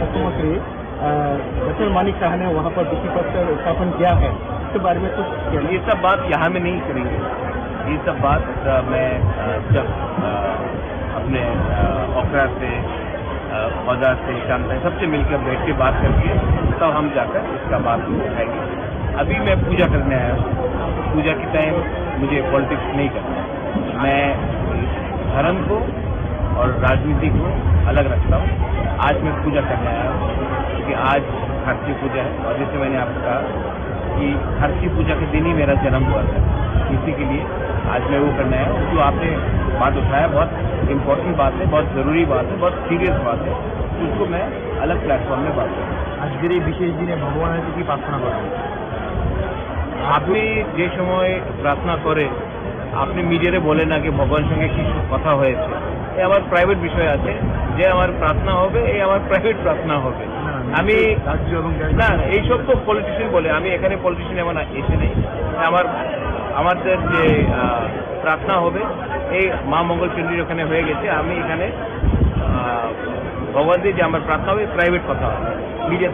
मुख्यमंत्री जैसल मानिक शाह ने वहाँ पर डीसी पद पर स्थापन किया है, इसके बारे में कुछ कहना? ये सब बात यहाँ में नहीं करेंगे। ये सब बात मैं जब अपने ओखरा से औजार से शांता सबसे मिलकर बैठ के बात करके तब हम जाकर इसका बात उठाएंगे। अभी मैं पूजा करने आया हूँ। पूजा के टाइम मुझे पॉलिटिक्स नहीं करना। मैं धर्म को और राजनीति को अलग रखता हूँ। आज मैं पूजा करने आया हूँ क्योंकि आज हरसी पूजा है और जैसे मैंने आपको कहा कि हरसी पूजा के दिन ही मेरा जन्म हुआ था, इसी के लिए आज मैं वो करने आया हूँ। जो आपने बात उठाया बहुत इम्पोर्टेंट बात है, बहुत ज़रूरी बात है, बहुत सीरियस बात है, उसको मैं अलग प्लेटफॉर्म में बात करूँ। আজকের এই বিশেষ দিনে ভগবানের কি প্রার্থনা করবেন? আপনি যে সময় প্রার্থনা করে আপনি মিডিয়ারে বলে না কি ভগবানের সঙ্গে কিছু কথা হয়েছে, এই আমার প্রাইভেট বিষয় আছে, যে আমার প্রার্থনা হবে এই আমার প্রাইভেট প্রার্থনা হবে। আমি না এইসব তো পলিটিশিয়ান বলে, আমি এখানে পলিটিশিয়ান এমন এসে নেই। আমাদের যে প্রার্থনা হবে এই মা মঙ্গলচণ্ডীর ওখানে হয়ে গেছে। আমি এখানে ভগবান দিয়ে যে আমার প্রার্থনা হবে প্রাইভেট কথা হবে media.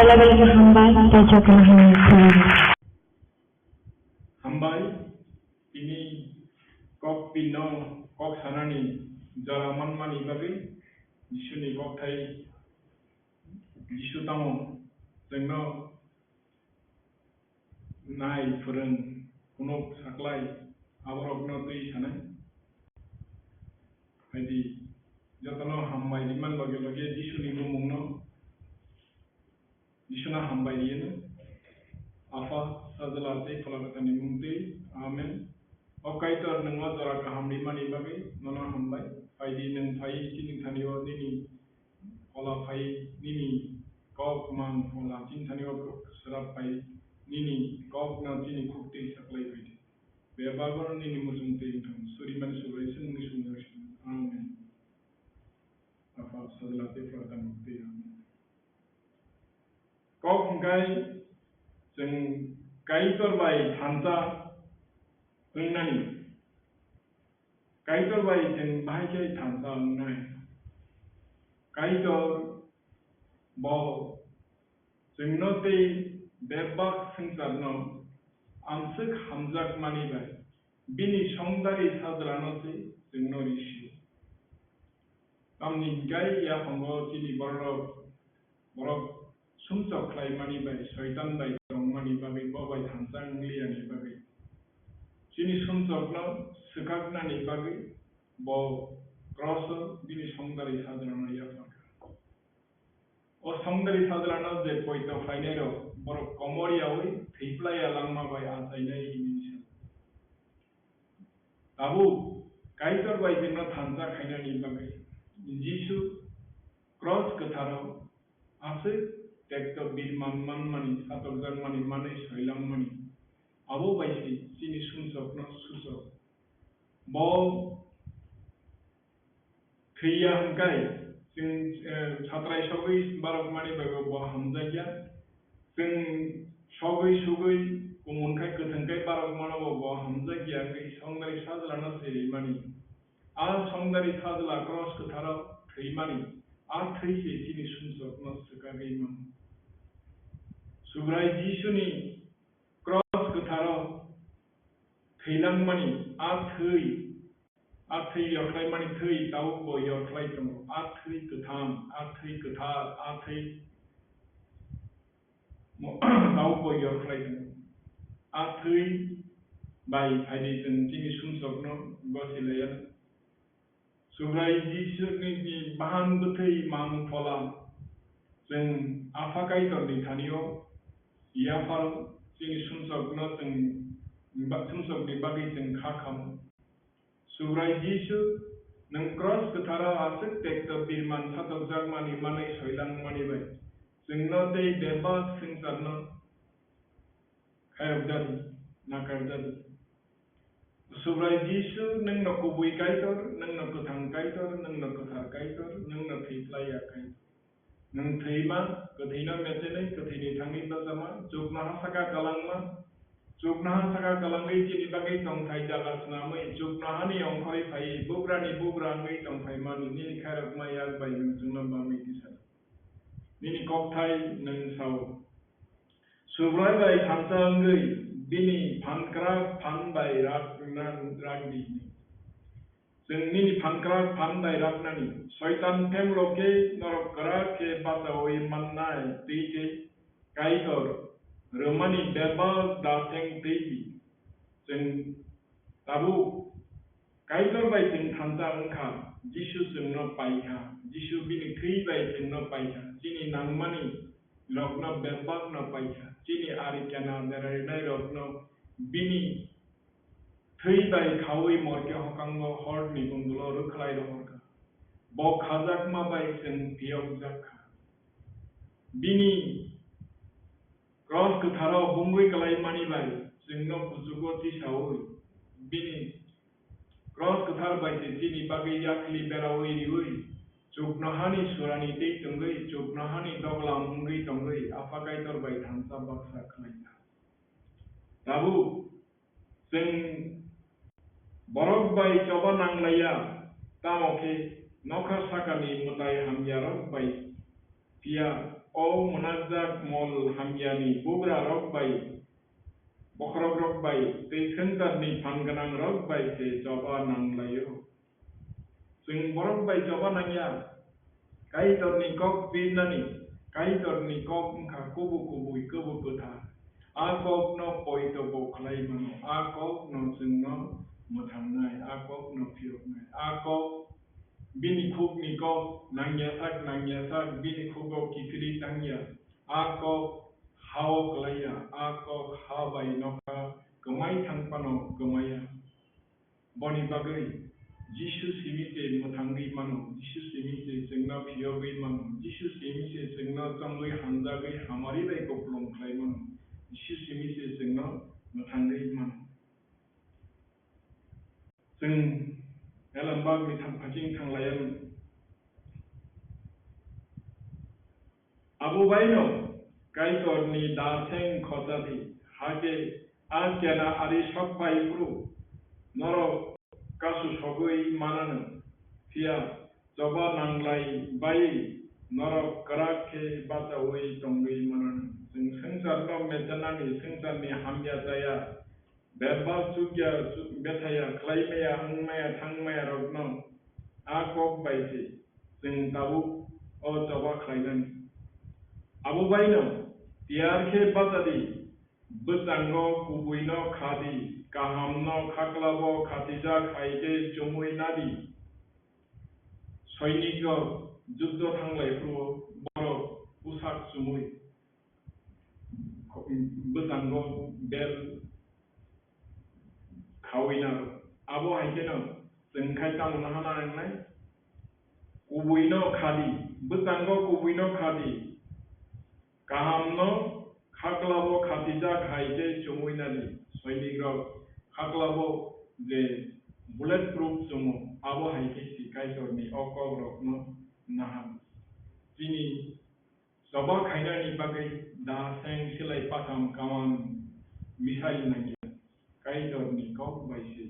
bala-bala hambay tajak mahal Hambay ini kok pino kok sanani jalaman mani bagi Jisuni kok thai Jisu tamo jengno nai furun kunok saklai aborokno tui sanai jadi jatano hambay diman lage-lage Jisuni mumungno Jisuna hambay diena Apa sajalate falakatani mungti amen Okaitor nengwa jora kaham lima ni bagi nono hambay faidi neng fai cini thanio nini ola fai nini kok man ola cini thanio serap fai nini kok na cini kukti saklai fai bebagon nini musung tentang suriman surai sen musung ngersin amen apa sajalate falakatani mungti amen kok ngai Jeng kaitor bai thanta ungnani kaitor bai jeng bahai thanta ungnai kaitor bo jengnote bebak sengkarno amsek hamjak mani bai bini songdari sadranote jengno risi kamni gai ya hongo chini borok sumchok klai mani bai soitan bai tong mani bagai babai thansang liani bagai sini sumchok no sekakna ni bagai bo cross bini songdari sadrana ya fakar o songdari sadrana je poito fainero borok komori awi theiplai alangma bai asainai iminisa tabu kaitor bai jengno thansa khaina ni bagai jisu cross katharo ase Tekto birman man mani, satokjak mani, mani soilang mani. Abo baisi, sini sumsok no susok. Bo kriya hangkai, sing satrai sogoi barok mani bago bo hamjaya. Sing sogoi sugoi, kumunkai ketengkai barok mani bo hamjaya. Kai songdari sajla no seri mani. A songdari sajla cross ketharo thei mani. A thei se sini sumsok no sekagai mani. Subrai Jisuni cross ketharo theilang mani a thei yorklai mani thei tau bo yorklai tongo a thei ketham a thei kethar a thei tau bo yorklai tongo a thei bai haidi jeng chini sumsok no gosilaya Subrai Jisuni di bahan bethei mang thola jeng afakai torni thanio Ia fal sini sumsok no teng sumsok di bagi teng khakam Subrai Jisu neng cross kethara asek tek to birman satok jak mani manai soilang mani bai jeng no dei deba sing tarno khayab jadi nakar jadi Subrai Jisu neng no kubui kaitor neng no kuthang kaitor neng no kuthar kaitor neng no thiplaya kaitor Nang theima kathina metenai kathini thangi basama juknaha saka kalangai chini bagai tongthai jagas namai juknaha ni ongkhoi phai bugra ngai tongthai mani ni kharak mayak bai jungna bamai kisar nini kokthai nang sau subrai bai thamsa ngai bini phankra phan bai ragdi Jengni phankra phan bai raknani soitan phem loke norok kara ke batawoi mannai tike kaitor romani beba dateng tebi jeng tabu kaitor bai jeng thanta angkha jisu jengno paikha jisu bini thei bai jengno paikha chini nangmani rokno beba no paikha chini ari kana derai rokno bini Thei bai khawai morke hokango hord ni bunglo rukhlai rohorka bo khajak ma bai sen piok jakha bini cross kutharo bungui kalai mani bai jengno kujugo ti saoi bini cross kuthar bai se chini bagai yakli berawoi rioi chukna hani surani tei tongai chukna hani dogla mungai tongai afakai tor bai thamsa baksa khlai tabu jeng Borok bai coba nanglaya tamoke nokha sakani mutai hamjarok bai Tia o munazak mol hamyani bugra rok bai bokrok rok bai te sentar ni pangganang rok bai se coba nang layo sing borok bai coba nangya kai tor ni kok binani kai tor ni kok ka kubu kota a kok no poito bo khlai mano a kok no sing no muthang nai a kok no phiok nai a kok bini khuk ni kok nangya sak bini khugo kikri tangya a kok hao klaya a kok ha bai no ka kemai thang pano kemaya boni bagai Jisu simite muthangri mano Jisu simite sengna phiogri mano Jisu simite sengna changloi hanjagai hamari bai koplong khlai mano Jisu simite sengna muthangri mano seng elambag mi thang phaching thang layan Abu Baino kai tor ni da theng khotati hage a kena ari sok bai gru noro kasu sogoi manana tia coba nanglai bai noro karakhe bata oi tonggoi manana sing sengsar no metanani sengsar ni hamya jaya Bebal sugya betaya klaimaya hangmaya thangmaya rogno a kok baisi sing tabu o coba khlainani Abu Baino tiarkhe batadi besango kubuino khadi kahamno khaklabo khatija khaige jumui nadi soinigo juddo thanglaifru boro usak sumui besango bel khawina abo haikeno sengkai tang nahana nai kubuino khadi besango kubuino khadi kahamno khaklabo khatija khaige jumui nadi soinigo khaklabo je bulletproof sumo abo haike sikai torni okog rokno naham sini soba khainani bagai da seng silai patam kawan misai nangi kai torni kok baisi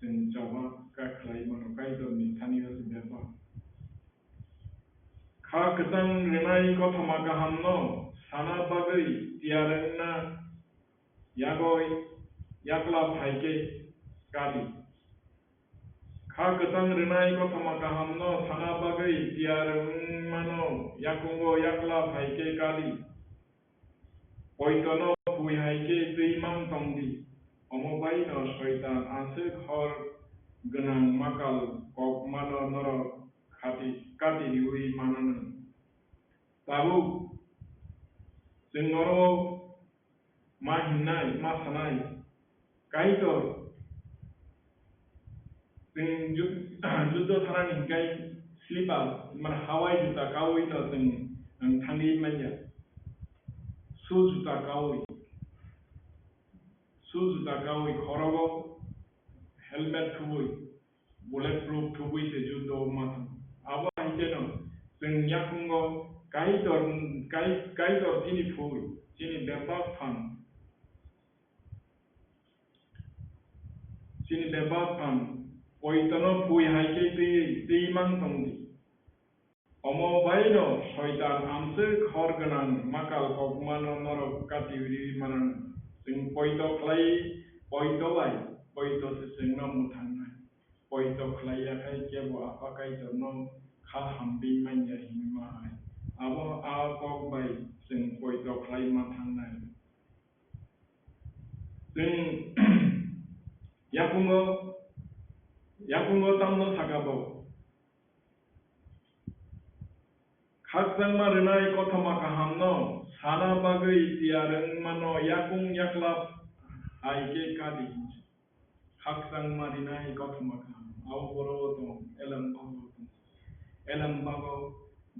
seng soba ka khlai mano kai torni thaniyo sibeba kha ketang renai ko thama gahamno sana bagai tiarengna yagoi yakla phaike kali kha ketang renai ko thama gahamno sana bagai tiareng mano yakungo yakla phaike kali poitono pui haike tuimang tongdi omobai no shaitan ase khor ganang makal kok mano noro khati kati riui mananan tabu singoro ma hinai ma sanai kaitor sing juddo tharani kai slipa man hawai juta kawai no sing thangi manya su juta kawai khorogo helmet thubui bulletproof thubui se juddo matham abo haikeno sing yakungo kaitor jini phui jini bebak phan poitono phui haike tuimang tongdi omo baino shaitan amse khor ganang makal kokmano norok kati uri manan sing poito khlai poito bai poito se singno muthang poito khlai akai kebo apa kai torno kha hambi manya himma ai abo a kok bai sing poito khlai mathang nai sing yakungo tamno sagabo khasangma renai kothama kahamno sana bagai tiareng mano yakung yaklap aike kadi khasangma renai kothama kaham au boro to elam bago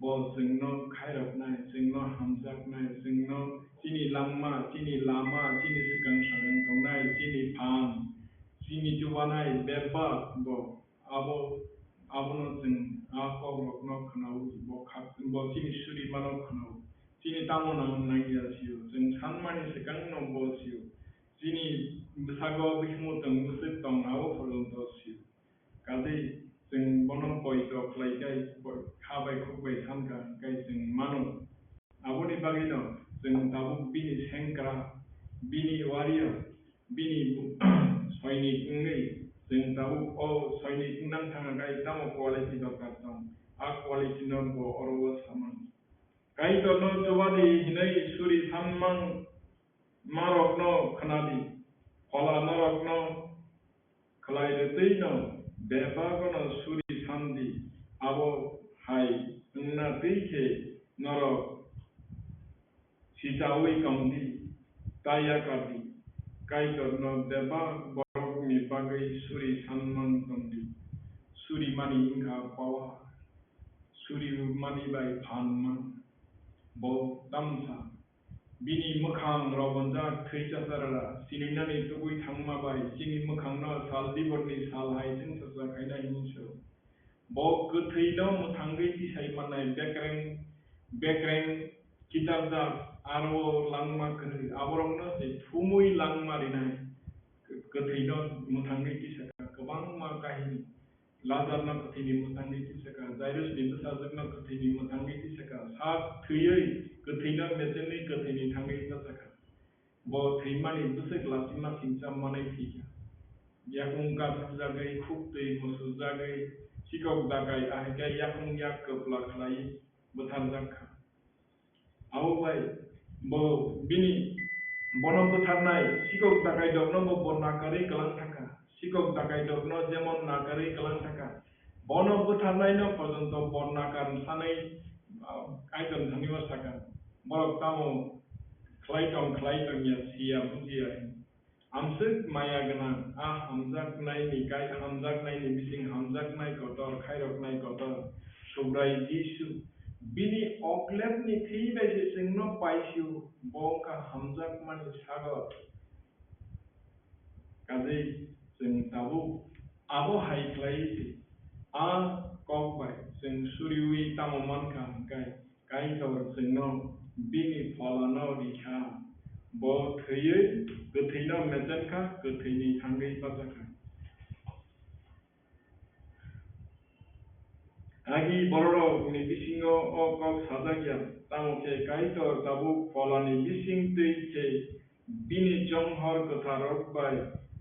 bo singno khairok nai singno hamjak nai singno chini lama chini sikang sarang tongnai chini phang chini juwanai beba bo abono sing akog rokno khnau bo khak bo chini suri mano khnau chini tamona nangya siu sing sanmani sikang no bo siu chini sago bihmu tong musik tong au folong do siu kali sing bono poito khlai kai khabai khukbai samka kai sing mano bagino जों दाबो बिनि सेंग्रा बिनि warrior बिनि सैनिक ङै जों दाबो सैनिक नां थाङा गाय दामो क्वालिटी दरकार दं आ क्वालिटी न बो अरबो सामान गाय दनो जवादी हिनै सुरी सानमां मारक न खनादी फला नरक न खलायदे तैनो बेबागनो सुरी सान्दी आबो हाय नंना तैखे नरक सिजावै कमदी ताया कादी गाय दनो बेबा बरगनि बागै सुरी सानमां दंदी सुरी मानी इंगा पावा सुरी मानी बाय फानमां बो तमसा बिनी मोखां रबनजा थैजासारा सिनिनानै तुगुइ थांमाबाय सिनि मोखां न सालदिबरनि सालहाय जों सजा खायनाय निसो बो गोथैनो मोथांगै दिसाय मानाय बेक्रें किताबजा आरो लांमा गोरै आबरंनो जे थुमुय लांमारिनाय गोथैनो मोथांगै दिसाका गोबां मा काहिनी लाजारना गोथैनि मोथांगै दिसाका जायरुस बिबसाजोंना गोथैनि मोथांगै दिसाका सा थैयै गोथैनो मेजेनै गोथैनि थांगै जाका बो थैमानि बुसै लासिमा सिंचा मानाय थैया याकुं गाबु जागै खुब दै मोसु जागै सिकक दागाय आहैगा याकुं याक कपला खलाई बुथार जाका आवबाय बो बिनी बनो बुथारनाय सिकक दागाय दगनो बो नागारै गलां थाका सिकक दागाय दगनो जेमन नागारै गलां थाका बनो बुथारनाय न पर्यन्त बन नागार सानै आइजन धनिवा साका बरक तामो खलायदं या सिया बुजिया आमसोक माया गोनां आ हामजागनायनि गाय हामजागनायनि बिसिं हामजागनाय गतर खायरकनाय गतर सुब्राय जिसु बिनी अक्लेबनि थैबायजे जोंनो पाइसु बका हामजागमानि सागर काजै जों दाबो आबो हायख्लायैसे आ ककबाय जों सुरिउई तामोमानका गाय दर जोंनो बिनी फलानो रिखा बो थैयै गोथैनो मेजेनका गोथैनि थांगै बाजाका आगि बररकनि बिसिङो कक साजागिया तामोके गाय दर दाबो फलानि बिसिं दैखे बिनी जंहर गोथारक बाय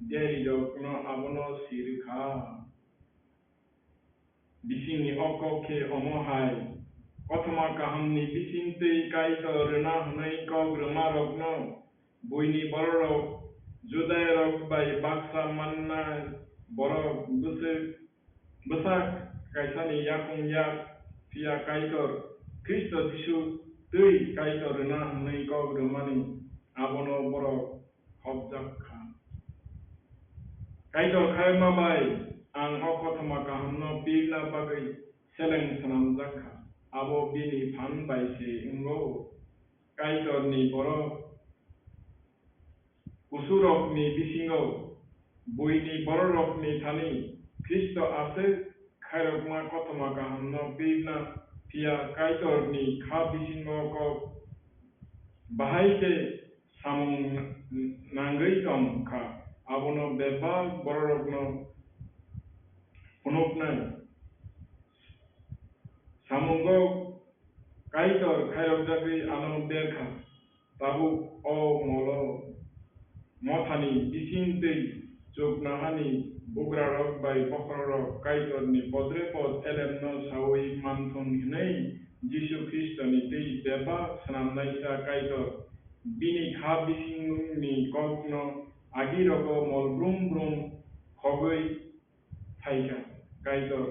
देरि रकनो आबनो सिरखा बिसिंनि अकके अमहाय कथमा काहामनि बिसिं दै गाय दर रना हनै कक रमा रकनो बयनि बररक जुदाय रक बाय बाक्सा मानना बरक बसाक कायसानि याकुं याक फिया कायदर ख्रिस्ट जिसु दै कायदर रना हनै कक रमानि आबनो बरक हबजाखा कायदर खायमाबाय आं अकथमा काहामनो बिरना बागै सेलें सनाम जाखा आबो बिनी फान बायसे इंगो कायदरनि बरक उसुरकनि बिसिङो बयनि बररकनि थानि ख्रिस्ट आसे खायरकमा कथमा काहामनो बिरना फिया कायदरनि खा बिसिङो कक बाहायके सामुं नांगै दं खा आबनो बेबा बररकनो फुनुकनाय सामुंगो कायदर खायरकजागै आनो बेरखा ताबु मलो मथानि बिसिं दै जोगनाहानि बुग्रा रक बाय बखर रक कायदरनि पद्रे पद एलेमनो सावै मानथन हिनै जिसु ख्रिस्टनि दै बेबा सनामनायसा कायदर बिनी खा बिसिंनि ककनो आगि रग मल ब्रुम ब्रुम खगै थाइका कायदर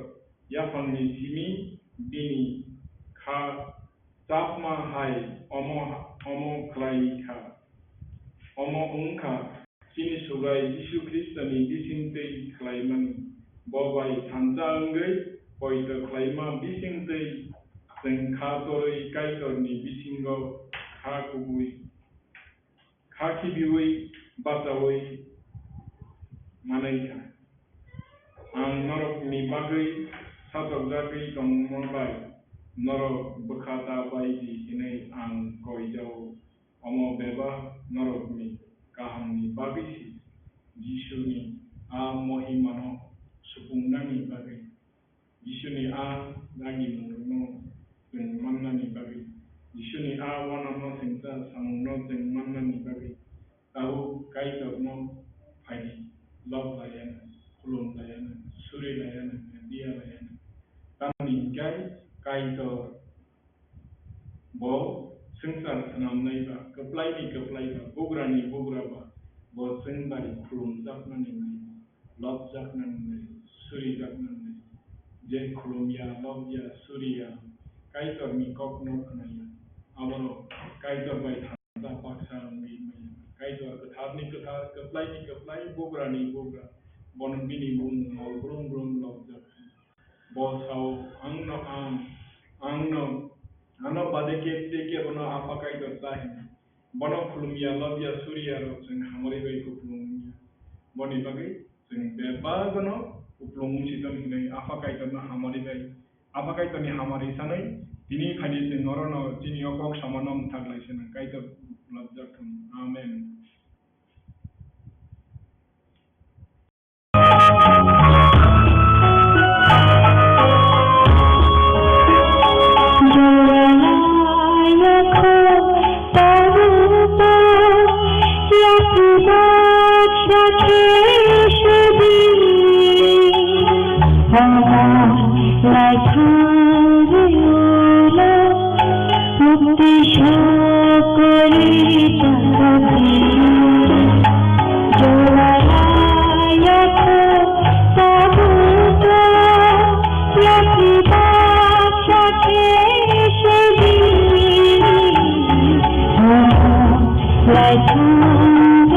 याफांनि सिमी बिनी खा चापमा हाय अमो खलायखा अमो उंखा सिनी सुब्राय जिसु ख्रिस्टनि बिसिं दै खलायमानि बबाय सानजा अंगै बयद खलायमा बिसिं दै जों खा दरै कायदरनि बिसिंगो खा गुबुय खा खिबिवै बासावै मानायखा आं नरकनि बागै साजगजागै दंमबाय नरक बोखादा बायदि हिनै आं गयजाव अमो बेबा नरकनि काहामनि बागैसि जिसुनि आ महिमानो सुफुंनानि बागै जिसुनि आ दागि मुंनो जों माननानि बागै जिसुनि आ वानामा jai kaitor bo sengsar senamnai ba keplai ba bugrani bugra ba bo sengbari khulum jaknani nai lob jaknani nai suri jaknani nai je khulumya lobya suriya kaitor mi kokno khnaya aboro kaitor bai thanda paksa mi mai kaitor ketharni kethar keplai bugrani bugra bonbini bung mol brum brum lob jak bo sao angno ano badeke teke bono apa kaitor tahi bono khulumya lobya suriya ro jeng hamori bai ko khulumya boni bagai jeng beba gono uplung siton nei apa kaitor na hamori bai apa kaitor ni hamori sanai tini khani jeng norono tini okok samanom thaglai sen kaitor lob jak amen Jaya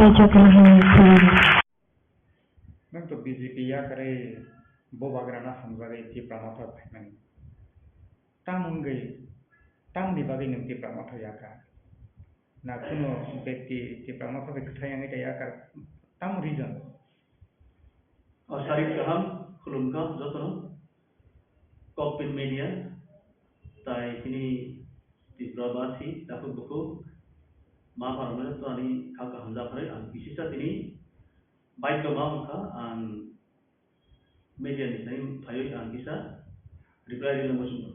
Pajak Mahimud. नों तो BJP या करे बोबाग्राना हमजागे टिप्रामथ फाइमानी तामुंगै तामनि बागै नों टिप्रामथ याका ना कुनो व्यक्ति टिप्रामथ बे खोथायांगै याका ताम region Syarif Kaham, Kulumka, Jotono, Cockpit Media, Tai Sini Tibrabasi, Dafu Buku, Ma Paramanas, Tani Kaka Hamzapare, and Bisisa Tini, Bike Mamka, and Media name, Tayo and Bisa, reply in the motion.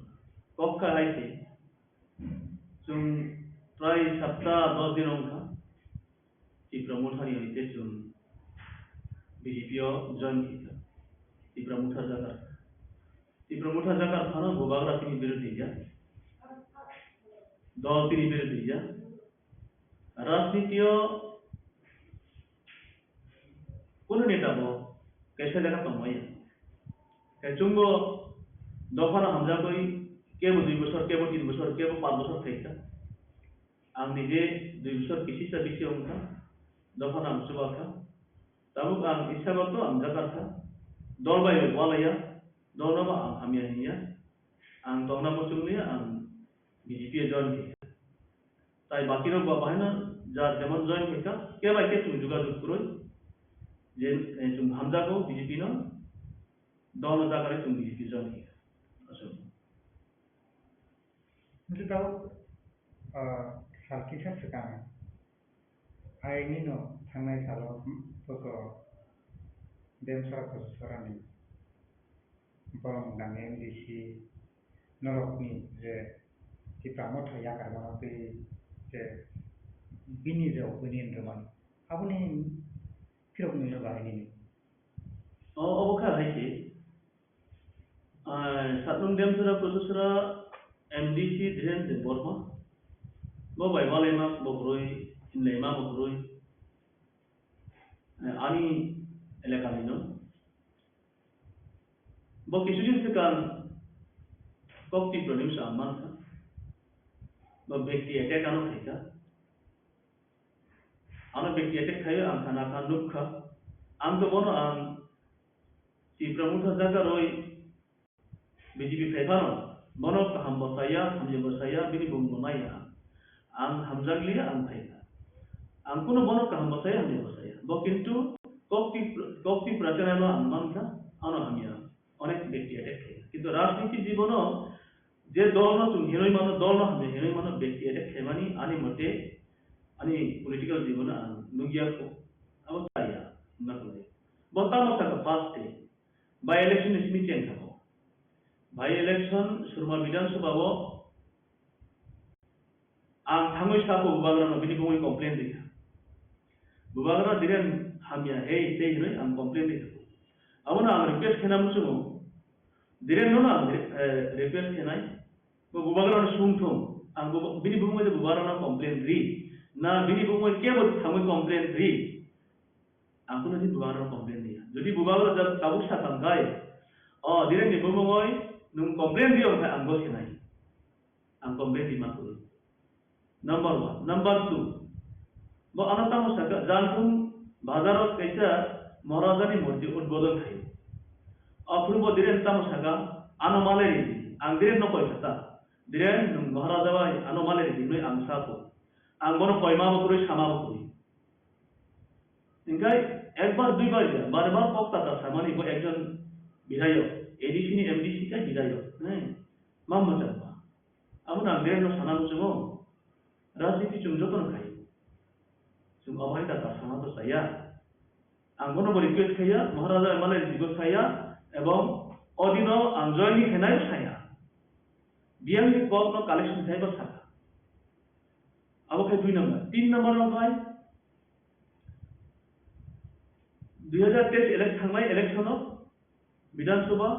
Kokka Haiti, Zum Try Sapta Dodinonka, Tibramuthani Unitation. BJP join kita. Tipramuta Jakarta ना भूभाग राशि बिरुद्ध दिया, दौर तीन बिरुद्ध दिया, राजनीतियों कौन नेता वो कैसे लगा कमाया, कैचुंगो दोफाना हमजा कोई क्या वो 2 बছর, क्या वो 3 बছর, क्या वो 5 बছর थे क्या, आम निजे 2 बছর किसी से भी उनका दोफाना हमजा था Tamu ang isa ba to ang Jakarta dol ba yung wala ya dol na ba ang hamya niya ang tong na mo niya ang BJP join kiya tai baki log ba bahna jar যেমন join kiya ke ba ke tum juga kuroi je tum hamza ko BJP no dol na kare tum BJP join kiya aso मुझे तो सालकी से सकाना आईनी no थांनाय सालाव फोको देमसरा खसरानि बरम गाने MDC नरकनि जे टिप्रामथ याकारबाना बे जे बिनि जे opinion Raman आबुनि फिरक नुनो बाहायनि अबखा हायके सातुं देमसरा खसरा एमडीसी धिरेन जे बरमा bo bai wale ma bokroi inle ma bokroi ani elakani no bo kisujin se kan kokti produce amman ka bo ব্যক্তি attack ano theka ano ব্যক্তি attack thayo am thana kan lukha am to bono am si pramukha jaga roi BJP fefano bono ham bosaya bini bung monaya ang hamzaglia ang thayna ang kuno bono kaham basaya hamje basaya bo kintu kokti pracharano ammanka ano hamya onek ব্যক্তি attack thayna kintu rajniti jibono je dolno tum heroi mano dolno hamje heroi mano ব্যক্তি attack themani ani mote ani political jibona nugia ko awasaya nakole botama saka first day by election ismi change thako by election surma bidan sababo ang thangoy sa ko bubagrano bini bungoi complain dita bubagrano diren hamya hey sei noi ang complain dita amona ang request kena musumo diren no na request kenai bo bubagrano sungthum ang bini bungoi de bubagrano complain ri na bini bungoi ke bo thangoy complain ri ang kuno di bubagrano complain dia jodi bubagrano jab tabu sa tanggai diren ni bungoi nung complain dio ka ang go kenai ang complain di makul Number 1. Number 2. Bo anata mo saka jantum bazarot kaisa Maharajani murti udbodon khai. Apurbo diren tamo saka anomale ri angdiren no koi kata. Diren Maharajabai anomale ri noi angsa ko. Angbono koima bo kuri sama bo kuri. Ingai একবার দুইবার বারবার পক্তা সামানি bo একজন বিধায়ক ADC নি MDC কা বিধায়ক হ্যাঁ মাম্মা চাপা আমন angdiren no sanam chumo राजनीति cum jotono khai cum awai ta sama to saya anggono bo request khaya maharaja emale jigo saya ebong odino anjoini khenai saya biang ni kop no collection thai ba saka abo khai 2 number 3 number no khai 2023 election thangnai election bidan sabha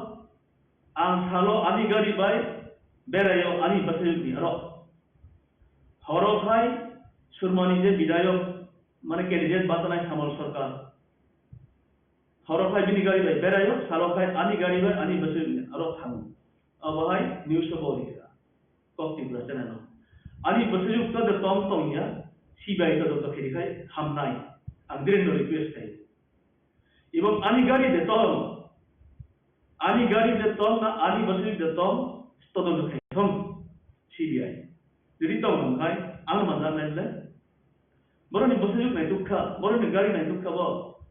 ang salo ani gari bai berayo ani basayukni aro হরখাই সুরমানি যে বিধায়ক মানে candidate বাতানাই সামল সরকার হরখাই বিনি গাড়ি ভাই বেড়াইও সালখাই আনি গাড়ি ভাই আনি বসে আরো থাম আবহাই নিউজ বলিরা কক্তি ব্রাচানানো আনি বসে যুক্ত দ তং তংয়া সিবাই তো তো খেরি খাই হামনাই ang dire no request tayo. Ibang ani gari de tol na ani basik de tol todo no thong CBI. Jadi tol nang kai ang mandan nelle. Boro ni basik nai dukha, boro ni gari nai dukha bo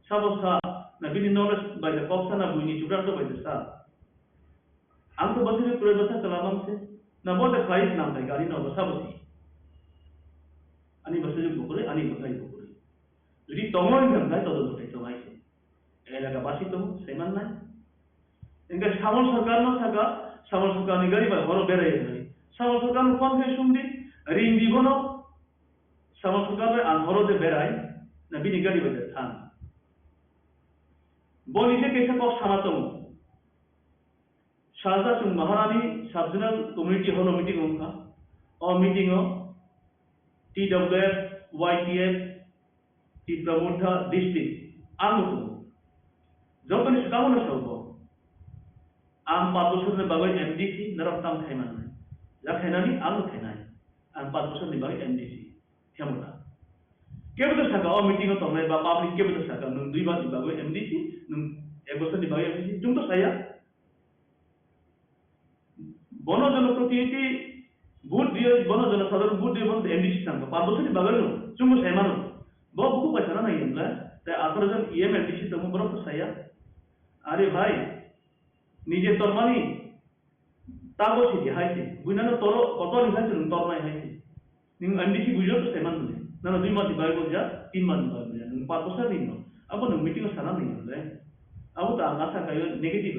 sabo sa na bini knowledge by the kopsa na buini chubra to by the sa. Ang to basik pura basa kalamang se na bo de price nam dai gari no basa basi. Ani basik bukure ani bakai bukure. Jadi tongon kan kai todo no kai to mai. এলাকাবাসী তো সেমান নাই Inca সামল সরকার না থাকা সামল সরকার নি গাড়ি বা বড় বেড়ে যায় সামল সরকার কোন ফে সুমদি ঋণ দিবনো সামল সরকার আর হরদে বেড়ায় না বিনি গাড়ি বাজে থান বলিতে কেসা কক সামাতম শারদা সুং মহারানী সাবজনাল কমিউনিটি হলো মিটিং উনকা ও মিটিং ও TWF YTF Tipramuddha district আঙ্গুতো যখন কামন সব আম 5 বছরের বাগে এমডিসি নরকতাম খাইমান যা খাইনানি আলু খাইনাই আম 5 বছরের বাগে এমডিসি হেমনা কেবল সাকা ও মিটিং তো আমরা বা পাবলিক কেবল সাকা নং দুই বার বাগে এমডিসি নং এক বছরের বাগে এমডিসি তুমি তো সাইয়া বনজন প্রতিনিধি ভোট দিয়ে বনজন সাধারণ ভোট দিয়ে বলতে এমডিসি সাকা 5 বছরের বাগে তুমি সাইমানো বহু পয়সা না নাই আমরা তাই 18 জন এমডিসি তো বড় তো সাইয়া আরে ভাই নিজে তরমানি তাগো সিটি হাইছে বুইনানো তর কত লিখাইছে তরমাই হাইছে নিং এমডিসি বুঝো তো সেমান বলে না দুই মাস দিবাই বলজা 3 মাস দিবাই বলজা নিং 5 বছর দিন আবো নং মিটিং সানা নিন বলে আবো তা আশা কায় নেগেটিভ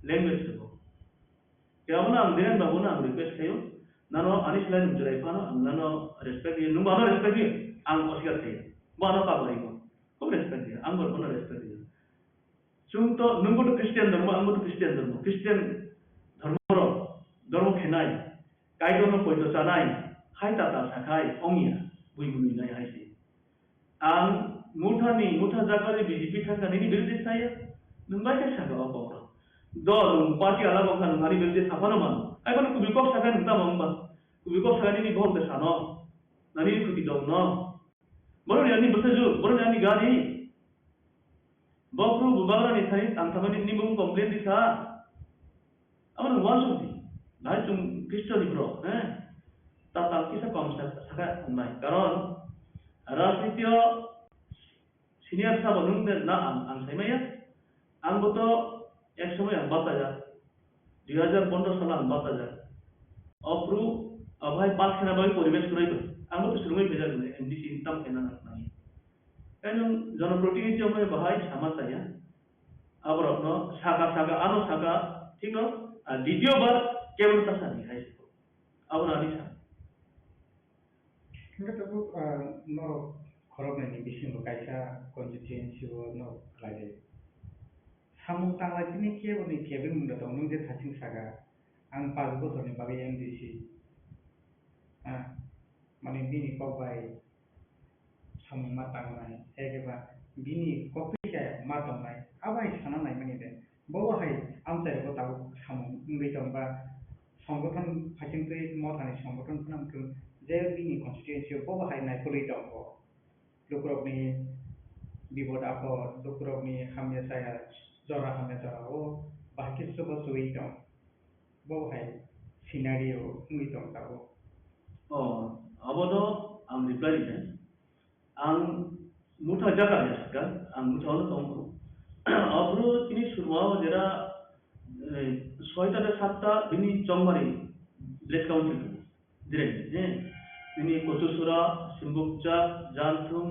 ল্যাঙ্গুয়েজ তো কেমন আম দেন বাবু না রিকোয়েস্ট খায়ো নানো আনিস লাইন জরাই পানো নানো রেসপেক্ট নু বানো রেসপেক্ট আং অস্বীকার খায় বানো কা বলিব খুব রেসপেক্ট আং বলবো respect Cunto nunggu tu Kristen dharma, anggo tu Kristen dharma. Kristen dharma dharma khenai, kai dono poito sanai, hai tata sakai, ongia, bui bui nai hai si. Ang mutha zakari BJP thaka nini birde saya, nunggai ke saka apa. Do parti ala bangkan hari birde sapano man. Ai kono kubikok saka nungta mamba. Kubikok saka nini bhog de sano. Nani kuki dong no. Boro ni ani bersaju, boro ni ani gari. Bokru bubagra ni thai ang thamani ni mum complain di sa amar wasudi bhai tum kristo di bro ta ta kisa komsa saka nai karon rajnitio senior sa banung de na ang saimaya ang boto ek সময় ang bataja 2015 সালে ang bataja অপ্রু অভয় পাঁচ সেনা বাহিনী পরিবেশ করাইব ang boto surumai beja gule MDC tam kena nai Kan জনপ্রতিনিধি আমরা বাহাই সামাতায়া আবার আপনো সাকা আনো সাকা ঠিক না আর দ্বিতীয়বার কেবল তা সানি খাইছে আবার আনি সা কিন্তু তবু নো খরব নাই বিশিং কাইসা কনস্টিটিউয়েন্সি নো লাগে সামু তাংলা দিনে কেবল নি কেবল মুন্ডা দং নং যে থাচিং সাকা আং 5 বছরনি বাগে এমডিসি মানে বিনি কবাই সামু মাতাংনাই একেবা বিনি কপিকা মাতাংনাই আবাই সানানাই মানে দে বহাই আমচাই গতাও সামু ইংরেজবা সংগঠন ফাইচিংতৈ মথানি সংগঠন নামকো যে বিনি কনস্টিটিউয়েন্সি বহাই নাই কলি দং লোকরবনি বিপদ আপদ লোকরবনি হামিয়া সায়া জরা হামিয়া জরা ও বাকি সব সই দং বহাই সিনারিও ইংরি দং তাও আবদো আম রিপ্লাই দেন ang muta jaga ya kan ang muta holo tongko abro tini surwao jera 6 ta 7 ta bini chongmari village council dire তিনি কচুসুরা সিম্বুকচা জানথুম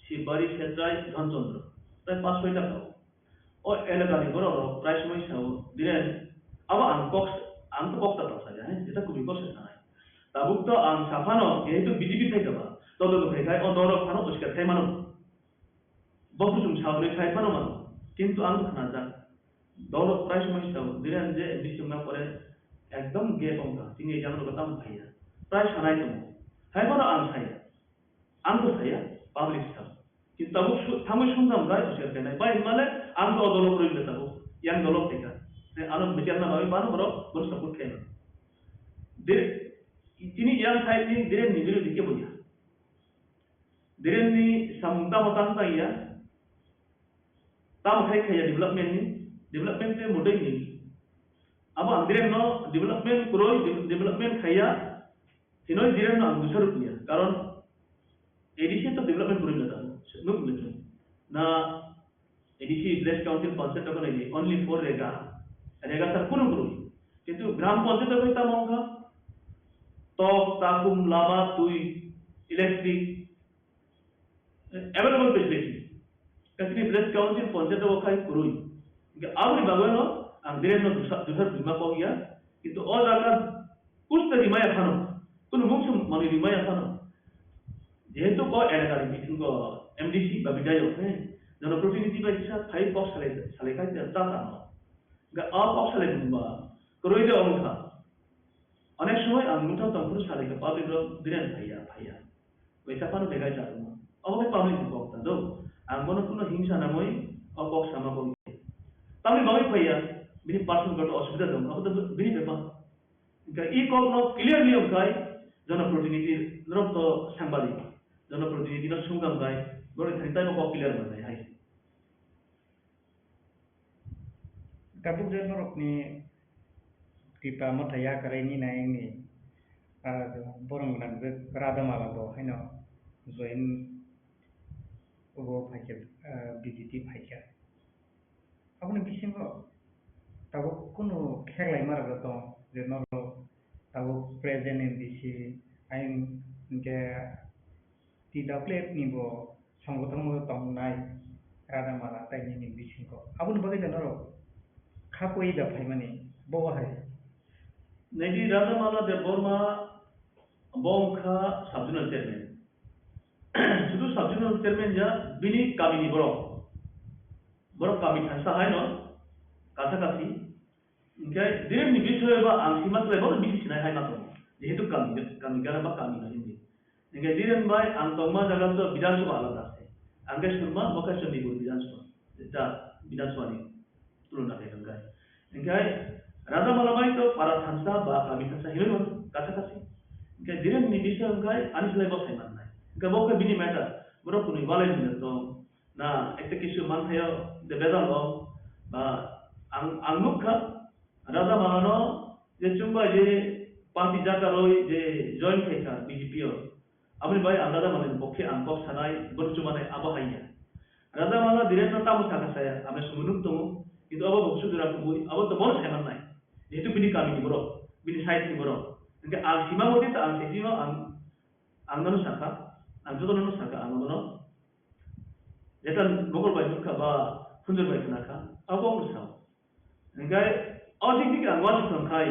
শিববাড়ি সেদ্রাই ধনচন্দ্র প্রায় 5-6টা গাঁও ও এলাকানি বড় প্রায় সময় সাও দিলেন আবার আং তো বক্তা পাশা যায় যেটা খুবই কষ্ট নাই তাবুক তো আং সাফানো যেহেতু বিজেপি থেকে বা তত তো খাই ও দর ফানো পরিষ্কার খাই মানো বকুসুম সাবলে খাই পানো মানো কিন্তু আং খানা যান দল প্রায় সময় সাও দিলেন যে বিশ্বমা পরে একদম গে পঙ্কা তিনি এই জানার কথা ভাইয়া প্রায় সানাই তো হাই বড় আং সাইয়া আং তো সাইয়া পাবলিক স্টাফ কিন্তু তাবুক থামই শুনতাম গায় পরিষ্কার খাই নাই বাই মানে আং তো দল করে তাবো ইয়াং দল থেকে আলো বিচার না ভাবি পানো বড় বড় সাপোর্ট খাই না তিনি ইয়াং সাইড নিয়ে দিলেন নিজের দিকে বইয়া Diren ni samung tamu tang ya, tamu kaya development te mudai ni. Abo ang diren no development kuroi development kaya, hinoi diren no ang dusar rupiah. Karon edisi to development kuroi nata, nuk betul. Na edisi Blessed Council concept ako lagi only for rega sar kuno kuroi. Kintu gram concept ako ita mongka, tok takum lama tui electric available facility. Kasi Blessed Council concept ako kay kuroi. Kaya abri bagano ang diren no dusar bima ko ya. Itu all akan kusta rimaya khano. Kuno mungsum mani rimaya khano. Jehetu ko elegari bikin ko MDC babidayo জনপ্রতিনিধি বা ইচ্ছা 5 box সালেকাই তা না গা আ box সালে বা করইলে অংখা অনেক সময় আঙ্গুটা তংপুর সালেকা পাবে দিরেন ভাইয়া ওইটা পানো দেখাই যাবে না অবকে পাবলিক বক্তা দো আঙ্গন কোনো হিংসা নামই অ বক্স সামা করি তাহলে বাবাই ভাইয়া বিনি পার্সন গট অসুবিধা দম অত বিনি বেপা গা ই কক নো ক্লিয়ারলি অংখাই জনপ্রতিনিধির রক্ত সাংবাদিক জনপ্রতিনিধির সুগাম গায় গড়ে থাকি কক ক্লিয়ার বানাই high Tapi dia norok ni tipa mata ya kare ni na ini borong nan be rada mala bo haino join ubo phaikel BJT phaikel apni bisingo tabo kono khelai marga to je noro tabo present in this ain ke tida plate ni bo সংগঠন tong nai rada mala tai ni bisingo apni bagai noro খাকই দা ভাই মানে ববা হয় নেদি রাজামালা দে Varma বংখা সাবজুনাল chairman শুধু সাবজুনাল chairman যা বিনি কামিনি বড় কামি থাসা হয় না কাছাকাছি ইনকাই দিরেন নি বিষয় বা আংসিমা তলে বড় বিসি নাই হয় না তো যেহেতু কামি গারা বা কামি না হিন্দি ইনকাই দিরেন ভাই আন্তমা জায়গা তো বিধানসভা আলাদা আছে আঙ্গে সুরমা বকাশন দিব বিধানসভা এটা বিধানসভা নি তুলনা dengan gay. Engkai rada malamai to para thansa ba kami thansa hiloi man kata kasi. Engkai diren ni bisa engkai anis lebo sai man nai. Engkai boka bini mata boro kuni walai ni to na ekte kisu man thayo de bedal lo ba angmukha rada malano je chumba je party jaka roi je join thaika BJP o. Amri bai andada malen bokhe angkok sanai borchumane abahaiya. Rada mala diren na tamu thaka saya ame sumunuk to itu apa buksu dura kubui apa to bor sai man nai itu bini kami di boro bini side di boro engka ang sima moti ta ang sima ang nanu saka ang jodo nanu saka ang nanu jetan mogol bai dukha ba hundur bai naka apa ursa engka odik dik ang wasu kan kai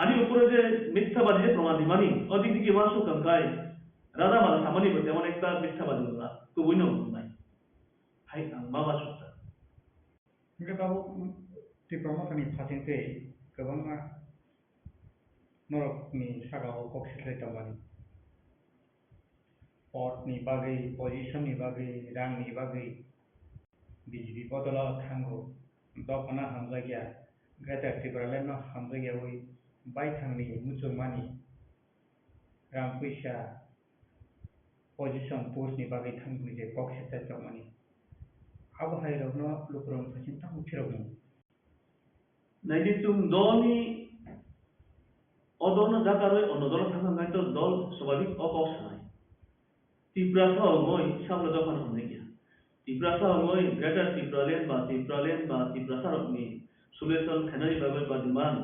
ani upore je মিথ্যাবাদী যে প্রমাণ দিমানি odik dik wasu kan kai rada mala samani bote emon ekta মিথ্যাবাদী বলা kubui no nai hai ang bawa sutta Mereka tahu di promosi ni pasien tu, kebang norok ni sagau kok selesai tambah pot ni bagai position ni bagai rang ni bagai BJP bodola thango dok mana hamza gya greater tribunal no hamza gya woi bai thangni mucho mani rang puisa position post ni bagai thangni je kok selesai tambah अब है रखना लुकरों का चिंता मुख्य रखना नहीं तुम दोनी अदोन जाकारोय अनदोन थांगा गाय तो दल स्वाभाविक अकॉक्स है तिब्रासा होय सामला दफान होने गया तिब्रासा होय ग्रेटर तिब्रालेन बा तिब्रासा रखनी सुलेशन खनारी बाबा बादिमान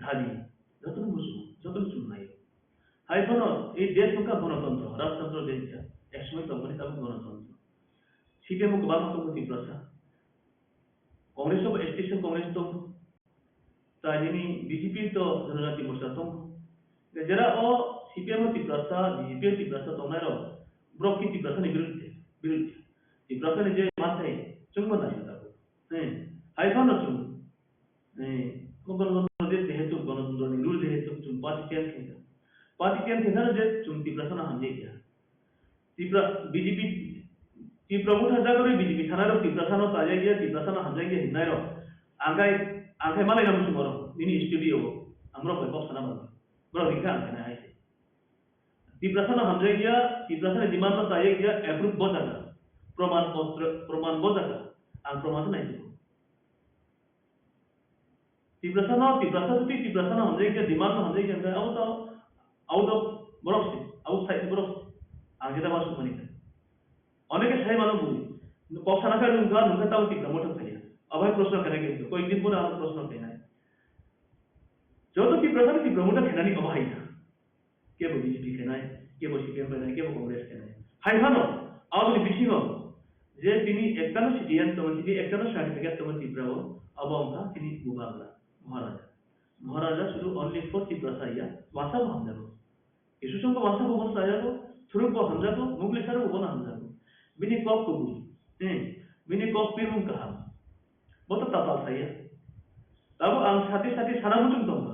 धादी जतन सुनाई हाय बनो ये देश का गणतंत्र राजतंत्र देश है एक्समेंट कंपनी का गणतंत्र CPM ko ba ko tibrasa Congress of Station Congress to ta jini BJP to Janati Morcha to jara o CPM tibrasa BJP tibrasa to naro brok ki tibrasa ni birud tibrasa ni je mathai chung bana ta ko hai phone chung ko gon de hetu gon ni rule de hetu chung party can je chung tibrasa na hamje kya tibra BJP ती प्रमुख हजागरी BJP थानारो तिब्रासानो ताजागिया तिब्रासानो हमजागिया हिनायरो आंगाय मालाय नाम सुमरो निनि studio आमरो बाय बक्सना बाय ब्रो रिखा आंखाना हायसे Tiprasana hamzai gya Tiprasana demand ma taye gya approve bojaga प्रमाण bojaga ang प्रमाण nahi diko Tiprasana hamzai gya demand ma hamzai gya out of box outside box ang jeta masuk manika অনেকে সাই মানো বলি কখনা কা নুনকা তাও টিপ্রা মোটর খাইয়া अभय प्रश्न करेंगे तो कोई दिन पूरा प्रश्न देना है जो तो की प्रश्न की प्रमोटर खेना नहीं अभय था के वो बीजेपी खेना है के वो सीपीएम खेना है के वो कांग्रेस खेना है हाय हानो अब नि बिचिगो जे तिनी एकटानो सिटिएन तो तिनी एकटानो सर्टिफिकेट तो तिब्राओ अब हमका तिनी बुबागला महाराजा शुरू ओनली फॉर तिब्रासाया वासा हमजाबो इशु संग वासा बोन सायाबो थुरु को हमजाबो मुगली सारो बोन हमजाबो बिनी कॉप को बिनी कॉप पिरुम कहा betul tatal saya. Lalu ang hati-hati sana muncul dong.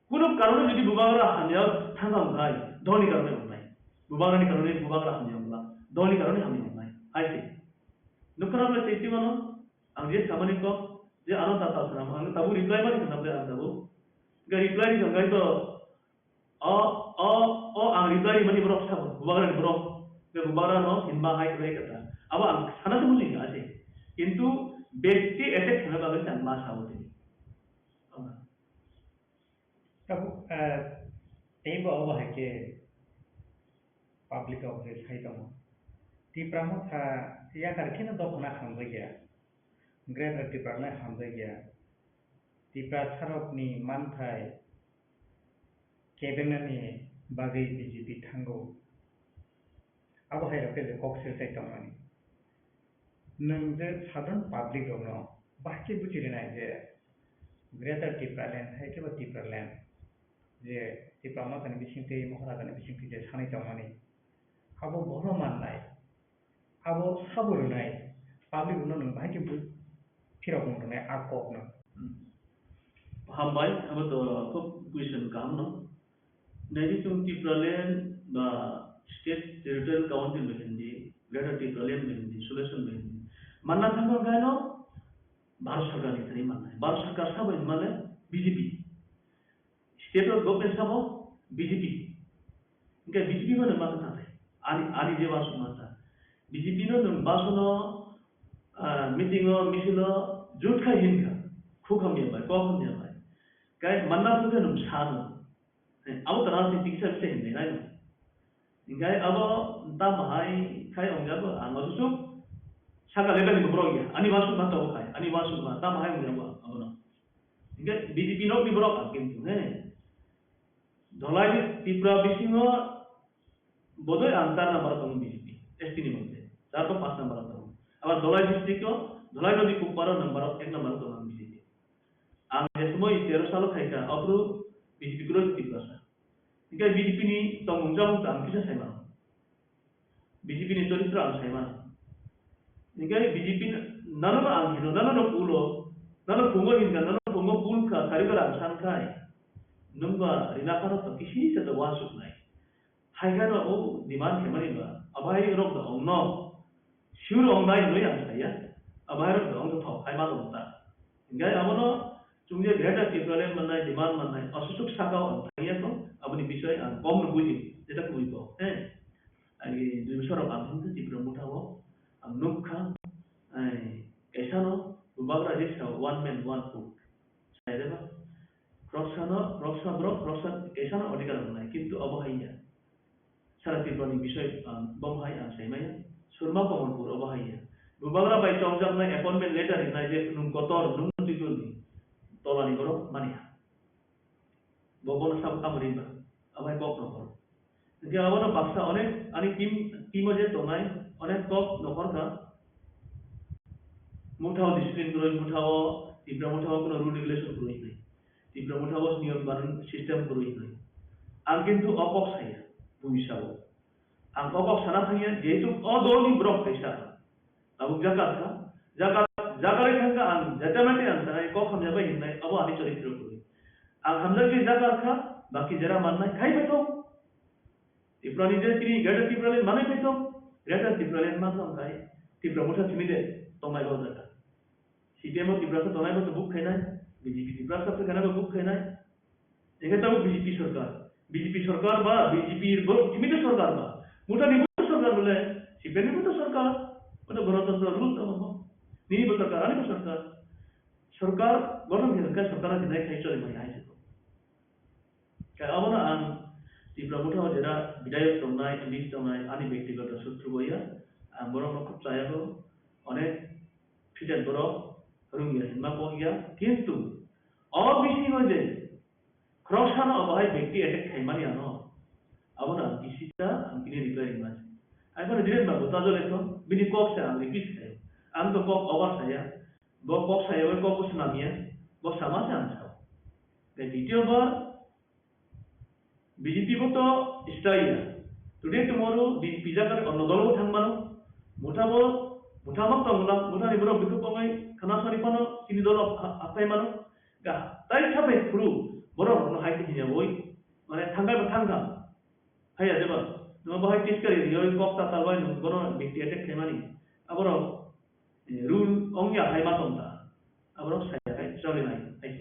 Kuno karena jadi bubagara hanya tanggal mulai, doni karena mulai. Bubagara hanya mulai, doni karena hanya mulai. Asyik. Nukaran le safety mana? Ang dia kamani ko, dia anon tatal sana. Ang tabu reply mana kita sampai ang tabu. Gak reply di sana itu, ang reply mana berok sabu, bubagara berok. Gak bubagara no, hinba hai kaya kata. Aba ang sana tu muncul asyik. Kintu व्यक्ति ऐसे खेलने वाले जन्मा सावती तब तेई बाव है के पब्लिक ऑफिस है तो तिप्रामो था या करके ना दो खना खामजे गया ग्रेट तिप्रा ने खामजे गया तिप्रा सरपनी मान थाय केबिनेटनि बागै बीजेपी थांगौ अब है रखे कक्से से तमानी नंजे साधारण पब्लिक दङ बाकी बुजिनाय जे ग्रेटर टिप्रालेण्ड है के टिप्रालेण्ड जे टिप्रामा जानि बिसिंथि महाराजानि बिसिंथि जे सानै जामानि आबो बहर माननाय आबो साबुरनाय पब्लिक उनो नों बाकी फिराव बुंनाय आकबनो हामबाय अब तो खूब क्वेश्चन काम न नैदि तुम टिप्रालेण्ड बा स्टेट टेरिटोरियल काउंसिल में हिंदी ग्रेटर टिप्रालेण्ड में हिंदी सोल्यूशन में हिंदी मानना थांगो गायनो भारत सरकार नि थरी मानना है भारत सरकार सब माने बीजेपी स्टेट ऑफ गवर्नमेंट सब बीजेपी इनका बीजेपी में मानना था आनी जे वासु मानता बीजेपी नो बासनो मीटिंग मिसिलो जुट खा हिनका खुखम ये भाई कोखम ये भाई गाय मानना तो नुम सानो अब तरह से पिक्चर से हिंदे ना गाय अब ता महाई खाय ओंगा बो आंगसु saga लेvel ni borok ya ani masuk mata okai ani masuk mata mahai ngapa abono inge BJP nok ni borok kintu dolai tipra bisingo bodoy antar number tong BJP ST ni bolte 4 to 5 number tong abar dolai district ko dolai nodi kuparo number 1 number tong BJP ang jesmo 13 salo khaika apru BJP ko tipra sa inge BJP ni tong unjang tang kisa saima BJP ni charitra ang saima Nikai BJP nano angino nano pulo nano pungo hinga nano pungo pulka karikala sangkai numba rina karo to kisi se to wasuk nai haiga no o demand hemani ba abai rok da ongno shuru ongnai no yang saya abai rok da ong to hai ma to ta nikai amono chungje greater टिप्रालेण्ड manai demand manai asusuk sakao thaiya to aboni bishoy ang kom no buji jeta ko buibo ai dui bosor ang tipra muthawo ang nukha ai kaisa no bubagra jesa one man one food sai deba roksa kaisa no odikar nai kintu abahaiya sara tipani bishoy bomhai ang saimaya surma pamonpur abahaiya bubagra bai chongjak nai appointment letter nai je nung kotor nung tijuni tolani goro mania bobon sab amriba abai kok no goro jadi abono baksa onek ani tim je tongai onek kok nokor ka muthao discipline kuro muthao tipra muthao kono rule regulation kuro nai tipra muthao niyam baran system kuro nai ang kintu opok saya buisao ang opok sana saya jesu odoli brok kaisa abu jagat jagare khanga ang jatamati ang sanai kok hamja bai nai abo ani charitra kuro ang hamja ki jagat kha baki jara manna khai beto tipra ni je tini gada tipra le manai beto gada tipra le manna kai tipra mutha timide tomai go jata CPM tipra sa tonai go buk khainai BJP tipra sa khana go buk khainai ekata BJP sarkar BJP सरकार बा BJP जिमित सरकार बा मुठा निबुत सरकार बोले सिपेन निबुत सरकार मतलब गणतंत्र rule तो निबुत सरकार आने को सरकार गठन के सरकार दिनाय खाइ चले mai ai ka abona an Tripura मुठा जेरा विधायक तंनाय पुलिस तंनाय आनि व्यक्तिगत शत्रु बया आं बरं खूब चायाबो अनेक फिटेल बरं रुंगिया मा पगिया किन्तु अबिसि होजे क्रॉसान अबाय व्यक्ति अटैक खाइमानि आनो abona isita angkini repairing mas ai bana dire ba bota jole to bini kok sa ang repeat saya ang to kok over saya bo kok saya bo kok sunamia bo sama sa ang sa ke দ্বিতীয় বার BJP ko to istaya today tomorrow di pizza kar onno dolo thangmano mutamo muta ni boro biku pamai khana sari pano ini dolo apai mano ga tai chape kuru boro no hai ti nya boy mane thangga Haya jeba, no bahai tiskari yoi kokta talwai no gono bikti attack khemani. Aboro rule ongya hai matomta. Aboro saya kai chole nai. Ai.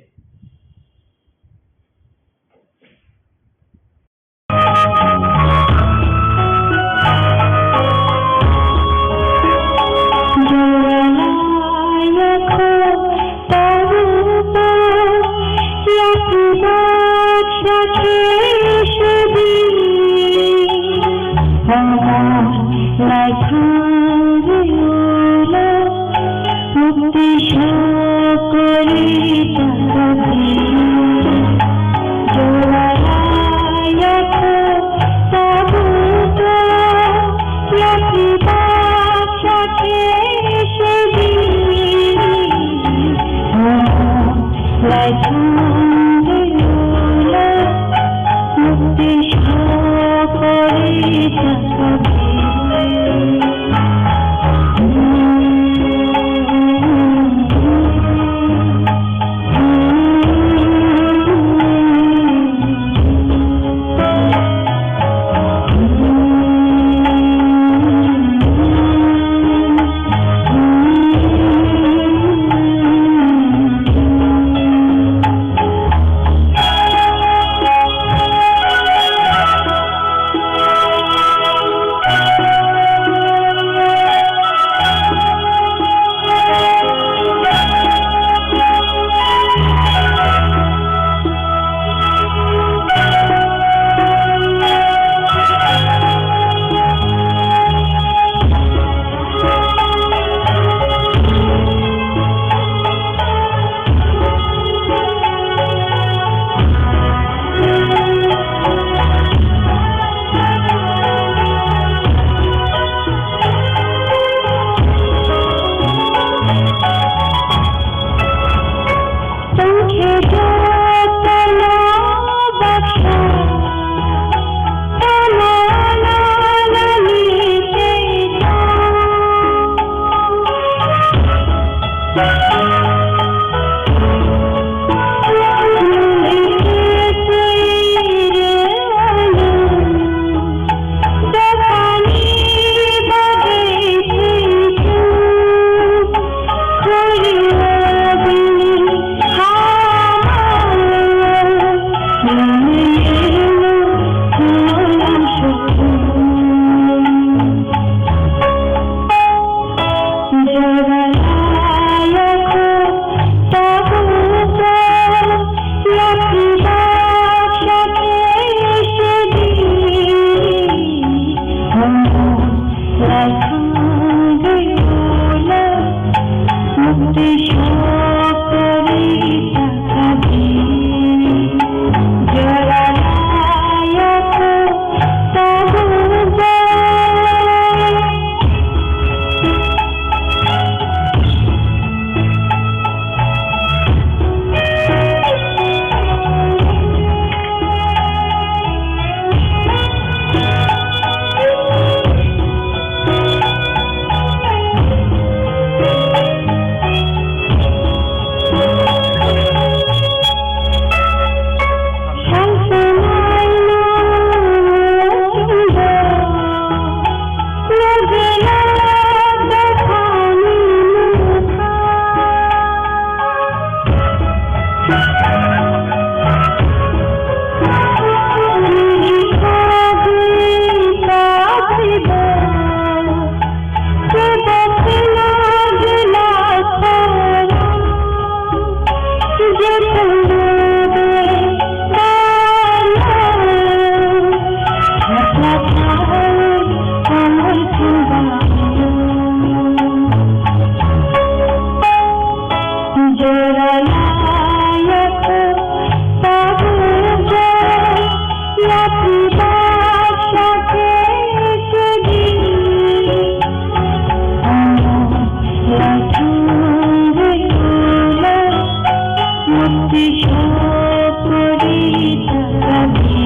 मुक्ति शोपुरी तकभी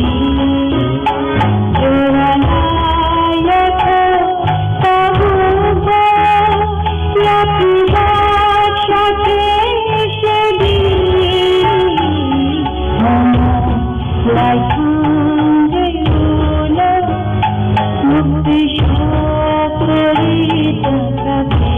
जोरानायक तबुबा यकिबा शकेशदी Mama like Jayula मुक्ति शोपुरी तकभी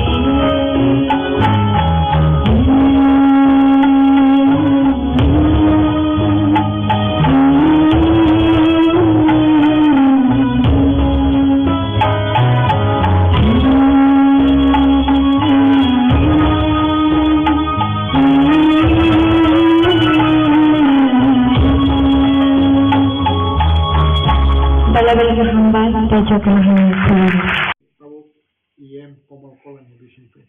Bala-bala hambal tajak mahal Tabo IEM komal kolan ni bisinto.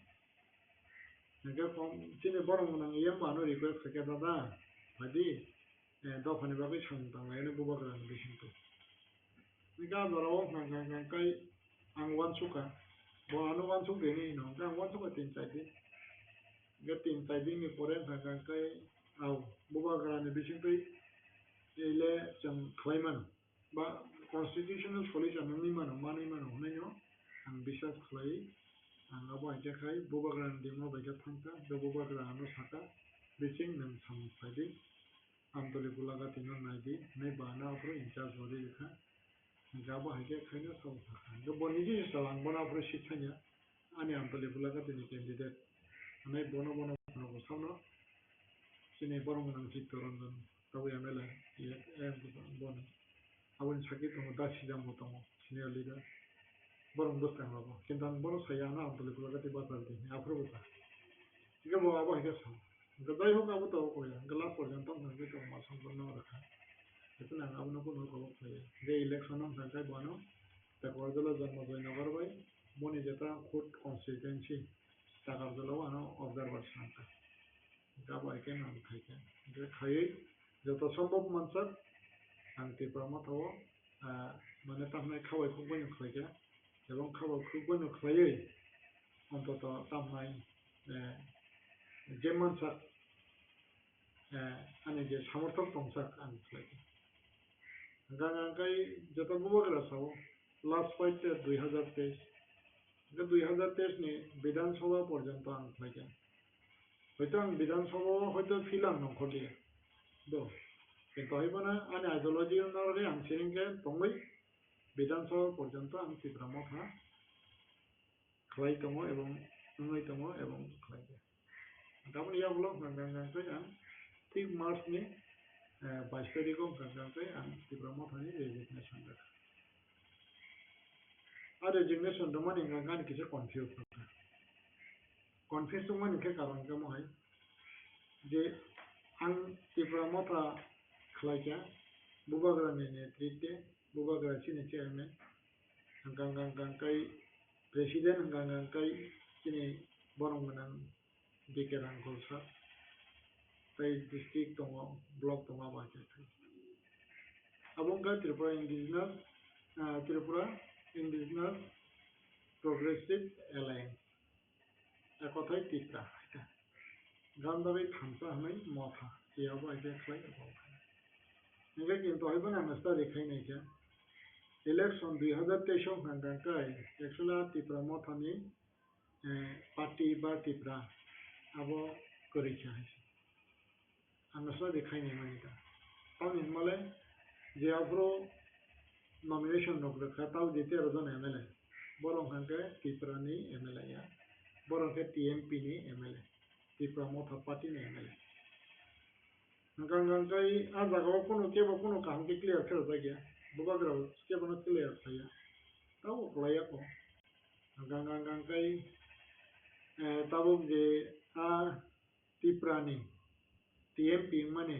Naga kom sini borong nang IEM anu request saketa da. Badi do phane bagai chanta ngene buba kran bisinto. Nika doro nang kai angwan suka. Bo anu wan suk deni no. Ka angwan suka tin chai di. Ga tin chai di ni poren nang kai au buba kran bisinto ile jam klaiman ba constitutional solution ni mano hunyo ang bisas khlai ang abo aja khai bobagran dimo baja thangta do bobagran anu saka bising nam sam phadi amtole bulaga tino naidi nei bana apro incharge hore likha gabo aja khai no sam saka do boniji salang bona apro shikhanya ani amtole bulaga tini candidate nei bono no samno sini borong nang chitorandan tabu yamela ye bono abon sakit tong dasi jam tong senior leader borong bostang labo kintan borong sayana amtole kulagati batalti apro bota tiga bo abo hege sam gadai ho abo to ko ya gala porjanto ngi to masam bono rakha itu nang abo no ko ko je election on sankai bono ta korjala janmo joinagar bai moni jeta court constituency takarjala ano observer sanka gabo eken nam khaike je khai joto সম্ভব মানসার আংটি প্রমাথাও মানে তামনাই খাওয়াই খুবই খাইকে এবং খাওয়া খুবই খাইয়ে অন্তত তামনাই যে মানসার আনি যে সমর্থক দংসাক আং খাইকে গাঙ্গাই যত বুবগরা সাও লাস্ট ফাইট 2023 2023 নি বিধানসভা পর্যন্ত আং খাইকে হয়তো আং বিধানসভা হয়তো ফিলাম নখলি do কিন্তু হইবনা আনি আইডিওলজি নরগে আং সিরিংকে তংবাই বিধানসভা পর্যন্ত আং তীব্রমথা খাই তম এবং নই তম এবং খাই তারপর ইয়া ব্লক গাঙ্গাকে আং ঠিক মার্চ নি 22 তারিখও গাঙ্গাকে আং তীব্রমথানি রেজিগনেশন দেখা আর রেজিগনেশন দমানি গাঙ্গানি কিছু কনফিউজ মানে কে কারণ কেমন হয় যে आं তীব্রমথা खालायका बुबाग्रानि नेतृत्वे बुबाग्रा सिनि चेयरमैन गांगांगांकाई प्रेसिडेंट गांगांकाई सिनि बरंगनां डिके रांगलसा ताई डिस्ट्रिक्ट दङ ब्लक दङ बाजे अबंगा त्रिपुरा इंडिजिनास प्रोग्रेसिव एलायंस एकथाय टिप्रा गांदाबै थामसा हमै मथा याव आइदे खलाय नंगे किंतु हयबन आंस्ता देखायनायखा इलेक्शन 2023 गांगांकाय एक्चुअली टिप्रा मथानि पार्टी बा टिप्रा आबो करिखा आंस्ता देखायनाय मानिदा तानि माले जे आब्रो नॉमिनेशन नग्रखा ताव जेते रजन एमएलए बरं हांके टिप्रानि एमएलए या बरं के टीएमपी नि एमएलए टिप्रा मथा पार्टी नि एमएलए गांगांकाय आ जागाव कोनो काम के क्लियर कर जागिया बुबाग्राव केबनो क्लियर थाया ताव गलाया को गांगांकाय ताबो जे आ टिप्रानि टीएमपी माने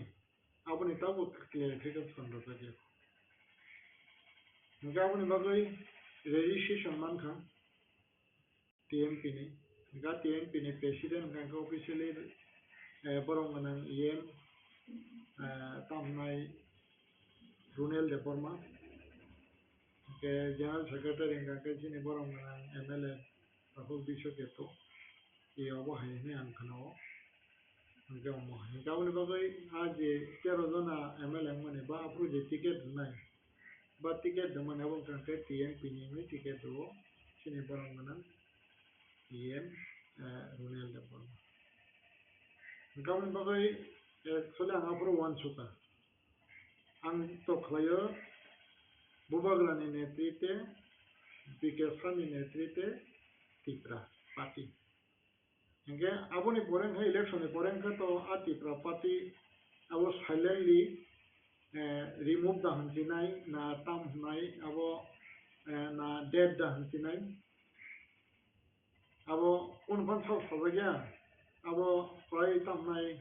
आबनि ताबो क्लियर कर संदो जागिया गाबनि बागै रेजिस्ट्रेशन मानखा टीएमपी नि गा टीएमपी नि प्रेसिडेंट गांखौ ऑफिशियली बरंगनां इएम तामनाय रुनेल देपर्मा के जनरल सेक्रेटरी गांखौ सिनि बरंगनां एमएलए बाखौ बिशकेतो इयावबो हायने आंखनाव गावनि बागै आज 13 जना MLA माने बा आपरो जे टिकेट नाय बा टिकेट दमन अब कांके TMP नि टिकेट दो सिने बरं गना EM रुनेल दबो गावनि बागै एक्चुअली आं आपरो वान सुका आं तो खयो बुबाग्रानि नेतृत्वे बीके सानि नेतृत्वे Tipra party Hingga abo ni poreng hai election ni poreng ka to ati party abo silently remove da hansinai na tam hunai abo na dead da hansinai abo kun ban sau sabagya abo prai tam nai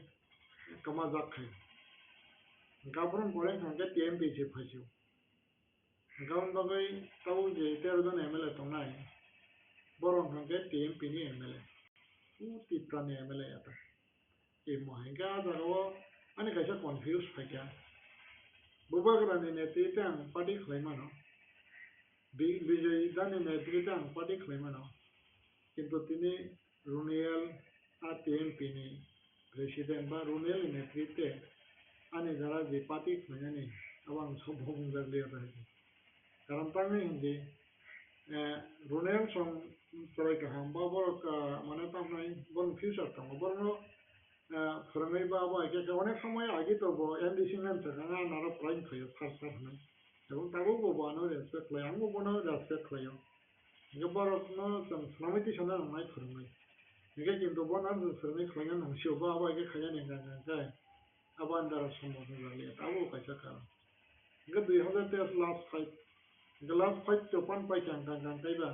kama zakhai gabron poreng hangga TMP je phasiu gaun bagai tau je 13 jon MLA tongnai borong hangga TMP ni MLA Tiprani MLA आता मोहिंगा जरो अने कैसे confuse फैक्या बुबाग्रानि नेतृत्वे आं party खालामनो विजय दानि नेतृत्वे आं पार्टी खालामनो किन्तु तिनी रुनियल TMP नि प्रेसिडेंट बा रुनियल नेतृत्वे आने जरा जे पार्टी खालामनी अब आं सब बुंजा लिया रहे कारण तांनि हिंदी रुनेल सं तराय kaham ba borok mane tamnai bon future tamo borno फोरोंनाय बा आगे अनेक समय आगे तो MDC मेन सरना नारा प्राइम खयो फार्स्ट ना এবং তাবো ববানো রেসপেক্ট লাই আমো বনো রেসপেক্ট খयो গবরক নো সং সমিতি সনা নাই फोरोंनाय একে কিন্তু বনার फोरोंनाय খয়না নংসিও বা আগে খায়া নেগা গায় আবান্দার সম্ভব জালি তাবো কাইসা কারণ গে 2013 লাস্ট ফাইট তো পান পাই চাং গাং কাইবা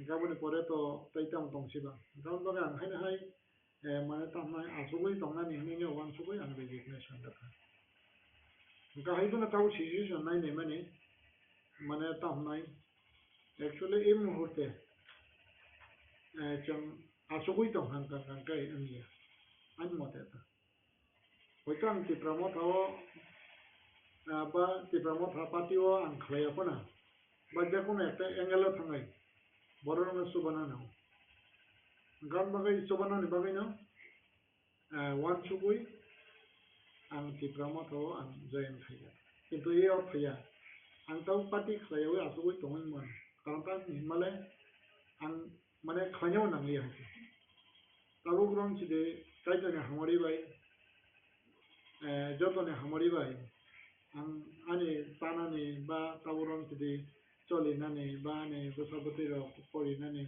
गाबोन परे तो तैताम दंसिबा गाउन बगा आं हाय हाय माने तामनाय आसुगै दंनानि हिने वान सुगै आं रेजिगनेशन दखा गाहायबोना ताव सिचुएशन नायने माने तामनाय एक्चुअली ए मुहूर्ते जों आसुगै दं हां गाय आंनिया आं मते ता हयतो आं तिप्रामथाव बा तिप्रामथ पार्टीओ आं खालायाफोना बा जेखुनु একটা एंगेल थांनाय बरनो सुबानानो गान बागै सुबानानि बागैनो वान सुगुइ आं तिप्रामथाव आं जयन खाया किन्तु एयाव फैया आं ताव पार्टी खालायाव आसुगुइ दंमोन कारण ता हिमाले आं माने खायाव नांलिया हाय ताबो ग्रम सिदे कायजने हामरि बाय जतने हामरि बाय आं आनि तानानि बा ताबरन सिदे चलिनानै बा नै बोसोरबोथोर फरिनानै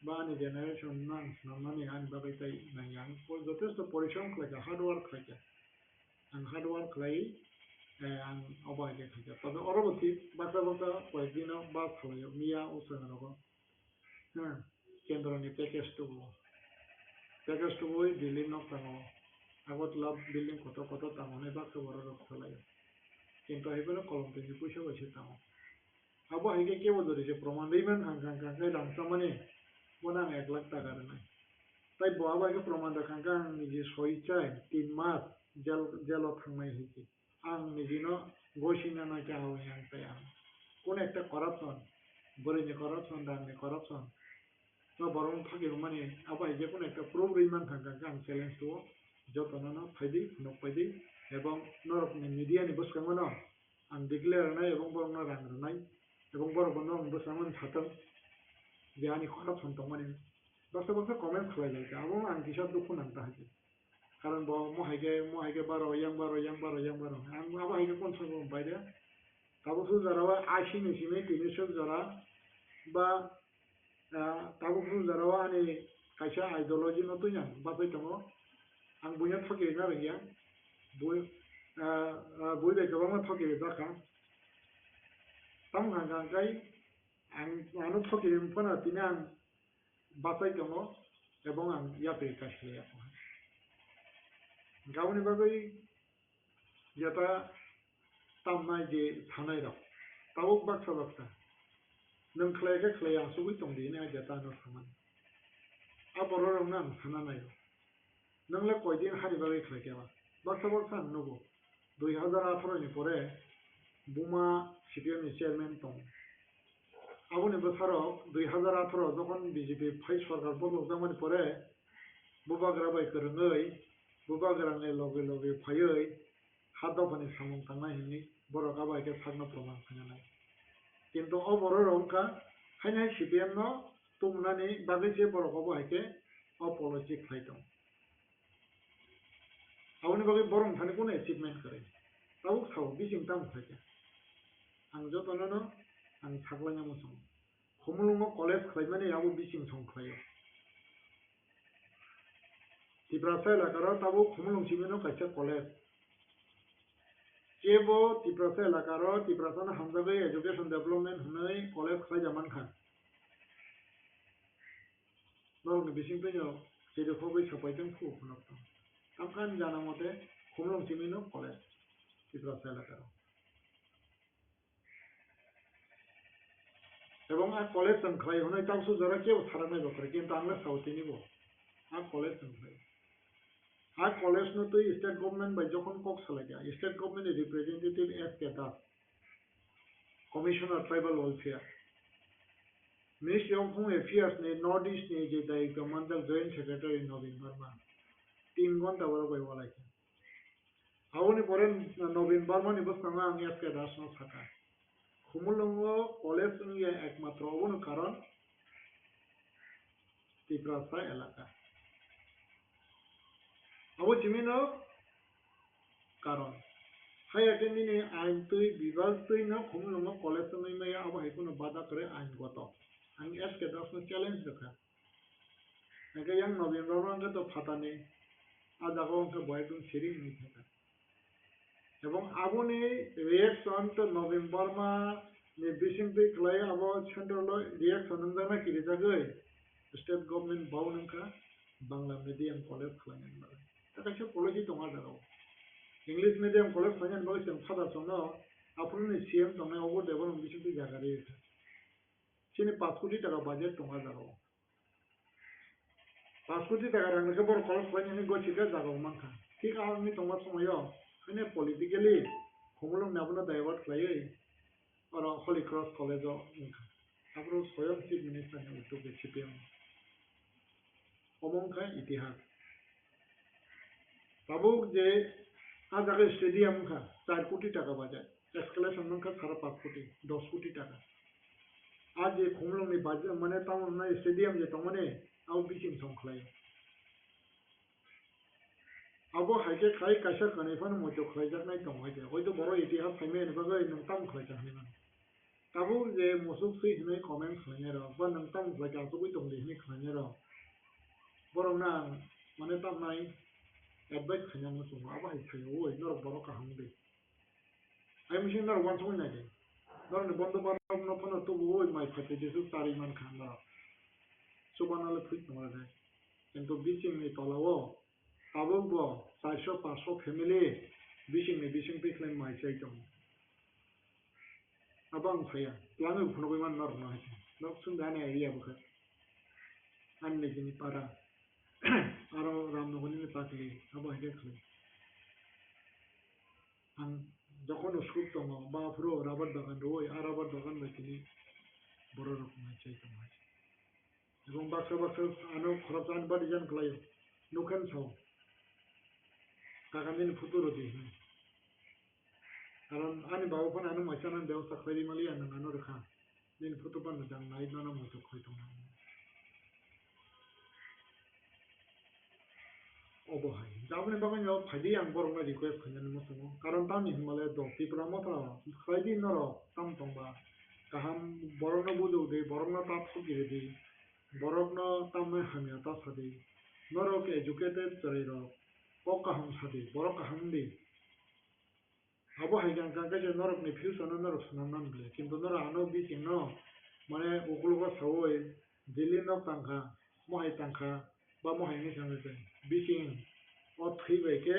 बा नै जेनेरेशन नां नामनानै आं बागै ताय नायां जथेष्ट परिश्रम खालाया हार्ड वर्क खालाया आं हार्ड वर्क खालाय आं अबायगे खालाया तबे अरबति बासा कयदिनाव बा खालायो मिया उसनारबो केन्द्रनि पैकेज तो दिल्ली नक ताङो आगतला बिल्डिं कत ताङोने बासा बरर खालायो किन्तु हेबेनो कलमनि पैसा बैसे ताङो अब हाइके के बोल रही प्रमाण दैमान खांखां रामसामाने बना 1 लाख टाका रनाय ताई बहाबा के प्रमाण खांखां निजे सहिचाय 3 मास जेल थांनाय हिके आं निजिनो गसिना ना जाव आं ताय आं कोन एकटा करप्शन बोरैनि करप्शन दाननि करप्शन तो बरं थाके माने अब हाइके कोन एकटा प्रूफ दैमान खांखां आं चैलेंज तो जतनानो फाइदि नफाइदि एवं नरकनि मीडियानि बसखांमोन आं डिक्लेयार नाय एवं बरंनो रां रनाय এবং বড় বন্ধ বসামন থাকতাম যে আমি খারাপ শুনতাম মানে বসে কমেন্ট খাওয়াই যায় এবং আং কিসব দুঃখ নামতা হয়েছে কারণ মহাইকে বারো ইয়াং বারো আং আবার হাইকে কোন সময় বাইরে তাবো যারাও আশি নিশিমে 300 যারা বা তাবো যারাও আনি কাইসা আইডিयोलॉजी নতুন আং বাসাই দङ आं बुया थके ना गया बुय गोबां थके जाखा तम गांगाय आं मानो थके फना तिना आं बासाय दङ एबं आं यापे कासलिया गावनि बागै जेता तामनाय जे थानाय राव ताबो बाक्सा नों खलायके खलाया सुबुय दंदिने जेता न खामान आ बररंना आं साना नाय नोंले कयदिन हारि बागै खलायकेबा बाक्सा नगो 2018 नि परे बुमा CPM नि चेयरमैन दं आबुनि बोसोराव 2018 যখন বিজেপি ফাই সরকার বদল জামানি পরে বুবাগ্রা বাই করङै बुबाग्रानि लगे लगे फैयै हा दफानि सामं थांनाय हिनि बर' गाबायके सागना प्रमाण फैनानै किन्तु अ बर' रंका हायनाय सिपिएम न तुमनानि बागैसे बर' गाबायके अपॉलजी खालायदों आवनि बागै बर' थानि कोनो एचिवमेन्ट करे ताबुक साव बिसिं ताम खायके आं जतननो आं सागलायना मोसं खमुलुंग कलेज खालायमाने आबो बिसिं सं खायो तिब्रासा एलाकाराव ताबो खमुलुंग सिमेनो कायसे कलेज जेबो तिब्रासा एलाकाराव तिब्रासानो हामजागै एजुकेशन डेभलपमेन्ट होनै कलेज खालायजामान खा नरनि बिसिं फैनो जेरखबै सापायदों फु फनकदों तामखान जाना मते खमुलुंग सिमेनो कलेज तिब्रासा एलाकाराव এবং આ કોલેજ સંખાય હોને તાવ સુ જરા કેવ સારા નઈ બકરે કે તાંગલે સાઉથી નીબો આ કોલેજ સંખાય આ કોલેજ નો તો સ્ટેટ ગવર્નમેન્ટ બાય যখন কক চলে Gaya state government representative S K Das commissioner tribal welfare Ministry of Home Affairs ने नॉर्थ ईस्ट ने जे दाय commander joint secretary Naveen Verma 3 घंटा बर बाय वालायके आवनि परे नवीन वर्मा नि बसखांगा आं एस के दास नो थाका खुमुलुंगो कलेज संगे एकमात्र अबन कारण तिब्रासा एलाका अब चिमिनो कारण हायाके निने आइन तै विभाग तै न खुमुलुंगो कलेज संगे मया अब हायकुनो बादा करे आइन गत आं एस के दास नो चैलेंज देखा एके yang नवीन वर्मा के तो फाताने आजागो के बयदुन सिरिं नि थाका এবং আবনি রিঅ্যাকশন তো নবীন বর্মা ने बिसिं पे खलाय अब सेंट्रल रिঅ্যাকশन नंजाना किरि जागै स्टेट गवर्नमेंट बाव नंखा बांला मीडियम कॉलेज खलायनाय बागै ताकासे पॉलिसी दङ जागाव इंग्लिश मीडियम कॉलेज खलायनाय बागै जों फादा सनो आफुरनि सीएम दंनाय अबो डेभलप बिसिं पे जागारि सिनि 5 कोटी टाका बाजेट दङ जागाव 5 कोटी टाका रांनोखौ बर कॉलेज खलायनायनि गसिका जागाव मानखा ठीक आंनि दङ समायाव माने पॉलिटिकली खमुलुंग नाबनो डाइवर्ट खालायै और होली क्रॉस कॉलेज आपरो स्वयं चीफ मिनिस्टर ने उठो के सीपीएम अमंखा इतिहास बाबू जे आ जागे स्टेडियम का 4 कोटी टाका बाजेट एस्केलेशन का 5.5 कोटी 10 कोटी टाका आज जे खमुलुंग नि बाजेट माने टाउन ना स्टेडियम जे तमने आउ बिसिं संखलाय अब हाइके खाय काशा कनेफान मतो खलायजानाय दं हायदे हयतो बर' इतिहास फायमेन बागै नोंताम खलायजाहैमोन ताबु जे मोसुक सै हनै कमेन्ट खलायनाय र बा नोंताम खलायजासुबै दं लिहनि खलायनाय र बरंना माने तामनाय एडभाइस खलायना मोसुक अब हायखायो ओय नर बर' काहांदे आइ मिसिं नर वान सय नायदे नर बन्द बारम न फन तो ओय माइ फाते जेसु तारिमान खाना सुबानाले फुइट नङा किन्तु बिसिं नि तलाव ताबुबो 400-500 फैमिली बिसिं पिक्लेन माइसाइ दं abang saya langu phano man nar na hai lok sun dane area bukha anne jini para aro ram no ni pakli abo hege khli an যখন স্কুল তো বা পুরো রাবার বাগান রই আর রাবার বাগান বেশি বড় রকম আছে তোমার এবং বাক্স বাক্স আনো খরচ আনবা ডিজাইন কলাই নুখান সাও কাকানিন ফুতুরো দি কারণ আমি বাবুফান আনো মাইসানান ব্যবস্থা খাইরি মালি আনো নানো রেখা দিন ফুতুপান মোজাং নাই নানো মতো খাইতো না অবহাই যাবনে বাগান ফাইদি আং বরংনা রিকোয়েস্ট খাইনানি মসঙ্গ কারণ তামি হিমালে দতি প্রামতা খাইদি নর তাম তংবা কাহাম বরংনা বুজৌ দে বরংনা তাপ সুগিরে দে বরংনা তামে হামিয়া তা সাদে নরক এডুকেটেড চরের ক কাহাম সাদে বড় কাহাম দে अब हाइगां कांकाजे नरक नि फ्यूचर नरक सुनाम गले किंतु नर आनो बिसिं न माने उकुलुगा सावै दिल्ली न तांखा महाय तांखा बा महाय नि थांगे बिसिं अ थैबायके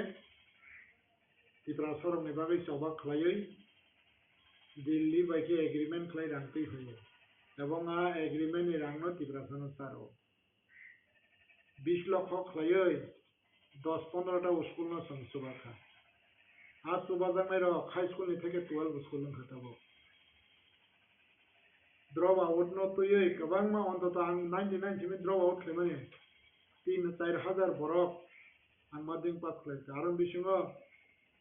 तिब्रा सरक नि बागै सभा खलायै दिल्ली बायके एग्रीमेंट खलाय रांतै होयो एबं आ एग्रीमेंट नि रांनो तिब्रा सन सारो 20 लाख खलायै 10-15 टा स्कूल न संसुबाखा आज सुबह में हाई स्कूल थे 12 स्कूल खताबो ड्रप आउट न तो ये कबांग अंतत 99 में ड्रप आउट खेमे 3-4 हजार बरक ang mading pass khlaika aron bisingo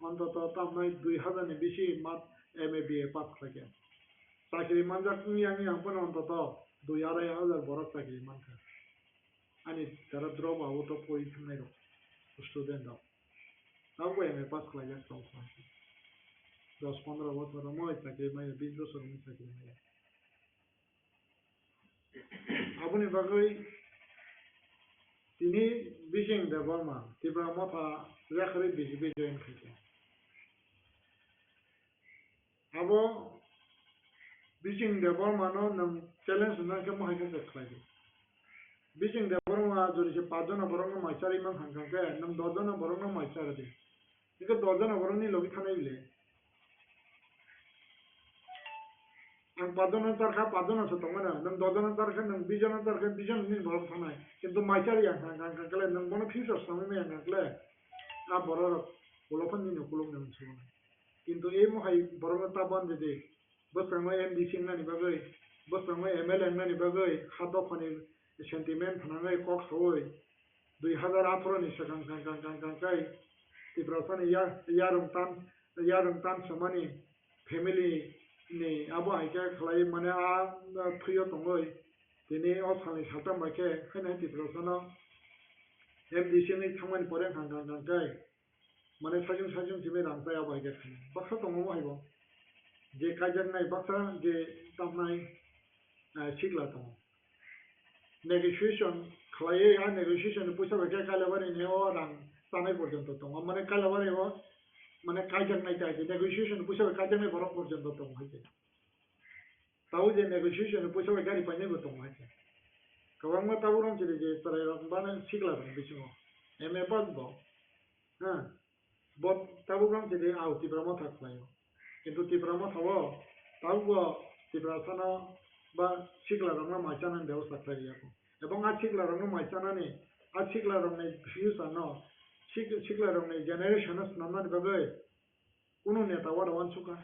ontoto tamnai 2000 ni bisi mat MBA pass khlaika চাকরি manjak ni ani ampon ontoto 2,500 borok চাকরি manka ani tara drop out of poi thanai ro student ro tabu MA pass khlaika tong 10-15 বছর মই চাকরি মাই 20 বছর মই চাকরি মাই আপনি বাগৈ তিনি বিজিং দেবর্মা তিব্রা মাথা রেখারি বিজিবি জয়েন খাইছে আবো বিজিং দেবর্মানো নম চ্যালেঞ্জ নাকে মহাইকে দেখাইছে বিজিং দেবর্মা জরিছে 5 জন বরং মাইচারি মান হাঙ্গাকে নম 10 জন বরং মাইচারি দে একে 10 জন বরং নি লগি থানাই বিলে ang 5 জন তারকা 5 জন আছে তংনা নম 10 জন তারকা নম 20 জন তারকা 20 জন নি বরং থানাই কিন্তু মাইচারি হাঙ্গাকে নম বন ফিউচার সামনে হাঙ্গাকে আ বড় বলফন নি নকুলং নম ছিল কিন্তু এই মহাই বরং তাবান দে বসপ্রাময় MDC নানি বাগৈ বসপ্রাময় MLN নানি বাগৈ খাটো ফানি সেন্টিমেন্ট ফানাই কক সই 2018 ni sakang kai tibrasan yarung tan samani family ni abo aika khlai mane a phriyo tongoi tini o sani satam bake khana tibrasana MDC ni thamani pore kai mane sajung jibe rangtai abo aika khana baksa tongo haibo je kajang nai baksa je tamnai sikla tongo negotiation khlai a negotiation puisa bake kalabari ne o rang tanai porjonto tongo mane kalabari o মানে কাজের নাই চাইছে negotiation পয়সা কাজের নাই বড় পর্যন্ত তো হয়েছে তাও যে নেগোসিয়েশন পয়সা গাড়ি পাই নেব তো হয়েছে কবাং মা তাও রং ছিল যে তারা বানে শিখলা বিচিং MA পাস ব হ্যাঁ বট তাও রং ছিল আউ তিব্রামা থাকলাই কিন্তু তিব্রামা থাও তাও ব তিব্রাসানা বা শিখলা রং মাইচানান ব্যবস্থা থাকি এবং আ শিখলা রং মাইচানানি আ শিখলা রং ফিউচার ন শিখলা রং জেনারেশন নামান বাগৈ কোনো নেতা ওয়ান সুকা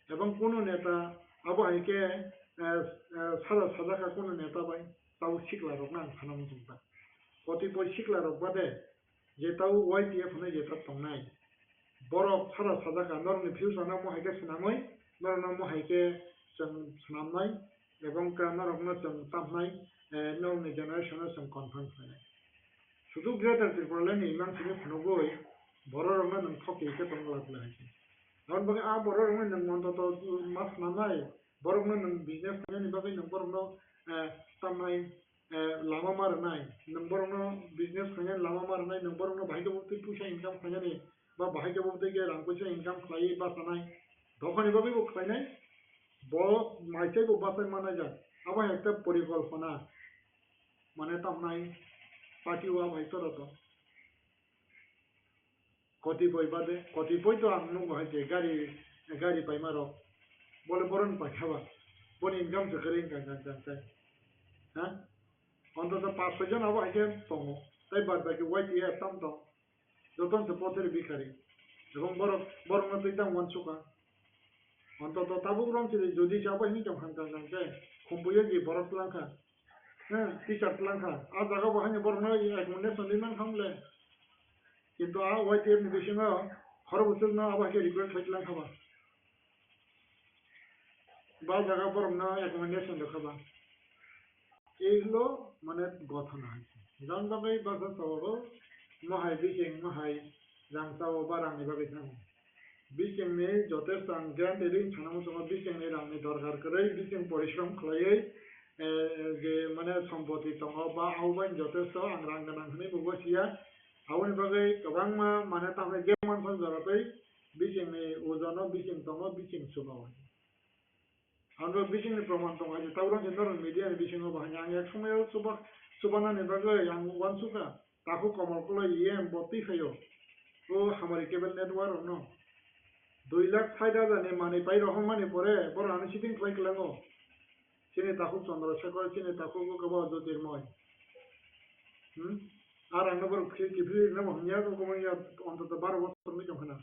এবং কোনো নেতা আবহাইকে সাদা সাদাকা কোনো নেতা বাই তাও শিখলা রং না খানাম সুকা কতিপয় শিখলা রং বাদে যে তাও YTF হনে যে তা তংনাই বড় সাদা সাদাকা নরনি ফিউচার না মহাইকে সুনামই নরন মহাইকে जों सुनामनाय এবং কানা রং जों তামনাই নরনি জেনারেশন जों কনফার্ম খানাই শুধু গ্রেটার ত্রিপুরালানি মানসিনি ফনগই বড় রংনা নং থকে কে তংলাবলা আছে এখন বাকি আ বড় রংনা নং মন্তত মাস নানাই বড় রংনা নং বিজনেস খানি বাকি নং বড় রংনা তামনাই লামা মারনাই নং বড় রংনা বিজনেস খানি লামা মারনাই নং বড় রংনা ভাইকে বলতে পয়সা ইনকাম খানি বা ভাইকে বলতে গিয়ে রাং পয়সা ইনকাম খাই বা সানাই দখানি বাকি বো খাইনাই বড় মাইচাই বো বাসাই মানা যায় আবার একটা পরিকল্পনা মানে তামনাই পার্টি ওয়া ভাইতর তো কতিপয় বাদে কতিপয় তো আং নুগ হয়েছে গাড়ি পাইমারক বলে বরণ পাঠাবা বন ইনকাম জেকারিং গান হ্যাঁ অন্তত 5-6 জন আবার হয়েছে দङ তাই বাদ বাকি YTF তাম দं যতন পথের ভিখারি এবং বরং তুই তাম ওয়ানসুকা অন্তত তাবুক রং ছিল যদি চাবা হিনি জং হাঙ্কা গানকে খুম্বুয়ে যে বরফ লাঙ্কা হ্যাঁ টি-শার্ট লাঙ্কা আর জায়গা বাহানি বরং অ্যাকোমোডেশন দিমান খামলে কিন্তু আ YTF ni bisingo খরবছর না আবার কে রিকোয়েস্ট হইতলাম খাবা বা জায়গা বরং না অ্যাকোমোডেশন দেখাবা এইগুলো মানে গঠন হয়েছে গান বাকি বাসা সব মহাই বিচিং মহাই রাংসাও বা রাংনি বাকি থাকো বিচিংনি যথেষ্ট আং গ্রান্ট এরিং থানামো সময় বিচিংনি রাংনি দরকার করে বিচিং পরিশ্রম খালাই যে মানে সম্পত্তি দङ বা আউবাইন যথেষ্ট আং রাং गोनां হনে বগसिया आउनि बागै गोबां माने तामे गेमान फन जरातै बिसिंनि उजानो बिसिं दङ बिसिं सुबाव आरो बिसिंनि प्रमाण दङ जे तावरन जेनर मिडिया नि बिसिङाव बाहाय आं एक समायाव सुबानानि बागै आं वानसुका ताखौ कमलखौल इएम बत्ति फैयो ओ हमारे केबल नेटवर्क न 2,60,000 नि माने पाइ रहम माने परे बरानि सिटिं फ्लाइ कलाङो सिने ताखौ चन्द्रशेखर सिने ताखौ गोबाव ज्योतिर्मय আর আঙ্গ বড় কিফি না মহিয়া তো কমাইয়া অন্তত 12 বছর নি জমনা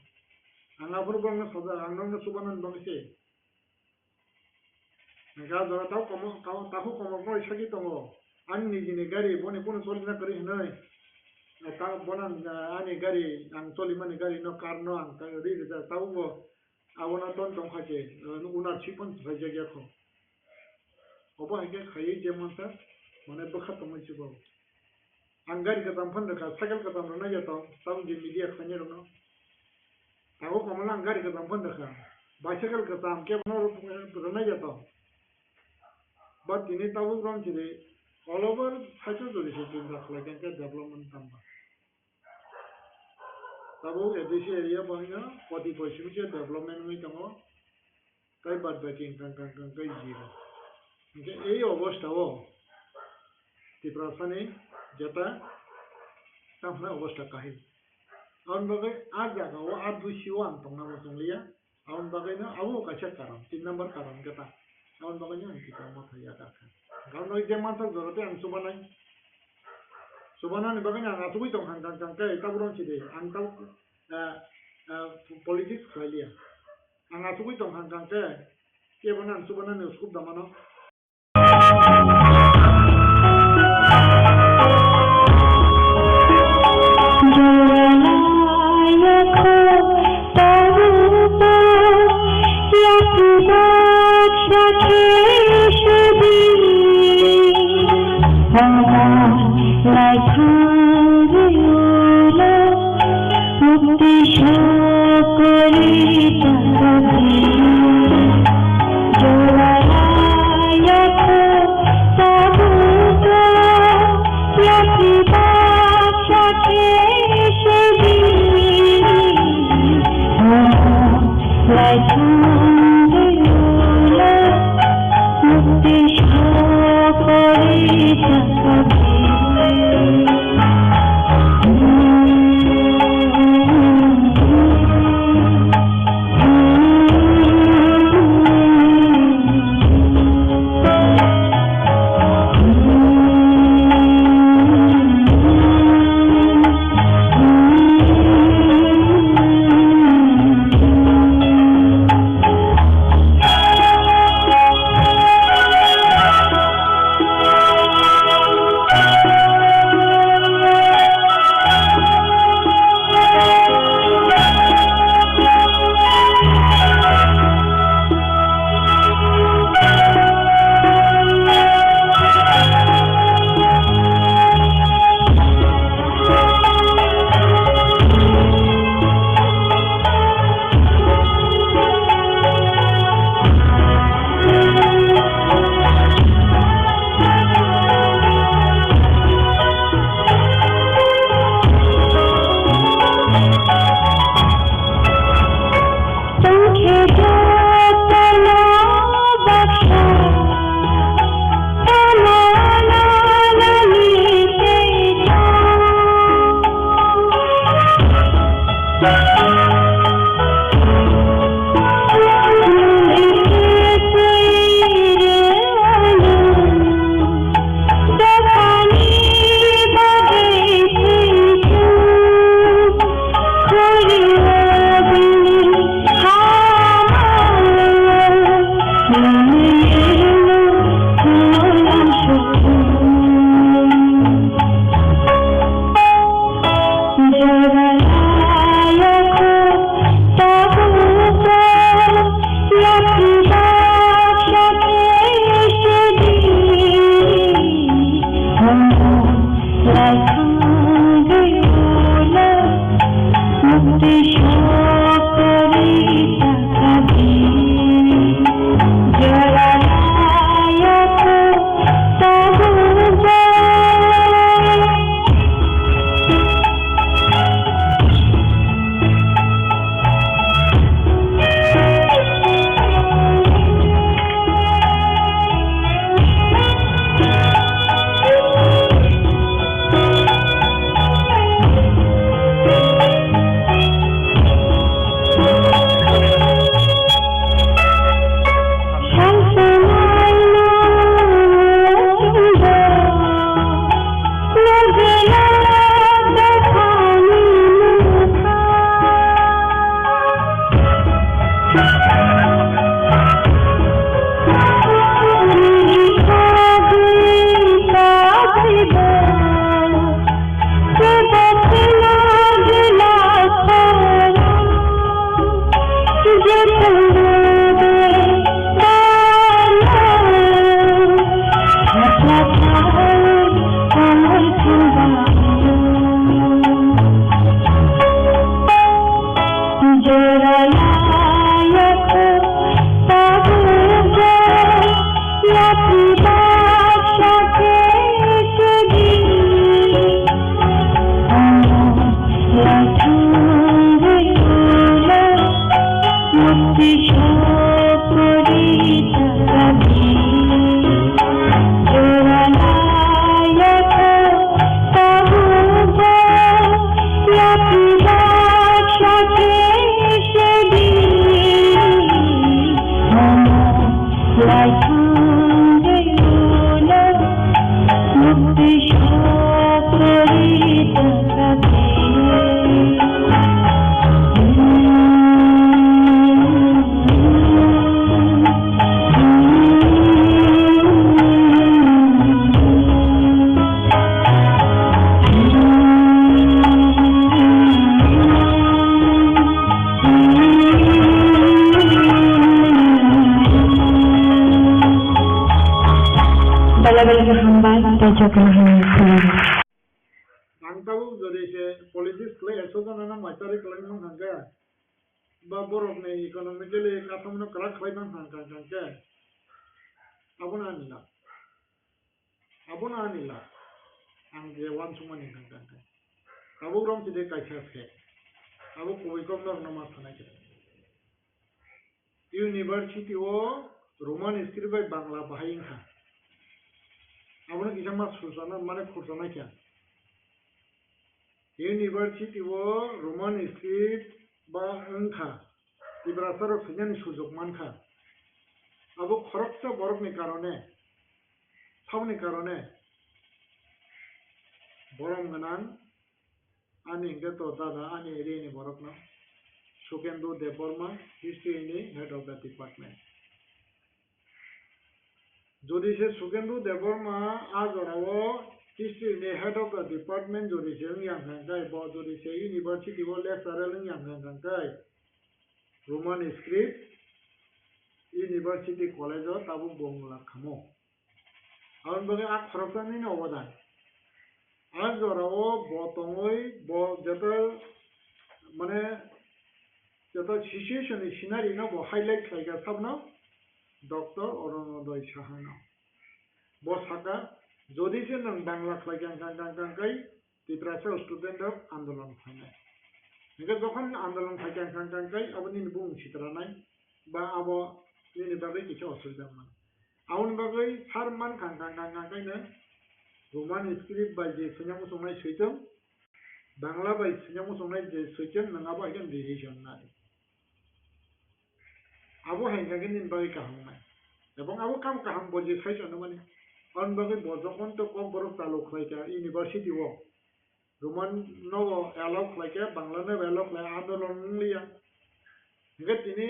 আঙ্গাপুর বঙ্গ সদা আঙ্গন সুবানন বংশে গা ধরা তাও কম তাহু কম কই সাকি তম আন নিজিনে গাড়ি বনে কোন চলি না করি নাই tang bonan ani gari ang tolimani gari no karno ang tang ri da tawbo awona ton tong khaje unar chipon khaje gya kho obo hage khayi je mansa mane bakha tamai chibo ang gari ka tam phand ka sakal ka tam na ja to tam je media khanye ro tawo kamala ang gari ka tam phand ka bicycle ka tam ke no ro na ja to but ini tawu ron chide all over hachu do se tin da khla kan development tam tabu edisi area bangya 40% je development mai tamo tai bad baking kan kai jiro যে এই অবস্থাও ত্রিপুরাসানে যেটা তাহলে অবস্থা কাহিল আউন বাগে আর জায়গাও আর দুইশিও আন্তংনা মতংলিয়া আউন বাগে না আবু কাছে কারণ 3 নম্বর কারণ কেটা আউন বাগে না কি কাম থাইয়া কাকা কারণ ওই যে মানসা জরতে আন সুবানানি বাগে না আতুই তং হাং কাং কে তাবুরন চিদে আনতাও পলিটিক্স খাইলিয়া আং আতুই তং হাং কাং কে বনান সুবানানি উসকুপ দামানো ba borok ne economically katham no krak khwai bang hang kang ke abuna anila ang je wan suman kang kang abu rom ti de kaisa ke abu koi kom no nama thana ke university o roman script by bangla bahai kha abuna kisama susana mane khurjana kya university o roman script ba angkha ibrasaro sejan sujok mankha abo khoroksa borok ni karone thauni karone borom ganan ani geto dada ani ere ni borok na Sukendu Deborma history ni head of the department jodi se Sukendu Deborma ajorawo history ni head of the department jodi se yang kai bo jodi se university o lecturer yang kai roman script university college o tabu bongla khamo aun bage a khorokani ni obadan ajorawo botongoi bo jeto mane যেটা situation scenery না বো highlight খাইগা সাবনা doctor অরুণোদয় সাহানা বো সাকা যদি সে নং বাংলা খাইগাং গাং গাই Tripura student of আন্দোলন খাইনাই নিকে যখন আন্দোলন খাইগাং গাং গাই আবনি বুং সিতরানাই বা আবো নিনি বাগে কিছু অসুবিধা মান আউন বাগে সারমান গাং গাইনা রোমান স্ক্রিপ্ট বাই যে সুনামু সংনাই সৈতম বাংলা বাই সুনামু সংনাই যে সৈতম নঙাবা একদম ডিসিশন নাই abo haingagen in bagi kahang ebong abo kam kahang boje khai jano mane on bagi bojokon to kom borok taluk khlaika university wo roman no alok khlaika bangla no alok khlai andolon liya ngatini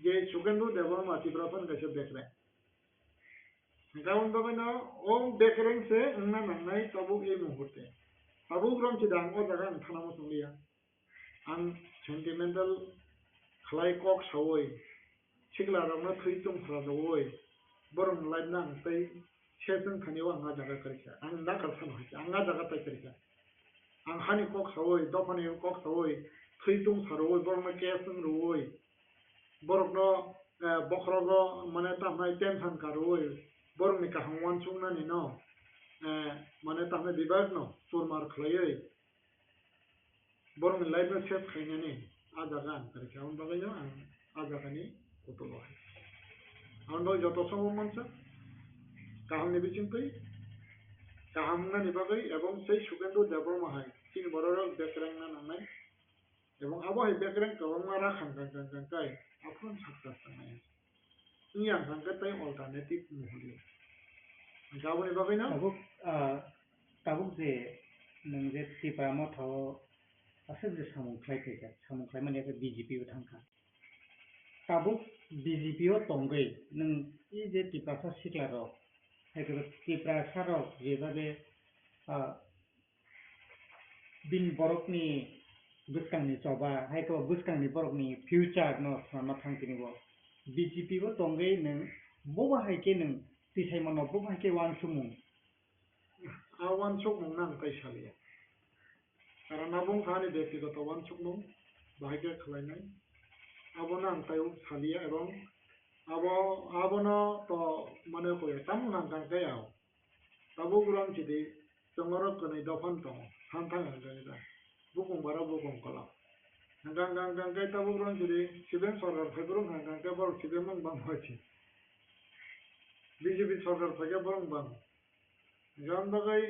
je Sukendu Deborma tibrapan kaise bekre gaun bagi no o bekreng se ngna nangnai tabu e muhurte tabu grom chidang o jaga thanamo sungliya ang sentimental khlai kok sawoi Chikla ramna thui tum khara oi borom lai nang tai chesung khani wa nga jaga karika ang na karsan hoy ang na jaga tai karika ang hani kok sawoi dopani kok sawoi thui tum khara oi borom ke sung roi borom no bokhrogo mane ta mai tension kar oi borom ni ka hangwan chung na ni no mane ta mai bibag no sur mar khlai borom lai no chep khaini ni a jaga an karika on bagai no a jaga ni Utolo hai. Aun bagi joto somo mansa kaham ni bichintoi kaham na nibagai ebong sei Sukendu Deborma hai tin bororok bekreng na nanai ebong abo hai bekreng kawang mara khang kai apun success tanai ni yang khang kai alternative muhuli gawo ni bagai na tabuk je nang je tipama tho asal je samung khlai mane BJP thangka tabuk BJP o tongai nang i je tipasa siklaro haikro tipasa ro jebabe bin borokni buskangni choba haikro buskangni borokni future no sama thangkini bo BJP o tongai nang boba haike nang tisai mano boba haike wan sumung awan sumung nang kai salia karena bung khani ব্যক্তিগত wan sumung bahage khlainai abona angtayo salia ebong abono to mane ko tam nang kang kayao tabu guram chidi tongorok kone dofan to hantang angani da bukung bara bukung kala nang kay tabu guram chidi siben sorgar phagurung nang kay bor siben mang bang hochi BJP sorgar phage borong bang gam bagai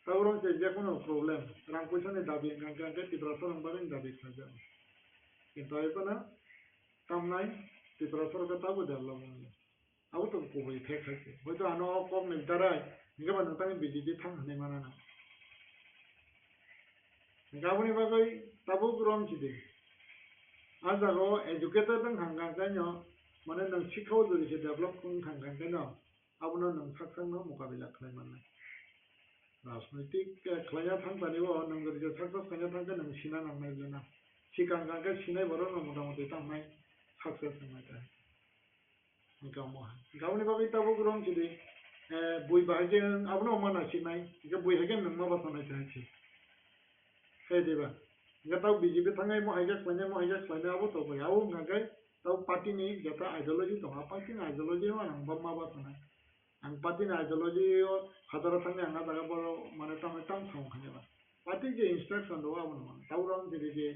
tabu guram chidi je kono problem rang kuchane dabi nang kay tibra sorong bagai dabi khaja কিন্তু aypana tamnai tiprasor ka tabu dallo mone abu to ko boi thek thake hoito ano kom ne darai nge ba nang BJP thang hane manana gaboni bagai tabu grom chide ajago educated dang hangang kanyo mane nang sikho duri se develop kung hangang kanyo abuno nang saksang no mukabila khlai manna রাজনৈতিক খেলায়া থাকবানিও নং গরিজা success খেলায়া থাকবে নং সিনা নামনাই জনা সিকাং গাঙ্গে Sinai বড় ন মোটামুটি তামনাই success নাইতা গামো গাবনি বাগै তাবো গ্রম চিদি বই বাহাগে আপনো মানা সিনাই যে বই হাগে নং মাবা সানাই চাইছি সেই দিবা Gata BJP tangai mo hijack lane abo to ko yawo ngagai tau party ni gata ideology to party ni ideology ma nang bamma ba sana ang party ni ideology hadara tangai anga daga bolo mane tam thong khane ba party je instruction do abo ma tau ram je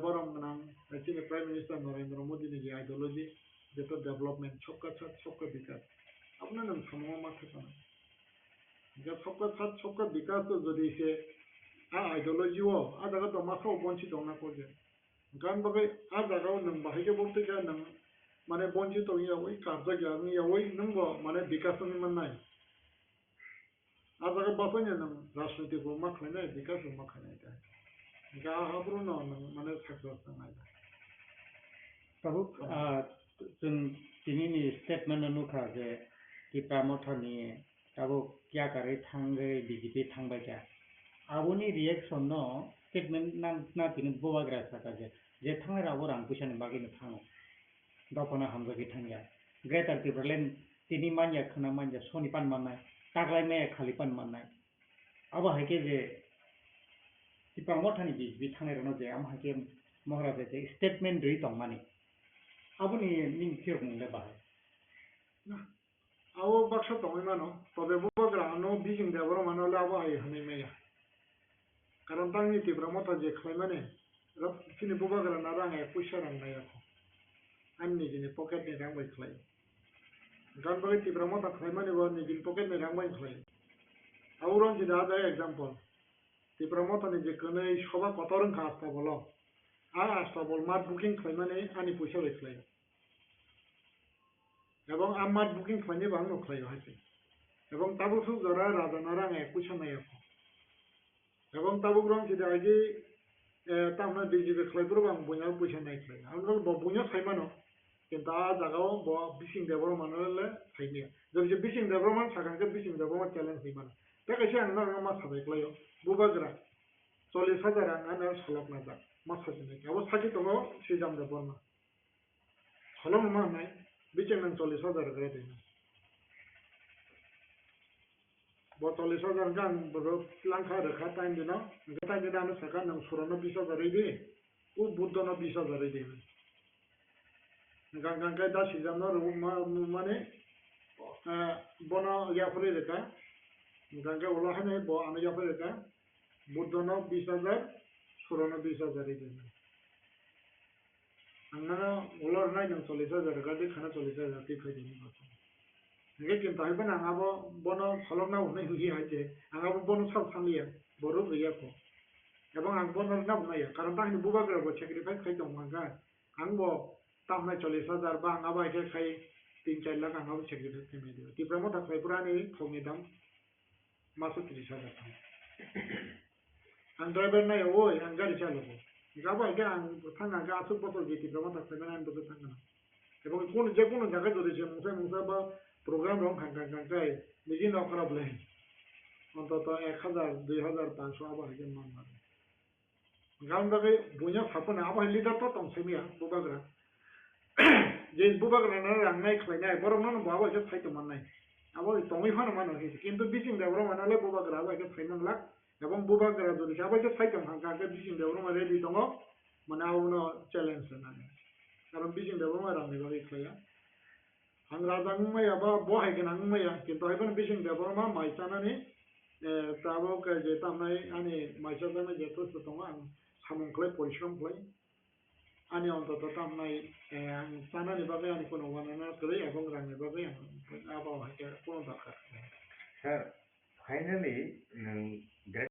borom nang chini prime minister Narendra Modi ni je ideology jeto development chokka bikas apna nam samo ma thata ga chokka bikas to jodi se ideology wo daga to masa bonchi dongna koje gan bagai daga nang bahai ke bolte ga nang mane bonchi to ya oi karja ga ni ya oi nang bo mane bikas ni man nai daga bapanya nang rajniti ko ma khana bikas ma khana ta ga habru no nang mane success nai Tabu jun tini ni statement anu kha je ki promoter ni tabu kya kare thangai BJP thangbai kya aboni reaction no statement na tini bowa gra saka je thangai rabo rang pushani bagi ni thango dopana hamza ki thangya greater people tini manya khana manya soni pan manai taklai me khali pan manai aba haike je ki promoter ni BJP thangai rano je am haike mohra je statement ri tongmani aboni ning thir mung le bahai awo baksa tongai mano tobe bowa gra no bijing da boro mano la ba hai hani me karon tang ni ti promoter je khlai mane rap chini bowa gra na rang e puisha rang na ya anni jini pocket ni rang bai khlai gan bagai ti promoter khlai mane bo ni jini pocket ni rang bai khlai auron ji da example ti promoter ni je kanai shoba kotorang kha asta bolo asta bol mat booking khlai mane ani puisha bai khlai এবং আমার booking খাইনে বাং নখাই হাইছে এবং তাবু সু জরা রাজানারা একুশা নাই এবং তাবু গ্রং যদি আগে তামনা বিজিবি খাইবো বাং বইয়া পয়সা নাই খাই আমরা বইয়া খাইমানো কিন্তু আ জায়গাও ব বিসিং দেবর মানলে খাইনে যদি বিসিং দেবর মান সাকানকে বিসিং দেবর মান চ্যালেঞ্জ হইমানো তা কাছে আংনা মা সাবাই খাইও বুবাগরা 40,000 আংনা সলক না যা মা সাজনে আবার সাকি তো সিজাম দেবর না সলক মা নাই Bicara nang 40,000 kerja ini, buat 40,000 kan baru langkah dekat time dina, kata kita anu sekarang nang surana bisa dari ini, buddha na bisa dari ini. Gang kita sih jamnya mana, bona ya boleh dekat, gang olah ni bo anu ya boleh dekat, buddha na bisa dari, surana bisa dari ini. Angna ular nai nang 40,000 kerja di kana 40,000 ti khai dini bato. Nge kinta hai bana angabo bono salona unai hui haje, angabo bono sab samiya, boru riya ko. Ebong ang bono na unai ya, karon ta hini buba gra bo sacrifice khai dong manga. Angbo tam nai 40,000 ba angabo ike khai 3-4 lakh angabo sacrifice khai me dio. Ti promoter khai purani khongi dam masuk 30,000 tham. Ang driver nai oi ang gari chalo ko. Gaba ike ang thanga ga asuk botol jeti promoter khai na ando thanga. Ebong কোন যে কোন জায়গায় যদি যে মুসা বা programme রং খাঙ্কাই নিজে ন খারাপ লাগে অন্তত 1,000 2,000 500 আবার একজন মান মারে গান বাগে বুঝা সাপনে আবার লিডার তো তম সেমিয়া বুবাগরা যে বুবাগরা না রান্নাই খাইনাই বরং না বাবা যে খাইতে মান নাই আবার তমই ফান মান হইছে কিন্তু বিচিং দেবর মানালে বুবাগরা আবার যে ফাইনাল লাগ এবং বুবাগরা যদি আবার যে খাইতে খাঙ্কাকে বিচিং দেবর মারে দি দङ মানে আউনো চ্যালেঞ্জ না karon bijing da bama rang ba ikhlaya ang radang maya ba bo hai kan ang maya kinto hai ban bijing da bama mai sana ni tabo ka je tamnai ani mai sana na jeto to tong ang samung klai porishram klai ani onto to tamnai ang sana ni ba ani kono wana na klai abong rang ni ba aba hai ka kono dakar sir finally like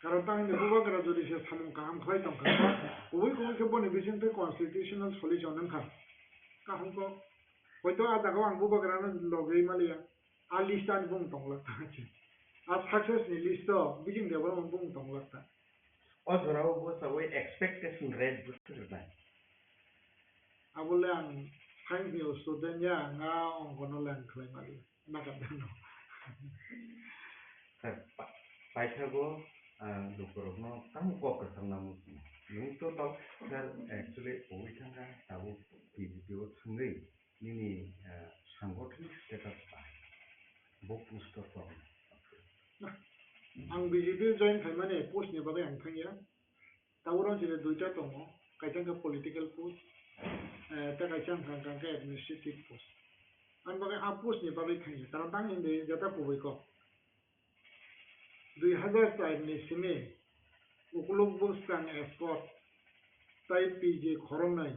karon tang ni buba gra jodi se samung kam khlai tong ka oi ko boni bisin te constitutional solution nang ka hum ko hoi to ada ko ang buba gra na logei malia a list an bung tong la ta chi a success ni list to bijing de bang bung tong la ta Ozorao bos away expectation red booster ba. abule ang thank you student ya nga ong kono lang khlai malia na ka no Sir, paithago lukorokno kamu kok sangnam nung to tau sir actually oithanga tabu video sungai nini sangotnik status pa bo pusto to ang BJP join khaimane post ni bagai ang thangya tawron jile duita tongo kaitang ka political post ta kaitang ka administrative post an bagai a post ni bagai thangya karon tang inde jata pubai ko 2004 ni sime ukulok bostang effort তাই PG খরনাই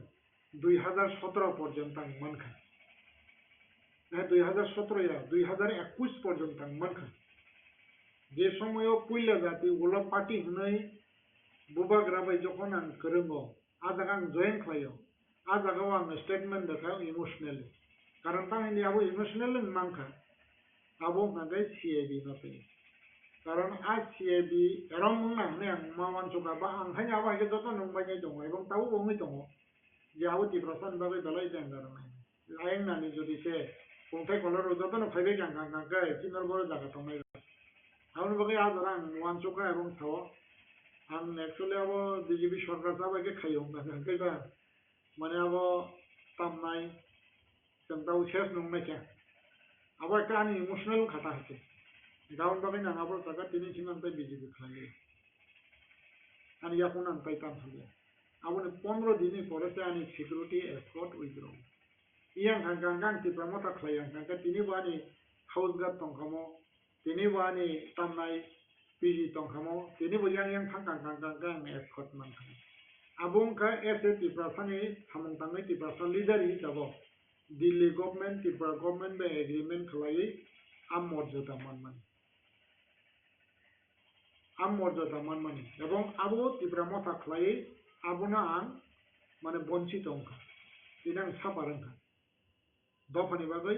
2017 পর্যন্ত মানখা না 2017 ইয়া 2021 পর্যন্ত মানখা যে সময় পুইলা জাতি OLA party হনাই বুবা গ্রাবাই যখন আং করঙ্গো আজাগ আং জয়েন খাইও আজাগাও আং স্টেটমেন্ট দেখাও ইমোশনালি কারণ তাই আবো ইমোশনালি মানখা আবো নাগাই সিআইবি নাতে karon ACAB erong nang ne ang mawan suka ba ang hanya ba ke joto nong ba nyai tongo ebong tahu bongi tongo jawo ti prasan ba ke dalai jang garam ayeng na ni jodi se pongthai kolor joto no phaibe jang gang gang kai chinor bor jaga tongai aun ba ke adorang wan suka ebong thawo ang actually abo BJP সরকার সাবা ke khayo gang kai ba mane abo tamnai changtau ses nong na kya abo ta ani emotional khata hate gown बागै नांगाबो सका तिनि सिमान पे BJP खाली आणि या पुनन पे काम खाली आबोने 15 दिनी परे से आनी सिक्युरिटी एस्कॉर्ट विथड्रॉ इयां गांगां ति प्रमोटा खलाया गांगा तिनि बानी हाउस गार्ड तंखामो तिनि बानी तामनाय पीजी तंखामो तिनि बयां yang गांगां एस्कॉर्ट मान आबुं का एसए ति प्रसानि सामं तांगै ति प्रसा लीडर हिसाबो दिल्ली गवर्नमेंट ति गवर्नमेंट बे एग्रीमेंट खलाई आम मर्यादा मान মর্যাদা মানমানি এবং আবো তীব্র মথা খাই আবনা আং মানে বঞ্চিত অংখা তিনাং সাপারংখা দফানি বাগৈ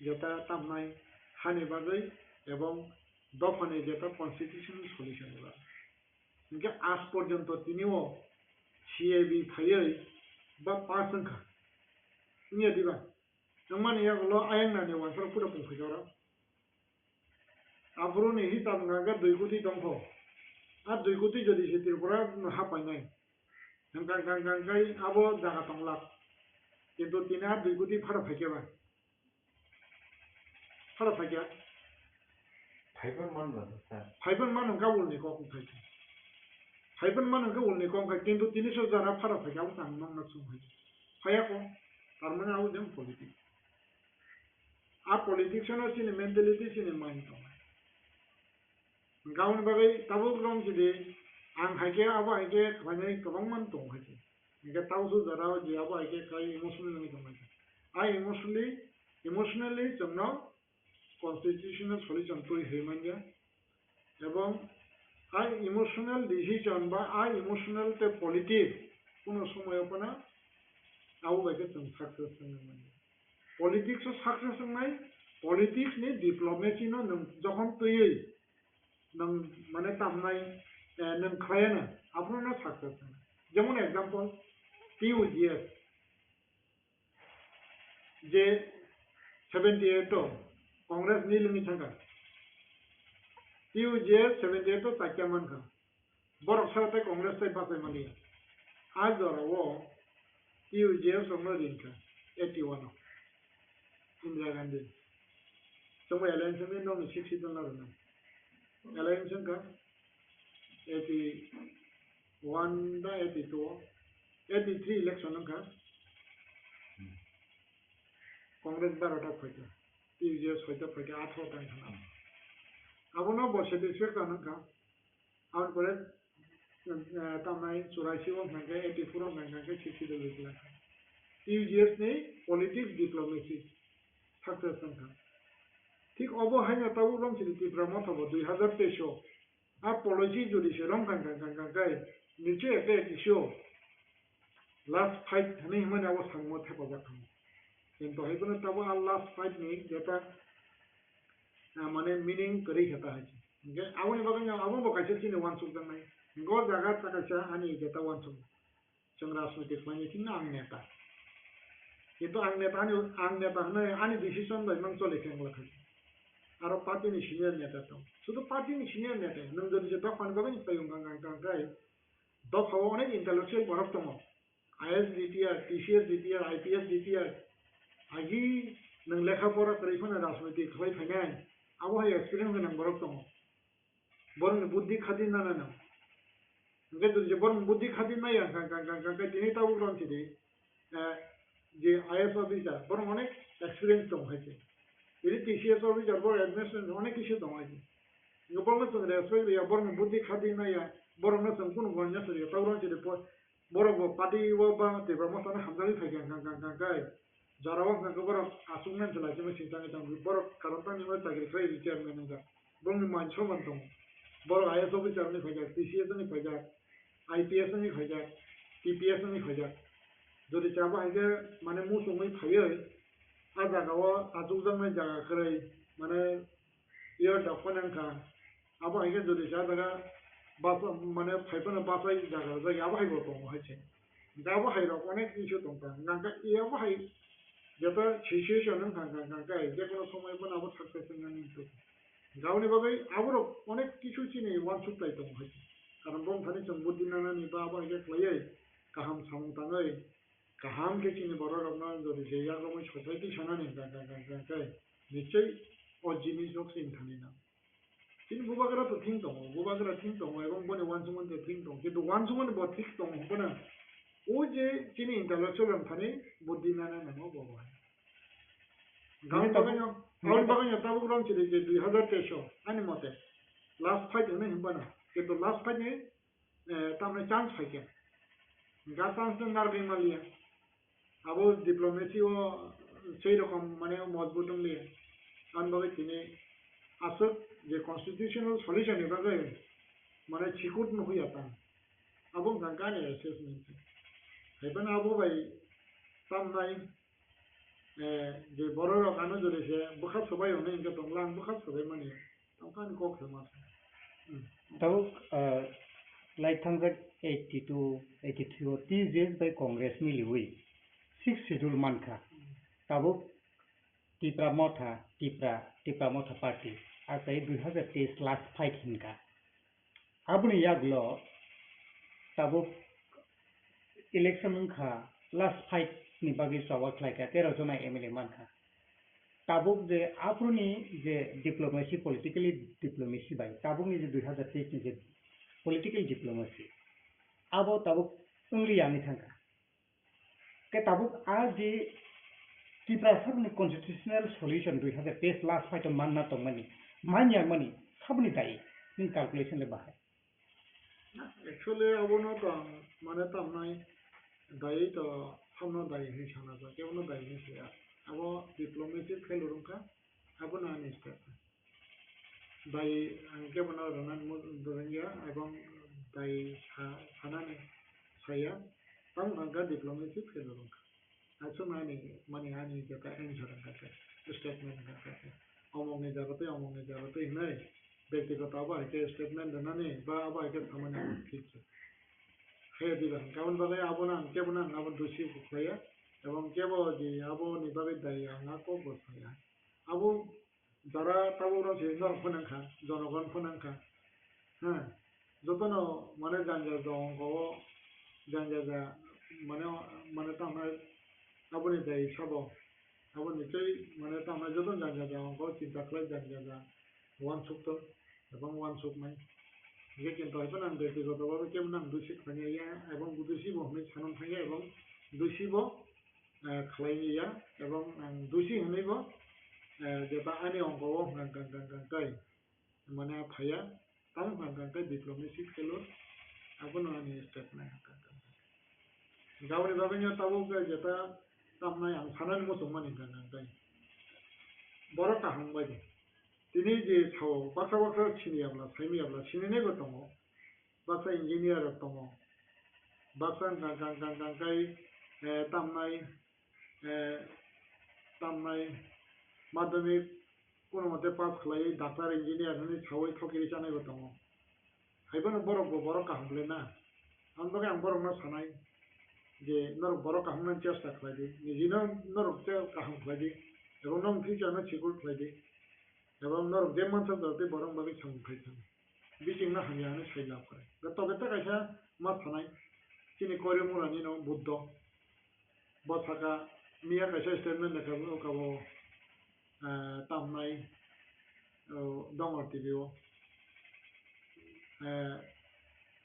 যেটা তামনাই হানি বাগৈ এবং দফানি যেটা কনস্টিটিউশনাল সলিউশন এবার ইনকে আজ পর্যন্ত তিনিও সিএবি খাইयै বা পাস সংখা নিয়ে দিবা নমান ইয়াগুলো আইন নানি ওয়ানসার পুরো পৌঁছে আবরুনি হিসাব নাগা 2 কোটি দংখ আর 2 কোটি যদি সে ত্রিপুরা হাপাই নাই গাঙ্গাই আবো জায়গা তংলা কিন্তু তিনি আর 2 কোটি ফাড়া ফাইকেবা ফাড়া ফাইকা ফাইবার মান গাউলনি কম ফাইকে ফাইবার মান গাউলনি কম ফাই কিন্তু 300 যারা ফাড়া ফাইকা আবো তাং নং নাকসুম ফাই ফায়াকো তার মানে আবো যেম পলিটিক্স आ पॉलिटिक्स नो सिने मेंटालिटी सिने माइंड तो गाउन बागै ताबो ग्राम जिदे आं हाइके आबो हाइके खाने गोबां मान दं हाइके इनके तावसु जराव जे आबो हाइके खाय इमोशनल नङै दं हाइके आ इमोशनली जोंनो कन्स्टिट्यूशनल सलिउशन तो हेमानिया एवं आ इमोशनल डिसिजन बा आ इमोशनल ते पॉलिटिक्स कोनो समयपना आबो बायके जों सक्सेस नङै पॉलिटिक्स सक्सेस नङै पॉलिटिक्स नि डिप्लोमेसी नो जखन तयै नों माने तामनाय नों खायाना आपनो सक्सेस जेमन एग्जांपल PUGS जे 78 कांग्रेस नि लुङि थांगा PUGS 78 ताक्यामान खा बरक साथे कांग्रेस ताइ बासाय मानि आज जरावो PUGS संनो दिनखा 81 Indira Gandhi Somo election में नौ 60 डॉलर ना election का 81 दा 82 83 election का कांग्रेस 12 टा फैका PUGS फैका 8 टा खाना अब ना बसे डिस्ट्रिक्ट का ना और पर तमाय 84 वो ना 84 वो ना 60 डॉलर PUGS ने पॉलिटिक्स डिप्लोमेसी सक्सेस संखा ठीक अब हाइना ताबो रंसिति ब्रह्म थबो 2023 apology যদি সেরকম কাঙ্কাই নিচে একটা ইস্যু লাস্ট ফাইট হানি মানে আবার সাংমো হেফাজাব খামো কিন্তু হেগুলো তাবো আর লাস্ট ফাইট নেই যেটা মানে মিনিং করি হেতা হয়েছে আবনি বাগান আবো বকাইছে চিনি ওয়ান সুক নাই গো জায়গা তাকাইছে আনি যেটা ওয়ান সুক जों राजनीतिक मानिथिंना आं नेता কিন্তু आं नेता होनो आंनि डिसिसन बायदि मान चलिखेंलाखै आरो पार्टीनि सिनियर नेता दं शुधु पार्टीनि सिनियर नेता नों যদি যে দফাनि बागै निफ्राय गांगांगांगाय दफाव अनेक इन्टेलेक्चुअल बरफ दङ आइएस डिटिआर टीसीएस डिटिआर आईपीएस डिटिआर आगि नों लेखा फरा करिफोनो राजनीति खालाय फायनाय आबहाय एक्सपिरियेन्स गोनां बरफ दङ बरनि बुद्धि खादिना ना Jadi jebor budi khadi na ya kan tini tahu orang sini je IAS officer bor অনেক experience dong haje ini TCS officer bor administration অনেক কিছু dong haje ngobor na tong respect ya bor budi khadi na ya bor na tong kun gonya suri tahu orang sini bor party wo ba te ba mo sana hamdali thai kan kai jarawa kan bor asungnan chala je mesin tang tang bor karanta ni ma tagri fai chairman ga bor ni man choman dong bor IAS officer ni fajar TCS ni fajar IPS नि Faiza TPS नि फायजा যদি চাবা হাইকে মানে মুসুमै फायो आ जागाव आजुजोंनाय जागाखै माने इयो दाखनांखा आबो हाइके যদি जागा बास माने फाइफोनो बासाय जागा जाय आबो हाइबो दङ हाइसे दाबो हाइरो अनेक इशु दं गांगा इयाबो हाइ जेता सिचुएशन गांगा जे कोनो समय बन आबो सक्सेस ननि तो गावनि बागै आबो अनेक किछु चिनि वान सुप्लाइ दं हाइसे कारण बं थानि जों बुद्धिनाना नि बा बागे खलायै गाहाम सामताङै गाहाम केचिनि बर' रगना जदि जेया गमै सोसाइटि सानानि गाय निश्चय अजिनि जक सिन थानिना tin bubagra to think dong এবং বনে ওয়ান সুমন তে think dong কিন্তু ওয়ান সুমন ব ঠিক dong বনা ও যে চিনি ইন্টালেকচুয়াল থানি বুদ্ধিনানা নামো বাবা গান বাগান তাবো গ্রাম চিনি যে 2023 আনি মতে লাস্ট ফাইট হনে হিমবানা কিন্তু লাস্ট ফাইট নে তামনে চান্স ফাইকে গা চান্স নারবে মালিয়া আবো ডিপ্লোমেসি ও সেই রকম মানে মজবুত লিয়ে আনভাবে তিনি আসল যে কনস্টিটিউশনাল সলিউশন এভাবে মানে চিকুট নহইয়া তা আবো গাঙ্গানে অ্যাসেসমেন্ট হেবেন আবো ভাই তামনাই যে বড় রকানো জরেছে বখাত সবাই অনেক ইনকা তংলাং বখাত সবাই মানে তংখান কক ফেমাস তাও like 82 83 30 years by congress miliwi 6 schedule manka tabo tipra motha party atai 2023 last fight hinka abuni yaglo tabo election kha last fight ni bagi sawak laika 13 jona mla manka tabo je apruni je diplomacy politically diplomacy by tabo ni je 2023 ni je political diplomacy abo tabo ungli yani thangka ke tabo a je tipra sabni constitutional solution 2023 last fight manna tongmani manya mani sabni dai in calculation le bahai actually abono to মানে tamnai dai to samno dai hi sana ba keuno dai hi sia abo diplomacy felurungka abo na ni step dai angke bana ranan mo dorengya এবং dai sanani saya tang angka diplomacy felurungka aso mani ani jata answer angka statement angka omongni jagate নাই ব্যক্তিগত আবার কে statement নানি বা আবার কে সামান্য ঠিক হে দিবেন কারণ বাগে আবনা কেবনা আবার দোষী হইয়া এবং কেব যে আবো নিভাবে দায়ী আঙা কো বসায়া আবো যারা তাবো যে জনগণ ফনাঙ্কা হ্যাঁ যতন মানে জানজা দং গো জানজা মানে তো আমরা আবনি দায়ী সব আবো নিশ্চয়ই মানে তো আমরা যতন জানজা দং গো চিন্তা করে জানজা ওয়ান সুক্ত এবং ওয়ান সুক নাই যে কিন্তু হয়তো নাম ব্যক্তিগতভাবে কেমন নাম দোষী খাইয়া এবং দোষী বহনে সানন থাকে এবং দোষীব খাইয়া এবং দোষী হনেব যেটা আইনি অঙ্ক গাই মানে ফাইয়া তাম গাই ডিপ্লোমেসি খেলো এখন আনি স্টেটমেন্ট গাওনি ভাবে তাবো যেটা তামনাই আं সানাनि मोसौ मानि गाय বড় কাহাং বাই তিনি যে ছাও বাক্সা বাক্সা ছিনিয়াब्ला साइमियाब्ला सिनिनायबो दङ बाक्सा इन्जिनियार दङ बाक्सा गांगाय तामनाय माध्यमिक কোনো মতে পাস খালাই ডাক্তার ইঞ্জিনিয়ার হনি ছাওই থকিরি জানাইবো দङ হাইबो बर' काहामले ना आंबो आं बर' सानाय जे नरक बर' काहामनो चेष्टा खालायदि निजिनो नरक जे काहाम खालायदि एबं नम फिजानो सिकुल खालायदि एबं नरक जे मानसा दरते बर' बागै सामखायथान बिसिंना हामियानो साइला फरे तबे कायसा मा सानाय तिनि करिमुरानि न बुद्ध बसाका मिया कायसा स्टेटमेन्ट लेखाबो काबो तामनाय दङ टिभिआव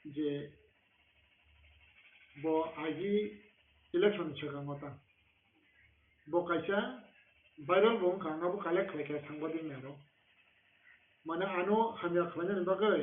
जे bo agi election chakangota bo kaisa viral bong kanga bo collect khaika sangbadi mero mane ano hamya khlanya bagai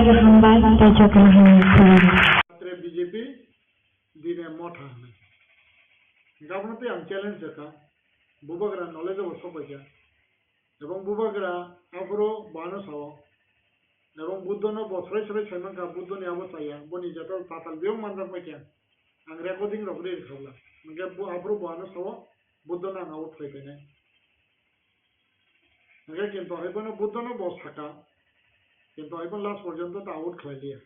balabalaga hambai tajokna hanai Atre BJP dine motha hanai. Gabonate ang challenge jaka bubagra knowledge of sobaja. Ebong bubagra afro bano sawo. Ebong buddono bo fresh seman ka buddoni abo saya boni jato tatal biong mandak pakia. Ang recording ro gre khabla. Nge bu afro bano sawo buddona ngawo thaiene. Nge kinto aibono buddono bo saka. Kinto aibon last porjonto ta out khlailia.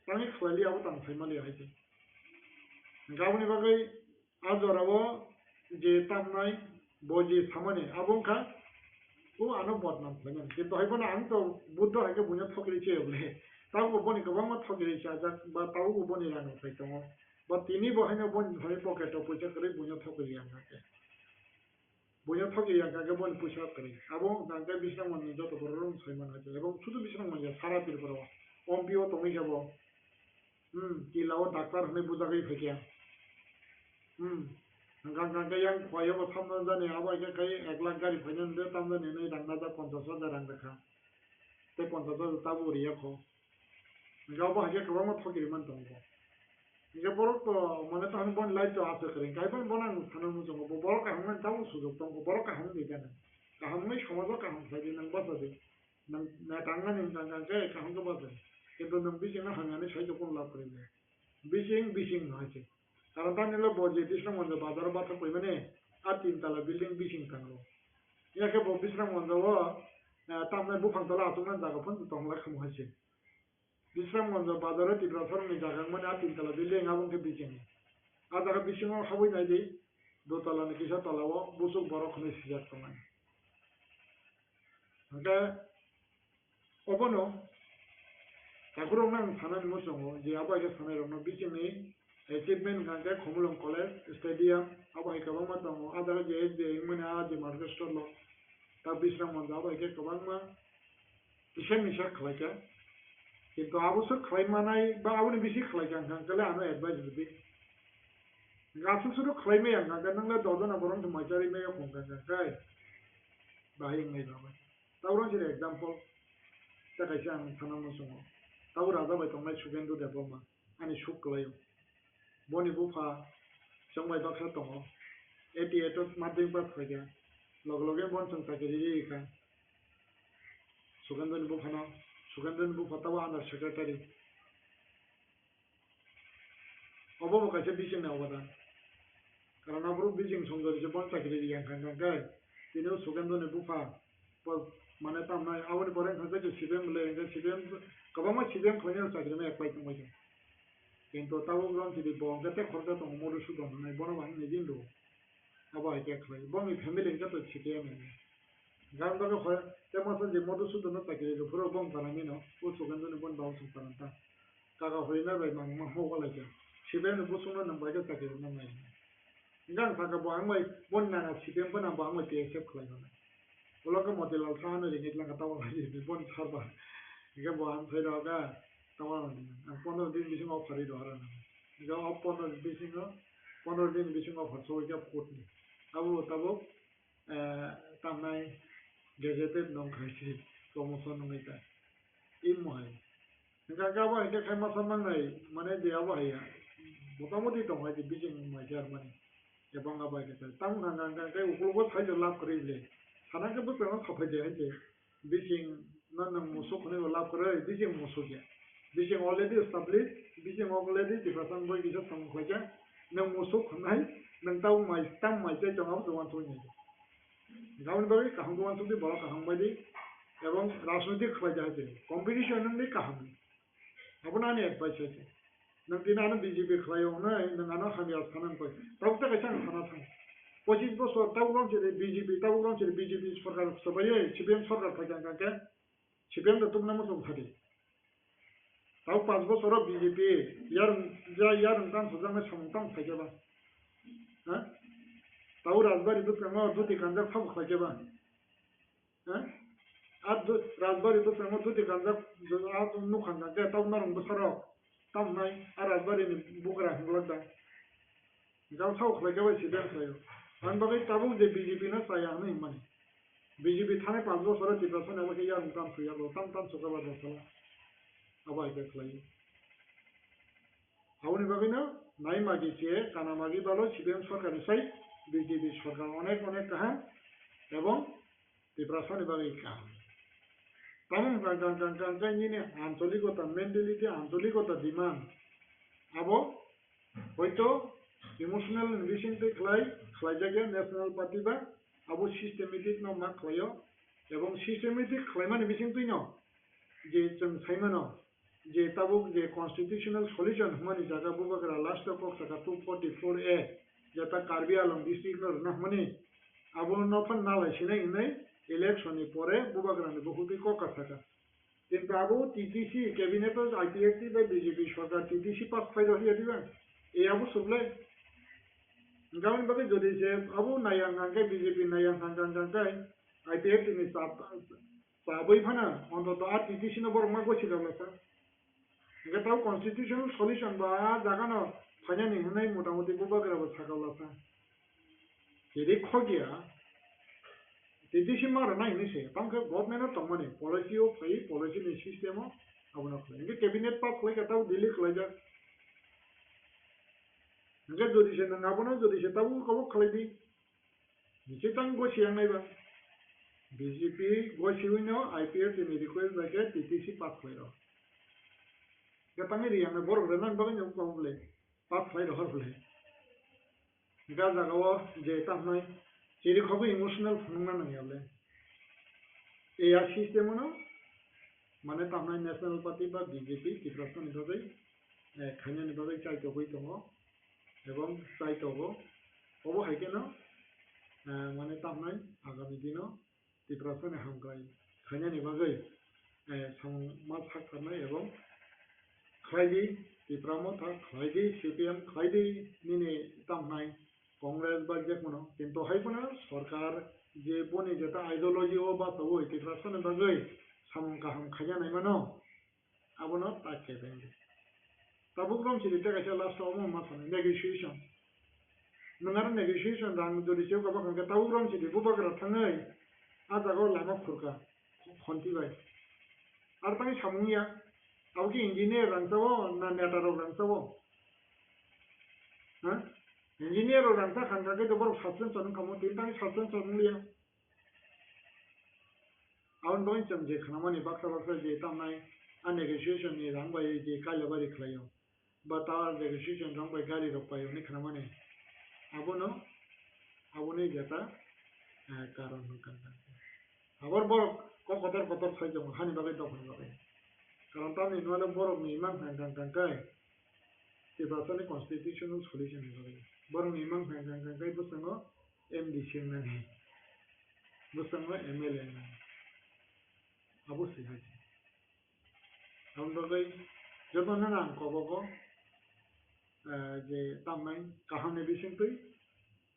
Tangi khlailia abo tang thaimali haite. Gaboni bagai azorabo je tamnai boji samane abongka ও আনো বদনাম হয় কিন্তু হইব না আমি তো বুদ্ধ হইকে বুঝে ঠকিয়েছি বলে তাও বনি গোবাং মা ঠকিয়েছি আজ বা তাও বনি রানো হইতো বা তিনি বহাইনো বন ধরে পকেটে পয়সা করে বুঝে ঠকিয়ে আনকে বুঝে ঠকিয়ে আনকে বন পয়সা করে এবং নাকে বিশ্রাম মনে যত বড় রুম ছয়মান হয়েছে এবং শুধু বিশ্রাম মনে সারা তীর করো অম্পিও তুমি যাব কিলাও ডাক্তার হনে বুঝাগই ফেকিয়া Gangga yang kaya bertambah zane, apa yang kaya eklang kari panjang dia tambah ni rangga dah 50,000 rangga kah, te 50,000 tabu ria ko. Gak apa aja kalau mau thokiri man tunggu. Gak borok to mana tahan bon light to asa kering, kaya pun bonan thanu muncul, borok kah hang tahu sudah tunggu, borok kah hang di kana. Kah hang ni semua kah hang saja nang bahasa deh, nang tangga ni tangga kaya kah hang tu bahasa. Itu nang bising na hang ni saya jepun lap kering. Bising aja. Karena tadi lo bawa jadi bisram wanda bazar batar koi mana, atin tala building bising tanglo. Ya ke bawa bisram wanda wa, tamai bufang tala atuman jaga pun tutong lak semua sih. Bisram wanda bazar itu berasal dari jaga mana atin tala building abang ke bising. Ada ke bising orang kawin aja, 2 tala ni kisah tala wa busuk borok ni sejak teman. Maka, apa no? Takurong nang sana ni musuh, jadi apa aja sana orang bising ni. Achievement gangga Khomulong College Stadium abo hai kabang ma tong adara je SBI mane a de market store lo ta bisram mon abo hai kabang ma ishan nisha khlaika kintu abo so khlai manai ba abo ni bisi khlai kan kale ano advice bi gasu suru khlai me yang gangga nang la dodona borong to machari me khong gangga kai ba hi ngai ba ta urang je example ta kaisa ang thana mo songo ta ura da bai tong mai sugendu de boma ani shuklayo boni bufa somai baksa tongo eti eto mading pas khaja log bon sang sakiri ka sugandon bufa tawa under secretary obo kaise bising na obadan karena bro bising songdor je bon sakiri yang kan kai tino sugandon bufa মানে তো আমরা আবার পরে হচ্ছে যে CBM বলে CBM কবামা CBM খনির চাকরি মে এক পাইতে মজা কিন্তু তাও গ্রাম যদি বঙ্গতে খরচা তো মোর সুদন নাই বড় বান নিজিন লো আবার এটা খাই বঙ্গি ফ্যামিলি কে তো ছিকে আমি গান বাগে হয় তেমন যে মোর সুদন চাকরি লো পুরো বং পারানি না ও সুগন্ধ নে বন বাউ সুপারান্তা কাকা হইনা বাই মাং মা হো গলা যা সিবিএম বুসুনো নাম বাগে চাকরি না নাই গান ফাকা বং মাই বন না সিবিএম বন বাং মাই তে সেপ খাই না ওলাকে মতে লাল সাহানো রে নিতলা কাটাও হাই বন ছারবা ইকে বন ফেরাগা তাওয়া 15 দিন বিসিং অফ করি দরা না ইকে অফ 15 দিন বিসিং অফ হচ্ছে ওইটা কোটনি তাবো তামনাই গেজেটেড নং খাইছি প্রমোশন নইতা ইন মহাই গাগাবা এটা খাইমা সামান নাই মানে দেয়াবা হাইয়া মোটামুটি তো হয় বিসিং মাইজার মানে এবং আবা এটা তাম গাঙ্গা গাঙ্গা উপলব সাইজ লাভ করিলে সানাকে বো পেমা খাফাই যায় যে বিসিং নান মুসুক হনে লাভ করে বিসিং মুসুক Bising already established, bising already di pasang boy bisa sama kerja, nang musuh kenai, nang tahu mai tam mai je jangan tuan tuan ni. Gaun bagi kahang tuan tuan di bawah kahang bagi, ebang राजनीतिक kerja je, competition ni kahang. Apa nani advice je? Nang tina anu BJP kerja ona, nang anu kami asanan koi. Tahu tak macam mana thang? 25 bos tahu orang jadi BJP सरकार sebagai CPM सरकार kerja kan? CPM tu nama tu hari. তাও 5 বছর BJP ইয়ার টান সুজামে সমতম থাকেবা হ্যাঁ তাও রাজবাড়ি তো প্রেম দুটি গাঞ্জা সব খাইকেবা হ্যাঁ আর রাজবাড়ি তো প্রেম দুটি গাঞ্জা আর নু খাঞ্জা কে তাও নরম বছর তাম নাই আর রাজবাড়ি বুকরা হংলাদা যাও সব খাইকেবা সিদেন খাইও আন বাকি তাবু যে বিজেপি না চাই আমি মানে বিজেপি থানে 5 বছর নির্বাচন আমাকে ইয়ার টান সুয়ালো টান সুকাবা বছর abai ke khlai aboni bagino nai magi che kana magi balo CPM সরকারি sai BJP সরকার অনেক অনেক কাহাম এবং ত্রিপুরা বাগै কাহাম তামং গান নিনে আঞ্চলিকতা মেন্টালিটি আঞ্চলিকতা ডিমান্ড abo হয়তো ইমোশনাল ইনভেস্টমেন্ট খাইজাগে ন্যাশনাল পার্টি বা abo সিস্টেমেটিক ন মা খাইও এবং সিস্টেমেটিক খাইমান বিসিংতুই ন যে जों সাইমানো যে তাবুক যে কনস্টিটিউশনাল সলিউশন হুমানি জায়গা বুবাগরা লাস্ট অফ সাকা 244A যেটা কার্বি আলম ডিস্ট্রিক্ট ন হুমানি abo নফান নালাই সিনাই নাই ইলেকশন পরে বুবাগরানি বহুতই ককা থাকা কিন্তু abo টিটিসি ক্যাবিনেট আইপিএসসি বা বিজেপি সরকার টিটিসি পাস ফাইল হইয়া দিবা এই abo সুবলে গাউন বাকে যদি যে abo নায়াং আঙ্গে বিজেপি নায়াং হাঙ্গাঙ্গাঙ্গাই আইপিএসসি নি পাবই ফানা অন্তত আর টিটিসি ন বড় মা গছি দালাসা গেটাও কনস্টিটিউশনাল সলিউশন বা জাগানো ফাইনানি হুনাই মোটামুটি বুবাগরাবো থাকালাসা যদি খগিয়া টিটিসি মার নাই নিছে তামকে গভর্নমেন্ট তমনে পলিসি ও ফাই পলিসি নি সিস্টেম আবনা খলে ইনকে ক্যাবিনেট পাস খলে গেটাও দিলি খলে যা ইনকে যদি সে না আবনা যদি সে তাবু কব খলে দি নিচে তাং গছিয়াং নাইবা বিজেপি গছিউইনো আইপিএস নি রিকোয়েস্ট লাগে টিটিসি পাস খলে গেটাঙ্গে রিয়াং বড় রেনান বাগন কমলে পাস খলে হরফলে গা জাগাও যে তামনাই যেরে খবো ইমোশনাল ফংনা নাইয়ালে এই আর সিস্টেম ন মানে তামনাই ন্যাশনাল পার্টি বা বিজেপি ত্রিপুরা নিবাগৈ খাইনা নিবাগৈ চাইতো হই দङ এবং চাইতোবো হবো হাইকেন মানে তামনাই আগামী দিন ত্রিপুরা হামগ্রাই খাইনা নিবাগৈ সংমাজ সাক্ষারনাই এবং খাইদি ত্রিপুরা মথা খাইদি সিপিএম খাইদি নিনে তামনাই কংগ্রেস বা যে কোনো কিন্তু হাইপনা সরকার যে বনি যেটা আইডিওলজি ও বা তবু ত্রিপুরা বাগৈ সামং কাহাম খাইজানাই মানো আবনো তাকে বেঙ্গে তাবুক রম সিরিটা কাছে লাস্ট অমো মাথানে নেগোসিয়েশন নঙার নেগোসিয়েশন রাং যদি সেও গাবা খাঙ্গে তাবুক রম সিরি বুবাগরা থাङै आ जागो लामा खुरका खन्थिबाय आरो तांनि सामुंनिया आवकी इंजिनियर रांसावो ना नेटारो रांसावो हा इंजिनियर रांसा खानगाके दबर साबसिन सनन खामो तिन तांनि साबसिन सनलिया आउन बइन चमजे खामानि बाक्सा जे तामनाय आ नेगोसिएशन नि रांबाय जे कालाबारि खलायो बा ता नेगोसिएशन रांबाय गारि रपायो नि खामानि आबोनो जेता कारण होनकान আবার বড় কতর কতর সাইজ হানি বাগে দফন বাগে কারণ তামি নলে বড় নিমান হাঙ্গাঙ্গাঙ্গাই ত্রিপুরা কনস্টিটিউশনাল সলিউশন বাগে বড় নিমান হাঙ্গাঙ্গাঙ্গাই বসঙ্গ এমডিসি নাই বসঙ্গ এমএলএ নাই অবশ্যই আছে আমরা বাগে যখন না কবগো যে তামাই কাহানে বিসিং তুই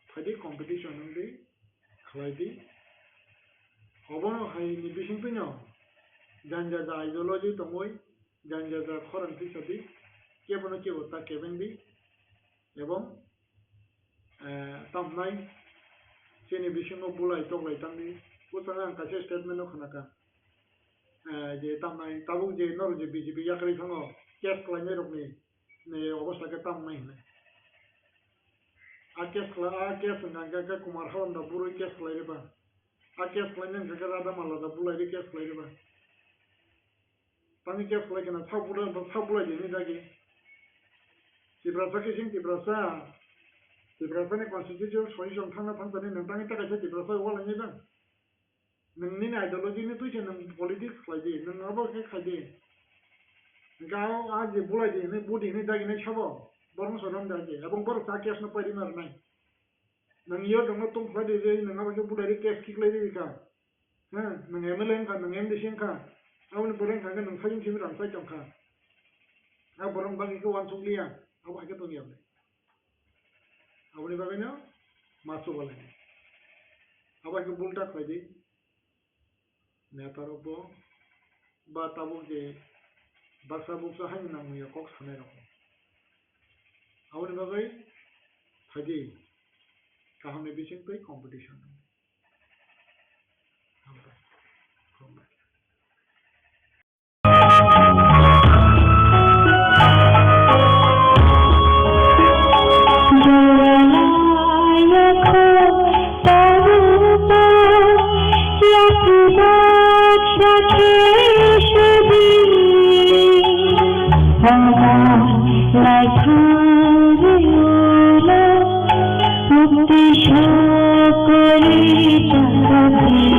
ফাইদি কম্পিটিশন হন্দি খাইদি অবনো হাই নিবিসিং তুইনো জানজা যা আইডিওলজি তমই জানজা যা খরন্তি সাদি কেবনো কেবো তা কেবেন্দি এবং তামনাই সেনি বিসিং বুলাই তগলাই তামনি পুতানা কাছে স্টেটমেন্ট খনাকা যে তামনাই তাবু যে নর যে বিজেপি ইয়াকরি থাঙো কেস ক্লাইনে রকনি নে অবস্থাকে তামনাই হনে आ केस गांगा कुमार हालंदा बुरुई केस लाइबा आ केस लाइने गांगा रादा मालादा बुलाइदि केस लाइबा तानि केस लाइगना साबुलाइ दिनि दागि तिब्रासा केसिं तिब्रासानि कन्स्टिट्यूशन सलिउशन थांना थांबानि नोंथांनि थाखाय तिब्रासा वालाइनि दां नोंनि आइडियोलॉजीनि तुइसे नों पलिटिक्स लाइदि नोंआबो के खाइदि गाव आ जे बुलाइदि ने बुदिनि दागिनि साबो बरं सदम दागे এবং বড় সাকেস না পারি মার নাই নং ইয়ো দङ তুম ফাইদে যে নङা বাকে বুলাইরি কেস কিকলাই দিকা হ্যাঁ নং এমএলএ কা নং এমডিসি কা আউন বরং খাঙ্গে নং ফাইন সিমি রাं साइ जंखा आ बरं बागे को वान सुगलिया आबो हाके तो नियाबले आबनि बागैनो मासो बलाय आबा के बुलटा खाइदि नेतारबो बा ताबो जे बाक्सा बुक्सा हानि नांगो कक सानाय रखम Awan bagai tadi kaham ne bising pay competition. মুক্তি সকলে চাকরি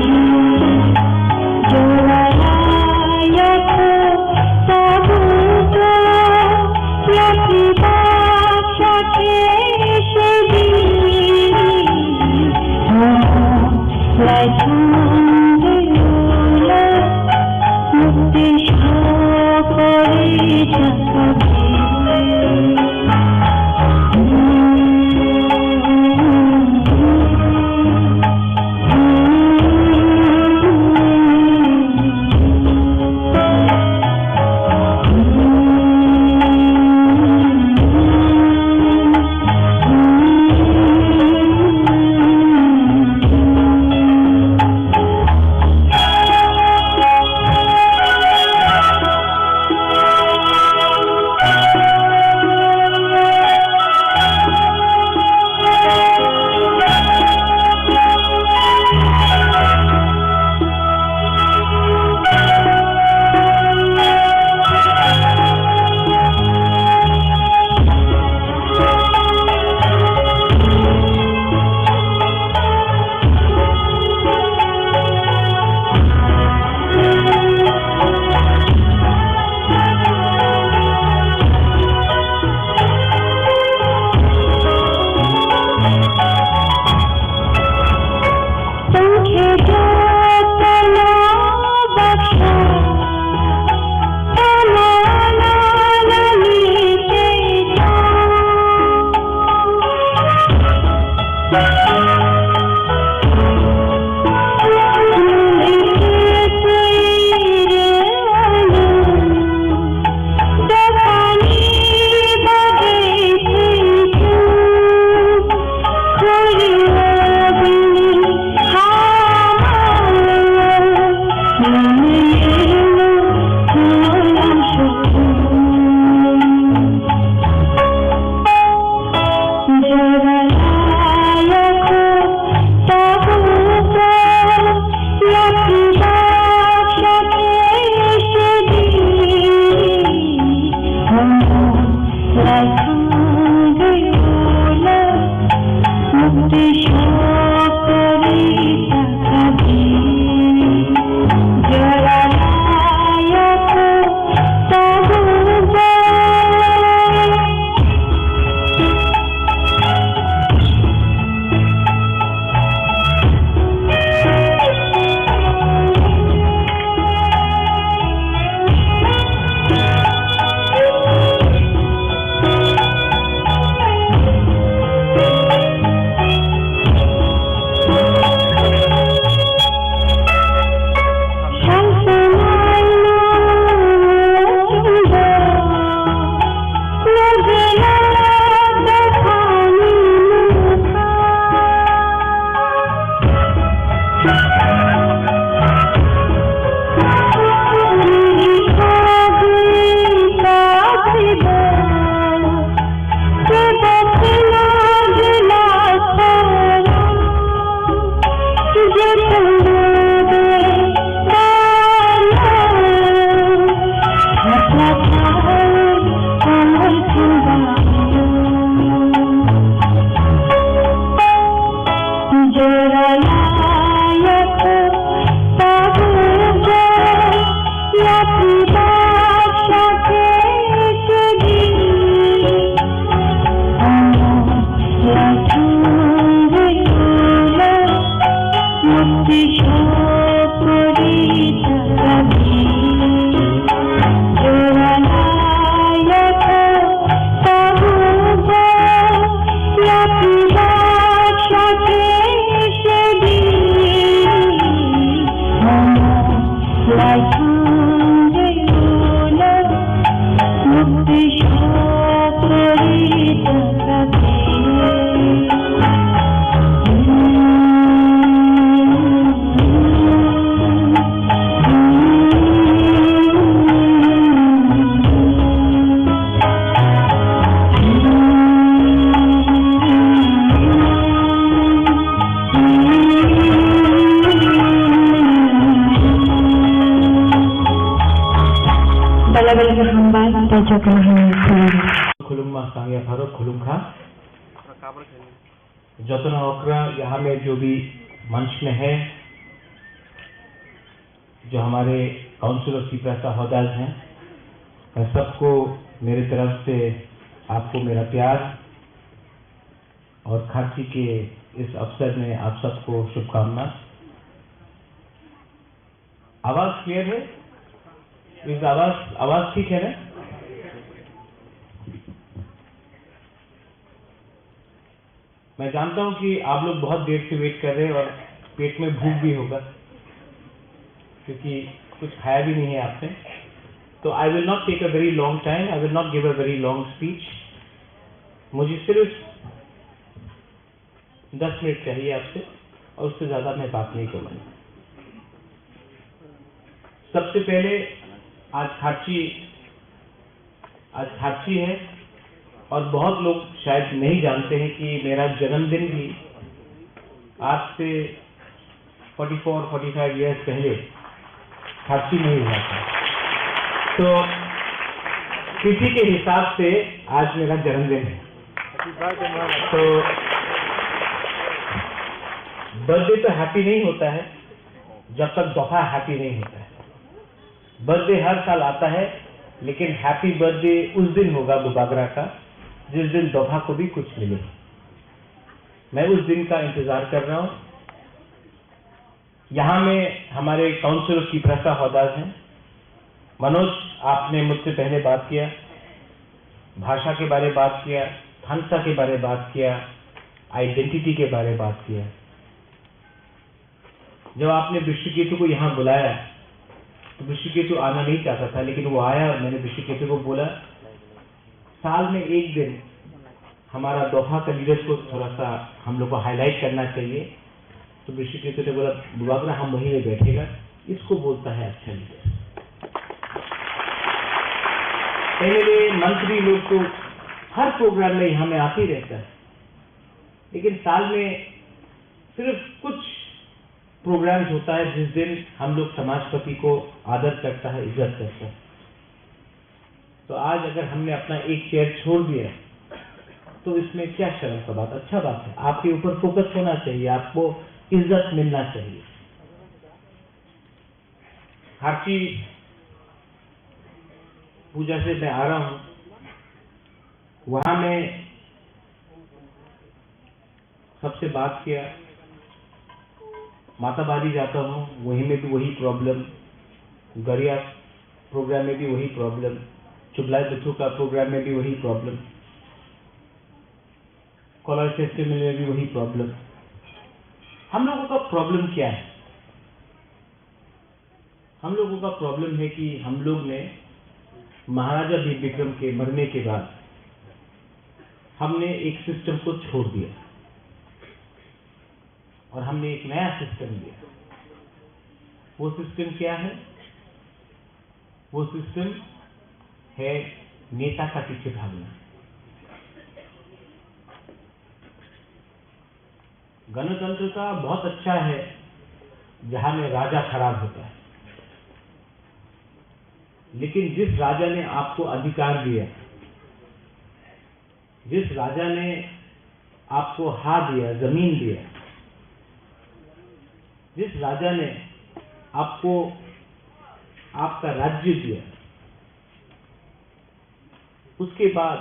জগমোহন খুলুম खुलुम सांगिया फारूक खुलुम खां जतना ओकरा यहाँ में जो भी मंच में है, जो हमारे काउंसिल ऑफ चीफ प्राइस होदाज हैं, मैं सबको मेरी तरफ से आपको मेरा प्यार और खारची के इस अवसर में आप सबको शुभकामना। आवाज क्लियर है? इस आवाज ठीक है ना? मैं जानता हूं कि आप लोग बहुत देर से वेट कर रहे हैं और पेट में भूख भी होगा क्योंकि कुछ खाया भी नहीं है आपने। तो I will not take a very long time, I will not give a very long speech. मुझे सिर्फ 10 मिनट चाहिए आपसे और उससे ज्यादा मैं बात नहीं करूंगा। सबसे पहले आज खारची है और बहुत लोग शायद नहीं जानते हैं कि मेरा जन्मदिन भी आज से 44-45 ईयर्स पहले खारची में हुआ था। तो किसी के हिसाब से आज मेरा जन्मदिन है। तो बर्थडे तो हैप्पी नहीं होता है जब तक दोहा हैप्पी नहीं होता है। बर्थडे हर साल आता है, लेकिन हैप्पी बर्थडे उस दिन होगा बुबागरा का जिस दिन दोहा को भी कुछ मिले। मैं उस दिन का इंतजार कर रहा हूं। यहां में हमारे काउंसिल ऑफ चीफ प्राइस होदाज हैं। मनोज, आपने मुझसे पहले बात किया, भाषा के बारे बात किया, थानसा के बारे बात किया, आइडेंटिटी के बारे बात किया। जब आपने विश्वकेतु को यहां बुलाया तो विश्वकेतु आना नहीं चाहता था, लेकिन वो आया और मैंने विश्वकेतु को बोला साल में एक दिन हमारा दोहा का लीडर्स को थोड़ा सा हम लोग को हाईलाइट करना चाहिए। तो विश्वकेतु ने बोला बुबागरा हम वहीं में बैठेगा, इसको बोलता है अच्छा लीडर। पहले मंत्री लोग तो हर प्रोग्राम में यहाँ में आते ही रहता है, लेकिन साल में सिर्फ कुछ प्रोग्राम्स होता है जिस दिन हम लोग समाजपति को आदर करता है, इज्जत करता है। तो आज अगर हमने अपना एक चेयर छोड़ दिया तो इसमें क्या शर्म का बात, अच्छा बात है। आपके ऊपर फोकस होना चाहिए, आपको इज्जत मिलना चाहिए। खारची पूजा से मैं आ रहा हूं, वहां में सबसे बात किया, माताबारी जाता हूं, वहीं में भी वही प्रॉब्लम, गरिया प्रोग्राम में भी वही प्रॉब्लम, चुबलाई बच्चों का प्रोग्राम में भी वही प्रॉब्लम, कॉलर फेस्टिवल में भी वही प्रॉब्लम। हम लोगों का प्रॉब्लम क्या है? हम लोगों का प्रॉब्लम है कि हम लोग ने महाराजा वीर विक्रम के मरने के बाद हमने एक सिस्टम को छोड़ दिया और हमने एक नया सिस्टम लिया। वो सिस्टम क्या है? वो सिस्टम है नेता का पीछे भागना। गणतंत्र का बहुत अच्छा है जहां में राजा खराब होता है, लेकिन जिस राजा ने आपको अधिकार दिया, जिस राजा ने आपको हाथ दिया, जमीन दिया, जिस राजा ने आपको आपका राज्य दिया, उसके बाद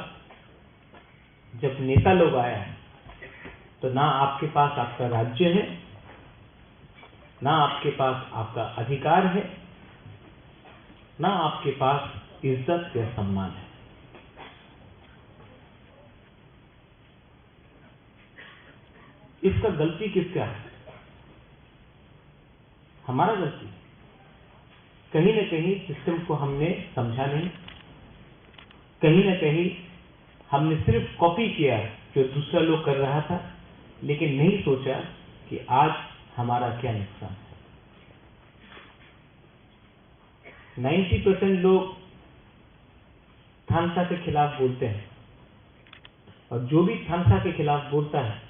जब नेता लोग आया तो ना आपके पास आपका राज्य है, ना आपके पास आपका अधिकार है, ना आपके पास इज्जत या सम्मान है। इसका गलती किसका है? हमारा गलती। कहीं न कहीं सिस्टम को हमने समझा नहीं, कहीं न कहीं हमने सिर्फ कॉपी किया जो दूसरा लोग कर रहा था, लेकिन नहीं सोचा कि आज हमारा क्या नुकसान है। 90% लोग थानसा के खिलाफ बोलते हैं और जो भी थानसा के खिलाफ बोलता है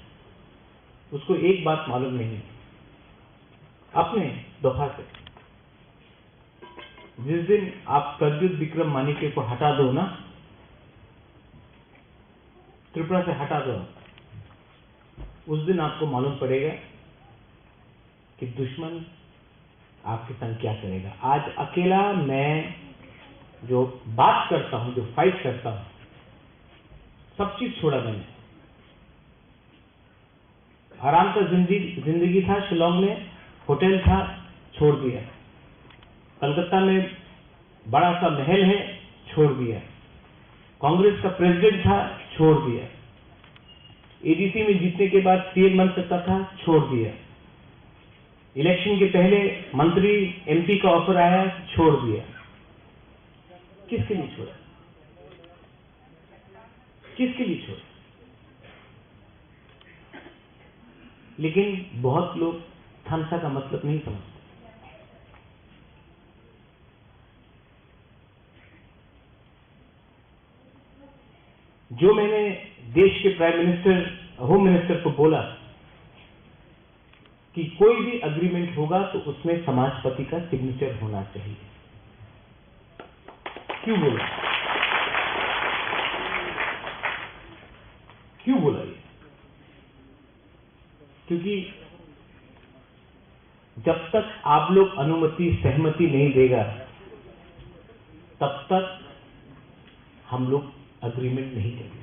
उसको एक बात मालूम नहीं है, अपने दोहा से जिस दिन आप प्रद्युत विक्रम मानिके को हटा दो ना, त्रिपुरा से हटा दो, उस दिन आपको मालूम पड़ेगा कि दुश्मन आपके संग क्या करेगा। आज अकेला मैं जो बात करता हूं, जो फाइट करता हूं, सब चीज छोड़ा मैंने। आराम का जिंदगी था शिलोंग में, होटल था, छोड़ दिया। कलकत्ता में बड़ा सा महल है, छोड़ दिया। कांग्रेस का प्रेसिडेंट था, छोड़ दिया। एडीसी में जीतने के बाद सीएम बन सकता था, छोड़ दिया। इलेक्शन के पहले मंत्री एमपी का ऑफर आया, छोड़ दिया। किसके लिए छोड़ा? किसके लिए छोड़ा? लेकिन बहुत लोग थमसा का मतलब नहीं समझते। जो मैंने देश के प्राइम मिनिस्टर, होम मिनिस्टर को बोला कि कोई भी अग्रीमेंट होगा तो उसमें समाजपति का सिग्नेचर होना चाहिए। क्यों बोला? क्यों बोला ये? क्योंकि जब तक आप लोग अनुमति, सहमति नहीं देगा, तब तक हम लोग अग्रीमेंट नहीं करेंगे।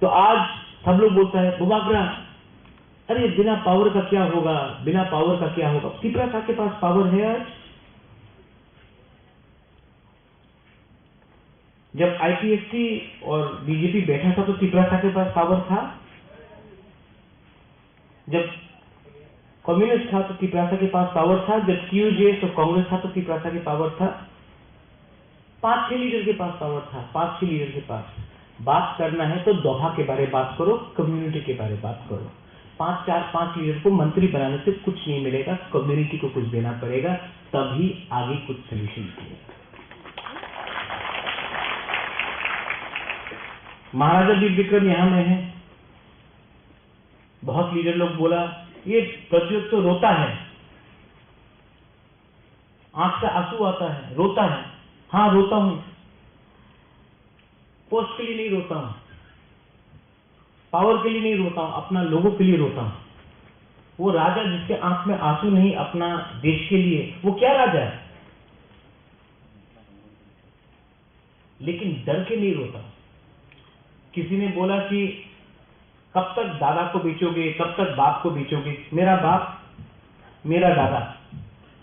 तो आज सब लोग बोलता है बुबागरा, अरे बिना पावर का क्या होगा, बिना पावर का क्या होगा। त्रिपुरा के पास पावर है। आज जब आईपीएफटी और बीजेपी बैठा था तो त्रिपुरा के पास पावर था। जब कम्युनिस्ट था तो त्रिपुरा के पास पावर था। जब क्यूजेएस और कांग्रेस था तो त्रिपुरा के पावर था। 5-6 लीडर के पास पावर था। 5-6 लीडर के पास। बात करना है तो दोहा के बारे में बात करो, कम्युनिटी के बारे में बात करो। 5 लीडर को मंत्री बनाने से कुछ नहीं मिलेगा, कम्युनिटी को कुछ देना पड़ेगा, तभी आगे कुछ सोल्यूशन मिलेगा। महाराजा वीर विक्रम यहां में है। बहुत लीडर लोग बोला ये प्रद्युत तो रोता है, आंख से आंसू आता है, रोता है। हाँ रोता हूं, पोस्ट के लिए नहीं रोता हूं, पावर के लिए नहीं रोता हूं, अपना लोगों के लिए रोता हूं। वो राजा जिसके आंख में आंसू नहीं अपना देश के लिए, वो क्या राजा है? लेकिन डर के नहीं रोता। किसी ने बोला कि कब तक दादा को बेचोगे, कब तक बाप को बेचोगे? मेरा बाप, मेरा दादा,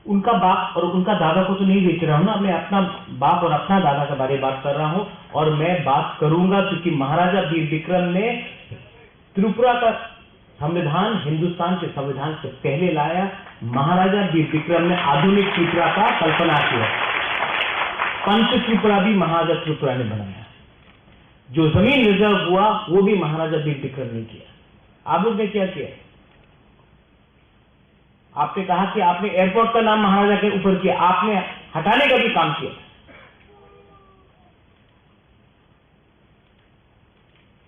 उनका बाप और उनका दादा को तो नहीं बेच रहा हूं ना, मैं अपना बाप और अपना दादा के बारे में बात कर रहा हूं। और मैं बात करूंगा क्योंकि महाराजा वीर विक्रम ने त्रिपुरा का संविधान हिंदुस्तान के संविधान से पहले लाया। महाराजा वीर विक्रम ने आधुनिक त्रिपुरा का कल्पना किया। पंच त्रिपुरा भी महाराजा त्रिपुरा ने बनाया। जो जमीन रिजर्व हुआ वो भी महाराजा वीर विक्रम ने किया। आप लोग ने क्या किया? आपने कहा कि आपने एयरपोर्ट का नाम महाराजा के ऊपर किया, आपने हटाने का भी काम किया।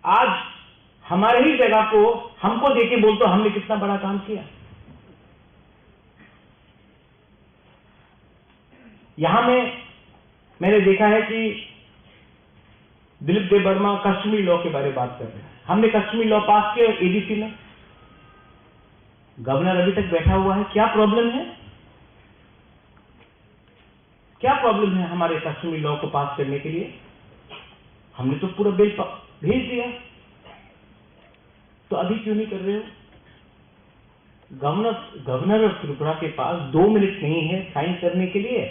आज हमारे ही जगह को हमको देके बोलते हो हमने कितना बड़ा काम किया। यहां में मैंने देखा है कि दिलीप देव वर्मा कश्मीरी लॉ के बारे में बात कर रहे हैं। हमने कश्मीरी लॉ पास किया एडीसी में, गवर्नर अभी तक बैठा हुआ है। क्या प्रॉब्लम है? क्या प्रॉब्लम है हमारे कश्मीरी लॉ को पास करने के लिए? हमने तो पूरा बिल भेज दिया, तो अभी क्यों नहीं कर रहे हो? गवर्नर ऑफ त्रिपुरा के पास 2 मिनट नहीं है साइन करने के लिए।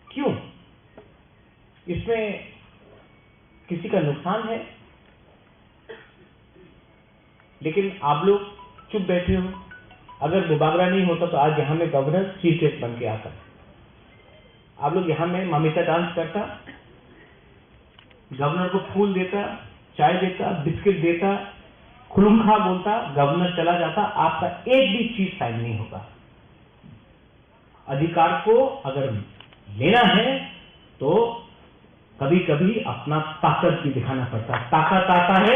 क्यों? इसमें किसी का नुकसान है, लेकिन आप लोग चुप बैठे हो। अगर बुबागरा नहीं होता तो आज यहां में गवर्नर चीफ गेस्ट बन के आता। आप लोग यहां में ममिता डांस करता, गवर्नर को फूल देता, चाय देता, बिस्किट देता, खुलुमखा बोलता, गवर्नर चला जाता, आपका एक भी चीज साइन नहीं होगा। अधिकार को अगर लेना है तो कभी कभी अपना ताकत भी दिखाना पड़ता है। ताकत आता है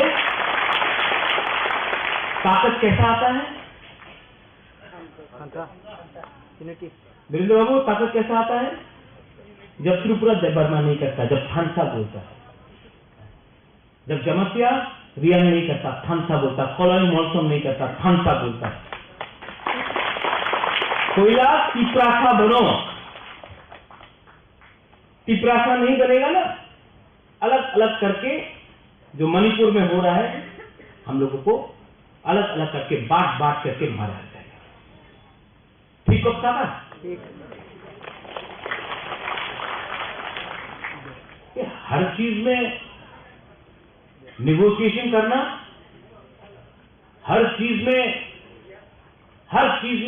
ताकत कैसा आता है? वीरेंद्र बाबू, ताकत कैसा आता है? जब त्रिपुरा बर्मा नहीं करता, जब थानसा बोलता, जब जमतिया रियांग नहीं करता, थानसा बोलता, कोलोई मॉलसोम नहीं करता, थानसा बोलता। कोयला तिपरासा बनो, तिपरासा नहीं बनेगा ना, अलग अलग करके जो मणिपुर में हो रहा है, हम लोगों को अलग अलग करके बांट बांट करके मारा जाएगा। ठीक हो सकता था? हर चीज में निगोशिएशन करना, हर चीज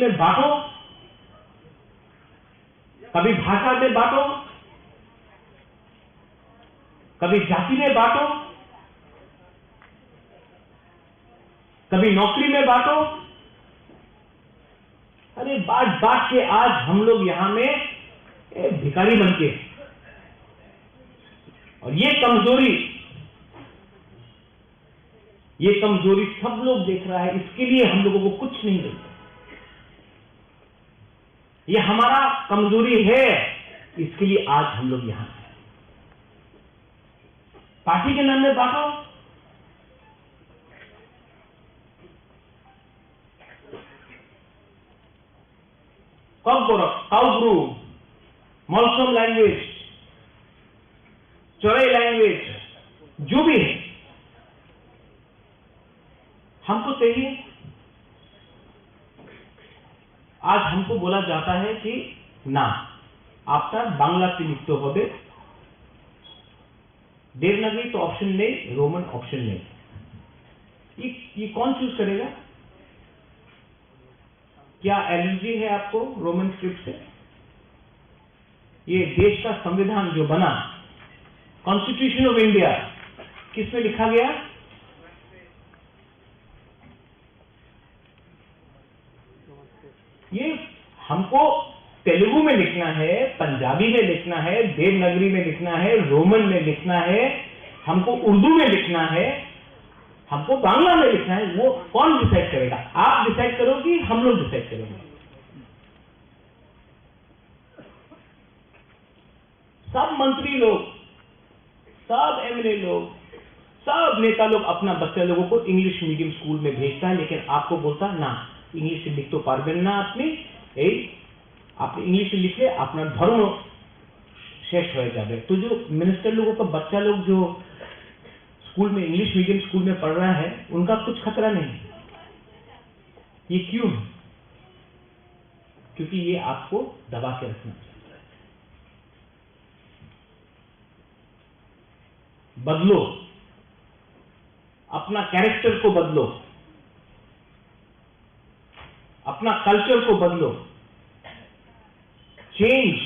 में बांटो, कभी भाषा में बांटो, कभी जाति में बांटो, कभी नौकरी में बांटो। अरे बांट बांट के आज हम लोग यहां में भिखारी बन के, और ये कमजोरी सब लोग देख रहा है। इसके लिए हम लोगों को कुछ नहीं मिलता। ये हमारा कमजोरी है, इसके लिए आज हम लोग यहां हैं। पार्टी के नाम में बांटो, काउब्रू, मॉलसोम लैंग्वेज, चौराई लैंग्वेज, जो भी है हमको चाहिए। आज हमको बोला जाता है कि ना, आपका बांग्ला से लिखते हो, देवनागरी तो ऑप्शन नहीं, रोमन ऑप्शन नहीं। ये कौन चूज करेगा? क्या एलर्जी है आपको रोमन स्क्रिप्ट से? ये देश का संविधान जो बना, कॉन्स्टिट्यूशन ऑफ इंडिया, किसमें लिखा गया? ये हमको तेलुगु में लिखना है, पंजाबी में लिखना है, देवनागरी में लिखना है, रोमन में लिखना है, हमको उर्दू में लिखना है, हमको बांग्ला में लिखना है। वो कौन डिसाइड करेगा? आप डिसाइड करोगे, हम लोग डिसाइड करेंगे। सब मंत्री लोग, सब एमएलए लोग, सब नेता लोग अपना बच्चे लोगों को इंग्लिश मीडियम स्कूल में भेजता है, लेकिन आपको बोलता ना, इंग्लिश लिख तो पारबेन ना अपनी, आप इंग्लिश लिखे, अपना धर्म श्रेष्ठ हो जाए। तो जो मिनिस्टर लोगों का बच्चा लोग जो स्कूल में, इंग्लिश मीडियम स्कूल में पढ़ रहा है, उनका कुछ खतरा नहीं। ये क्यों? क्योंकि ये आपको दबा के रखना चाहता है। बदलो, अपना कैरेक्टर को बदलो, अपना कल्चर को बदलो। Change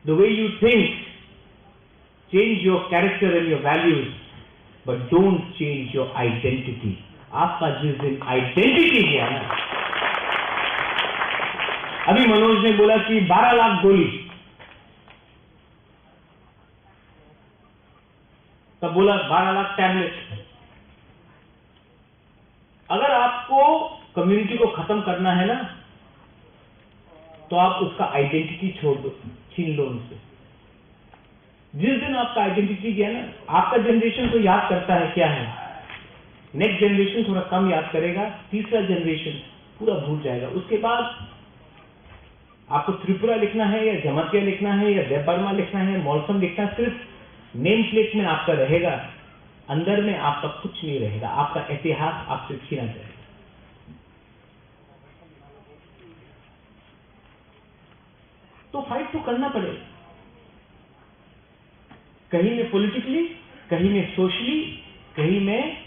the way you think, change your character and your values, but don't change your identity. आपका जिस दिन आइडेंटिटी गया ना, अभी मनोज ने बोला कि 12 लाख गोली, तब बोला 12 लाख टैबलेट। अगर आपको कम्युनिटी को खत्म करना है ना, तो आप उसका आइडेंटिटी छोड़ दो, छीन लो उनसे। जिस दिन आपका आइडेंटिटी गया ना, आपका जनरेशन तो याद करता है क्या है, नेक्स्ट जनरेशन थोड़ा कम याद करेगा, तीसरा जनरेशन पूरा भूल जाएगा। उसके बाद आपको त्रिपुरा लिखना है या जमतिया लिखना है या देवबर्मा लिखना है, मॉलसम लिखना, सिर्फ नेम प्लेट में आपका रहेगा, अंदर में आपका कुछ नहीं रहेगा। आपका इतिहास आपसे छीना जाएगा। तो फाइट तो करना पड़ेगा, कहीं में पॉलिटिकली, कहीं में सोशली, कहीं में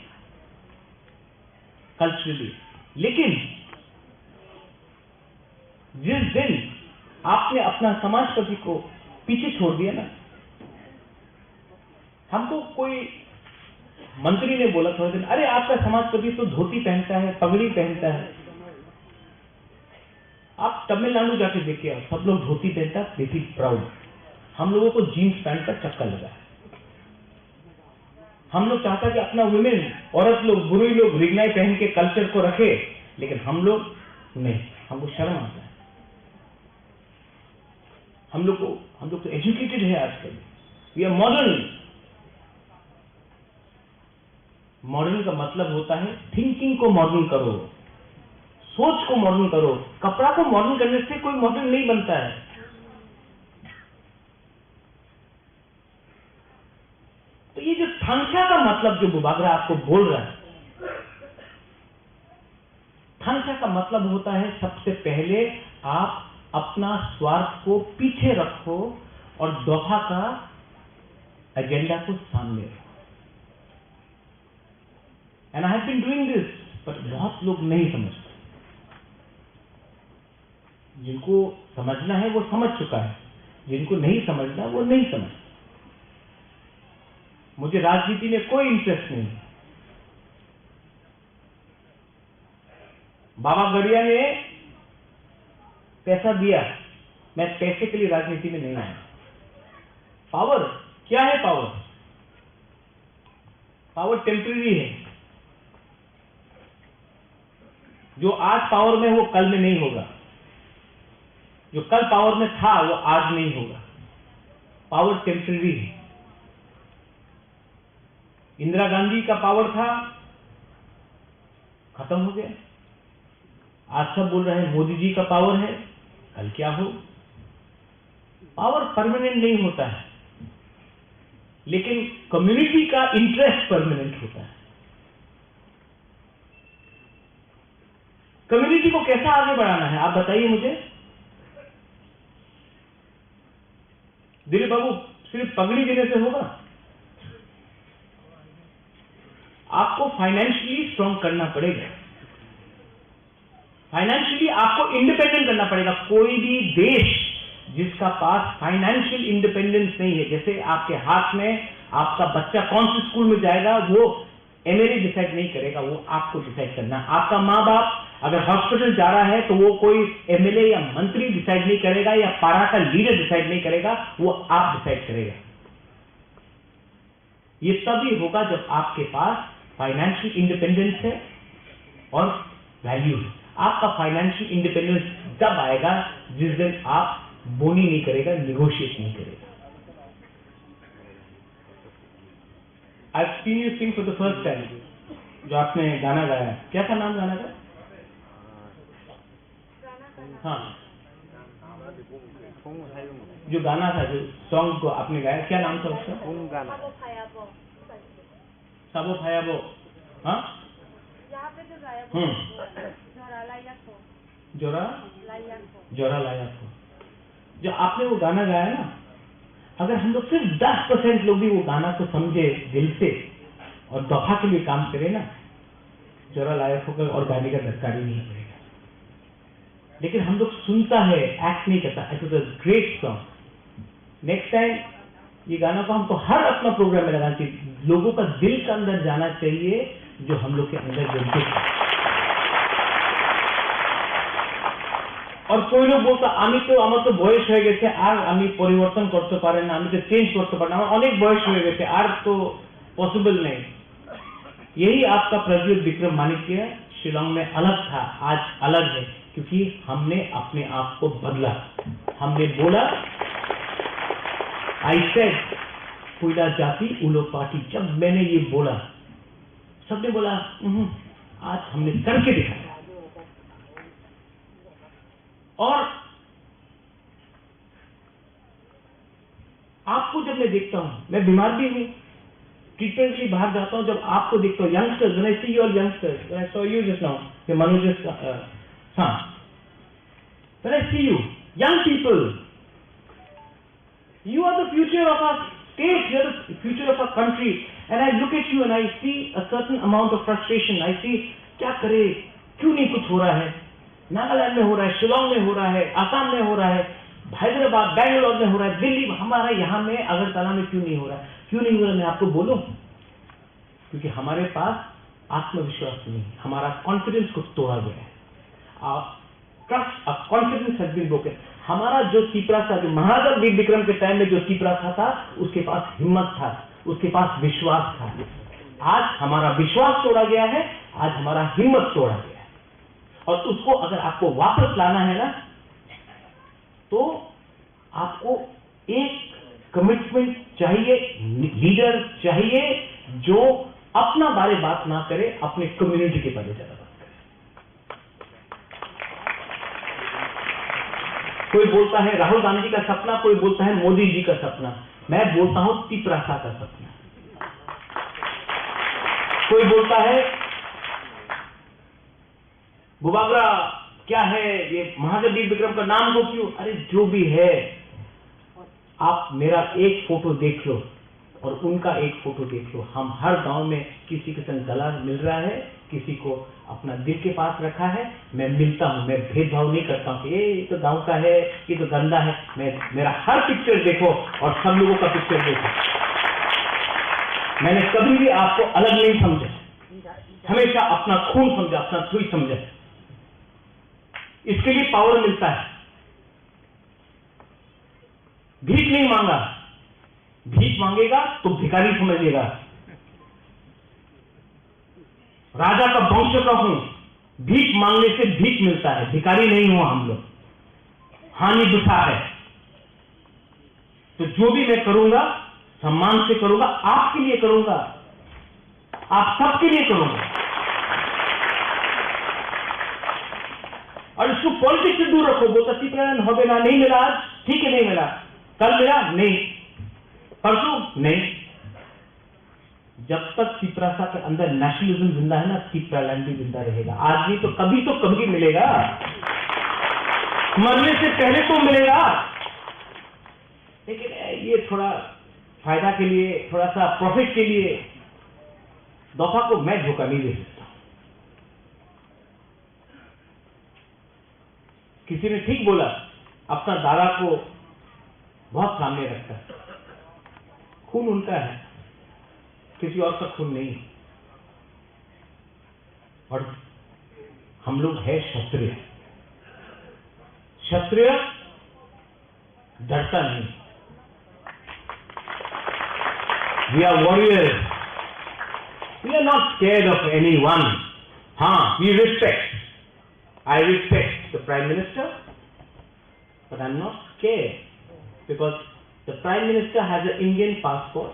कल्चरली। लेकिन जिस दिन आपने अपना समाजपति को पीछे छोड़ दिया ना, हमको कोई मंत्री ने बोला थोड़े दिन, अरे आपका समाजपति तो धोती पहनता है, पगड़ी पहनता है। आप तमिलनाडु जाके देखिए, सब लोग धोती पहनता, वेरी प्राउड। हम लोगों को जीन्स पैंट का चक्कर लगा है। हम लोग चाहता कि अपना वुमेन, औरत लोग, गुरु लोग रिगनाई पहन के कल्चर को रखे, लेकिन हम लोग नहीं, हमको शर्म आता है। हम लोग तो एजुकेटेड है आजकल, वी आर मॉडर्न। मॉडर्न का मतलब होता है थिंकिंग को मॉडर्न करो, सोच को मॉडर्न करो। कपड़ा को मॉडर्न करने से कोई मॉडर्न नहीं बनता है। तो ये जो थांचा का मतलब जो बुबागरा आपको बोल रहा है, थांचा का मतलब होता है सबसे पहले आप अपना स्वार्थ को पीछे रखो और दोहा का एजेंडा को सामने रखो। And I have been doing this, but बहुत लोग नहीं समझते। जिनको समझना है वो समझ चुका है, जिनको नहीं समझना वो नहीं समझता। मुझे राजनीति में कोई इंटरेस्ट नहीं। बाबा गड़िया ने पैसा दिया, मैं पैसे के लिए राजनीति में नहीं आया। पावर क्या है? पावर टेम्परेरी है। जो आज पावर में वो कल में नहीं होगा, जो कल पावर में था वो आज नहीं होगा। पावर टेम्परेरी है। इंदिरा गांधी का पावर था, खत्म हो गया। आज सब बोल रहे हैं मोदी जी का पावर है, कल क्या हो। पावर परमानेंट नहीं होता है, लेकिन कम्युनिटी का इंटरेस्ट परमानेंट होता है। कम्युनिटी को कैसा आगे बढ़ाना है आप बताइए मुझे। दिलीप बाबू, सिर्फ पगड़ी देने से होगा? आपको फाइनेंशियली स्ट्रांग करना पड़ेगा, फाइनेंशियली आपको इंडिपेंडेंट करना पड़ेगा। कोई भी देश जिसका पास फाइनेंशियल इंडिपेंडेंस नहीं है, जैसे आपके हाथ में आपका बच्चा कौन से स्कूल में जाएगा वो एमएलए डिसाइड नहीं करेगा, वो आपको डिसाइड करना। आपका माँ बाप अगर हॉस्पिटल जा रहा है तो वो कोई एमएलए या मंत्री डिसाइड नहीं करेगा, या पारा का लीडर डिसाइड नहीं करेगा, वो आप डिसाइड करेगा। ये तभी होगा जब आपके पास फाइनेंशियल इंडिपेंडेंस है और वैल्यू है। आपका फाइनेंशियल इंडिपेंडेंस जब आएगा जिस दिन आप बोनी नहीं करेगा, निगोशिएट नहीं करेगा। I've seen you sing for the first time, जो आपने गाना गाया, क्या था नाम गाना का? हाँ, जो गाना था, जो सॉन्ग को आपने गाया, क्या नाम था उसका? साबो फायाबो। हाँ, जोरा लाया को। जो आपने वो गाना गाया ना, अगर हम लोग सिर्फ 10% लोग भी वो गाना को समझे दिल से और दोहा के लिए काम करें ना, जोरा लायक होकर और गाने का धक्का भी नहीं पड़ेगा। लेकिन हम लोग सुनता है, एक्ट नहीं करता। It was a great song. Next time ये गाना को हमको हर अपना प्रोग्राम में लगाना चाहिए। लोगों का दिल के अंदर जाना चाहिए जो हम लोग के अंदर जलते हैं। और कोई लोग बोलता আমার তো বয়স হয়ে গেছে, আর আমি পরিবর্তন করতে পারি না, আমি তো চেঞ্জ করতে পারি না, আমার অনেক বয়স হয়ে গেছে, আর তো पॉसिबल नहीं। यही आपका प्रज्वल विक्रम मानिक्य शिलोंग में अलग था, आज अलग है, क्योंकि हमने अपने आप को बदला। हमने बोला आई सेड कोयला जाति उलो पार्टी। जब मैंने ये बोला सबने बोला आज हमने करके दिखाया। और आपको जब मैं देखता हूं, मैं बीमार भी हूं, ट्रीटमेंट के लिए बाहर जाता हूं, जब आपको देखता हूं, youngsters, when I see you all youngsters, when I saw you just now, ये मनोज हाँ, when I see you young people, you are the future of our state, you are the future of our country, and I look at you and I see a certain amount of frustration. I see क्या करे, क्यों नहीं कुछ हो रहा है। नागालैंड में हो रहा है, शिलोंग में हो रहा है, आसाम में हो रहा है, हैदराबाद, बैंगलोर में हो रहा है, दिल्ली, हमारा यहाँ में अगरतला में क्यों नहीं हो रहा है? क्यों नहीं हो रहा? मैं आपको बोलूं, क्योंकि हमारे पास आत्मविश्वास नहीं, हमारा कॉन्फिडेंस को तोड़ा गया है। Trust, confidence has been broken. हमारा जो तीपरा था, जो महाराजा वीर विक्रम के टाइम में जो तीपरा था, उसके पास हिम्मत था, उसके पास विश्वास था। आज हमारा विश्वास तोड़ा गया है, आज हमारा हिम्मत तोड़ा गया है, और उसको अगर आपको वापस लाना है ना, तो आपको एक कमिटमेंट चाहिए, लीडर चाहिए जो अपना बारे बात ना करे, अपने कम्युनिटी के बारे ज्यादा बात करे। कोई बोलता है राहुल गांधी का सपना, कोई बोलता है मोदी जी का सपना, मैं बोलता हूं तिपरासा का सपना। कोई बोलता है बुबागरा क्या है, ये महाजगदीप विक्रम का नाम को क्यों, अरे जो भी है, आप मेरा एक फोटो देख लो और उनका एक फोटो देख लो। हम हर गांव में किसी के संग गला मिल रहा है, किसी को अपना दिल के पास रखा है। मैं मिलता हूं, मैं भेदभाव नहीं करता हूं कि ये तो गांव का है, ये तो गंदा है। मेरा हर पिक्चर देखो और सब लोगों का पिक्चर देखो। मैंने कभी भी आपको अलग नहीं समझा, हमेशा अपना खून समझा, अपना थुई समझा। इसके लिए पावर मिलता है। भीख नहीं मांगा, भीख मांगेगा तो भिखारी समझिएगा। राजा का वंश का हूं, भीख मांगने से भीख मिलता है, भिखारी नहीं हुआ हम लोग। हानि दुखा है, तो जो भी मैं करूंगा सम्मान से करूंगा, आपके लिए करूंगा, आप सबके लिए करूंगा। और इसको पॉलिटिक्स से दूर रखो। बोलता तिपरायण हो गया, नहीं मिला आज, ठीक है नहीं मिला, कल मिला नहीं, परसों नहीं। जब तक तिपरासा के अंदर नेशनलिज्म जिंदा है ना, तिपरालैंड भी जिंदा रहेगा। आज नहीं तो कभी मिलेगा, मरने से पहले तो मिलेगा। लेकिन ये थोड़ा फायदा के लिए, थोड़ा सा प्रॉफिट के लिए दफा को मैं धोखा नहीं दे सकता। किसी ने ठीक बोला, अपना दादा को बहुत सामने रखता है। खून उनका है, किसी और का खून नहीं। और हम लोग है क्षत्रिय। क्षत्रिय डरता नहीं। We are warriors. We are not scared of anyone. We respect. I respect the Prime Minister, but I'm not scared because the Prime Minister has an Indian passport.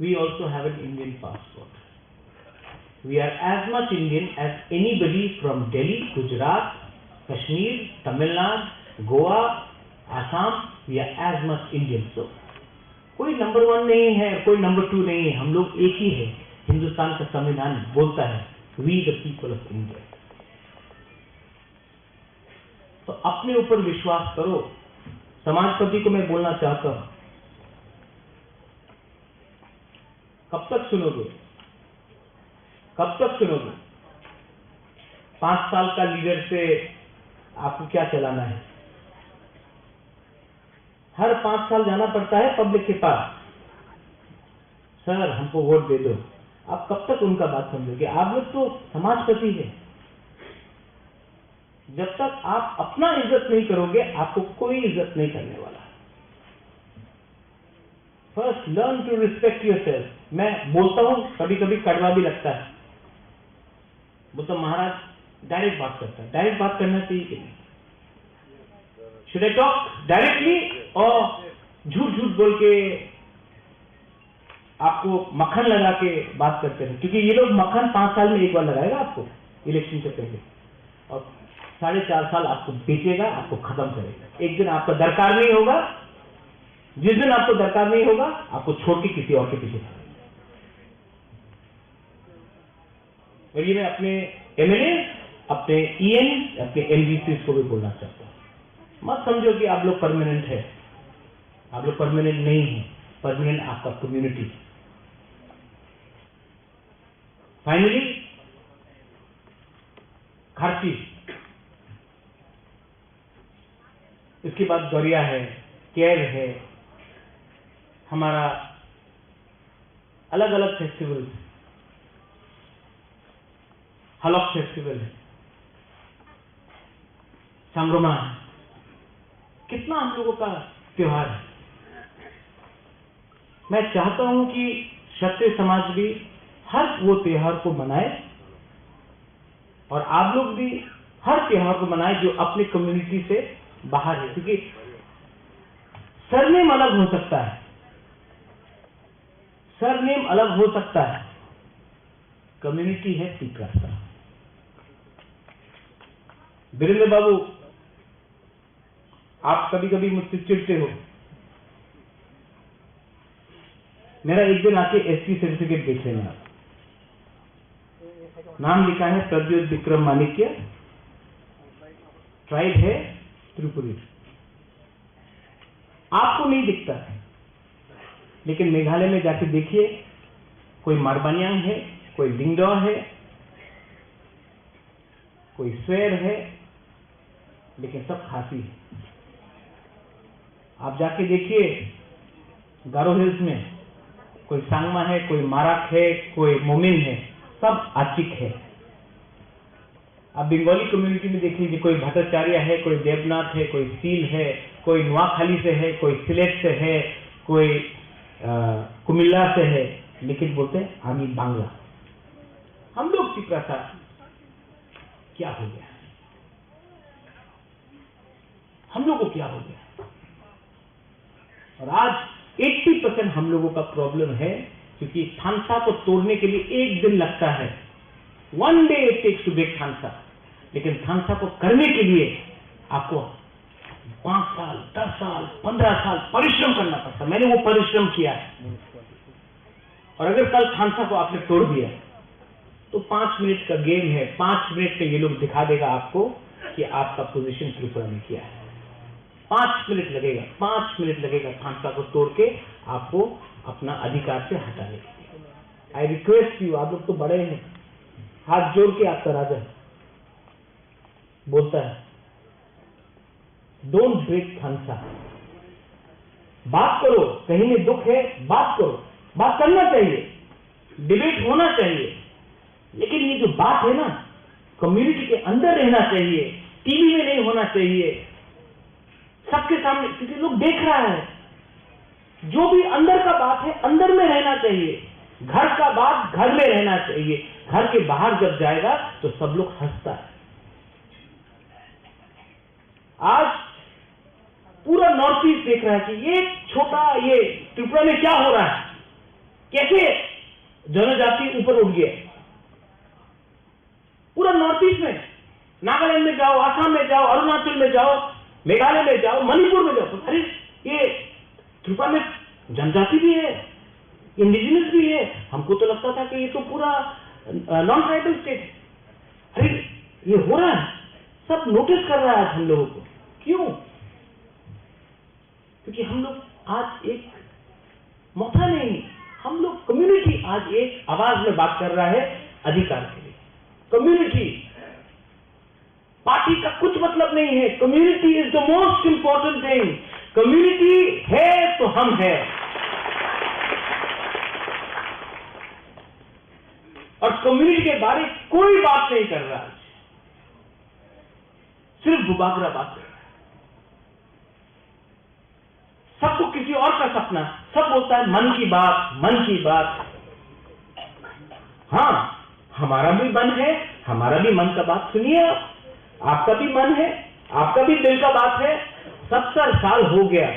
We also have an Indian passport. We are as much Indian as anybody from Delhi, Gujarat, Kashmir, Tamil Nadu, Goa, Assam. We are as much Indian. So, कोई number 1 नहीं है, कोई number 2 नहीं है, हम लोग एक ही है। हिंदुस्तान का संविधान बोलता है we the people of India. तो अपने ऊपर विश्वास करो। समाजपति को मैं बोलना चाहता हूं, कब तक सुनोगे, कब तक सुनोगे? 5 साल का लीडर से आपको क्या चलाना है? हर 5 साल जाना पड़ता है पब्लिक के पास, सर हमको वोट दे दो। आप कब तक उनका बात समझोगे? आप लोग तो समाजपति हैं। जब तक आप अपना इज्जत नहीं करोगे, आपको कोई इज्जत नहीं करने वाला। First learn to respect yourself. मैं बोलता हूं, कभी कभी कड़वा भी लगता है। बोलता महाराज डायरेक्ट बात करता है, डायरेक्ट बात करना चाहिए कि नहीं? शुड आई टॉक डायरेक्टली और झूठ झूठ बोल के आपको मक्खन लगा के बात करते हैं? क्योंकि ये लोग मक्खन 5 साल में एक बार लगाएगा आपको इलेक्शन से पहले, और 4.5 साल आपको बेचेगा, आपको खत्म करेगा। एक दिन आपका दरकार नहीं होगा, जिस दिन आपको दरकार नहीं होगा, आपको छोड़ के किसी और के पीछे भागेगा। और ये मैं अपने एमएलए, अपने ईएन, अपने एमडीसी को भी बोलना चाहता हूं। मत समझो कि आप लोग परमानेंट है, आप लोग परमानेंट नहीं है। परमानेंट आपका कम्युनिटी। फाइनली खार्ची, इसके बाद गौरिया है, केर है, हमारा अलग अलग फेस्टिवल, हलक फेस्टिवल है, संगमा है। कितना हम लोगों का त्योहार है। मैं चाहता हूं कि क्षत्रिय समाज भी हर वो त्योहार को मनाए और आप लोग भी हर त्योहार को मनाए जो अपने कम्युनिटी से बाहर है, क्योंकि सरनेम अलग हो सकता है, सरनेम अलग हो सकता है, कम्युनिटी है टिप्रासा। वीरेंद्र बाबू, आप कभी कभी मुझसे चिढ़ते हो। मेरा एक दिन आके एसटी सर्टिफिकेट देख लेना, नाम लिखा है प्रद्योत विक्रम माणिक्य, ट्राइब है त्रिपुरी। आपको नहीं दिखता है, लेकिन मेघालय में जाके देखिए, कोई मारबानियांग है, कोई लिंगडॉ है, कोई स्वेर है, लेकिन सब खासी है। आप जाके देखिए गारो हिल्स में कोई सांगमा है, कोई माराक है, कोई मोमिन है, सब आचिक है। आप बंगाली कम्युनिटी में देख लीजिए, कोई भट्टाचार्य है, कोई देवनाथ है, कोई सील है, कोई नुआखाली से है, कोई सिलेट से है, कोई कुमिल्ला से है, लेकिन बोलते हैं आमी बांग्ला। हम लोग टिप्रासा क्या हो गया, हम लोगों को क्या हो गया? और आज 80% हम लोगों का प्रॉब्लम है, क्योंकि थानसा को तोड़ने के लिए एक दिन लगता है, 1 day it takes to break थानसा। लेकिन थानसा को करने के लिए आपको 5 साल, 10 साल, 15 साल परिश्रम करना पड़ता। मैंने वो परिश्रम किया है। और अगर कल थानसा को आपने तोड़ दिया तो 5 मिनट का गेम है, 5 मिनट में ये लोग दिखा देगा आपको कि आपका पोजीशन त्रिपुरा में क्या है। 5 मिनट लगेगा, 5 मिनट लगेगा थानसा को तोड़ के आपको अपना अधिकार से हटाने के लिए। आई रिक्वेस्ट यू, आप लोग तो बड़े हैं, हाथ जोड़ के आपका राजा बोलता है, डोंट ब्रेक थानसा। बात करो, कहीं में दुख है, बात करो, बात करना चाहिए, डिबेट होना चाहिए, लेकिन ये जो बात है ना, कम्युनिटी के अंदर रहना चाहिए, टीवी में नहीं होना चाहिए, सबके सामने, क्योंकि लोग देख रहा है। जो भी अंदर का बात है अंदर में रहना चाहिए, घर का बात घर में रहना चाहिए। घर के बाहर जब जाएगा तो सब लोग हंसता है। आज पूरा नॉर्थ ईस्ट देख रहा है कि ये छोटा, ये त्रिपुरा में क्या हो रहा है, कैसे जनजाति ऊपर उठ गया। पूरा नॉर्थ ईस्ट में, नागालैंड में जाओ, आसाम में जाओ, अरुणाचल में जाओ, मेघालय में जाओ, मणिपुर में जाओ, अरे ये त्रिपुरा में जनजाति भी है, इंडिजिनस भी है। हमको तो लगता था कि ये तो पूरा नॉन ट्राइबल स्टेट है। अरे ये हो रहा है, सब नोटिस कर रहा है हम लोगों को। क्यों? क्योंकि हम लोग आज एक मौका नहीं, हम लोग कम्युनिटी आज एक आवाज में बात कर रहा है अधिकार के लिए। कम्युनिटी, पार्टी का कुछ मतलब नहीं है। Community is the most important thing. Community है तो हम है। और कम्युनिटी के बारे में कोई बात नहीं कर रहा है, सिर्फ बुबागरा बात कर रहा है। सबको किसी और का सपना, सब बोलता है मन की बात, मन की बात। हाँ, हमारा भी मन है, हमारा भी मन का बात सुनिए आप। आपका भी मन है, आपका भी दिल का बात है। 70 साल हो गया।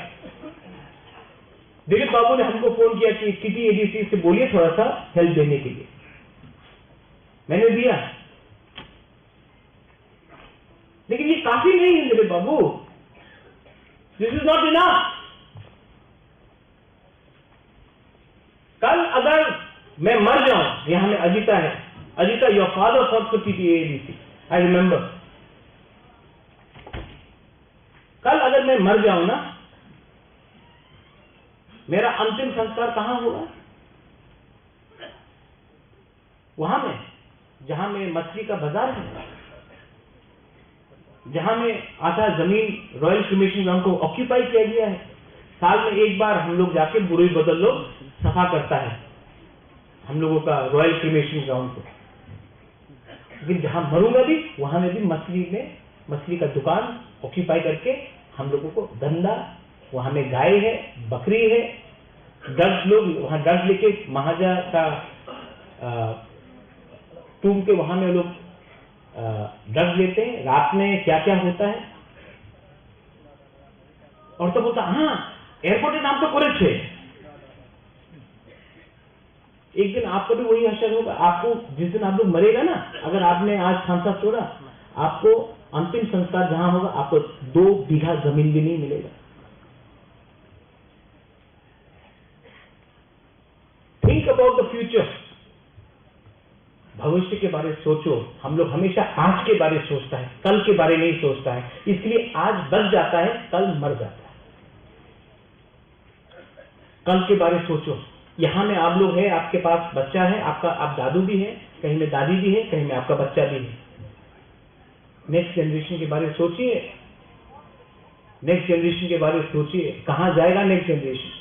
दिलीप बाबू ने हमको फोन किया कि TTADC से बोलिए थोड़ा सा हेल्प देने के लिए। मैंने दिया, लेकिन ये काफी नहीं है Dilip babu. This is not enough. कल अगर मैं मर जाऊं, यहां में अजिता है, Ajita your father fought for TTADC, I remember. कल अगर मैं मर जाऊं ना, मेरा अंतिम संस्कार कहां होगा? वहां में जहां में मछली का बाजार है, जहां में आधा जमीन रॉयल क्रिमेशन ग्राउंड को ऑक्यूपाई किया गया है। साल में एक बार हम लोग जाके बुरी बदल लोग सफा करता है हम लोगों का रॉयल क्रिमेशन ग्राउंड को। लेकिन जहां मरूंगा भी, वहां में भी मछली का दुकान ऑक्यूपाई करके हम लोगों को धंधा, वहां में गाय है, बकरी है, ड्रग्स, लोग वहाँ ड्रग्स लेके महाजा का टूम के वहां में लोग ड्रग्स लेते हैं। रात में क्या क्या होता है और तो बोलता हाँ एयरपोर्ट नाम तो करे छे। एक दिन आपका भी वही हशर होगा। आपको जिस दिन आप लोग मरेगा ना, अगर आपने आज फांसा छोड़ा, आपको अंतिम संस्कार जहां होगा आपको 2 बीघा जमीन भी नहीं मिलेगा। Think about the future. भविष्य के बारे में सोचो। हम लोग हमेशा आज के बारे में सोचता है, कल के बारे में नहीं सोचता है। इसलिए आज बच जाता है, कल मर जाता है। कल के बारे में सोचो। यहां में आप लोग हैं, आपके पास बच्चा है, आपका आप दादू भी है, कहीं में दादी भी है, कहीं में आपका बच्चा भी है। नेक्स्ट जनरेशन के बारे में सोचिए। नेक्स्ट जनरेशन के बारे में सोचिए, कहां जाएगा next generation.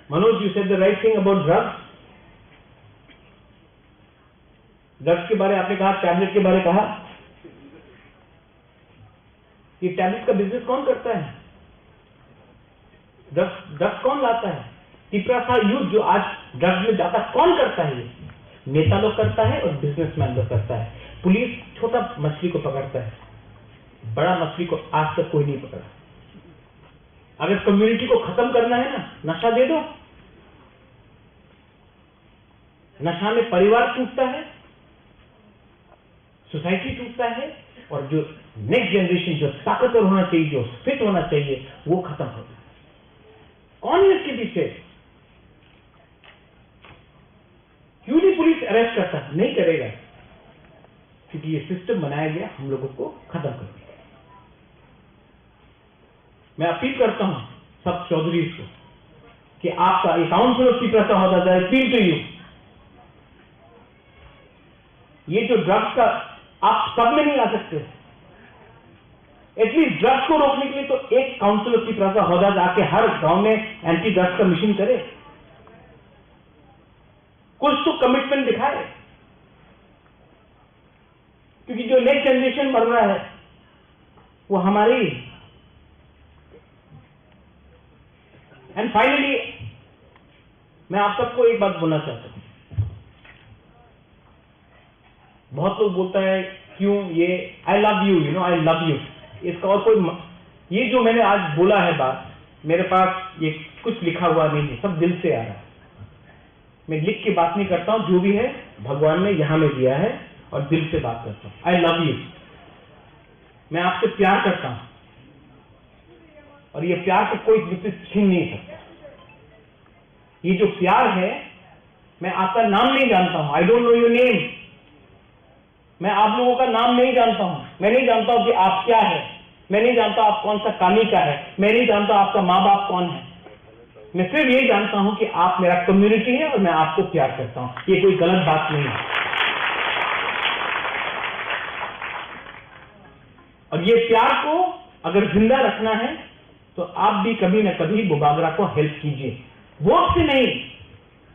Manoj, you said the right thing about drugs. Drugs के बारे आपने कहा, टैबलेट के बारे कहा। ये टैबलेट का बिजनेस कौन करता है? ड्रग्स कौन लाता है? पिपरासा यूथ जो आज ड्रग्स में जाता कौन करता है? ये नेता लोग करता है और बिजनेसमैन लोग करता है। पुलिस छोटा मछली को पकड़ता है, बड़ा मछली को आज तक कोई नहीं पकड़ा। अगर कम्युनिटी को खत्म करना है ना, नशा दे दो। नशा में परिवार टूटता है, सोसाइटी टूटता है, और जो नेक्स्ट जनरेशन जो ताकतवर होना चाहिए, जो फिट होना चाहिए, वो खत्म हो जाए। कौन है इसके पीछे? क्यों नहीं पुलिस अरेस्ट करता? नहीं करेगा, क्योंकि ये सिस्टम बनाया गया हम लोगों को खत्म करने का। मैं अपील करता हूं सब चौधरी को कि आपका काउंसिल ऑफ पिपरासा होता जाए, अपील टू यू। ये जो ड्रग्स का आप सब में नहीं आ सकते। एटलीस्ट ड्रग्स को रोकने के लिए तो एक काउंसिल ऑफ पिपरासा होदा जाके हर गांव में एंटी ड्रग्स का मिशन करे, कुछ तो कमिटमेंट दिखाए। क्योंकि जो नेक्स्ट जनरेशन मर रहा है वो हमारी। एंड फाइनली मैं आप सबको एक बात बोलना चाहता हूं। बहुत लोग बोलता है क्यों ये I love you, you know I love you. इसका और कोई, ये जो मैंने आज बोला है बात, मेरे पास ये कुछ लिखा हुआ नहीं है, सब दिल से आ रहा है। मैं लिख के बात नहीं करता हूं, जो भी है भगवान ने यहां में दिया है और दिल से बात करता हूं। I love you. मैं आपसे प्यार करता हूं और ये प्यार को कोई मुझसे छीन नहीं सकता। ये जो प्यार है, मैं आपका नाम नहीं जानता हूं, I don't know your name. मैं आप लोगों का नाम नहीं जानता हूं। मैं नहीं जानता हूं कि आप क्या है। मैं नहीं जानता आप कौन सा कामी का है। मैं नहीं जानता आपका माँ बाप कौन है। मैं सिर्फ ये जानता हूं कि आप मेरा कम्युनिटी है और मैं आपको प्यार करता हूं। ये कोई गलत बात नहीं है। और ये प्यार को अगर जिंदा रखना है तो आप भी कभी ना कभी बुबागरा को हेल्प कीजिए। वोट से नहीं,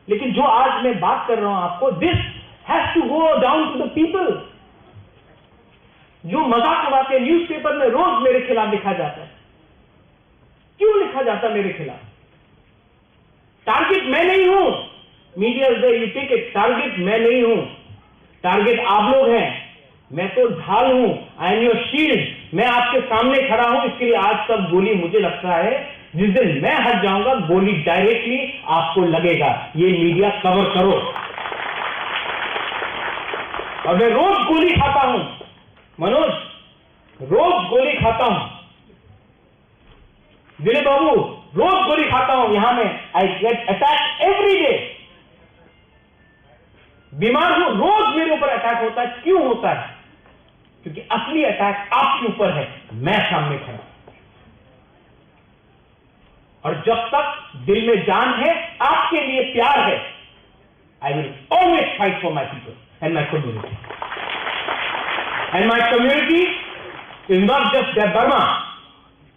लेकिन जो आज मैं बात कर रहा हूं आपको, this has to go down to the people. जो मजाक उड़ाते न्यूज़पेपर में रोज मेरे खिलाफ लिखा जाता है। क्यों लिखा जाता मेरे खिलाफ? टारगेट मैं नहीं हूं। Media is there, you take it. Target मैं नहीं हूं, टारगेट आप लोग हैं। मैं तो ढाल हूं, आई एम योर शील्ड। मैं आपके सामने खड़ा हूं, इसके लिए आज तक गोली मुझे लगता है। जिस दिन मैं हट जाऊंगा, गोली डायरेक्टली आपको लगेगा। ये मीडिया कवर करो। और मैं रोज गोली खाता हूं मनोज, रोज गोली खाता हूं। दिलीप बाबू, रोज गोली खाता हूं। यहां में I get attack every day. बीमार हूं, रोज मेरे ऊपर अटैक होता है। क्यों होता है? क्योंकि असली अटैक आपके ऊपर है, मैं सामने खड़ा। और जब तक दिल में जान है, आपके लिए प्यार है, I will always fight for my people and my community. And my community is not just the Burma.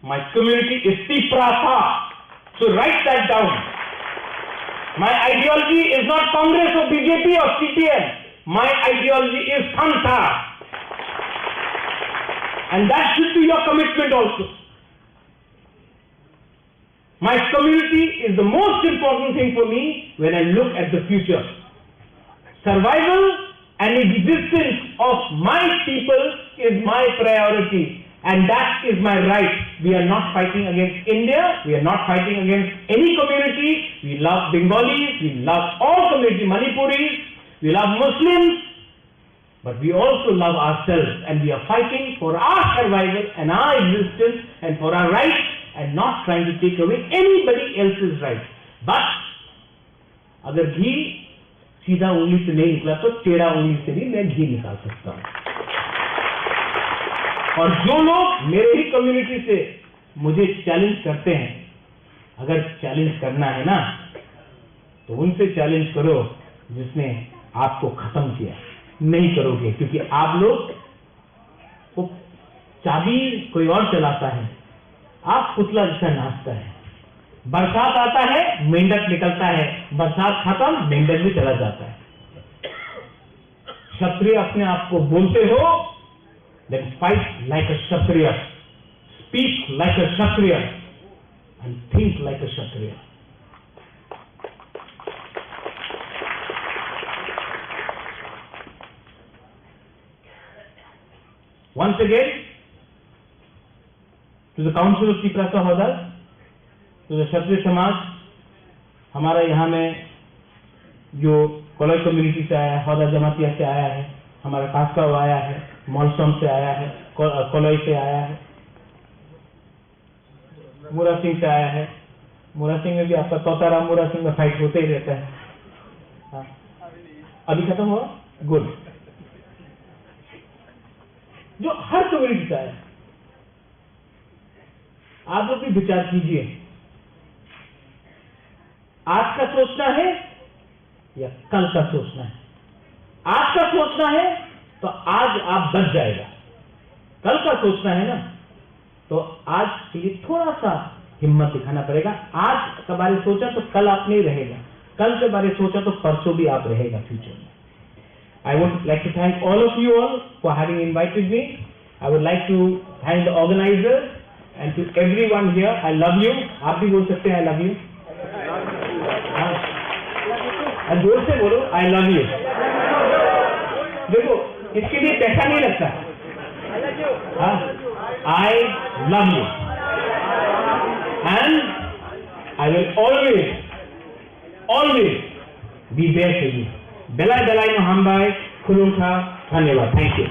My community is Piprasa. So write that down. My ideology is not Congress or BJP or CPM. My ideology is Khamsa. And that should be your commitment also. My community is the most important thing for me when I look at the future. Survival and existence of my people is my priority, and that is my right. We are not fighting against India, we are not fighting against any community. We love Bengalis, we love all community, Manipuris, we love Muslims, but we also love ourselves, and we are fighting for our survival and our existence and for our rights, and not trying to take away anybody else's rights. But अगर घी सीधा उंगली से नहीं निकला तो टेढ़ा उंगली से भी मैं घी निकाल सकता हूं। और जो लोग मेरे ही कम्युनिटी से मुझे चैलेंज करते हैं, अगर चैलेंज करना है ना तो उनसे चैलेंज करो जिसने आपको खत्म किया। नहीं करोगे, क्योंकि आप लोग वो चाबी कोई और चलाता है, आप पुतला जैसा नाचता है। बरसात आता है, मेंढक निकलता है, बरसात खत्म, मेंढक भी चला जाता है। क्षत्रिय अपने आप को बोलते हो, then fight like a Kshatriya, speak like a Kshatriya, and think like a Kshatriya. Once again, to the Council of Tiprasa Howdahs, to the Kshatriya समाज, हमारा यहाँ में जो कोलाई कम्युनिटी से आया है, हौदा जमातिया से आया है, हमारा कास्काव आया है, मॉलसम से आया है, कोलाई से आया है, मूरा सिंह से आया है। मूरा सिंह में भी आपका तोताराम मूरा सिंह में फाइट होते ही रहता है। हाँ, अभी खत्म हुआ, गुड। जो हर कम्युनिटी से आया, आप लोग भी विचार कीजिए, आज का सोचना है या कल का सोचना है। आज का सोचना है तो आज आप बच जाएगा, कल का सोचना है ना तो आज के लिए थोड़ा सा हिम्मत दिखाना पड़ेगा। आज के बारे सोचा तो कल आप नहीं रहेगा, कल के बारे सोचा तो परसों भी आप रहेगा फ्यूचर में। I would like to thank all of you all for having invited me. I would like to thank the organizers and to everyone here. I love you. आप भी बोल सकते हैं I love you. और जोर से बोलो I love you. देखो इसके लिए पैसा नहीं लगता। I love you. And I will always be there for you. Belai Belai no Hambai, Kulunka, Dhanyawad. Thank you.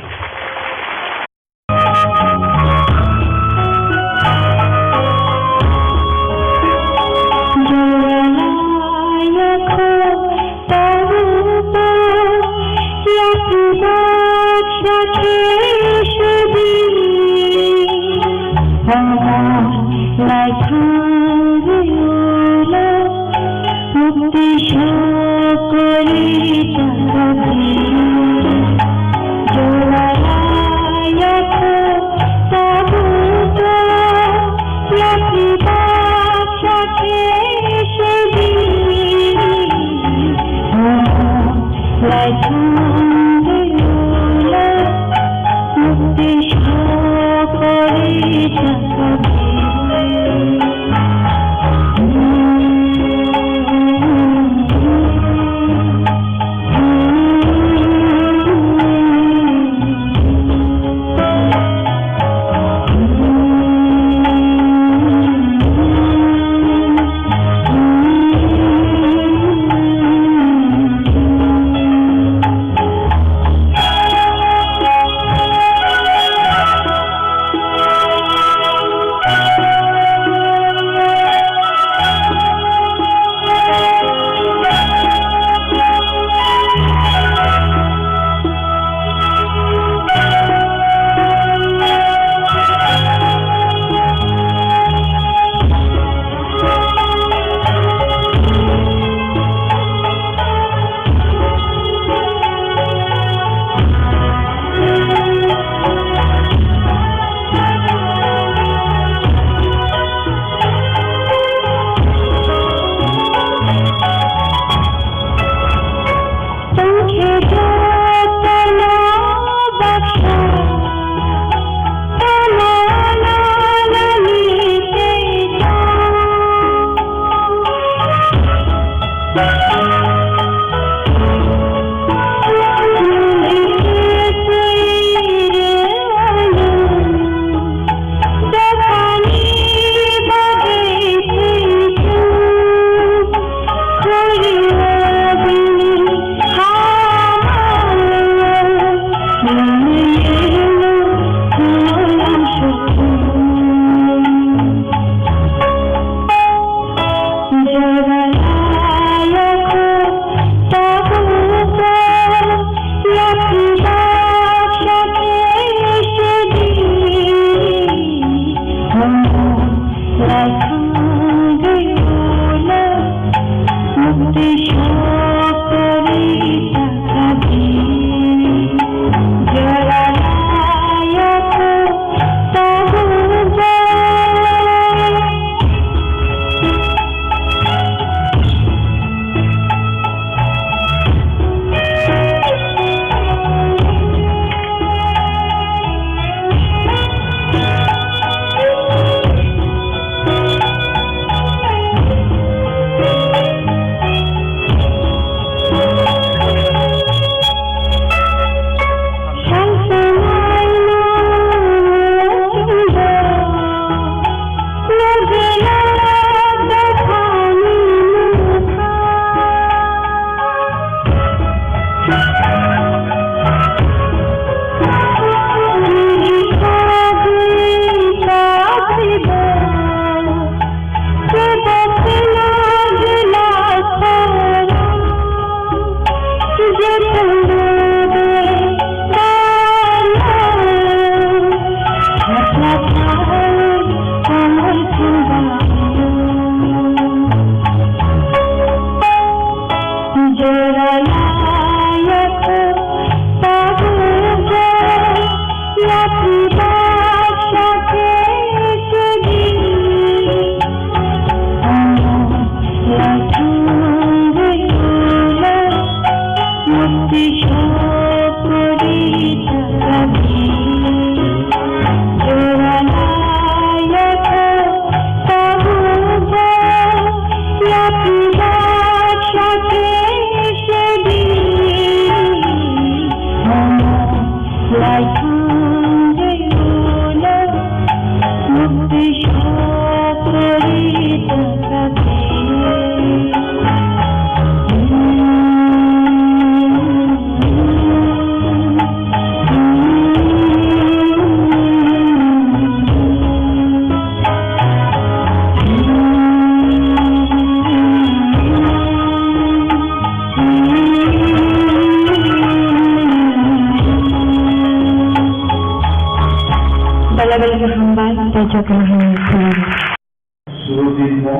Surjit mo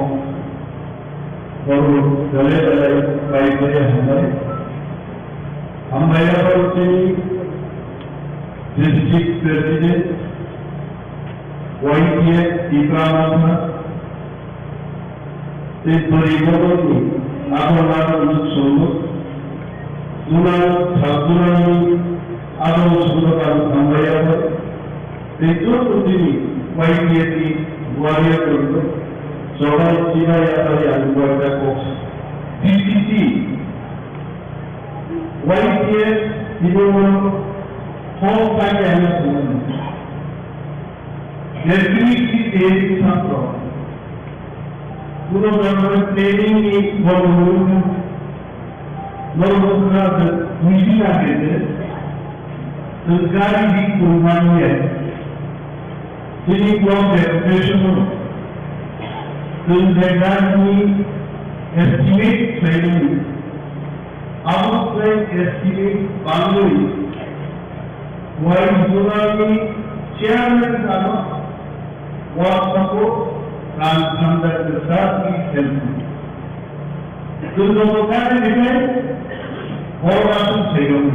और गले गले कई बजे हम डिस्ट्रिक्ट प्रेसिडेंट YPS Ibrahim इस परिवर्तन की आगमन सुनो दुना छात्रों आगमन सुनो का हमारे तेजो पुत्री YPS की वारियर करो सोना चीना या तारी अनुवाद का कोच DCC YPS इन्होंने होम पैक करना सुनो Definitely there is some problem. Guru Brahma training is for Guru. Guru Brahma mission आगे संस्कारी भी कुर्बानी है. जिन्हें क्लास एजुकेशन हो, संस्कारी estimate training, outside estimate boundary, while Guru chairman का WhatsApp को ट्रांसजेंडर के साथ ही हेल्प जो लोगों का निकले और आसुम सेवक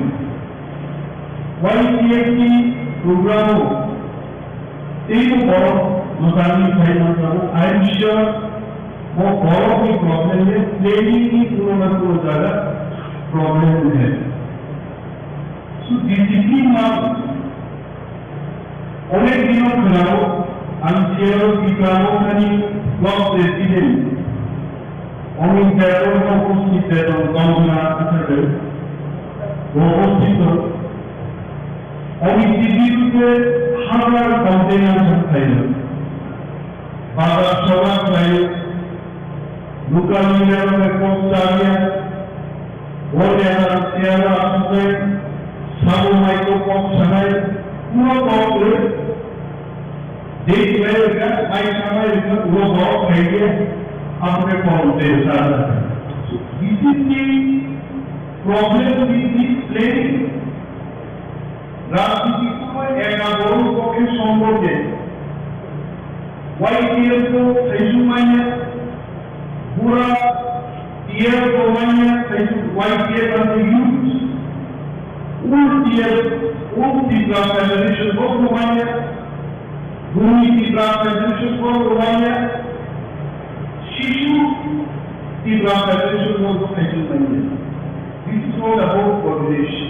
YPS की प्रोग्रामों तीन बड़ों मुसानी भाई मतलब I am sure वो बड़ों की प्रॉब्लम है ट्रेनिंग की उन्होंने को ज़्यादा प्रॉब्लम है so डिसिप्लिन मार्ग अनेक दिनों खिलाओ Anciero Ibrahim was president. Only that one opposite that on Congress, opposite. Only distributed 100 containers of Thailand. Father Showa Thailand, local leader of the Costaria, whatever Sierra African, Sabu Microphone Sanai, who are popular. देख रहे क्या भाई समय वो बहुत कहेंगे अपने पहुंचे सारा इसी प्रॉब्लम की प्लेनिंग राजनीति को एकाबोल को के संबोधे YTF को Saisumanya, Pura TF को Manya, YTF and the youth, all Tibra Federation को Manya, Bhumi Tibra Federation को Manya, Shishu Tibra Federation को Saisumanya. This is all about coordination.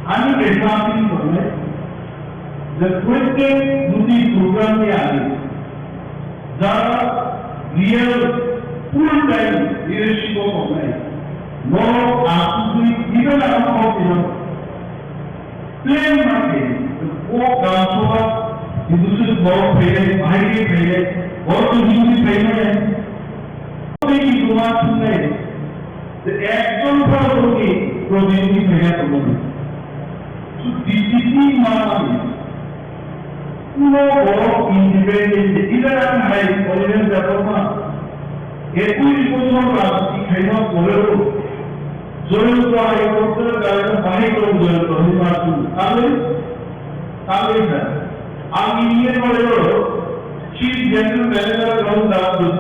Any example for me, the twisted duty program में आगे, ज़्यादा real full-time leadership को बनाए, no आपसी even amount of plain market, वो transfer दूसरे बहुत पहले भाई पहले और तो दूसरी पहले है, वो एक दुकान सुनने, the actual problem की प्रोजेक्ट की पहले तो बोलूँ, so discipline माना no more independent. Either I'm high, or even the Roma. Every person was the kind of Corero. Zoran to I wrote the Panic of the Rohimatu. Always, Armenian Corero, Chief General Manager of the Abdul.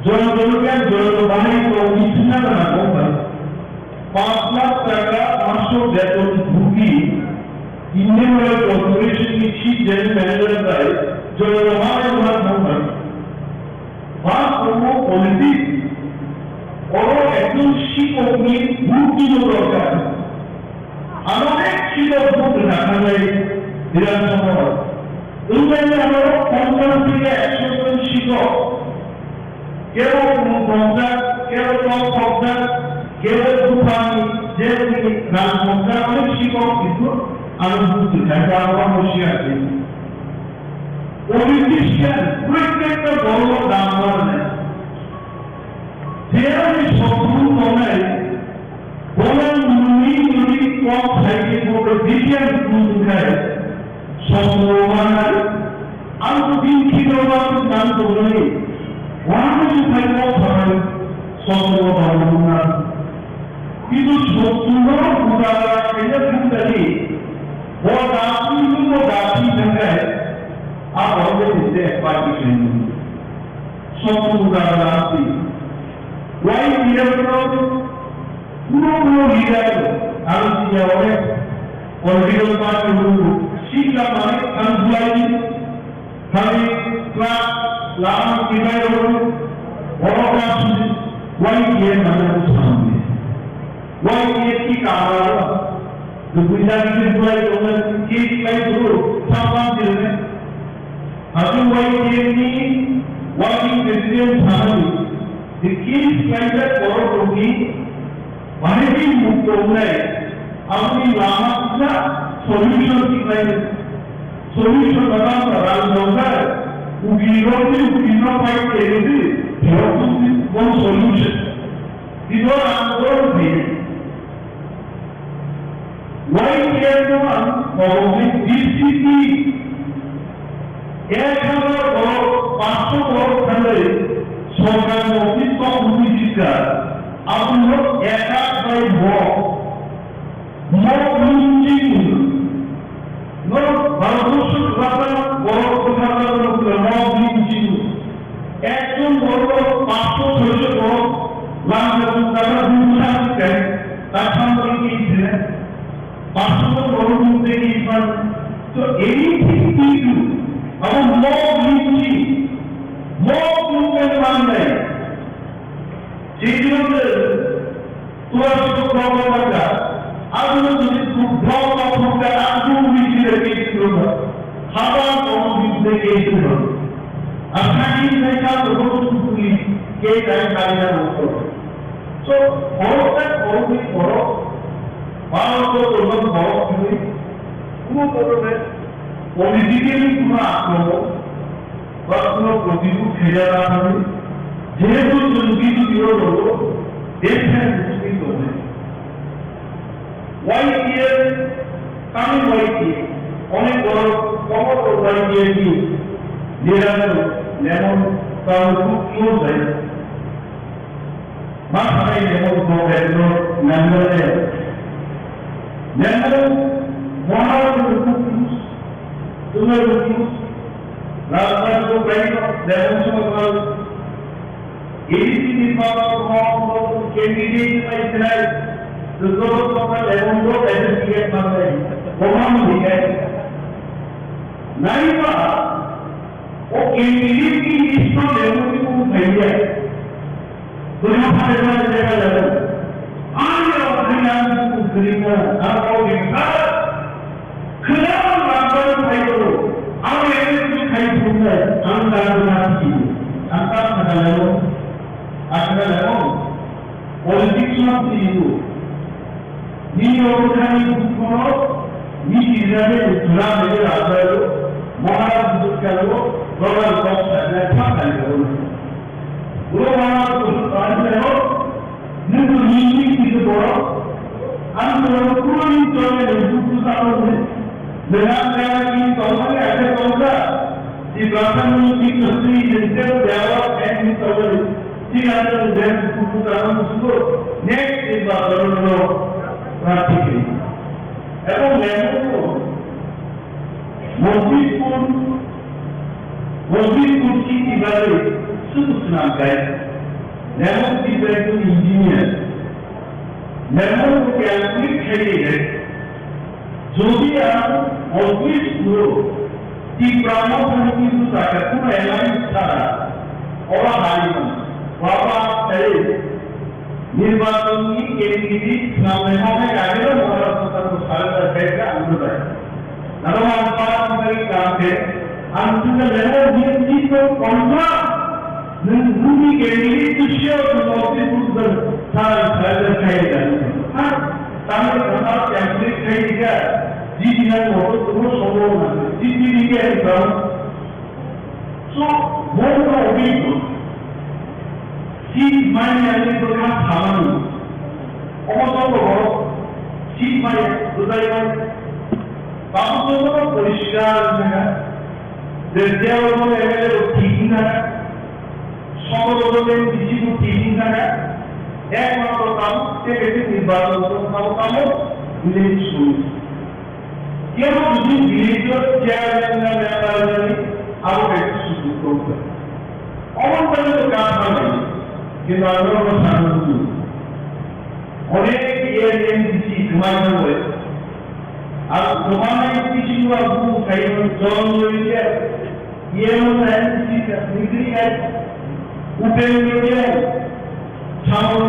Zoran Dolukan, Zoran Panic of Mishna and Agomba. Pasla Saga, Master Death of Buki. Indian Oil Corporation की Chief General Manager का है, जो हमारे द्वारा होगा, बात को politics और actual sheet of meat book की जो दरकार है, अनेक शीट ऑफ बुक रखा है विधानसभा में, उनमें हमारे कॉन्फ्रेंस के एक्चुअल शीट ऑफ केवल कॉन्फ्रेंस, केवल कॉन्फ्रेंस, केवल दुकानी, जैसे राजमंत्री अनेक शीट ऑफ इसको अनुसूचित है तो आपका होशियार है पॉलिटिशियन प्रत्येक का गौरव दामदार है जेरा में शत्रुन कौन है बोला मुनी कौन है कि वो विजय दूर है शत्रुवान है अंत दिन की लोगों को नाम तो नहीं वहाँ में जो है वो खबर शत्रुवान होना किंतु शत्रुवान उदाहरण ऐसा क्यों नहीं वो दासी जगह है आप और इससे पार्टीशन स्वतंत्र दासी वाई दिया तो पूरा लीडर आलसिया और पॉलिटिकल पार्टी लोग शिक्षा माने अंधुलाई हमें क्लास लाभ कितना और क्लास वाई दिया माने कुछ सामने वाई दिया की कारण the Punjabi employee owner case like through someone children. Otherwise, working president family, the case like that for me, Mahati moved over. अपनी लाभ का solution की लाइन solution बता रहा है उगिनो फाइट करेंगे वो solution इधर आंदोलन में YTF probably DCP एक हजार और 500 करोड़ खंडे सरकार ने ऑफिस को उन्नीस का अब लोग एक by more losing no Bharatvarsh द्वारा बहुत प्रकार का लोग more losing एक तो लोग 500 करोड़ लाख रुपए दूसरा है ताकि की है 500 करोड़ रुपए की फंड तो anything we do our more losing more movement मान रहे चीजों में तो आपको प्रॉब्लम आता आज लोग जिसको ब्लॉक ऑफ होता है आज जो भी चीज़ केस होगा हवा कौन भी से केस होगा अखाड़ी में का रोज पुलिस के टाइम कार्य होता है तो और तक और भी करो बालों को तो लोग बहुत हुए वो करो में पॉलिटिकली पूरा आपको बस लोग प्रतिकूल खेला रहा है जेहेतु चुनौती की ओर लोग देश में मुश्किल हो गए YTF कमी YTF অনেক বড় কমর YTF की নিরাপদ লেমন কাউ খুব ক্লোজ है মাথায় লেমন গভর্নর মেম্বারে লেমন মহারাজ খুব তোমার খুব রাজধানী তো বাইরে দেওয়ার সময় বল এডিসি নির্বাচন ক্যান্ডিডেট পাইছে তো যত সকাল এবং তো সার্টিফিকেট পাবে প্রমাণ দিকে नहीं पा वो कैंडिडेट की लिस्ट में लेवल की वो भैया तो यहाँ पर हमारे जगह लेवल आगे और हरियाण को खरीदना आपको देखा खराब रास्ता भाई तो आगे कुछ खाई सुनना हम दारुना की अंता खड़ा लेवल पॉलिटिक्स में तीनों नी ओखानी करो नी इज़राइल चुनाव में राजा लो महाराज दुष्कर्म गवर्नर कॉप्स ने फाइल करो वो महाराज दुष्कर्म हो निम्न नीति की तो बोलो अंतर पूरी चौड़े दुष्कर्म में बेनाम क्या कि कौन ऐसे कौन सा ये प्राथमिक की दूसरी जिससे डेवलप एंड चौड़े तीन अंतर जैन दुष्कर्म उसको नेक्स्ट इस बार करो प्रार्थी करी এবং লেমন মসজিদপুর কি কিভাবে সূচনা গায় লেমন কি একজন ইঞ্জিনিয়ার লেমন ক্যালকুলেট খেয়ে গেছে যদি আমরা মসজিদপুর কি প্রাণবন্ত কিন্তু তাকে কোনো অ্যালায়েন্স ছাড়া ওরা হারিয়ে বাবা এই निर्वाचनी कैंडिडेट नामों में आगे महाराष्ट्र को सारा का अनुरोध है नरमान पास में काम है अंतिम लेवल नीति को कौनसा निम्बुनी कैंडिडेट विषय और नौकरी पुरुष सारा खाएगा हाँ ताकि हमारा कैंडिडेट खाएगा जी जिन्हें बहुत बहुत संभव है जितनी भी है काम सो बहुत बड़ा শীত মানে আমি প্রধান খাওয়ানো অবসর শীত মানে কোথায় বাবুদের পরিষ্কার জায়গা দেওয়া এমএলএ ঠিক না সকলের কিছু ঠিক না একমাত্র কাম থেকে নির্বাচন কাম ভিলেজ শুরু কেউ যদি ভিলেজ চেয়ারম্যান ব্যাপার আরো একটু সুযোগ করবে অবশ্যই তো কাজ হবে কিন্তু আমরা সাধারণ অনেক এএনএমসি ঘুমাইতে হয় আর জমানায় কিছু বাবু খাইব জল রয়েছে এএনএমসি ডিগ্রি উপেন্দ্র ছাত্র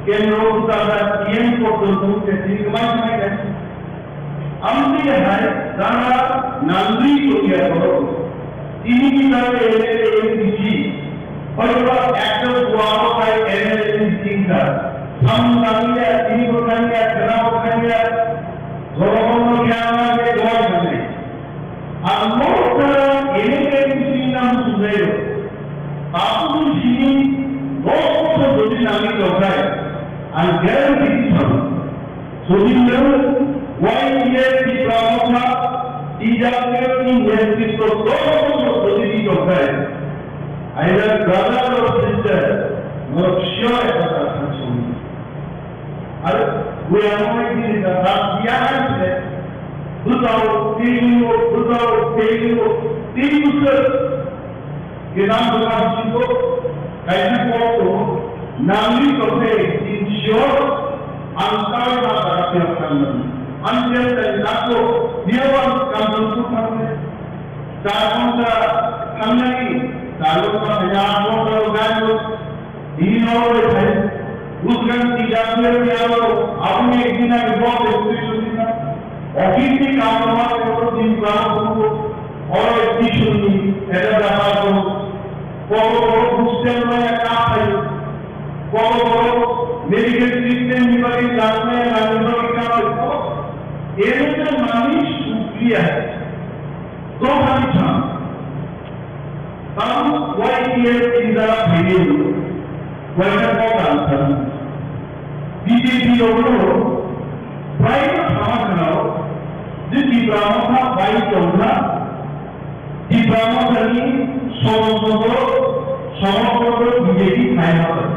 কেন্দ্র তারা ইএন পর্যন্ত ঘুমাইতে হয় আমি হয় যারা নাগরিক হইয়া বড় তিনি কিভাবে এএনএমসি হয়তো একটা কোয়ালিফাইড এমএলএ সিঙ্গার সামনালিয়া তিনি কোথায় গ্রাম কোথায় জনগণ খেয়ালে জয় হবে আর মোটা এমএলএ নাম শুনে আপনি যিনি বহুত যদি নামি কোথায় আর গ্যারান্টি দিচ্ছেন যদি ওয়াইএস কি প্রমোশন ইজাজের কি নেতৃত্ব যদি কোথায় either brother or sister, not sure about that person. We are not in the last year, without paying, Kiran Bhagavato, Kaisa Koto, Nami Kote, ensure Ansar Bhagavato Kandan. Until the Nato, near one comes to Kandan. Sarvanta Kandan. Taluka हजारों का उगानो दिनों में है उसका तीजाबे में आओ आपने एक दिन आगे बहुत एक्सप्रेशन दिया ऑफिस में काम करने को दिन काम को और एक्सप्रेशन ऐसा दबा को सिस्टम में काम है मेडिकल सिस्टम में बड़ी जान में राजनीति का काम है ये तो मानिश सुप्रिया है तो मानिश हम YPS इंदिरा भेजे वैसा कौन आंसर बीजेपी लोगों प्राइवेट समाज बनाओ जिस दिव्यांगों का वाई चौथा दिव्यांगों करनी समोसो बीजेपी खाया है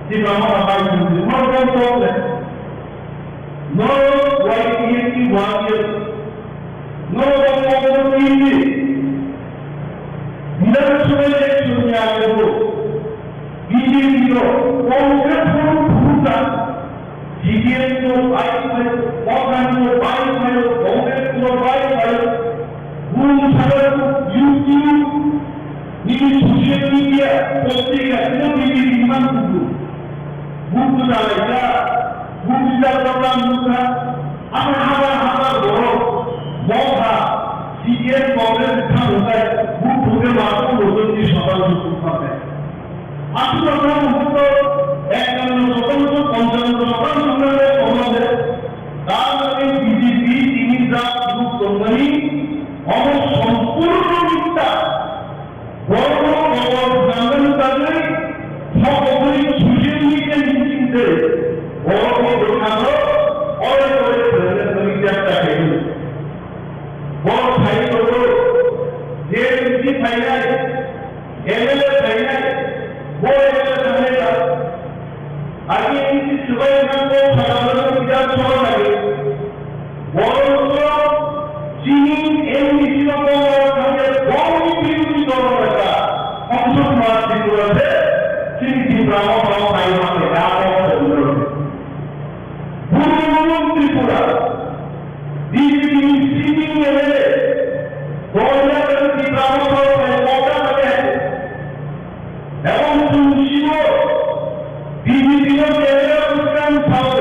दिव्यांगों का वाई चौथा मर कौन है नो YPS की वाक्य नो विधानसभा इलेक्शन में आगे वो बीजेपी को कांग्रेस को भूलता सीपीएम को 22 में कांग्रेस को 22 में कांग्रेस को 22 में भूल सागर यूट्यूब नी सोशल मीडिया पत्रिका itu बीजेपी मान buku saja, buku program buka, apa borok, moha, CPM Congress tham होता है, buku के मार्कों लोगों की सफल सुखा है। आशु program buku एक नंबर सफल तो पंचायत सफल सुखा है कौन है? दाल में बीजेपी तीन जात बुक कंपनी और संपूर्ण मिलता, borok जंगल तक সকলেই সোশ্যাল মিডিয়া মিটিংতে বড় দেখানো অনেক ধরনের পরিচয়টা হেলু বড় ভাই হলো যে এমপি ফাইনাল এমএলএ ফাইনাল বড় এমএলএ ফাইনাল আগে এমপি সবাই নামে সাধারণ বিধানসভা লাগে বড় চিনি এমপি সভা থাকে বড় বিরোধী দলনেতা অংশ মারতে করেছে Sini Brahma Prima ke dalam seluruh Bulu Tripura di sini ada boleh di Brahma Prima kota ada dalam sunsio di sini ada bukan tahu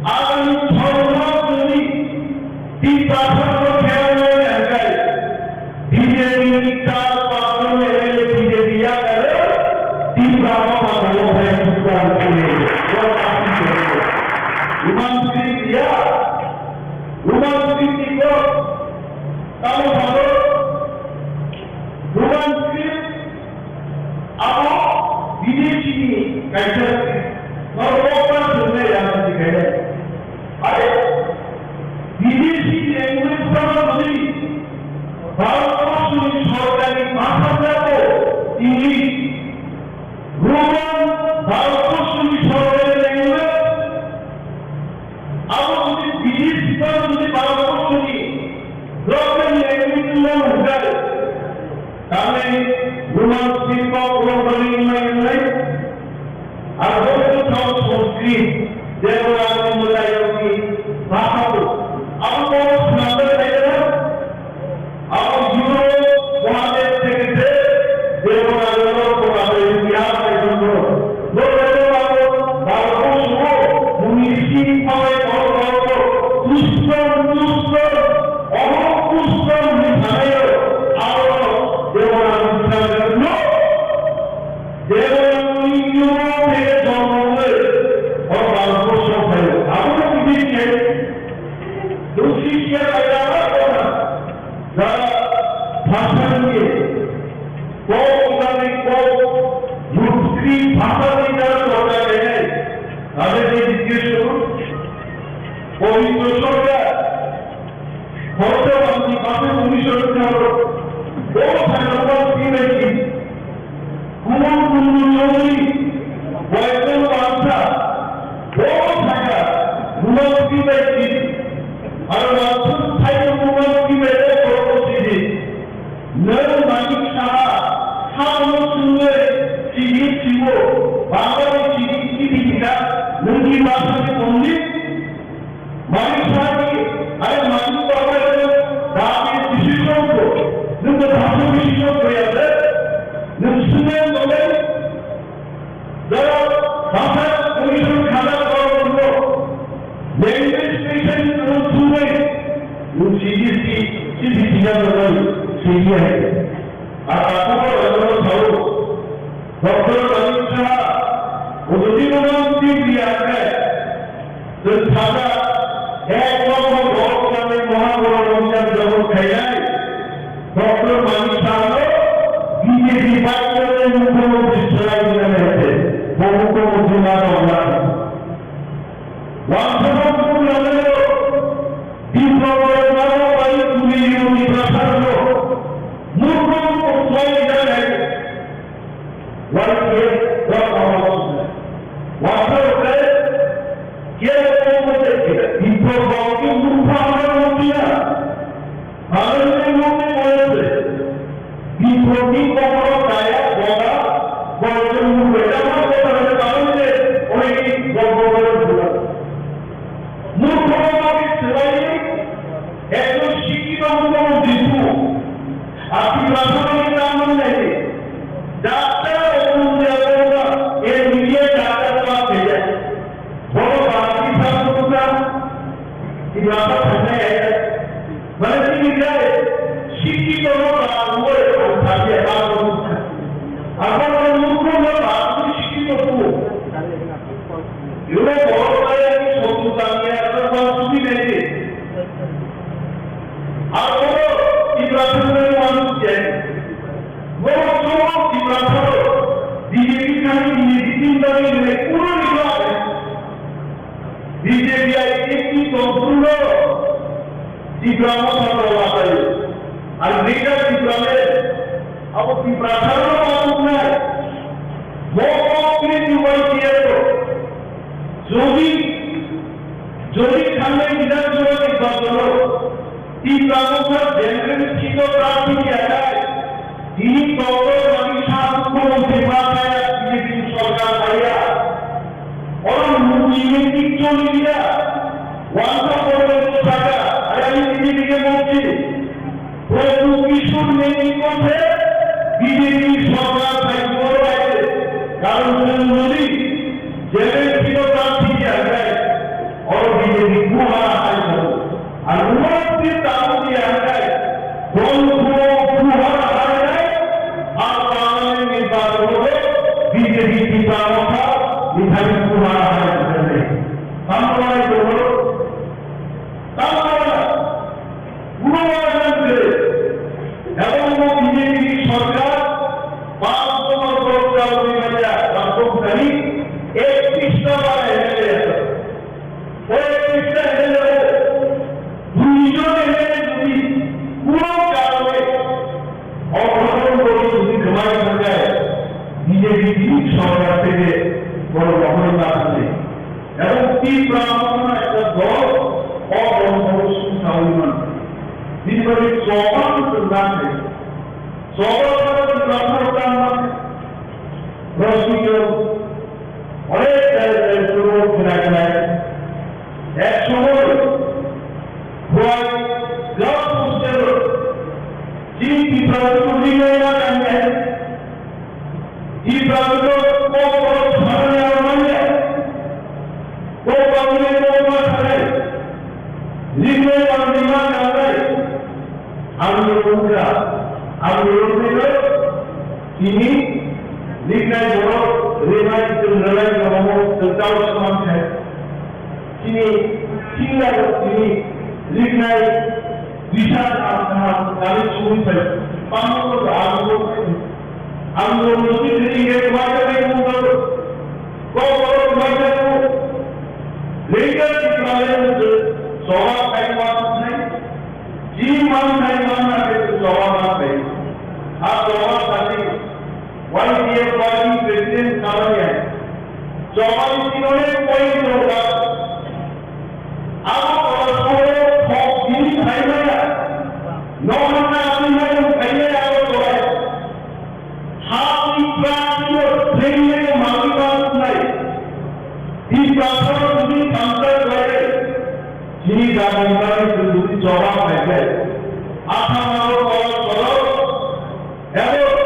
akan tahu di pasar kerana ada di sini tak pasal ada di dia ada Brahma Prima है उसका अंतिम वो काफी है रुमांसिक दिया रुमांसिक को ताऊ भालो रुमांसिक अब विदेशी कैसे और वो पर सुनने जाना चाहिए अरे विदेशी लैंग्वेज पर मुझे भारत की सरकारी भाषा को इंग्लिश Roman Bharatosuni সরকারি ল্যাঙ্গুয়েজ আবার যদি বিদেশি যদি Bharatosuni লোকাল ল্যাঙ্গুয়েজ না হয় তাহলে রোমান শিল্প প্রবলেম নাই আর বলতে সব সংস্কৃত যেমন আনন্দদায়কী ভাষা আবার বড় সুন্দর লাগে না আবার ইউরোপ মহাদেশ থেকে যেমন আনন্দ প্রভাবের ইতিহাস ভাষা নিয়ে ভাষা নিয়ে দরকার নেই তাদেরকে জিজ্ঞেস করুন পবিত্র সরকার বর্তমানে পাশে কমিশন হল বড় সাধারণ কি নাকি কুমন কুন্ডু চৌধুরী বয়সের বাচ্চা বড় থাকা গুণাল কি নাকি আর বাচ্চা সাইড গুণাল কি বেড়ে করতেছি নর মানিক সাহা সামনে শুনে চিনি ছিল বাংলাদেশ চিকিৎসা নদী ভাষাকে পণ্ডিত মানিক সাহাকে আরে মানিক বাবার দাঁতের বিশেষজ্ঞ কিন্তু ভাষা বিশেষজ্ঞ আছে শুনে বলে যারা ভাষা কমিশন খাতা করার জন্য ল্যাঙ্গুয়েজ স্পেশালিস্ট শুনে সিজিএসটি সিজিটিকা সিজিআই আর তারপর डॉक्टर अमित शाह वो प्रधानमंत्री दिया है तो सादा एक बार बहुत सारे महाबड़ा रमजान जब खाए डॉक्टर अमित शाह ने बीजेपी पार्टी में मुख्यमंत्री चुनाव में रहते वो मुख्यमंत्री ना होगा वास्तव में लगे तीन बार मारो भाई तुम्हें ये निराशा लो मुर्गों को कोई जाने वाले वास्तव में क्या होता है इनको बाकी मुख्य हमारे होती है भारत में लोग बोलते বিপ্লবী কখনো গায়ে বলা বড়জন মুখ এটা আমার কথা হলে কারণ যে অনেকেই গর্ব করে ভোলা মূর্খবাদী সেবাই একজন শিক্ষিত দিশু আপনি রাজনৈতিক নাম নেই ডাক্তার এর মিলিয়ে ডাক্তার পাওয়া পেয়ে যায় বড় বাকি ছাত্ররা এই রাস্তা থাকলে মানে তিনি যায় শিক্ষিত থাকে আপনার মুখ্য আপনি শিক্ষিত এগুলো বড় করে শত্রু দাঁড়িয়ে আপনার সংস্কৃতি নেই আর বড় ইব্রাহিমের মানুষ চাই বড় সব ইব্রাহিম বিজেপি খালি নির্দিন দাঁড়িয়ে নেই পুরো নির্বাচন বিজেপি একটি সম্পূর্ণ ইব্রাহিম সরকার আর মেয়েটা ইব্রাহিমের আবার ইব্রাহিমের মানুষ নাই মোহাম্মদ দুবাই দিয়ে যদি সামনে বিধানসভা নির্বাচন ইব্রাহিম জেনারেল ছিল প্রার্থী এলাকায় তিনি ডক্টর মানি শাহ মুখ্যমন্ত্রী বানায় বিজেপি সরকার ভাইয়া और मुस्लिम जो लिया वांसा पड़े टाका आयामी बीजेपी के मोदी प्रभु किशोर नेतृत्व से बीजेपी सरकार दायित्व है कारण मोदी जेल किलो प्रार्थी किया गया और बीजेपी कुहारा है और उन्होंने दाव दिया है कुहारा है और पार्लियामेंट निर्वाचन में बीजेपी की प्रार्थना निधानी कुमार है सामने बोलो सामने गुरुवार से एवं बीजेपी सरकार 500 करोड़ रुपया राष्ट्र करी एक पिछला बार एमएलए वो एक पिछला एमएलए दूसरों एमएलए जुटी पूरा कारों और भगवान को जुटी जमाई कर जाए बीजेपी की सरकार से বড় সফলতা আছে এবং তীব্র আলোচনা একটা দল অবলম্বন সাউন্ড নির্বাচনী সবার সিদ্ধান্তে সবার সিদ্ধান্ত রসিক অনেক এক সময় গ্লাস পোস্টের যিনি বিপ্লবী ini lignai boro renai tunai kamu tertahu semua saya ini tinggal ini lignai bisa apa kali suruh saya pamu tu amro mesti ini keluarga yang mungkin kau boro keluarga tu legal keluarga tu soal kaiwan नहीं जी मान नहीं मानना है तो जवाब नहीं आप जवाब नहीं YPF पार्टी प्रेसिडेंट कारण है 44 दिनों में कोई नहीं होगा आप और दिन खाई गया 9 महीना आदमी में खाई गया तो है हाथ इब्राहिम और ट्रेन में मांगी बात नहीं इस बात पर तुम्हें अंतर करे जिन्हीं गाड़ी में जवाब है गए आशा मारो और चलो एवं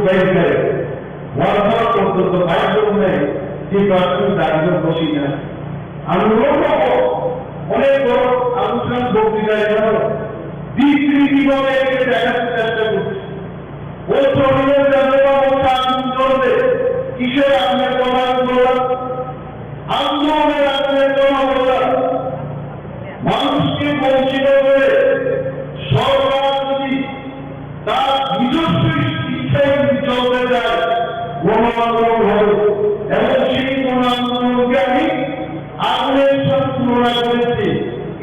बैठ गए वर्षा को तो भाइयों में ये बात दायित्व खुशी है हम लोगों को अनेक लोग अनुष्ठान भोगी गए हैं तीसरी दिनों में एक जगह चर्चा करते वो छोड़ने जाने का वो साधन जोड़ दे किशोर आपने बोला बोला हम लोगों ने आपने बोला मनुष्य को जीवन में सर्वाधिक तार নিজস্ব ইচ্ছায় চলতে যায় মনোমানব হবে এবং সেই মনোমানবকে আমি আগুনের সাথে তুলনা করেছি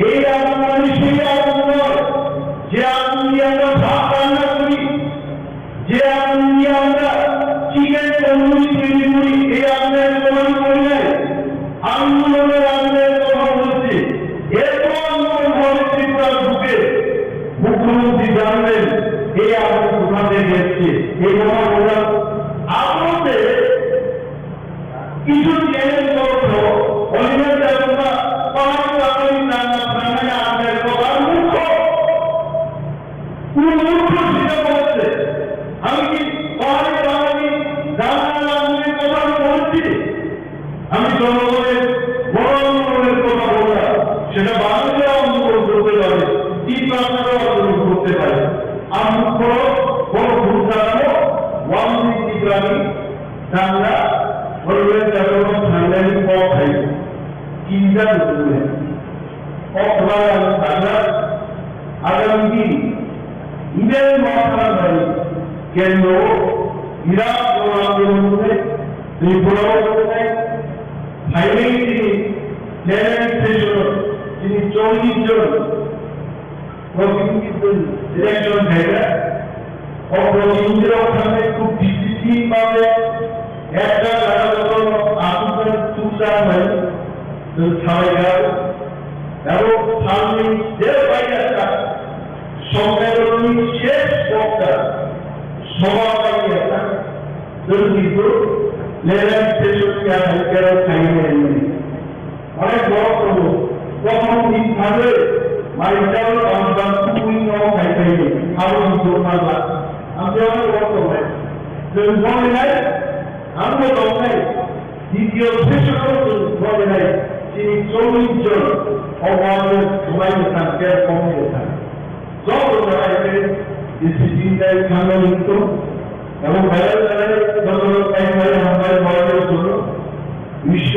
এই আগুন মানে সেই আগুন নয় যে আগুন দিয়ে আমরা ভাত রান্না করি যে আগুন দিয়ে আমরা চিকেন তন্দুরি তৈরি করি এই আগুনের এই আমাদের ঘোষণাতে দিয়েছে এই কথা বললাম আপনাদের কিছু চ্যালেঞ্জ করছো অলিমের জায়গা পাহাড় আপনি না প্রাণায় আমাদের কথা মূর্খ কোন মূর্খ সেটা বলছে আমি কি পাহাড়ে বাঙালি রামনাথের কথা বলছি আমি জনগণের বড় আন্দোলনের কথা বললাম সেটা বাংলাদেশে আন্দোলন করতে পারে কি প্রাণারও আন্দোলন করতে পারে আমি বড় বড় ভুল চালানো ওয়ামপন্থী প্রাণী বাংলা বলবেন যখন বাঙালি পথ খাই চিন্তা করবেন অথবা বাংলা আগামী দিন ঈদের মহাকালী কেন্দ্র ইরাক আন্দোলন করে ত্রিপুরাও করে ফাইনালি তিনি তিনি 40 জন প্রতিনিধিত্ব ইলেকশন জায়গা অপ্রতিনিধির ওখানে খুব ডিসিপ্লিন পাবে একটা জায়গা আপনার চুপচাপ হয় ছাড়াই গেল এবং সামনে যে বাইরে একটা সম্মেলনী শেষ বক্তা সভাপতি একটা কিন্তু লেভেল শেষকে হালকার খাইয়ে অনেক বড় করবো প্রথম দিন থাকবে মাইটাও আমরা খুবই খাই আরো পারবা আমি অনেক বড় করবো মনে নাই আমরা দরকার দ্বিতীয় শেষও মনে নাই তিনি 40 জন অবাধের সবাই থাকতে কমে থাকে সব যারা এখানে ডিসিপ্লিনটাই সামনে লিখত এবং বাইরের দ্বারা যতগুলো টাইমে আমাদের বড়দের জন্য বিশ্ব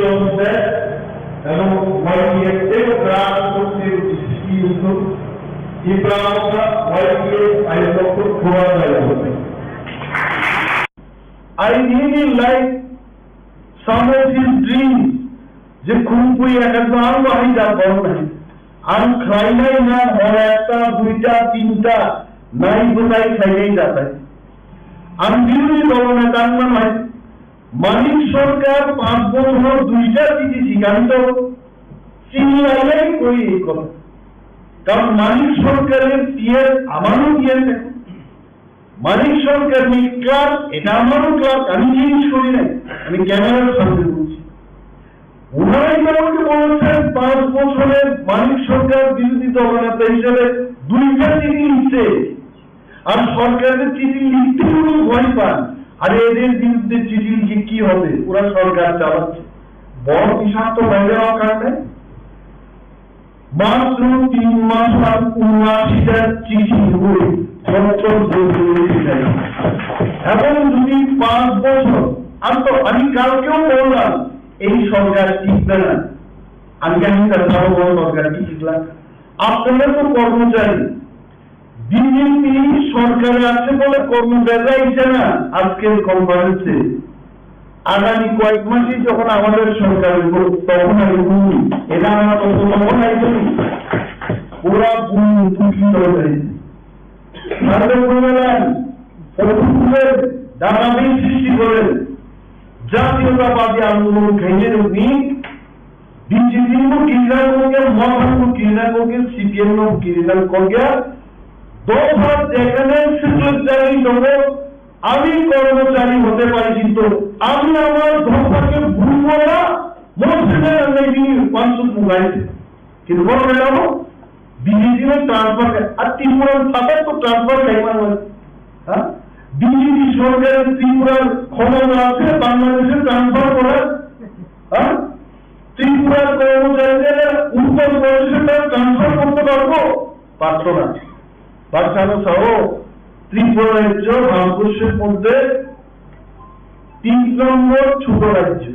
এবং ওয়াইটিএফ গ্রাম শক্তির ডিসিপ্লিন এই প্রাণতা ওয়াইটিএফ আয়োজক খোয়া যায় I really like some of his dreams যে খুবই একটা আরো যা বড় নাই আর খাইলাই না আর একটা দুইটা তিনটা নাই বোঝাই খাইলেই যাবে আর বিরোধী দল নেতার নাম মানিক সরকার 5 বছর 2টা চিঠি সিদ্ধান্ত চিনিয়াই কই এই কথা কারণ মানিক সরকারের পিএর আমারও পিএর মানিক সরকার ক্লাস এটা আমারও ক্লাস আমি জিনিস করি নাই আমি ক্যামেরার সামনে বলছি ওনারাই আমাকে বলেছেন 5 বছরের মানিক সরকার বিরোধী দলনেতা হিসেবে 2টা চিঠি লিখছে আর সরকারের চিঠি লিখতে উনি ভয় পান আর এদের বিরুদ্ধে চিঠি লিখে কি হবে ওরা সরকার চালাচ্ছে বড় বিষাক্ত বাইরে হওয়ার কারণে মাত্র 3 মাস আর 79টা চিঠি বই এবং যদি 5 বছর আমি কালকেও বললাম এই সরকার টিকবে না আমি সরকার কি টিকলাম আপনারা তো কর্মচারী বিজেপি সরকারে আছে বলে কর্মচারীরা ইচ্ছে না আজকের কনফারেন্সে আগামী কয়েক মাসে যখন আমাদের সরকার তখন আমি বুঝি এটা আমার তখন আইসনি ওরা দাবাবি সৃষ্টি করেন জাতীয়তাবাদী আন্দোলন খেয়ে উনি बीजेपी को क्रिमिनल हो गया महाराष्ट्र को क्रिमिनल हो गया सीपीएम को क्रिमिनल हो गया 2 बार যেখানে সেক্রেটারি হব আমি কর্মচারী হতে পারি কিন্তু আমি আমার ধর্মকে ভুলবো না মসজিদে আমি পাঁচশো মুগাইছে কিন্তু বড় গেল बीजेपी में ट्रांसफर আর ত্রিপুরার সাথে তো ট্রান্সফার কাইমান হয় হ্যাঁ बीजेपी সরকারের ত্রিপুরার ক্ষমতা আছে বাংলাদেশে ট্রান্সফার করার হ্যাঁ ত্রিপুরার কর্মচারীদের উত্তর প্রদেশে ট্রান্সফার করতে পারবো পারছো না বাচ্চানো সহ ত্রিপুরা রাজ্য ভারতবর্ষের মধ্যে 3 নম্বর ছোট রাজ্য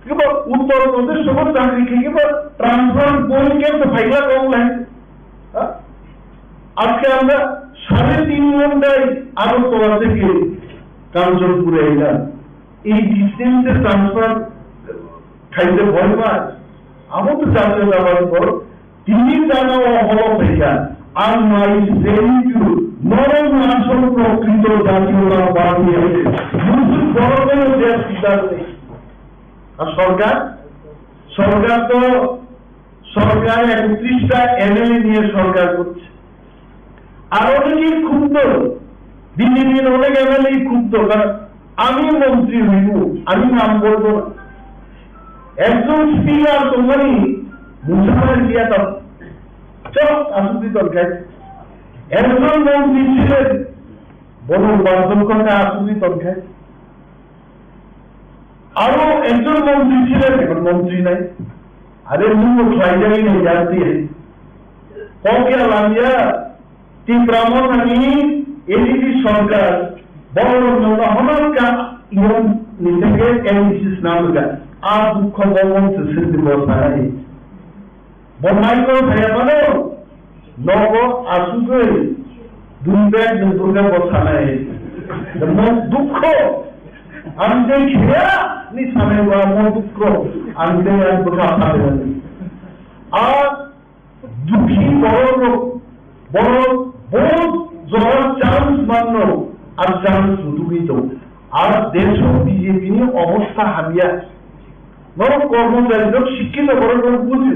কিংবা উত্তর প্রদেশ সব চাকরি কিংবা ট্রান্সফার বইকে তো ফাইলা কম লাগে আজকে আমরা 3.5 ঘন্টায় আগরতলা থেকে কাঞ্চনপুরে এলাম এই ডিস্টেন্সে ট্রান্সফার খাইতে ভয় পায় আমার তো জাতীয়তাবাদ পর তিনি জানা হল থেকে আর মাই ভেরি টু নরম আসল প্রকৃত জাতীয়তাবাদ নিয়ে বড় কোনো দেশ সিদ্ধান্ত নেই আর সরকার তো সরকার 31টা এমএলএ নিয়ে সরকার করছে আর অনেকেই ক্ষুব্ধ বিজেপির অনেক এমএলএ ক্ষুব্ধ, কারণ আমি মন্ত্রী হইব, আমি নাম বলবো না। একজন স্পিকার তোমারই মুসলমান দিয়া তো চল আসুদি দরকার। একজন মন্ত্রী ছিলেন বড় বার্ধক্যতা আসুদি দরকার। আরো একজন মন্ত্রী ছিলেন, এখন মন্ত্রী নাই। আরে মুখ ফাইজাই নেই জানতে ককে লামিয়া তীব্রামন আমি এদিকে সরকার বড় হনর কা ইয়ন নিতেকে এমসিস নামগা আ দুঃখ বলন সিদ্ধি বসাই বনাই কো ভাইয়া বলো নব আসুগে দুই ব্যাগ দুর্গা বসাই মন দুঃখ আমি দেখিয়া নি সামনে মন দুঃখ আমি দেয়া দুঃখ পাবে আর দুঃখী বড় বড় বহুত জোর চান্স মান্য আর চান্স দুঃখিত আর দেশ বিজেপি অবস্থা হাবিয়া বড় কর্মচারীদের শিক্ষিত বড় বুঝি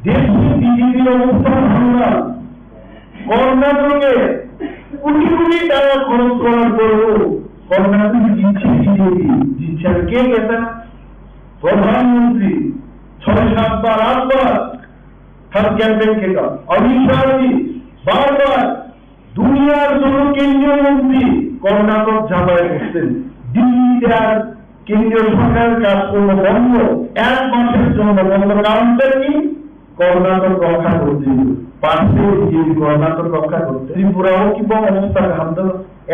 দেশ বিজেপির অবস্থা ভাঙা কর্ণাটকে কোটি কোটি টাকা খরচ করার পরেও কর্ণাটক জিতছে বিজেপি জিতছে আর কে গেছে প্রধানমন্ত্রী 6-7 বার 8 বার हर कैंपेन के का अमित शाह जी बार बार दुनियार जन केंद्रीय मंत्री कर्नाटक जाबाय করতেন দিল্লিতে আর কেন্দ্রীয় সরকারের কাজ করলো বন্ধ এক মাসের জন্য বন্ধ কারণটা কি কর্ণাটক রক্ষা করতে পারছে যে কর্ণাটক রক্ষা করতে ত্রিপুরাও কি বড় অবস্থা হামদা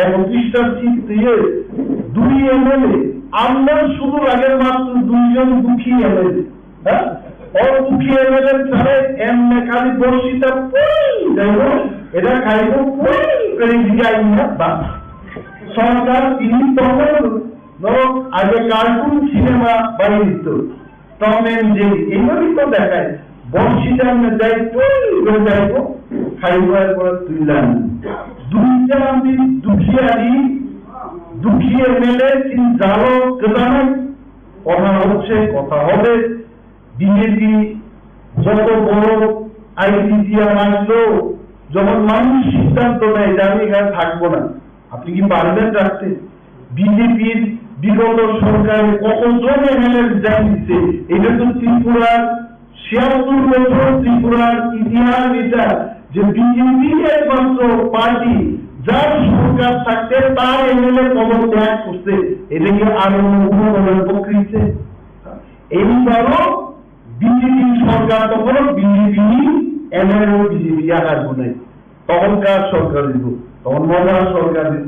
31টা সিট দিয়ে দুই এমএলএ আমরা শুধু আগের মাত্র দুইজন দুঃখী এমএলএ হ্যাঁ और दुखी एमएलए सारे एम में खाली बर्षिता देखो এটা খাইব করে দিগাই না বা সরকার তিনি তখন ধরো আগে কার্টুন সিনেমা বানিয়ে দিত টম এন্ড জেরি এইভাবেই তো দেখায় বর্ষিতা আমরা যাই করে যাইব খাইবার পর তুইলাম দুইটা আমি দুঃখী এমএলএ তিন জালো কেদানা কথা হচ্ছে কথা হবে বিজেপি যত বড় আইডিয়া আসলো যখন মানুষ সিদ্ধান্ত নেয় যে আমি এখানে থাকবো না আপনি কি পারবেন রাখতে বিজেপির বিগত সরকারে কতজন এমএলএ রিজাইন দিচ্ছে এটা তো ত্রিপুরার 76 বছর ত্রিপুরার ইতিহাস এটা যে বিজেপি একমাত্র পার্টি যার সরকার থাকতে তার এমএলএ পদত্যাগ করছে এটা কি আরো উন্নয়নের প্রক্রিয়া এইবারও বিজেপি সরকার তখন বিজেপি এমএলএ বিজেপি আকার বলে তখনকার সরকার দিব তখন মজার সরকার দিব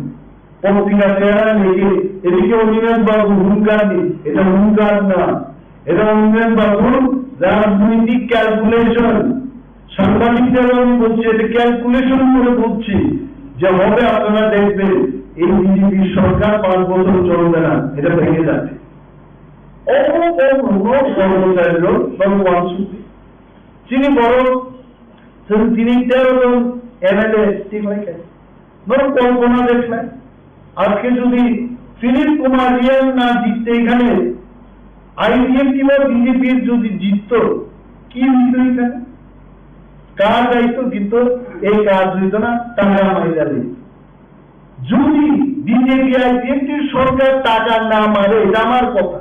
পত্রিকা চেহারা লেগে এদিকে অনিমেষ বাবু হুঙ্কার দিই এটা হুঙ্কার না এটা অনিমেষ বাবু রাজনৈতিক ক্যালকুলেশন সাংবাদিকদের আমি বলছি এটা ক্যালকুলেশন করে বলছি যে হবে আপনারা দেখবেন এই বিজেপি সরকার 5 বছর চলবে না এটা ভেঙে যাচ্ছে তিনি বড় তিনি 13 জন এমএলএ ঠিক হয় ধরো কল্পনা দেখলেন আজকে যদি ফিলিপ কুমার রিয়ান না জিততে এখানে আইডিএফ কিংবা বিজেপির যদি জিতত কি হইত এখানে কাজ আইতো কিন্তু এই কাজ হইত না টাকা মাইজালে যদি বিজেপি আইডিএফটির সরকার টাকা না মারে এটা আমার কথা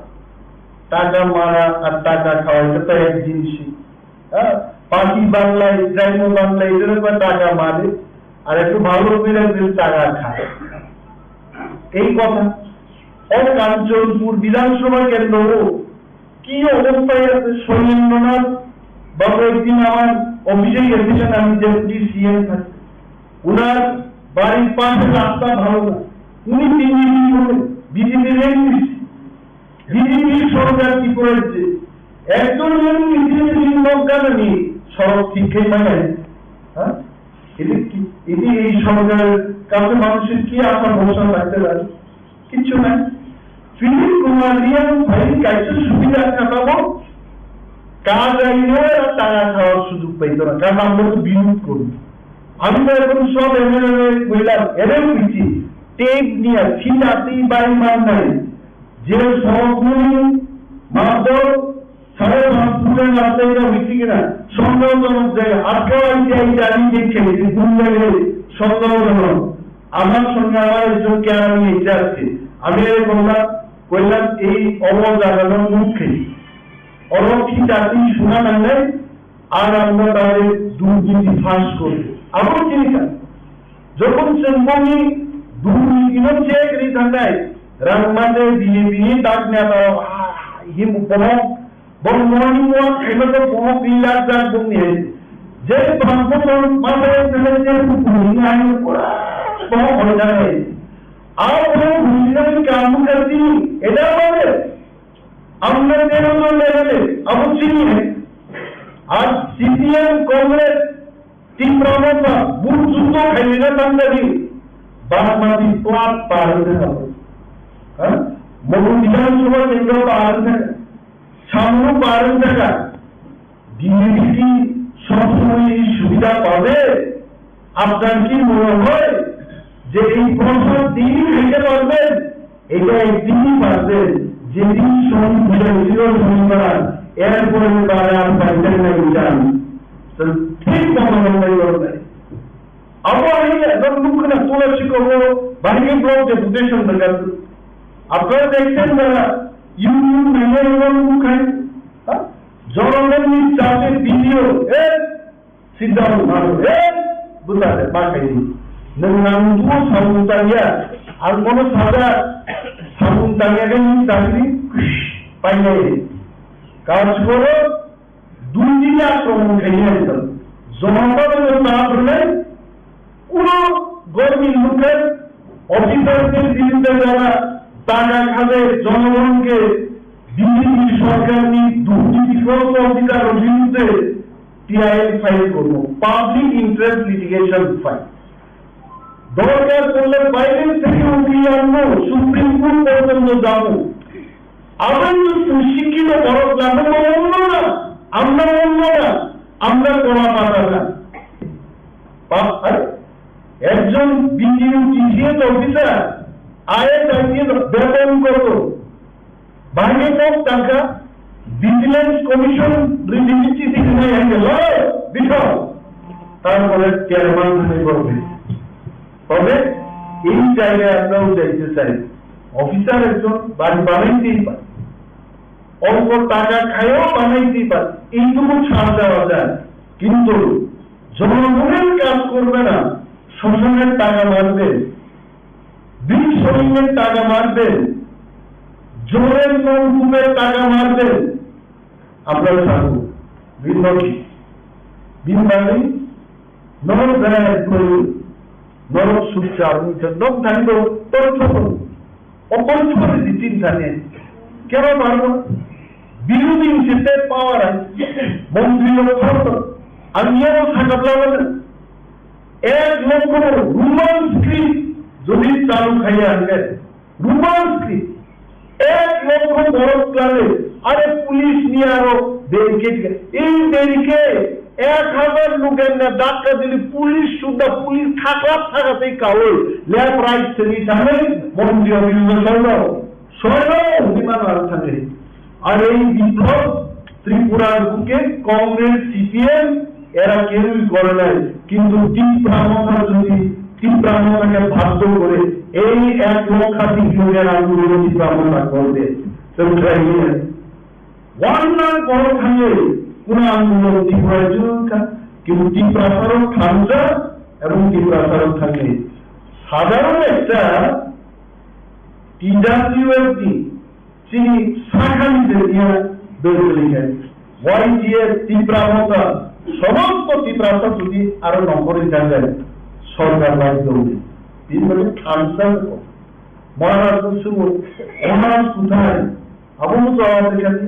টাকা মারা আর টাকা খাওয়া এটা তো এক জিনিসই হ্যাঁ পাখি বাংলায় ইসরায়েল বাংলায় এদের উপর টাকা মারে আর একটু ভালো করে টাকা খায় এই কথা কাঞ্চনপুর বিধানসভা কেন্দ্র কি অবস্থায় আছে শৈলেন্দ্রনাথ বাবু একদিন আমার অফিসে গেছিলেন আমি ডেপুটি সিএম থাকি উনার বাড়ির পাশে রাস্তা ভালো না উনি বিজেপির এমপি বিজেপির সরকার কি করেছে একজন লোকগানি সড়ক শিক্ষাই মানে হ্যাঁ এটি এই সরকারের কাছে মানুষের কি আশা ভরসা থাকতে পারে কিছু নাই ফিলিপ কুমার রিয়ান ভাই কাছে সুবিধা কাটাবো কাজ আইলেও টাকা খাওয়ার সুযোগ পাইতো না কারণ আমরা তো বিরোধ করি আমি তো এখন সব এমএলএ বললাম এরেও দিচ্ছি টেপ নিয়ে ফিরাতি বাড়ি মান নাই যে সবগুলি মাত্র 5.5 রাস্তায় হয়েছে কিনা সন্দেহজনক জায়গা আজকেও আমি জানি দেখে ঘুম লাগে সন্দেহজনক আমার সঙ্গে আমার একজনকে আমি এটা আছে আমি কইলাম এই অবজাগানোর মুখে অরক্ষিত জাতি শোনা না আর আমরা তাদের দুর্নীতি ফাঁস করি আমার চিন্তা যখন সম্ভবী দুর্নীতিও চেক রিটার্নায় রাংমাতে বিয়ে ডাক নেওয়া হিম উপভোগ বর্মনি মোয়া খেলতে বহু পিলার যাক বনিয়ে যে ব্রাহ্মণ মাথায় ফেলেছে পুকুরি আইন করা বহু হয়ে যায় আর কোনো ভূমিকার কাম করছি এটা বলে আমরা তেরো লেভেলে অবশ্যই आज सीपीएम कांग्रेस तीन प्रमुख बुट जुटो खाइलेगा तंगरी बासमती प्लाट पार देगा हाँ मगु विधानसभा केंद्र पार देगा सामने पार देगा डीएमसी सबসময় সুবিধা পাবে আপনার কি মনে হয় যে এই প্রশ্ন দিন খেতে পারবেন এটা একদিনই পারবেন যেদিন সংবিধান ছিল সংবিধান এরপরে তারা আর পাইতেন না বিচার তো ঠিক মনে হয় আবার এই একদম দুঃখ না তুলসী করবো বাহিনী ব্লক ডেপুটেশন দরকার আপনারা দেখছেন যারা ইউনিয়ন মেম্বার মুখায় জনগণের চাপে ভিডিও সিদ্ধান্ত ভালো বুঝতে বাসাই নাম সাবুন তালিয়া আর কোন সাজা সাবুন তালিয়াকে চাকরি পাই নাই কাজ করো দুই দিনে আক্রমণ খেয়ে যেতাম জনতা না করলে পুরো গরিব লোকের অফিসারদের বিরুদ্ধে যারা টাকা খাবে জনগণকে দিল্লি সরকার দুর্নীতিগ্রস্ত অধিকারের বিরুদ্ধে টিআইএল ফাইল করবো পাবলিক ইন্টারেস্ট লিটিগেশন ফাইল দরকার করলে বাইরের থেকে উঠিয়ে আনবো সুপ্রিম কোর্ট পর্যন্ত যাবো আমরা শিক্ষিত বড় অন্য না আমরা অন্য না আমরা কড়া পাতা না একজন বিডিও টিসিএস অফিসার আইএস বেতন কত বাইরে কত টাকা ভিজিলেন্স কমিশন রিলিজিটি থেকে গেল বিঠল তারপরে চেয়ারম্যান হয়ে করবে তবে এই জায়গায় আমরাও যাইতে চাই অফিসার একজন বাড়ি বানাইতেই পারে অল্প টাকা খাইও বানাইতেই পারে এইটুকু ছাড় দেওয়া যায় কিন্তু জনগণের কাজ করবে না শ্মশানের টাকা মারবেন বীর শরীরের টাকা মারবেন জোরের নৌকুপের টাকা মারবেন আমরা ছাড়ব বিনবাসী বিনবাসী নরক বেড়ায় করি নরক সুচার নখ থাকবে পরিচ্ছ করুন অপরিচ্ছ করে চিন্তা নেই কেন পারব বিরোধী হিসেবে পাওয়ার মন্ত্রী আমিও থাকা এক লক্ষ রুমান স্ক্রিপ্ট যদি চালু খাইয়ে আনবেন রুমান স্ক্রিপ্ট এক লক্ষ বরফ ক্লাবে আরে পুলিশ নিয়ে আরো ব্যারিকেড এই ব্যারিকেড 1000 লোকের না ডাক্তার দিলে পুলিশ শুদ্ধ পুলিশ থাকাতেই কাউল ল্যাব রাইট থেকে জানে মন্ত্রী সরকার বিমান আর থাকে আর এই বিপ্লব ত্রিপুরার বুকে কংগ্রেস সিপিএম এরা কেউই করে নাই কিন্তু তীব্রামতাকে বাধ্য করে এই 1 লক্ষাধিক লোকের আন্দোলন তীব্রামতা করবে ওয়ান্নার বড় খাইয়ে কোন আন্দোলন তীব্রার জন্য কিন্তু তীব্রাচারক খাঞ্জা এবং তীব্রাচারক থাকে সাধারণ একটা টিডাব্লিউএফডি তিনি শাখানিতে দিয়ে বেরিয়ে লিখেন ওয়াইজিএর তীব্রামতা সমস্ত তীব্রতা যদি আরো নম্বরে যায় সরকার বাধ্য হবে তিনি বলে খাঞ্জা মহারাজ মহারাজ কোথায় আবু জবাব কাছে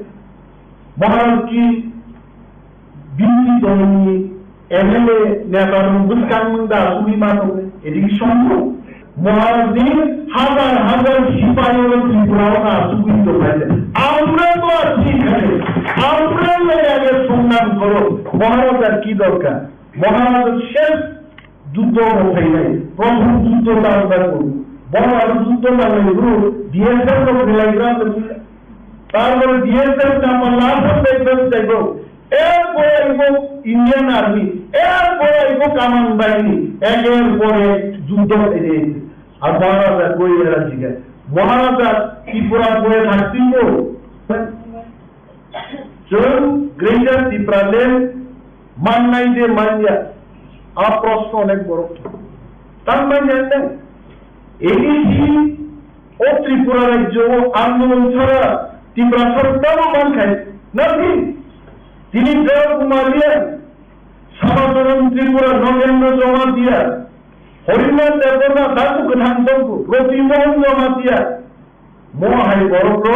মহারাজ কি বিরোধী দলনী এমএলএ নেতার বুঝকানন্দা উনি মাধ্যমে এদিকে সম্ভব মহারাজদের হাজার হাজার সিপাহীরা ত্রিপুরাও না সুবিধ হয়েছে আমরা তো আছি এখানে আমরা আগে সংগ্রাম করো মহারাজ আর কি দরকার মহারাজের শেষ যুদ্ধ হয়ে নাই প্রথম যুদ্ধটা আমরা করব বড় আরো যুদ্ধ না হলে ডিএসএল তো ফেলাইলাম তারপরে ডিএসএল আমরা লাভ দেখবেন দেখবো এরপরে আইব ইন্ডিয়ান আর্মি, এরপরে আইব কামান বাহিনী, একের পরে যুদ্ধ এনে আর মহারাজা কই এরা জিজ্ঞাসা মহারাজা ত্রিপুরা বয়ে থাকতিব গ্রেটার ত্রিপুরালেন মান নাই যে মানিয়া আর প্রশ্ন অনেক বড় তার মানে জানেন এডিসি ও ত্রিপুরা রাজ্য আন্দোলন ছাড়া ত্রিপুরা সরকারও মান খায় না তিনি দেব কুমার দিয়া সমাচরণ ত্রিপুরা নগেন্দ্র জমা দিয়া হরিনাথ দেবনা দাসু গঠান্তঙ্কু প্রতিমোহন জমা দিয়া মহাই বড়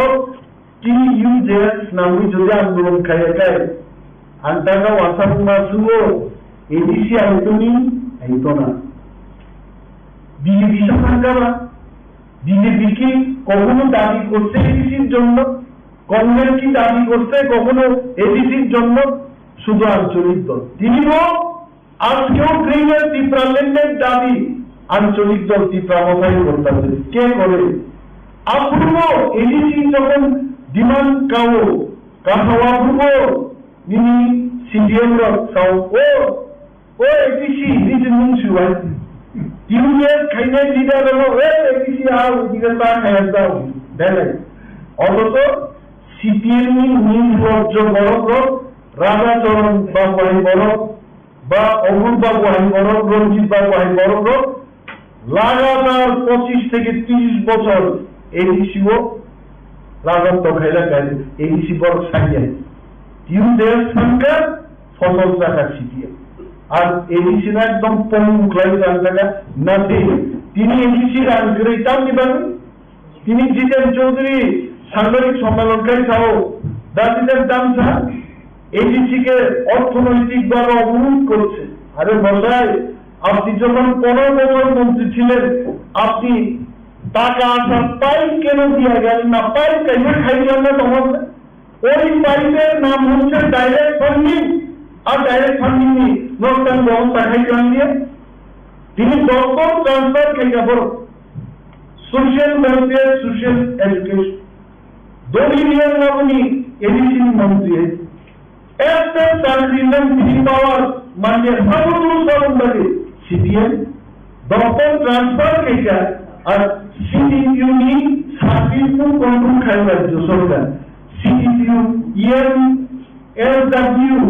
তিনি ইউজেস নামি যদি আন্দোলন খায় খায় আন্টাকা ওয়াসা কুমার সুও এডিসি আইতনি আইতনা বিজেপি সরকাররা বিজেপি কি কখনো দাবি করছে এডিসির জন্য কংগ্রেস কি দাবি করছে কখনো এডিসির জন্য শুধু আঞ্চলিক দল তিনিও আজকেও গ্রেটার ত্রিপুরাল্যান্ডের দাবি আঞ্চলিক দল ত্রিপুরা মতাই করতেছে কে করে আপূর্ব এডিসি যখন ডিমান্ড কাও কাহাওয়া পূর্ব নিনি সিডিএম রাও ও এডিসি নিজে মুন্সিওয়াল টিউনের খাইনে লিডার হলো এডিসি আর ওদিকে তা খাইয়া দাও দেয় অথচ সিপিএম নীল রাজ্য বড় রাজাচরণ বাবু আই বড় বা অমর বাবু আই বড় রঞ্জিত বাবু আই বড় লাগাতার 25 থেকে 30 বছর এডিসিও রাজত্ব খাইলা গাড়ি এডিসি বড় সাইয়া টিউনের সরকার ফসল টাকা সিপিএম আর এডিসি না একদম পঙ্গুলাই জায়গা না তিনি এডিসি রান করে তাম দিবেন তিনি জিতেন চৌধুরী সাংবাদিক সম্মেলনকারী সহ দাদিদের দামসা এডিসি কে অর্থনৈতিকভাবে অবরোধ করছে আরে মশাই আপনি যখন 15 বছর মন্ত্রী ছিলেন আপনি টাকা আসার পাইপ কেন দিয়া গেলেন না পাইপ কেন খাইলেন না তোমার ওই পাইপের নাম হচ্ছে ডাইরেক্ট ফান্ডিং আর ডাইরেক্ট ফান্ডিং নি নতুন ব্যবস্থা খাইলেন দিয়ে তিনি দপ্তর ট্রান্সফার খাইয়া বড় সোশ্যাল ওয়েলফেয়ার সোশ্যাল এডুকেশন दोनों नियम लागूनी एडिसी मंत्री है ऐसे सार्वजनिक निधि पावर मान्य सर्वोच्च सर्वोच्च सीपीएम डॉक्टर ट्रांसफर के क्या और सीटीपीयू नी सर्विस को कंट्रोल करने जो सरकार सीटीपीयू ईएम एलडब्ल्यू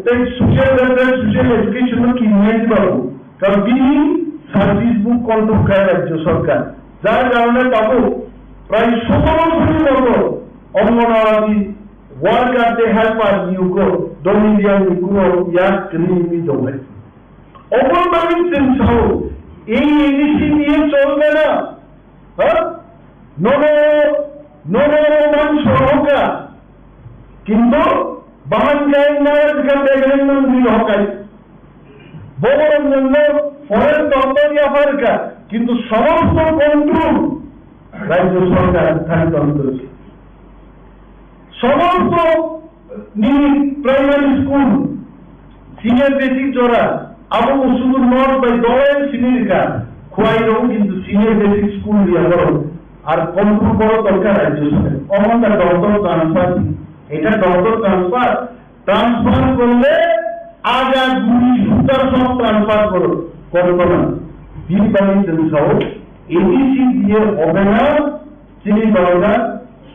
तो सोशल वेलफेयर सोशल एजुकेशन की इमेज बाबू कभी सर्विस को कंट्रोल करने जो सरकार যার কারণে বাবু প্রায় 17 বছর অঙ্গনওয়াড়ি ওয়ার্কারদের হেল্পার নিয়োগ ডোমিনিয়ান নিয়োগ ইয়ার ক্রিমি দমে অপরবাদী সহ এই এডিসি নিয়ে চলবে না হ্যাঁ নবমান সহকার কিন্তু বাহান যায় না দেখলেন মন্ত্রী হকাই বড় জন্য ফরেস্ট দপ্তর আফারকা কিন্তু সমস্ত কন্ট্রোল রাজ্য সরকার স্থানান্তর করেছে সমস্ত প্রাইমারি স্কুল সিনিয়র বেসিক জোড়া আবু শুধু নট বাই দলের সিনিয়রকা খোয়াইলেও কিন্তু সিনিয়র বেসিক স্কুল দিয়া বড় আর কন্ট্রোল বড় দরকার রাজ্য সরকার অমনটা দপ্তর ট্রান্সফার এটা দপ্তর ট্রান্সফার করলে আগা গুলি সুতার সব ট্রান্সফার করবো না দিন সহ এডিসি দিয়ে হবে না চিনি বাংলা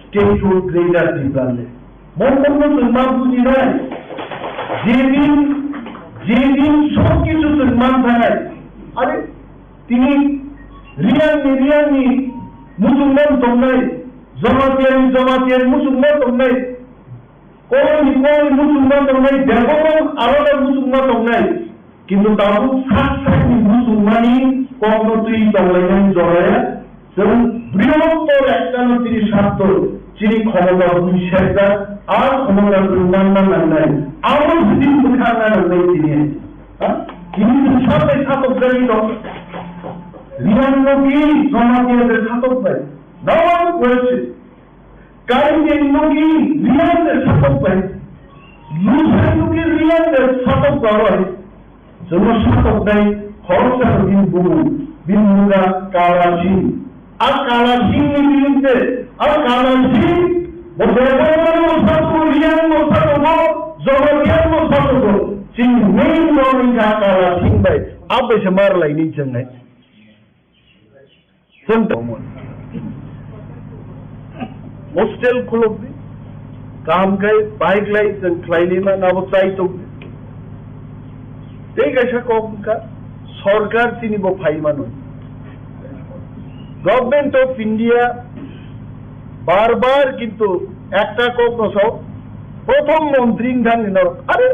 স্টেট রোড গ্রেটার ত্রিপুরালে মন্তব্য সম্মান বুঝি নয় যেদিন সবকিছু সম্মান থাকায় আরে তিনি রিয়ানি মুসলমান তোমরাই জমাতিয়ারি মুসলমান তোমরাই কোন মুসলমান তোমরাই দেবন আলাদা মুসলমান তোমরাই কিন্তু তাও সাতসাথী মুসলমানই কর্মতুই তলাইন জড়ায় এবং বৃহত্তর একটা তিনি স্বার্থ যিনি ক্ষমতা দুইশেটা আর ক্ষমতা দুর্নান্না নাই আমার যদি মুখান্না নাই তিনি সাথে ছাতক জানিত রিয়ান্নকি জমাতিয়াদের ছাতক ভাই নবান করেছে কারিন্নকি রিয়ানদের ছাতক ভাই লুসাইনুকি রিয়ানদের ছাতক হয় জনস্বাতক নাই খরচা দিন বহু বিন্দুরা কালা সিং আর কালা সিং বিরুদ্ধে আর কালা সিং जबरदस्त मोसाफोरखौ जोंनि मेन गभर्नमेन्ट आकारा थिंबाय आबैसे मारलायनि जोंनाय जों दंमोन हस्टेल खुलबि कामखाय बाइकलाय जों ख्लायलिमा नाबो चाइ दं दै गायसा कमका सरकार तिनिबो फाइमानो गवर्नमेंट ऑफ इंडिया बार बार किंतु একটা কক নসাও প্রথম মন্ত্রী থাকেন আরে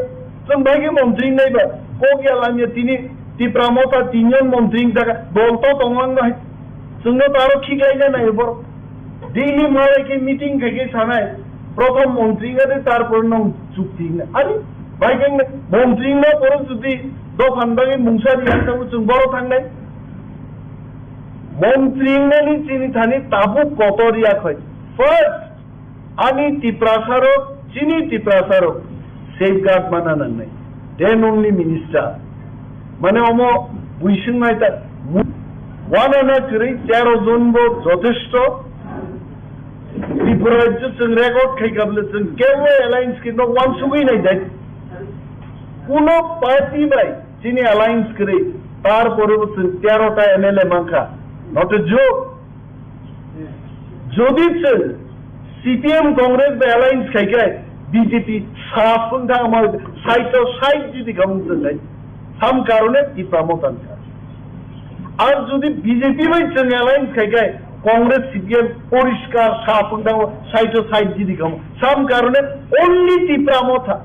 जों भागे मंत्री नहीं बा को क्या लानिया तिनी तिप्रामता तीनजन मंत्री थाका बोलतो तंगलां नहीं जोंनो तो आरो खिगायना नहीं बर डेली माले के मीटिंग के सानाय प्रथम मंत्री गादे तारपर नों चुक्ति ना अरे भागे मंत्री ना पर जुदि दफान बागे मुंसारि हांताबो जों बर थांनाय मंत्री ने चिनी थानी ताबु कतरिया खय फर्स्ट आनी तिप्रासारो चिनी तिप्रासारो safeguard mana nangnai then only minister মানে অম বুঝছেন না এটা ওয়ান আনা করে 13 জন বো যথেষ্ট ত্রিপুরা রাজ্য जों রেকর্ড খাইকাবলে जों কেউ অ্যালায়েন্স কিন্তু ওয়ান সুগই নাই দেখ কোন পার্টি বাই যিনি অ্যালায়েন্স করে তারপরে 13টা এমএলএ মাখা নট এ জোক যদি সিপিএম কংগ্রেস বা অ্যালায়েন্স খাইকায় बीजेपी साफुंदा हमार साइटो साइट যদি গামুন নাই সাম কারণে ইপ্রামতান আর যদি বিজেপি বাই সঙ্গে অ্যালায়েন্স খাইগায় কংগ্রেস সিপিএম পরিষ্কার সাফুন্দা সাইটো সাইট যদি গামু সাম কারণে অনলি ইপ্রামতা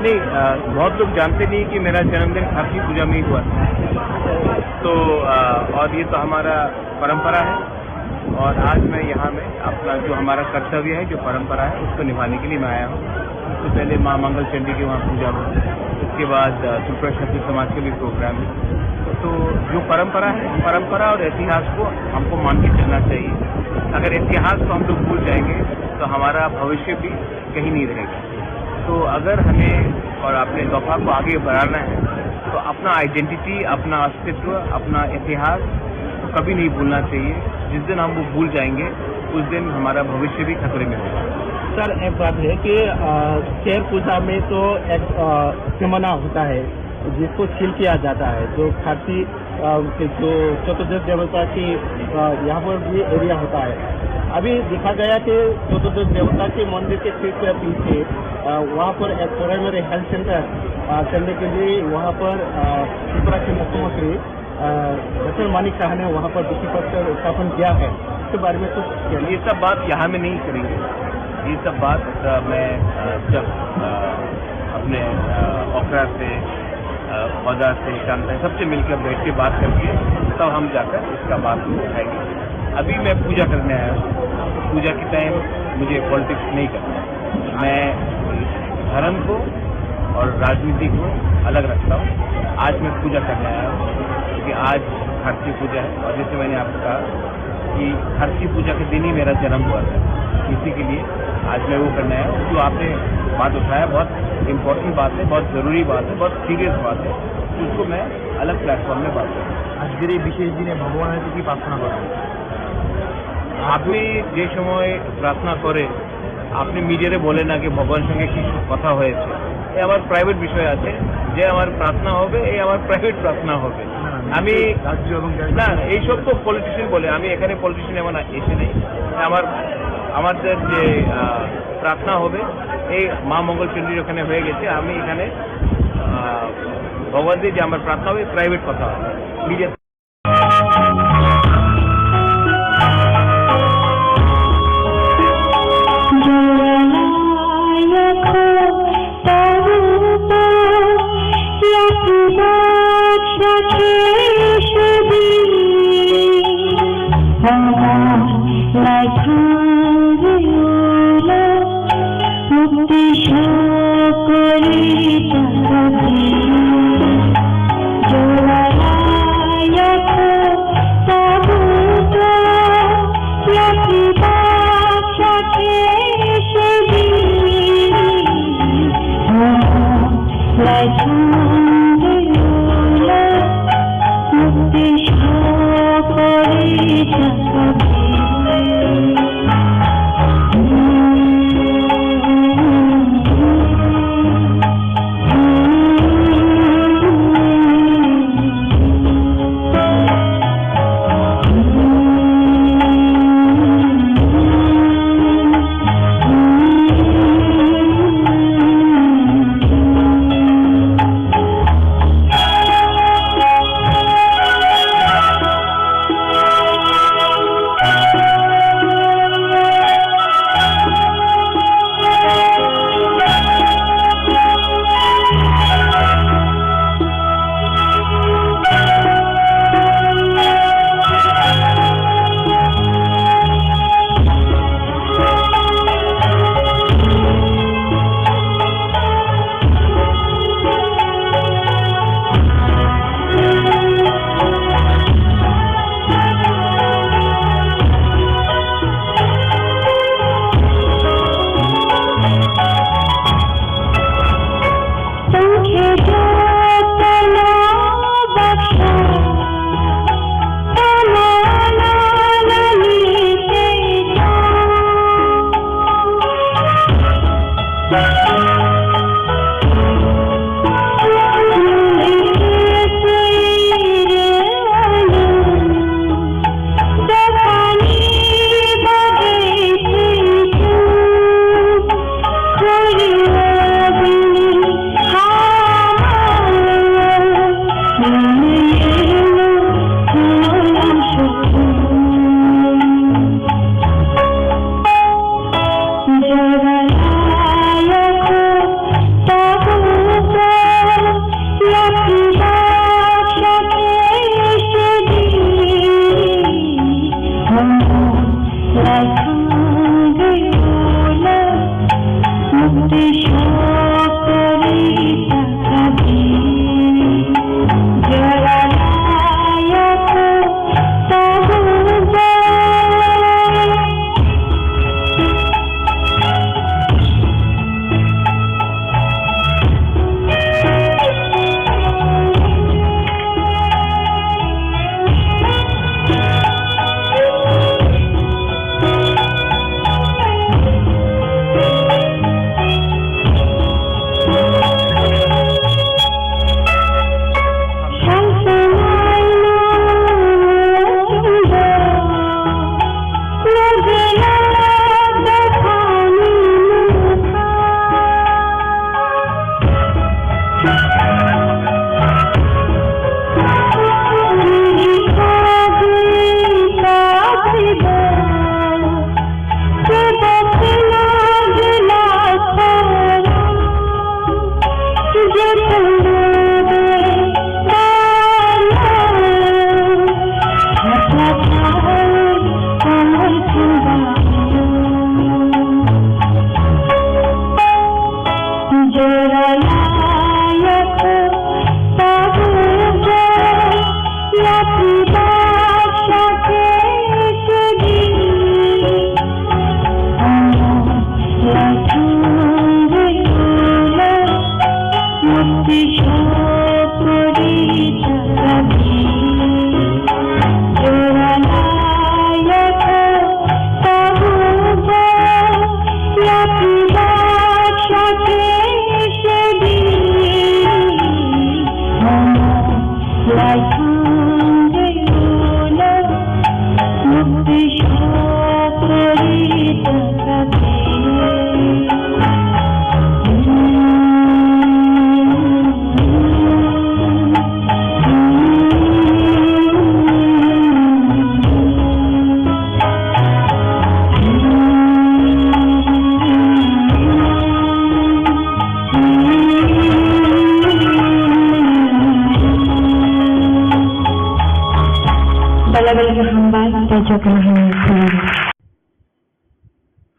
नहीं, बहुत लोग जानते नहीं कि मेरा जन्मदिन खारसी पूजा में ही हुआ था। तो और ये तो हमारा परंपरा है, और आज मैं यहाँ में अपना जो हमारा कर्तव्य है, जो परंपरा है, उसको निभाने के लिए मैं आया हूँ। तो पहले माँ मंगल चंडी की वहाँ पूजा हुई, उसके बाद त्रिपुरा क्षत्रिय समाज के भी प्रोग्राम है। तो जो परंपरा है, परंपरा और इतिहास को हमको मान के चलना चाहिए। अगर इतिहास को हम लोग भूल जाएंगे तो हमारा भविष्य भी कहीं नहीं रहेगा। तो अगर हमें और अपने दफा को आगे बढ़ाना है तो अपना आइडेंटिटी, अपना अस्तित्व, अपना इतिहास तो कभी नहीं भूलना चाहिए। जिस दिन हम वो भूल जाएंगे उस दिन हमारा भविष्य भी खतरे में होगा। सर, एक बात है कि शेर पूजा में तो एक सिमना होता है जिसको सील किया जाता है, जो खारसी जो चतुर्दश देवता की यहाँ पर भी एरिया होता है। अभी देखा गया कि चतुर्दश देवता के मंदिर के ठीक पीछे वहाँ पर एक प्राइमरी हेल्थ सेंटर करने के लिए वहाँ पर त्रिपुरा के मुख्यमंत्री डॉक्टर मानिक साह ने वहाँ पर भित्ति पत्थर स्थापन किया है। इसके बारे में कुछ ये सब बात यहाँ में नहीं करेंगे। ये सब बात मैं जब अपने ओखरा से, औदा से, शांता सबसे मिलकर बैठ के बात करके तब हम जाकर इसका बात उठाएंगे। अभी मैं पूजा करने आया हूँ। पूजा के टाइम मुझे पॉलिटिक्स नहीं करना। मैं धर्म को और राजनीति को अलग रखता हूँ। आज मैं पूजा करने आया हूँ क्योंकि आज खारसी पूजा है, और जैसे मैंने आपको कहा कि खारसी पूजा के दिन ही मेरा जन्म हुआ था, इसी के लिए आज मैं वो करने आया हूँ। जो आपने बात उठाया बहुत इम्पोर्टेंट बात है, बहुत ज़रूरी बात है, बहुत सीरियस बात है, उसको मैं अलग प्लेटफॉर्म में बात करूँ। আজকের এই বিশেষ দিনে ভগবানের কি প্রার্থনা করবেন? আপনি যে সময় প্রার্থনা করে আপনি মিডিয়াতে বলে না কি ভগবানের সঙ্গে কি কথা হয়েছে, এই আমার প্রাইভেট বিষয় আছে, যে আমার প্রার্থনা হবে এই আমার প্রাইভেট প্রার্থনা হবে। আমি না এইসব তো পলিটিশিয়ান বলে, আমি এখানে পলিটিশিয়ান এমন এসে নেই। আমাদের যে প্রার্থনা হবে এই মা মঙ্গল চণ্ডীর ওখানে হয়ে গেছে। আমি এখানে ভগবানদের যে আমার প্রার্থনা হবে প্রাইভেট কথা হবে media.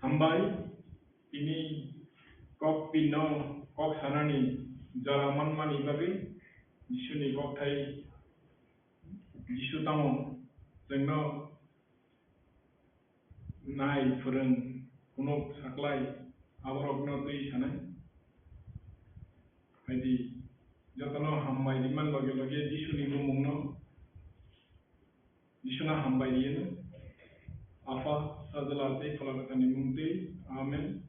hambai ini kok pino kok sanani jalaman mani bagi Jisuni kok thai Jisu tamo jengno nai furung kunok saklai aborokno tui sanai haidi jotono hambai diman lage lage Jisuni mumungno Jisuna hambai diena Afa sadalate falakatani mungte amen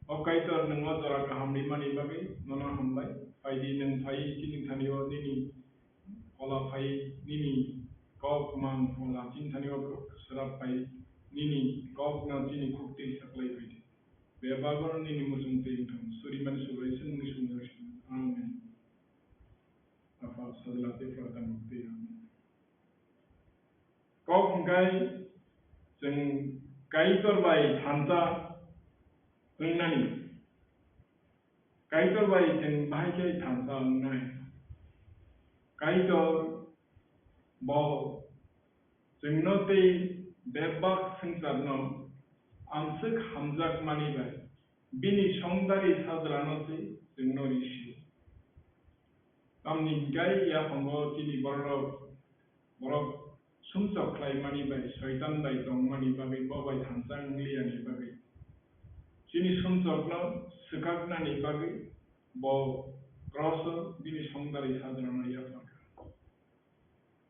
okaitor nengwa jora kaham dimani bagi nona hambai haidi neng phai chining thaniyo nini ola phai nini kok mang ola chin thaniyo sarap phai nini kok na chini khukti saklai phai bebagon nini musum teingtham suriman suraisen musum nursin amen Afa sadalate falakatani mungte amen kok ngai जों गाइतर bye थांजा होननानै गाइतर bye जों बाहायके थांजा होननाय गाइतर ब जोंनो ते बेबाक संसारनो आंसोक हामजाक मानिबाय बिनि संदारि साजरानोसै जोंनो रिसि आमनि गाय या हंगो तिनि बरफ Sumsok klai mani bai soitan bai dong mani bagai babai thansang liani bagai sini sumsok no sekak nani bagai bo cross bini songdari sadrana ya faka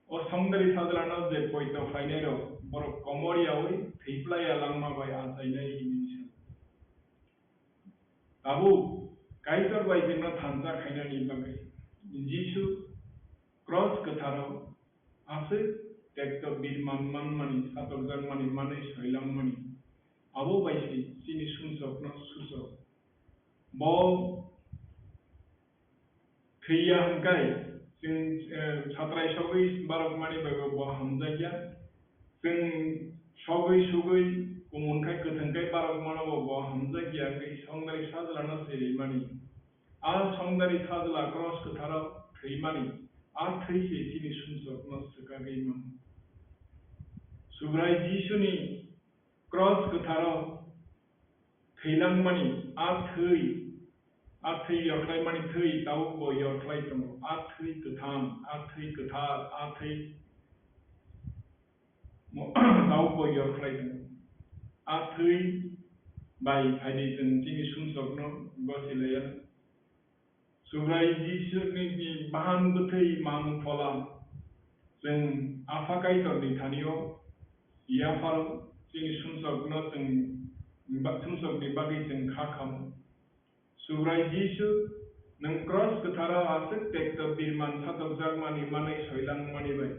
o songdari sadrana je poito fainero boro komori awi theiplai alangma bai asainai inisa tabu kaitor bai jengno thansa khainani bagai Jisu cross katharo ase Tekto birman mani satokjang mani mani soilang mani abo baisi sini sumsok no susok bo khriya hangkai sing satrai sogoi barok mani bago bo hamjaya sing sogoi kumunkai kathangkai barok mano bo hamjaya kai songdari sajlana seri mani a songdari sajla cross kathara khrei mani a khrei se sini sumsok no sakagai mani Subrai Jisuni cross katharo theilang mani athei yoklai mani thei tau bo yoklai tongo athei katham athei kathar athei tau bo yoklai tongo athei bai phaidi jeng tini sumsokno gosilaya Subrai Jisuni ni bahan buthei mang pholam jeng afakai torni thaniyo ia faro sini sumsok no jeng sumsok ni bagi jeng khakam Subrai Jisu nang cross kathara asik tekto birman satok jagmani manai soilang mani bai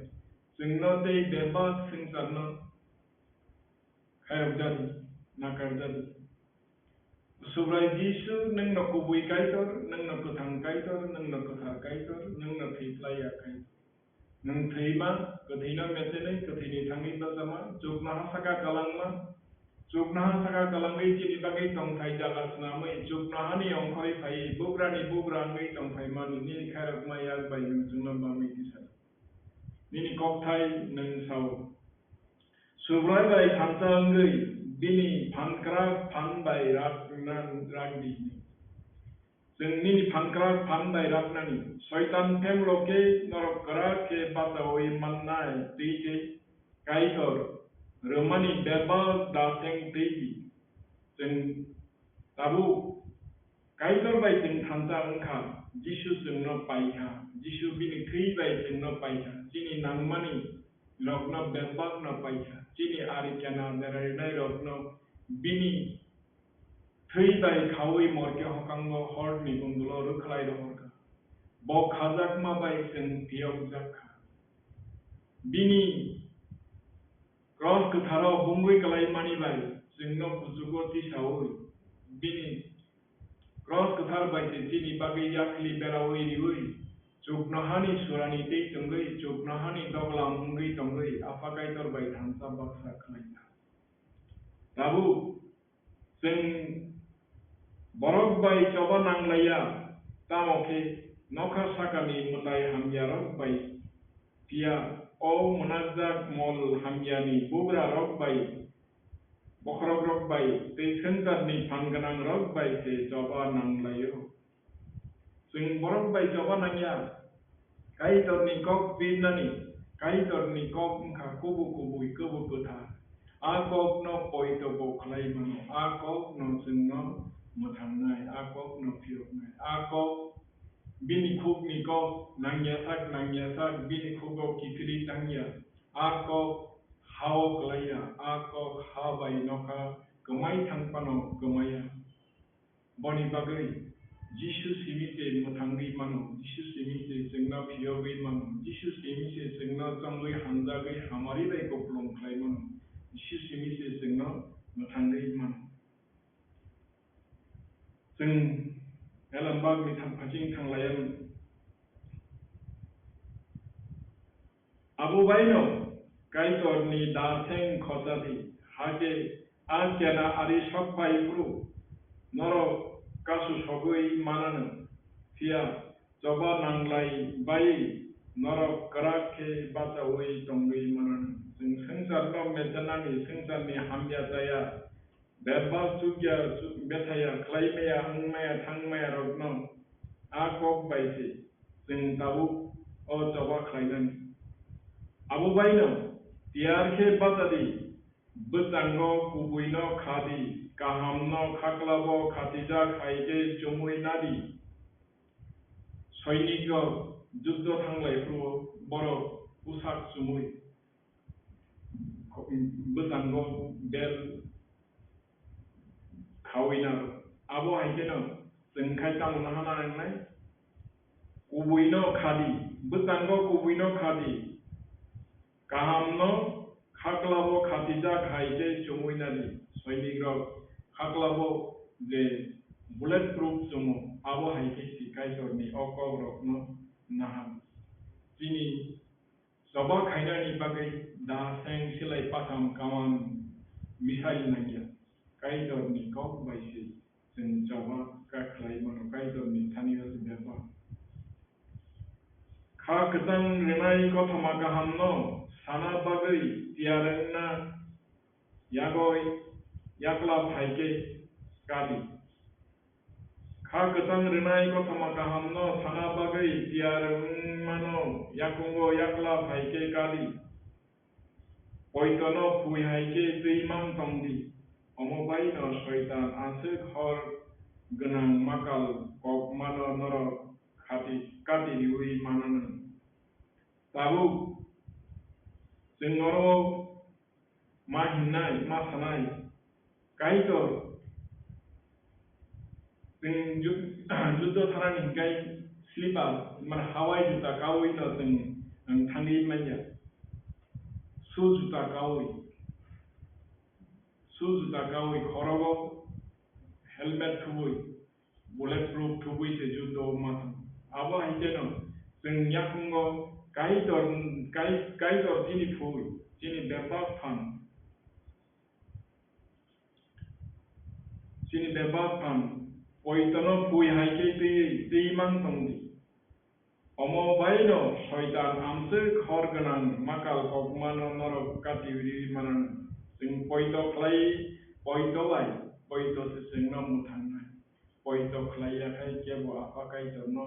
jeng no dei debak singkarno khayok jadi nakar jadi Subrai Jisu nang no kubui kaitor nang no kuthang kaitor nang no kuthar kaitor nang no thiplaya kaitor nang theima kathina mesenai kathini thangi basama juknaha saka kalangai jini bagai tongthai jaga snamai juknaha ni ongkhoi phai bugrani ngai tongthai mani ni khairak mayak bai nungjungna bami kisar nini kokthai nang sau subrai bai thamsa ngai bini phankrak phan bai ragdi जोंनि फानग्रा फानबाय राखनानि शयतान फेमलोके नरकरा के बातावै मन्नाय दैके Kiger रोमानि बेबा दासें दैबि जों ताबु Kiger bye जों थांजा ओंखा जिसु जोंनो पाइखा जिसु बिनि थैबाय जोंनो पाइखा जिनि नांमानि रकनो बेबाक न पाइखा जिनि आरिकेना नेरायनाय रकनो बिनि थैबाय खावै मरके हकांगो हरनि बुंगुलो रुखलाय दहरका bo khajak ma bai जों पियाव जाखा बिनि cross katharo bungui kalai mani bai जोंनो बुजुगो तिसावै बिनि cross kathar bai जिनि बागै याखलि बेरावै रिवै जुगनाहानि सुरानि दै तंगै जुगनाहानि दगला मुंगै तंगै आफाकाइतर bai थांसा बाक्सा खलायना दाबु जों borok bai coba nanglaya tamoke nokar sakani mulai hamjarok bai pia o munajak mol hamjani bugra rok bai बखरक रक bye ते सेंटारनि फानगोनां रक बाय ते जबा नांलायो जों बरक बाय जबा नांया काइटरनि कक बिनानि काइटरनि कक खा कुबु कुबुइ कुबु कुथा आ कक न पयतो बखलाय मनो आ कक न जोंनो मोथांनाय आ कक न फिरनाय आ कक बिनि खुबनि कक नांया sak बिनि खुगाव किथिरि नांया आ कक हाव क्लाया आ कक हा बाय नखा गमाय थांपानो गमाया बनि बागै जिसु सिमिते मोथांगै मानो जिसु सिमिते जोंना फिरगै मानो जिसु सिमिते जोंना जंगै हानजागै हामारि बाय गप्लं खाय मानो जिसु सिमिते जोंना मोथांगै मानो जों एलमबागनि थांफाथिं थांलाया आबु बायनो काइटरनि दासें खजादि हागे आकेना आरि सकपाइफ्रु नर कासु सगै मानानो फिया जबा नांलाय बाय नर कराखे बाचावै दंगै मानानो जों संसारनो मेजनानि संसारनि हामया जाया बेबा सुग्या बेथाया क्लाइमाया अंमाया थांमाया रगनो आ कक बायसे जों दाबु अ जबा क्लाइनानि आबु बायनो तियारखे बाचादि बचांगो कुबुइनो खादि काहामनो खाक्लाबो खातिजा खाइगे जमुइ नादि सैनिक जुद्ध थांलायफ्रु बर उसाक सुमुइ बचांगो बेल खाविना आबो हाइकेनो जों खाइताम नाहाना नांनाय कुबुइनो खादि बचांगो कुबुइनो खादि काहामनो खाक्लाबो खातिजा खाइगे जमुइ नादि सैनिक खाक्लाबो जे बुलेट प्रूफ जमो आबो हाइकेसि काइटरनि अकव रकनो नाहा जिनि जबा खाइनानि बागै दासें सिलाय पाथाम कामान मिसाइल नांगिया काइटरनि कक बायसि जों जबा काख्लाय मनो काइटरनि थानियो बेबा खा गोजां रेनाय गथमा गाहामनो साना बागै तियारंना यागय याक्ला फाइके कादि खा गोजां रेनाय गथमा गाहामनो साना बागै तियारंमानो याकुंगो याक्ला फाइके कादि पयतनो फुइ हाइके दैमां तंदि अमबाय न शयतान आंसो खर गोनां माकाल कक मानो नर खाति काति रिउइ मानानो ताबु जों नरो मा हिन्नाय मा सानाय काइटर जों जुद्ध थानानि हिंगाय स्लिपार मान हावाय जुता कावै न जों थांगै माइया सु जुता कावै खरगो हेलमेट थुबै बुलेट प्रूफ थुबै से जुद्ध माथम आबो हाइकेनो जों याकुंगो काइटर जिनि फुइ जिनि बेबा फान पयतनो फुइ हाइके दैमां तंदि अमो बायनो शयतान आमसो खर गोनां माकाल ककमानो नर कातिउरि मानानो जों पयतो से जोंनो मुथांनाय पयतो खलायाखाय केबो आफा काइटरनो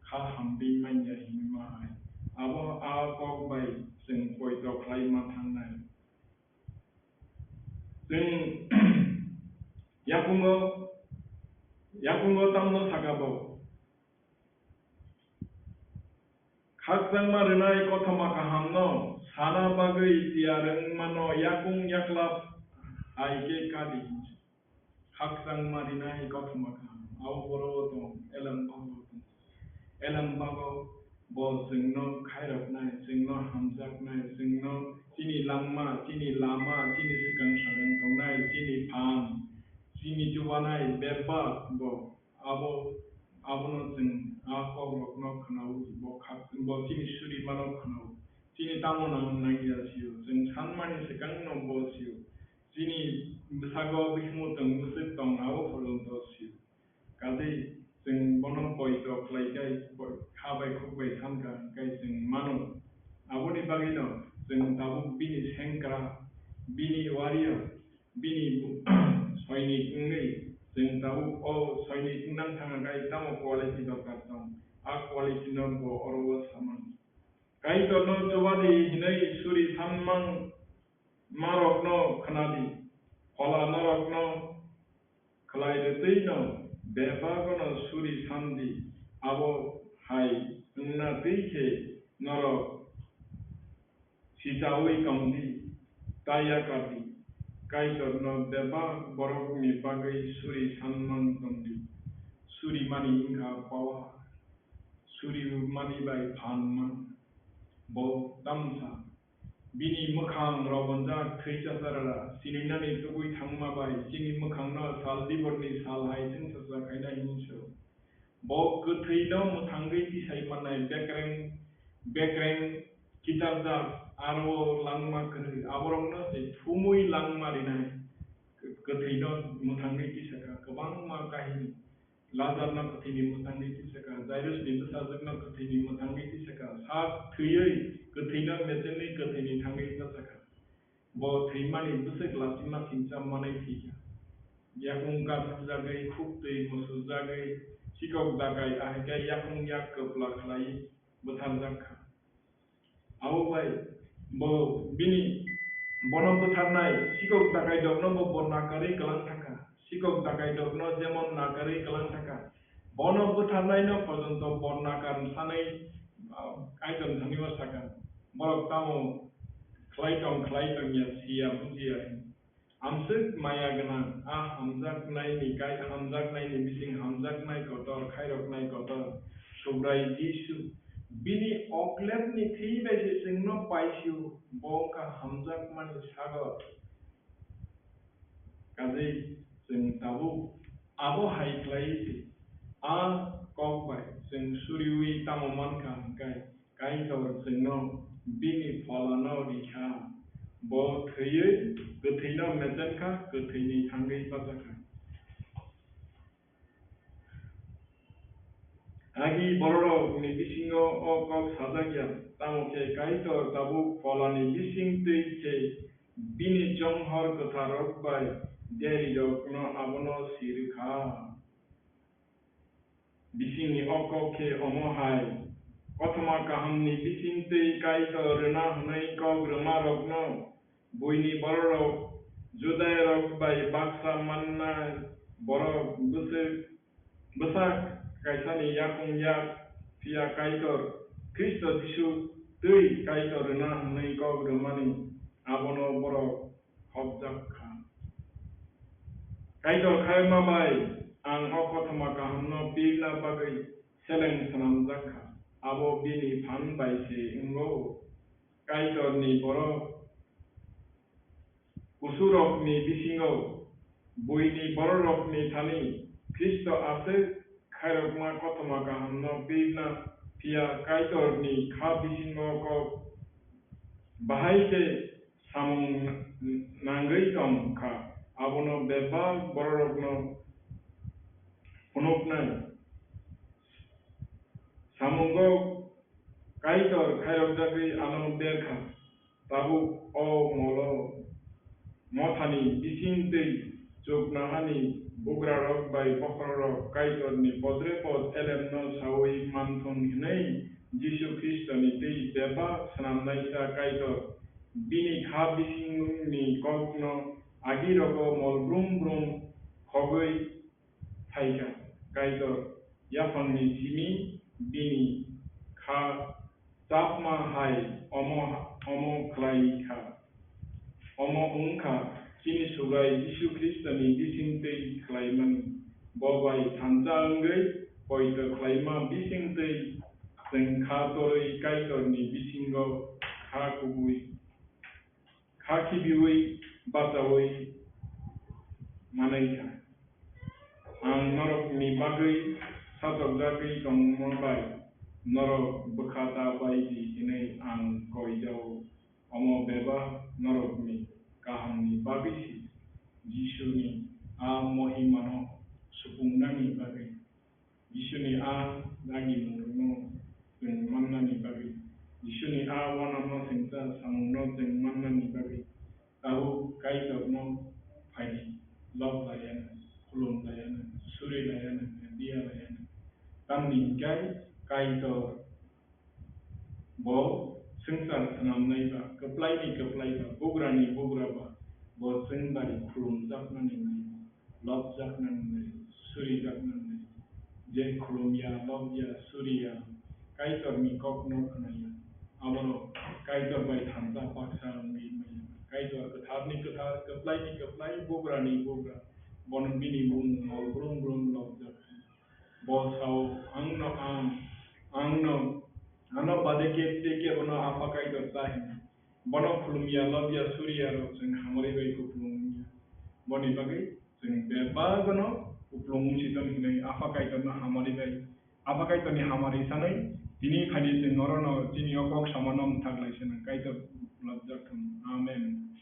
खा हामबि माइया हिमाहाय आबो आ कक बाय जों पयतो खलाय माथांनाय जों याकुंगो तामनो सागाबो खाकजां मारिनाय कथमा काहामनो साना बागै तियारंमानो याकुं याक्ला आइके कादि खाकजां मारिनाय कथमा काहाम आव बरो दं एलमबागो बो जोंनो खायरबनाय जोंनो हामजाकनाय जोंनो जिनि लामा जिनि सिगां सागां दंनाय जिनि फान जिनि जुबानाय बेबा बो आबोनो जों आकव रकनो खनाव बो जिनि सुरि मानो खनाव जिनि तामोना नांगियासियो जों सानमानि सिगां नम्बसियो जिनि सागो बिखमुतों मुसुतों आबो फलंदसियो गादै जों बनो पयतो खलायगाय खाबाय खुबाय सानगा गाय जों मानो आबोनि बागैनो जों दाबो बिनि सेंग्रा बिनि warrior bini soinik ngai jeng tahu o soinik nang thang kai tamo quality do kartam a quality no bo oro saman kai to no jowadi hinai suri sanmang marok no khanadi hola narok no khlai de tei no beba no suri sandi abo hai na tei ke narok sijawi kamdi taya kati kai to no beba borok ni bagai suri sanmang kamdi suri mani inga pawa suri mani bai phanman bo tamsa bini mukhang robonja khaija sarala sinina ni tugui thangma bai chini mukhang no saldi borni sal hai jing sa kaina hinso bo kuthai no muthangai ti sai manai bekreng kitabja aro langma kri aborong no se thumui langma rinai kuthai no muthangai ti saka kabang ma kahini lazar no kuthai ni muthangai ti saka jairus ni besajak no kuthai ni muthangai ti saka sa thuyei kuthai no mejenni kuthai ni thangai ta saka bo theimani busek lasima singcham manai thija yakung ka jagai khuk tei musu jagai sikok dagai ahkai yakung yak kapla khlai buthar jakha au bai bo bini bono butharnai sikok dagai dokno bo bonna kari kalang thaka sikok dagai dokno jemon na kari kalang thaka bono butharnai no porjonto bonna kan sanai aiton thaniwa saka borok tamo khlai tong ya sia bujiya amsuk maya gana a hamjak nai ni kai hamjak nai ni bising hamjak nai kotor khairok nai kotor subrai jisu bini oklep ni thi bese singno paisiu boka hamjak mani sagot kazai sing tabu abo hai klai a kok bai sing suriwi tamoman kan kai tor singno bini phalano dikha bo thei kuthino mejanka kuthini thangai pajaka agi borok ni bisingo o kok sadagya tamoke kai tor tabu phalani bising tei ke bini jonghor kotharok bai deri dokno abono sirkha bisingni okoke omohai Othama kahamni bising tei kai tor rena hunai kok remarokno buini borok judai rok bai baksa manna borok besak kaisani yakung yak pia kaitor Kristo Jisu tei kaitor rena hunai kok remani abono borok hobjakha kaitor khaima bai ang okothama kahamno pila bagai seleng sanam jakha abo bini phan bai se ingo kaitor ni borok usurok ni bisingo buini borok ni thani Kristo ase khairokma kothama kahamno pila pia kaitor ni kha bisingo ko bahaite samung nangai tom kha abono beba borokno punoknai samungo kaitor khairok jagri ano berkha tabu o molo mothani bising tei joknahani bugrarok bai pokrorok kaitor ni podre pod elemno sawi manthon hinai Jisu Kristo ni tei beba sanamnai sa kaitor bini kha bising ni kokno agirogo mol brum khogoi thaika kaitor yapang ni simi bini kha tapma hai omo klai kha omo ungkha chini sugai Jisu Kristo ni bising tei khlaimani bobai thancha ngai poito khlaima bising tei jeng kha toroi kaitor ni bisingo kha kubui kha kibiui basawoi manaikha ang norok ni bagai satok jagai tongmobai norok bekhata bai di hinai ang koijau omo beba norok ni kaham ni bagai Jisu ni a mohimano supungnani bagai Jisu ni a dagi murno jeng mannani bagai Jisu ni a wanamno singta samungno jeng mannani bagai tahu kaitor no layan, kulon layan, suri layan, dia layan. Tamni kai to bo sengsar senam nai ba keplai ba bugrani bugra ba bo seng bari kulon jak nani nai lob jak nani nai suri jak nani nai je kulon ya lob ya suri ya kai to mi kok no kanaya abono kai to bai thamsa paksa ngi mai kai to kethar keplai bugrani bugra bon bini bung mol brum lob jak bo sao angno badeke teke bono apakai dortai bono khulumia labia surya ro sing hamari bai kuplumia boni bagai sing beba bono kuplum sitam nei apakai dorna hamari bai apakai toni hamari sanai tini khali sing norono tini okok samanam thaglai sena kai to labjakum amen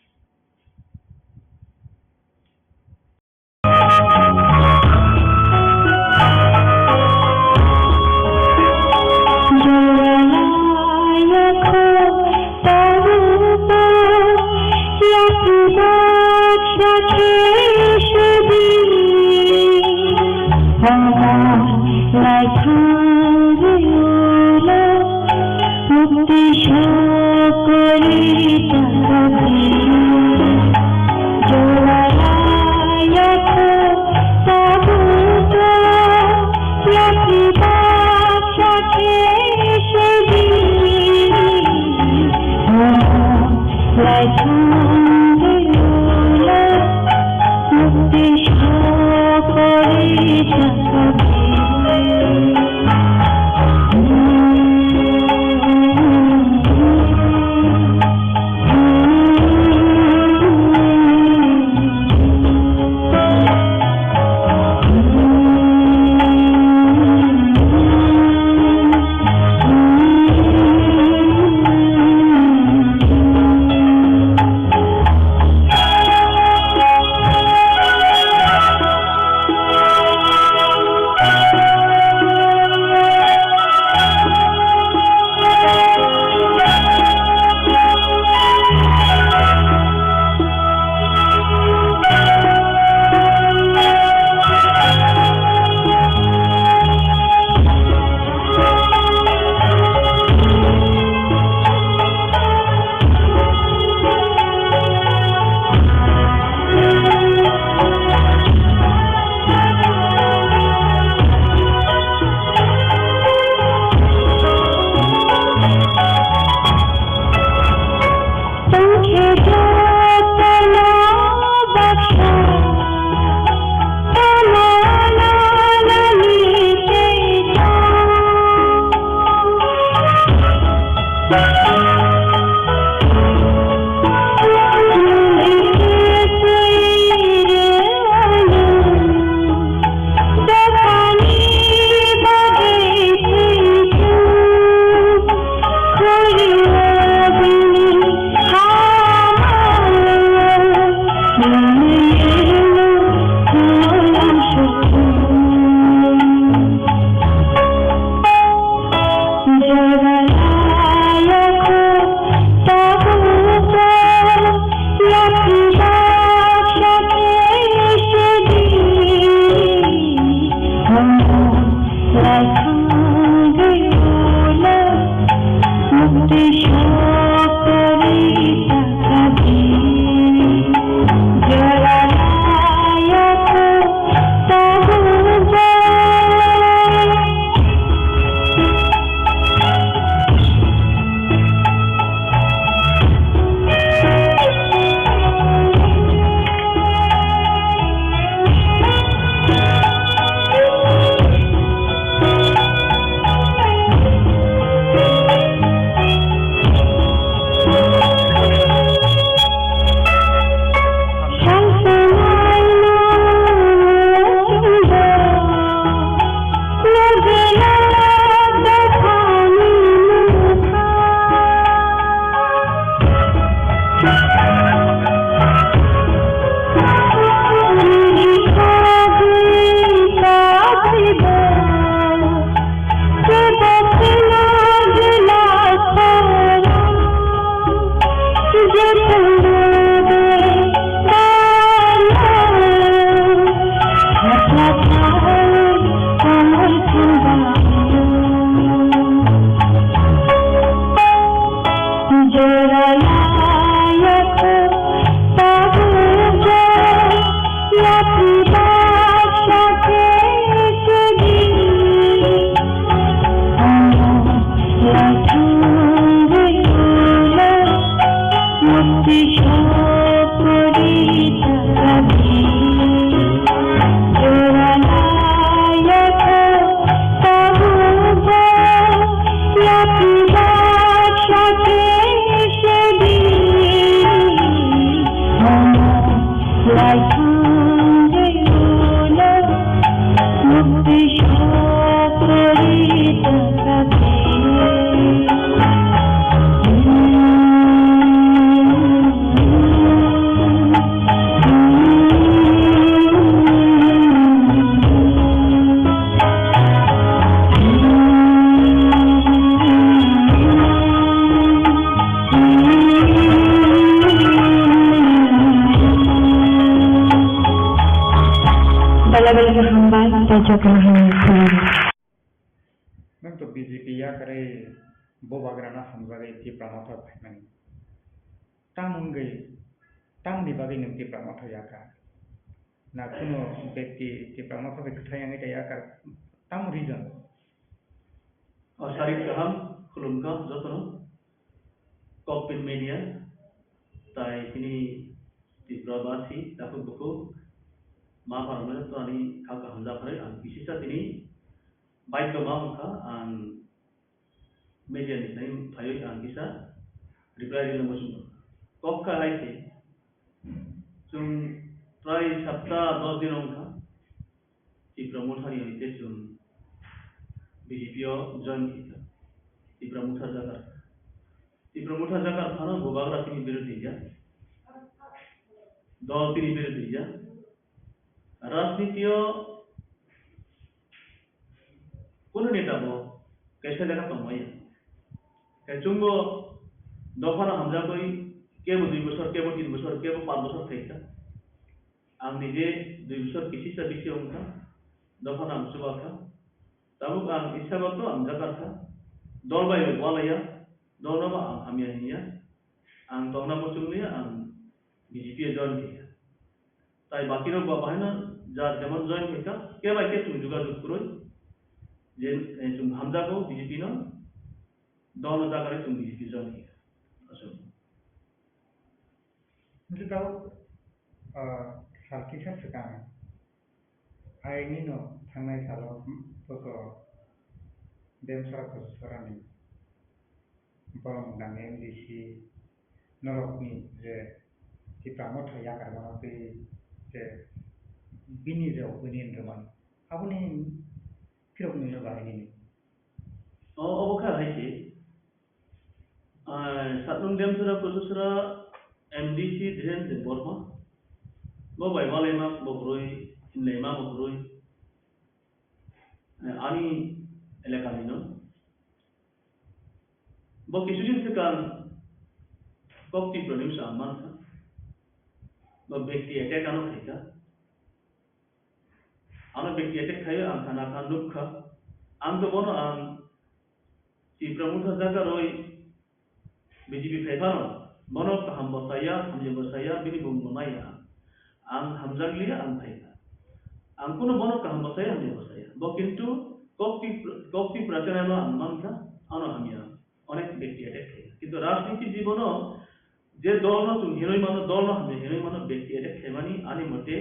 Bala-bala hamba tajakan hamba. Nang to BJP ya kare bobagrana hamzagai ti pramathor phaimani. Tamungai tamni bagai nang ti pramathor yaka. Na kuno ব্যক্তি ti pramathor ke khayangai ta yaka tam reason. Syarif Kaham Khulumka Jotono Cockpit Media Tai Sini Tibrabasi Takut Buku Maaf Armada to ani Kaka Hamza Pare an Bisisa Tini Baik Gamamka an Media Nisnaim Phayo an Bisa Reply Dil Musum Kokka Haiti Sum Prai Sapta 10 Dinongka Tibramuthani Hoite Sum BJP join kita. Tibramuthar Jakarta थाना गोबागरा तिनी विरोधी या दल तिनी विरोधी या राजनीतिय कुन नेता बो कैसे देखा कमाया कैचुंगो दफाना हमजा कोई के बो 2 बছর के बो 3 बছর के बो 5 बছর थैसा आं निजे 2 बছর किसी से बिसे उनका दफाना हमसुबा था Tabuk ang isa ba to ang Jakarta dol ba yung wala ya dol na ba ang hamya niya ang tong na musung niya ang BJP join kiya tai baki ro ba bahna jar jamon join kiya ke ba ke tum juga kuroi je tum hamza ko BJP no dol na kare tum BJP join kiya aso Mesti tahu sarkisah sekarang. Hari ini no thangai salo poko demsara kosorani borong dan MDC nolokni je ti pramotho yakar bana pe je bini je opinion roman abuni kirok ni bahini oboka haiti satlung demsara kososra MDC dhiren de borma bo bai walema bokroi Lema Mokroi Ani Elekanino Bokisulim Sekan Kokti produce a month but Bekti attack on Hita Anna Bekti attack Haya and Kanaka Nukka and the one on the Pramuta Zagaroi BJP Fetano Mono Hambosaya Hamjabosaya Bini Bumaya and Hamzaglia and Hita Angkuno bono kahamba saya hamya saya. Bokintu kokti prachana no amanta ano hamya. Onek ব্যক্তি attack hai. Kintu rajniti jibono je dol no tum heroi mano dol no hamya heroi mano ব্যক্তি attack hemani ani mote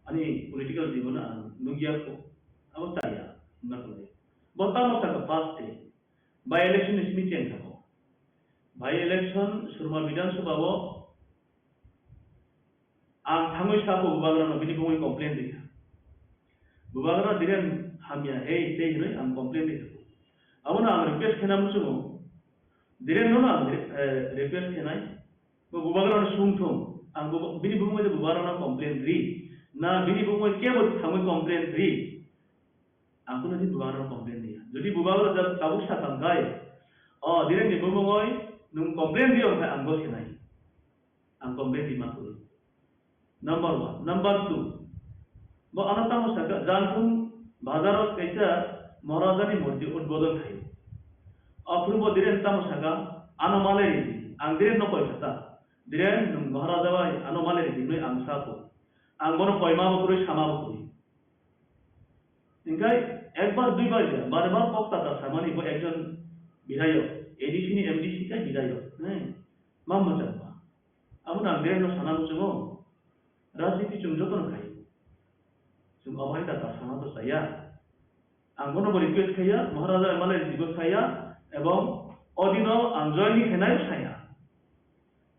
ani political jibono nugia ko avastaya na kore. Bota mata ka paste by election ismi change thako. By election surma Vidhan Sabha wo ang thangoi sako ubagra no bini koi complaint diya. Bubagara diren hamya hey say no am complain de amuna am request khena musumo diren no na request khenai bo bubagara no sumthum am bini bumo de bubagara no complain ri na bini bumo ke bo thamoi complain ri am kuno di bubagara no complain dia jodi bubagara jab tabu sa tangai diren ni bumo ngoi num complain dio ka am go khenai am complain di makul number 1 number 2 Bo anata mo saka jantum bazaros kaisa Maharajani murti udbodon khai. Apurbo diren tamo saka anomale riti. Ang diren no koi kata. Diren Maharajawa anomale riti noi ang sako. Ang mono koi ma bokuri sama bokuri. Ingkai ekbar dui bar ja barbar kokta ta samani bo ekjon bidayok ADC ni MDC ka bidayok. Mamma jabba. Amun ang diren no sana musumo rajniti chum joton khai. Sum awai ta sama to saya anggono bo request khaya Maharaja emale digo saya ebong odino anjoini khenai saya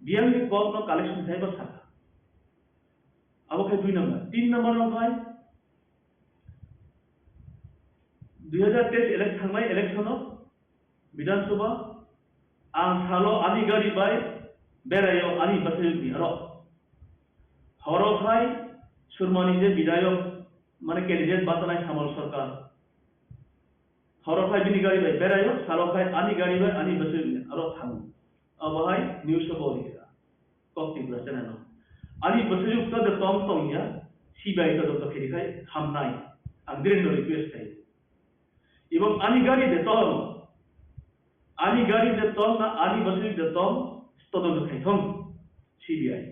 biang ni kop no collection sai ba saka abo khe 2 number 3 number no bhai 2023 election mai election no Vidhan Sabha ang salo ani gari bai berayo ani basayugi aro horo khai surmani je bidayok মানে candidate বাতনায় সামল সরকার হরফাই বিনি গাড়ি ভাই বেড়াইও সারফাই আনি গাড়ি ভাই আনি বসে আরো থামু অবহাই নিউজ বলিরা কক্তি ব্রাচনা আনি বসে যুক্ত দ তম তমিয়া CBI তদন্ত খেয়ে হামনাই আন্দ্রেন রিকোয়েস্ট খাই এবং আনি গাড়ি de tol na ani basri de tol todon khai thong CBI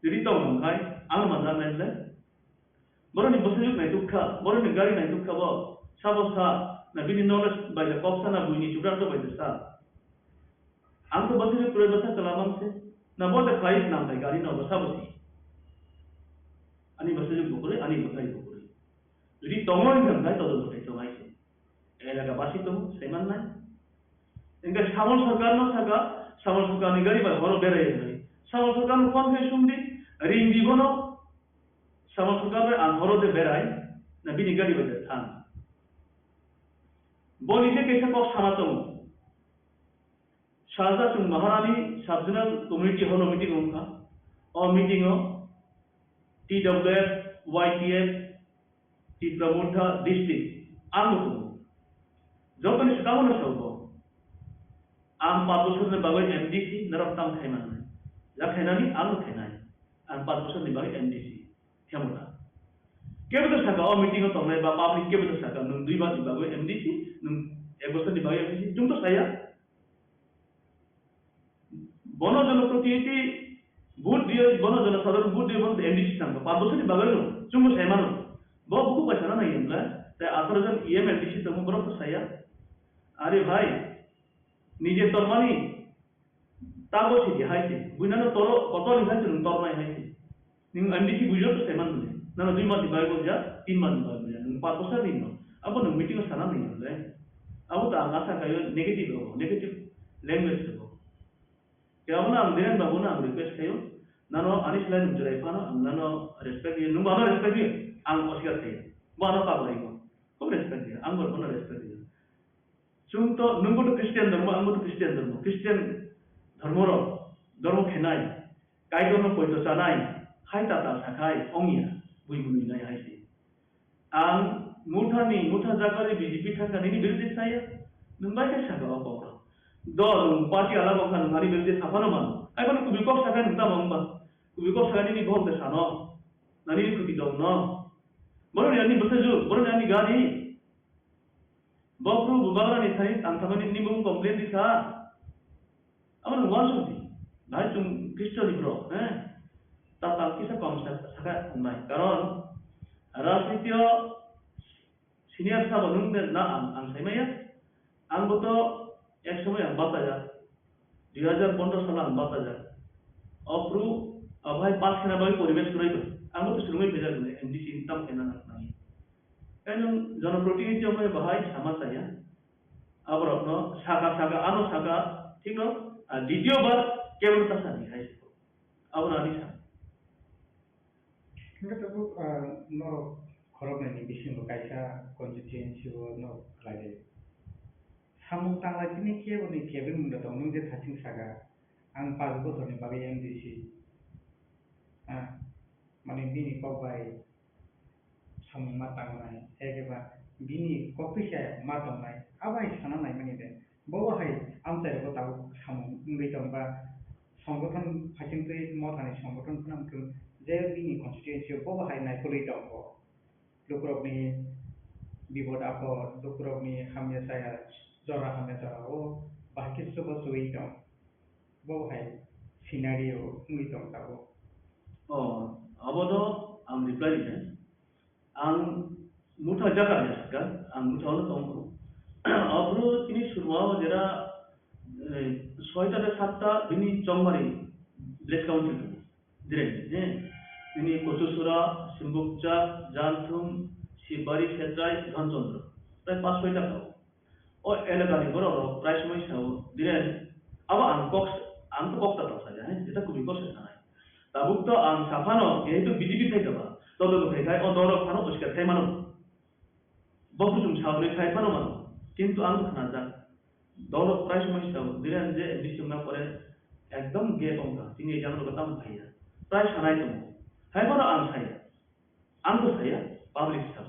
jadi tong nong khai ang manda menle boroni basri nai tukha boroni gari nai tukha bo sabosa na bini knowledge by the kopsa na buini chukra to by the sa ang to basri pure basa kalamam se na bo the price nam dai gari na sabosi ani basri bokore ani bakai bokore jadi tongoi kan khai todon khai thong ai se elaga basi to seman nai इनका सामल सरकार न थाका सामल सरकार नि गाड़ी पर हरो बेरे है सामल सरकार न कोन फे सुमदी रिंग दिबनो सामल सरकार रे आन हरो दे बेराय न बिनि गाड़ी बजे थान बोली से कैसे को समातम शारदा तुम महारानी सबजनल कम्युनिटी हॉल मीटिंग होगा और मीटिंग हो TWF YTF T promoter district आंगो जो तो निष्काम न सबो आम 5 बोसोरनि बागै MDC नरम खायमान जा खायनानि आं खायनाय आं 5 बोसोरनि बागै MDC खेमना केबो साका अ मीटिंग तंनाय बा पब्लिक केबो साका नों 2 बानि बागै MDC नों 1 बोसोरनि बागै MDC जों तो साया बन जनप्रतिनिधि भोट दियो बन जन साधारण भोट दियो बन MDC सांग 5 बोसोरनि बागै जों तो सायमान बो बुकु पैसा ना नायला ते आतर जन MDC तम बरो तो साया अरे भाई निजे तोरमानी तागो छी हाइसे बुइनानो तोरो कतो लिखाइसे नु तोरनाय हाइसे निं MDC बुझो तो सेमान ने नानो 2 मास दिबाय गो जा 3 मास दिबाय गो जा नु 5 बोसोर दिनो अब नु मीटिंग साना नहीं होले अब तो आशा कायो नेगेटिव लैंग्वेज हो केवना अंदेन बाबुना हम रिक्वेस्ट कायो नानो अनिस लाइन जुराय पानो नानो रेस्पेक्ट नु बानो रेस्पेक्ट आं ओसिया थे बानो पाबलाय को खूब रेस्पेक्ट आं बनो रेस्पेक्ट जों तो नंगो तो क्रिश्चियन धर्म आंबो तो क्रिश्चियन धर्म खेनाय काय धर्म पयतो जानाय हाय ताता साखाय अंगिया बुइबुनि नाय हायसे आं मुथा जागारि बीजेपी थाखानि बिरुद्ध साया नंबाय के सागा अबो दो पार्टी आला बखा नंगारि बिरुद्ध थाफानो मान आइबन कुबिको सागा नंता मंबा कुबिको सागानि नि भोग दे सानो नानि कुति दं न बरो यानि बसजु बरो यानि गारि बफ्रु बुबारा नि थाई तांथामानि निबु कंप्लेंट दिखा अमन वासुति भाई तुम क्रिश्चियन ब्रो हैं ता किसा कम सागा नाय कारण राजनीतिय सिनियर साब नुंग ना आं सायमाया आंबो तो एक समय आं बाताजा 2015 साल आं बाताजा अफ्रु अभाय पास खेना बाय परिवेश करैबो आंबो तो सुरुमै भेजा गले MDC इनकाम खेना नाय एनु जनप्रतिनिधि में बाहाय समासाया अब रत्न सागा आनो सागा ठीक न द्वितीय बार केवल तसानी है अब नानी सा Enggak tahu no korok ni bising kaisa konstituensi no lagi. Samung tang lagi ni kia boni kia bin muda tong nung je thaching saga ang 5 bosor ni bagai MDC. Mane bini kok bai samung matang nai egeba bini kopi saya matang nai abai sana nai mani de bawa hai am tai ko tahu samung ngai tong ba সংগঠন ফাইচিংতে মথানি সংগঠন নামকে যে বিনি constituency বাবা high নাই কলি দং লোকরবনি বিপদ আপদ লোকরবনি হামিয়া সায়া জরা হামিয়া জরা ও বাকি সব সই দং বাবা হাই সিনারিও নুই দং তাবো अबोदो आं रिप्लाय दिने आं मुथा जागा जासका आं मुथावनो दंखौ अब्रु तिनि सुरुआव जेरा 6टा 7टा बिनि जंमारि ब्लेस काउन्सिल दिरे जे बिनि कचुसुरा सिम्बुकचा जानथुम शिबारि क्षेत्राय धनचन्द्र प्राय 5-6टा का ओ एलाकानि बरो प्राय समय साव दिरे अब आं तो कक्ता तसा है जेटा कुबि कसे ना ताबुक तो आं साफानो जेहेतु बीजेपी थाइदबा तदो थाइखाय ओ दरक फानो उसका थाइमानो बखु जुम सावले थाइफानो मानो किन्तु आं खाना दौड़ प्राय समय साव दिरान जे एडिशनना परे एकदम गेट अंका तिनि जानलो गताम भाइया प्राय सानाय दं हायबार आं तो साया पब्लिक स्टाफ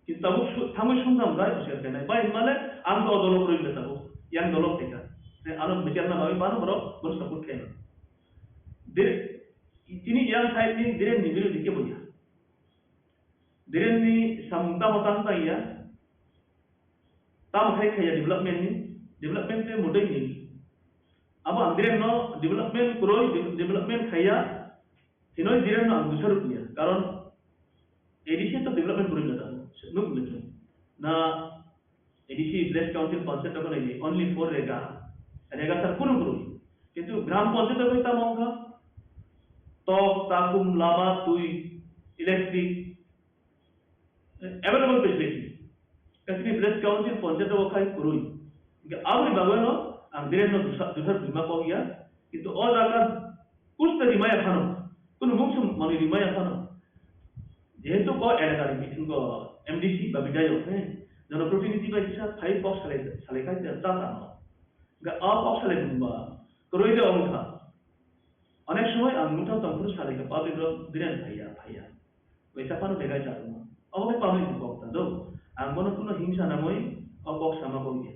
कि तब थामै समजाम गाय उसका देनाय बाय माने आं तो दल प्रयोग देताबो यां दल थेका से आरो बिचारना बाय बानो बरो बरो सपोर्ट खायना दे तिनि यां साइड नि दिरे निबिरु दिके बोया Diren ni samung tamatan ta ya. Tam kaya development ni, development te mudai ni. Aba diren no development kuroi development kaya hinoi diren no ang dusar punya. Karon edisi to development kuroi jata. Nuk betul. Na edisi Blessed Council concept apa lagi? Only for rega. Rega sar kunu kuroi. কিন্তু গ্রাম পঞ্চায়েত কইতা মঙ্গা টক তাকুম লামা তুই electric available facility kasi Blessed Council panchayat ওখাই করুই কিন্তু আবরি বাগনো ang dire no dusar bima ko ya কিন্তু ও জায়গা কুস্তে রিমায়া খানো কোন মুখসম মানে রিমায়া খানো যেহেতু কো এলাকার মিটিং কো এমডিসি বা বিধায়ক হ্যাঁ জনপ্রতিনিধি বা ইচ্ছা 5 বক্স সালে খাই তা তা গা আ বক্স সালে বুমবা করইলে অংখা অনেক সময় আঙ্গুঠা তংপুর সালে কা পাবিল দিরেন ভাইয়া ওইটা পানো দেখাই যাবে না অবকে পাবলিক বক্তা দো আঙ্গন কোনো হিংসা না মই অ বক্স সামা কই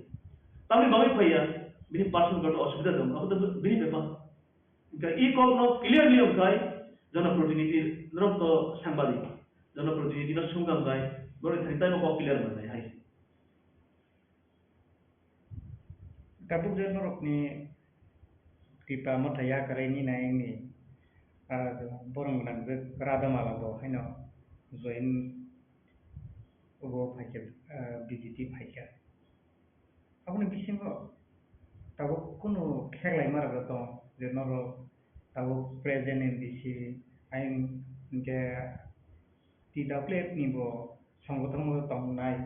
তাহলে বাবাই ভাইয়া বিনি পার্সন গট অসুবিধা দম আব তো বিনি ব্যাপার গা ই কল নো ক্লিয়ারলি ওকাই জনপ্রতিনিধির নরত সাংবাদিক জনপ্রতিনিধির সঙ্গম গায় বড় থাইতাই নো ক্লিয়ার মানে high tabuk je norok ni tipa mataya kare ni na yang ni borong nang je rada mala bo haino join obo phaike BJP phaike abone bisingo tabuk kono khelai mara to je noro tabuk present MDC ain ge tida plate ni bo সংগঠন mo tong nai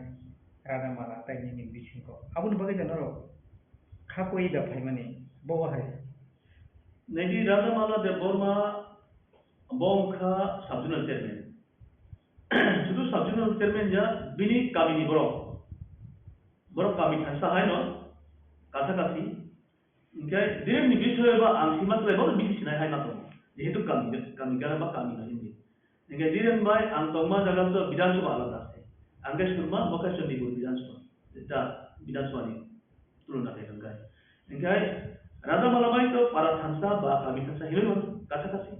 rada mala tai ni bisingo abone bagai je noro খাকই দা ভাই মানে ববা হয় নেদি রাজামালা দে Varma বংখা সাবজুনাল chairman শুধু সাবজুনাল chairman যা বিনি কামিনি বড় কামি থাসা হয় না কাছাকাছি ইনকাই দিরেন নি বিষয় বা আংসিমা তলে বড় বিনি সিনাই হয় না তো যেহেতু কামি গারা বা কামি না হিন্দি ইনকাই দিরেন ভাই আং তংমা জায়গা তো বিধানসভা আলাদা আছে আঙ্গে সুরমা বকাশন্দি বল বিধানসভা এটা বিধানসভা নি তুলনা dengan gay. Engkai rada malamai to para thansa ba kami thansa hiloi man kasa kasi.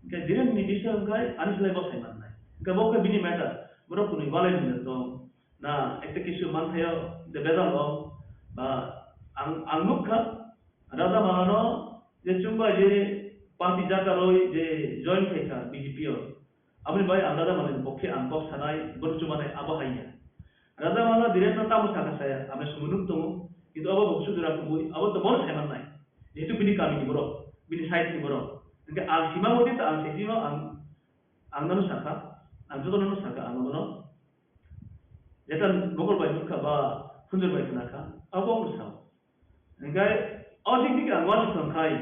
Engkai diren ni bisa engkai anis lai bos saiman nai. Engkai bok bini matter boro kuni walai ni to na ekta kisu man thayo de bedal lo ba ang mukha rada malano je chumba je party jaka roi je join theka BJP o. Amri bai rada malani bokke angkok sanai borchu mane abahaiya. Rada mala diren na tamu saka saya ame sumunuk to কিন্তু আবার বক্সুদরা কই আবার তো বড় সাইমান নাই যেহেতু বিনি কামি ni বড় বিনি সাইজ ni বড় কিন্তু আল সীমা মতে তো আল সেটিনো আঙ্গানো শাখা আঞ্জদনো শাখা আঙ্গানো যেটা বগল বাই মুখা বা সুন্দর বাই নাকা আবো মুসাও এঙ্গাই অধিক দিকে আঙ্গানো সংখাই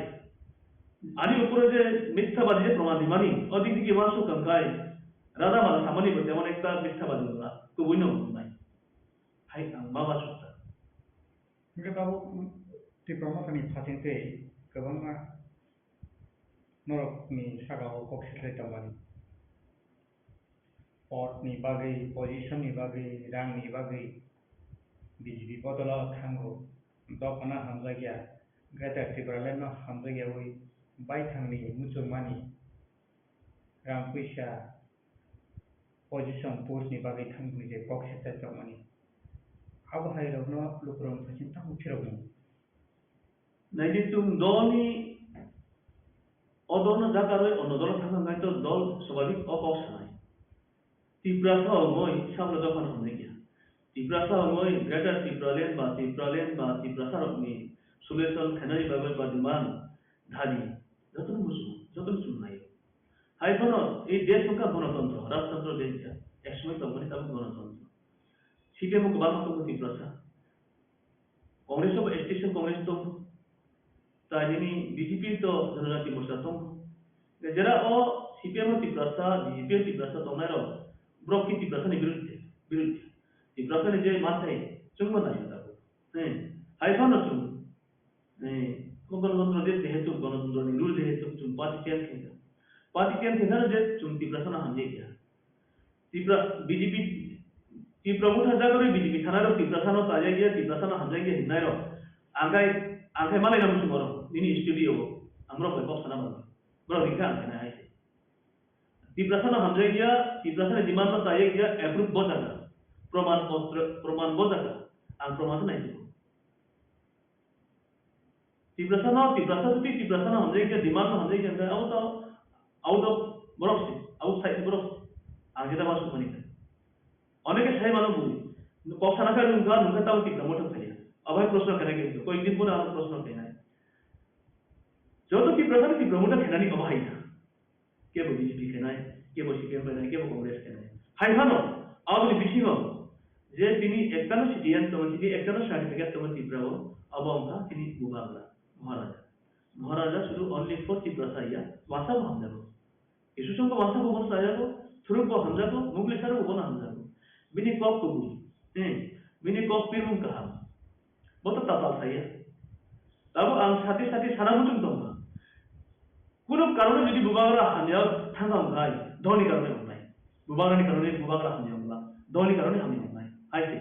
আনি উপরে যে মিথ্যাবাদী যে প্রমাণ দিমানি অধিক দিকে মাসু সংখাই রাধা মালা সামানি বলতে এমন একটা মিথ্যাবাদী না কবুইনো নাই হাই বাবা সুতা Mungkin tahu di promosi ni pasien tu, kebanyakan norok ni sagau kok selesai tamani. Port ni bagai, position ni bagai, rang ni bagai, BJP bodola thango, dopana hamza gya, gata tiberalen no hamza gya woi, bai thang ni muncul mani, rang puisa, position post ni bagai thang ni je kok selesai tamani. Apa hai rokno lukron pacinta mukirokno naidi tum doni odono jakaroi onodolo thanga ngai to dol swabhavik opok sanai tiprasa moi samlo dokhan honne gya tiprasa moi greater tipralen ba tiprasa rokni solution khanai babai badman dhani joton musu nai hai bono ei desh ka গণতন্ত্র রাজতন্ত্র দেশ একসময় তখনই তার গণতন্ত্র CPM को बात तो होती प्रसा कांग्रेस को स्टेशन कांग्रेस तो ताजिनी बीजेपी तो जनजाति मोर्चा तो जरा ओ सीपीएम की प्रसा बीजेपी की प्रसा तो नारो ब्लॉक की प्रसा ने विरुद्ध की प्रसा ने जे माथे चुंग बना दिया था हैं हाइफा न चुंग नहीं को गणतंत्र देश हेतु गणतंत्र ने रूल हेतु चुंग पार्टी के ना जे चुंग की प्रसा ना हमजे किया तीव्र बीजेपी ती प्रमुख जागरे बीजेपी थानारो तिप्रासानो ताजा गया तिप्रासानो हमजा गया हिनारो आंगाय मालाय नाम सुमरो निनी स्टूडियो आमरो बय बक्सना बरो रिखा आंगाय आइसे तिप्रासाना हमजे गया तिप्रासाना डिमांड में चाहिए गया अप्रूव बजागा प्रमाण बजागा आं प्रमाण नहीं दो तिप्रासाना हमजे गया डिमांड में हमजे गया आउट ऑफ बरफ से आउटसाइड बरफ आगे तक बात सुनी है अनेक सही मालूम बोली कौन ना कर उनका ताऊ तिप्रा मोटर खाया अब है प्रश्न करेंगे कोई दिन पूरा प्रश्न कहना है जो तो तिप्रा मोटर कहना नहीं बाबा है के वो बीजेपी कहना है के वो सीपीएम कहना है के वो कांग्रेस कहना है हाई हानो अब बिसिङाव जे तिनी एकटानो सिटिएन तमन तिनी एकटानो सर्टिफिकेट तमन तिप्राओ अब उनका तिनी बुबाग्रा महाराजा शुरू ओनली फॉर तिप्रासा या वासा हमजागो इशु संग वासा को बन सायागो थुरु को हमजागो मुगले सारो को बन हमजागो बिनी कॉप को बुई बिनी कॉप पिरुं कहा बतो ताता साया तब आं साथी सारा बुजुं दंगा कुनो कारण जुदि बुबाग्रा हानिया थांगा उनाय धोनी कारण उनाय बुबाग्रानि कारण बुबाग्रा हानिया उनला धोनी कारण हानिया उनाय आइसे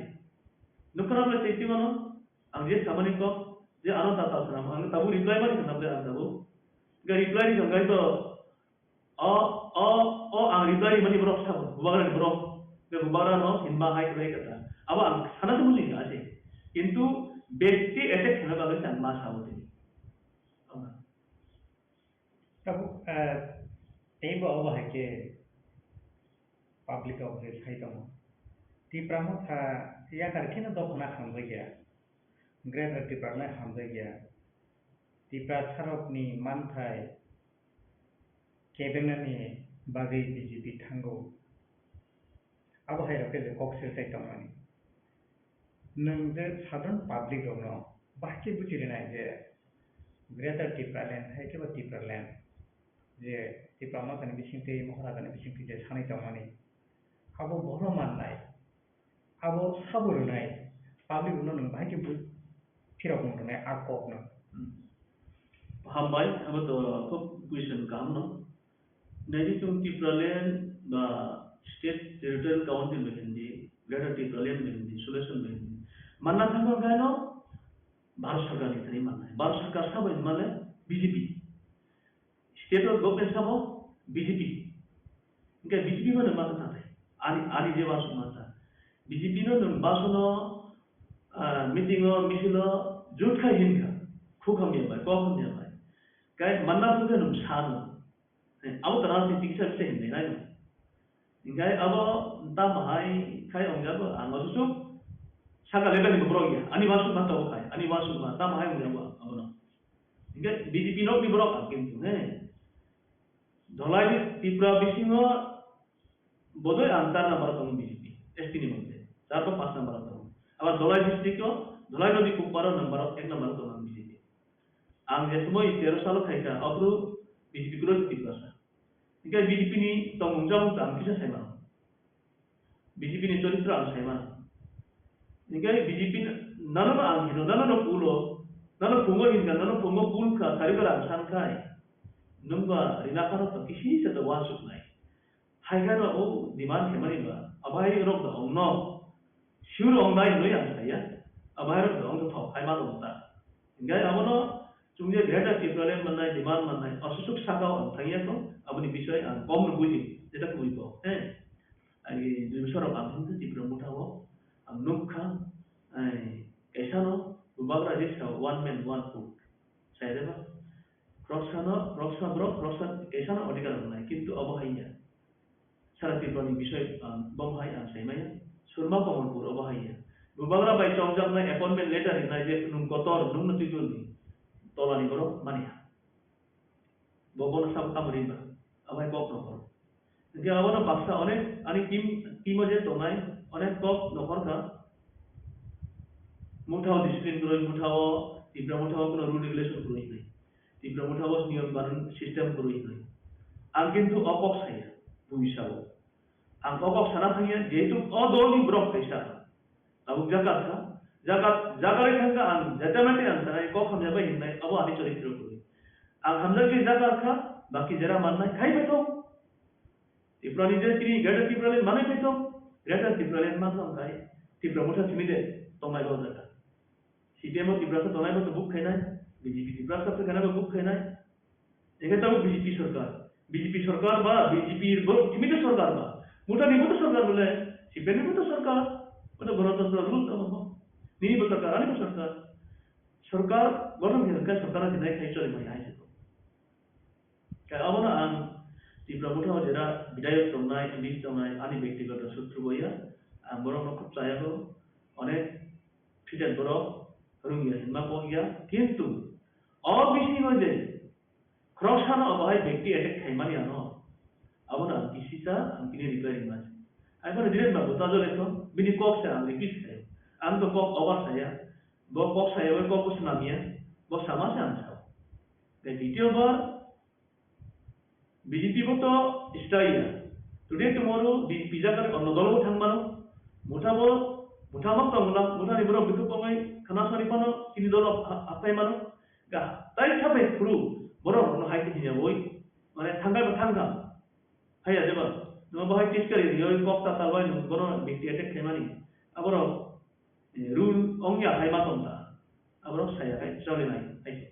नुकराबले चेति मानो आं जे खामानि को जे आनो ताता सराम आं ताबु रिप्लाइ बानि खालामदो आं ताबु गा रिप्लाइ जंगाय तो आं रिप्लाइ मानि बरफ साबो बुबाग्रानि बरफ बे बुबाग्रा न हिनबा हाय रे कथा अब आं सानासो बुझि आसे किन्तु व्यक्ति एटे खेला बागै सान मा साबो दिनि तब तेब अब है के पब्लिक अब है सही दम तिप्रा में था या करके ना दखना खामजे गया ग्रेटर तिप्रा में खामजे गया तिप्रा सारपनि मान थाय केबिनेटनि बागै बीजेपी थांगौ अब है रके जे कक्से सही दमनि नों जे साधारण पब्लिक दङ बाकी बुजिनाय जे ग्रेटर तिप्रा लैंड है के तिप्रा लैंड जे तिप्रा माने बिसिंथि महाराजानि बिसिंथि जे सानै दमनि अब बर' माननाय अब साबुरनाय पब्लिक उनो नों बाहाय के फिराव बुंनाय आकब न हामबाय अब तो खूब क्वेश्चन काम न नैदि तुम तिप्रा लैंड बा स्टेट टेरिटोरियल काउंसिल में हिंदी ग्रेटर तिप्रा लैंड में हिंदी सोल्यूशन में हिंदी मानना थांगो गानो भारत सरकार नि थरी माननाय भारत सरकार साबै माले बीजेपी स्टेट और गवर्नमेंट साबो बीजेपी इनका बीजेपी में नंबर था आनी जे वासु माता बीजेपी नो नंबर बासुनो मीटिंग मिसिलो जुट खा हिनका खुखम या बाय कोखम या बाय काय मानना तो नम सानो अब तरह से पिक्चर से हिंदे ना इनका अब ता महाई काय अंगाबो आंगसु साका लेबे नि ब्रो या आनी वासु माता खाय आनी वासु माता महाई अंगाबो अब न इनका बीजेपी नो नि ब्रो किन्तु है धलाई तिप्रा बिसिङो बोधय आंतार नंबर तम बीजेपी एसटी नि मध्य 4 तो 5 नंबर तम अब धलाई डिस्ट्रिक्ट को धलाई नदी कुपारो नंबर 1 नंबर तम बीजेपी आं जे समय 13 साल खायका अब्रु बीजेपी को तिप्रा सा इनका बीजेपी नि तमुंजा मुंजा किसा सायमा बीजेपी नि चरित्र आं सायमा इनका बीजेपी ननो आं हिरो ननो पुलो ननो फुंगो हिनका ननो फुंगो पुल का कारिगर आं सानखाय नंबा रिनाकानो तो किसी से तो वासु नहीं हाइगानो ओ डिमांड के मरीबा अबाई रोक द ओनो शुर ओंगाई नय आंसाया अबाई रोक द ओंग तो हाइमा दोता इंगाय अबनो चुंगे ग्रेटर तिप्रा लैंड मननाय डिमांड मननाय असुसुक सागाव थांगिया तो अबनि विषय आं कम बुझि जेटा बुझिबो हे आइ जुसरो आंथ तिप्रा मुठावो आं नुखा कैसानो बुबाग्रा जिसका वन मैन वन फूड सायरेबा रक्षा ब्रॉक रक्षा कैसानो अधिकार होना किंतु अब हाइया सारा तिप्रानि विषय बम हाय आं सायमाया सुरमा कमनपुर अब हाइया बुबाग्रा बाय चौजाबनाय अपॉइंटमेंट लेटर हिनाय जे नुं गतर नुं नतिजुनि तलानि बरो मानिया बबन साब कामरिबा अबाय कप नखर जे अबनो बाक्सा अनेक आनि टीम जे तनाय अनेक कप नखर का मुठाव डिसिप्लिन ग्रोइ मुठाव तिप्रा मुठाव कोनो रूल रेगुलेशन ग्रोइ नै तिप्रा मुठाव नियम बारन सिस्टम ग्रोइ नै आं किन्तु अकप साया बुइसाव आं अकप साना थांगिया जेतु अदोनि ब्रक पैसा अब जागारे थांगा आं जटामेटे आं साना को खमजाबाय हिननाय अब आनि चरित्र ग्रोइ आं हमजागे जागारखा बाकी जरा माननाय खाइ बेतो तिप्रानि जे तिनि गेटर तिप्रा लैंड माने बेतो गेटर तिप्रा लैंड मानलां खाइ तिप्रा मुठा तिमिदे तमाय गो जागा सीपीएम तिप्रा से तनाय तो बुक खाइनाय बीजेपी तिप्रा से खाना बुक खाइनाय एगे तब बीजेपी सरकार বিজেপি সরকার বা বিজেপির সীমিত সরকার বা মোটা নির্মিত সরকার বলে সিপিএম নির্মিত সরকার ওটা গণতন্ত্র রুল নির্মিত সরকার আনিব সরকার সরকার গঠন হিসেবে সরকার দিনাই খাই চলে মানে আইছে kayak awal ang di Pramuka jera bidaya tongnai ini tongnai ani ব্যক্তিগত সূত্র বইয়া ang borok no খুব চায়া go অনেক ফিটেন borok রুমিয়া হিমা বইয়া কিন্তু অবিশি হইলে খরসানা অবহাই ব্যক্তি এটেক খাইমানি আনো abona kisisa ang kini repairing mas ay ko dire ba bota jole to bini kok sa ang repis kayo ang to kok over saya bo kok saya we kok usnamia bo sama sa ang sao the দ্বিতীয় বার BJP তো style today tomorrow pizza করে অন্য দলও থাকবানো মোটামক তংলা মোটানি বড় বিকু কমাই খানা সারি পানো তিনি দল আপাই মানো গা তাই সাবে পুরো বড় অন্য হাইতে হিয়া বই মানে থাঙ্গা হাইয়া দেবা no bahai tis kari yo kok ta talwai no gono ব্যক্তি এটেক খেমানি আবারো রুল অংয়া হাইমা তংতা আবারো সায়া হাই চলে নাই আইছে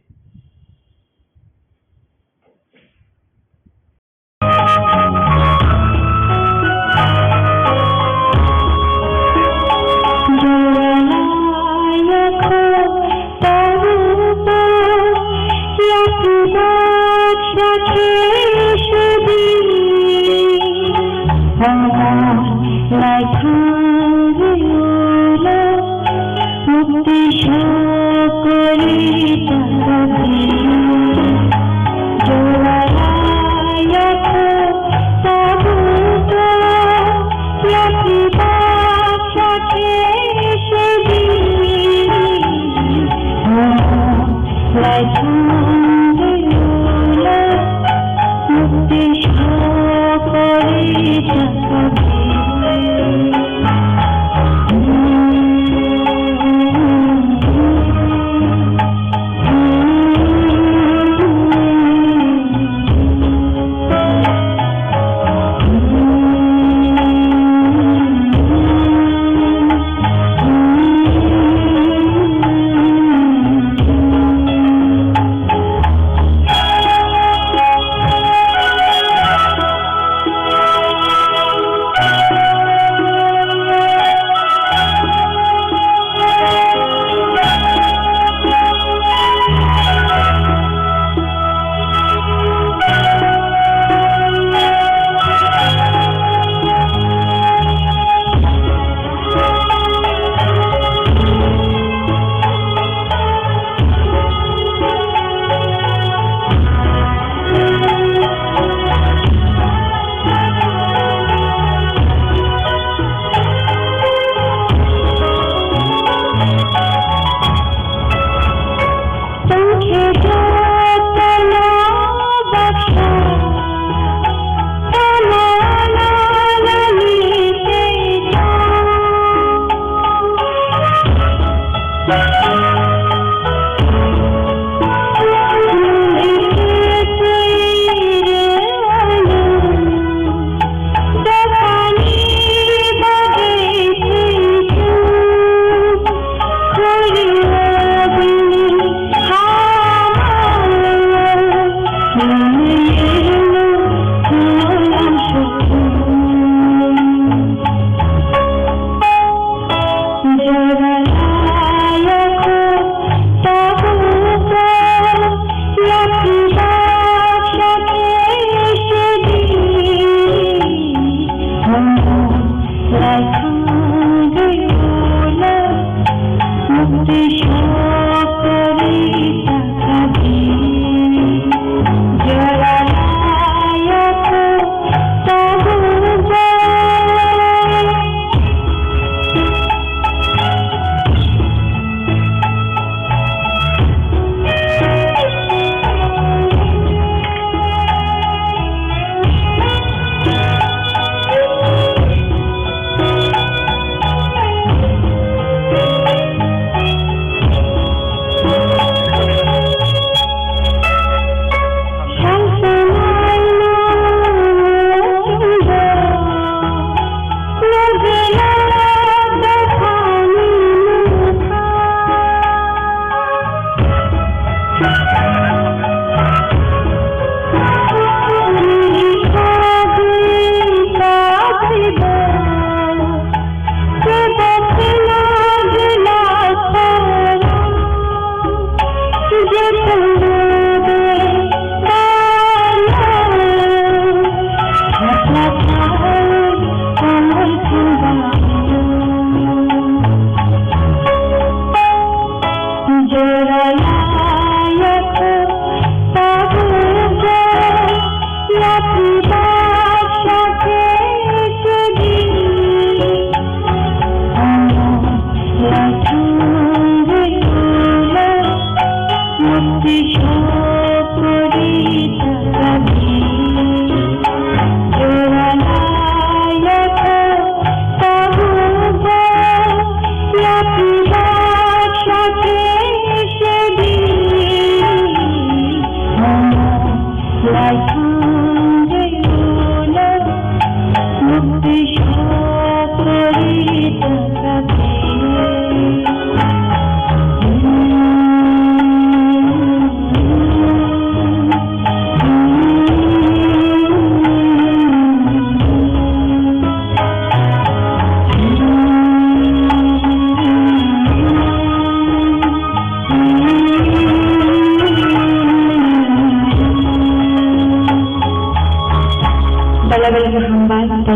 মুক্তি সকলে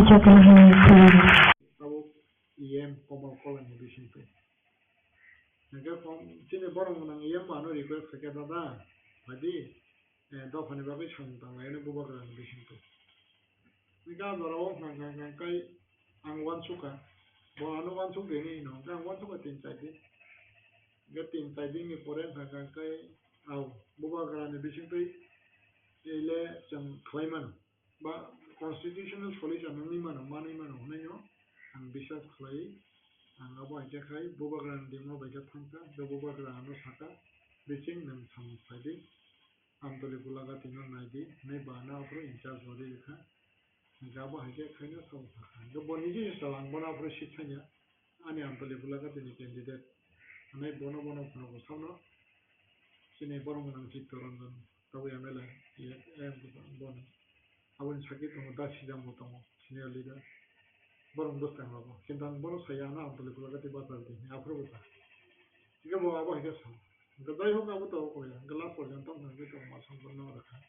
Tejo Kemahani Pulari. Tabuk EM Komal Kolani Bishinpe. Naga kom sini borong nang EM anu request sakit ada. Jadi dofani bagai chantang ini bubagan Bishinpe. Naga dorong nang kai angwan suka. Bo anu wan suka ini no. Nang wan suka tin tadi. Gatin tadi ni poren nang kai au bubagan Bishinpe. Ile jam klaiman. Ba constitutional solution ni mana hunyo ang bisas khlai ang abo aja khai bobagran dimo baja thangka do bobagran anu saka bising nam sam phadi amtole bulaga tino naidi ne bana apro incharge bodi likha gabo aja khai no sam saka do boniji salang bona apro shithanya ani amtole bulaga tini candidate anai bono phano samno sini borong nang chittoranjan tabu yamela bono abon sakit tong dasi jam tong senior leader borong dostan labo kintan borong saya na amtole kula kati batal di apro buta jika bawa abo hega sam gadai ho kabu to ko ya gala porjanto nang to masam bono rakha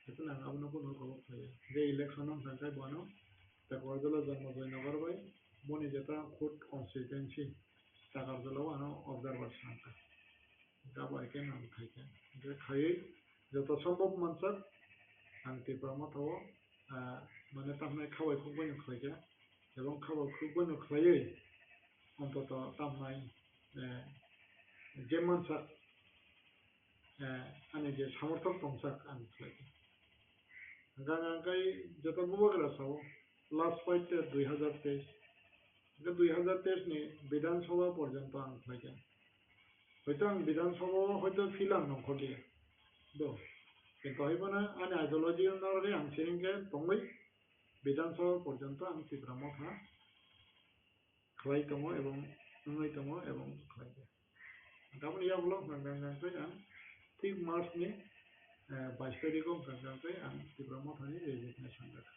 itu nang abno ko no ko ya je election on sankai bono ta korjala janmo joinagar bai moni jeta court constituency ta korjala ano observer sanka gaba ke nam khaike je khai joto সম্ভব mansak ang tiprama tawo মানে tamnai khawai khuboi khlaija এবং khawai khuboi khlaiei অন্তত tamnai যে mansak ani je samorthok tongsak ang khlaija gangankai jota bubagra sawo last fight 2023 যে 2023 ni বিধানসভা পর্যন্ত ang khlaija হয়তো ang বিধানসভা হয়তো filang nongkholi do কিন্তু হইবনা আনি আইডিওলজি নরগে আং সিরিংকে তংবাই বিধানসভা পর্যন্ত আং তিব্রামখা খাই তম এবং নই তম এবং খাই গাবন ইয়া ব্লক গাঙ্গাঙ্গাই আং 3 মার্চ নি 22 তারিখও গাঙ্গাঙ্গাই আং তিব্রামখানি রেজিগনেশন দেখা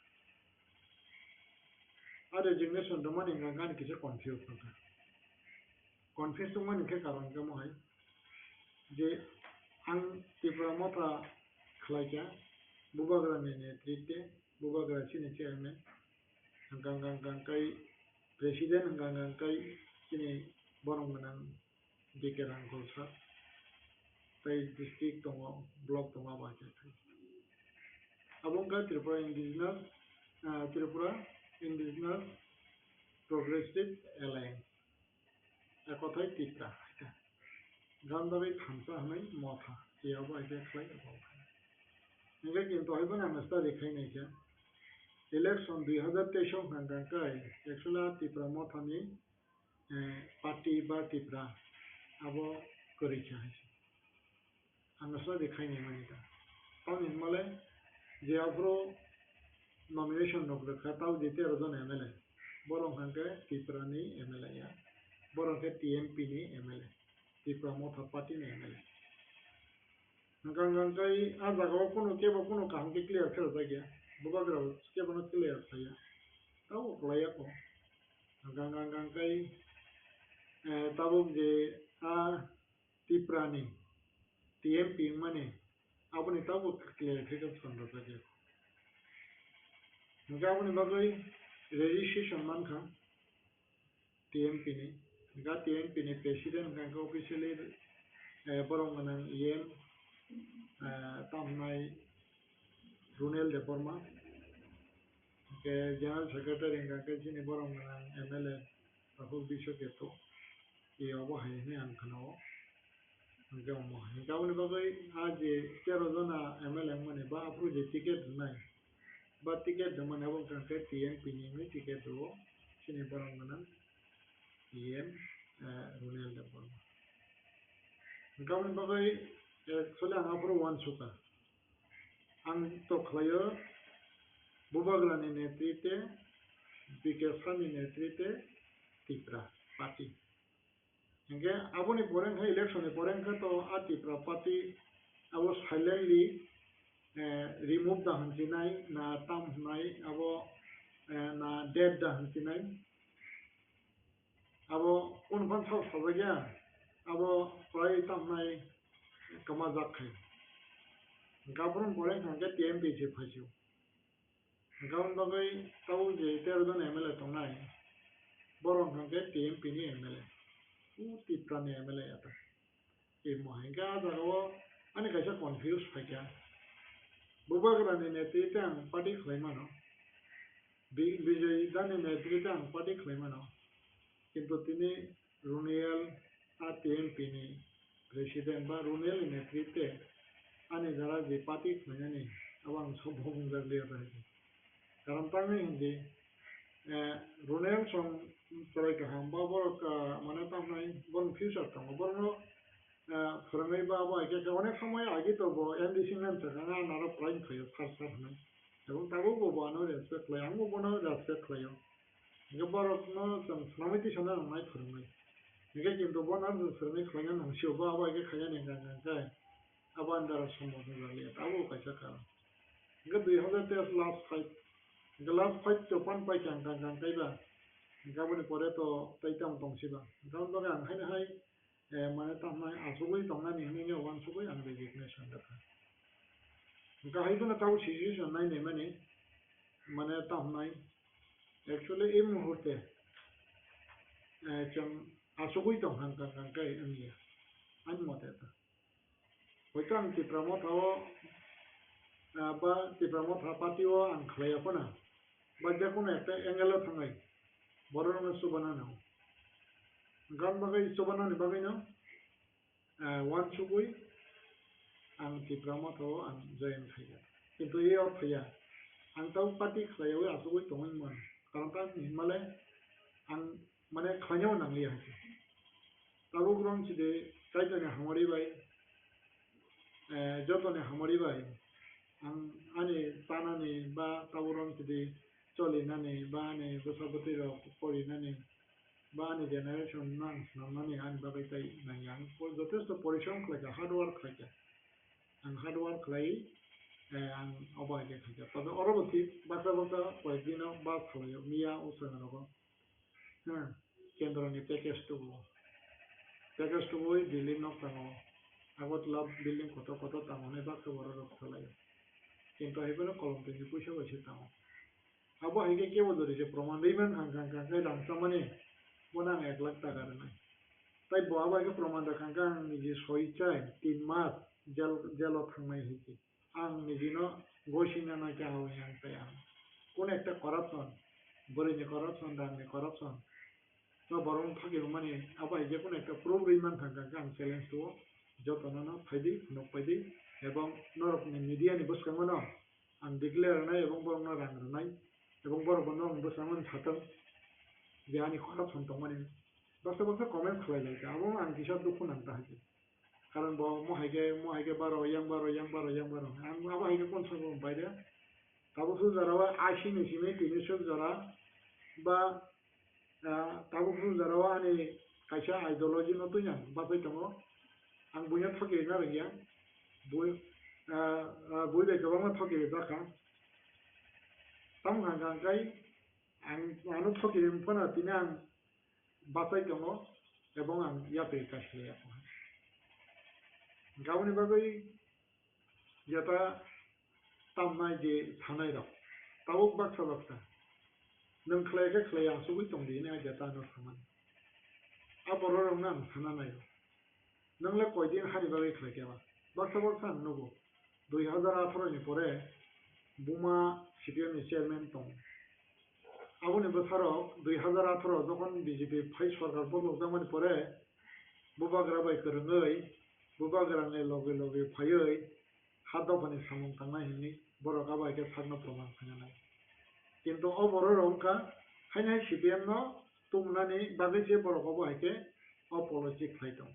আর রেজিগনেশন দমানি গাঙ্গানি কিছু কনফিউজ নকা কনফিউজ দমানি কে কারণ কে মহাই যে আং তিব্রামখা Khlaika bubagra ne trite bubagra sini chairman gang kai president gang kai sini borong manang dikerang kolsa tai district tongo block tongo ba cha abong ka Tripura indigenous progressive alliance ekothai titra gandabe khamsa hanai motha yaba ite khlai Nggak kintu haiban amasta dekhai nahi kya election 2023 gangankai actually tipramo thami party ba tipra abo korikha haise amasta dekhai nahi manita tam inmale je apro nomination nokra tau jete rojon MLA borong hanke tipra ni MLA ya borong ke TMP ni MLA tipramo tha party ni MLA gangankai ajago kono kebo kono kaham ke clear khera jagya bubagra kebo no clear thaya tau klaya ko gangankai tabuk je a tiprani TMP mane apni tabu clear khera chondra jagya gaboni bagai registration mankha TMP ni ga TMP ni president ganga officially borong manang EM tamnai Runel Deporma ke general secretary ngake sini borong manang MLA Rahul Bisho keto iobo haine angkano ngamo ngawni bagai aje kero zona MLA mane ba apru je ticket nai ba ticket mane abong kanke TMP ni ticket do sini borong manang EM Runel Deporma ngawni bagai actually ang apro one suka ang to khlayo bubagrani netrite bikesani netrite tipra party nge aboni poren hai election poren ka to a tipra party abo silently remove the hansinai na tam nai abo na dead the hansinai abo un ban thau sabagya abo prai tam nai kama jakhai gabron poren hange TMP je phasio gown बागै ताऊ जे 13 जन MLA दंनाय बरं थांगे TMP नि MLA Tipra नि MLA आता ए महांगा जागो आने कैसा कन्फ्यूज फाइका बुबाग्रानि नेतृत्व आं पार्टी खालामनो विजय दानि नेतृत्व आं पार्टी खालामनो किन्तु तिनि रुनियल टीएमपी नि प्रेसिडेंट बा रुनियल नेतृत्व आने जरा जे पार्टी खालामनानै अब आं सब बुंजार लिया रहे कारण तांनि हिंदी रुनियल सं तराय गाहाम बा बरक माने तामनाय बन फ्यूचर दङ बरनो फोरोंनाय बा आगे अनेक समय आगे तो एनडीसी में थाङा नारा प्राइम खायो फार्स्ट होनाय এবং তাবো ববানো রেসপেক্ট লাই आंबो बनो रेसपेक्ट खायो गबरनो जों सामिति साना नाय फोरोंनाय निगे किन्तु बना जों फोरोंनाय खायना नंसियो बा आगे खाया नेगा गाय आबानदार सम्बन्ध जालिया ताबो कैसा का गे 2013 लास्ट फाइट तो पान पाइ चां गां गायबा गाबोनि परे तो तैताम दंसिबा गाउन बगे आं हायनो हाय माने तामनाय आसुबै दंनानि हिने वान सुबै आं रेजिगनेशन दखा गाहायखौनो ताव सिचुएशन नायनाय माने तामनाय एक्चुअली ए मुहूर्ते जों आसुबै दं हां गाय आंनिया आं मते हयतो आं तिप्रामथाव बा तिप्रामथा पार्टीआव आं खालायाखैना बा जेखुनु একটা एंगेलाव थांनाय बर'नो सुबानानो गान बागै सुबानानि बागैनो वान सुबै आं तिप्रामथाव आं जयन खाया किन्तु ए अर्थया आं ताव पार्टी खालायाव आसुबै दंमोन कारण ता हिमाले आं माने खायाव नांलिया ताबो ग्रम सिदे कायदने हामरिबाय जतने हामरिबाय आं आनि तानानि बा ताबुरम सिदे चलिनानै बा आनि दसाबती पढ़िनानै बा आनि जेनेरेशन नां नामनानै आं बागै ताई नाय आं जथेष्ट परिश्रम खालायगा हार्ड वर्क खालायगा आं हार्ड वर्क खालाय आं अबागे खालायगा तबे अरबती बाका कयदिनाव बा खालायो मिया उसनरबो केन्द्रनि पैकेज तो दिल्ली नक ताङो आगत लाभ बिल्डिं कत ताङोने बाका बररक खालायो किन्तु हेबेनो कलमनि पैसा बैसे ताङो अब हाइके के बोलरे जे प्रमाण दैमान हां लांसामाने बना 1 लाख टाका रे ताई बहाबा के प्रमाण रखांगा आं निजे सहिचाय 3 मास जेल थांनाय हिके आं निजिनो गसिना ना के हावै आं ताई आं कोन एकटा करापसन बोरैनि करापसन दांनि करापसन तो बरं थागे माने अब हाइके कोन एकटा प्रूफ दैमान थांगा आं चैलेंज तो जतनानो फाइदि नक फाइदि एवं नरकनि मीडिया नि बसखांगोन आं डिक्लेयर नाय एवं बरनो रांनाय এবং বরবনো বসামন থাতম বিয়ানি খরাপसन দंमाने बासा कमेन्ट खालायलायगा आबो आं किसा दुखु नांता हाजे कारण ब महायगे बारो yang बारो आं आबो हायगे कनसर्न बायदे ताबो सुजारावा आशी निसिमे तिनिसो जरा बा ताबो सुजारावा आनि कायसा आइडियोलॉजी न तुया बासै दङ आं बुया थके ना गया बुय गोबां थके जाखा तम हांगाय आं मानो थकिम फना तिना आं बासाय दङ एवं आं याते कासलिया गावनि बागै जता तामनाय जे थानाय र ताव बाक्सा नों खलायके खलाया सुबै दं दिने जता न थामान आ बररंना आं थाना नाय नोंले कयदिन हारि बागै खलायकेबा बाक्सा नगो 2018 नि परे बुमा सीपीएम चेयरमैन दं आबोनि बोसोराव 2018 जखन बीजेपी फाइ सरकार बदलजामानि परे बुबाग्रा बाय फोरोङै बुबाग्रानि लगे फायै हादफानि सामं थांनाय हिनि बरका बायके सागनो प्रमाण थांनाय किन्तु अ बररंका हायनाय सीपीएम न तुमनानि बागैसे बरका बायके अपॉलजी खायदों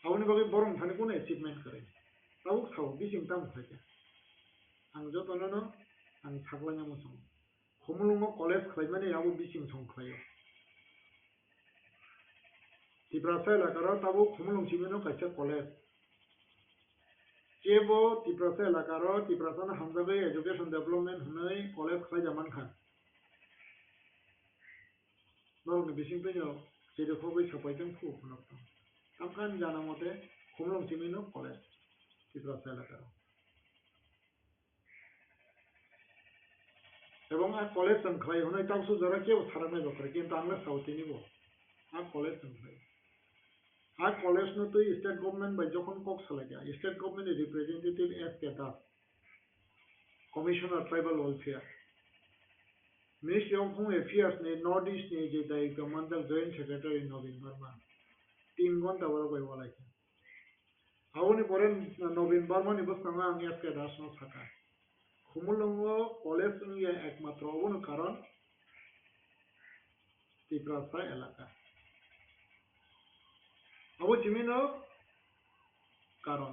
आबोनि बागै बरं थानि कोन अचिवमेंट करे ताव खाव बिसिं ताम खायके आं जतननो आं थागलायना मोसं खमलुंग कलेज खायमाने आबो बिसिं सं खायो तिब्रासा एलाकाराव ताबो खमलुंग सिमेनो कायसा कलेज जेबो तिब्रासा एलाकाराव तिब्रासानो हामजागै एजुकेशन डेवलपमेंट होनाय कलेज खायजामान खा नरनि बिसिं फैनो जेरखबै सापायजों फुखनक तामखान जाना मते खमलुंग सिमेनो कलेज तिब्रासा एलाकाराव এবং আর কলেজ সংখ্যায় হনে তাকসু যারা কেউ সারানাই বকরে কিন্তু আমরা সাউথে নিব আর কলেজ সংখ্যায় আর কলেজ নো তো স্টেট গভর্নমেন্ট বাই যখন কক সালাইয়া state government representative S K Das commissioner tribal welfare Ministry of Home Affairs ने नॉर्थ ईस्ट ने जे दायित्व मंडल जॉइंट सेक्रेटरी नवीन वर्मा 3 घंटा बरो गय वालायके आवनि परेन नवीन वर्मा नि बसखांगा आं एस के दास नो साका खुमुलंगो कॉलेज नि एकमात्र अबन कारण तिप्रासा एलाका अबो चिमिनो कारण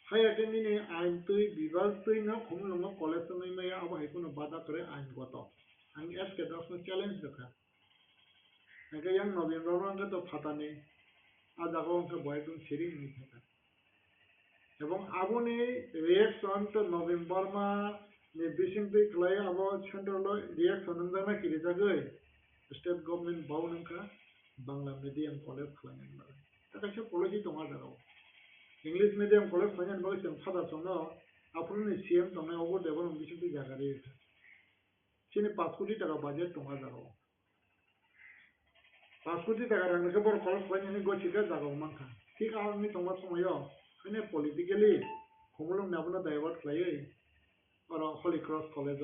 हायाके नि आइन तै विभाग तै न खुमुलंगो कॉलेज नि मया अब हाइकुनो बादा करे आइन गतो आं एस के दास नो चैलेंज रखा नगे yang नवीन वर्मा के तो फाताने आजागो के बयदुन सिरिं नि थाका এবং আবনি রিঅ্যাকশন তো নবীন বর্মা নি বিসিংপি ক্লাই আবো সেন্ট্রাল রিঅ্যাকশন নংদানা কিরে জাগৈ স্টেট গভর্নমেন্ট বাউনকা বাংলা মিডিয়াম কলেজ খালাইন বারে তাকাছে পলিসি দङा जागौ इंग्लिश मिडियाम कलेज खालायन बागै जों फादा सनो आफुरनि सीएम दङा अबो डेभलप बिसोरनि जागारि सिनि 5 कोटी टाका बाजेट दङा जागौ 5 कोटी टाका रांनिखौ बर कलेज खालायनायनि गथिखा जागौ मानखा ठीक आंनि दङा समायो खाने पलिटिकली खुमुलुं नाबुना डाइवर्ट खालायै और हली क्रॉस कॉलेज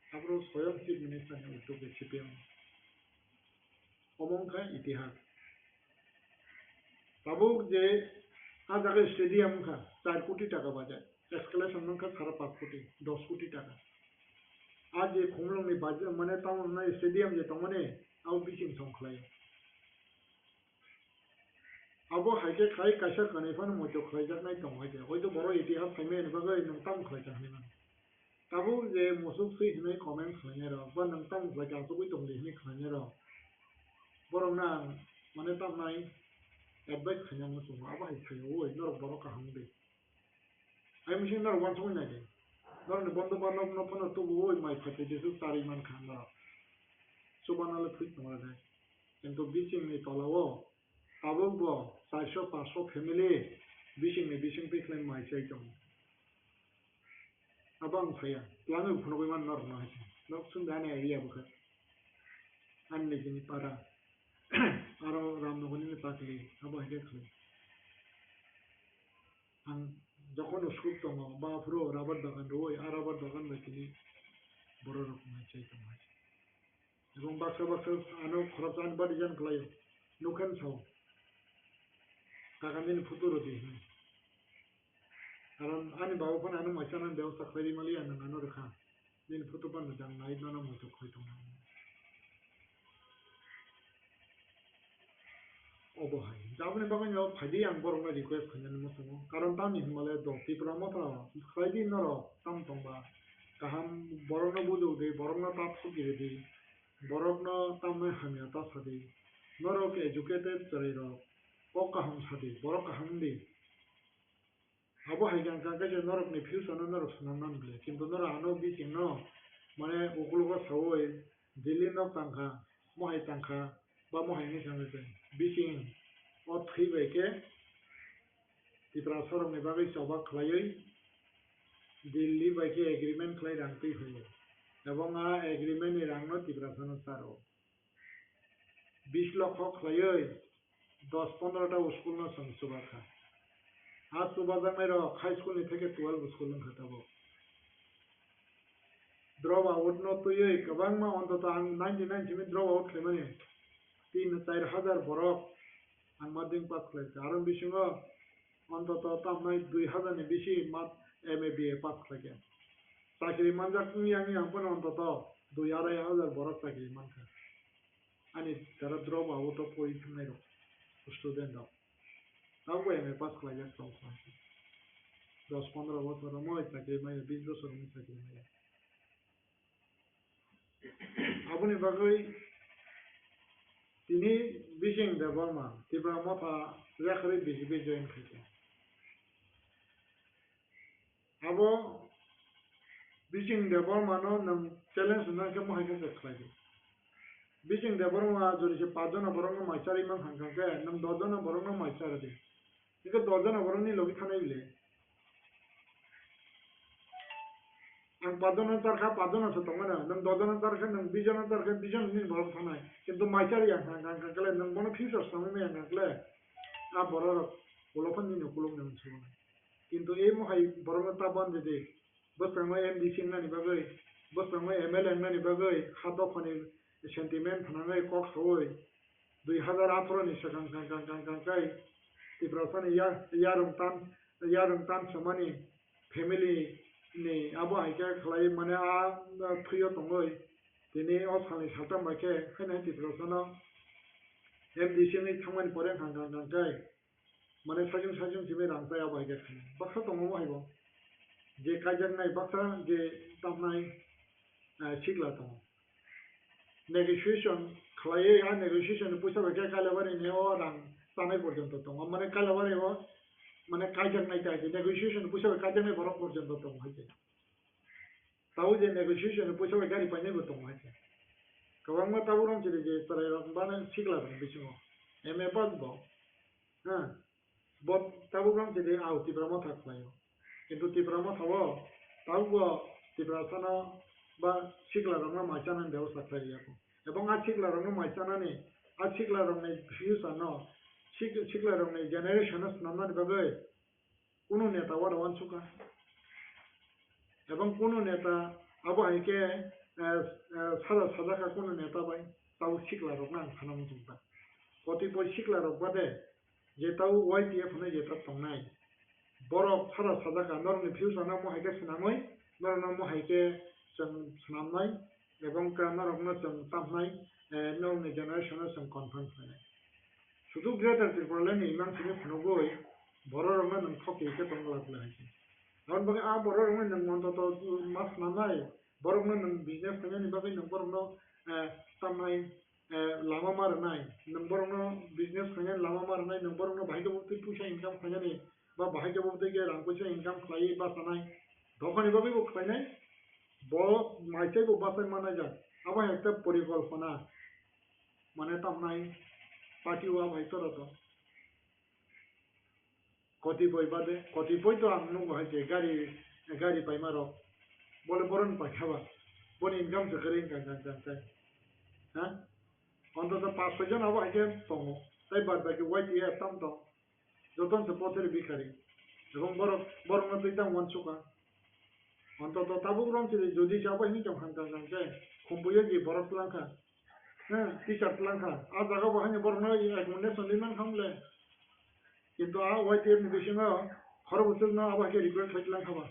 आबरो स्वयं चीफ मिनिस्टर ने उठो के सीपीएम अमंखा इतिहास बाबू जे आज आगे स्टेडियम का 4 कोटी टाका बाजेट एस्केलेशन का 5.5 कोटी 10 कोटी टाका आज ये खुमुलुं नि बाजेट माने टाउन ना स्टेडियम जे तमने आउ बिसिं संखलाय अब हाइके खाई कैसा कनेफन मोजो खैजानाय दङ जे हयतो बर' इतिहास फाइमेन बागै नोंताम खैजानायमोन ताबु जे मोसुक सै हनै कमेन्ट खालायनाय र बा नोंताम खैजासुबै दं लेहनि खालायनाय र बरंना माने तामनाय एडभाइस खालायनाय मोसुक अब हाइ खैयो ओइ नर बर' काहां दे आइ मिसिन नर वान सय नाय नर बन्द बानब न फन तो ओइ माइ फाटे जेसु तारि मान खाना सुबानाले फुइ दङ दे किन्तु बिसिंनि तलाव ताबुबो 400-500 फैमिली बिसिं पिक्लेन माइसै दं abang saya langu phunoi man nor na hai nok sun dane area bukha anne jini para aro ramnogoni ne takli abo hege khli ang যখন স্কুল তম বা পুরো রাবার বাগান রই আর রাবার বাগান বাইনি বড় রকম চাই তোমার এবং বাক্স আনো খরচ আনবা ডিজাইন খাই নুখান সাও কাকানিন ফুতুরো দি কারণ আমি বাবুফোন আনো মাইসানান ব্যবস্থা খাইরি মালি আনো নানো রেখা দিন ফুতুপান জান নাই নানো মতো খাই তোমার অবহাই যাবনে বাগান ফাইদি আং বরংনা রিকোয়েস্ট খাইনানি মতো কারণ তানি হিমালয় দতি প্রমতা খাইদি নর তাম তংবা কাহাম বরংনা বুদৌ দে বরংনা তাপ সুগিরে দে বরংনা তামে হামিয়া তা সাদে নরক এডুকেটেড চরের ক কাহাম সাদে বড় কাহাম দে আবহাই গান কাকে নরক নি ফিউচার নরক সুনাম গলে কিন্তু নর আনো বিচিং ন মানে ওগুলোকে সাওই দিল্লি ন তাংখা মহাই তাংখা বা মহাইনি সামনে बिसिं अ थैबायके तिप्रा सरंनि बागै सभा खालायै दिल्ली बायके एग्रीमेंट खालाय रांतै होयो एबं आ एग्रीमेंट नि रांनो तिप्रा सन सारो 20 लाख खालायै 10-15 टा स्कूल न संसुबाखा आ सुबाजांनाय र हाई स्कूल नि थेके 12 स्कूल न खताबो ड्रप आउट न तयै गोबां मा अन्तत आं 99 सिम ड्रप आउट खालामने 3-4 हजार बरक आं माध्यमिक पास खालायছে आरो बिसिङो अन्तत तामनाय 2000 नि बिसि मात एमए बीए पास खालायगे साख्रि मानजाकनि आंनि आंपन अन्तत 2-2.5 बरक साख्रि मानखा आनि तारा ड्रप आउट अफ पजिशननाय र स्टुडेन्ट अफ ताबो एमए पास खालायगे सम 10-15 বছর মই साख्रि माय 20 বছর মই साख्रि माय आबुनि बागै তিনি বিচিং দেবর্মা তিব্রা মথা রেখারি বিজেপি জয়েন খাইছে আবো বিচিং দেবর্মানো নং চ্যালেঞ্জ নাকে মহাইকে খাইছে বিচিং দেবর্মা যদি 5 জন বরং মাইসারি মান হাঙ্গাকে নং 10 জন বরং মাইসারি দি একে 10 জন বরং নি লগি থানাই বিলে आं 5 जन तारखा 5 जन से तंगना नों 10 जन तारखा नों 20 जन तारखा 20 जन नि बरफ थानाय किंतु माइचारि आं कांकले नों बनो फ्यूचर सामने आं कांकले आ बरर उलफन नि नकुलुम नों सुना किंतु ए महाय बरन ताबान दे बसंग एमडीसी नानि बागै बसंग एमएलए नानि बागै खादो फनि सेंटिमेंट थानाय कक होय 2018 नि सगां कांकाय तिब्रासानि यारंतान समानि फेमिली नि आबो हाइके खलाय माने आ थुयो दङै दिनै असानि साथाम बाके खैना तिब्रासाना एमडीसी नि खामानि परे कांकाय माने साजों जिबे रांजाया बायगे बाक्सा दङ हायबो जे काजनाय बाक्सा जे तामनाय सिगला दङ नेगोशिएशन खलायै आ नेगोशिएशन पैसा बाके कालाबारि ने अ रां तानाय पर्यन्त दङ माने कालाबारि अ माने काजनाय ताय नेगोशिएशन पैसा काजनाय बरफ पर्यन्त दङ हायजे ताऊ जे नेगोशिएशन पैसा गारि पाइनायबो दङ हायजे गोबां मा ताऊ रं जे तराय बाने सिगला दङ बिसिङाव एमए पास दङ हा बट ताऊ रं जे आउ तिब्रामा थाखायो किंतु तिब्रामा थावो ताऊ तिब्रासाना बा सिगला रं माइचाना देव साखायो এবং आ सिगला रं माइचाना ने आ सिगला रं ने फ्यूचर न सिगला रं ने जनरेशन नामनानि बागै कुनु नेता वान सुका এবং কোনো নেতা আবো হাইকে সারা সাজাকা কোনো নেতা বাই তাও সিকলা রক না খানাম জুমতা কতিপয় সিকলা রক বাদে যে তাও ওয়াইটিএফ হনে যে তার তংনাই বরফ সারা সাজাকা নরনি ফিউচার না মহাইকে সিনামই নরনা মহাইকে जों सिनामनाय এবং নরকনো जों তামনাই নৌনি জেনারেশন जों कन्फार्म खालामनाय শুধু গ্রেটার ত্রিপুরালেনি মানসিनि फनगै बर' रंना नों थकेके दंलाब्ला हायसे आरो बागै आ बर' रंना नों मनतो मास नानाय बर' रंना नों बिजनेस खालामनायनि बागै नों बर' रंना तामनाय लामा मारनाय नों बर' रंना बिजनेस खालामनाय लामा मारनाय नों बर' रंना बाहायके बबते फैसा इनकाम खालामनाय बा बाहायके बबते के रां फैसा इनकाम खालामनाय बासानाय दखानि बागै बो खालामनाय बर' माइसेखौ बासाय मानाय जा आबा हेक्टा परिकल्पना माने तामनाय पार्टी वा भाइतरत कतिपय बादे कतिपय तो आं नुगो हायसे गारि पाइमारो बोले बरन पाइखाबा बन इनकाम जकरे गांगाय हा অন্তত 5-6 জন আবো হাইকে দङ তাই বাদ বাকি ওয়াইটিএফ তাম দं যতন से পথের ভিখারি এবং বড় তুই তাম ওয়ানসুকা অন্তত তাবু রং যদি যাবো হিনি তো হাঙ্গাঙ্গায় খুম্বুয়ে যে বরফ লাঙ্কা হ্যাঁ টি-শার্ট লাঙ্কা আর জায়গা বাহানি বড় নয় রেকমেন্ডেশন দিমান খামলে কিন্তু আ ওয়াইটিএফ नि बिसिङाव खर बोसोर न आबाके रिक्वेस्ट खाइलां खाबा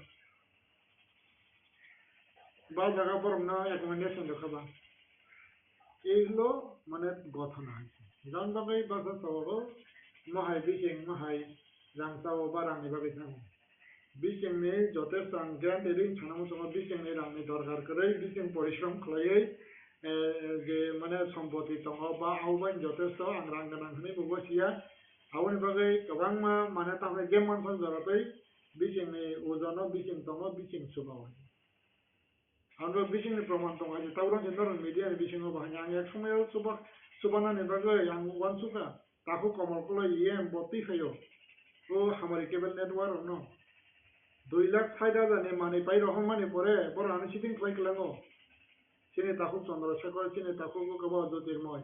बा जागा बरमना रेकमेंडेशन देखाबा एलो माने गथना हायसे जान बागै बासा सावो महाय बिसिङ महाय रांसाव बारांनि बागै थां बिसिङनि जथेस्थ आं ग्रान्ट एरिं थानांगौ समाव बिसिङनि रांनि दरकार करै बिसिङ परिश्रम खालायै जे माने सम्पत्ति दङ बा आवबाय जथेस्थ आं रां गोनां होनै बगसिया आवनि बागै गोबां माने तामने गेम मानसन जरातै बिसिङनि उजन बिसिङ दङ बिसिङ सुबाव आंबो बिसिङनि प्रमाण दङ जे तावरन जेनर मिडिया बिसिङाव बाहायना आं एक समायाव सुबानानि बागै आं वानसुका ताखौ कमलखौल इएम बत्ती फैयो ओ हमारी केबल नेटवर्क न 2,60,000 माने पाइ रहमानि परे बर आनि सिटिं फ्लाइ कलाङो सिने ताखौ चन्द्रशेखर सिने ताखौ गोबाव ज्योतिर्मय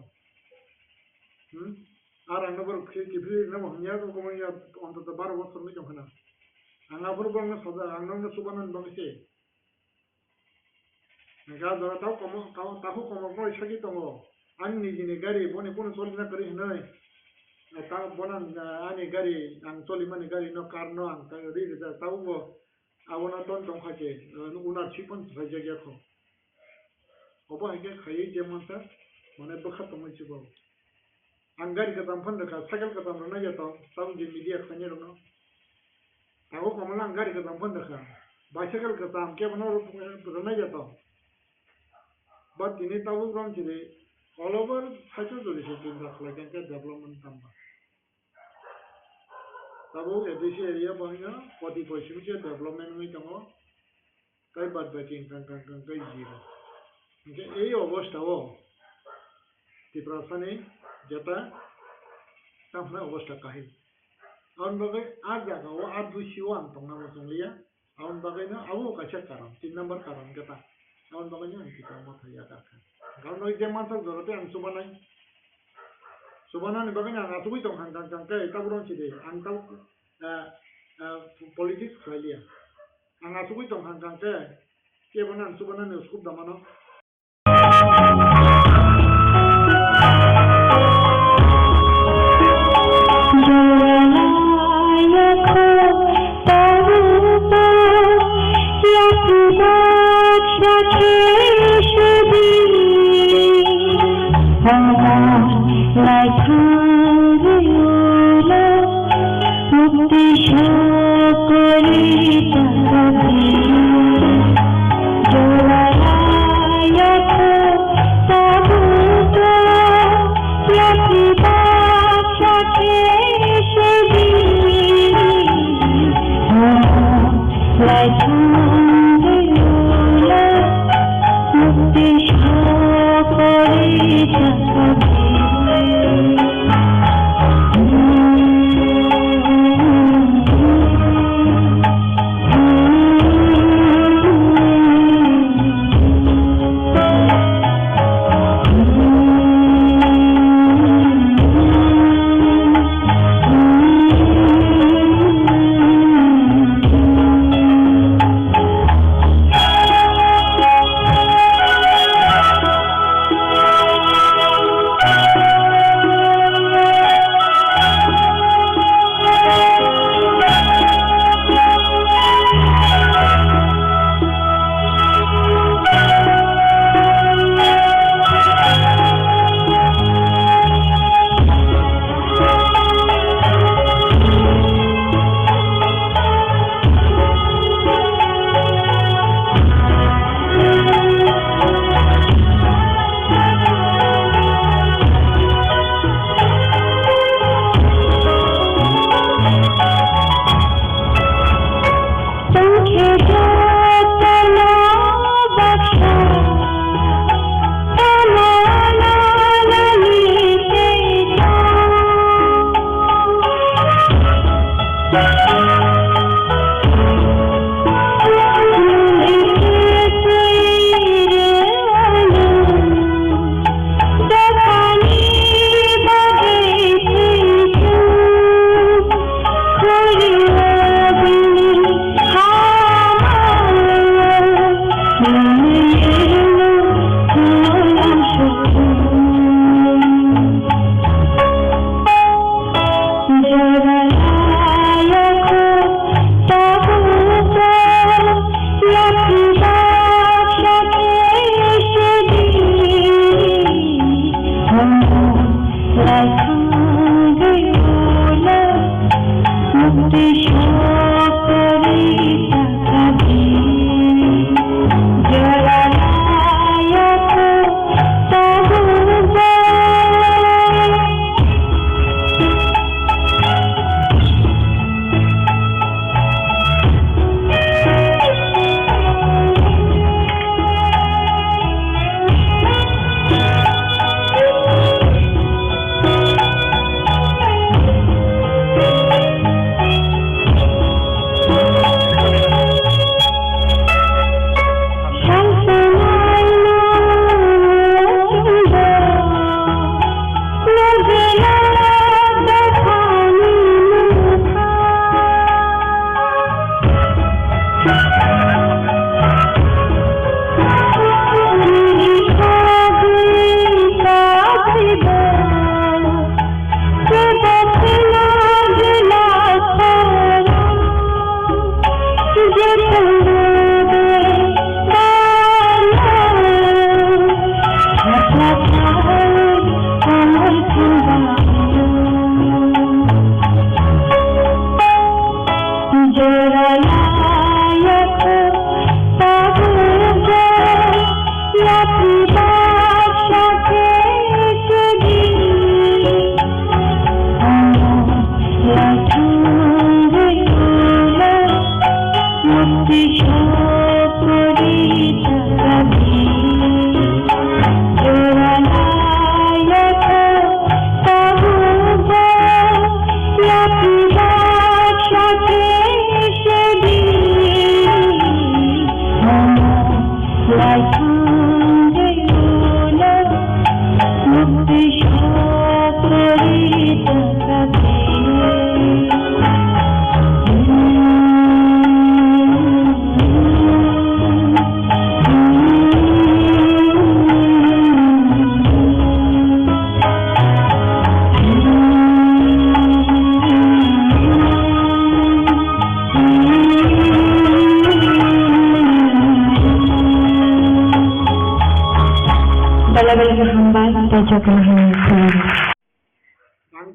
আর আঙ্গবর কিফলি না হনিয়া তো কমাইয়া অন্তত 12 বছর নি জমখানা আঙ্গাবর বঙ্গ সদা আঙ্গন সুবানন বংশে গা ধরা তাও কম তাকু কম কই সাকি দङ आं निजिनि गारि बने कोन सलिना करि हनै ता बनान आनि गारि आं सलि माने गारि न कार न आं रि रि तावबो आवना तन दंखाजे उनार सिपन जायगाखौ अबा हायके खायै जे मानसा माने बखा तमैसुबो आं गारि गोदाम फन्दोखा साइकेल गोदाम रनाय जाता ताव जे मिडिया खाने रनो ताव कमला आं गारि गोदाम फन्दोखा बाइसाइकेल गोदाम केबनो रनाय जाता बट दिनै ताव रन जिरे all over साइकेल जरिसे दिनरा खलायगोन के डेभलपमेन्ट तामबा ताबो एदिसि एरिया बायना कति पैसिमसे डेभलपमेन्ट मै दङ ताइ बाद बाकी कांकां गै जिरो ओके এই অবস্থাও तिब्रासानि जेता तामना अवस्था काहिल आन बागै आ जागाव आ दुसियो आं तंना मसंलिया Awan bagay na awo kaca karam 3 number karam kita. Awan bagay na kita mau thaya ka. Kalau noi jeman sak dorate ang Subana ni bagay na ngatui tong hangkang kangkai taburon side ang tau politics failure. Ang ngatui tong hangkang kangkai ke banan Subana ni uskup damano.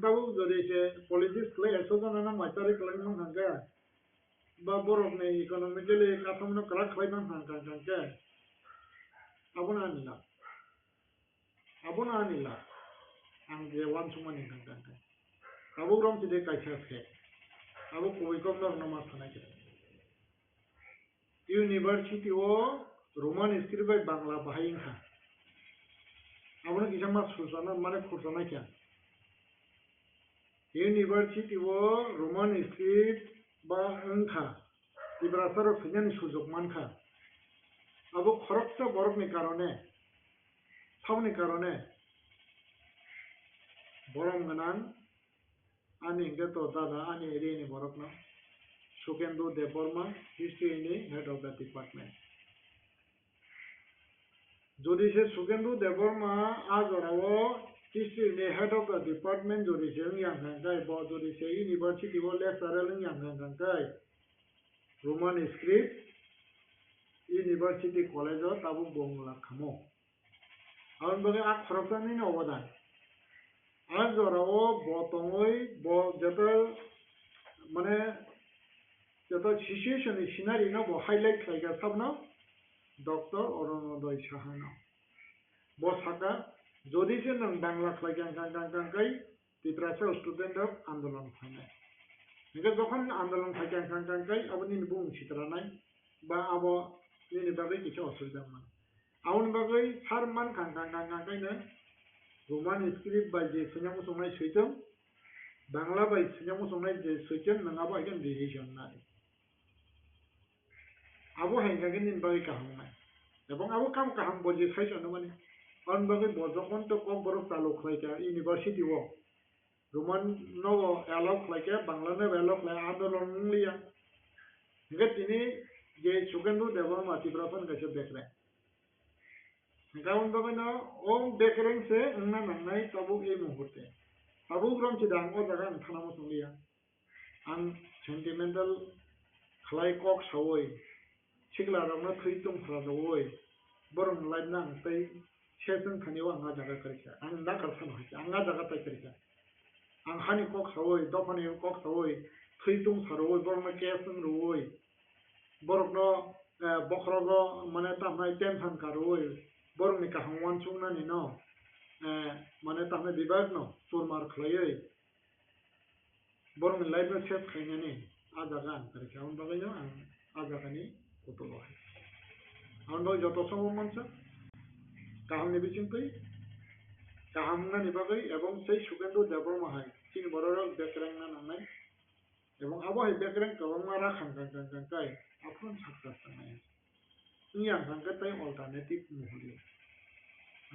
tahu jadi se politis kle eso kan na macari kle mang hangga ba borok ne economically katam no kala kle mang hangga hangga abuna anila ang je wan suma ni hangga abu rom jadi kaisa se abu koi kom no nama sana ke university o roman script by bangla bahai ha abuna kisah mas susana mana kursana kya University wo Roman script ba angka ibrasaro finyan sujok manka abo khorokta borok ni karone thauni karone borom ganan ani geto dada ani eri ni borok na Sukendu Deborma history ni head of the department jodi se Sukendu Deborma ajorawo history ni head of the department jodi se yang hangkai bo jodi se university wo lecturer yang hangkai Roman script university college o tabu bongla khamo aun bage ak khorokani ni obadan ajorao botongoi bo jeto mane jeto situation ni scenario no bo highlight kaiga sabno Dr. Oronodoy Sahana bo saka যদি সে নং বাংলা খাই Tiprasa student of আন্দোলন ফাইনাই নিকে যখন আন্দোলন খাই আপনি বুং সিতরানাই বা আব নিনি বাগৈ কিছু অসুবিধা মান আউন বাগৈ সার মান খাইনো রোমান স্ক্রিপ্ট বাই যে সুনামু সংনাই সৈতম বাংলা বাই সুনামু সংনাই যে সৈতম নঙাবো আইকেন ডিসিশন নাই আবো হাইগাগে নিন বাগৈ কাহাংনাই এবং আবো কাম কাহাং বজে খাইছনো মানে on bagai bojokon to kom borok talo khlaika university wo roman no allow khlaika bangla no allow khlai andolon liya ngat ini je Sukendu Deborma tibrasan gaise bekre gaun bagai no om bekreng se unna nangnai tabu ei muhurte tabu grom chidang o daga thanamo sungliya an sentimental khlai kok sawoi chigla ramna thuitum khradoi borong laina tai session खानिवा आंगा जागा करिका आं ना करसान हाय आंगा जागा ताय करिका आं हानि कक सावय दफानि कक सावय थैतुं सारवय बरनो केसन रुवय बरकनो बखरगो माने तामनाय टेंशन कारवय बरनि काहंवान सुंगनानि न माने तामनाय विभाग न सुरमार खलायै बरनि लाइफ सेफ खायनानि आ जागा आं करिका उन बागैनो आं आ जागानि कतल हाय आं दय जत समम मानसा কাহামনি বিচিংকৈ কাহামনানি বাগৈ এবং সেই Sukendu Deborma হাই তিন বড়রক বেকরেং না নানাই এবং আবহাই বেকরেং কবংমা রাখান কাই আপন সাকসেস নাই ইয়াং হাঙ্গাতাই অল্টারনেটিভ মুহলি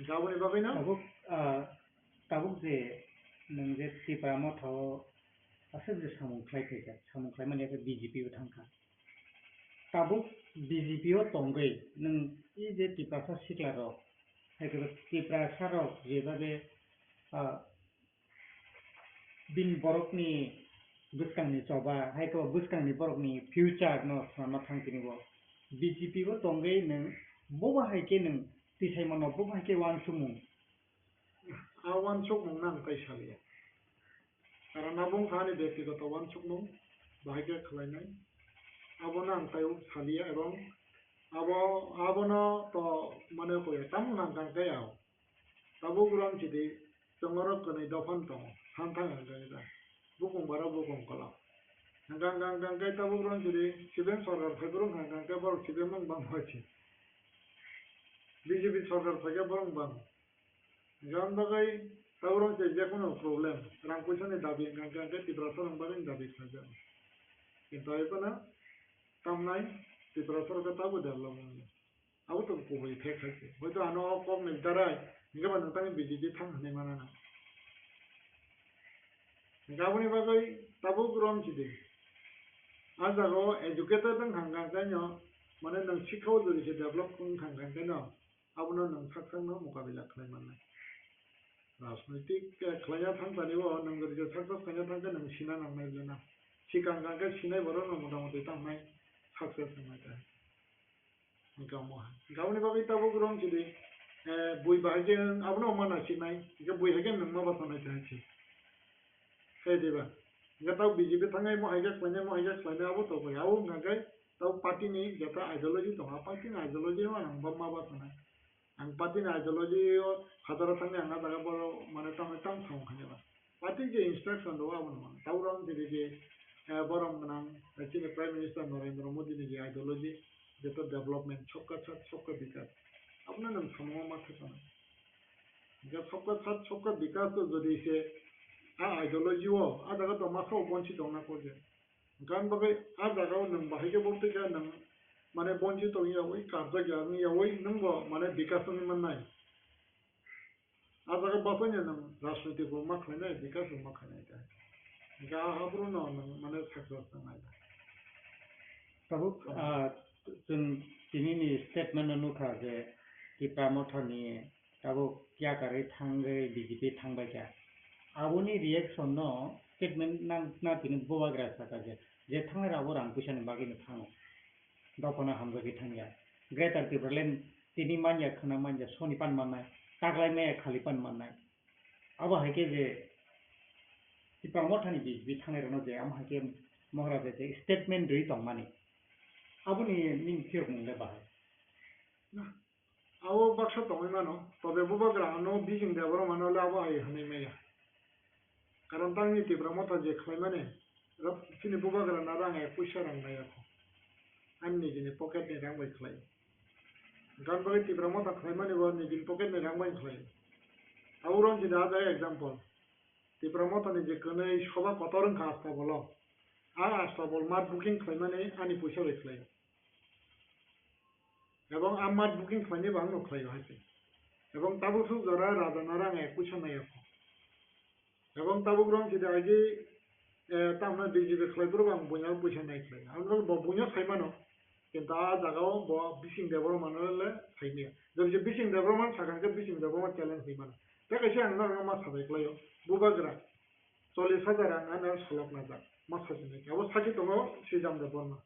গাবনি বাগৈ না tabuk je nang je tipra mo tho asal je samungklai kaika samungklai mane ke BJP o thangka tabuk BJP o tongai nang I je tipasa sikla ro tiprasa rok jebabe bin borokni buskangni choba haiko buskangni borokni future no sama thangkini bo BJP bo tongai nang boba haike nang tisai mano boba haike wan sumung awan sukmung nang kai salia karon abong khani ব্যক্তিগত wan sukmung bahage khlainai abonang tayu salia ebong abono to mane ko tam nang kang kayao tabu guram chidi tongoro kone dofan to thang ga bukung bara bukung kala gang kai tabu guram chidi siben sarkar phagurung gang kai bor siben mang bang hochi BJP sarkar phage borong bang gan bagai tabu guram chidi je kono problem rang puisani dabi gang kai tibrasar bang dabi khaja kintu aypana tamnai tibrasar ka tabu development abu to ko hoi thek hase hoito ano kom ne darai ngaba nang BJP thang hane manana ngabuni bagai tabu grom chide ajago educated nang hangang kanyo mane nang sikho dori se develop kung hangang kanyo abuno nang saksang no mukabila khlai manna राजनीतिक खलाया थांग पानी वो नंगर जो success खलाया थांग नंग सिना नंग नहीं लेना सिकांग का सिनाई बरो न मोटा मोटी तांग नहीं सक्सेस नहीं था गाँव ने बाकी तब ग्राउंड चली बुई बाहर अब न माना सिनाई इके बुई है क्या नंग माबा तो नहीं चाहे हे दिबा गताव बीजेपी थांगाय मो हाइजा खलायनाय आबो तो भाई आउ नागाय ताव पार्टी नि जता आइडियोलॉजी तो पार्टी नि आइडियोलॉजी मा नंबा माबा थाना आं पार्टी नि आइडियोलॉजी हादरा थांनाय आंगा दागा बरो माने ताम खानेबा पार्टी जे इंस्ट्रक्शन दो आबो नङा तावराम जे बरम गनां chief prime minister Narendra Modi नि जे आइडियोलॉजी जता डेवलपमेंट सबका साथ सबका विकास अपना नम समूह मा थाना जब सबका साथ सबका विकास तो जदि से आइडियोलॉजी वो आदागा तो माखौ बंचित दंना कोजे गान बगै आदागाव नों बाहायगे बोलते जा नों माने बंचित यावै कार्य जानि यावै नंगो माने विकास नि मननाय आदागा बाफायने नों राजनीति को माखनाय विकास को माखनाय दा गा हाब्रु न नों माने सक्सेस नाय ताबो जों दिनैनि स्टेटमेन्ट नुखा जे कि प्रामथनि ताबो क्या करे थांगै बीजेपी थांबाय क्या आबोनि रिएक्शन न स्टेटमेंट ना तिन बोवाग्रा साका जे थांनाय राबो रां पैसानि बागैनो थाङो दावखना हामगै थांया ग्रेटर टिब्रालेन तिनि मानिया खना मानिया सनि पान माननाय तागलायनाय खालि पान माननाय आबो हायके जे प्रामथनि बीजेपी थांनाय रनो जे आम हायके महाराज जे स्टेटमेंट दै दं माने आबोनि निं फिर मुंले बाहाय आबो बाक्सा दंय मानो तबे बोबाग्रा नो बिजिं देबरो मानोले आबो हाय हनै मेया कारण तांनि तिब्रामथा जे खलाय माने रब तिनि बोबाग्रा ना रां एक पैसा रां नायाखो आंनि जिनि पकेट नि रां बाय खलाय गान बाय तिब्रामथा खलाय माने बो नि जिनि पकेट नि रां बाय खलाय आउरन जि दा जाय एग्जांपल तिब्रामथा नि जे कनै सभा कतरन खास्ता बोलो आस्ता बोल मार बुकिं खलाय माने आनि पैसा बाय खलाय এবং আমার বুকিং খাইনে বাং নখাই হইছে এবং তাবু সু জরা রাজানারা এক পুছা নাই আছে এবং তাবু গ্রং যদি আগে তামনা ডিজিবি খাইবো বাং বুইনা পয়সা নাই খাই আমরা বুইনা খাইমানো কিন্তু আ জাগাও ব বিসিং দেবর মানলে খাইনে যদি বিসিং দেবর মান সাকানকে বিসিং দেবর মান চ্যালেঞ্জ হইমানো তা কাছে আংনা মা সাবাই খাইও বুবাগরা 40,000 আনা সলক না যা মা সাজনে আবার সাকি তো সিজাম দেবর না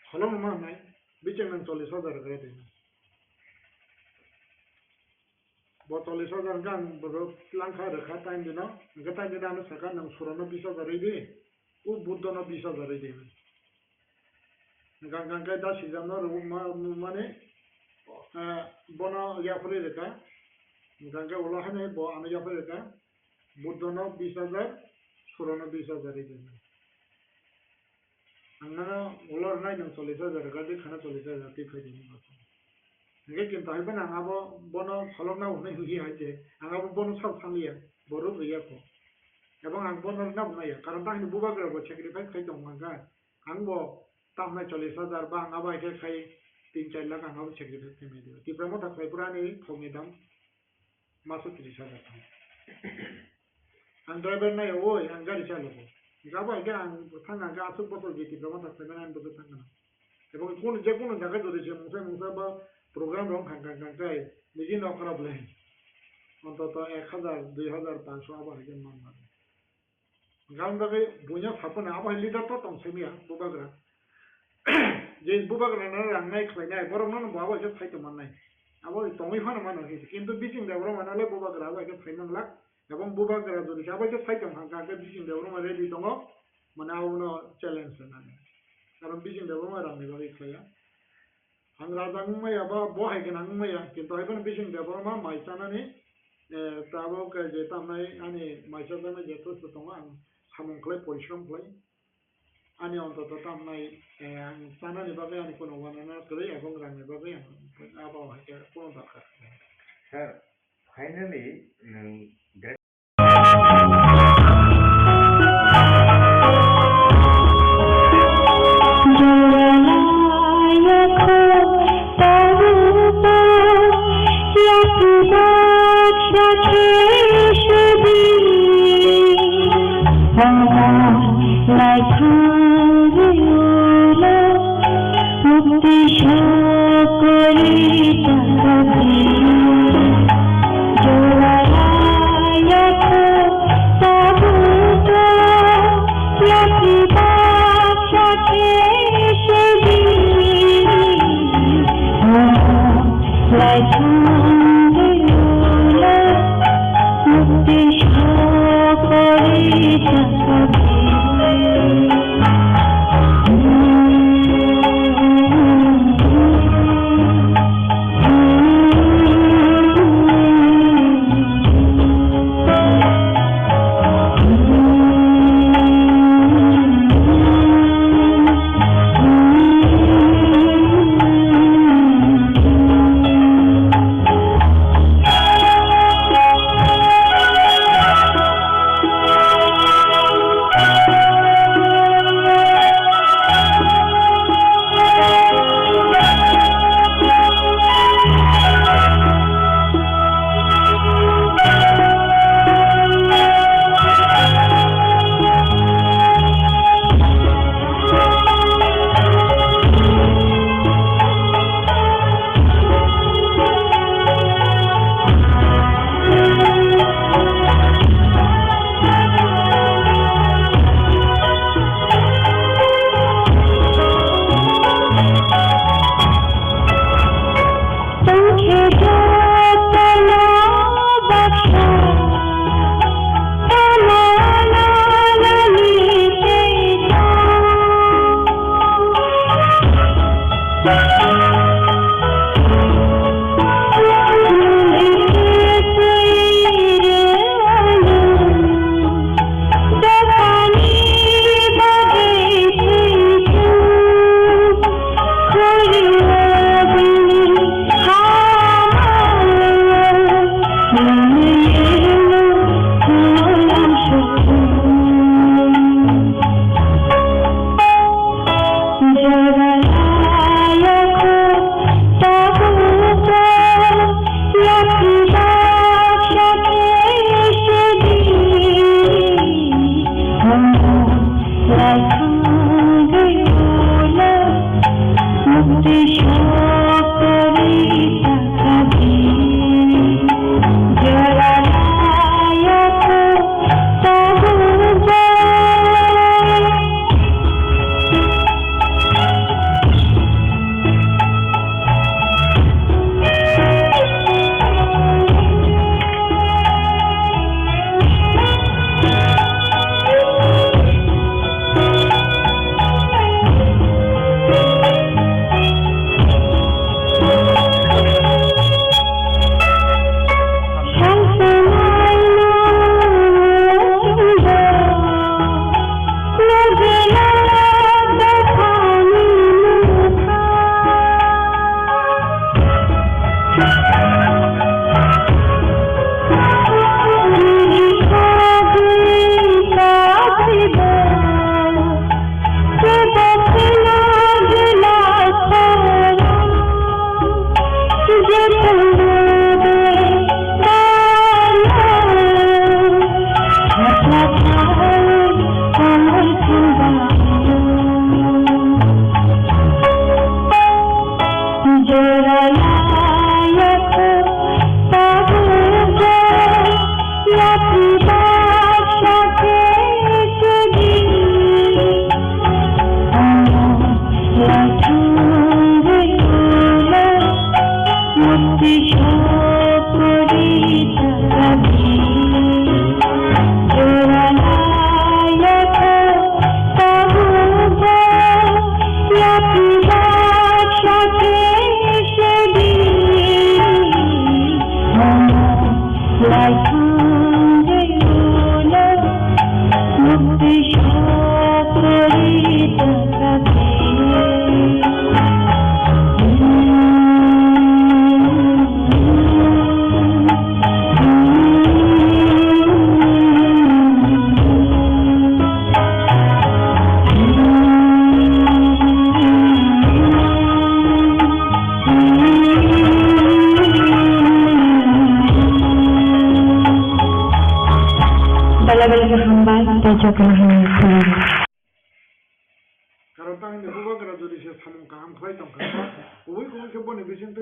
সলক মা নাই बिचंग 40,000 करे दे बो 40,000 गान बरो लांखा रखा टाइम दिना गता दिना न सका न सुरनो 20,000 दे उ बुद्धन 20,000 दे गान गान का दा सिजन न माने बना या फरे रेका गान का ओला हने बो आमे या फरे रेका बुद्धन 20,000 सुरनो 20,000 दे अंगना ओलर नाय नं 40,000 गादि खाना 40,000 ति फैदि नि बात नगे किन ताइ बना आबो बनो सलना होनै हुइ हाइते आंगाबो बनो सब सालिया बरो गैया को एबं आं बनो ना बुनाया कारण तानि बुबाग्रा बो सेक्रिफाइस खाइ दं मागा आंबो तामनाय 40,000 बा आंगाबो आइके खाइ 3-4 लाख आंगाबो सेक्रिफाइस खाइ दियो तिब्रामो थाखाय पुरानि थौनि दाम मासो 30,000 थां आं ड्राइवर नाय ओय आं गारि चालको गाबो आइके आं थांगा गासो बसर जे तिब्रामो थाखाय आं बसर थांगा एबं कोन जे कोन जागा जदि जे मुसा बा प्रोग्राम रं खांगाय निजि नखरा ब्ले অন্তত 1000 2000 500 আবার হেন মান মানে গান বাগে বুইনা থাপনা আবার লিডার তো তংসেমিয়া বুবাগ্রা যে বুবাগ্রা না রাংনাই খাইনাই বরং না বাবা যে খাইতো মাননাই আবার তংই ফান মান হইছে কিন্তু বিচিং দেবর মানালে বুবাগ্রা আবার ফাইনাল লাখ এবং বুবাগ্রা যদি আবার যে খাইতো হাঙ্গাকে বিচিং দেবর মা রেডি দङ মানে আউনো চ্যালেঞ্জ না কারণ বিচিং দেবর মা রাংনি বাগে খাইয়া आं राजांगमाया बा बहाय गोनांगमाया किन्तु आइबन बिसिं देबरमा माइसानानि ताबो जे तामनाय आनि माइसाजानाय जेथुस दङ आं सामुंख्लाय परिश्रम खालाय आनि अन्तत तामनाय आं सानानि बागै आनि कोनो वानाना गलै एबं रांनि बागै आं आबावहाय कोनो दरकार sir finally like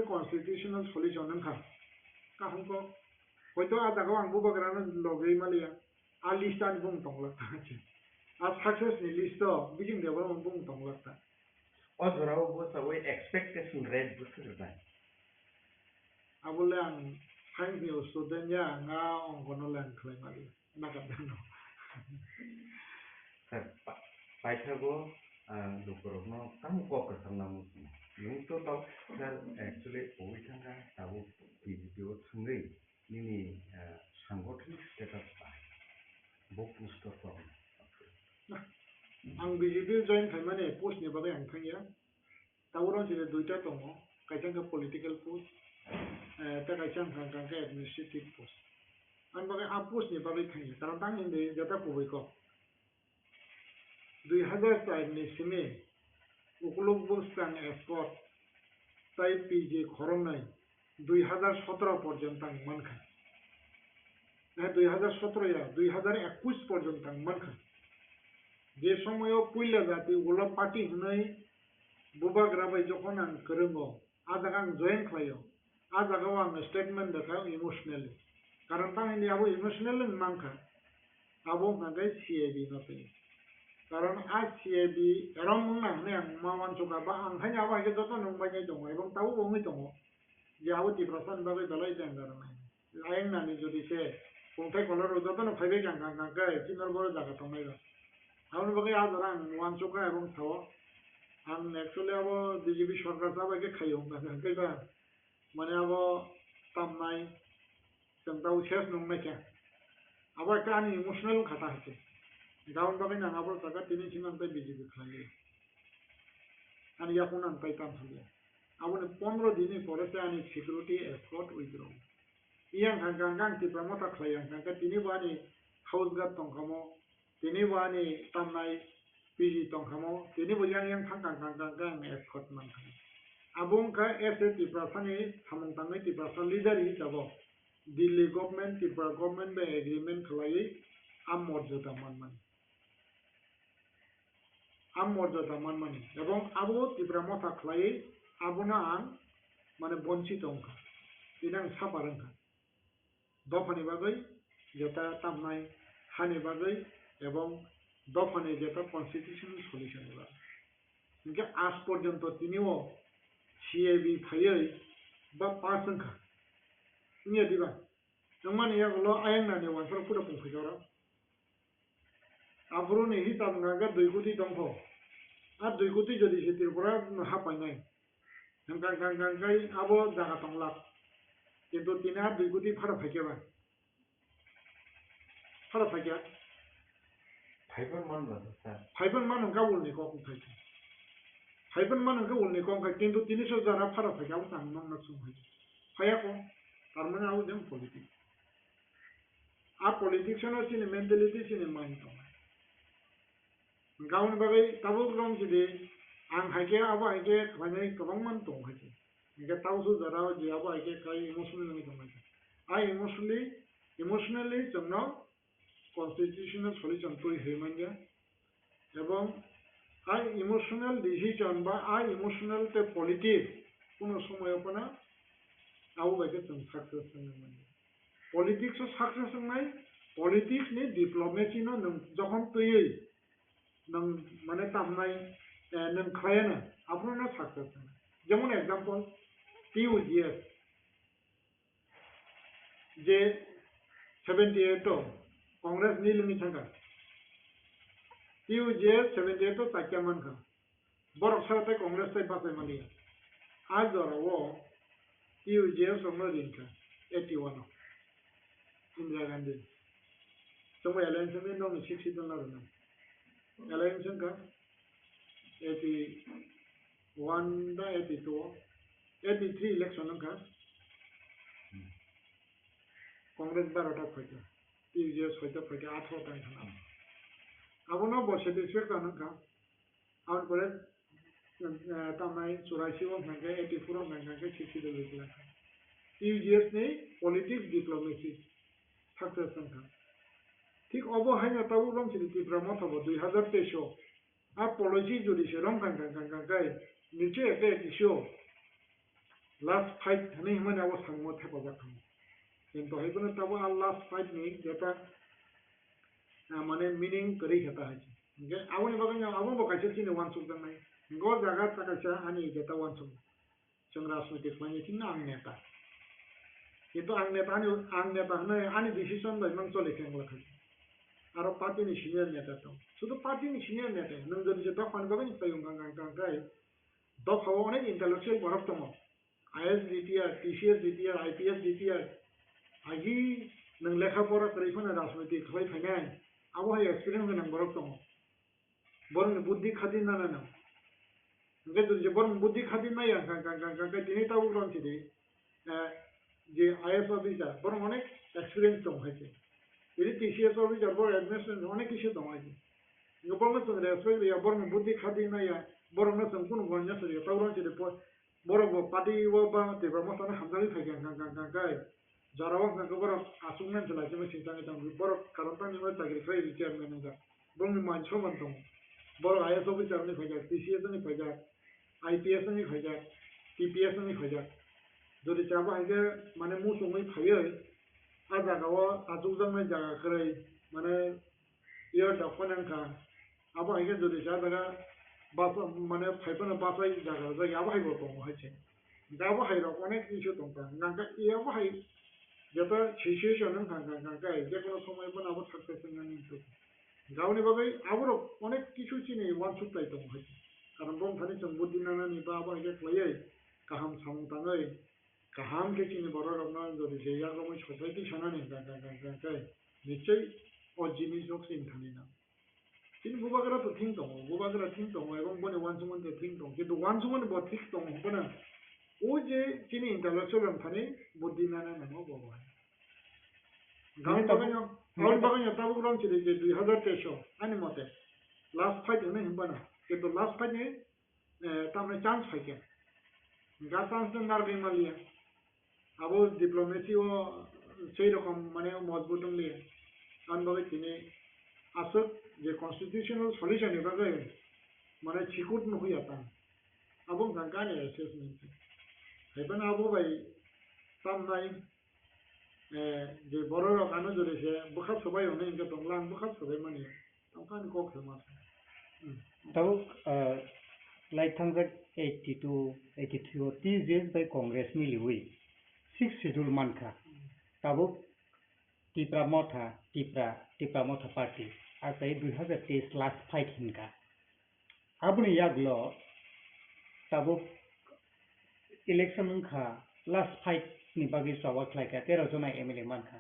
constitutional solution nang kha ka hum ko hoito ada ko ang buba grana logei malia a list an bung tong la ta chi a success ni list to bijing de bang bung tong la ta o dorao bo sa we expectation rate bu su ba a bolang thank you student ya nga ong kono lan khlai mali na ka no Sir, paithago lukurokno kamu kok kesana nung to tau sir actually oitanga tabu video thungai nini sangotnik status ba bok pusto ko ang BJP join khaimane post ni bagai ang thangya tawron jile duita tongo kaisang ka political post ta kaisang ka administrative post ang bagai a post ni bagai thangya karon tang inde jata puboi ko 2004 ni sime ukulok bustang export তাই PG খরনাই 2017 পর্যন্ত মানখা না 2017 ইয়া 2021 পর্যন্ত মানখা যে সময় পুইলা জাতি OLA party হনাই বুবাগ্রাবাই যখন আং করঙ্গো আজাগ আং জয়েন খাইও আজাগাও আং স্টেটমেন্ট দেখাও ইমোশনালি কারণ তাং ইন্দি আবো ইমোশনালি মানখা আবো নাগাই সিএবি নতে কারণ আজ সিএবি এরম না নে মাওয়ান চোকা বা আং হাইনা আবা কে যত নংবাই দङ এবং তাও বঙ্গই দङ যে আবো টিপ্রাসান বাগে দলাই দেন গারনাই আইন নানি যদি সে পংথাই কলর যত ন ফাইবে গাং গাং গাং গাই চিনর বড় জায়গা তমাইবা আউন বাগে আজ রাং ওয়ান চোকা এবং থাও আং অ্যাকচুয়ালি আবো বিজেপি সরকার সাবাইকে খাইও গাং গাইবা মানে আবো তামনাই চংতাও শেষ নংনাইকে আবার একটা আনি ইমোশনাল খাতা হচ্ছে गाउन बागै नाङाबो जागा तिनि सिमांताय बिजेपि खालायो आनि याखौनो आंताय तामसालिया आबोनो 15 दिननि परेसे आनि सिकिउरिटी एस्कॉर्ट उइद्र इयां गांगां तिप्रा मता खालायो गांगा तिनि बानि हाउस गार्ड तंखामो तिनि बानि तामनाय पिजि तंखामो तिनि बयां यां थांगां गांगां एस्कॉर्ट मानखा आबुंका एसे तिप्रासानि सामंताङै तिप्रासा लिडार हिसाबाव दिल्ली गभर्नमेंट त्रिपुरा गभर्नमेंट बे एग्रीमेंट खालायो आमर्यादा मानमानि आमर्यादा मानमानि एवं आबो त्रिपुरा मथा खालायो आबोनो आं माने बंचित अंखा दिनां सापारंखा दफानि बागै जेता तामनाय हानि बागै एवं दफानि जेता कन्स्टिट्यूशनल सल्यूशन बागै इनके आज पर्यन्त तिनिओ सीएबी फायै बा पासंखा इनिया दिबा नंमानि यागलो आयंनानि वानफोर पुरा पंफैगारा आफरो ने हिसाब नागा 2 कोटी दंखो आ 2 कोटी जदि से त्रिपुरा हापायनाय गां गां गां गाय आबो जागा तंला किन्तु तिना 2 कोटी फारा फायकेबा फाइबर मान बात सर फाइबर मान उनका बोलने को फायके फाइबर मान उनका बोलने को किन्तु 300 जारा फारा फायके आबो तांग नंग नसुं फायके फायाको तारमाने आबो जों पॉलिटिक्स आ पॉलिटिक्स नो सिने मेंटालिटी सिने माइंड दं गाउन बागै ताबो ग्रम जिदि आं हायके आबो हायके खालायनाय गोबां मान दं हायके इनके तावसो जारा जे आबो हायके खाय इमोशनल दं हायके आ इमोशनली जोंनो कन्स्टिट्यूशनल सल्यूशन तो हेमानिया एवं आ इमोशनल डिसीजन बा आ इमोशनल ते पॉलिटिक्स कोनो समयपना आबो बायके जों सक्सेस होनो पॉलिटिक्स सक्सेस होनाय पॉलिटिक्स नि डिप्लोमेसी नो नों जखन तयै नों माने तामनाय नों खायाना आपनो सक्सेस जेमन एग्जांपल टीयूजीएस जे 78 कांग्रेस नि लंगि थांगा टीयूजीएस 78 ताक्यामान का बरक सारते कांग्रेस ताय बासाय मानिया आज जरावो टीयूजीएस हमनो दिनका 81 इंदिरा गांधी समय एलेक्शन में नों 60 डॉलर ना एलेक्शन का 81 दा 82 83 इलेक्शन का कांग्रेस 12 टा फैका टीजीएस फैका 18 टा थाना आबोनो बसे डिस्ट्रिक्ट का आउट पर तामाय 84 व नागे 84 व नागे 60 डॉलर का टीजीएस ने पॉलिटिक्स डिप्लोमेसी सक्सेस संखा ठीक अबो हायना ताबो रम सिटी ब्रह्मथबो 2023 आ पॉलिसी जदि से रम गां गाय निचे एके इशू लास्ट फाइट हने हिमन आबो सांगमो थेपा जाखां किन्तु हायबोनो ताबो आ लास्ट फाइट नि जेता माने मीनिंग करी खता है जे आबोनि बागै आबो बकायसे सिने वान सुक दंनाय गो जागा ताकायसा आनि जेता वान सुक जों राजनीतिक माने थिन आं नेता किन्तु आं नेता हने आनि डिसिजन बाय मान चले खेंला आरो पार्टीनि सिनियर नेता दं शुद्ध पार्टीनि सिनियर नेता नों जुदि जे दफानि बागै निफ्राय गांगांगांगाय दफाव अनेक इंटेलेक्चुअल बरफ दङ आईएएस डिटिआर टीसीएस डिटिआर आईपीएस डिटिआर आजि नों लेखा फरा फरायफोरनो राजनीति खालाय फैनाय आबहावा एक्सपिरियेन्स गोनां बरफ दङ बरनि बुद्धि खातिर ना ना ओंखाय जुदि जे बरनि बुद्धि खातिर नाया गांगांगांगाय दिनै ताबु रनसिदि जे आईएएस अफिसार बरं अनेक एक्सपिरियेन्स दं हायसे Jadi TCS officer बर administration अनेक किसी दं हायसे गोबां जों रेसपेक्ट गैया बरनि बुद्धि खातिर नाया बरनो जों कुनु गन्या सरिया ताबु रनसिदि बरबो पार्टी बा देबा मतानो हामजालि फैगोन गांगांगांगाय जारावा गबर आसुंनान जलायसे मेसिन तांगे तां बर कारन्तानि मा साग्रिफ्राय रिटायरमेन्ट नंगा बरनि मानसो मान दं बर आईएएस अफिसार नि फैजा टीसीएस नि फैजा आईपीएस नि फैजा टीपीएस नि फैजा যদি চাবা হাইকে মানে মুসুमै ফাयो आ जागाव आजुजोंनाय जागाखै माने इयर दाफनांखा आबो हाइके যদি जा जागा बास माने फाइफोना बासाय जागा जायगा आबो हाइबो दं हाइसे दाबो हाइरो अनेक इशु दं नांगा इयाबो हाइ जेता सिचुएशन नांगा जेकोनो समय बनाबो सक्सेस होननानै तो गावनि बागै आबो अनेक किछु चिनि वान सुप्लाइ दं हाइसे कारण बम थानि जों बुद्धि नानानि बा आबो हाइके खलायै गाहाम सामताङै गाहाम के चिनि बर रंना जदि जेया गमै सोसाइटि सानानि गांगांगांगाय निश्चय अजिनि जक्सिन थानिना चिनि बुबागरा तो थिं दं बुबागरा थिं दं एवं बने वान सुमन तो थिं दं किन्तु वान सुमन बो थिं दं बना ओ जे चिनि इंटेलेक्चुअल थानि बुद्धि नाना नामा बाबा गावनि बागै ताबु रंसिदि जे 2023 आनि मते लास्ट फाइट होनो हिमबाना किन्तु लास्ट फाइट नि तामने चान्स फाइके गा चान्स नारगै मालिया आबो डिप्लोमेसी ओ সেই রকম মানে মজবুত হলে আনবাগে তিনি আসল যে কনস্টিটিউশনাল সলিউশন এবারে মানে চিকুট নহুই আতা আবো গাঙ্গানে অ্যাসেসমেন্ট হেবান আবো ভাই সামনাই যে বড় রকানো জরেছে বখাত সবাই হনে ইনকা তংলাং বখাত সবাই মানে তংখান কক ফেমাস তাও like 82 83 30 years by congress miliwi 6 schedule manka tabo tipra motha party atai 2023 last fight hinka abuni yaglo tabo election kha last fight ni bagi sawak laika 13 jona mla manka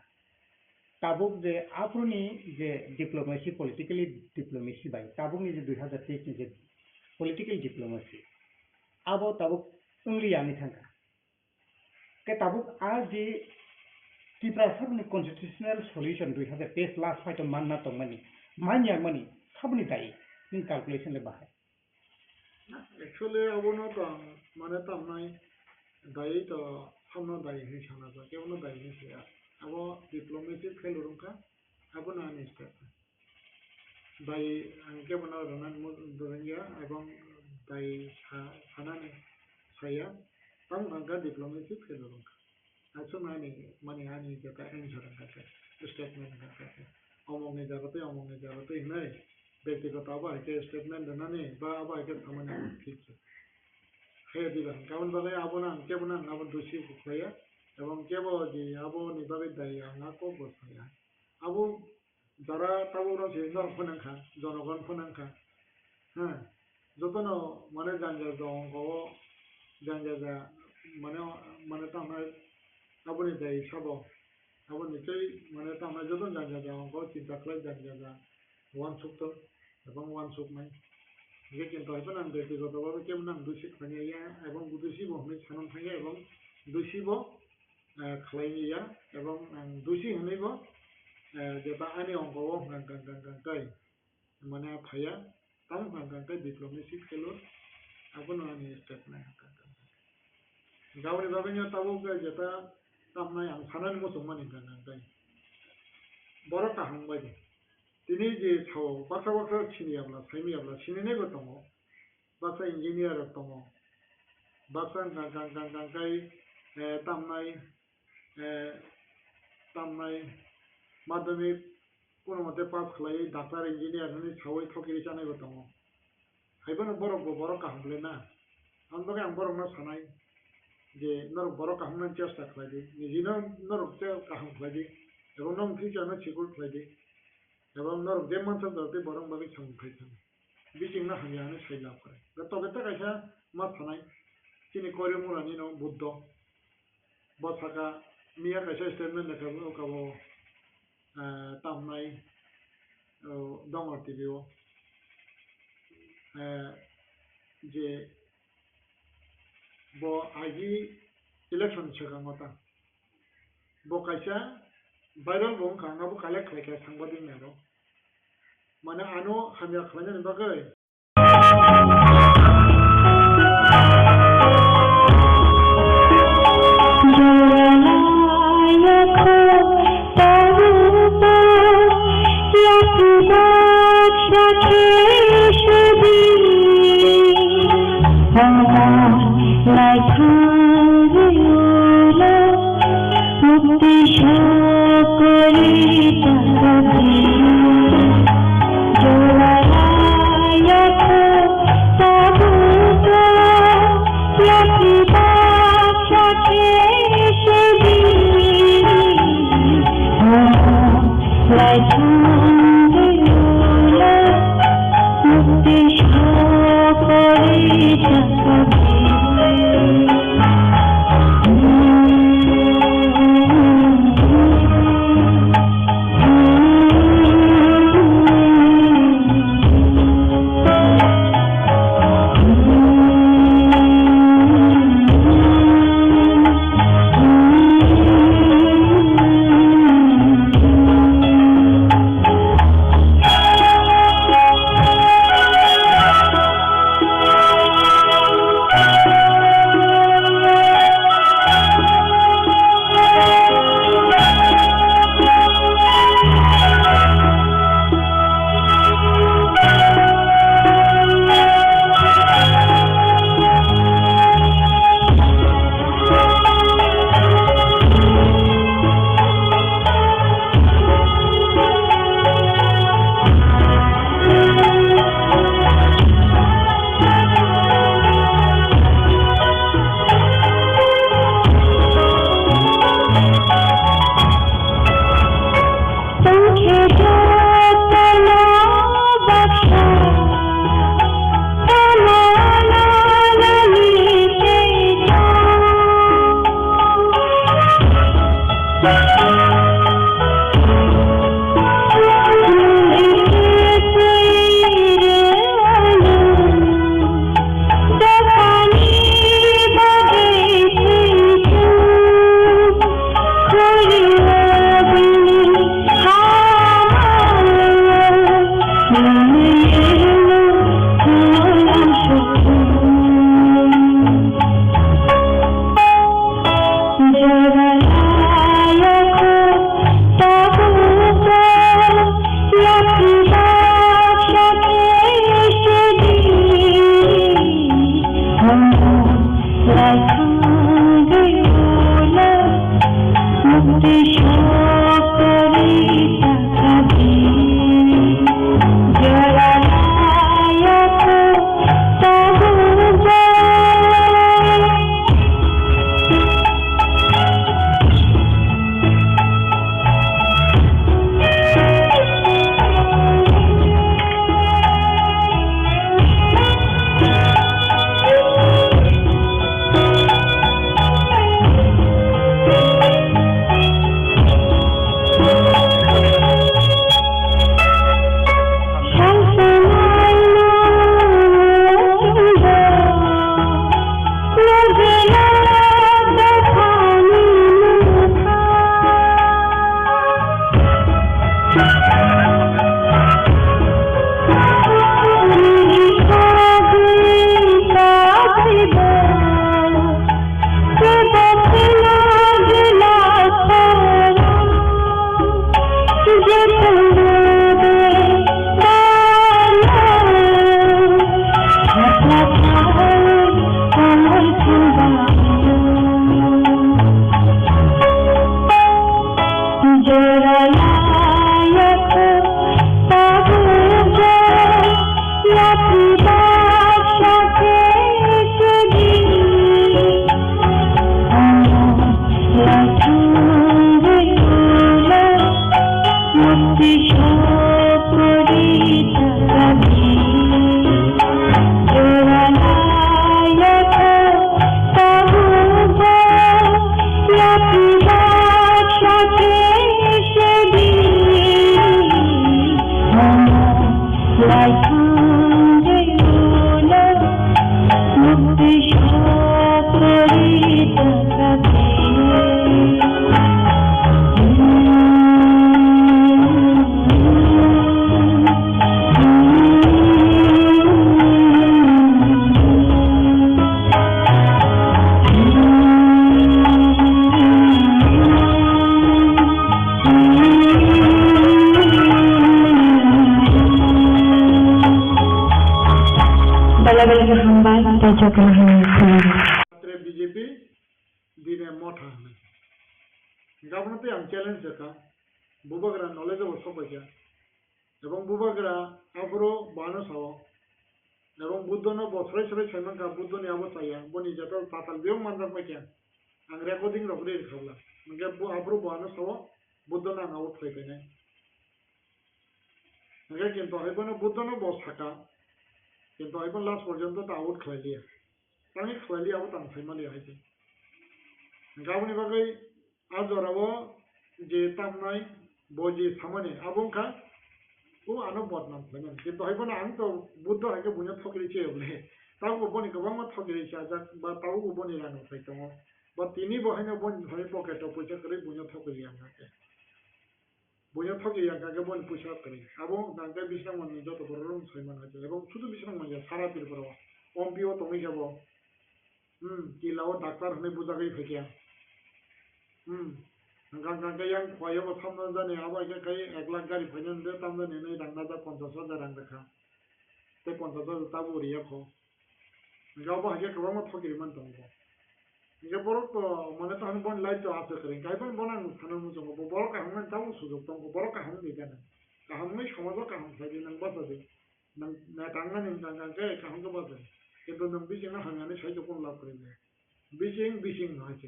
tabo je apruni je diplomacy politically diplomacy by tabo ni je 2023 ni je political diplomacy abo tabo ungli yani thanga ke tabo आज Tipra sabni constitutional solution 2023 last fight manna to mani manya mani sabni dai in calculation le bahai actually abono to mane to nai dai to samno dai hi sana to ke ono dai ni sia abo diplomacy fail rungka abo na ni step dai angke bono ronan mo dorengya ebong dai sanane saya tang angka diplomacy fail rungka also mani ani jaka answer angka statement angka omongnya jagote nai ব্যক্তিগত আবার ke statement danani ba aba ke thamane ঠিক he diban kaun bagai abona ke bana abon doshi khaya এবং কেবল যে আবো নিবাবে দায়ী না কো বসয়া আবো যারা তাবো যে জনগণ ফনাঙ্কা হ্যাঁ যতন মানে জানজা দং গো জানজা মানে তামার আবনি দায়ী সব আবনি চাই মানে তামার যতন জানজা দং গো চিন্তা করে জানজা ওয়ান সুক্ত এবং ওয়ান সুক নাই যে কিন্তু হয়তো না ব্যক্তিগতভাবে কেমন দোষী খাইয়া এবং দোষী বহনে সানন থাকে এবং দোষীব খালাইয়া এবং দোষী হনেব যেটা আইনি অঙ্গও গাঙ্গাই মানে ফাইয়া তাম গাঙ্গাই ডিপ্লোমেসি খেলো আপন আনি স্টেটমেন্ট গাওনি ভাবে তাবো যেটা তামনাই আং সানান মতো মানে গাঙ্গাই বড় কাহাংবাই তিনি যে ছাও বাসা চিনিয়াब्ला সাইমিयाब्ला চিনিনেবो दङ বাসা ইঞ্জিনিয়ার दङ বাসা गांगाय तामनाय माध्यमिक কোনো মতে পাস খালাই ডাক্তার ইঞ্জিনিয়ার হনি ছাওই থকিরি জানাইবো दङ হাইবানো বড় কাহাংলে না আমবাগে আং বড় না সানাই যে নর বড় কাহাংনান চেষ্টা খাইদি নিজিনো নরতে কাহাং খাইদি এবং নং ফিচারনো চিকুল খাইদি এবং নরক যে মানসা দরতে বরং বাকি সংখাইছেন বিচিংনা হামিয়ানে সাইলা করে তবে তা কাইসা মা থানাই তিনি করে মুরানি ন বুদ্ধ বসাকা মিয়া কাইসা স্টেটমেন্ট দেখাবো কাবো তামনাই দমর টিভিও যে ব আইজি ইলেকশন সেখাংতা ব কাইসা ভাইরাল বং খাंगाबो कालेक्ट खालायखा सांबादिक नारो माने आनो हामिया खालायनो बागै Double Kahambal, Tejo Kanahan Kulari. BJP dine motha hame gabonate ang challenge jaka bubagra knowledge of sopaja ebong bubagra afro bano sawo ebong buddono bothrai sore chaiman ka buddoni abo saya boni jatal tatal biong mandar pakya ang recording rogre khabla nge bu afro bano sawo buddona ngawo thaipene nge kinto haibono buddono bos thaka kinto haibon last porjonto ta out khaliya tangi khaliya abo tang thaimali haise गावनि बागै आजरावो जे तामनाय बजे सामने आबंखा उ आनो बदनाम खैमन किन्तु हायबोना आं तो बुद्ध हायके बुनो थकरि छेबले ताउ बनि गोबां थकरि छाजा बा ताउ बनि रानो फैतङ बा तिनि बहायनो बन धरि पकेट पैसा करै बुनो थकरि आंगाके बुनो थकरि आंगाके बन पैसा करै आबो नांगे बिसना मन जतो बरम सैमान हाजे एबं सुदु बिसना मन सारा तिरबरो ओमपिओ तङै जाबो किलाव डाक्टर हने बुजागै फैकिया गांगा yang khoyo ba thamna jane aba ke kai 1 lakh gari phainen de tamne ne rangna da 50,000 rang rakha te 50,000 ta buriya kho gaba hage kaba ma thokiri man tong ko ge borok to mane ta han bon light to ase kare kai ban bonang thana mu jong bo borok ka han ta sujok tong ko borok ka han de kana ka han mai somajo ka han sai nang ba de nang na tanga ning tanga ke ka han ko ba de কিন্তু নং বিচিং না হাঙ্গানে সাইজো কোন লাভ করে না বিচিং হয়েছে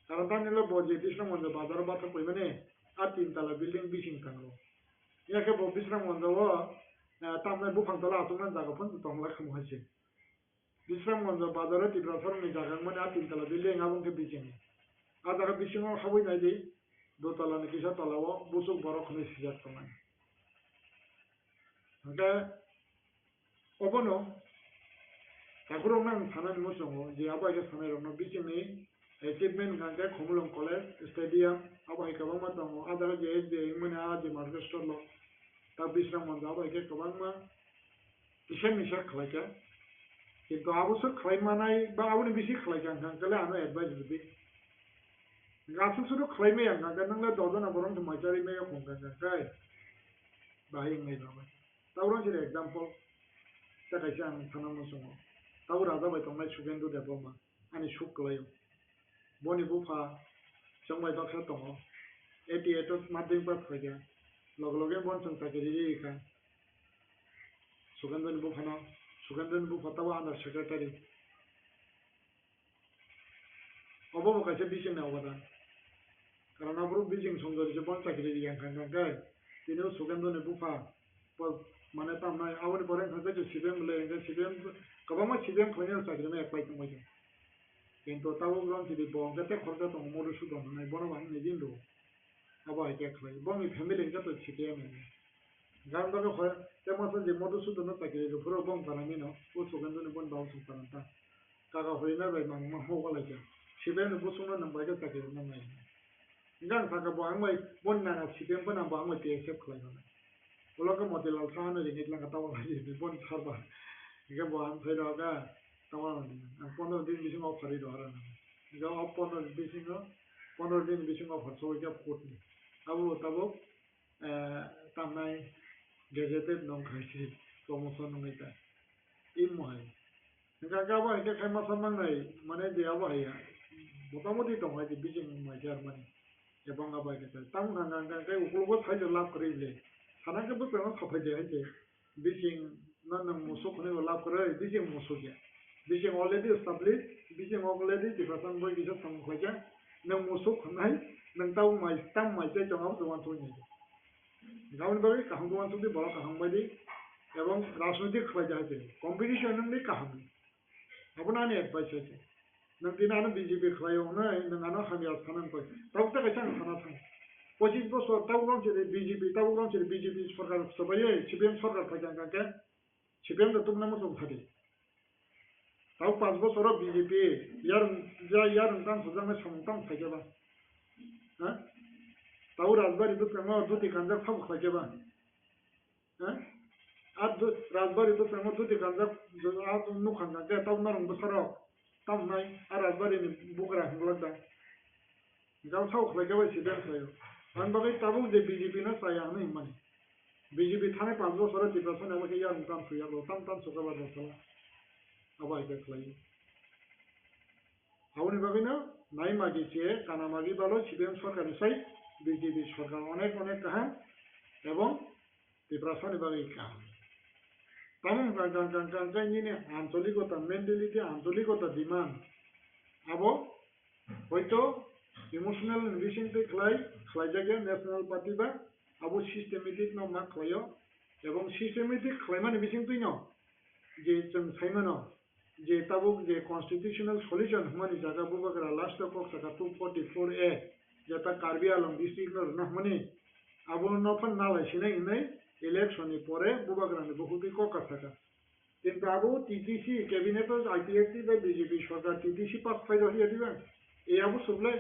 কারণ তা নিলে বজে বিশ্রাম মঞ্জ বাজার বাতা কই মানে আর 3 তলা বিল্ডিং বিচিং থাকলো ইয়াকে ব বিশ্রাম মঞ্জ ও তামনে বুফাং তলা আতুমান জায়গা ফোন তংলা খাম হয়েছে বিশ্রাম মঞ্জ বাজারে তীব্র ধরনের জায়গা মানে আর 3 তলা বিল্ডিং আবংকে বিচিং আর জায়গা বিচিং খাবই নাই দি দোতলা নাকি তলাও বুসুক বড় খনে সিজাত তোমায় ওটা অবনো Kakurong nang sanan mo songo, di aba ke sanay rong no biching ni achievement ngangke khomulong college stadium aba ke kabang ma tongo adara je de mane a de market store lo ta bisram mon aba ke kabang ma kishan misha khlaika kintu abu so khlai manai ba abu ni bisi khlai jang kang kala ano advice bi gasu suru khlai me yang ga nang la dodona borong to majari me yo khong ga kai ba hing ngai ba ta urong je example ta ka jang sanan mo songo tahu raja baik tongmai sugendu deboma ani suk klayo boni bufa songmai baksa tongo eti eto mading pa khaya logloge bon song takiri ka sugendu bufa tawa under secretary obo kaise bising na obadan karena buru bising songdo je bon takiri yang kan kai tino sugendu bufa মানে তো আমরা আবার পরে থাকে যে CBM লে CBM কবামা CBM খনির চাকরি মে অ্যাপ্লাই তো মইছে কিন্তু তাও গ্রাম যদি বঙ্গতে খরচা তো মোর সুদন নাই বড় ভাই নেদিন দো আবার এটা খাই বঙ্গি ফ্যামিলি কে তো সিবিএম গান দাকে হয় তেমন যে মোর সুদন চাকরি যে পুরো বং কানামি ন ও সুগন্ধ নে বন বাউ সুপারান্তা কাকা হইনা বাই মাং মা হো গলাইছে সিবিএম বুসুনো নাম্বার কে চাকরি না নাই গান থাকা বঙ্গই বন না সিবিএম বনা বঙ্গই তে অ্যাকসেপ্ট খাই না Kalau ke model alsan aja ni lang katawa lagi ni pun sarba, jika bukan saya dah tawa lagi. Pono din bising off hari dah orang. Jika off pono din bising off so jap kot ni. Tabu tamai gadgeted nong kasi promotion nong ita. Imoy. Jika kau apa jika kau masam mangai mana dia apa ya? Mutamudi tong lagi bising macam mana? Jepang apa kita? Tamu nang kau ukul ukul saya lap kerja. Karena kita pernah sampai jadi bising nang musuh kene lap kerja bising musuhnya. Bising already established, bising already di pasang boy kita sama kerja. Nang musuh kene nang tahu mai tam mai jadi jangan tuan tuan ni. Kau ni bagi kahang tuan tuan di bawah kahang bagi, ebang राजनीतिक kerja aja. Competition ni kahang. Apa nani advice aja. Nang tina anu BJP kerja orang nang anu kami asanan kau. Tahu tak macam mana thang. 25 বছর তাও গ্রাম ছেড়ে BJP সরকার সবাই CPM সরকার থাকে কাকে CPM তো তুমি নাম সব থাকে তাও 5 বছর বিজেপি ইয়ার উনকান সুজামে সমতাম থাকে বা হ্যাঁ তাও রাজবাড়ি তো প্রেম দুটি কাঞ্জা সব থাকে বা হ্যাঁ আর রাজবাড়ি তো প্রেম দুটি কাঞ্জা আর নুখান কাকে তাও নরম বছর তাও নাই আর রাজবাড়ি বুকরা হংলা গাও সাউ খাইকে বা CPM সাইও An bagai tabu je BJP na saya anu imani. BJP thane 5 বছর ডিপ্রেশন আমাকে ইয়ার মুকাম সুয়া লো tam suka ba dosala. अब आइके खलाई आवनि बागैनो नाय मागी चे काना मागी बालो सिबिएम सरकार निसाय बीजेपी सरकार अनेक अनेक काहाम एवं त्रिपुरासानि बागै काहाम तामं गांगांगांगांगांनि आंतरिकता मेंटेलिटी आंतरिकता डिमांड आबो हयतो इमोशनल बिसिंगते खलायजागे नेशनल पार्टी बा आबो सिस्टेमेटिक न मा खलायो एवं सिस्टेमेटिक खलायमानि बिसिंगते न जे जों साइमानो जे ताबुक जे कन्स्टिट्यूशनल सल्यूशन हमानी जागा बुबागरा लास्ट को सका 244A जेता कार्बी आलम डिस्ट्रिक्ट न रहमानी आबो नफन नालाय सिनै नै इलेक्शन नि परे बुबागरा नि बहुति को कासका किंतु आबो टीटीसी कैबिनेट आईपीएफटी बा बीजेपी सरकार टीटीसी पास फाइल होया दिबा ए आबो सुबले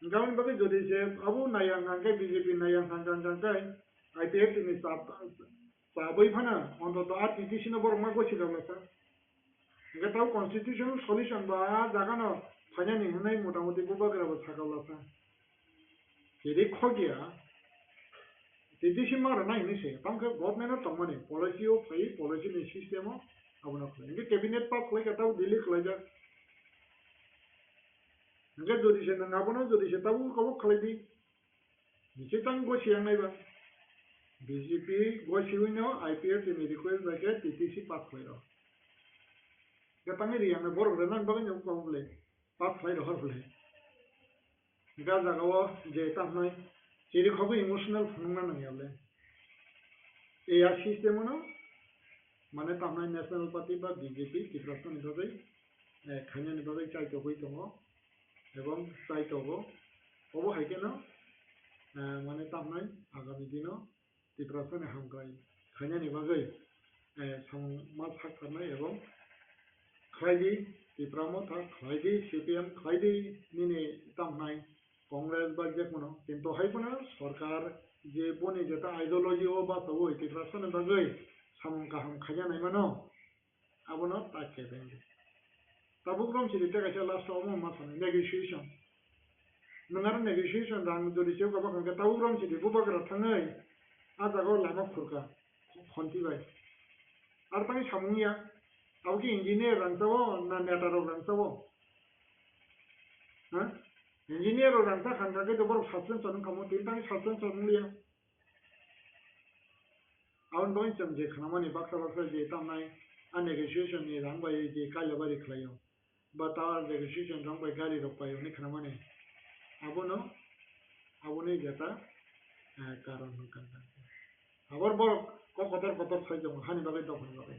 गावन बागे जदि जे आबो नायांग गांगे बीजेपी नायांग गांगे आईपीएफटी नि साबै फाना अन्तत आ टीटीसी न बरमा गछि दावलासा गताव कन्स्टिट्यूशनल सल्यूशन बा जागानो फाइनानि हनै मोटामोटी बुबागराबो सागावलासा जेरै खगिया टीटीसी मार नाय निसे तांके गवर्नमेंट तमने पॉलिसी ऑफ फाइ पॉलिसी नि सिस्टम अबनो खले कैबिनेट पास खले गताव दिल्ली खलाजा नगे जदि से नंगाबनो जदि से ताबु कबो खलाइदि निसे तां गसियां नायबा बीजेपी गसिविनो आईपीएफ नि रिक्वेस्ट बाके टीटीसी पास खलाइरो गतांनि रियां बर रनान बागे नो कबले पास खलाइरो हरले गा जागाव जे तामनाय जेरै खबो इमोशनल फुंना नयावले एया सिस्टेमनो माने तामनाय नेशनल पार्टी बा बीजेपी त्रिपुरासन बागै खायनानि बागै चाइतो गय दङ एवं चाइतोबो अबो हायकेनो माने तामनाय आगामी दिनो त्रिपुरासन हामगाय खायनानि बागै मा साखानाय एवं खायदि त्रिपुरामो था खायदि सीपीएम खायदि निने तामनाय कांग्रेस बा जेखुनु किन्तु हायबोनो सरकार जे बनि जेता आइडियोलॉजी ओ बासावो त्रिपुरासन बागै सामं काहाम खायनाय मानो आबोनो ताके बेंगे ताबुग्रम सिरिते कासे लास्ट अमो मा साने नेगोशिएशन नंगार नेगोशिएशन रां जदि सेव गाबा खंगे ताबुग्रम सिरि बुबागरा थाङै आ जागाव लामा खुरका खन्थिबाय आर तांनि सामुंनिया आवकी इंजिनियर रांसावो ना नेटारो रांसावो हा इंजिनियर और रंता खानका के दोबर सस्पेंस सन कमो तीन तांग सस्पेंस सन लिया आवन दोइन समझे खनामानि बाक्सा जे तामनाय आ नेगोशिएशन नि रांबाय जे कायलाबारि खलायो बता नेगोशिएशन रांबाय गारि रपायो नि खनामानि आबोनो जेता कारण होनका आबर बर कतर साइजो हानि बागै दफन बागै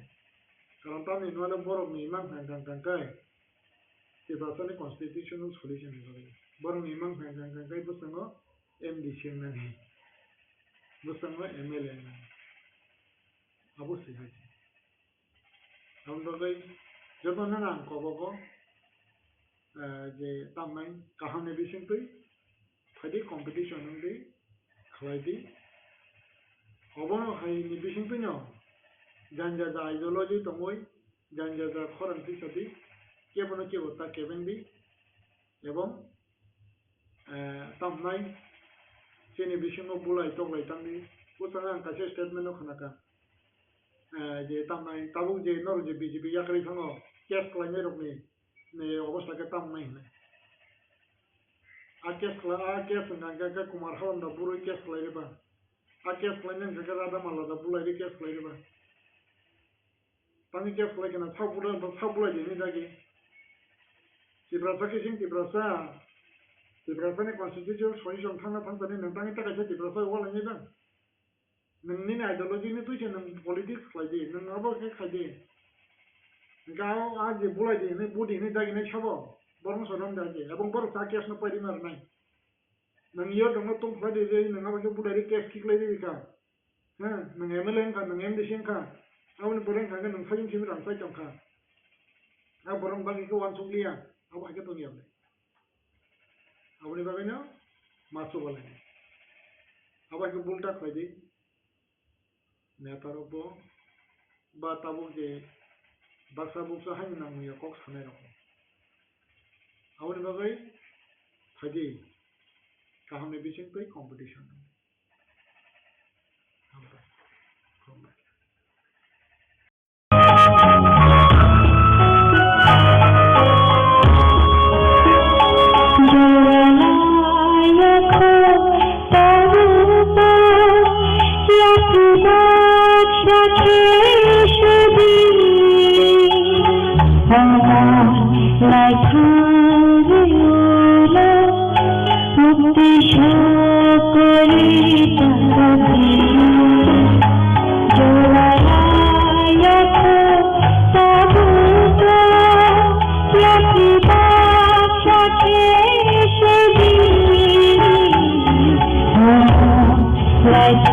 कारण तानि नवाले बर मिमां गांगांगांगाय त्रिपुरानि कन्स्टिट्यूशनल सल्यूशन बागै Borong imang hanggang busango MDC nani busango MLA nani abu sih haji tahun bagai jodoh nana kobogo je tamai kaham ne bising tui fadi competition nandi khlaidi obono hai ni bising tui no janja da ideology tomoi janja da khoranti sadi kebono kebota kebendi এবং तामनाय जेने बिसिङाव बुलाय तगलाय तांनि उसाङा आं कासे स्टेटमेन्टआव खोनाका जे तामनाय Tabuk जे नर जे BJP याकरै थाङो case खालायनाय रकनि ने अबस्थाके तामनाय होनो आ केस गांगागा कुमार हालमदा बुरै केस खालायरोबा आ केस खालायनाय गांगा रादा मालादा बुलायरि केस खालायरोबा तांनि केस खालायगोना साव बुलाय दिनि दागि त्रिपुरासा किसिं त्रिपुरासानि कन्स्टिट्यूशन सल्यूशन थांना थांजानि नोंथांनि थाखायसो त्रिपुरासा वालायनाय दं नोंनि आइडियोलॉजीनि तुइसे नों पलिटिक्स खालायदि नोंनाबो खायदि गाव आ जे बुलायदि नै बुदि नै दागिनाय साबो बरं सरम दागि एवं बर सा केस न पाइरि मारनाय नों इयो दङ तुम खायदि जे नोंनाबो बुलायरि केस किख्लायदि का हा नों एमएलए का नों एमडीसी का आउन बरं थांगोन नों फायिं सिम रांसाय चमखा आ बरं बागिखौ वानसुलिया अब आगे तो नहीं हमने अपने बाबे ना मासो वाले ने अब आगे बुलटा खाई दी नेतारों को बात अब उनके बक्सा बुक्सा है ना मुझे कॉक्स खाने रखो अपने बाबे खाई दी कहाँ में बिचिंग पे कंपटीशन हम Like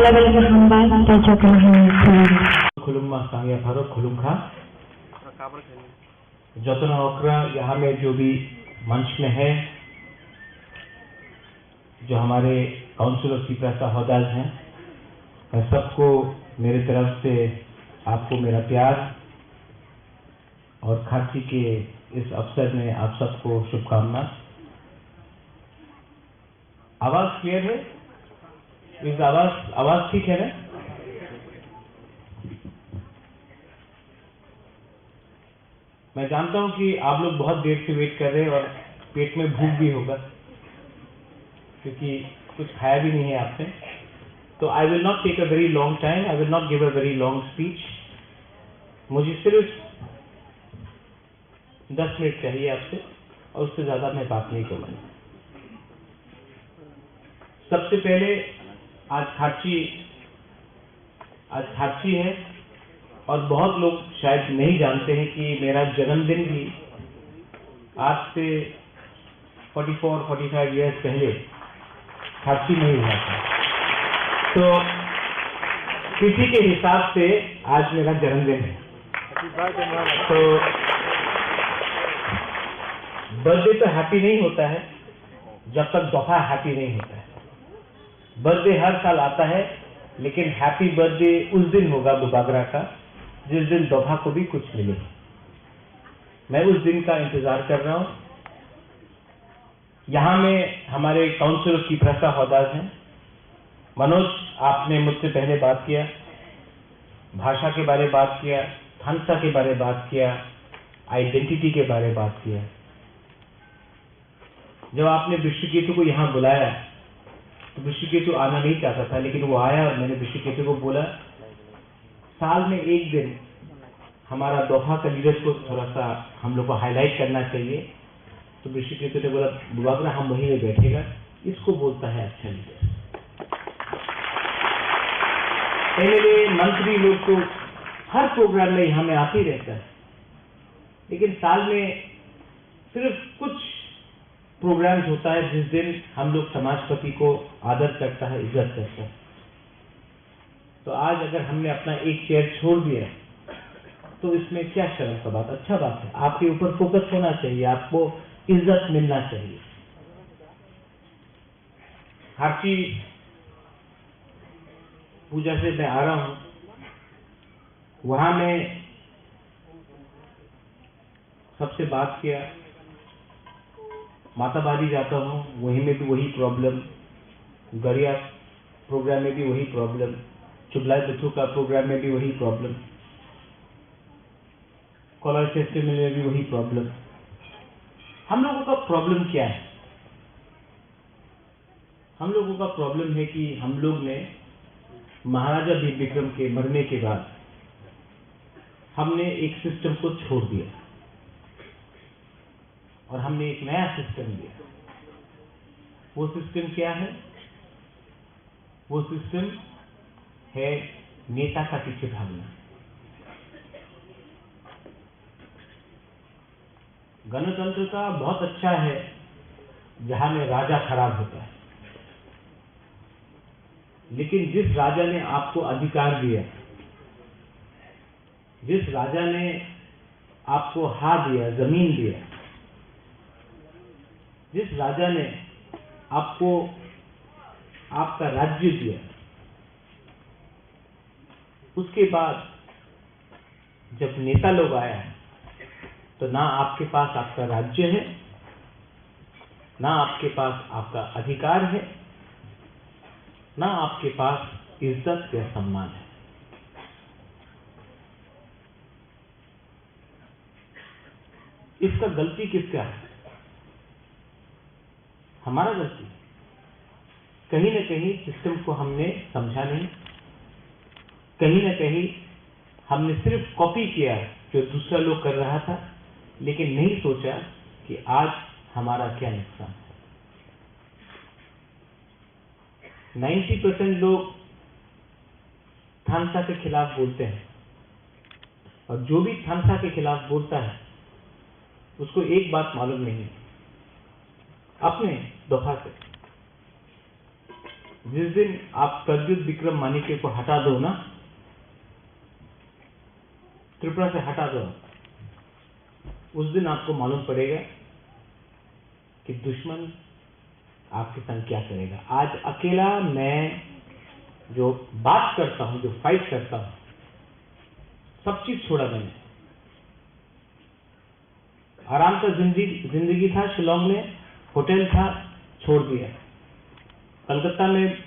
Talagang hambal tayo kemahiran selagi. खुलुम सांगे फारो खुलुम खा जतना ओकरा यहाँ में जो भी मंच में है, जो हमारे काउंसिल ऑफ सीप्रासा होदाज हैं, मैं सबको मेरे तरफ से आपको मेरा प्यार और खांसी के इस अवसर में आप सबको शुभकामना। आवाज क्लियर है? इस आवाज ठीक है ना? मैं जानता हूं कि आप लोग बहुत देर से वेट कर रहे हैं और पेट में भूख भी होगा क्योंकि कुछ खाया भी नहीं है आपने। तो I will not take a very long time, I will not give a very long speech. मुझे सिर्फ 10 मिनट चाहिए आपसे और उससे ज्यादा मैं बात नहीं करूंगा। सबसे पहले आज खाची है और बहुत लोग शायद नहीं जानते हैं कि मेरा जन्मदिन भी आज से 44-45 ईयर्स पहले खाची में ही हुआ था। तो तिथि के हिसाब से आज मेरा जन्मदिन है। तो बर्थडे तो हैप्पी नहीं होता है जब तक दफा हैप्पी नहीं होता है। बर्थडे हर साल आता है, लेकिन हैप्पी बर्थडे उस दिन होगा बुबागरा का जिस दिन दफा को भी कुछ मिले। मैं उस दिन का इंतजार कर रहा हूं। यहां में हमारे काउंसिल ऑफ सीप्रासा होदाज हैं। मनोज, आपने मुझसे पहले बात किया, भाषा के बारे बात किया, थानसा के बारे बात किया, आइडेंटिटी के बारे बात किया। जब आपने विश्वकेतु को यहां बुलाया तो विश्वकेतु आना नहीं चाहता था, लेकिन वो आया और मैंने विश्वकेतु को बोला साल में एक दिन हमारा दोहा का लीडर्स को थोड़ा सा हम लोग को हाईलाइट करना चाहिए। तो विश्वकेतु ने बोला बुबागरा हम वहीं में बैठेगा, इसको बोलता है अच्छा लीडर। पहले मंत्री लोग तो हर प्रोग्राम में यहाँ में आते ही रहता है, लेकिन साल में सिर्फ कुछ प्रोग्राम्स होता है जिस दिन हम लोग समाजपति को आदर करता है, इज्जत करता है। तो आज अगर हमने अपना एक चेयर छोड़ दिया तो इसमें क्या शर्म का बात, अच्छा बात है। आपके ऊपर फोकस होना चाहिए, आपको इज्जत मिलना चाहिए। खाची पूजा से मैं आ रहा हूं, वहां मैं सबसे बात किया, माताबारी जाता हूं, वहीं में भी वही प्रॉब्लम, गरिया प्रोग्राम में भी वही प्रॉब्लम, चुगलाई बच्चों का प्रोग्राम में भी वही प्रॉब्लम, कॉलर फेस्टिवल में भी वही प्रॉब्लम। हम लोगों का प्रॉब्लम क्या है? हम लोगों का प्रॉब्लम है कि हम लोग ने महाराजा वीर विक्रम के मरने के बाद हमने एक सिस्टम को छोड़ दिया और हमने एक नया सिस्टम दिया। वो सिस्टम क्या है? वो सिस्टम है नेता का पीछे भागना। गणतंत्र का बहुत अच्छा है जहां में राजा खराब होता है, लेकिन जिस राजा ने आपको अधिकार दिया, जिस राजा ने आपको हाथ दिया, जमीन दिया, जिस राजा ने आपको आपका राज्य दिया, उसके बाद जब नेता लोग आया तो ना आपके पास आपका राज्य है, ना आपके पास आपका अधिकार है, ना आपके पास इज्जत या सम्मान है। इसका गलती किसका है? हमारा गलती। कहीं न कहीं सिस्टम को हमने समझा नहीं, कहीं न कहीं हमने सिर्फ कॉपी किया जो दूसरा लोग कर रहा था, लेकिन नहीं सोचा कि आज हमारा क्या नुकसान है। 90% लोग थानसा के खिलाफ बोलते हैं और जो भी थानसा के खिलाफ बोलता है उसको एक बात मालूम नहीं है, अपने दफा से जिस दिन आप प्रद्युत विक्रम मानिके को हटा दो ना, त्रिपुरा से हटा दो, उस दिन आपको मालूम पड़ेगा कि दुश्मन आपके संग क्या करेगा। आज अकेला मैं जो बात करता हूं, जो फाइट करता हूं, सब चीज छोड़ा मैंने। आराम का जिंदगी था शिलोंग में, होटल था, छोड़ दिया। कलकत्ता में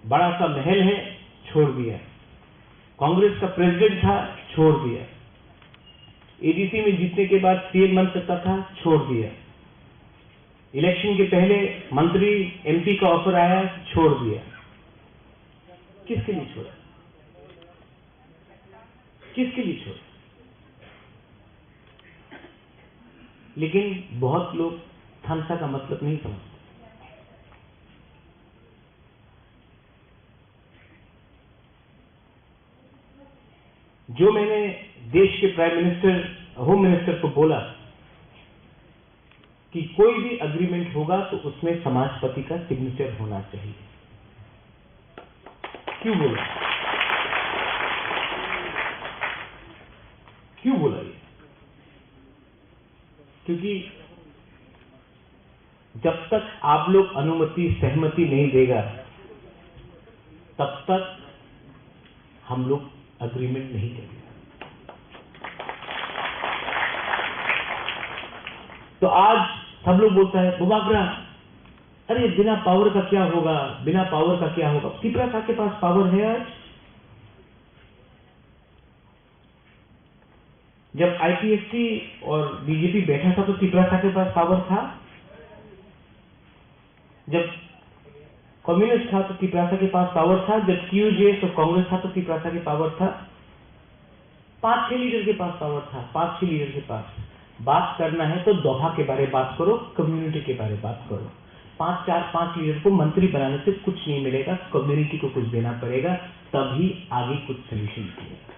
बड़ा सा महल है, छोड़ दिया। कांग्रेस का प्रेसिडेंट था, छोड़ दिया। एडीसी में जीतने के बाद सीएम बन सकता था, छोड़ दिया। इलेक्शन के पहले मंत्री एमपी का ऑफर आया, छोड़ दिया। किसके लिए छोड़ा? किसके लिए छोड़ा? लेकिन बहुत लोग थमसा का मतलब नहीं समझते। जो मैंने देश के प्राइम मिनिस्टर, होम मिनिस्टर को बोला कि कोई भी अग्रीमेंट होगा तो उसमें समाजपति का सिग्नेचर होना चाहिए। क्यों बोला? क्यों बोला ये? क्योंकि जब तक आप लोग अनुमति, सहमति नहीं देगा, तब तक हम लोग अग्रीमेंट नहीं करेंगे। तो आज सब लोग बोलता है बुबागरा, अरे बिना पावर का क्या होगा, बिना पावर का क्या होगा। त्रिपुरा के पास पावर है। आज जब आईपीएफटी और बीजेपी बैठा था तो त्रिपुरा के पास पावर था। जब कम्युनिस्ट था तो त्रिपुरा के पास पावर था। जब क्यूजेएस और कांग्रेस था तो त्रिपुरा के पावर था। 5-6 लीडर के पास पावर था। 5-6 लीडर के पास बात करना है तो दोहा के बारे में बात करो, कम्युनिटी के बारे में बात करो। 5 लीडर को मंत्री बनाने से कुछ नहीं मिलेगा, कम्युनिटी को कुछ देना पड़ेगा, तभी आगे कुछ सोल्यूशन मिलेगा।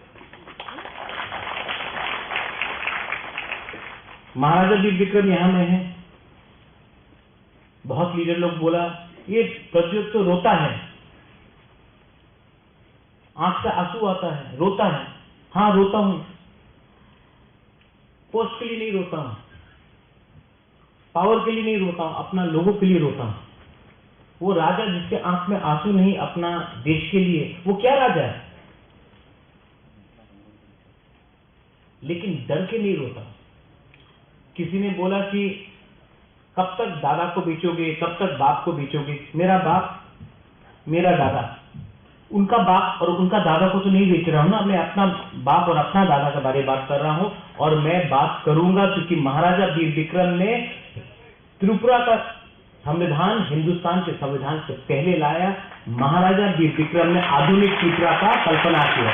महाराजा वीर विक्रम यहां में है। बहुत लीडर लोग बोला ये प्रद्युत तो रोता है, आंख से आंसू आता है, रोता है। हाँ रोता हूं, पोस्ट के लिए नहीं रोता हूं, पावर के लिए नहीं रोता हूं, अपना लोगों के लिए रोता हूं। वो राजा जिसके आंख में आंसू नहीं अपना देश के लिए, वो क्या राजा है? लेकिन डर के नहीं रोता। किसी ने बोला कि कब तक दादा को बेचोगे, कब तक बाप को बेचोगे? मेरा बाप, मेरा दादा, उनका बाप और उनका दादा को तो नहीं बेच रहा हूं ना, मैं अपना बाप और अपना दादा के बारे में बात कर रहा हूं। और मैं बात करूंगा क्योंकि महाराजा वीर विक्रम ने त्रिपुरा का संविधान हिंदुस्तान के संविधान से पहले लाया। महाराजा वीर विक्रम ने आधुनिक त्रिपुरा का कल्पना किया।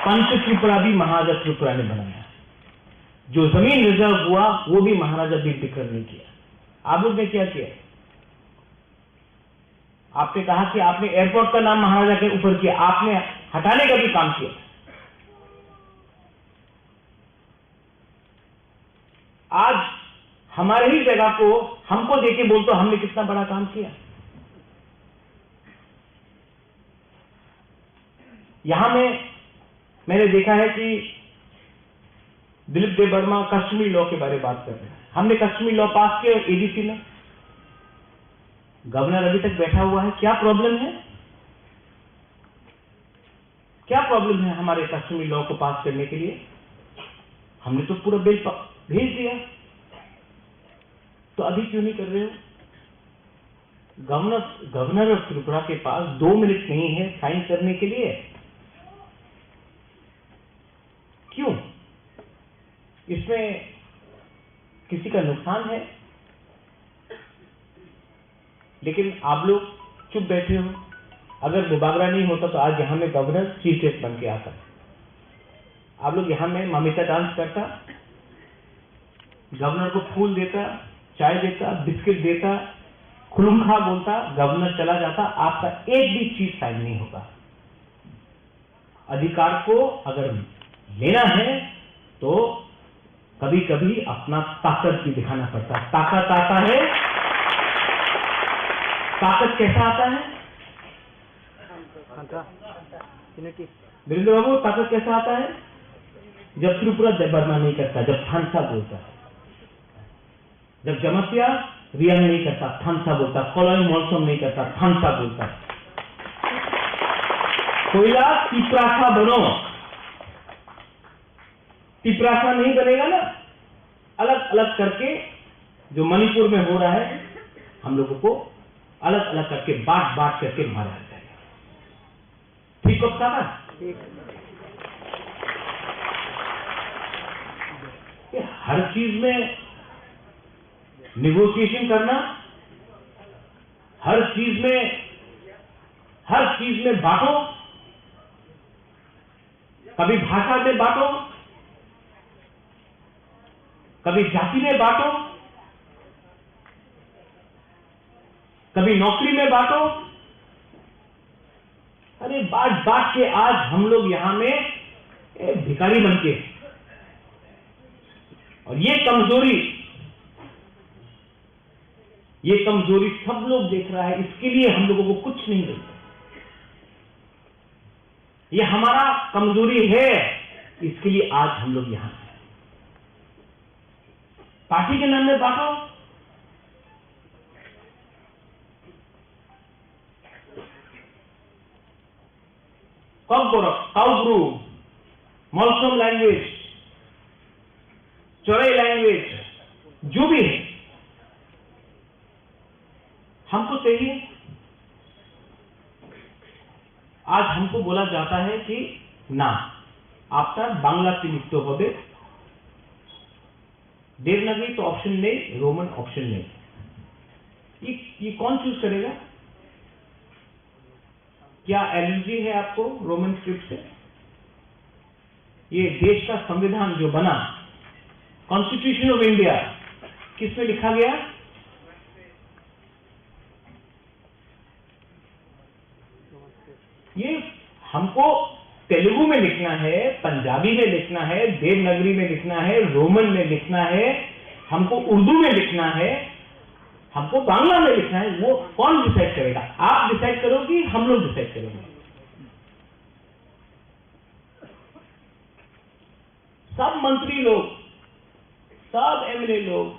पंच त्रिपुरा भी महाराजा त्रिपुरा ने बनाया। जो जमीन रिजर्व हुआ वो भी महाराजा वीर विक्रम ने किया। आप लोग ने क्या किया? आपने कहा कि आपने एयरपोर्ट का नाम महाराजा के ऊपर किया, आपने हटाने का भी काम किया। आज हमारे ही जगह को हमको देके बोलते हो हमने कितना बड़ा काम किया। यहां में मैंने देखा है कि दिलीप देव वर्मा कश्मीर लॉ के बारे में बात कर रहे हैं। हमने कश्मीर लॉ पास किया एडीसी में, गवर्नर अभी तक बैठा हुआ है। क्या प्रॉब्लम है? क्या प्रॉब्लम है हमारे कश्मीर लॉ को पास करने के लिए? हमने तो पूरा बिल भेज दिया, तो अभी क्यों नहीं कर रहे हो? गवर्नर ऑफ त्रिपुरा के पास 2 मिनट नहीं है साइन करने के लिए। क्यों? इसमें किसी का नुकसान है, लेकिन आप लोग चुप बैठे हो। अगर बुबागरा नहीं होता तो आज यहां में गवर्नर चीफ गेस्ट बन के आता। आप लोग यहां में ममिता डांस करता, गवर्नर को फूल देता, चाय देता, बिस्किट देता, खुलुमखा बोलता, गवर्नर चला जाता, आपका एक भी चीज साइन नहीं होगा। अधिकार को अगर लेना है तो कभी कभी अपना ताकत भी दिखाना पड़ता है। ताकत आता है ताकत कैसा आता है? वीरेंद्र बाबू, ताकत कैसा आता है? जब त्रिपुरा बर्मा नहीं करता, जब थानसा बोलता, जब जमसिया रियान नहीं करता, थानसा बोलता, कॉलोनी मॉलसम नहीं करता, थानसा बोलता। कोयला तिपरासा बनो, तिपरासा नहीं बनेगा ना, अलग अलग करके जो मणिपुर में हो रहा है, हम लोगों को अलग अलग करके बांट बांट करके मारा जाएगा। ठीक हो साहब? हर चीज में निगोशिएशन करना, हर चीज में बांटो, कभी भाषा में बांटो, कभी जाति में बांटो, कभी नौकरी में बांटो। अरे बांट बांट के आज हम लोग यहां में भिखारी बन के, और ये कमजोरी सब लोग देख रहा है, इसके लिए हम लोगों को कुछ नहीं मिलता। ये हमारा कमजोरी है, इसके लिए आज हम लोग यहां हैं। पार्टी के नाम में बांटो, काउब्रू, मॉलसम लैंग्वेज, चौराई लैंग्वेज, जो भी है हमको चाहिए। आज हमको बोला जाता है कि ना, आपका बांग्ला से लिखते हो, देवनागरी तो ऑप्शन नहीं, रोमन ऑप्शन नहीं। ये कौन चूज करेगा? क्या एलर्जी है आपको रोमन स्क्रिप्ट से? ये देश का संविधान जो बना, कॉन्स्टिट्यूशन ऑफ इंडिया, किसमें लिखा गया? ये हमको तेलुगु में लिखना है, पंजाबी में लिखना है, देवनागरी में लिखना है, रोमन में लिखना है, हमको उर्दू में लिखना है, हमको बांग्ला में लिखना है। वो कौन डिसाइड करेगा? आप डिसाइड करोगे, हम लोग डिसाइड करेंगे। सब मंत्री लोग, सब एमएलए लोग,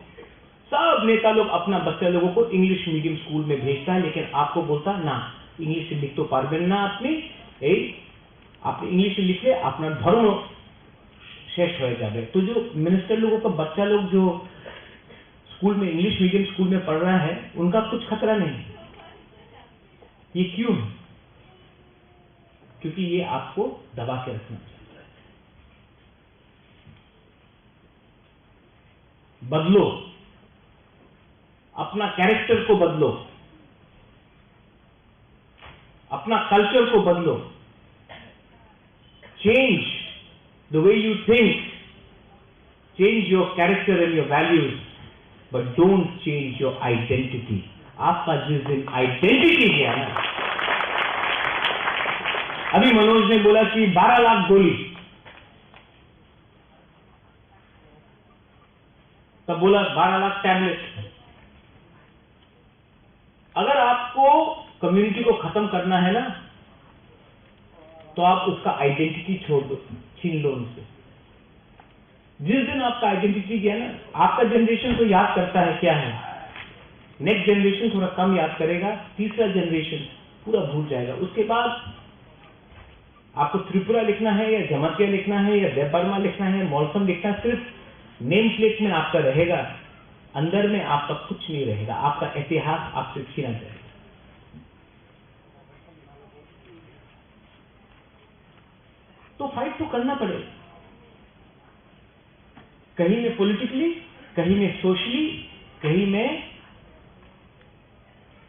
सब नेता लोग अपना बच्चा लोगों को इंग्लिश मीडियम स्कूल में भेजता है, लेकिन आपको बोलता ना, इंग्लिश लिख तो पारबेन ना अपनी, आप इंग्लिश लिख ले, अपना धर्म शेष हो जाए। तो जो मिनिस्टर लोगों का बच्चा लोग जो स्कूल में, इंग्लिश मीडियम स्कूल में पढ़ रहा है, उनका कुछ खतरा नहीं। ये क्यों है? क्योंकि ये आपको दबा के रखना चाहता है। बदलो, अपना कैरेक्टर को बदलो, अपना कल्चर को बदलो। Change the way you think, change your character and your values, but don't change your identity. आपका जिस दिन आइडेंटिटी गया ना, अभी मनोज ने बोला कि 12 लाख गोली, तब बोला 12 लाख टैबलेट। अगर आपको कम्युनिटी को खत्म करना है ना, तो आप उसका आइडेंटिटी छोड़ दो, छीन लो उनसे। जिस दिन आपका आइडेंटिटी गया ना, आपका जनरेशन तो याद करता है क्या है, नेक्स्ट जनरेशन थोड़ा कम याद करेगा, तीसरा जनरेशन पूरा भूल जाएगा। उसके बाद आपको त्रिपुरा लिखना है या जमतिया लिखना है या देवबर्मा लिखना है, मॉलसम लिखना है, सिर्फ नेम प्लेट में आपका रहेगा, अंदर में आपका कुछ नहीं रहेगा, आपका इतिहास आपसे छीना जाएगा। तो फाइट तो करना पड़ेगा, कहीं में पॉलिटिकली, कहीं में सोशली, कहीं में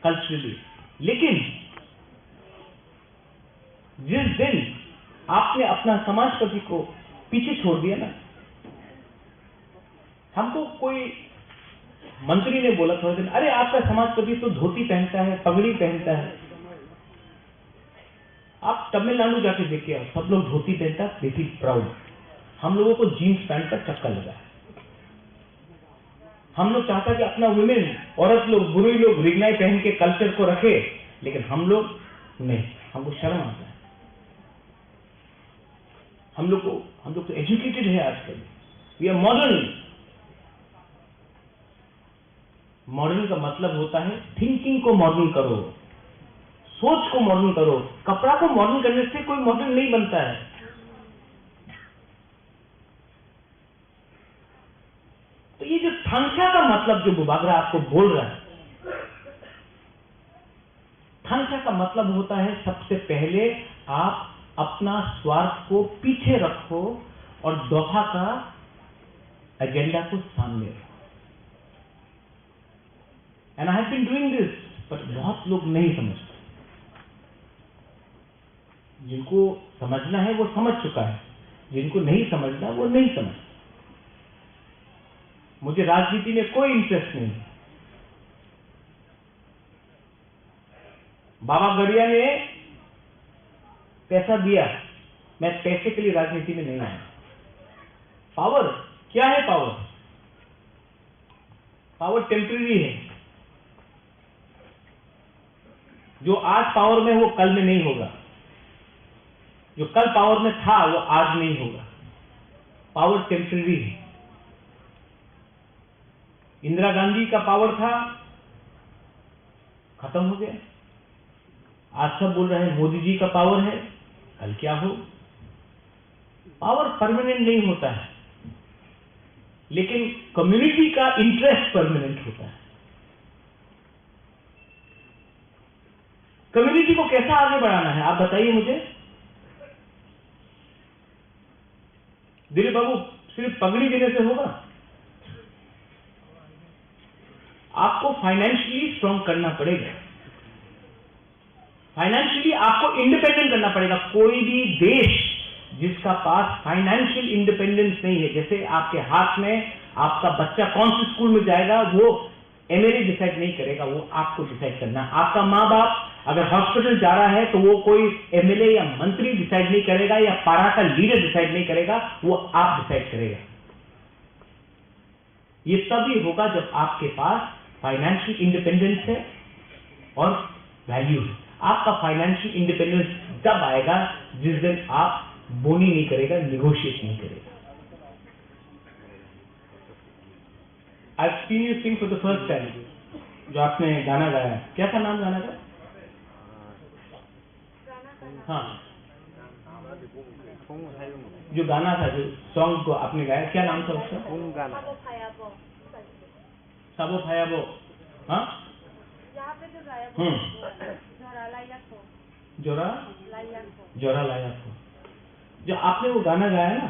कल्चरली। लेकिन जिस दिन आपने अपना समाजपति को पीछे छोड़ दिया ना, हमको कोई मंत्री ने बोला थोड़े दिन, अरे आपका समाजपति तो धोती पहनता है, पगड़ी पहनता है। आप तमिलनाडु जाके देखिए, सब लोग धोती पहनता, दे फील प्राउड। हम लोगों को जीन्स पैंट का चक्कर लगा है। हम लोग चाहता कि अपना वुमेन, औरत लोग, बुरी लोग रिगनाई पहन के कल्चर को रखे, लेकिन हम लोग नहीं, हमको शर्म आता है। हम लोग तो एजुकेटेड है आजकल, वी आर मॉडर्न। मॉडर्न का मतलब होता है थिंकिंग को मॉडर्न करो, सोच को मॉडर्न करो। कपड़ा को मॉडर्न करने से कोई मॉडर्न नहीं बनता है। तो ये जो थांचा का मतलब जो बुबागरा आपको बोल रहा है, थांचा का मतलब होता है सबसे पहले आप अपना स्वार्थ को पीछे रखो और दोहा का एजेंडा को सामने रखो। And I have been doing this, but बहुत लोग नहीं समझते। जिनको समझना है वो समझ चुका है, जिनको नहीं समझना वो नहीं समझता। मुझे राजनीति में कोई इंटरेस्ट नहीं। बाबा गरिया ने पैसा दिया, मैं पैसे के लिए राजनीति में नहीं आया। पावर क्या है? पावर टेम्परेरी है। जो आज पावर में वो कल में नहीं होगा, जो कल पावर में था वो आज नहीं होगा। पावर टेम्परेरी है। इंदिरा गांधी का पावर था, खत्म हो गया। आज सब बोल रहे हैं मोदी जी का पावर है, कल क्या हो। पावर परमानेंट नहीं होता है, लेकिन कम्युनिटी का इंटरेस्ट परमानेंट होता है। कम्युनिटी को कैसा आगे बढ़ाना है आप बताइए मुझे। दिलीप बाबू, सिर्फ पगड़ी देने से होगा? आपको फाइनेंशियली स्ट्रांग करना पड़ेगा, फाइनेंशियली आपको इंडिपेंडेंट करना पड़ेगा। कोई भी देश जिसका पास फाइनेंशियल इंडिपेंडेंस नहीं है, जैसे आपके हाथ में आपका बच्चा कौन सी स्कूल में जाएगा वो एमएलए डिसाइड नहीं करेगा, वो आपको डिसाइड करना। आपका माँ बाप अगर हॉस्पिटल जा रहा है तो वो कोई एमएलए या मंत्री डिसाइड नहीं करेगा या पारा का लीडर डिसाइड नहीं करेगा, वो आप डिसाइड करेगा। ये तभी होगा जब आपके पास फाइनेंशियल इंडिपेंडेंस है और वैल्यूज। आपका फाइनेंशियल इंडिपेंडेंस तब आएगा जिस दिन आप बोनी नहीं करेगा, निगोशिएट नहीं करेगा। I've seen you sing for the first time, जो आपने गाना गाया, क्या था नाम गाना का? हाँ, जो गाना था, जो सॉन्ग को आपने गाया, क्या नाम था उसका? साबो फायाबो। हाँ, जोरा लाया को। जो आपने वो गाना गाया ना,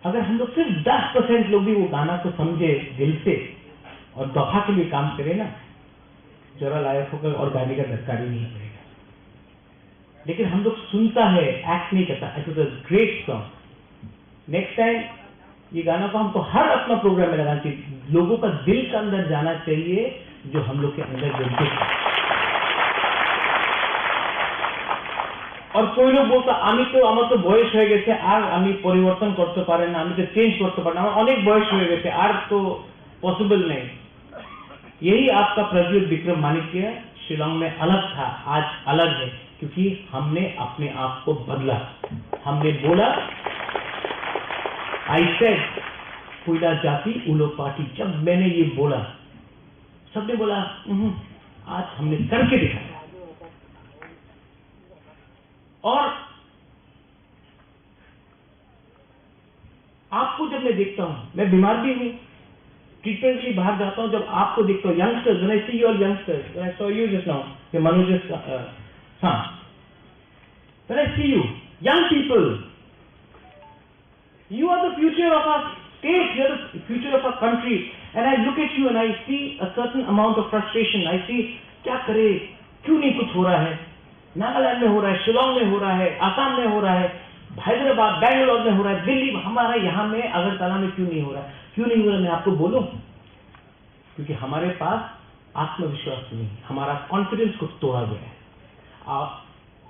अगर हम लोग सिर्फ 10% लोग भी वो गाना को समझे दिल से और दफा के लिए काम करे ना, जोरा लायक होकर और गाने का दरकार ही नहीं पड़ेगा। लेकिन हम लोग सुनता है, एक्ट नहीं करता। It was a great song. Next time ये गाना को हमको हर अपना प्रोग्राम में लगाना चाहिए। लोगों का दिल का अंदर जाना चाहिए जो हम लोग के अंदर जलते हैं। और कोई लोग बोलता আমার তো বয়স হয়ে গেছে, আর আমি পরিবর্তন করতে পারি না, আমি তো চেঞ্জ করতে পারি না, আমার অনেক বয়স হয়ে গেছে, আর তো पॉसिबल नहीं। यही आपका प्रज्वल विक्रम माणिक्य शिलोंग में अलग था, आज अलग है, क्योंकि हमने अपने आप को बदला। हमने बोला आई सेड पुइला जाति उलो पार्टी। जब मैंने ये बोला सबने बोला आज हमने करके दिखाया। और आपको जब मैं देखता हूं, मैं बीमार भी हूं, ट्रीटमेंट के लिए बाहर जाता हूं, जब आपको देखता हूं, youngsters, when I see you all youngsters, when I saw you just now, ये मनोज हाँ, when I see you young people, you are the future of our state, you are the future of our country, and I look at you and I see a certain amount of frustration. I see क्या करे, क्यों नहीं कुछ हो रहा है। नागालैंड में हो रहा है, शिलोंग में हो रहा है, आसाम में हो रहा है, हैदराबाद, बेंगलोर में हो रहा है, दिल्ली में, हमारा यहाँ में अगरतला में क्यों नहीं हो रहा है? क्यों नहीं हो रहा? मैं आपको बोलूं, क्योंकि हमारे पास आत्मविश्वास नहीं, हमारा कॉन्फिडेंस को तोड़ा गया है।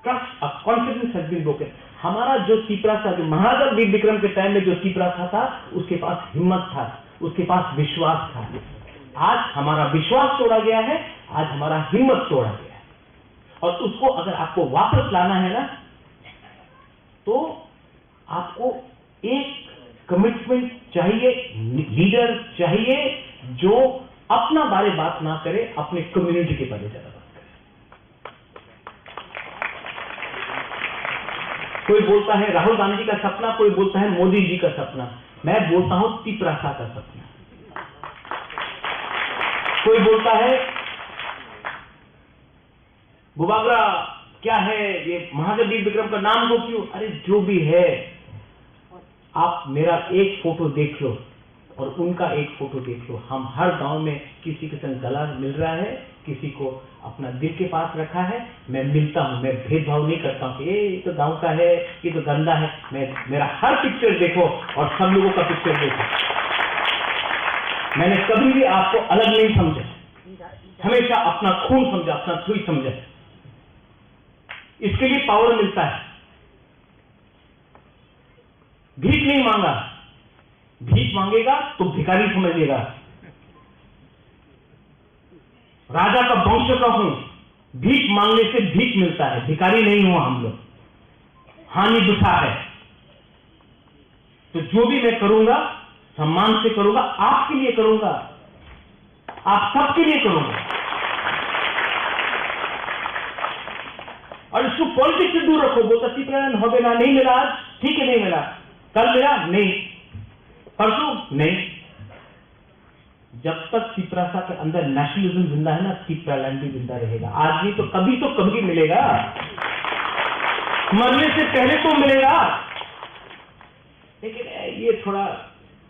Trust, confidence has been broken. हमारा जो सीपरा था, जो महाराजा वीर विक्रम के टाइम में जो सीपरा था उसके पास हिम्मत था, उसके पास विश्वास था। आज हमारा विश्वास तोड़ा गया है, आज हमारा हिम्मत तोड़ा गया है, और उसको अगर आपको वापस लाना है ना, तो आपको एक कमिटमेंट चाहिए, लीडर चाहिए जो अपना बारे बात ना करे, अपने कम्युनिटी के बारे ज्यादा बात करे। कोई बोलता है राहुल गांधी का सपना, कोई बोलता है मोदी जी का सपना, मैं बोलता हूं तिपरासा का सपना। कोई बोलता है बुबागरा क्या है, ये महावीर विक्रम का नाम को क्यों, अरे जो भी है, आप मेरा एक फोटो देख लो और उनका एक फोटो देख लो। हम हर गांव में किसी के संग गला मिल रहा है, किसी को अपना दिल के पास रखा है। मैं मिलता हूं, मैं भेदभाव नहीं करता हूं कि ये तो गांव का है, ये तो गंदा है। मेरा हर पिक्चर देखो और सब लोगों का पिक्चर देखो। मैंने कभी भी आपको अलग नहीं समझा, हमेशा अपना खून समझा, अपना सुई समझा। इसके लिए पावर मिलता है। भीख नहीं मांगा, भीख मांगेगा तो भिखारी समझिएगा। राजा का वंश का हूं, भीख मांगने से भीख मिलता है, भिखारी नहीं हुआ हम लोग। हानि दुखा है, तो जो भी मैं करूंगा सम्मान से करूंगा, आपके लिए करूंगा, आप सबके लिए करूंगा। और इसको पॉलिटिक्स से दूर रखो। बोलता सीपरायण हो गया, नहीं मिला आज, ठीक है नहीं मिला, कल मिला नहीं, परसों नहीं। जब तक सीपरासा के अंदर नेशनलिज्म जिंदा है ना, सीपरालैंड भी जिंदा रहेगा। आज नहीं तो कभी मिलेगा, मरने से पहले तो मिलेगा। लेकिन ये थोड़ा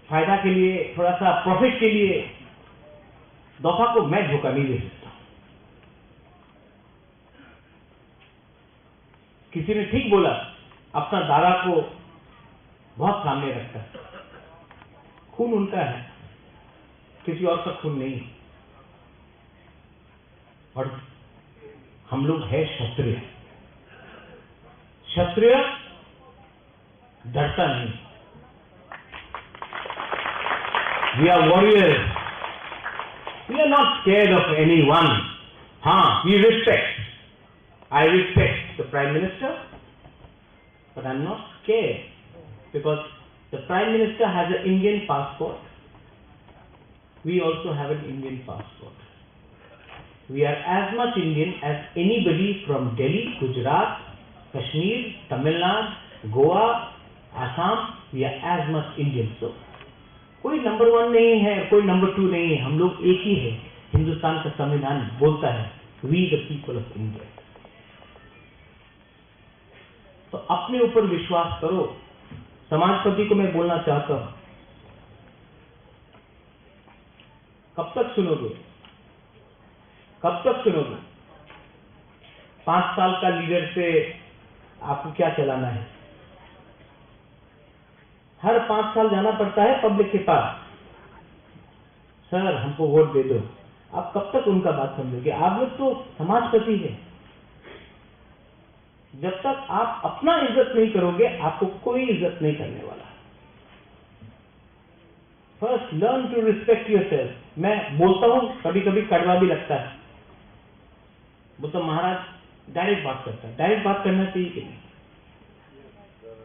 फायदा के लिए, थोड़ा सा प्रॉफिट के लिए दफा को मैं धोखा नहीं दे सकता। किसी ने ठीक बोला, अपना दादा को बहुत सामने रखता है। खून उनका है, किसी और का खून नहीं। और हम लोग है क्षत्रिय। क्षत्रिय डरता नहीं। We are warriors. We are not scared of anyone. We respect. I respect the Prime Minister, but I'm not scared because the Prime Minister has an Indian passport. We also have an Indian passport. We are as much Indian as anybody from Delhi, Gujarat, Kashmir, Tamil Nadu, Goa, Assam. We are as much Indian. So, कोई number 1 नहीं है, कोई number 2 नहीं है, हम लोग एक ही है। हिंदुस्तान का संविधान बोलता है we the people of India. तो अपने ऊपर विश्वास करो। समाजपति को मैं बोलना चाहता हूं, कब तक सुनोगे, कब तक सुनोगे? 5 साल का लीडर से आपको क्या चलाना है? हर 5 साल जाना पड़ता है पब्लिक के पास, सर हमको वोट दे दो। आप कब तक उनका बात समझोगे? आप लोग तो समाजपति हैं। जब तक आप अपना इज्जत नहीं करोगे, आपको कोई इज्जत नहीं करने वाला। First learn to respect yourself. मैं बोलता हूं, कभी कभी कड़वा भी लगता है। बोलता महाराज डायरेक्ट बात करता है, डायरेक्ट बात करना चाहिए कि नहीं?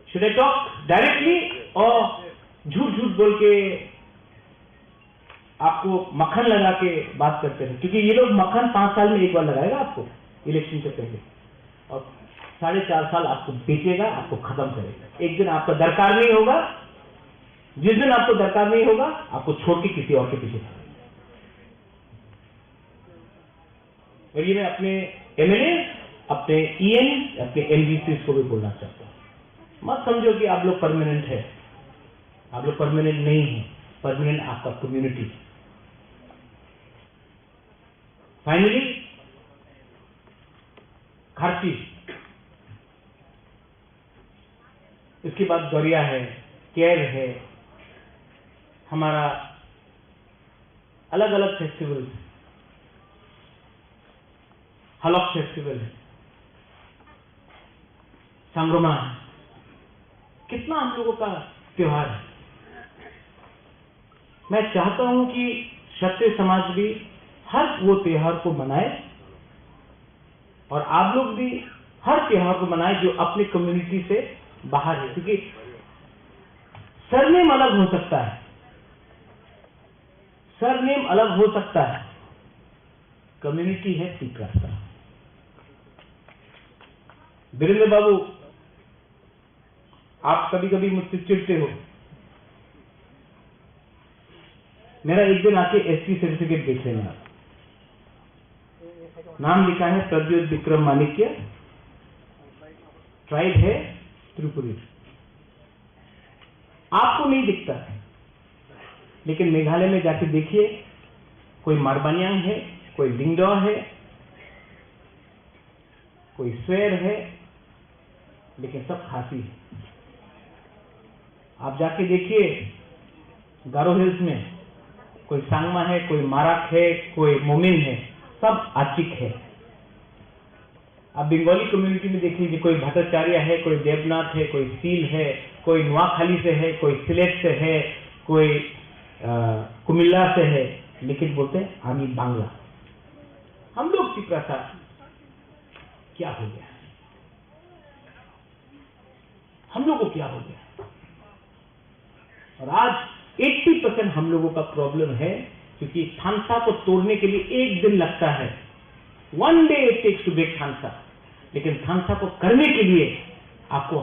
शुड आई टॉक डायरेक्टली और झूठ झूठ बोल के आपको मक्खन लगा के बात करते हैं? क्योंकि ये लोग मक्खन 5 साल में एक बार लगाएगा आपको इलेक्शन से पहले, और 4.5 साल आपको बेचेगा, आपको खत्म करेगा। एक दिन आपका दरकार नहीं होगा, जिस दिन आपको दरकार नहीं होगा, आपको छोड़ के किसी और के पीछे भागेगा। और ये मैं अपने एमएलए, अपने ईएन, अपने एमडीसी को भी बोलना चाहता हूं। मत समझो कि आप लोग परमानेंट है, आप लोग परमानेंट नहीं है। परमानेंट आपका कम्युनिटी। फाइनली खारची, इसके बाद गौरिया है, केर है, हमारा अलग अलग फेस्टिवल, हलक फेस्टिवल है, संगमा है, कितना हम लोगों का त्योहार है। मैं चाहता हूं कि क्षत्रिय समाज भी हर वो त्योहार को मनाए और आप लोग भी हर त्योहार को मनाए जो अपनी कम्युनिटी से बाहर है, क्योंकि सरनेम अलग हो सकता है, सरनेम अलग हो सकता है, कम्युनिटी है तिपरासा। वीरेंद्र बाबू, आप कभी कभी मुझसे चिढ़ते हो, मेरा एक दिन आके एसटी सर्टिफिकेट देख लेना। नाम लिखा है प्रद्योत विक्रम माणिक्य, ट्राइब है त्रिपुरी। आपको नहीं दिखता, लेकिन मेघालय में जाके देखिए, कोई मारबानियांग है, कोई लिंगडॉ है, कोई स्वेर है, लेकिन सब खासी है। आप जाके देखिए गारो हिल्स में कोई सांगमा है, कोई माराक है, कोई मोमिन है, सब आचिक है। आप बंगाली कम्युनिटी में देख लीजिए, कोई भट्टाचार्य है, कोई देवनाथ है, कोई सील है, कोई नुआखाली से है, कोई सिलेट से है, कोई कुमिल्ला से है, लेकिन बोलते हैं आमी बांग्ला। हम लोग तिपरासा क्या हो गया, हम लोगों को क्या हो गया? और आज 80% हम लोगों का प्रॉब्लम है, क्योंकि थानसा को तोड़ने के लिए एक दिन लगता है, 1 day it takes to break थानसा, लेकिन थानसा को करने के लिए आपको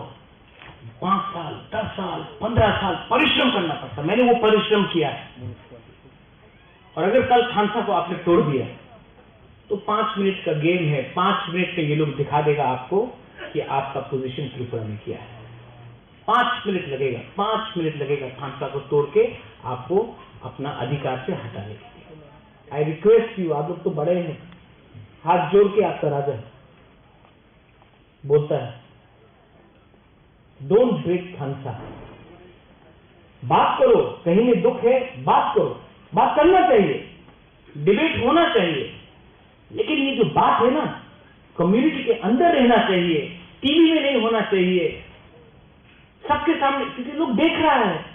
5 साल, 10 साल, 15 साल परिश्रम करना पड़ता। मैंने वो परिश्रम किया है, और अगर कल थानसा को आपने तोड़ दिया तो 5 मिनट का गेम है, 5 मिनट में ये लोग दिखा देगा आपको कि आपका पोजीशन त्रिपुरा में किया है। 5 मिनट लगेगा, 5 मिनट लगेगा थानसा को तोड़ के आपको अपना अधिकार से हटाने के लिए। आई रिक्वेस्ट यू, आप लोग तो बड़े हैं, हाथ जोड़ के आपका राजा बोलता है, डोंट ब्रेक थानसा। बात करो, कहीं में दुख है, बात करो, बात करना चाहिए, डिबेट होना चाहिए, लेकिन ये जो बात है ना, कम्युनिटी के अंदर रहना चाहिए, टीवी में नहीं होना चाहिए, सबके सामने, क्योंकि लोग देख रहा है।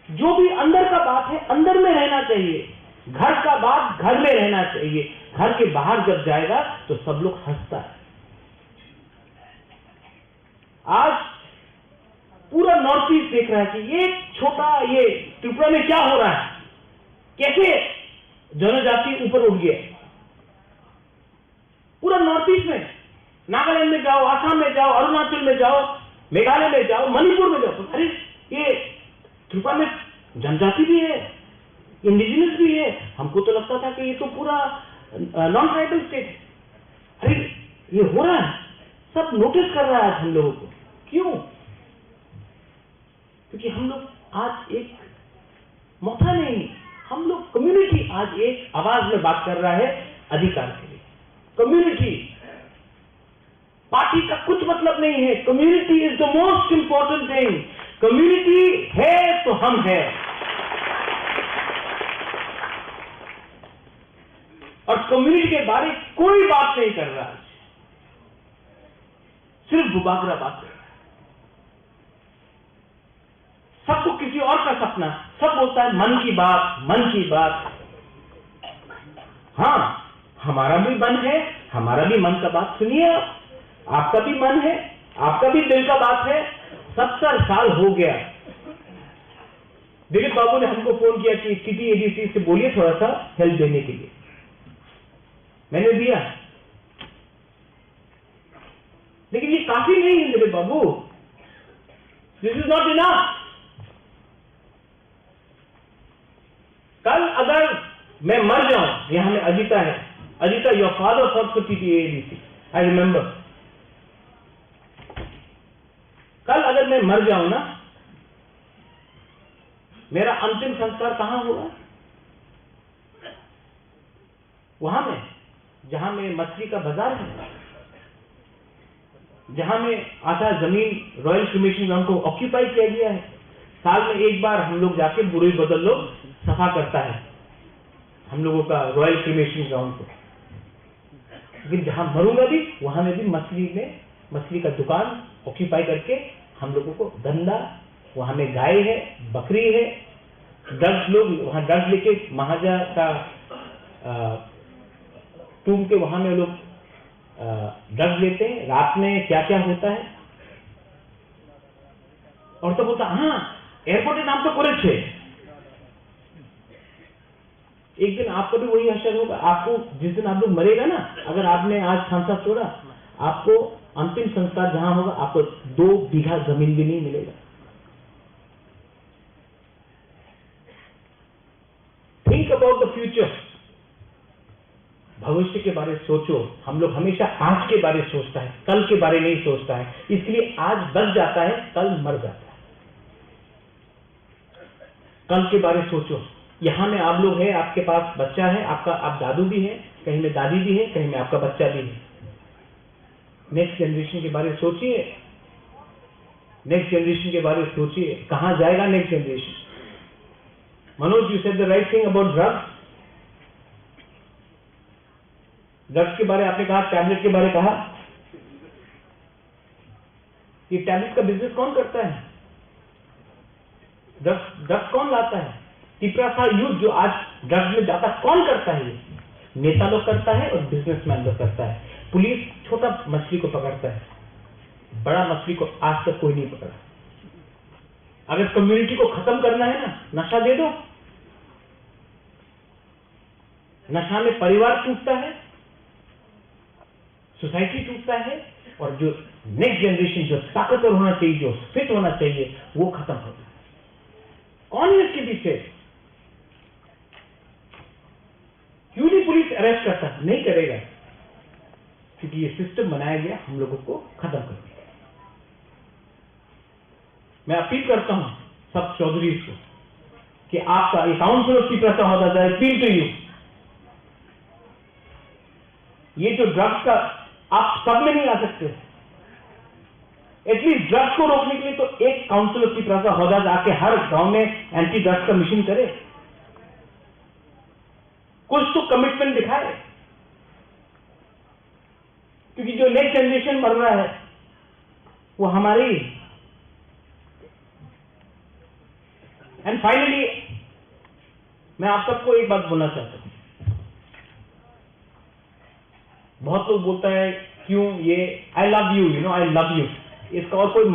जो भी अंदर का बात है अंदर में रहना चाहिए, घर का बात घर में रहना चाहिए। घर के बाहर जब जाएगा तो सब लोग हंसता है। आज पूरा नॉर्थ ईस्ट देख रहा है कि ये छोटा, ये त्रिपुरा में क्या हो रहा है, कैसे जनजाति ऊपर उठ गया। पूरा नॉर्थ ईस्ट में, नागालैंड में जाओ, आसाम में जाओ, अरुणाचल में जाओ, मेघालय में जाओ, मणिपुर में जाओ, अरे ये त्रिपुरा में जनजाति भी है, इंडिजिनस भी है। हमको तो लगता था कि ये तो पूरा नॉन ट्राइबल स्टेट है। अरे ये हो रहा है, सब नोटिस कर रहा है हम लोगों को। क्यों? क्योंकि हम लोग आज एक मौका नहीं, हम लोग कम्युनिटी आज एक आवाज में बात कर रहा है अधिकार के लिए। कम्युनिटी, पार्टी का कुछ मतलब नहीं है। Community is the most important thing. Community है तो हम है। और कम्युनिटी के बारे में कोई बात नहीं कर रहा है, सिर्फ बुबागरा बात कर रहा है। सबको किसी और का सपना, सब बोलता है मन की बात, मन की बात। हाँ, हमारा भी मन है, हमारा भी मन का बात सुनिए आप। आपका भी मन है, आपका भी दिल का बात है। 70 साल हो गया। दिलीप बाबू ने हमको फोन किया कि स्थिति एडीसी से बोलिए थोड़ा सा हेल्प देने के लिए। मैंने दिया, लेकिन ये काफी नहीं है Dilip babu. This is not enough. कल अगर मैं मर जाऊं, यहां में अजिता है, Ajita your father for TTADC, I remember. कल अगर मैं मर जाऊं ना, मेरा अंतिम संस्कार कहां होगा? वहां में जहां में मछली का बाजार है, जहां में आधा जमीन रॉयल क्रिमेशन ग्राउंड को ऑक्यूपाई किया गया है। साल में एक बार हम लोग जाके बुरे बदल लोग सफा करता है हम लोगों का रॉयल क्रिमेशन ग्राउंड को। लेकिन जहां मरूंगा भी, वहां में भी मछली का दुकान ऑक्यूपाई करके हम लोगों को गंदा, वहां में गाय है, बकरी है, ड्रग्स, लोग वहाँ ड्रग्स लेके महाजा का टूम के वहां में लोग ड्रग्स लेते हैं। रात में क्या क्या होता है, और तो बोलता हाँ एयरपोर्ट नाम तो करे छे। एक दिन आपको भी वही असर होगा। आपको जिस दिन आप लोग मरेगा ना, अगर आपने आज खांसा छोड़ा, आपको अंतिम संस्कार जहां होगा आपको 2 बीघा जमीन भी नहीं मिलेगा। Think about the future. भविष्य के बारे में सोचो। हम लोग हमेशा आज के बारे में सोचता है, कल के बारे में नहीं सोचता है, इसलिए आज बच जाता है, कल मर जाता है। कल के बारे में सोचो। यहां में आप लोग हैं, आपके पास बच्चा है, आपका आप दादू भी है, कहीं में दादी भी है, कहीं में आपका बच्चा भी है। नेक्स्ट जनरेशन के बारे में सोचिए। नेक्स्ट जनरेशन के बारे में सोचिए, कहां जाएगा next generation. Manoj, you said the right thing about drugs. Drugs के बारे आपने कहा, टैबलेट के बारे कहा। ये टैबलेट का बिजनेस कौन करता है? ड्रग्स कौन लाता है? तिपरा सा यूथ जो आज ड्रग्स में जाता, कौन करता है? ये नेता लोग करता है और बिजनेसमैन लोग करता है। पुलिस छोटा मछली को पकड़ता है, बड़ा मछली को आज तक कोई नहीं पकड़ा। अगर कम्युनिटी को खत्म करना है ना, नशा दे दो। नशा में परिवार टूटता है, सोसाइटी टूटता है, और जो नेक्स्ट जनरेशन जो ताकतवर होना चाहिए, जो फिट होना चाहिए, वो खत्म होता है। कौन है इसके पीछे? क्यों नहीं पुलिस अरेस्ट करता? नहीं करेगा, क्योंकि ये सिस्टम बनाया गया हम लोगों को खत्म करने का। मैं अपील करता हूं सब चौधरी को कि आपका ये काउंसिल ऑफ तिपरा होता है, अपील टू यू। ये जो ड्रग्स का आप सब में नहीं आ सकते, एटलीस्ट ड्रग्स को रोकने के लिए तो एक काउंसिल ऑफ तिपरा का होदा जाके हर गांव में एंटी ड्रग्स का मिशन करे, कुछ तो कमिटमेंट दिखाए। क्योंकि जो नेक्स्ट जनरेशन मर रहा है वो हमारी। एंड फाइनली मैं आप सबको एक बात बोलना चाहता हूं। बहुत लोग बोलता है क्यों ये I love you, you know I love you, इसका और कोई,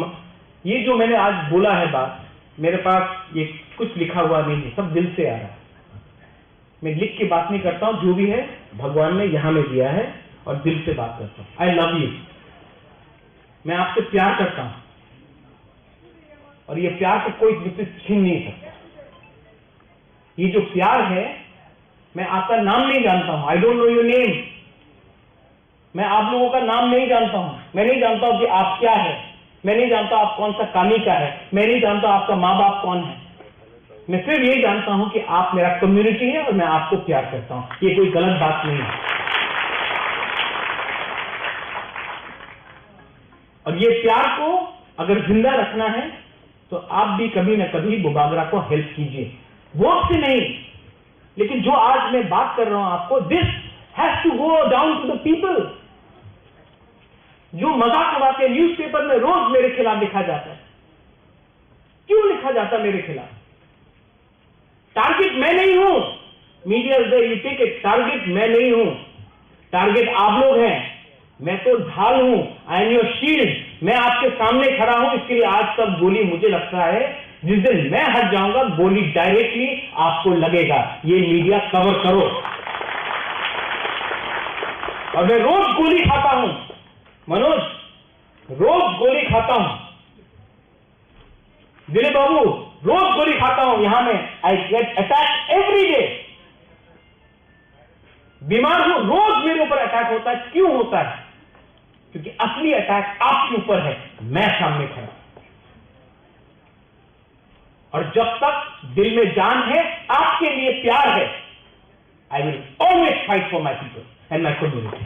ये जो मैंने आज बोला है बात, मेरे पास ये कुछ लिखा हुआ नहीं है, सब दिल से आ रहा है। मैं लिख के बात नहीं करता हूं, जो भी है भगवान ने यहां में दिया है और दिल से बात करता हूं। आई लव यू, मैं आपसे प्यार करता हूं, और ये प्यार को कोई मुझसे छीन नहीं सकता। ये जो प्यार है, मैं आपका नाम नहीं जानता हूं, I don't know your name, मैं आप लोगों का नाम नहीं जानता हूं, मैं नहीं जानता हूं कि आप क्या है, मैं नहीं जानता आप कौन सा कामी का है, मैं नहीं जानता आपका माँ बाप कौन है। मैं सिर्फ यही जानता हूं कि आप मेरा कम्युनिटी है और मैं आपको प्यार करता हूं। ये कोई गलत बात नहीं है। और ये प्यार को अगर जिंदा रखना है तो आप भी कभी न कभी बुबागरा को हेल्प कीजिए, वोट से नहीं, लेकिन जो आज मैं बात कर रहा हूं आपको, this has to go down to the people. जो मजाक उड़ाते हैं न्यूज़पेपर में, रोज मेरे खिलाफ लिखा जाता है। क्यों लिखा जाता मेरे खिलाफ? टारगेट मैं नहीं हूं, media you take it, target मैं नहीं हूं, टारगेट आप लोग हैं। मैं तो ढाल हूं, आई एम योर शील्ड, मैं आपके सामने खड़ा हूं। इसके लिए आज तक गोली, मुझे लगता है जिस दिन मैं हट जाऊंगा गोली डायरेक्टली आपको लगेगा। ये मीडिया कवर करो। और मैं रोज गोली खाता हूं मनोज, रोज गोली खाता हूं दिलीप बाबू, रोज गोली खाता हूं। यहां में I get attack every day. बीमार हूं, रोज मेरे ऊपर अटैक होता है। क्यों होता है? क्योंकि असली अटैक आपके ऊपर है, मैं सामने खड़ा। और जब तक दिल में जान है, आपके लिए प्यार है, I will always fight for my people and my community.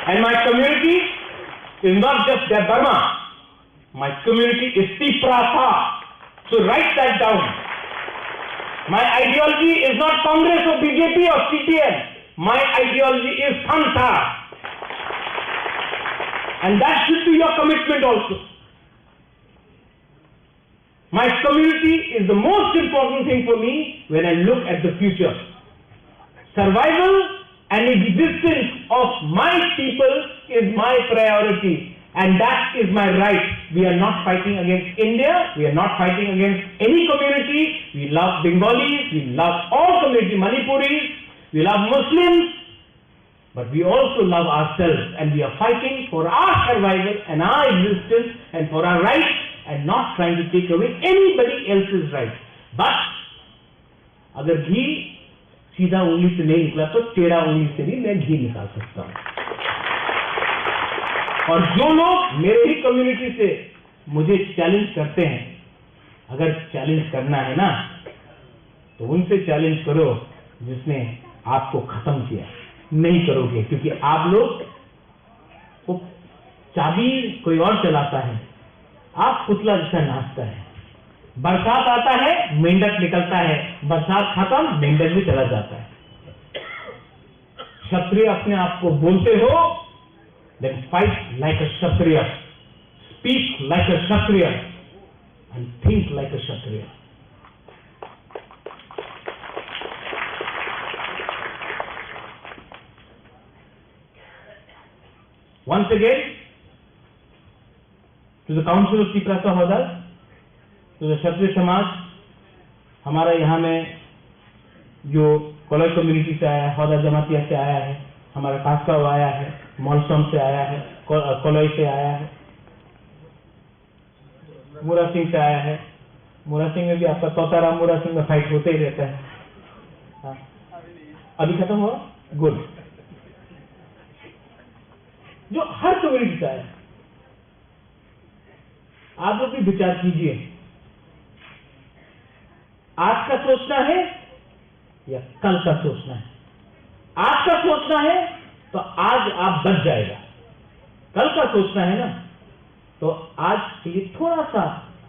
And my community is not just the Burma, my community is Tiprasa. So write that down. My ideology is not Congress or BJP or CPM. My ideology is Khanta. And that should be your commitment also. My community is the most important thing for me when I look at the future. Survival and existence of my people is my priority, and that is my right. We are not fighting against India, we are not fighting against any community. We love Bengalis, we love all community, Manipuris, we love Muslims, but we also love ourselves, and we are fighting for our survival and our existence and for our rights, and not trying to take away anybody else's right. But अगर घी सीधा उंगली से नहीं निकला तो टेढ़ा उंगली से भी मैं घी निकाल सकता हूं। और जो लोग मेरे ही कम्युनिटी से मुझे चैलेंज करते हैं, अगर चैलेंज करना है ना तो उनसे चैलेंज करो जिसने आपको खत्म किया। नहीं करोगे, क्योंकि आप लोग वो चाबी कोई और चलाता है, आप पुतला जैसा नाचता है। बरसात आता है, मेंढक निकलता है, बरसात खत्म, मेंढक भी चला जाता है। क्षत्रिय अपने आप को बोलते हो, then fight like a Kshatriya, speak like a Kshatriya, and think like a Kshatriya. Once again, to the Council of Tiprasa Howdar, to the Kshatriya समाज, हमारा यहाँ में जो कोलाई कम्युनिटी से आया है, हौदा जमातिया से आया है, हमारा कास्काव आया है, मॉलसम से आया है, कोलाई से आया है, मूरा सिंह से आया है। मूरा सिंह में भी आपका तोताराम मूरा सिंह में फाइट होते ही रहता है। हाँ, अभी खत्म हुआ, गुड। जो हर कम्युनिटी से आया, आप लोग भी विचार कीजिए, आज का सोचना है या कल का सोचना है। आज का सोचना है तो आज आप बच जाएगा, कल का सोचना है ना तो आज के लिए थोड़ा सा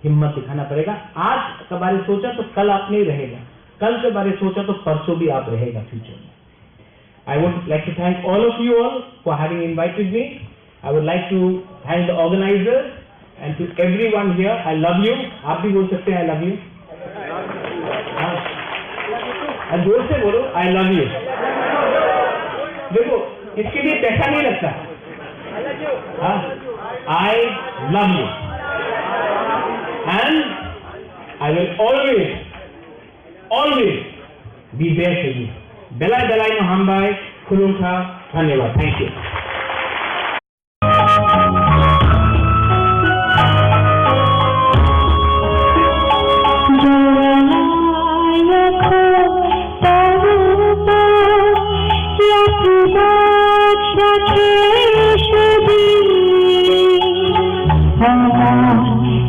हिम्मत दिखाना पड़ेगा। आज के बारे में सोचा तो कल आप नहीं रहेगा, कल के बारे में सोचा तो परसों भी आप रहेगा फ्यूचर में। I would like to thank all of you all for having invited me. I would like to thank the organizers and to everyone here. I love you. आप भी बोल सकते हैं I love you. और जोर से बोलो I love you. देखो इसके लिए पैसा नहीं लगता। हाँ, I love you and I will always be there for you. Belai belai no hambai kulungka dhanyawad. Thank you.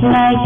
Like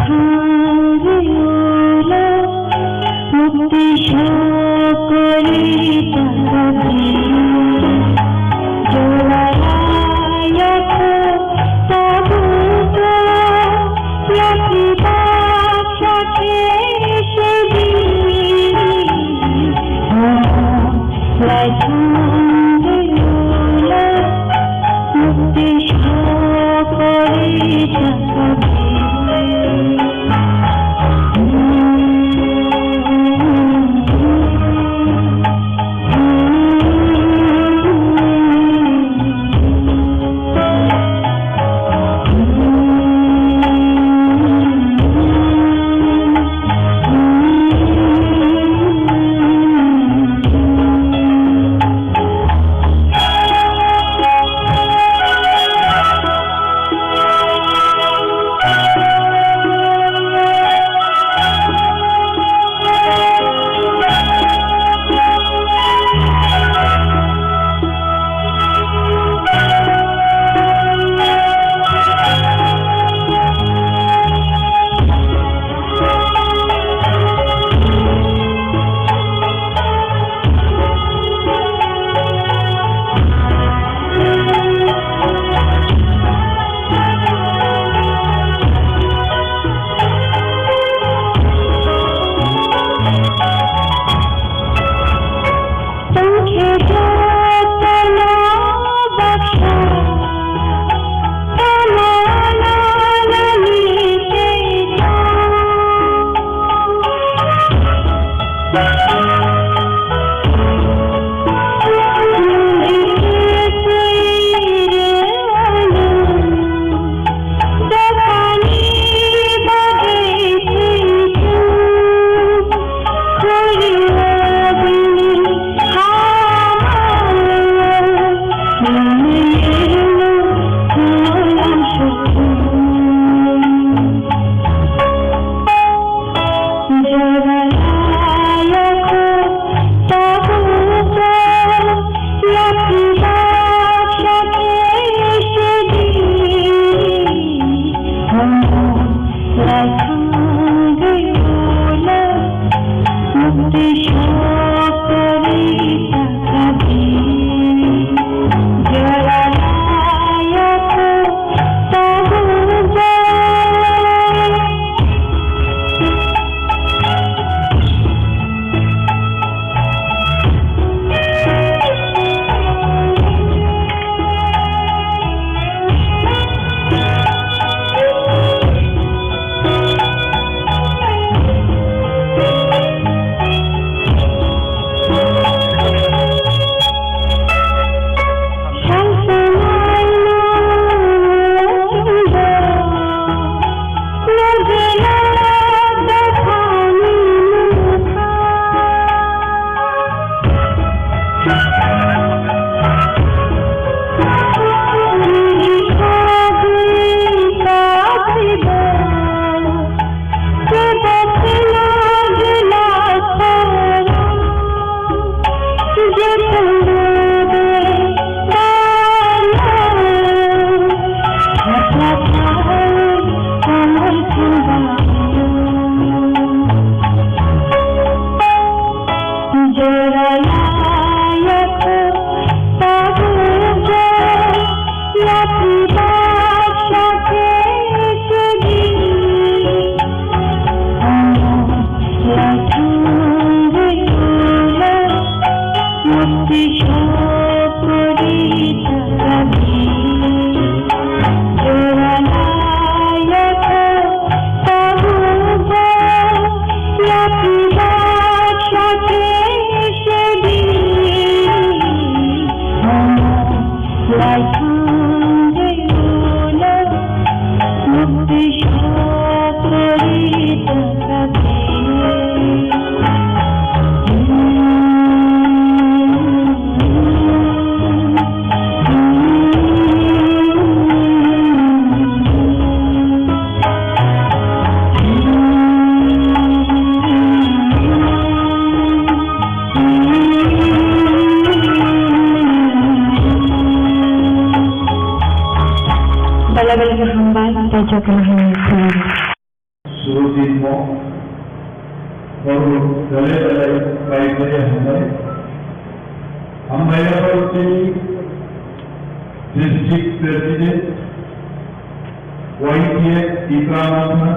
Malabaling Hambal, Raja Kemahiran Selalu. Surjit मो और गले गले बाइक में हम महिला डिस्ट्रिक्ट प्रेसिडेंट YPS इकरामा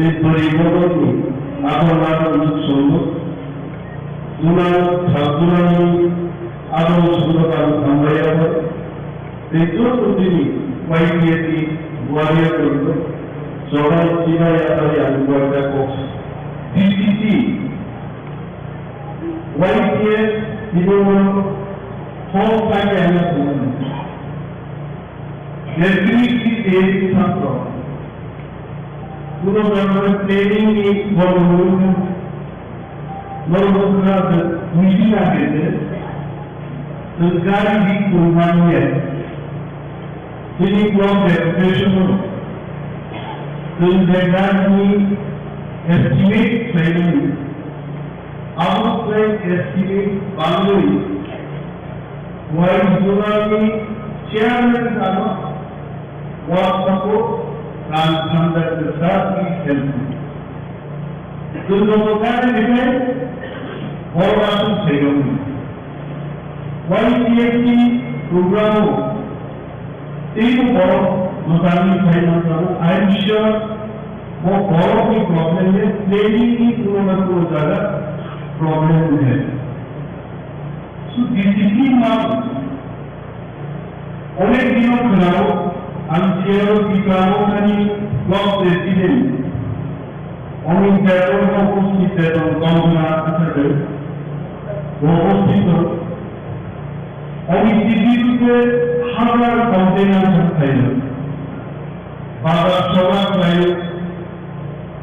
इस परिवर्तन की आगमन सुनो सुना छात्रों आगमन सुनो का हम महिला देखो तुझी YPS की ग्वालियर को Soal Cina yang keluarga Cox, DCC, YPS itu home site yang ada. Jadi kita satu, punya orang training ni baru ada misi ada, terkait di kurangnya. Ini kurang depresi. Menjadi estimate training, outside estimate boundary, while Zulani chairman sama waktu dan conduct the study helpful. Tuntutan ini orang sejauh YPSC program itu orang Mutani I am sure वो बहुत ही problem है training की पूर्ण को ज़्यादा problem है so discipline mark अनेक दिनों खराब अंशियों की कामों ब्लॉक प्रेसिडेंट अनेक जगहों को उपस्थित है तो कामना करते वो उपस्थित हो अनेक चीज़ों के हमारा कंटेनर सकते हैं बाबा शवाब भाई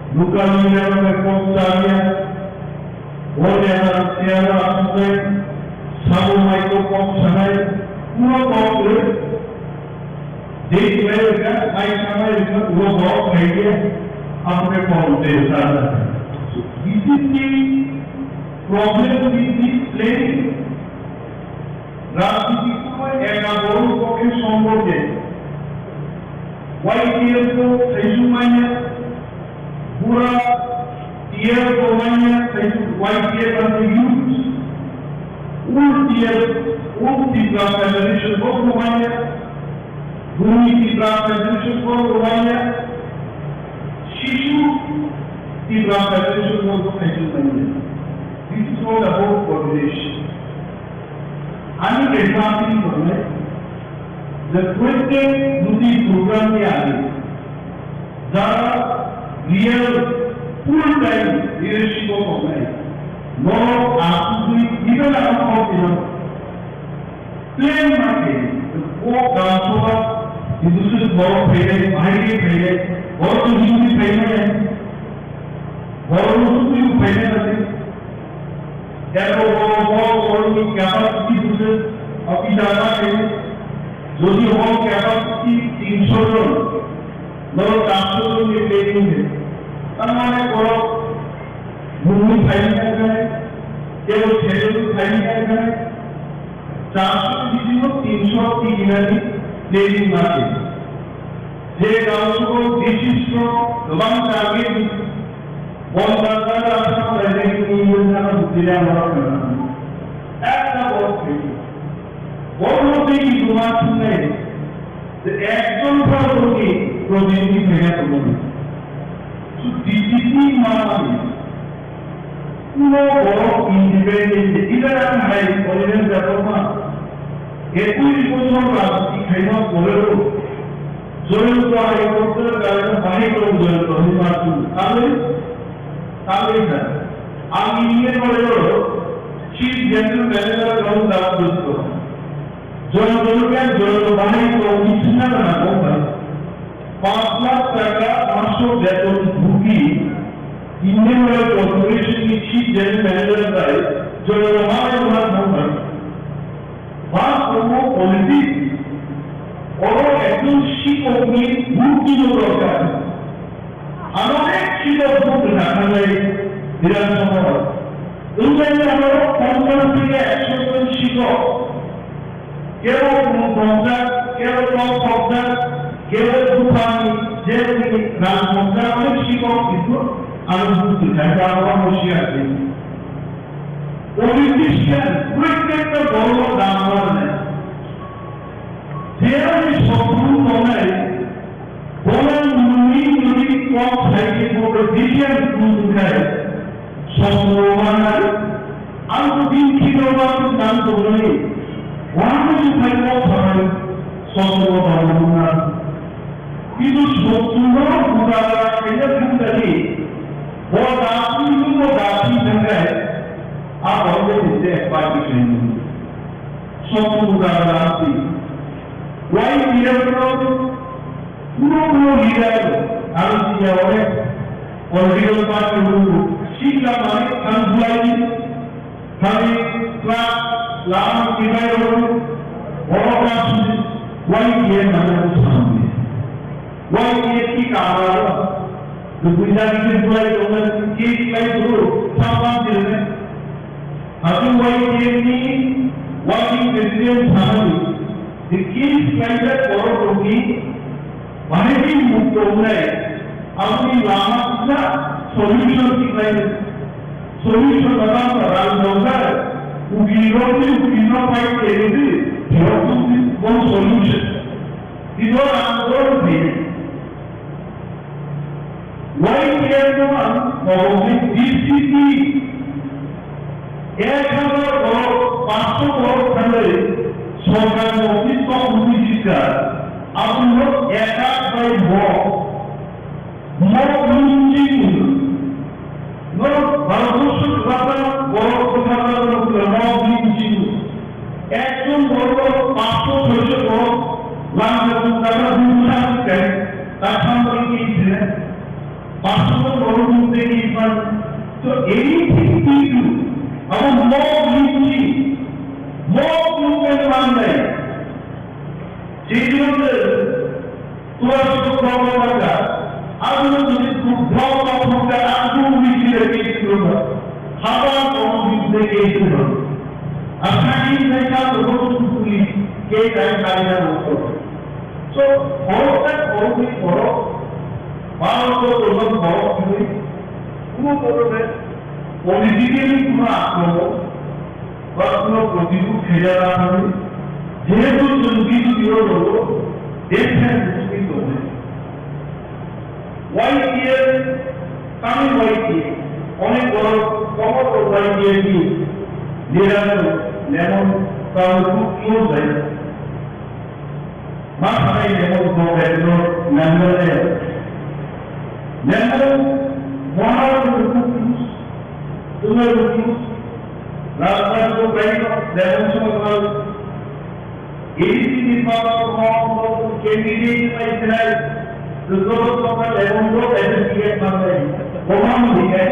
Bukan menjadi konsumsinya, orang yang asal sama mereka konsumsi, semua konsumsi, jadi mereka sama itu dua bawa kerja, apa konsumsi sana. Ini problem ini planning. राजनीति को एकाबोल को के संबोधे YPS को सैजुमान्य पूरा टीयर कोमान्य YPS और यूथ उन टीयर उन तीव्र फेडरेशन को कोमान्य भूमि तीव्र फेडरेशन को कोमान्य शिशु तीव्र फेडरेशन को सैजुमान्य This is all about coordination. आणि example म्हणून the question दुसरी program में आले जरा real full time leadership of organization no absolutely even about plan market वो गांसों का दूसरे बहुत पहले आगे पहले और तो भी पहले है और तो भी पहले रहते यारो वो और की कैपेसिटी दूसरे अभी ज़्यादा है जो भी वो कैपेसिटी 300 लोग 400 लोग ये ट्रेनिंग है हमारे को भूमि फाइल कर रहे हैं केवल 6 लोग फाइल कर रहे हैं 400 किसी को 300 की गिनती ट्रेनिंग मारते ये गाँव को डिस्ट्रिक्ट को गवर्नमेंट आगे बहुत ज़्यादा अच्छा पहले की योजना का जिला हमारा करना ऐसा बहुत है बहुत लोग की जुबान सुनने तो एक्शन पर होगी प्रोजेक्ट की जगह पर होगी तो डिसिप्लिन मानाली वो बहुत इंडिपेंडेंट इधर हम है कॉलेज जाता ये कोई कोई रास्ते खाना बोलेरो जोर तो आए डॉक्टर कारण बाहर को जोर तो हम मारते ताकि सर आप इंडियन वाले चीफ जनरल मैनेजर का दावा दोस्तों जो बाहर को कितना बना होगा 5 लाख टका 500 देशों की भूखी इंडियन वाले कॉर्पोरेशन की चीफ जनरल मैनेजर का है जो हमारे वहाँ होगा बात को पॉलिटिक्स और एकदम शीट अपनी भूखी जो होता है हमारे चीजों को बनाने में विरासत है उनमें हमारे कॉन्फ्रेंस के एक्शन को शिको केवल कॉन्फ्रेंस কেবল সংসার কেবল দোকানি যেমনি রাজ সংসার অনেক শিক্ষক কিন্তু আমি বুঝতে চাই আমার বসে আছে পলিটিশিয়ান প্রত্যেকটা বড় দাম নেয় যে আমি শত্রু নয় বলেন যদি কম খাইতে করে দেশের দুধ খায় শত্রু মানায় আর দিন কিলোবার দাম তো নেই অনেক খাইব খাবে শত্রু না কিন্তু শত্রুরা উদারা খেলে থাকি ও দাসি থাকায় আর বলতে দিতে একবার বিষয় নেই শত্রু উদারা আসি ওয়াই নিরন্তর পুরো লিডার আলোচিত অনেক পলিটিক্যাল পার্টি শিক্ষা মানে খানগুলাই খালি ক্লাস লাভ কিভাবে বড় ক্লাস ওয়াই দিয়ে মানে সামনে ওয়াই দিয়ে কি কারণ তো গুজরাটি গুলাই তোমরা কি লাই ধরো সামান দিলে আজু ওয়াই দিয়ে কি ওয়ার্কিং প্রেসিডেন্ট সামনে the key slider for Rogi, managing Mutomai, Abdi Lama, solution about the Ralmoga, who we not fight anything, he also is one solution. These are our things. Why care no one for DCP? Air cover or passport or salary. Sarkar office বা উদ্যোগিকা আপনার একা by Bharatvarsha বড় কথা একজন বড় 500-600 বড় তার সামনে গিয়েছিলেন 500 বড় মধ্যে গিয়েছিলেন তো এই কিন্তু আমার movement one day. Jesus to us to Prabhupada. I will do this to Prabhupada and do which is the case to her. How about the case to her? A hanging like that to go to police, case and carry also. So, all that all we follow, all of those follow, who politically not কোনো প্রতিকূল খেজা না হবে যেহেতু চুনকিত বিরোধ হলো দেশের দুষ্কৃত হবে ওয়াইটিএর তামিল ওয়াইটিএ অনেক বড় কমর ওয়াইটিএ কি নিরাপদ লেমন তাহলে খুব ক্লোজ হয় মাথায় লেমন গভর্ন ম্যানুয়ালে লেমন মহারাষ্ট্র খুব ক্লোজ তোমার ক্লোজ রাজধানী তো প্রায় দেবসমকাল এডিসি ক্যান্ডিডেট পাইছিলেন দুর্গতকাল এবং লোক এসএসসিএস মানে প্রমাণ দিকে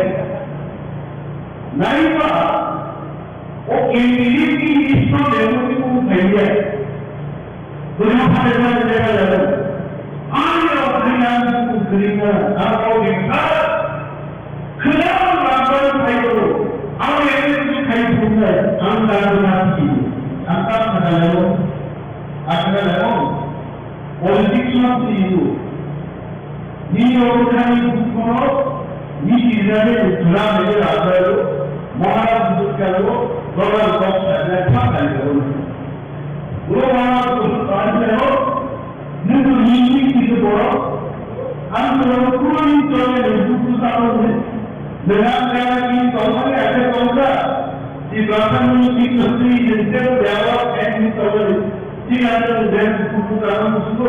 নাইবা ও ক্যান্ডিডেট কি ইসো ডেমোক্রেটিক ভাইয়া দুনিয়া ভাবে দেখা যাবে আমি অপরিণাম কুকরিনা আর ওইটা খলাম রাজধানী পাইলো আমি politics not you. Ni organi kono ni Israel utla mere adaro Maharaj dukkalo global box na thaka karo. Guru Maharaj dukkalo nindu ni kitu boro antoro kurani chole dukku saro ne legan legan ki tolane ate tolka di pratham ki sastri jinte vyava and tolane ঠিক আছে দেন কুকু কারণ শুরু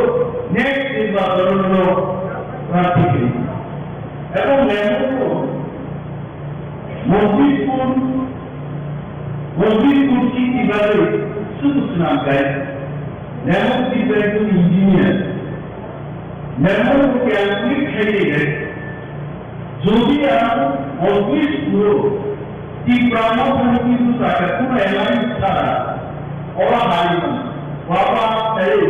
next is the দরনো প্রার্থী এবং lemon মসজিদ কি কিভাবে সূচনা দেয় লেমন কি একজন ইঞ্জিনিয়ার লেমন ক্যালকুলেট খেয়ে দেয় যদি মসজিদ পুরো কি প্রাণবন কিন্তু তাকে কোনো অ্যালায়েন্স ছাড়া ওরা হারিয়ে বাবা এই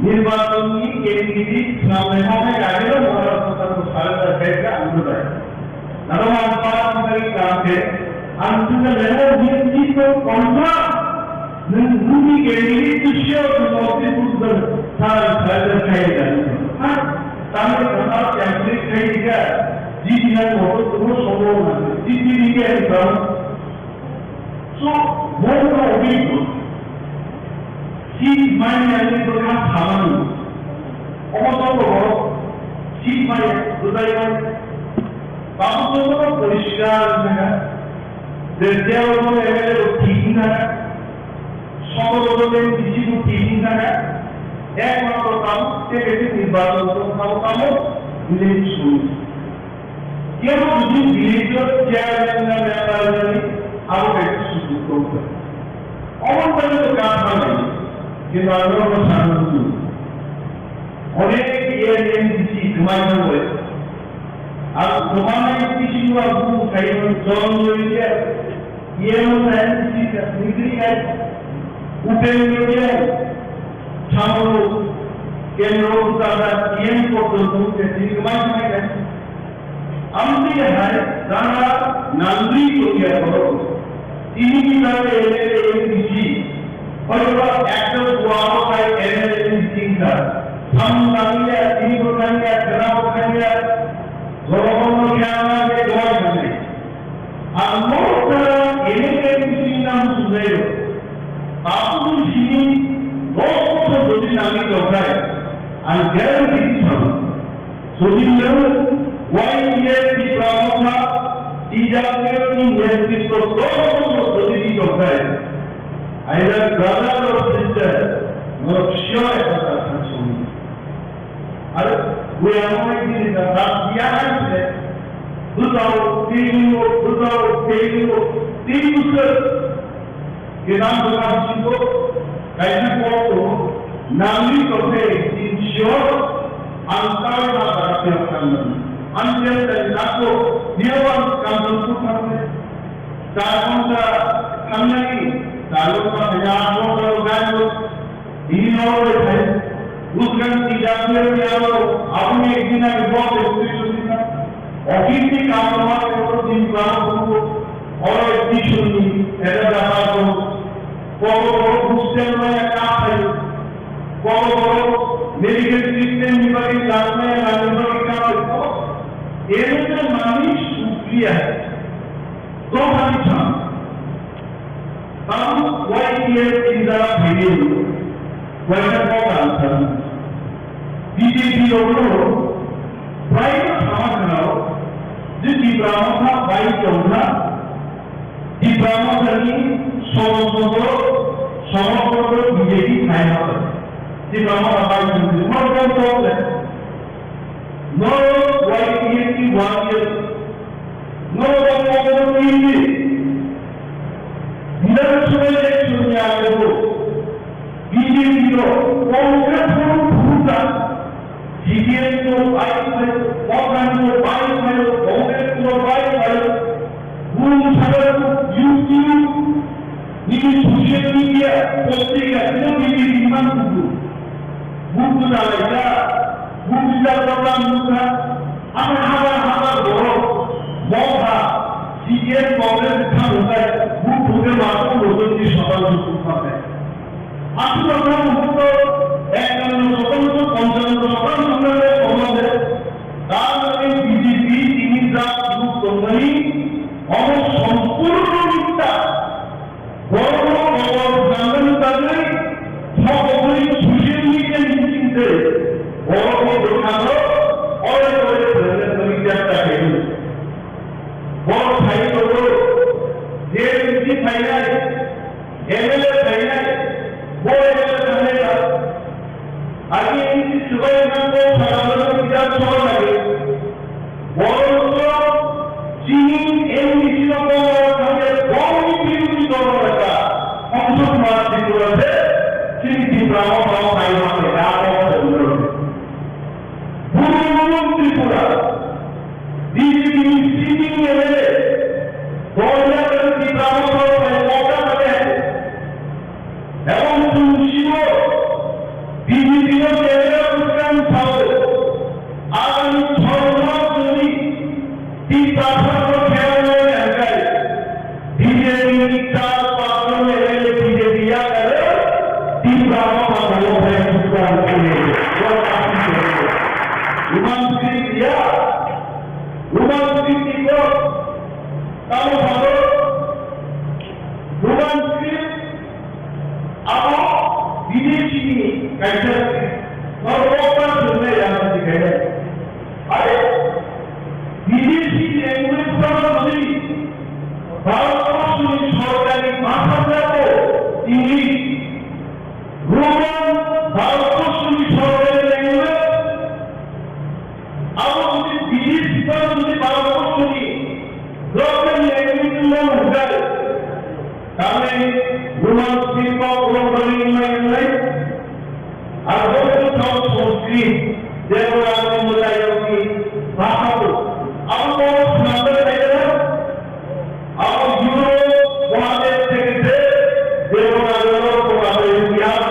নির্বাচনী কেন্দ্রটি সামনে হবে আগেও মহারাষ্ট্র সারা দেশে আন্দোলন নরমাল পার্লামেন্টারি কামে আন্দোলন লেভেল ভিত্তিক কন্ট্রোল 누구 개인이 뜻이어서 어디 부분을 잘 차이가 다음에 강화 양식 차이가 지지난 것도 소모하는 지지리게 해서 또 뭔가 오기고 시 많이 하는 거가 사망이 어머서로 시 많이 그다음에 마음속으로 보시가 대대하고 에메로 기인하나 서로도 된 지지도 기인하나 একমাত্র কাম থেকে নির্বাচন কামও ভিলেজ শুরু কেউ যদি ভিলেজের চেয়ারম্যান ব্যাপারে আরো একটু সুযোগ করতে অবশ্যই কাজ হবে কিন্তু আমরা সাধারণ অনেক এএনএমসি ঘুমাইতে হবে আর ঘুমানোর কিছু আপনি খাইবেন জল রয়েছে এএনএমসি নিগরি উপেন রয়েছে ছাত্র কেন্দ্র তারা ইএম পর্যন্ত ঘুমাইতে আমি হয় যারা নাগরিক হইয়া করো তিনি কিভাবে এএনএমসি হয়তো একটা গোয়ায় এএনএমসি সামনে তিনি কোথায় গ্রাম কোথায় জনগণ খেয়ালে গোয়া থাকে আর মোট এএনএমসি নাম শুনে আপনি তিনি बहुत যদি নাগরিক হয় আর গ্যারান্টি দিচ্ছেন যদি ওয়াইএসপি প্রমোটা ইজাজের নেতৃত্ব যদি হয় আইদার ব্রাদার অর সিস্টার নর শিওর কথা শুনুন আর we are making the Rafiyaanse দুটাও তিন কেনাম দোকান ছিল कैसे को नागरिक होते इंश्योर अंतर ना करते हैं अंतर तरीको नियमन कानून को करते तारों का हमने तारों का बिजारों का गायों इन्होंने है उसका तीजाबे में आओ आपने एक दिन रिपोर्ट होती है ऑफिस के कामों में वो दिन कामों को और एक सुनी ऐसा रहा तो বড় বড় বুঝতেন মানে কাজ হয় বড় বড় মেডিকেল সিস্টেম বিভাগে জানবে রাজনৈতিক কাজ এর মধ্যে মানুষ সুক্রিয়া তো আমি চান কারণ ওয়াইটিএর ইন্দারা ভেঙে দিল ওয়াইটা কত আনসার বিজেপি ওগুলো প্রায় সমাধান যে ব্রাহ্মণা বাই চৌধা এই ব্রাহ্মণী সমগ্র বিজেপি খায় না যে ব্রাহ্মণ আবার চলছে no YPSC warriors no community নির্বাচনে শুনে আসবো বিজেপি কংগ্রেস ভূমিকা সিপিএম তো Congress YouTube, social media, posting at no meeting man to do. Move to the Laika, move to the program, Haba, Moha, CPM Congress, move to the market, to the Shabbat to come. After the company, almost সম্পূর্ণ মিথ্যা বড় জানবেন তাদের সবগুলি social media মিটিংতে বড় দেখানো অনেক বড় ফাইল করবো যে এমপি ফাইনাল এমএলএ ফাইনাল বড় এমএলএ ফাইনাল আগে এমপি সুবাই নামে সাধারণ বিধানসভা লাগে বড় যিনি এমপি আমাদের বড় বিরোধী দলনেতা অংশ মারাতে করেছে তিনি ব্রাহ্মণ ফাইনালে ত্রিপুরা বিজেপি সিটিং এমএলএ এবং তুলসীও বিজেপি আগামী 6 মাস যদি BJP 4-5 MLA BJP Tiba-tiba kalau saya suka ini, rumah sendiri dia, rumah sendiri itu, kalau kalau rumah sendiri apa bidik sini kajian, kalau orang sudah yang dikajian, ada bidik sini yang mulai pertama kali, kalau sudah sorgani masa berapa ini. Roman ভারতবর্ষী সরকারের language আবার যদি বিদেশি যদি ভারতবর্ষী local ল্যাঙ্গুয়েজের নাম উঠায় তাহলে Roman শিল্প programming নাই আর বহু সব সংস্কৃত যেমন আপনি বলাই কি ভাষা তো আমার সুন্দর লাগে না আমার ইউরোপ মহাদেশ থেকে যেমন আমাদের ইতিহাস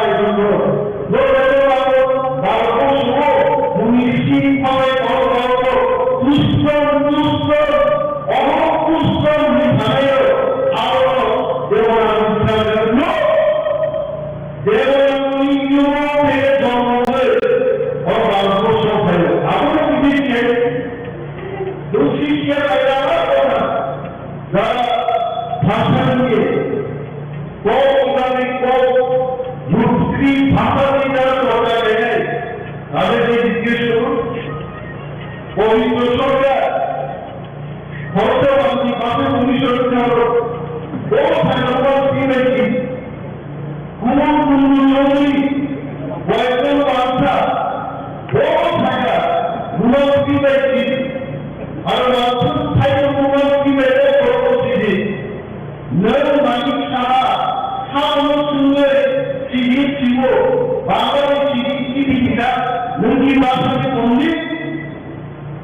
পবিত্র সরকার বর্তমানে পাশে 19 বড় সাধারণ সিমেন্টি কুমন কুমন চৌধুরী বয়সের বাচ্চা বড় থাকা রুমাল সিমেন্টি আর বাচ্চা সাইকেল রুমাল সিমেন্টে করতেছি নয় মানিক সাহা সামনে সুন্দর চিঠি ছিল বাঙালি চিঠিটা নদী ভাষাতে পণ্ডিত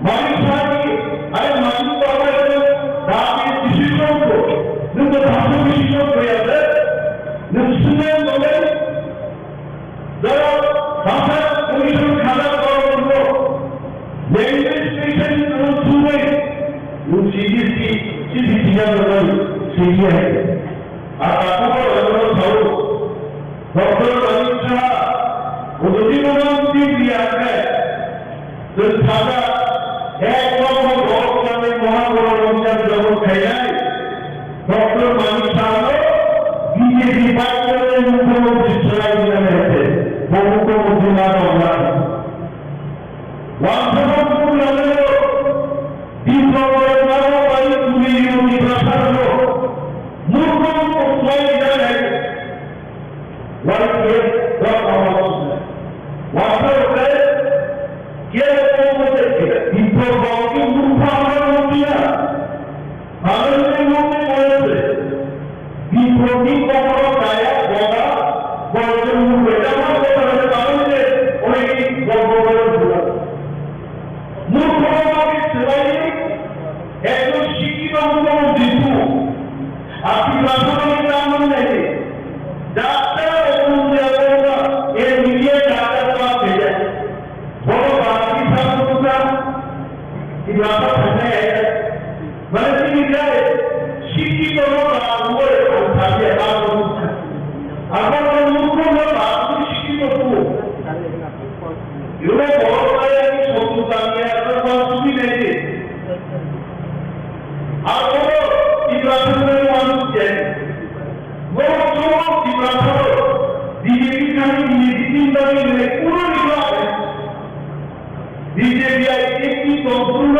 মানিক সাহাকে আরে মানিক বাবা রাতের বিশেষজ্ঞ কিন্তু ভাষা বিশেষজ্ঞ হয়ে আছে শুনলেন বলেন যারা ভাষা কমিশন খাতা করার জন্য ল্যাঙ্গুয়েজ স্টেশন শুনে সিডিসি চিঠি দিয়া বলেন সেই আর তারপর ডক্টর মানিক সাহা ও যদি প্রধানমন্ত্রী দিয়ে আসবে তো সাদা এক লক্ষ 10 গ্রামের মহাবড় রমজান যখন খাইয়ায় ডক্টর মানিক সাহা বিজেপি পার্টির মুখ্যমন্ত্রী সরাই দিলেন হয়েছে মুখ্যমন্ত্রী না বাংলাদেশ ওয়ানসভাপুর নামেও বিপ্লবের নাম বাড়ি তুমি ইউনি ভাষার মুখ্যমন্ত্রী সরাই দিলেন ওয়ানকে ওয়ানসভাপুরে কে বিপ্লবকে মূর্খ আমার মন্ত্রীরা ভারতের মধ্যে বলেছে বিপ্লবী কখনো গায়া গদা বর্জন মূর্খ এটা আমার কথা হলে তাহলে অনেকেই গর্ব করে তোলা মূর্খ আমাকে সেবাই একজন শিক্ষিত মুখ্যমন্ত্রী আপনি রাষ্ট্রপতির নাম নেই ডাক্তার এর মিলিয়ে ডাক্তার পাওয়া হয়ে যায় বড় বাকি ছাত্ররা এই ভাষা ভাষায় মানে তিনি যায় শিক্ষিত থাকে আমার মুখ্য শিক্ষিত এগুলো বড় করে আমি শত্রু দাঁড়িয়ে একটা সুবি নেই আর বড় ইব্রাহিমের মানুষ যায় বড় চোখ ইব্রাহিম বিজেপি খালি মেডিসিন দাঁড়িয়ে পুরো নির্বাচন বিজেপি একটি সম্পূর্ণ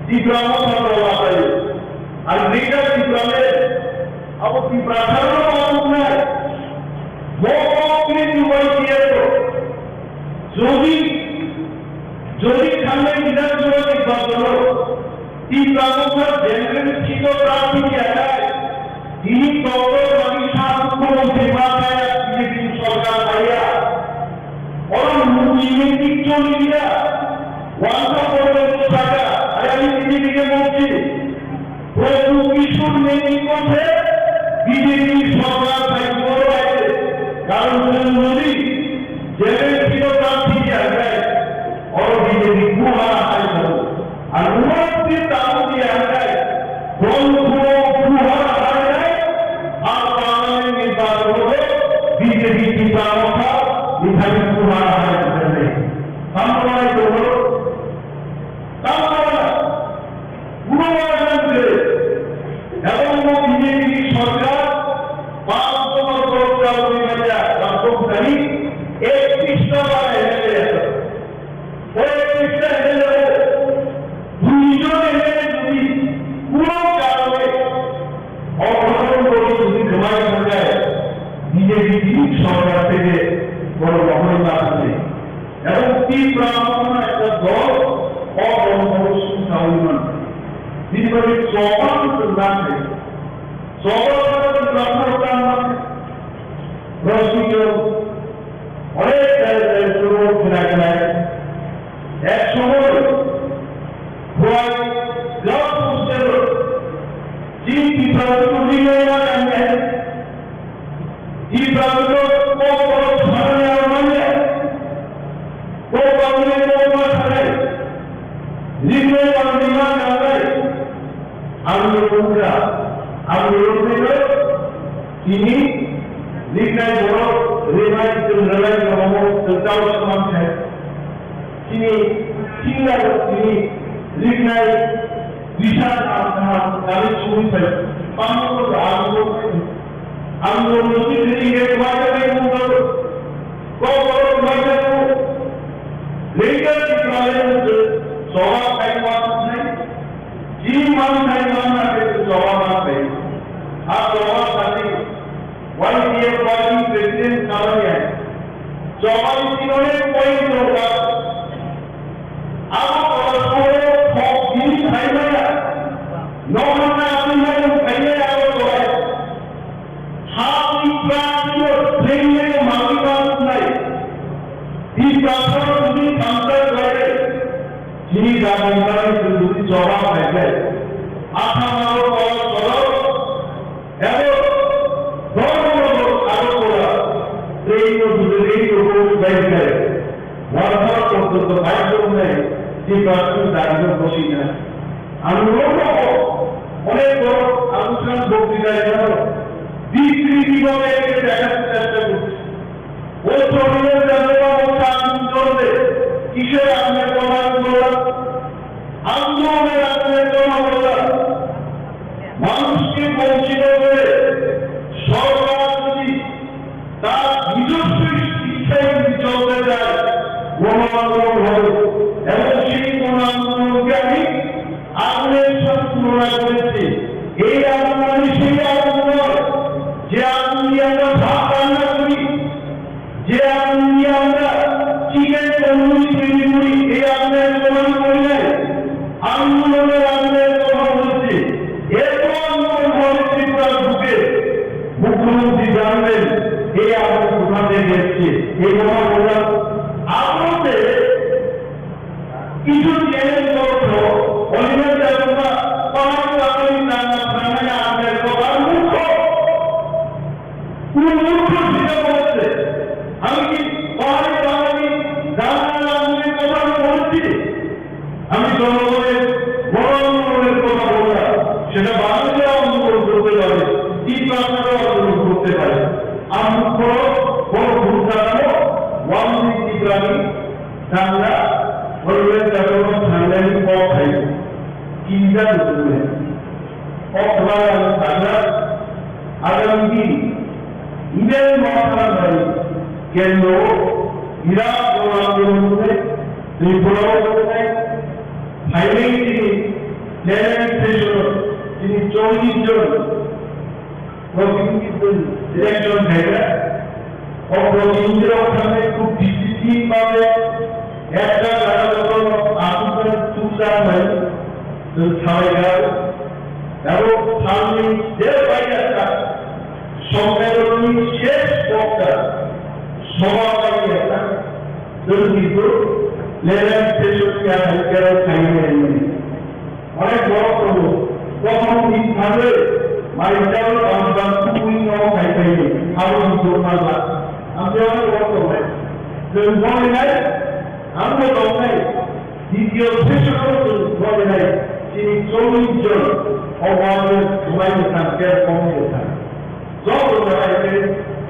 ত্রিপুরা সরকার আর মেয়েটা ত্রিপুরামের আবার ত্রিপুরাধারণ মানুষ নাই যদি সামনে বিধানসভা নির্বাচন ত্রিপুরা জেনারেল প্রার্থী দেখায় তিনি ডক্টর মানিক সাহা মুখ্যমন্ত্রী মাথায় বিজেপি সরকার ভাইয়া ইলেকট্রিক চলে দিয়া টাকা আর আমি বিজেপিকে বলছি প্রভু কিশোর নেতৃত্বে বিজেপি সরকার দায়িত্ব আছে কারণ নদী জেনারেল প্রার্থী দেখায় और बीजेपी कुहारा है और उन्होंने दाव दिया है कौन को कुहारा है और पार्लियामेंट निर्वाचन में বিজেপি চিন্তা কথা নির্ধারিত করা হয় তারপরে হলো তারপরে গুণমানকে এবং বিজেপি সরকার 5 রাষ্ট্রপতি 31টা এমএলএ আছে ওই 31টা এমএলএ দুইজন এমএলএ যদি কোনো কারণে অঘটন করে যদি জমাই হয়ে যায় বিজেপি সরকার থেকে বড় অবহেলা আছে এবং তীব্র আলোচনা একটা দল অবসম্ভাবনা দীর্ঘদিন সবার রাখে অনেক এক সময় ini lignai boro remai generalai nomo tertawa semangat ini tinggal ini lignai bisa apa kali curi per pamuk ambo mesti ini keluarga yang mungkin kau boro keluarga tu lignai keluarga tu soal kaiwan naik jiman kaiwan ada soal apa आप जवाब साथी YPF party president कारण है 44 दिनों में कोई होगा आप और दिन खाई में 9 महीना अपनी में खाई में आओ तो है हाथी प्रांत ट्रेन में मांगी बात नहीं इस बात पर तुम्हें कंसर करे जिन्हीं जानकारी से दूसरी जवाब है गए आप हमारे और মানুষকে বঞ্চিত করে সরকার যদি তার নিজস্ব শিক্ষায় চলতে যায় গণ আন্দোলন হবে এবং সেই গণ আন্দোলনকে আমি আগুনের সাথে তুলনা করেছি এই আন্দোলন সেই আন্দোলন যে আগুন নিয়ে আমরা ভাত রান্না করি যে আগুন নিয়ে আমরা চিকেন তন্দুরি তৈরি করি এই আগুনের প্রমাণ করি নাই আন্দোলনের আগুনের কথা বলছি মুখ্যমন্ত্রী জানবেন এই আগুন কোথা থেকে এসছে এই কথা বললাম আপনাদের কিছু চ্যালেঞ্জ করছো অলিভার জানা পাহাড় আপনি নানা প্রাণায় আমাদের কথা মূর্খ কোন মূর্খ সেটা বলছে আমি কি পাহাড়ে বাঙালি জানা আন্দোলনের কথা বলছি আমি জনগণের বড় আন্দোলনের কথা বললাম সেটা বাংলাদেশে আন্দোলন করতে পারে তিন আপনারাও আন্দোলন করতে পারে আমি বড় ভুল চালানো ওয়ান ইসলামী ঠান্ডা বলবেন যখন ঠান্ডাই পথ খাই চিন্তা করতে অথবা ঠান্ডা আগামী দিন ঈদের মহামারী কেন্দ্র ইরাক আন্দোলন করে ত্রিপুরা ফাইলিং তিনি তিনি 40 জন প্রতিনিধিত্ব ইলেকশন থেকে অপ্রতিনিধিরাও ওখানে খুব ডিসিপ্লিন পাবে একটা যারা যখন আপনার চুপচাপ হয় সবাই গেল এবং সামনে যে বাইরে একটা সম্মেলনী শেষ বক্তা সভাপতি একটা দলগীত লেভেল স্টেশনকে হালকার খাইয়ে অনেক বড় প্রভু প্রথম দিন থাকবে মাইটাও আমরা খুবই নয় খাইতে আরো জোরমালা আমি অনেক বড় হবে বলে নাই আমরা নাই দ্বিতীয় স্টেশনও বলে নাই তিনি 40 জন অবাধের ঘুমাইতে থাকতে কমতে থাকে যত জায়গায়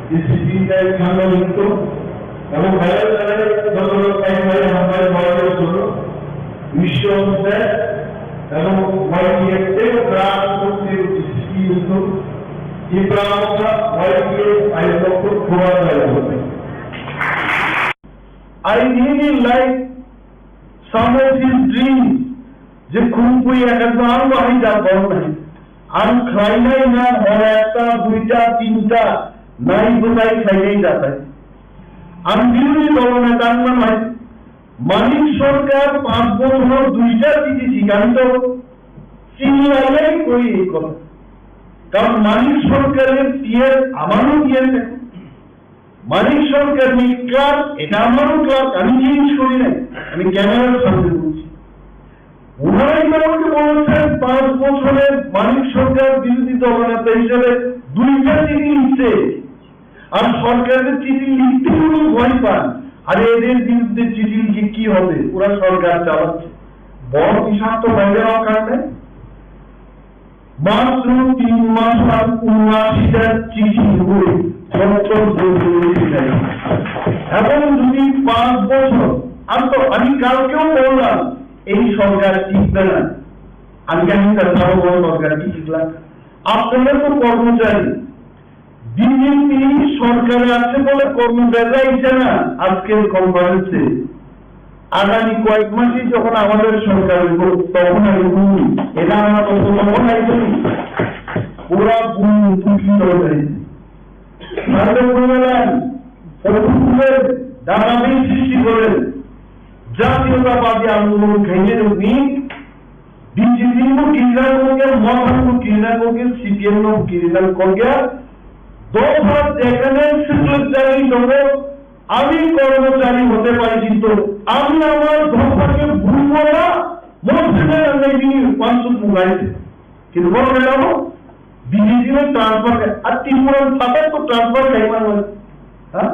ডিসিপ্লিনটাই ঠান্ডা লিখত এবং বাইরে তারা যতগুলো পাই আমাদের বলার জন্য বিশ্ব অবস্থায় এবং YPF গ্রাম শক্তির সৃষ্টি হতো এই প্রাণটা YPF আয়োজক খোলা যায়। I really like some of his dreams যে খুবই একদম আমি যা বল নাই আর খাই নাই না একটা দুইটা তিনটা নাই বোঝাই খাইলেই যাতে আমি বিরোধী দল নেতা নয় মানিক সরকার 5 বছর 2টা চিঠি জিজ্ঞান্ত চিল্লাইলাই করি এই কথা কারণ মানিক সরকারের টিএস আমারও টিএস মানিক সরকার ক্লাস এটা আমারও ক্লাস আমি চেঞ্জ করি নাই আমি ক্যামেরার সামনে বলছি ওনারাই আমাকে বলেছেন 5 বছরে মানিক সরকার বিরোধী দল নেতা হিসেবে 2টা চিঠি লিখছে আর সরকারের চিঠি লিখতে উনি ভয় পান আর এদের বিরুদ্ধে চিঠি লিখে কি হবে ওরা সরকার চালাচ্ছে বড় বিষাক্ত বাইরেও কারণে মাত্র 3 মাস আর 79টা চিঠি বই এবং যদি 5 বছর আমি কালকেও বললাম এই সরকার টিকবে না আমি তার বড় সরকার কি টিকলাম আপনারা তো কর্মচারী বিজেপি সরকারে আছে বলে কর্মচারীরা এসে না আজকের কনফারেন্সে আগামী কয়েক মাসে যখন আমাদের সরকার তখন আমি বলি এটা আমার তখন আইসনি ওরা দুঃখিত হয়ে দাদাবি সৃষ্টি করেন জাতীয়তাবাদী আন্দোলন খেলে উনি বিজেপি को किरण हो गया मौसम को किरण हो गया सीपीएम को किरण हो गया 2 हाथ যেখানে সুযোগদারি দেবো আমি কর্মচারী হতে পারি কিন্তু আমি আমার ধর্মকে ভুলবো না মসজিদে আমি 500 মুগাইছে কিন্তু বলতে যাবো बीजेपी में ट्रांसफर আর ত্রিপুরার সাথে তো ট্রান্সফার খাইবার হ্যাঁ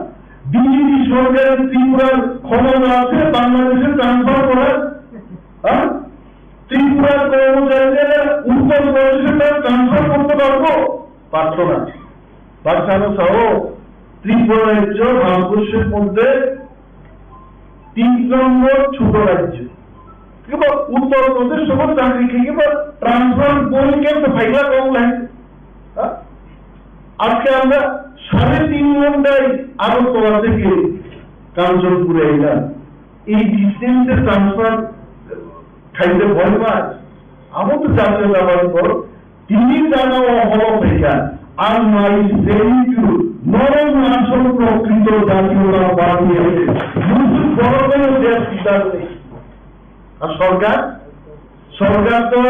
বিজেপি সরকারের ত্রিপুরার ক্ষমতা আছে বাংলাদেশে ট্রান্সফার করার হ্যাঁ ত্রিপুরার কর্মচারীদের উত্তর প্রদেশে ট্রান্সফার করতে পারবো পারতো না বাচ্চারা সহ ত্রিপুরা রাজ্য ভারতবর্ষের মধ্যে 3 নম্বর ছোট রাজ্য কিংবা উত্তর প্রদেশ সব চাকরি কিংবা ট্রান্সফার বলে কেন ফাইলা কম লাগে আজকে আমরা 3.5 ঘন্টায় আগরতলা থেকে কাঞ্চনপুরে এলাম এই ডিস্টেন্সে ট্রান্সফার খাইতে ভয় পায় আমার তো জাতীয়তাবাদী দল তিনি জানা হল পেয়া আর মাই ভেরি টু নরম আসল প্রকৃত জাতীয়তাবাদী আছে বড় কোনো দেশ বিচার নেই আর সরকার তো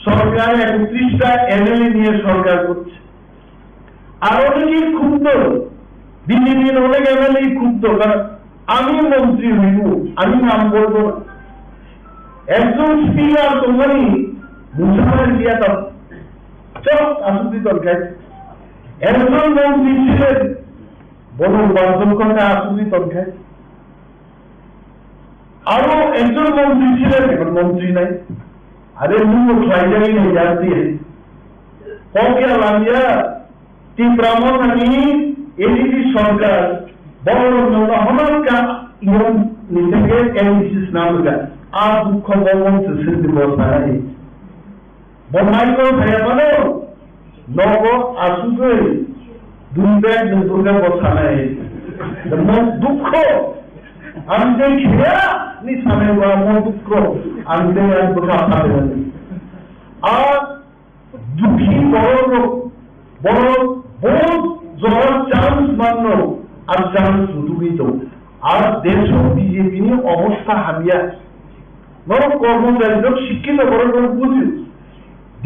সরকার 31টা এমএলএ নিয়ে সরকার করছে আর অনেকেই ক্ষুব্ধ বিজেপির অনেক এমএলএ ক্ষুব্ধ কারণ আমি মন্ত্রী হইব আমি নাম বলবো না একজন স্পিকার তোমারই মুসলমান দিয়া তো চল আসুদি তরকারি একজন মন্ত্রী ছিলেন বড় বার্ধক্যটা আসুদি তরকারি আরো একজন মন্ত্রী ছিলেন এখন মন্ত্রী নাই अरे मुझे फ्लाइट ही नहीं जाती है कौन क्या लालिया तीव्रामो नहीं एडीसी सरकार बड़ो नंबर हमारे का इवन नीचे के एमसीस नाम का आप दुख बोलने से सिद्ध बोल रहा है बनाई को भैया बनो लोगों आंसू के दुनिया में दुर्गा बसाना है the most दुख আমি দেখিয়া নিসামে বা দুঃখ আমি দেয়ার কথা আপনাদের আর দুঃখী বড় জোর চান্স মান্য আর চান্স দুঃখিত আর দেশ বিজেপি অবস্থা হারিয়া বড় কর্মচারীদের শিক্ষিত বড় বুঝি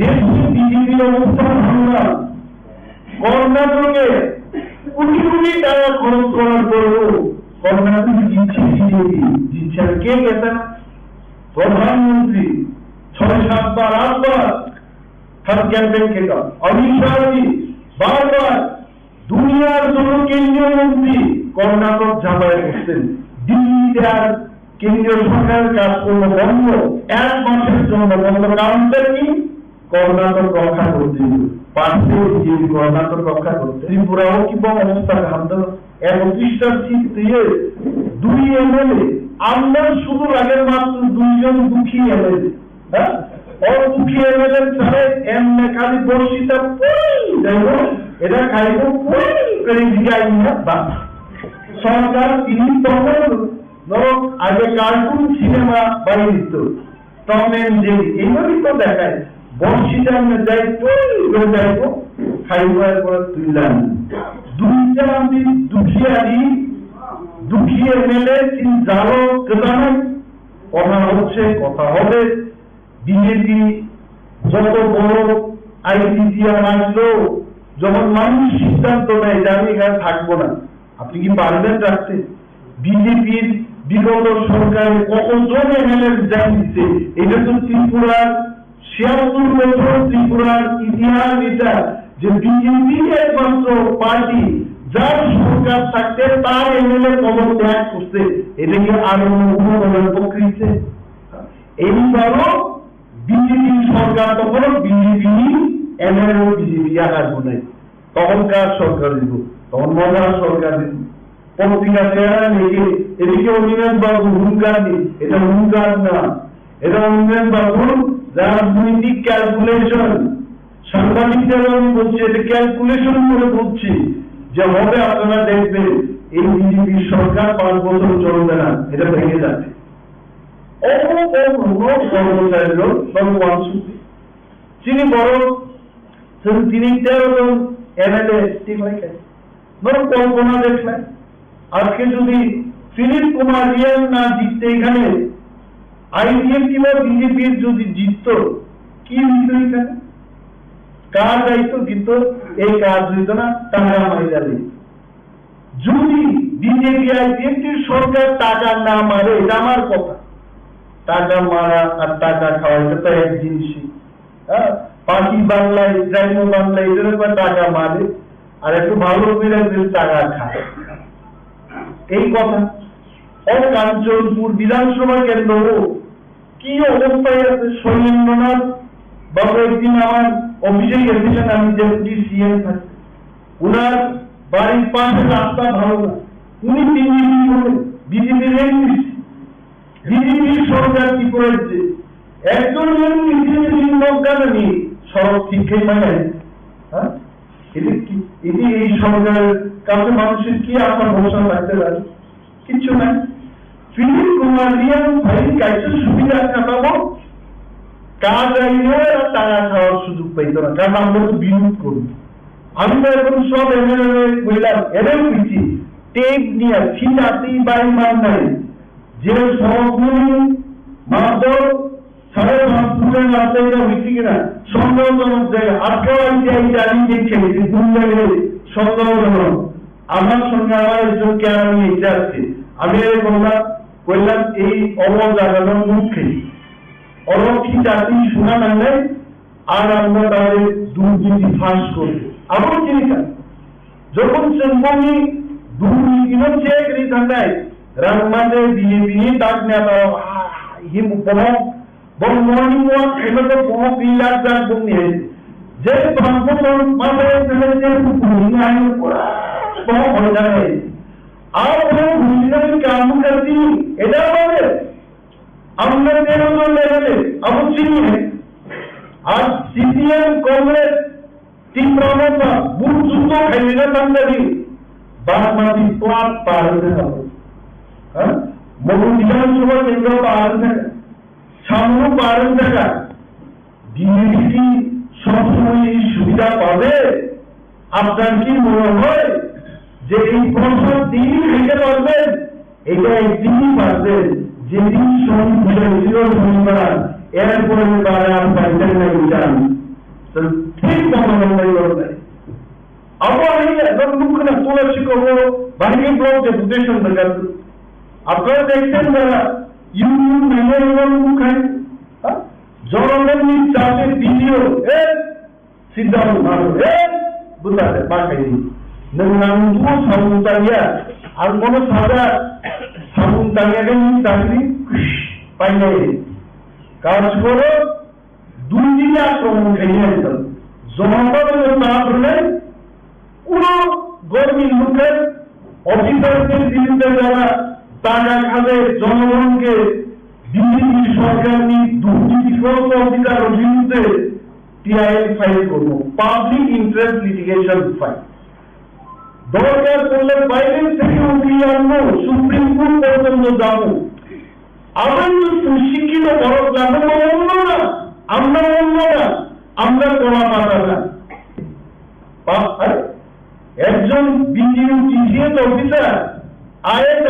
দেশ বিজেপির অবস্থা ভাঙা কর্ণাটকে কোটি কোটি টাকা খরচ করার পরেও कर्नाटक जितছে বিজেপি জিতছে কে গেছেন প্রধানমন্ত্রী 6-7 বার 8 বার हर कैंपेन के का अमित शाह जी बार-बार दुनियार जন্য কেন্দ্রীয় মন্ত্রী কর্ণাটক যাবার করছেন দিল্লিতে আর কেন্দ্রীয় সরকার কাজ করলো বন্ধ 1 মাসের জন্য বন্ধ কারণটা কি কর্ণাটক রক্ষা করতে পারছে, বিজেপি কর্ণাটক রক্ষা করতে। ত্রিপুরাও কি অবস্থা আমাদের 31টা সিট দিয়ে 2 এমএলএ, আমরা শুধু আগের মাত্র 2 জন দুঃখী এমএলএ, হ্যাঁ, দুঃখী এমএলএ ছাড়া এমএ খালি বর্ষিতা যাইব, এটা খাইব করে দিগাই না বা সরকার তিনি তখন ধরো আগে কার্টুন সিনেমা বাড়ি দিত, টম এন্ড জেরি এইভাবেই তো দেখায়, বর্ষিটা যাই যাইব খাইবার পর তুললাম 2টা আমি দুঃখী এমএলএ তিনি যাবো কেতানো কথা হচ্ছে, কথা হবে। বিজেপি যত বড় আইডিসিআর আসলো, যখন মানুষ সিদ্ধান্ত নেয় যে আমি এখানে থাকবো না, আপনি কি পারবেন রাখতে? বিজেপির বিগত সরকারে কতজন এমএলএ রিজাইন দিচ্ছে? এটা তো ত্রিপুরার 76 বছর ত্রিপুরার ইতিহাস এটা, যে বিজেপি একমাত্র পার্টি যার সরকার থাকতে তার এমএলএ পদত্যাগ করছে। এটা কি আরো কোনো প্রকৃতি? এইবারও বিজেপি সরকার তখন বিজেপি এমএলএ বিজেপি আকার নাই, তখনকার সরকার দিব, তখন মজার সরকার দিব। পত্রিকা চেহারা লেগে এদিকে অনিমেষ বাবু হুঙ্কার নেই, এটা হুঙ্কার না, এটা অনিমেষ বাবুর রাজনৈতিক ক্যালকুলেশন। সাংবাদিকদের আমি বলছি, এটা ক্যালকুলেশন করে বলছি যে হবে, আপনারা দেখবেন এই বিজেপি সরকার 5 বছর চলবে না, এটা ভেঙে যাবে। তিনি বড়, তিনি 13 জন এমএলএ ঠিক হয়ে ধরো কল্পনা দেখলেন, আজকে যদি ফিলিপ কুমার রিয়ান না জিততে, এখানে আইডিএফটি বা বিজেপির যদি জিতত, কি হইত? এখানে কার দায়িত্ব? কিন্তু এই কাজ হইত না, টাকা মাইজালি। যদি বিজেপি আইডিএফটির সরকার টাকা না মারে, এটা আমার কথা, টাকা মারা আর টাকা খাওয়া এটা তো এক জিনিসই। হ্যাঁ, পাখি বাংলায় গ্রাম্য বাংলায় এদের টাকা মারে আর একটু ভালো করে টাকা খায়, এই কথা। কাঞ্চনপুর বিধানসভা কেন্দ্র কি অবস্থায় আছে? শৈলেন্দ্রনাথ বাবু একদিন আমার অফিসে গেছিলেন, আমি ডেপুটি সিএম থাকি, উনার বাড়ির পাশে রাস্তা ভালো না, উনি বিজেপির এমপি। বিজেপির সরকার কি করেছে? একজন নিয়ে সড়ক ঠিক মানে, হ্যাঁ, এটি এই সরকারের কাছে মানুষের কি আশা ভরসা রাখতে পারে? কিছু নাই। ফিলিপ কুমার রিয়ান ভাই কাছে সুবিধা কাটাবো, কাজ আইলেও এরা টাকা খাওয়ার সুযোগ পাইত না, কারণ আমরা তো বিরোধ করি। আমি তো এখন সব এমএলএ বললাম, এদের পিছি টেপ নিয়ে ছিটাতেই বাই মান নাই, যে সড়কগুলি মাত্র 5.5 ফুটের রাস্তাটা হয়েছে কিনা সন্দেহজনক জায়গা, আজকেও আমি জানি দেখছেন কোন জায়গায় সন্দেহজনক। আমার সঙ্গে আমার একজন কেরানি এটা আছে, আমি বললাম এই অবজাগানোর মুখে অরক্ষী জাতি শোনা না, আর আমরা তাদের দুর্নীতি ফাঁস করবো। আমার চিন্তা যখন সেম্বনি দুর্নীতিও চেক রিথান্ডায় রামমানে বিজেপি তাক নেতা হিম উপভোগ বড় মর্নিং ওয়াক এগুলো বহু বিল্লার যাক বনিয়ে যে ব্রাহ্মণ মাথায় ফেলেছে ভূমি আইন করা বহু মজা হয়। আর ওরা ভূমিকাকে কাম করছি এটা বলে আমরা 13 জন লেভেলে আবু চিনি আর সিপিএম কংগ্রেস তীব্রতা বুট যুদ্ধ খাইলে না তান্দারি বাসমাতি প্লাট পার হতে হবে। হ্যাঁ, বহু বিধানসভা কেন্দ্র পার থাকা, সামনে পার থাকা, বিজেপি সবসময় এই সুবিধা পাবে? আপনার কি মনে হয় যে এই প্রশ্ন তিনি খেতে পারবেন? এটা একদিনই পারবেন যেদিন ছিল শনিবার, এরপরে আর পাইতেন না যান ঠিক মনে আবার একদম মুখ না তোলা শিখব বাহিনী ব্লক ডেপুটেশন দরকার। আপনারা দেখছেন যারা ইউনিয়ন মেম্বার মুখ জনগণের চাষের ভিডিও সিদ্ধান্ত ভালো বুঝতে পারছি নাম সাবুন তালিয়া আর কোন সাদা সাবুন তালিয়াকে চাকরি পাই নাই। কাজ করো 2 দিনে আক্রমণ খাইয়ে একদম জনগণের না করলে পুরো গরিব লোকের অফিসারদের বিরুদ্ধে যারা টাকা খাবে জনগণকে বিজেপি সরকার দুর্নীতিগ্রস্ত অধিকারের বিরুদ্ধে টিআইএল ফাইল করবো, পাবলিক ইন্টারেস্ট লিটিগেশন ফাইল। দরকার পড়লে বাইরের থেকে উঠিয়ে আনবো, সুপ্রিম কোর্ট পর্যন্ত যাবো। আবার সুশিক্ষিত বড় লাগবে অন্য না, আমরা অন্য না, আমরা কড়া পাতা না। একজন বিজিউ টিসিএস অফিসার আইএস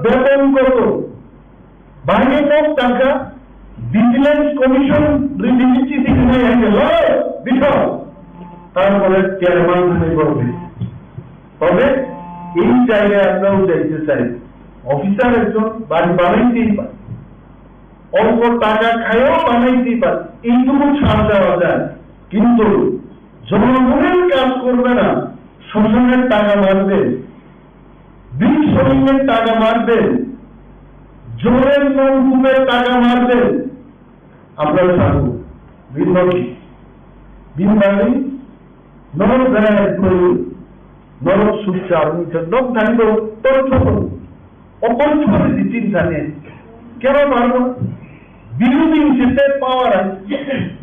বেতন কত, ভাগে কত টাকা, ভিজিলেন্স কমিশন বিষয়, তারপরে চেয়ারম্যান হয়ে করবে। তবে এই জায়গায় আমরাও দেখতে চাই অফিসার একজন বাড়ি বানাইতেই পারে, অল্প টাকা খায়ও বানাইতেই পারে, এইটুকু ছাড় দেওয়া যায়। কিন্তু জনগণের কাজ করবে না, শোষণের টাকা মারবে, বীজ শ্রমিকের টাকা মারবে, জোরের নৌকুমের টাকা মারবে, আমরা থাকবো বিন্দী বিন্দালি নরক গায়ে নরক সুচ্চার নক থাকবো তথ্য অপরিচ করে চিন্তা নেই কেন পারবো বিরোধী হিসেবে পাওয়ার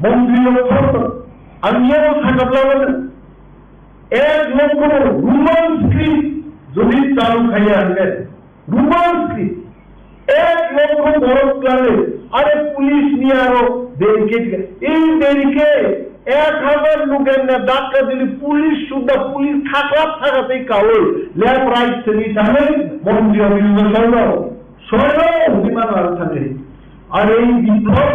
মন্ত্রী আমিও থাকা বলে 1 লক্ষ রুমান স্ক্রিপ্ট যদি চালু খাইয়ে আনবে, রুমান স্ক্রিপ্ট 1 লক্ষ বরফ ক্লাবে, আরে পুলিশ নিয়ে আরো ব্যারিকেড, এই ব্যারিকেড 1000 লোকের না ডাক্তার দিলে পুলিশ সুদ্ধা পুলিশ থাকাতেই কালো ল্যাব রাইট থেকে জানে মন্ত্রী সৈন্য বিমান আর থাকে। আর এই বিপ্লব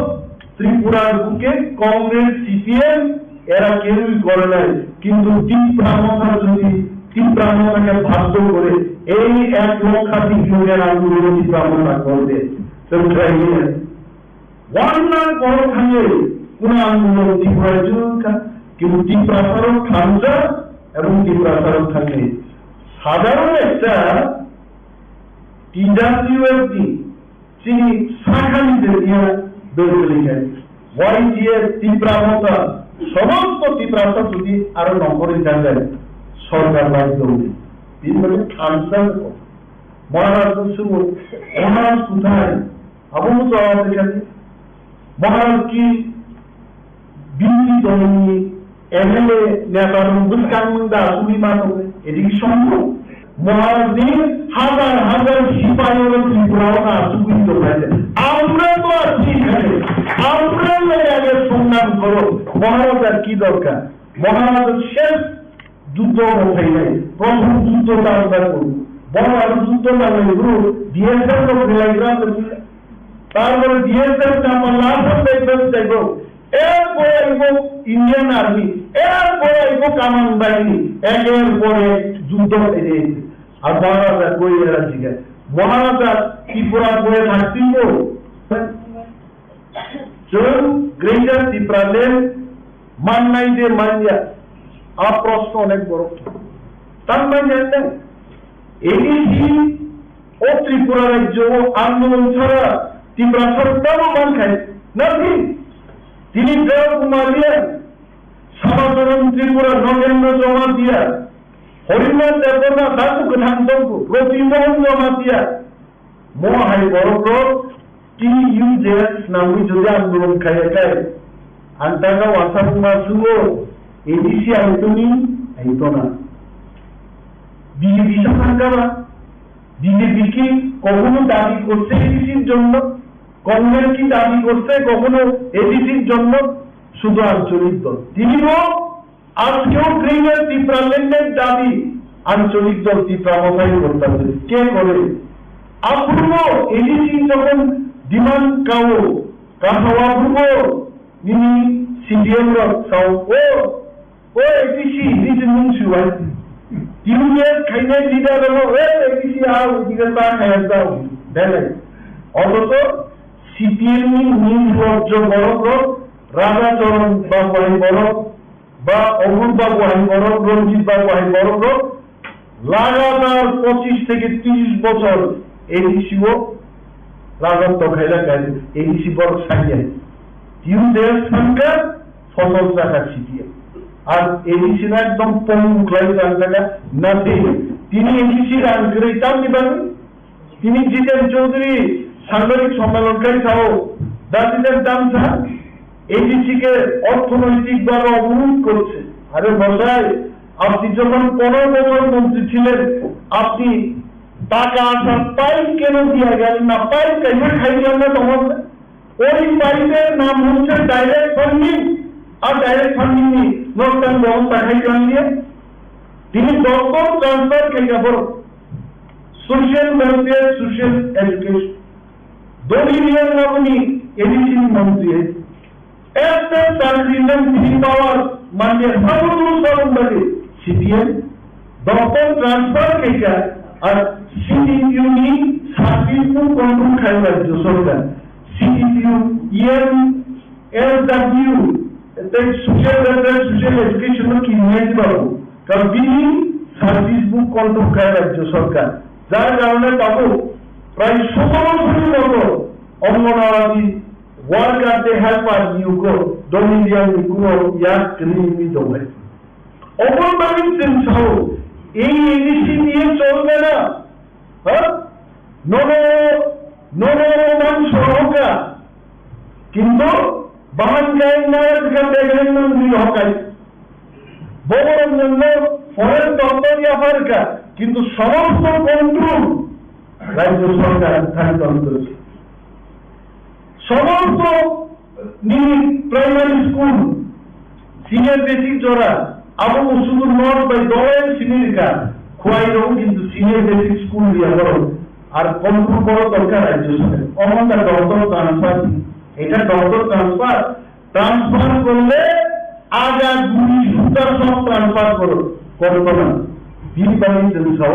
ত্রিপুরার বুকে কংগ্রেস সিপিএম এরা কেউই করে নাই, কিন্তু তীব্রামতা যদি তীব্রামতাকে বাধ্য করে এই 1 লক্ষাধিক লোকের আন্দোলন তীব্রামতা করবে, ওয়ান্নার বড় থাকে কোন আন্দোলন তীব্রায় জনকা, কিন্তু তীব্রাচারক ঠান্ডা এবং তীব্রাচারক থাকে সাধারণ একটা টিডাব্লিউএফডি তিনি শাখানিতে দিয়ে বেরোতে লিখেন ওয়াইজিএর তীব্রামতা সমস্ত তীব্রতা যদি আরো নম্বরে জানবেন সরকার বাধ্য হবে। তিনি বলে ঠান্ডা মহারাজ মহারাজ কোথায় আবু আমাদের কাছে মহারাজ কি বিরোধী দল নিয়ে এমএলএ নেতার কানুনদা তুমি মানবে, এটি কি সম্ভব? মহারাজ নিয়ে হাজার হাজার সিপাহী ত্রিপুরা সুবিধ হয়েছে, আমরা তো আছি এখানে, আমরা আগে সংগ্রাম করো। মহারাজ আর কি দরকার? মহারাজ শেষ যুদ্ধ কোথায় নাই, প্রথম যুদ্ধটা আমরা করবো, বড় আরো যুদ্ধ না হলে ডিএসএল তারপরে ডিএসএল আমার লাভ চাইব, এরপরে আইব ইন্ডিয়ান আর্মি, এরপরে আইব কামান বাহিনী, একের পরে যুদ্ধ হয়ে। আর মহারাজা কই এরা জিজ্ঞাস মহারাজা ত্রিপুরা করে থাকতেই চলুন গ্রেটার ত্রিপুরাদের মান নাই যে মানিয়া আর প্রশ্ন অনেক বড় তার মানিয়া এডিসি ও ত্রিপুরা রাজ্য আন্দোলন ছাড়া ত্রিপুরা সরকারও মান খায় নাকি? তিনি দেব কুমার দিয়া সমাচরণ ত্রিপুরা নগেন্দ্র জমা দিয়া হরিনাথ দেবনা দাদু ধানতঙ্কু রতিমোহন জমা দিয়া মহাই বড় TUJS নামে যদি আন্দোলন খায় খায় আন্টাকা ওয়াসা কুমার সুঙ্গ এডিসি আইতনি আইতো না। বিজেপি সরকার বিজেপি কি কখনো দাবি করছে এডিসির জন্য? কংগ্রেস কি দাবি করছে কখনো এডিসির জন্য? শুধু আঞ্চলিক দল তিনিও আজকেও গ্রেটার ত্রিপুরাল্যান্ডের দাবি আঞ্চলিক দল ত্রিপুরা মতাই করতে কে করে? অপূর্ব এডিসি যখন ডিমান্ড কাও কাহাওয়া পূর্ব নিনি সিডিএম রাও ও এডিসি নিজ মুংসুয়াই টিউএস খাইনে লিডার হলো এডিসি আও দিগতা খায়া দাও দেলে অথচ সিপিএম নিজ রাজ্য বড় রাজাচরণ বাবু আই বড় বা অমর বাবু আই বড় রঞ্জিত বাবু আই বড় লাগাতার 25 থেকে 30 বছর এডিসিও রাজত্ব খাইলা এডিসি বড় সাইয়া টিউদের সরকার ফসল টাকা ছিটিয়ে আর এডিসি না একদম পঙ্গুলাই জায়গা না তিনি এডিসি রান করে তাম দিবেন তিনি জিতেন চৌধুরী সাংবাদিক সম্মেলনকারী সহ দাদিদের দাম চান এডিসি কে অর্থনৈতিকভাবে অবরোধ করছে আরে মশাই আপনি যখন 15 বছর মন্ত্রী ছিলেন আপনি টাকা আসা পাইপ কেন দিয়া গেলেন না পাইপ কেন খাইলেন না তোমার ওই পাইপের নাম হচ্ছে ডাইরেক্ট ফান্ডিং আর ডাইরেক্ট ফান্ডিং নতুন ব্যবস্থা খাইলেন দিয়ে তিনি দপ্তর ট্রান্সফার খাইয়া বড় সোশ্যাল ওয়েলফেয়ার সোশ্যাল এডুকেশন দলিলিয়ান আপনি এডিসি মন্ত্রী একটা চাকরির নাম তিনি পাওয়ার মানে সাধারণ সিপিএম দপ্তর ট্রান্সফার খাইয়া আর সিডিপিউ নি সার্ভিস কন্ট্রোল খাই রাজ্য সরকার সিডিপিউ এলডব্লিউ তাই সোশ্যাল ওয়েলফেয়ার সোশ্যাল এডুকেশন কি নিয়ে পাবো কারণ তিনি সার্ভিস বুক কন্ট্রোল খাই রাজ্য সরকার যার কারণে পাবো প্রায় 17 মতো অঙ্গনওয়াড়ি ওয়ার্কারদের হেল্পার নিয়োগ ডোমিনিয়ান নিকুনো ইয়ার ক্লিনিক দোবে অঙ্গনওয়াড়ি সহ এই এডিসি নিয়ে চলবে না হ্যাঁ নন সহকার কিন্তু বাহানগায় না দেখেন মন্ত্রী হকাই বড়র জন্য ফরেন দপ্তর আফারকা কিন্তু সমস্ত কন্ট্রোল রাজ্য সরকার স্থানান্তর করেছে সমস্ত প্রাইমারি স্কুল সিনিয়র বেসিক জোড়া আবু মুসুদুর নর্থ বাই দলের সিনিয়রিকা খোয়াইলেও কিন্তু সিনিয়র বেসিক স্কুল দিয়া বড় আর কন্ট্রোল বড় দরকার রাজ্য সরকার অমনটা দপ্তর ট্রান্সফার এটা দপ্তর ট্রান্সফার করলে আগা গুলি সুতার সব ট্রান্সফার করতো না বিল বাণিজ্য সহ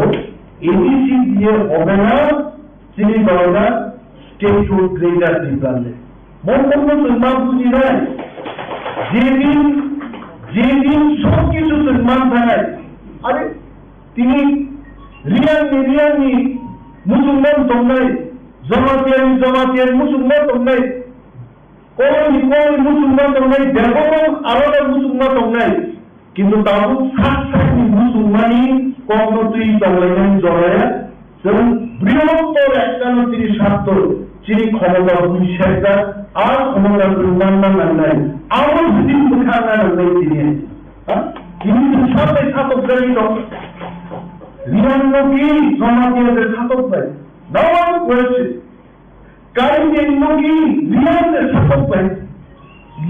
এডিসি দিয়ে হবে না চিনি বাংলা স্টেট রোড গ্রেডার দিবালে মন্তব্য সম্মান বুঝি নাই যেদিন সবকিছু সম্মান থাকায় আরে তিনি রিয়ানি মুসলমান তোমরাই জমাতিয়ান মুসলমান তোমরাই কোন মুসলমান তোমরাই দেখো আলাদা মুসলমান তোমরাই কিন্তু তারপর সাক্ষাৎ মুসলমানই কর্মতুই তলাইন জড়ায় যেমন বৃহত্তর একটা তিনি স্বার্থ যিনি ক্ষমতা সরকার আর ক্ষমতা মান্না নাই আমার যদি মুখানা নাই তিনি সাথে স্থাপক জানিত রিয়ান্নকি জমাতিয়াদের স্থাপক পাই নাম করেছে কারিন্নকি রিয়ানদের স্থাপক পাই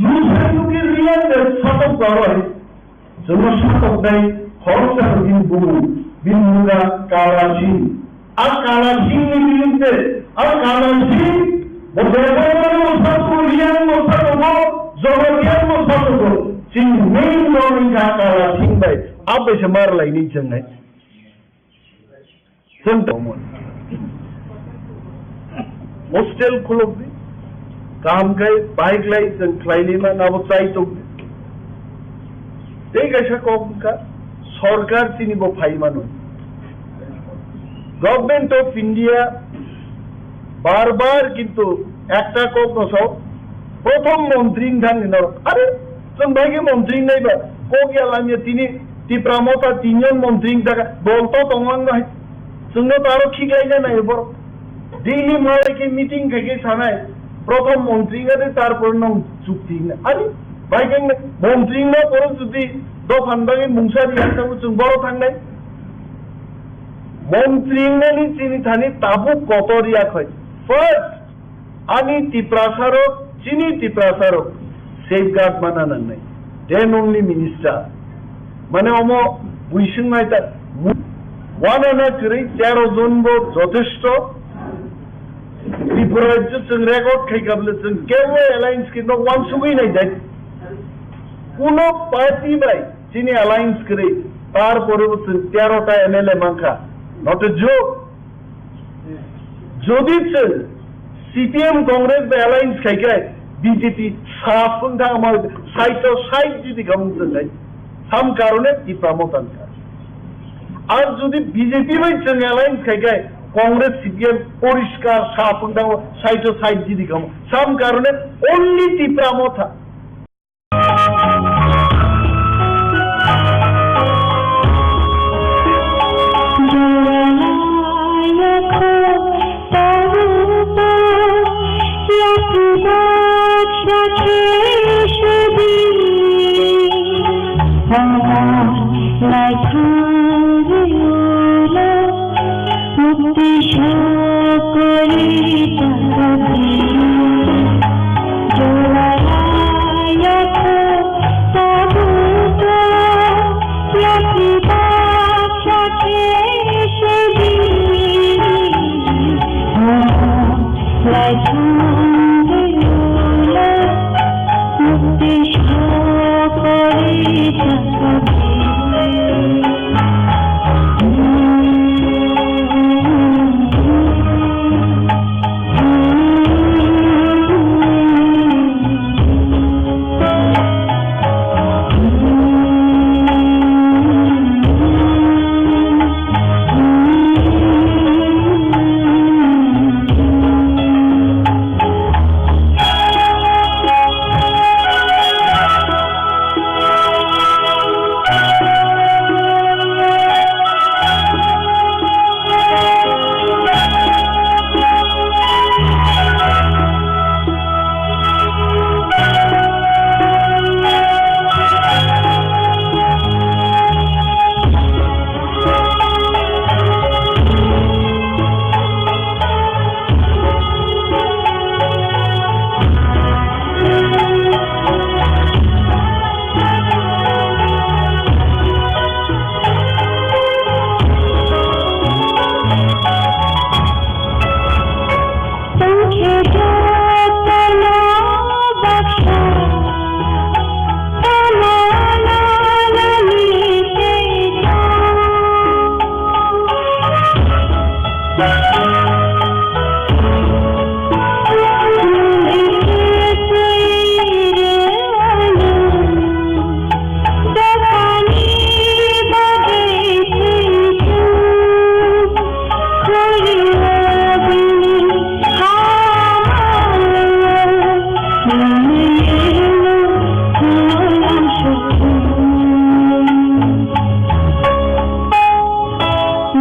লুসাইনকি রিয়ানদের স্থাপক পাওয়ায় জন্য স্থাপক নাই খরচা বিন্দুরা কালা সিং আর কালা সিং বিরুদ্ধে আর কালা সিং काला सिंह भाई आप ऐसे मार लाई नहीं चंगे हॉस्टल खुलो भी काम गए बाइक लाई चंखलाई में ना वो चाहिए तो देख ऐसा कौन का सरकार चीनी वो फाई मानो गवर्नमेंट ऑफ इंडिया बार बार किंतु একটা কোক সব প্রথম মন্ত্রী ধান আরে जों भाई मंत्री नहीं बा को गया তিনি টিপ্রামতা তিনজন মন্ত্রী টাকা বলতো তোমার নয় जोंनो तो आरो खिगाइना নাই বড় দিল্লি মালাইকে মিটিং থেকে থানায় প্রথম মন্ত্রী গরে তারপর নং চুক্তি না আরে ভাই কেন মন্ত্রী না পরে যদি দফানবাগে মুংসারি একটা जों বড় থাকনাই মন্ত্রী নানি চিনি থানি তাবু কত রিয়া হয় ফার্স্ট আমি টিপ্রাসারক চিনি টিপ্রাসারক সেফগার্ড বানানো নাই দেন অনলি মিনিস্টার মানে অম বুঝছেন না এটা ওয়ান আনা করে 13 জন যথেষ্ট ত্রিপুরা রাজ্য जों রেকর্ড খাইকাবলে जों কেউ অ্যালায়েন্স কিন্তু ওয়ান সুবই নাই দেখ কোন পার্টি ভাই চিনি অ্যালায়েন্স করে তারপরে 13টা এমএলএ মাখা নট এ জোক যদি সিপিএম কংগ্রেস অ্যালায়েন্স খাইকায় বিজেপি সাফুন্দা আমার সাইট যদি গামুতে যায় সাম কারণে টিপ্রামতান আর যদি বিজেপি ভাই অ্যালায়েন্স খাইকায় কংগ্রেস সিপিএম পরিষ্কার সাপ সাইটো সাইড দিদি কাম সাম কারণে অনলি টিপ্রা মথা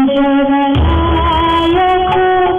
जगलाय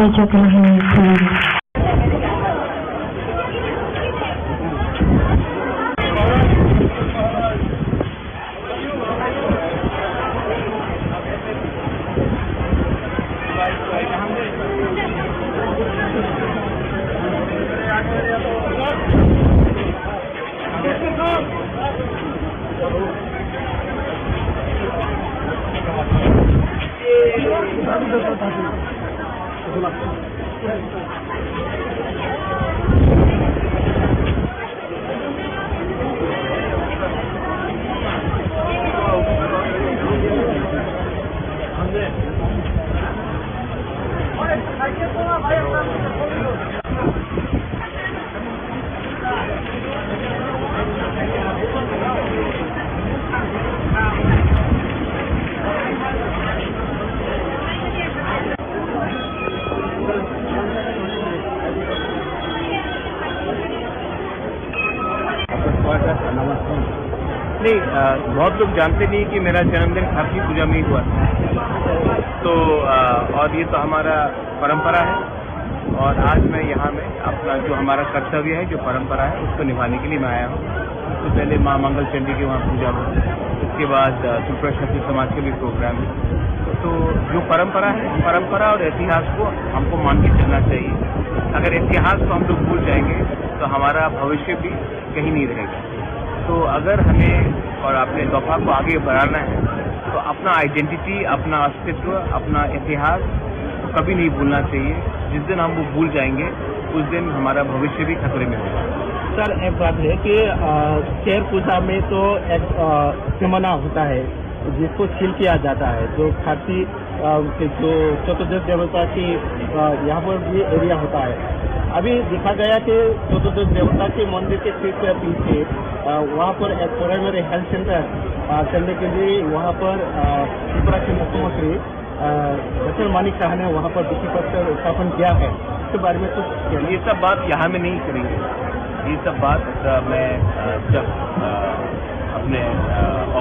Tajagalahan Flores. नहीं, बहुत लोग जानते नहीं कि मेरा जन्मदिन खारसी पूजा में ही हुआ तो और ये तो हमारा परंपरा है और आज मैं यहाँ में अपना जो हमारा कर्तव्य है जो परंपरा है उसको निभाने के लिए मैं आया हूँ। तो पहले माँ मंगल चंडी की वहाँ पूजा हुई, उसके बाद त्रिपुरा क्षत्रिय समाज के भी प्रोग्राम है। तो जो परंपरा है, परंपरा और इतिहास को हमको मान के चलना चाहिए। अगर इतिहास को हम लोग भूल जाएंगे तो हमारा भविष्य भी कहीं नहीं रहेगा। तो अगर हमें और अपने दफा को आगे बढ़ाना है तो अपना आइडेंटिटी, अपना अस्तित्व, अपना इतिहास तो कभी नहीं भूलना चाहिए। जिस दिन हम वो भूल जाएंगे उस दिन हमारा भविष्य भी खतरे में होगा। सर, एक बात है कि शेर पूजा में तो एक सिमना होता है जिसको सील किया जाता है, जो खाती जो चतुर्दश देवता की यहाँ पर भी एरिया होता है। अभी देखा गया कि चतुर्दश देवता के मंदिर के ठीक पीछे वहाँ पर एक प्राइमरी हेल्थ सेंटर करने के लिए वहाँ पर त्रिपुरा के मुख्यमंत्री बचन मानिक शाह ने वहाँ पर भित्ति पत्थर स्थापन किया है। इसके बारे में कुछ ये सब बात यहाँ में नहीं करेंगे। ये सब बात मैं जब अपने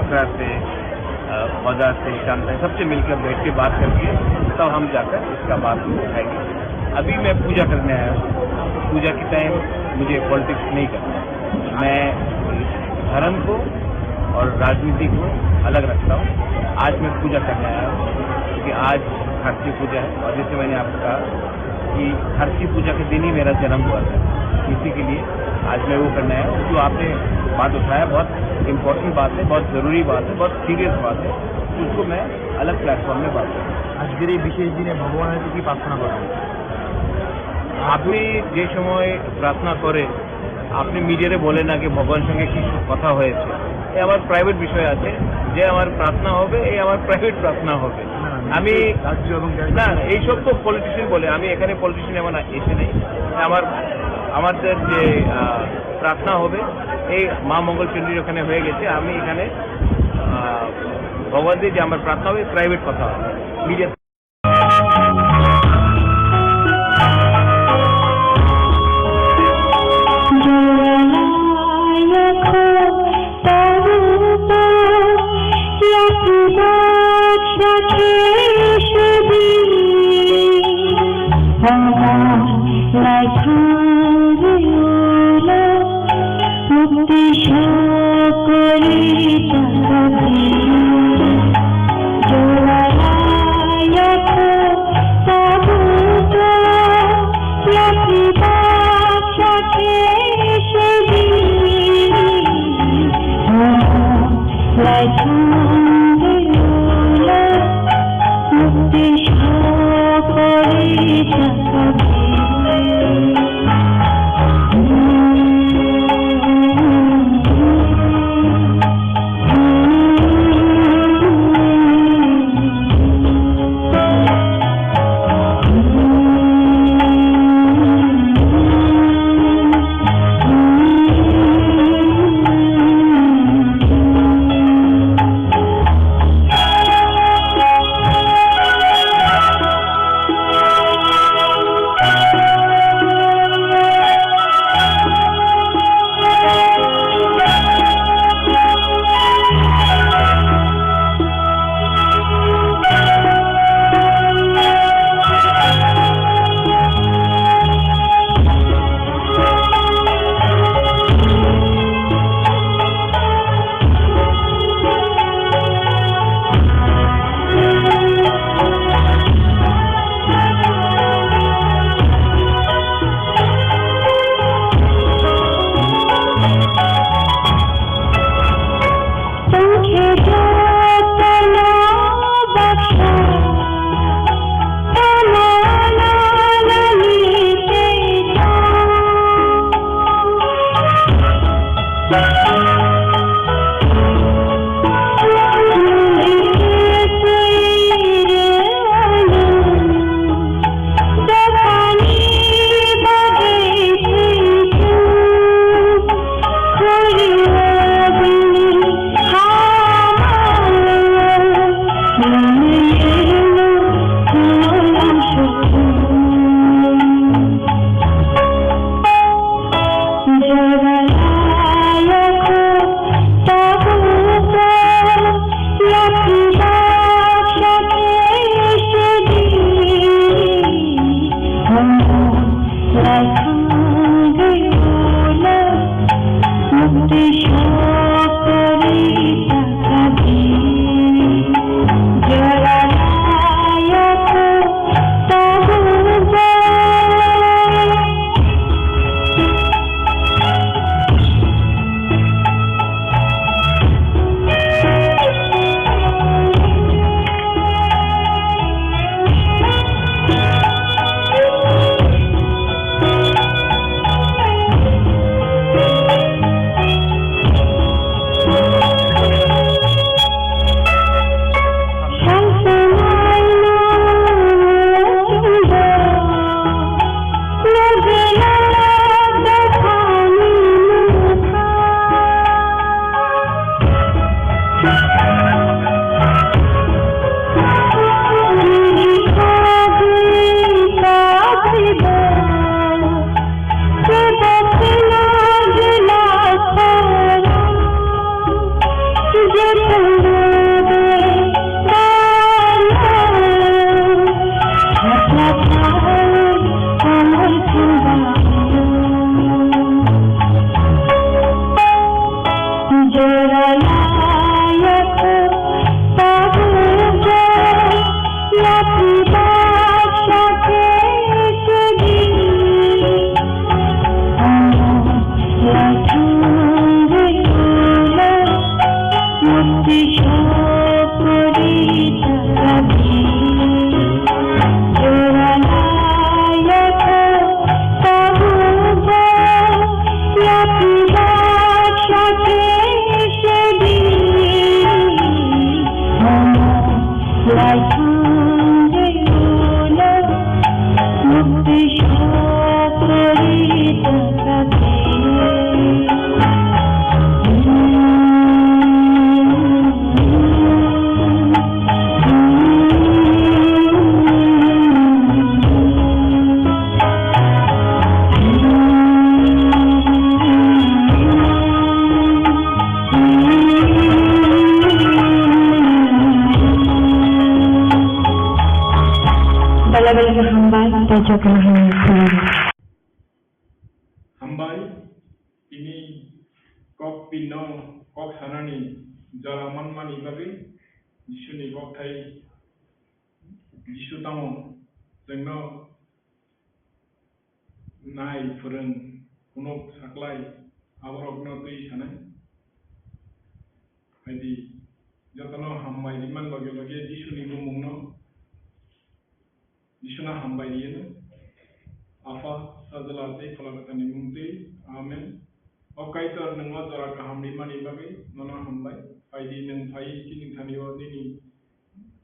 ओखरा से मौजा से शांता सबसे मिलकर बैठ के बात करके तब हम जाकर इसका बात उठाएंगे। अभी मैं पूजा करने आया हूँ। पूजा के टाइम मुझे पॉलिटिक्स नहीं करना। मैं धर्म को और राजनीति को अलग रखता हूँ। आज मैं पूजा करने आया हूँ क्योंकि आज खारसी पूजा है और जैसे मैंने आपको कहा कि खारसी पूजा के दिन ही मेरा जन्म हुआ था, इसी के लिए आज मैं वो करने आया हूँ। जो आपने बात उठाया बहुत इम्पोर्टेंट बात है, बहुत ज़रूरी बात है, बहुत सीरियस बात है, उसको मैं अलग प्लेटफॉर्म में बात करूँ। আজকের এই বিশেষ দিনে ভগবানের কি প্রার্থনা করেন? আপনি যে সময় প্রার্থনা করে আপনি মিডিয়ারে বলে না কি ভগবানের সঙ্গে কি কথা হয়েছে, এই আমার প্রাইভেট বিষয় আছে, যে আমার প্রার্থনা হবে এই আমার প্রাইভেট প্রার্থনা হবে। আমি না এইসব তো পলিটিশিয়ান বলে, আমি এখানে পলিটিশিয়ান এমন এসে নেই। আমাদের যে প্রার্থনা হবে এই মা মঙ্গল চণ্ডীর ওখানে হয়ে গেছে। আমি এখানে ভগবান দিয়ে যে আমার প্রার্থনা হবে প্রাইভেট কথা হবে media. Hambai ini kok pino kok sanani jalaman mani bagi Jisuni kok thai Jisu tamo jengno nai furun kunok saklai aborok no tui sanai jadi jatano hambai diman lage Jisuni ngomong no Jisuna hambai dia apa sajalate falakatani mungti amen okaitor nengwa jora kaham dimani bagi nona hambai faidi neng fai cining thanio nini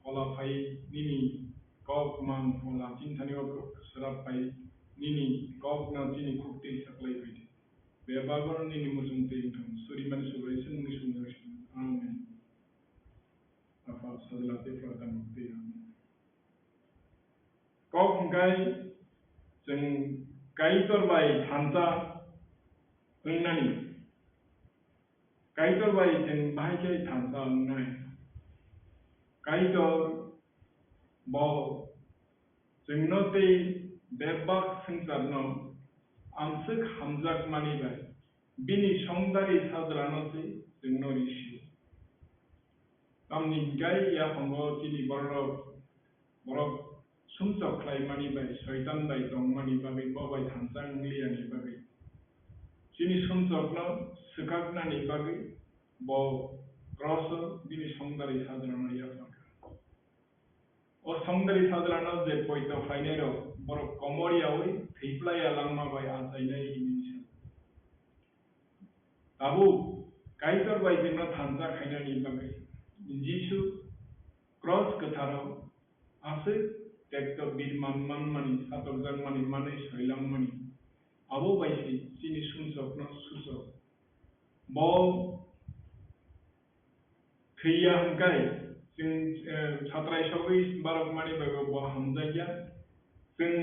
ola fai nini kok mang ola cing thanio serap fai nini kok na cini kukti saklai fai be bagor nini musung te thum suri man surai sun musung amen apa sajalate falakatani mungti amen kok ngai jeng kaitor bai thanta ungnani kaitor bai jeng bahai thanta ungnai kaitor bo jeng note bebak sengkarno amsuk hamjak mani bai bini songdari sadrano te jeng no rishi kamni gai ya hongo chini borok sumchok klai mani bai soitan bai tong mani bagai babai thansang liani bagai chini sumchok no sukakna ni bagai bo cross bini songdari sadrano ya fakka o songdari sadrano je poito fainero borok komori awi theiplai alangma bai asainai ini Tabu kaitor bai jengno thansa khainani bagai Jisu cross katharo ase tekto birman manmani satokjak mani manai soilang mani abo baisi sini sunsok no susok bo kheiya hangkai जों सात्राय सगै बारक मानि बायबो bo hamjaya जों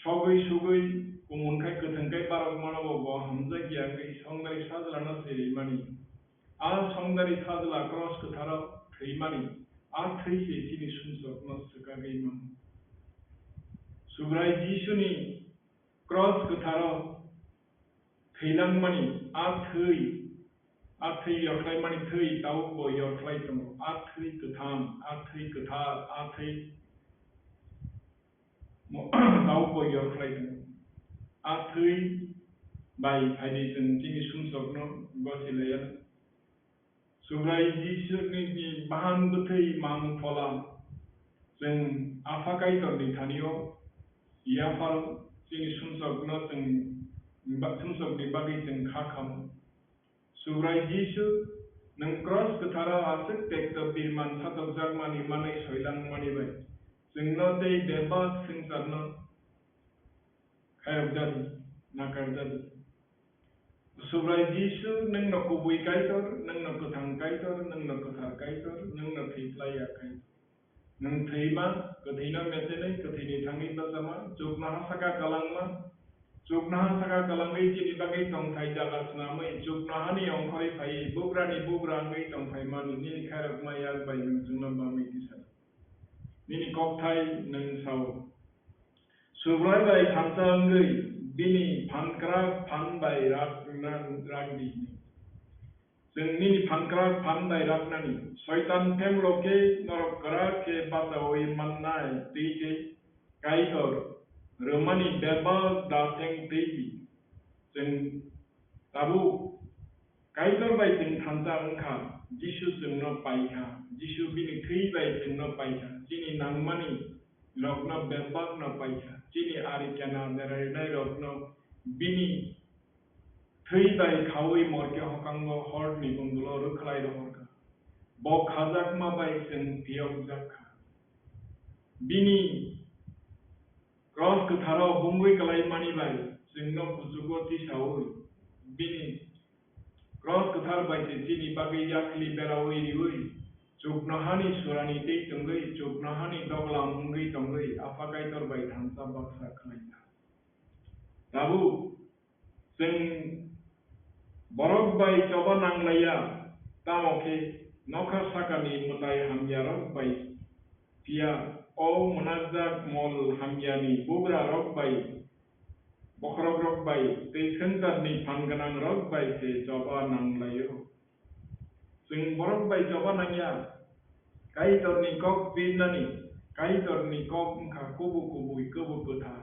सगै सुगै उमुनखाय गोथोंखाय बारक मानबो bo hamjaya गै संदारि साजलाना सेरै मानि आ संदारि साजला cross Kathara थै मानि आ थै से सिनि सुनसक न सका गै मान सुग्राय जिसुनि क्रस कथारा थैलां मानि आ थै यख्लाय मानि थै ताउ bo यख्लाय दङ आ थै गोथां आ थै गोथार आ थै ताउ bo यख्लाय दङ आ थै बाय फायदि जों दिनि सुनसक न गसिलाया सुग्राय जिसुनि बाहान बथै मां फला जों आफाकाय दरनि थानियो याफाल दिनि सुनसक न जों सुनसकनि बागै जों खाखाम सुग्राय जिसु नों क्रस कथारा आसे टेक्ट बिरमान सातकजाक मानि मानै सोइलां मानि बाय जोंनो दै बेबा संसारनो खायब जादि नाकार जादि सुग्राय जिसु नों न कुबुय कायतर नों न कथां कायतर नों न कथार कायतर नों न थैफ्लाया कायतर नों थैमा कथैना मेसेनै कथैनि थाङै बाजामा जुगना हासाका कालांमा जुगना हासाका कालांगै जिनि बागै तंथाय जागासनामै जुगना हानि अंखरै फाय बुग्रानि बुग्राङै तंथाय मानि निनि खायरक मायाग बाय नों जुगना बामै दिसा निनि ककथाय नों साव सुग्राय बाय थांसांगै बिनि फानक्रा फान बाय रागदि जोंनि फानक्रा फान बाय रागनानि शयतान फेमलके नरकरा के बासावै माननाय दैजे कायतर रोमानि बेबा दासें दैबि जों ताबु कायतर बाय जों थांसा ओंखा जिसु जोंनो पाइखा जिसु बिनि थै बाय जोंनो पाइखा जिनि नांमानि रगनो बेबाग न पाइखा जिनि आरिकेना बेरायनाय रगनो बिनि थै बाय खावै मरके हकांगो हरनि बुंदुलो रोखलाय रहरका bo khajak ma bai जों पियक जाखा बिनि क्रस कथाराव बुंगै कलाय मानि बाय जोंनो बुजुगो तिसावै बिनि क्रस कथार बाय जिनि बागै याखलि बेरावै रिवै जुगनहानि सुरानि दै तंगै जुगनहानि दगला मुंगै तंगै आफाकायतर बाय थांसा बाक्सा खलायना दाबु जों बरक बाय चबा नांलाया तामके नखा साकानि मुताय हामयारक बाय पिया ओ मुनाजाक मल हामयानि बुग्रा रक बाय बखरक रक बाय दै संसारनि फानगोनां रक बाय से चबा नांलायो जों बरक बाय चबा नांया कायतरनि कक बिनानि कायतरनि कक उनखा कुबु कुबुय कुबु कथा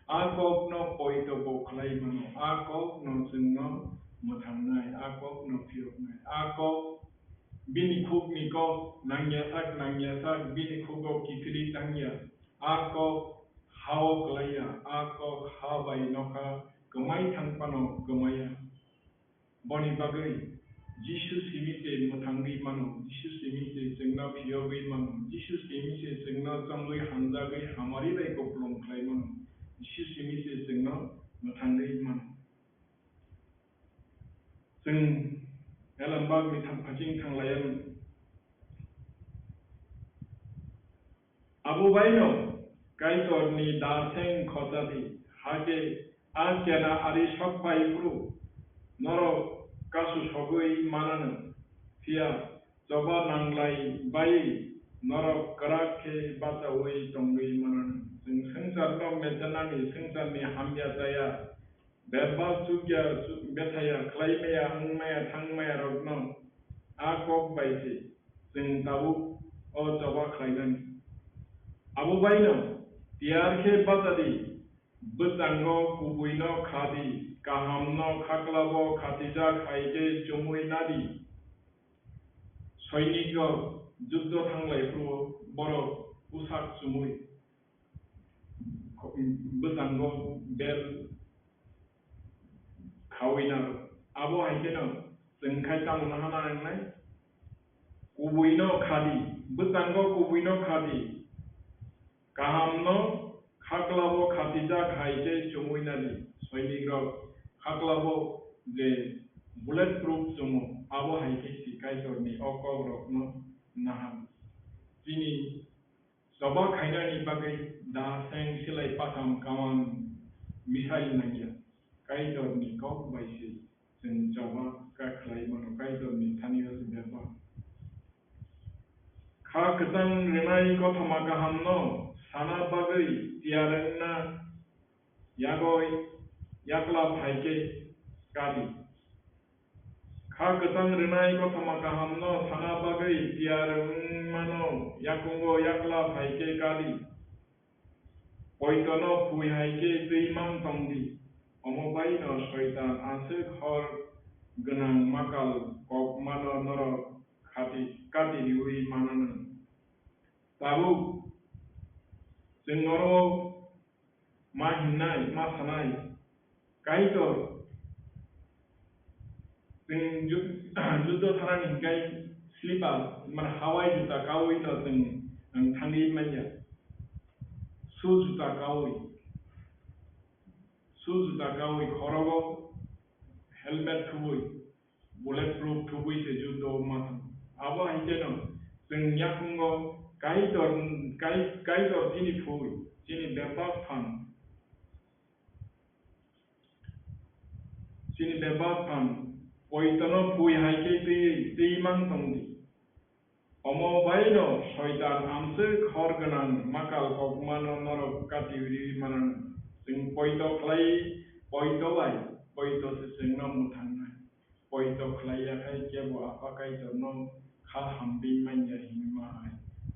आ कक न पयतो बखलाय मनो आ कक न जोंनो मोथांनाय आ कक न पियकनाय आ कक बिनि खुगनि कक नांयासाक बिनि खुगो किथिरि तांया आ कक हाव कलाया आ कक हा बाय नखा गमाय थांपानो गमाया बनि बागै जिसु सिमिसे मोथांगै मानो जिसु सिमिसे जोंना पियगै मानो जिसु सिमिसे जोंना जंगै हानजागै हामारि बाय गप्लं खाय मानो जिसु सिमिसे जोंना मोथांगै मानो जों एलमबाग नि थांफाथिं थांलायान आबु बायनो कायतरनि दासें खजादि हागे आकेना आरि सकबायफ्रु नर कासु सगै मानानो फिया जबा नांलाय बाय नर कराखे बासावै तंगै मानानो जों संसारनो मेजनानि संसारनि हामया जाया बेबा सुग्या बेथाया क्लाइमाया अंमाया थांमाया रगनो आ कक बायसे जों दाबु अ जबा खायनानि आबु बायनो तियारखे बाजादि बजांगो कुबुयनो खादि गाहामनो खाक्लाबो खातिजा खायगे जमुय नादि सैनिक जुद्ध थांलायफ्रु बर उसाक सुमुय बजांगो बेल खावैना abo haikeno जोंखाय तामुना हाना नांनाय कुबुइनो खादि बुतांगो कुबुइनो खादि काहामनो खाक्लाबो खातिजा खाइजे चुमुइनादि सैनिक खाक्लाबो जे बुलेट प्रूफ चुमु abo haike सिकाइजरनि अकग्रकनो नाहाम जिनि जबा खायनानि बागै दा सें सिलाय पाथाम कामान मिसाइल नागिया काइजरनि कक बायसि जों जबा काख्लाय मनो काइजरनि थानियो बेबा खा गोजां रेनाय गथमा गाहामनो साना बागै तियारेंना यागय याक्ला फाइके कादि खा गोजां रेनाय गथमा गाहामनो साना बागै तियारेंमानो याकुंगो याक्ला फाइके कादि पयतनो फुइ हाइके दैमां तंदि अमबाइनो शयतान आसो खर गोनां माकाल कक मानो नर खाति काति लिउइ मानन ताबु जों नरो मा हिन्नाय मा सानाय काइजर जों जुद्ध थानानि हिंगाय स्लिपार मान हावाइ जुता कावै न जों थांनि माइया सु जुता कावै खरगो हेलमेट थुबै बुलेट प्रूफ थुबै से जुद्ध माथम आबो हाइजेनो जों याकुंगो काइजर जिनि फुबै जिनि बेबाक फान पयतनो फुइ हाइके दैमां तंदि अमबाइनो शयतान आमसो खर गोनां माकाल ककमानो नरक कातिउरि मानन जों पयत से जोंना मुथांनाय पयत खलायाखाय केबो आपा काइजरनो खा हामबि माइया हिमा आय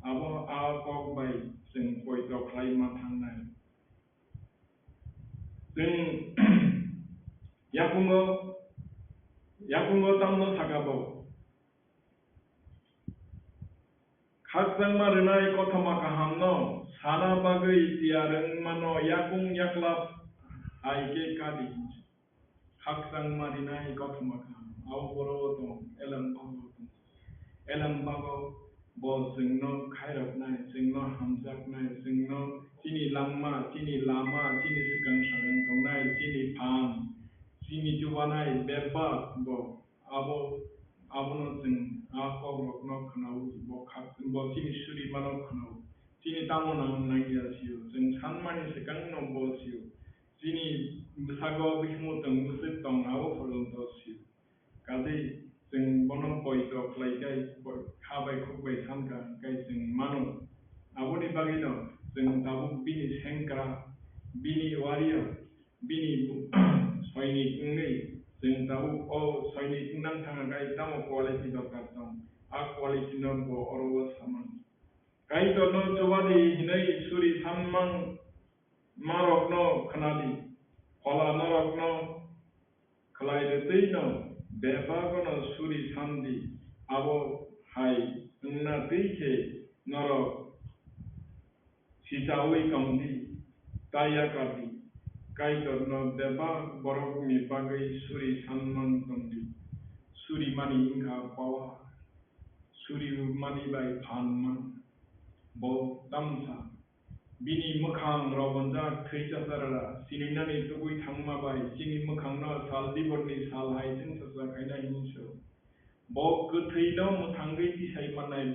आबो आ कक बाय जों पयत खलाय माथांनाय जों याकुंगो तामनो सागाबो खाकजां मारिनाय कथमा काहामनो साना बागै तियारें मानो याकुं याक्लाब आइके कादि खाकजां मारिनाय कथमा काहाम आव बरो दं एलमबागो बो जोंनो खायरबनाय जोंनो हामजाकनाय जोंनो जिनि लांमा जिनि लामा जिनि सिगां सागां दंनाय जिनि फान जिनि जुवानाय बेरबा बो आबोनो जों आकग्रकनो खनाव बो जिनि सुरि मानो खनाव जिनि तामुना नागियासियो जों सानमानि सिगां नम्बो सियो जिनि सागो बिखमुतों मुसुक दं आबो फरलतसियो गादै जों बनो पयत खलायगाय खाबाय खुबाय सानगा गाय जों मानो आबोनि बागैनो जों दाबो बिनि सेंग्रा बिनि वारियर बिनि सैनिक जों दाबो सैनिक नांथाङा गाय दामो क्वालिटि दरकार दं आ क्वालिटि नबो अरबो सामान गाय दरनो जुवादि हिनै सुरि सानमां मारकनो खनादि फला नरकनो खलायदैनो बेबागनो सुरि सान्दि आबो हाय नोंना दैखे नरक सिजावै कमदि ताया कादि काइजरनो बेबा बरकनि बागै सुरि सानमान तंदि सुरि मानि इंगा पावा सुरि मानि बाय फानमान बो तामसा बिनि मोखां रबनजा थैजासारा सिनिनानै तुगुइ थांमाबाय जिनि मोखांनो साल दिबरनि साल हायजों ससा खायनाय हिंसो बो गोथैनो मोथांगै दिसाय मानाय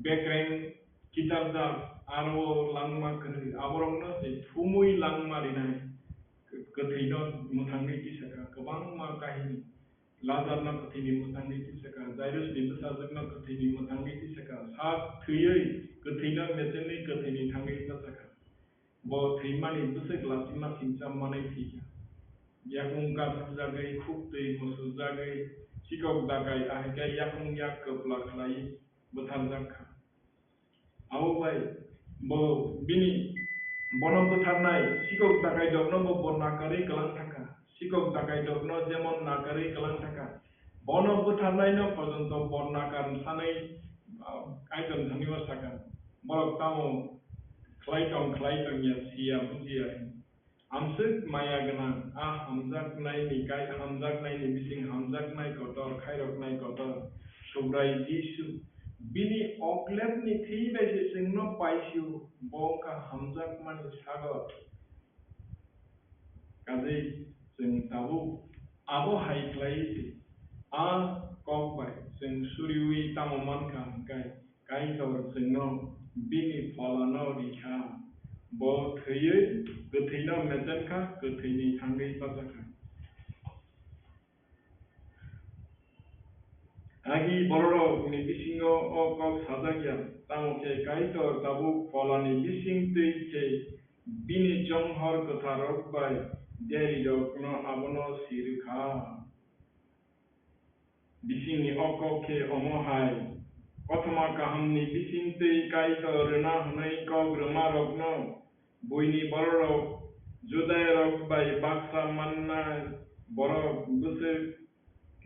बेक्रें किताबजा आरो लांमा गोरै आबरंनो जे थुमुइ लांमारिनाय गोथैनो मोथांगै दिसाखा गोबां मा काहिनी लाजारना गोथैनि मोथांगै दिसाखा जायरुसनि बोसाजोंनो गोथैनि मोथांगै दिसाखा सा थैयै गोथैनो मेसेननि गोथैनि थांगै दिसाखा बो थैमानि बोसोक लासिमा सिंचा मानाय थैया याकुं गासु जागै खुब दै मोसु जागै सिकक दागाय आहगाय याकुं याक कपला खलाई बोथार जाखा आवबाय बो बिनि बनो बोथारनाय सिकक दागाय दरनो बो नागारै गलां थाका सिकक दागाय दरनो जेमन नागारै गलां थाका बनो बोथारनायनो पर्यन्त बन नागार सानै आइजन धनिवा साका बरक तामो खलाय दं या सिया बुजिया Amsuk maya gana hamzak nai ni kai hamzak nai ni bising hamzak nai kotor khairok nai kotor sobrai jisu bini oklep ni thi bese singno paisiu boka hamzak mani sagot kadai sing tabu abo hai klai kok bai sing suriwi tamoman kai tor singno bini folano dikha bo theye gotheina mejanka gotheini thangai pajaka agi bororo ni bisingo kok sajakya tamoke kaitor tabu folani bising tuike bini jonghor kotharok bai deri rokno abono sirkha bisingni okoke omohai Kothama kahamni bising tui kaitor rena hunai kok rumarokno Boini borok judai rok bai baksa manna borok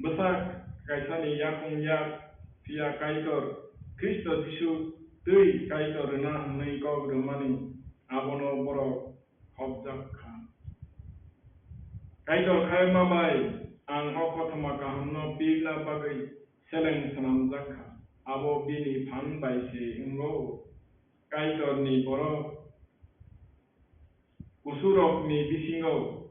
besak kaisani yakung yak pia kaitor Kristo Jisu tui kaitor rena hunai kok rumani abono borok hobjakha kaitor khaima bai ang okothama kahamno pigna bagai seleng sanam jakha abo bini phan bai se ingo kaitor ni borok Kusurok ni bisingo,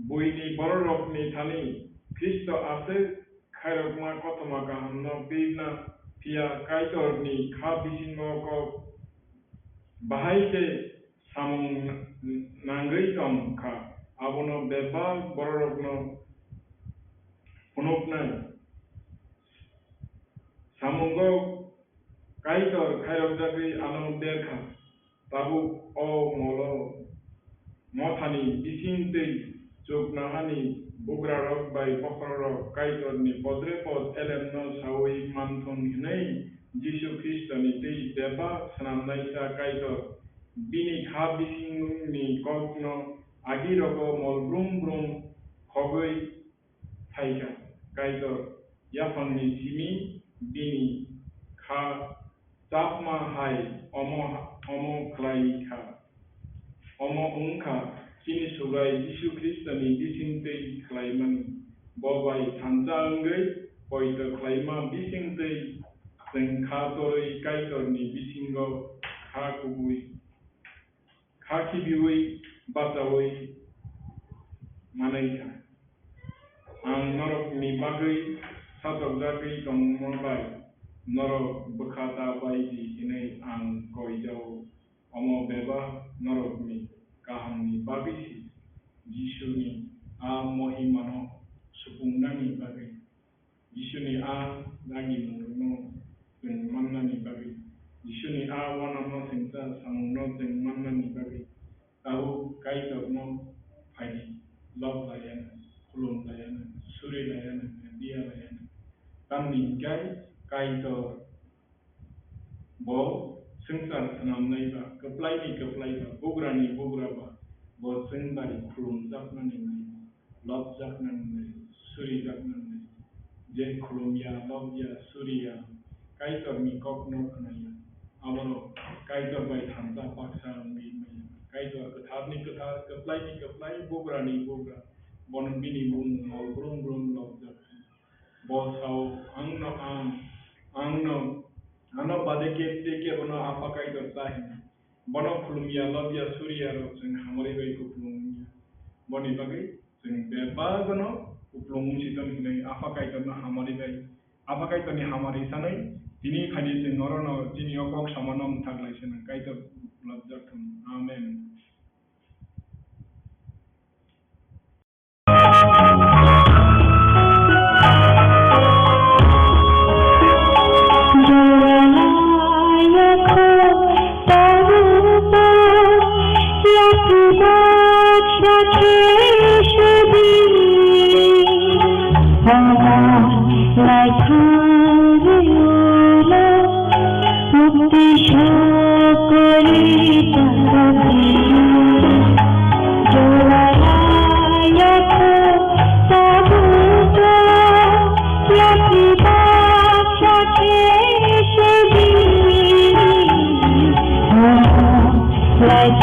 buini borok ni thani, Kristo ase khairok ma kothama kahamno pigna pia kaitor ni kha bisingo ko bahai ke samung nangai tom kha abono beba borok no punokna samungo kaitor khairok jagri ano berkha tabu o molo Mothani bising tei joknahani bugrarok bai pokrorok kaitor ni podre pod elemno sawi manthon hinai Jisu Kristo ni tei deba sanamnai sa kaitor bini kha bising ni kokno agiroko mol brum brum hogoi thaika kaitor yafang ni simi bini kha tapma hai omo klai kha Omo ungka kini sugai Jisu Kristo ni bising tei klaimani bobai thanca anggai poito klaima bising tei sing kha toroi kaitor ni bisingo kha kubui kha kibiui batawoi manaika ang norok ni bagai satok jagai tong mobai norok bekhata bai di hinai ang koijau omo beba norok ni kaham ni bagisi Jisu ni mohimano supungna ni bagi Jisu ni lagi murno sing manna ni bagi Jisu ni wanamno singsa samungno sing manna ni bagi tahu kaitor no phaidi love layana kulum layana suri layana dia layana tamni kaitor bo Sengsan senam naiba, keplai ba, bugrani bugraba, bo sengbari kulum zakna ni, lob zakna ni, suri zakna ni, je kulum ya, lob ya, suri ya, kaitor ni kokno kanaya, abono kaitor bai thansa paksa ni, kaitor kethar, keplai, bugrani bugra, bon bini bung, mol brum brum lob zakna, bo sao angno Ano bade ke bono apa kaitor tahin bono khulumia labia surya ro sing hamari bai ko khulumia boni bagai sing beba gono uplong sitan hinai apa kaitor na hamari bai apa kaitor ni hamari sanai tini khani sing norono tini okok samanam thaglai sena kaitor labjakam amen Like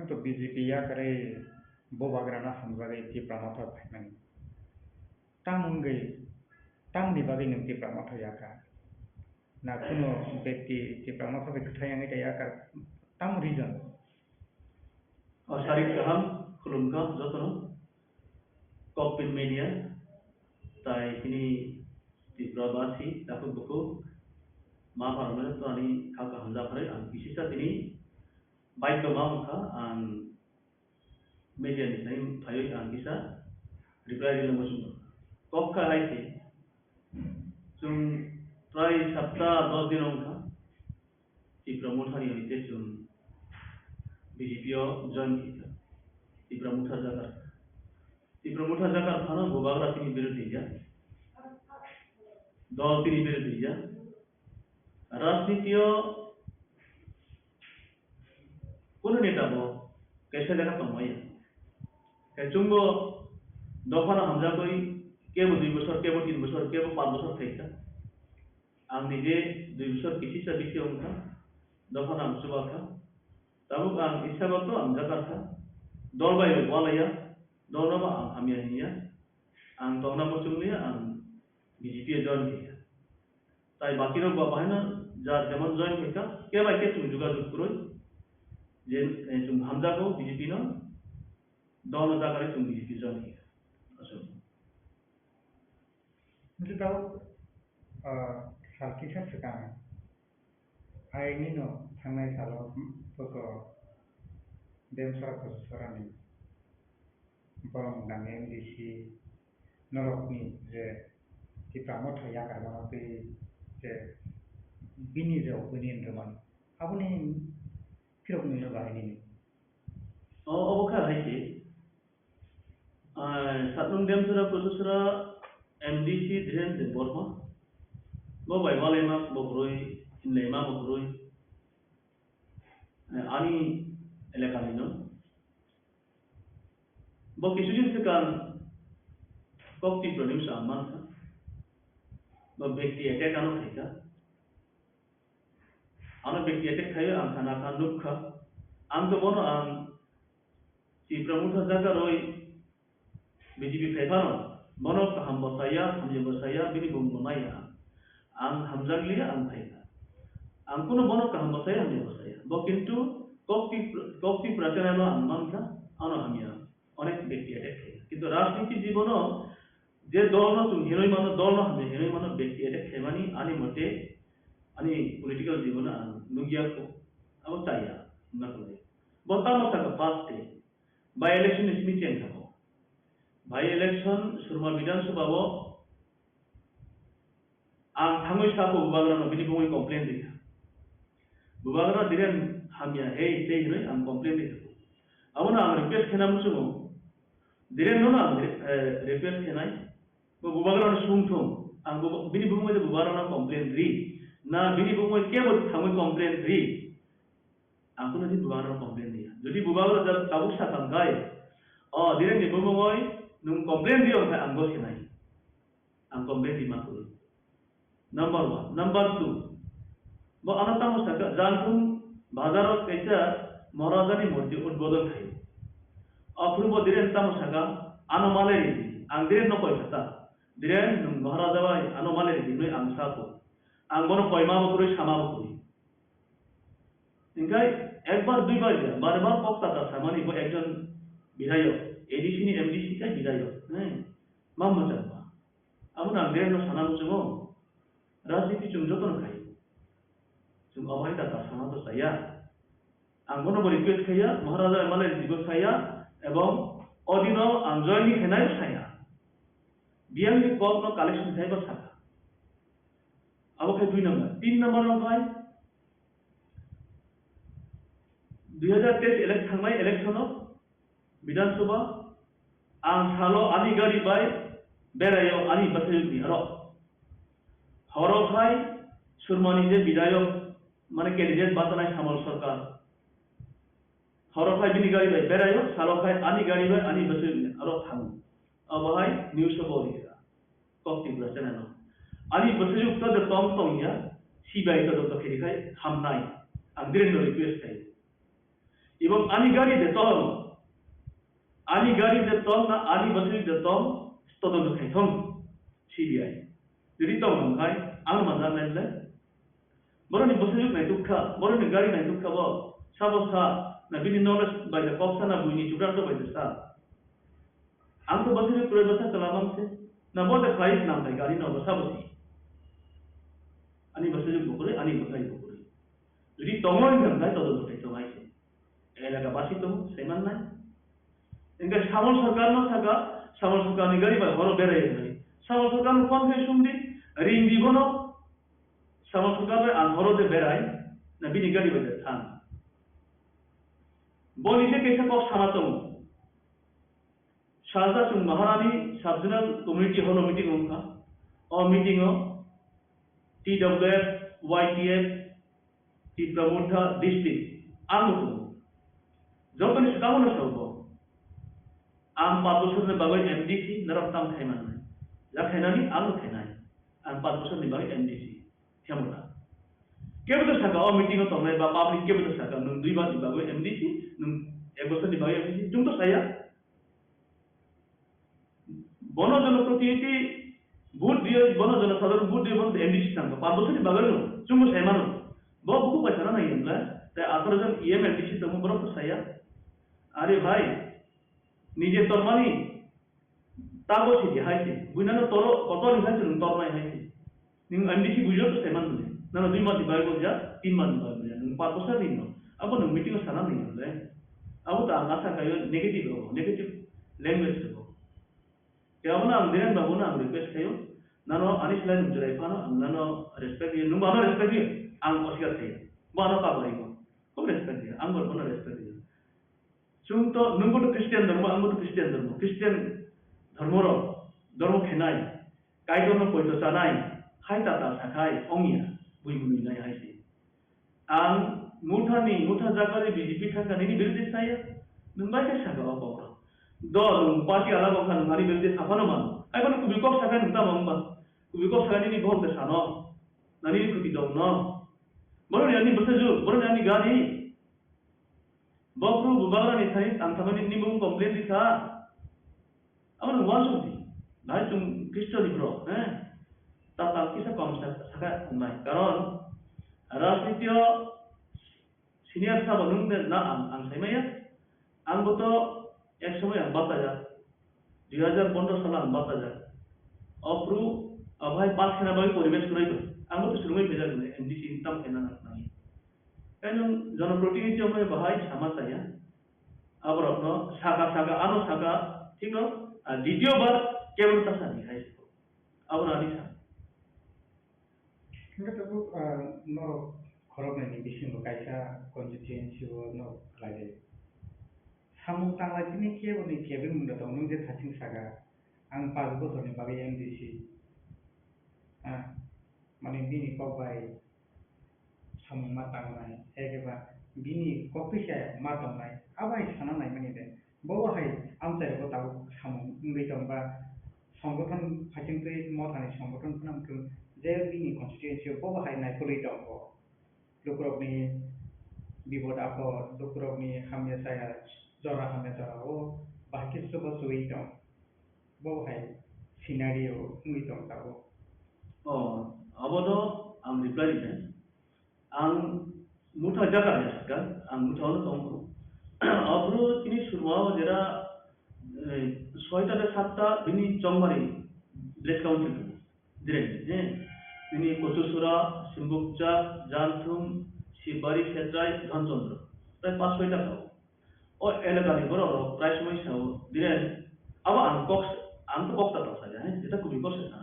तो BJP या करे बोबाग्राना हमजागे ती प्रामथ भाईमानी तामुंगै तामनि बागै नों ती प्रामथ याका ना कुनो व्यक्ति ती प्रामथ बे खथायांगै याका ताम region Sarik kaham kulumka jotono kokpin media tai ini di Prabasi dapat buku ma parmen to ani kaka hamza pare an bisisa tini baik ke mam ka an media ni sai thayo an bisa reply dile mosun kok ka laite sum pray sapta 10 din ka di promothani hoite sum BJP join किया तीव्रमुठा जाकर थाना गोबागरा তিনি বিরুদ্ধে যা দল তিনি বিরুদ্ধে যা রাজনীতিও কোন নেতা বো कैसे দেখা কমাই কেচুঙ্গ দফানা হামজা কই কেবো 2 বছর কেবো 3 বছর কেবো 5 বছর থাইকা আং নিজে 2 বছর কিছু সাবিতে অংকা দফানা আমসুবাকা Tahu ang isa ba to ang Jakarta dol ba yung wala ya dol na ba ang hamya niya ang tawna mo chungniya ang BJP join kiya tai baki rok ba bahna jar যেমন join kiya ke ba ke tum juga duk kuroi je tum hamza ko BJP no dol na kare tum BJP join kiya asal itu tahu salkisah sekarang ini no थांनाय सालाव फोरखौ देमसार खसरानि बरम Dange MDC नरकनि जे ती प्रामथ यागारमाना बे जे बिनि जेव बिनि रमान आबुनि फिरक नुनो बाहायनि अबखा हायके सातनं देमसार खसरा MDC ध्रेन जे बरमा बो बायमालेमा बखरoi इनलेमा बखरoi ani elaka nino bo কিছুদিন sekan kokti produce amman ka bo ব্যক্তি attack ano thaika ano ব্যক্তি attack khayo ang khana khan lukha ang to bono ang si pramukha jaga roi BJP phaifano bono ka ham bosaya hamje bosaya bini bum maya ang hamjaglia ang phaika ang kuno bono ka ham bosaya hamje bosaya bo কিন্তু kokti pracharano ammanka ano hamia onek ব্যক্তি attack কিন্তু রাজনীতি জীবন যে দল না তুমি হিরোই মানো দল না হবে হিরোই মানো ব্যক্তি attack খেমানি আনি মতে আনি পলিটিক্যাল জীবন নুগিয়া কো আব চাইয়া না করে বর্তমান থাকা ফার্স্টে বাই ইলেকশন ইসমি চেঞ্জ হবে বাই ইলেকশন সুরমা বিধানসভা আং থাঙ্গই সাকো উবাগরানো বিনি বই কমপ্লেন দিয়া Bubagra diren hamya hey tei noi am complain itu. Awona am request kenam sumo. Diren no na request kenai. Bubagra no sungthum. Ang bini bumo de bubagra na complain ri. Na bini bumo ke bo thamoi complain ri. Ang kuno di bubagra na complain dia. Jadi bubagra da tabuk sa tangkai. Oh diren ni bumo moi nung complain dio ka ang go kenai. Ang complain di makul. Number 1, number 2. वो अनंता हो सका जानकुम बाजारों कैसा महाराजानी मूर्ति उद्बोधन है approve Diren तम सका अनुमाले रीति अंग्रेज न कोई सता दिरेन महाराजा वाई अनुमाले रीति में अंगसा को अंगों कोई माँ बकुरी क्षमा बकुरी इनका एक बार दो बार जा बार बार पक्का था सामानी वो एक जन विधायक एडीसी ने एमडीसी का विधायक नहीं माम मचाता अब ना अंग्रेज न सना मुझे राजनीति चुंजो तो न खाई अभाई दाता समातो saya anggono bo request khaya maharaja emale digo saya ebong odino anjoyni khenai saya biang ni kop no collection thai ba saka abo khay 2 number 3 number no bhai 2023 election thangnai election no bidhan sabha ang salo ani gari bai berayo ani basayuni aro horo bhai surmani je bidayok মানে candidate বাতানাই সামল সরকার হরফাই বিনি গাড়ি by বেরায়ো সালফাই আনি গাড়ি by আনি বসে আরো থামু অবহাই news বলিরা কক্তি ব্রাচানানো আনি বসে উক্ত দ টম টমিয়া সিবাই তো তো খেলি খাই হামনাই আংদ্রেন নো রিকোয়েস্ট খাই এবং ani gari de tol na ani basri de tol todon khai thong CBI jadi tol ngai ang mandan lai boroni basri nai dukha boroni gari nai dukha bo sabosa na bini knowledge by the kopsa na buini chudrando by the sa ang to basri pure basa kalamam se na bote khai nam tai gari no basa bosi ani basri bukure ani basai bukure jadi tongol ngai todon khai thong ai এলাকাবাসী তো সেমান নাই Inca সামল সরকার না থাকা সামল সরকার নি গাড়ি বা ঘর বেড়ে যায় সামল সরকার কোন ফে সুমদি ঋণ দিবনো সামল সরকার আর ঘরতে বেড়ায় না বিনি গাড়ি বেড়ে থান বলিতে কেসা কক সামাতম শারদা চুং মহারানী সাবজনাল কমিউনিটি হল মিটিং হংকা ও মিটিং ও TWF YTF টি প্রমোটা ডিস্ট্রিক্ট আমুক যখন কামন সব আম 5 বছরের বাবাই এমডিসি নরকতাম খাইমান যা খাইনানি আলো খাইনাই আম 5 বছরের বাবাই এমডিসি কেমনা কেবল সাকা ও মিটিং তো নাই বা পাবলিক কেবল সাকা নং দুই বার বাবাই এমডিসি নং এক বছর বাবাই এমডিসি তুমি তো সায়া বনজন প্রতিটি ভোট দিয়ে বনজন সাধারণ ভোট দিয়ে বন্ধ এমডিসি সাকা 5 বছরের বাবাই তুমি সাইমানো বহু পয়সা না ইমলা তাই 18 জন ইএম এমডিসি তো বড় তো সায়া আরে ভাই নিজে তরমানি তাগো ছিটি হাইছে বুইনানো তর কত লিখাইছে তরমাই হাইছে নিং এমডিসি বুঝো তো সেমান নে না দুই মাস দিবাই গজা 3 মাস দিবাই গজা নিং 5 বছর দিন আবো নং মিটিং সানা নিং লে আবো তা আশা কায় নেগেটিভ ল্যাঙ্গুয়েজ তো কেমন আম দেন বাবু না আম রিকোয়েস্ট খায়ো নানো আনিস লাইন জরাই পানো নানো রেসপেক্ট ইউ নুম বানো রেসপেক্ট ইউ আম অসিয়া তে বানো কা বলিগো কো রেসপেক্ট ইউ আম বানো রেসপেক্ট ইউ চুমতো নঙ্গো তো খ্রিস্টান ধর্ম আমগো তো খ্রিস্টান ধর্মর ধর্ম খেনাই কাইদনো কইতো চানাই খাইতাতা সাখাই অমিয়া বুইবুনি নাই হাইছে আং মুঠা জাগারে বিজেপি থাকানি বিরোধী সাইয়া নংবাইকে সাগা অপর দল পার্টি আলাদা খান নারী বিরোধী সাফানো মান এখন কুবিকক সাগা নংতা মামবা কুবিকক সাগানি নি ভোট সানো নানি কুতি দম ন বড় ইয়ানি বসজু বড় ইয়ানি Ghani Bokru bubagra ni thai antamani ni mum complain di tha amar wansuti bhai tum kristo di bro ta ta kisa kom saka nai karon rajnitio senior sa banung na ang saimaya ang boto ek সময় ang bataja 2015 সালে ang bataja অপ্রু ভাই পাঁচ সেনা by পরিবেশ করাইতো ang boto surumai bejar gune MDC intam kena nai Kan जनप्रतिनिधि हमने बहाई समाज आया अब रखनो सागा आनो सागा ठीक है द्वितीय बार केवल तसा दिखाई अब नानी सा Enggak tahu no korok ni bising kaisa konstituensi no lagi. Samung tang lagi ni kia ni kia bin muda tong nung je thaching saga ang pas bosor ni bagai MDC. Mani bini kok bai samung matang nai ekeba bini kopisa matang nai abai sana nai mani de bawa hai amsai ko tahu samung ngai tong ba সংগঠন fighting তৈ মথানি সংগঠন নাম কো যে বিনি constituency বাবা hai nai poli tong ko lukrokni বিপদ আপদ lukrokni hamya saya jora hamya jora o bahki sobo sui tong bawa hai scenario ngai tong ta ko abodo am reply ne ang muta jaga ya kan ang muta holo tong abro tini surwa jera 6টা থেকে 7টা বিনি চংমারি Blake council direct বিনি কচুসুরা সিম্বুকচা জালথুম শিববাড়ি ক্ষেত্রায় ধনচন্দ্র প্রায় 5-6টা খাও ও এলাকানি বড় প্রায় সময় খাও ডিরেক্ট আবার আং তো কক্সটা তো সাজা যেটা খুবই কষ্ট না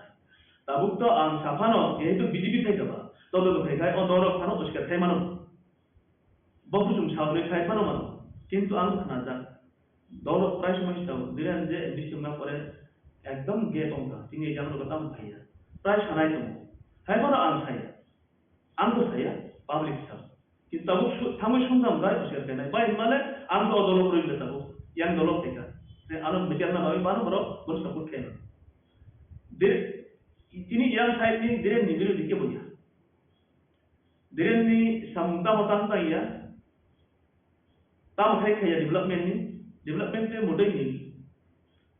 তাবুক তো আং সাফানো যেহেতু বিজেপি থেকে বা তদ খাই ও দর খানো ওসকে খাই মানো বহুজুম সাবলে খাই মানো কিন্তু আং খানা যা দৌলত প্রায় সময় দিলেন যে ডিসিশন করে একদম গে টঙ্কা তিনি জানার কথা ভাইয়া প্রায় সানাই তো হ্যাঁ বড় আন ছাইয়া আন তো ছাইয়া পাবলিক সাব কিন্তু তাবুক থামই শুনতাম গাই বসে আছে নাই বাই মানে আন তো দল করে দিতে তাবুক ইয়াং দল থেকে আলো বিচার না ভাবি পানো বড় বড় সাপোর্ট খাই না তিনি ইয়াং সাইড নি দিলেন নি বিরোধী কে বইয়া দিলেন নি সামুতা মতান তাইয়া tam khai khaya development te modai ni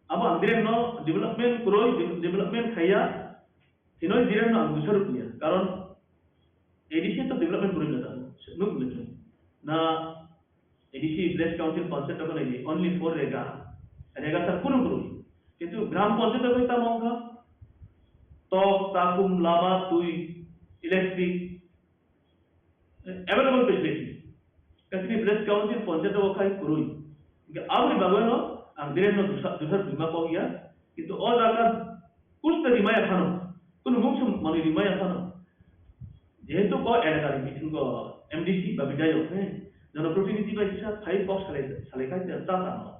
abo andere no development kuroi development khaya hinoi dire no angusar punya karon edisi to development kuroi na nuk letu na edisi village council concept ko nai only for rega sar kunu kuroi kintu gram concept ko ta mongka tok takum laba tui electric available facility kasi village council concept ko khai kuroi ke auri bagano ang dire no dusar bima ko ya kintu o daga कुछ तो रिमाया खानो कुन मुंसम money रिमाया खानो जेहेतु को एलाकार बिथिं को एमडीसी बा बिदायो है जनप्रतिनिधि बा हिसाब 5 बॉक्स साले का ता तानो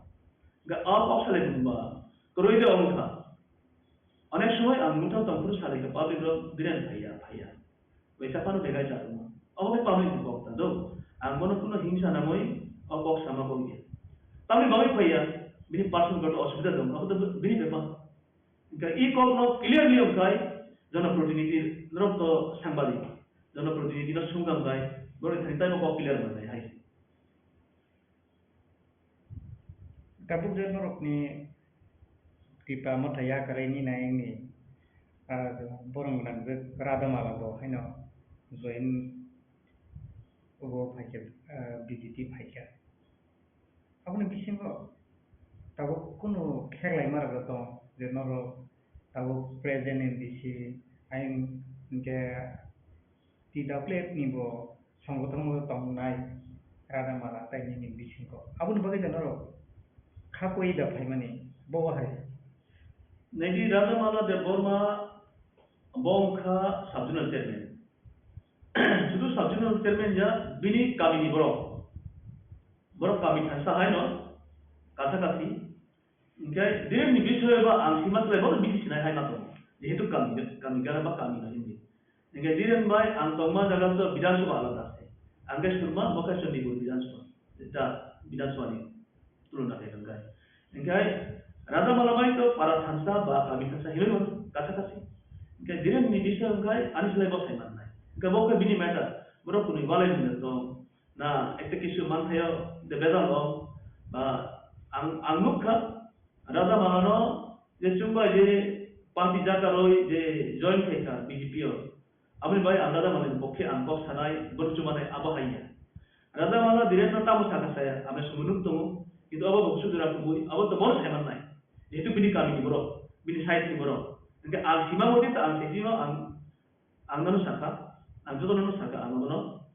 गा आ बॉक्स साले बुंबा करोइदे अंखा अनेक समय आं मुठा तंपुर साले का पाबे रो दिरेन भाइया वैसा पानो बेगा जानो अब पानो बक्ता दो आं कोनो कुनो हिंसा नामय अ बॉक्स सामा को गया तामी बाई भाइया बिनि पर्सन गतो असुविधा दं अब तो बिनि बेपा i kok no clearly of guy जनप्रतिनिधि नरम तो सांबालिक जनप्रतिनिधि न सुंगम गाय बड़े थरिता को clear बनाए है tabuk je norok ni tipa mataya karai ni nai ni borong nan be rada mala bo haino join obo phaike BJP phaike abone bisingo tabuk kuno khelai mara to je norok tabuk present in disi ain ke tidak plate ni bo সংগঠন tong nai rada mala tai ni bisingo abun bagai je norok khakoi da phaimani bo hai negi rada mala de borma bongkha subjournal chairman শুধু subjournal chairman ja bini kamini boro kami thasa hai no কাছাকাছি Gaya dia ni bisa ba ang simat le baru bisa sinai hai na to jehetu kami gara ba kami na hindi gaya dia bai ang tongma jaga to bidan sabha alada ase angge surma moka chandi bo bidan sabha eta bidan sabha ni tuluna ke gaya gaya rada malamai to para thansa ba kami thansa hilo kaçakaçi gaya dia ni bisa gaya anis le ba sai man nai gaya boka bini meta boro kuni wale ni to na ekta kisu man thayo de bedal lo ba ang mukha Rada Malano, je chumba je party jaka roi je join theka BJP o. Abni bai Rada Malano pokhe angkok sanai bonchu mane abo haiya. Rada Malano dire na tamu saka saya, ame sumunuk tumu, itu abo boksu dura kubui, abo to bor seman nai. Itu bini kami boro, bini side ni boro. Engke al sima modi ta al sima ang nanu saka, ang jodo nanu saka ang nanu.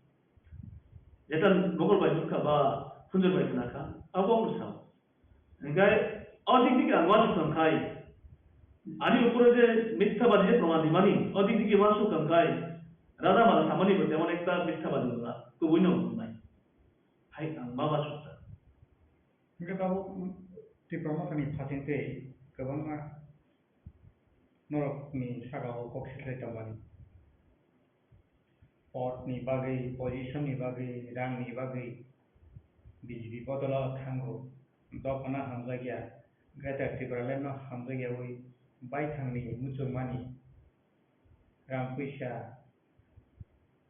Jetan gokol bai dukha ba hunjur bai naka, abo musau. Engke অধিক দিকে আওয়াজ সংখ্যায় আদি উপরে যে মিথ্যাবাদী যে প্রমাণী মানি অধিক দিকে আওয়াজ সংখ্যায় রাজা মালা সামানি বলতে এমন একটা মিথ্যাবাদী বলা কবই নাই হাই বাবা সত্তা Mereka tahu di promosi ni pasente kebang norok ni sagau kok sekali tamani pot ni bagai position ni bagai rang ni bagai BJP bodola thango dopana hamzagya gata tibralen no hamzagya oi bai thangni muchumani ram puisa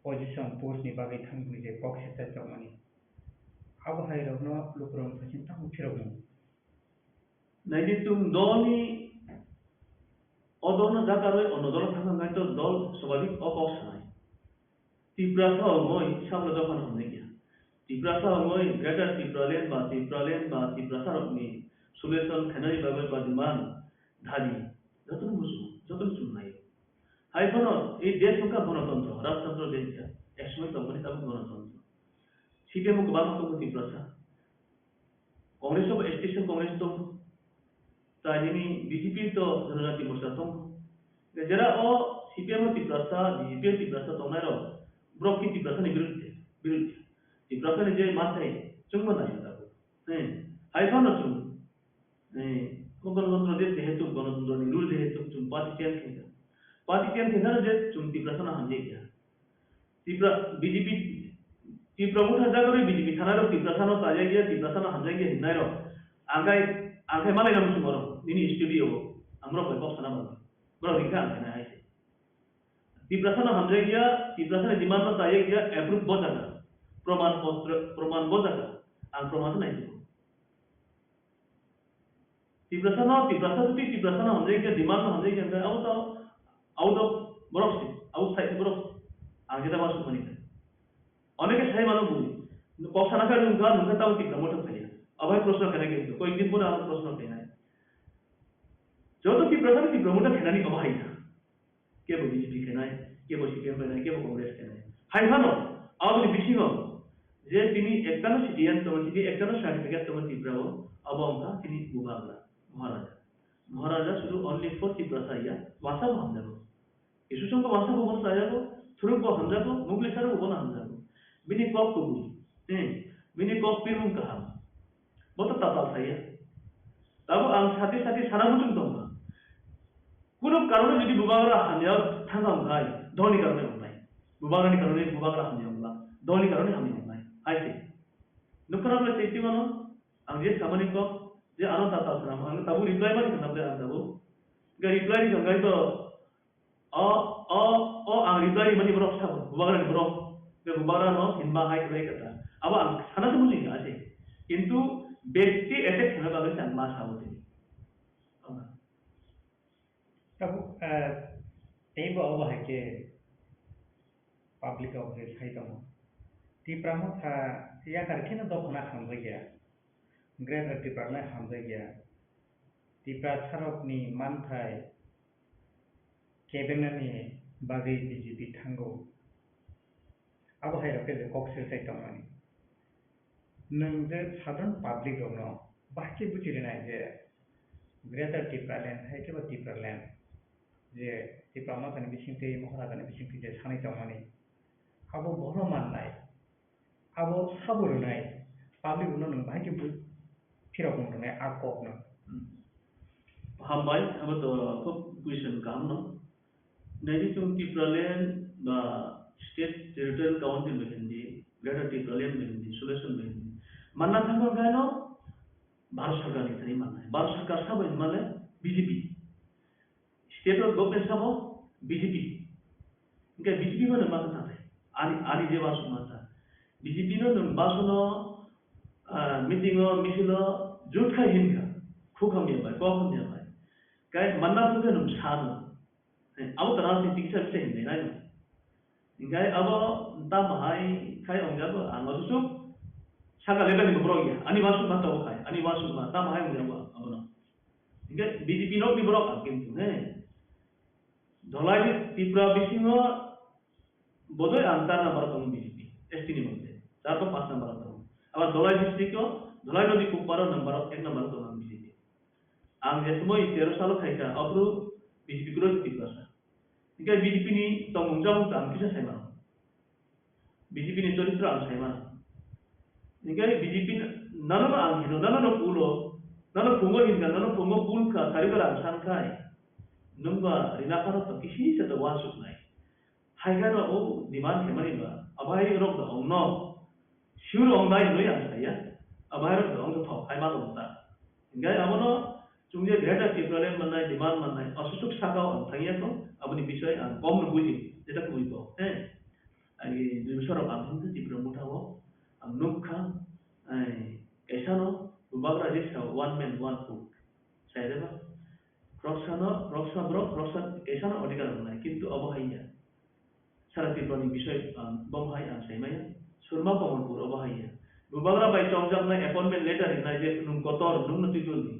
position post ni bagai thangni je kok sekali tamani abo hai rogno lukron pacinta uthirogno naidi tum doni odona jakaroi onodona thanga ngai to dol swabhik opoksanai tibrasa moi sabla jokhon hone gya tibrasa moi greater tibralen ba tibrasa rokni solution khanari babai ba diman dhari joton musu joton sunnai hai kono ei desh ka গণতন্ত্র রাজতন্ত্র দেশটা একসময় তখনই তা গণতন্ত্র CPM को बात तो तिब्रसा कांग्रेस तो स्टेशन कांग्रेस तो ताजिनी बीजेपी तो जनजाति मोर्चा तो जरा ओ सीपीएम तिब्रसा बीजेपी तिब्रसा तो नारो ब्रोक की तिब्रसा ने विरुद्ध तिब्रसा ने जे माथे चुंग बनाया था हैं हाई फानो चुंग को गणतंत्र देश हेतु गणतंत्र नि रूल हेतु चुंग पार्टी टेन थे ना जे चुंग तिब्रसा ना हमजे क्या तिब्रा बीजेपी ती प्रमुख जागरै बीजेपी थानारो तिब्रासानो ताजागिया तिब्रासानो हमजागिया हिनायरो आंखाय मालाय नाम सुमरो निनि स्टुडियो आमरो भाई बक्स ना बरो रिखा आंखाय ना आइसे तिब्रासानो हमजागिया तिब्रासानो डिमान्ड ताजागिया एप्रुव बजागा प्रमाण बजागा ang promote naik itu. Tibrasa no hamzai ke demand no hamzai ke अंदर out of box outside box ang kita masuk manika. অনেকে সাই মানো বলি কক্সা না করে নুনকা তাও কি প্রমোট করিয়া अभय प्रश्न करेंगे तो कोई दिन पूरा हम प्रश्न कहना है जो तो की प्रधान की प्रमोट कहना नहीं अभाई था के वो बीजेपी कहना है के वो सीपीएम कहना है के वो कांग्रेस कहना है हाई भानो अब बिसिंगो जे तिनी एकटानो सिटियान तो तिनी एकटानो सर्टिफिकेट तो तिब्राओ अब हमका तिनी बुबागला महाराजा शुरू ओनली फॉर तिब्रासाया वासा हमजाबो इशु संग वासा को बन सायाबो थुरुक को हमजाबो मुगले सारो बन हमजाबो बिनी कॉप को बुई बिनी कॉप पिरुम कहा बहुत ताता saya तब आं साथी सारा बुजुर्ग दं कुनो कारणे जुदि बुबागरा हानिया थांगाम गाय धोनी कारणे हमनाय बुबागरानि कारणे बुबागरा हानिया हमला धोनी कारणे हानिया हमनाय आइसे नुकराबले चेति मानो आं जे सामानि को जे आरो ताता साम आं ताबु रिप्लाय मानि खालामदो आं ताबु गा रिप्लाय जंगाय तो आं रिप्लाय मानि बरफ साब बुबागरानि बरफ बे बुबागरा न हिनबा हाय करै कथा अब आं सानासो बुजिनो आसे किन्तु व्यक्ति ऐसे खेलने वाले से अन्मास होते हैं तब एक बार है कि पब्लिक ऑफिस है तो तीव्रम था या करके ना दो खाना समझ गया ग्रेटर तीव्रम में समझ गया तीव्र सरपनी मान था केबिनेट में बागी बीजेपी थांगो अब है रखे कॉक्सेल से तमानी नंगे साधारण पब्लिक दोनों बाकी बुझे ना जे ग्रेटर टिप्रालैंड है कि वो टिप्रालैंड जे टिप्रामा कने बिसिंते महाराजाने बिसिंते जे सानै जामाने आबो बरो माननाय आबो साबुरनाय पब्लिक उनो नों बाकी फिराव बुंनाय आकबनो हम भाई अब तो खूब क्वेश्चन काम न नहीं तुम टिप्रालैंड बा स्टेट टेरिटोरियल काउंसिल में हिंदी ग्रेटर टिप्रालैंड में हिंदी सोल्यूशन में हिंदी मानना थांगो गायनो भारत सरकार नि थै माननाय भारत सरकार सब माने बीजेपी स्टेट ऑफ गवर्नमेंट सब बीजेपी इनका बीजेपी माने मानता है आली जे वासु मानता बीजेपी नो बासुनो मीटिंग मिसिलो जुट खा हिनका खुखम ये भाई कोखम ये भाई काय मानना थांगो नु सानो अब तरह से टिक्सा से हिंदे ना इनका अब ता महाई काय अंगाबो आंगसु सागा लेगा nih bro ya ani masuk mata bukai ani masuk mata mahai menjawab apa no hingga BJP no di bro kan gitu dolai tipra bisingo bodoh antar nomor kamu BJP ST ni mungkin 4 to 5 nomor kamu अब dolai district ko dolai no di kuparo nomor 1 nomor kamu BJP ang je semua istero salo khaika apru BJP ko tipra sa hingga BJP ni tanggung jawab kan kita saya mana BJP ni चरित्र ang saya mana Nika BJP nano angino nano pulo nano pungo hinga nano pungo pulka karibala sangkai nungba rinakano to kisi se to wasuk nai haigano o demand kemani ba abai rok da ongno shiur ongnai no yang saya abai rok da ong to hai ma to ta ngai abono chungje greta tipralen manai demand manai asusuk sakao thaiya to abuni bishoy kom no buji jeta ko buibo ai dusoro amhin to tipro muthawo Nukha, ऐसा no Bubagra जिसका one man one food, शायद है बा, रॉक्सा ऐसा no अधिकार होना है, किंतु अब है या, सारा तीव्रनी विषय बम है आम सही में या, सुरमा पमनपुर अब है या, बुबागरा बाई चौंजब ना अपॉइंटमेंट लेटर ना जे नुम कोतर नुम नतीजों नी,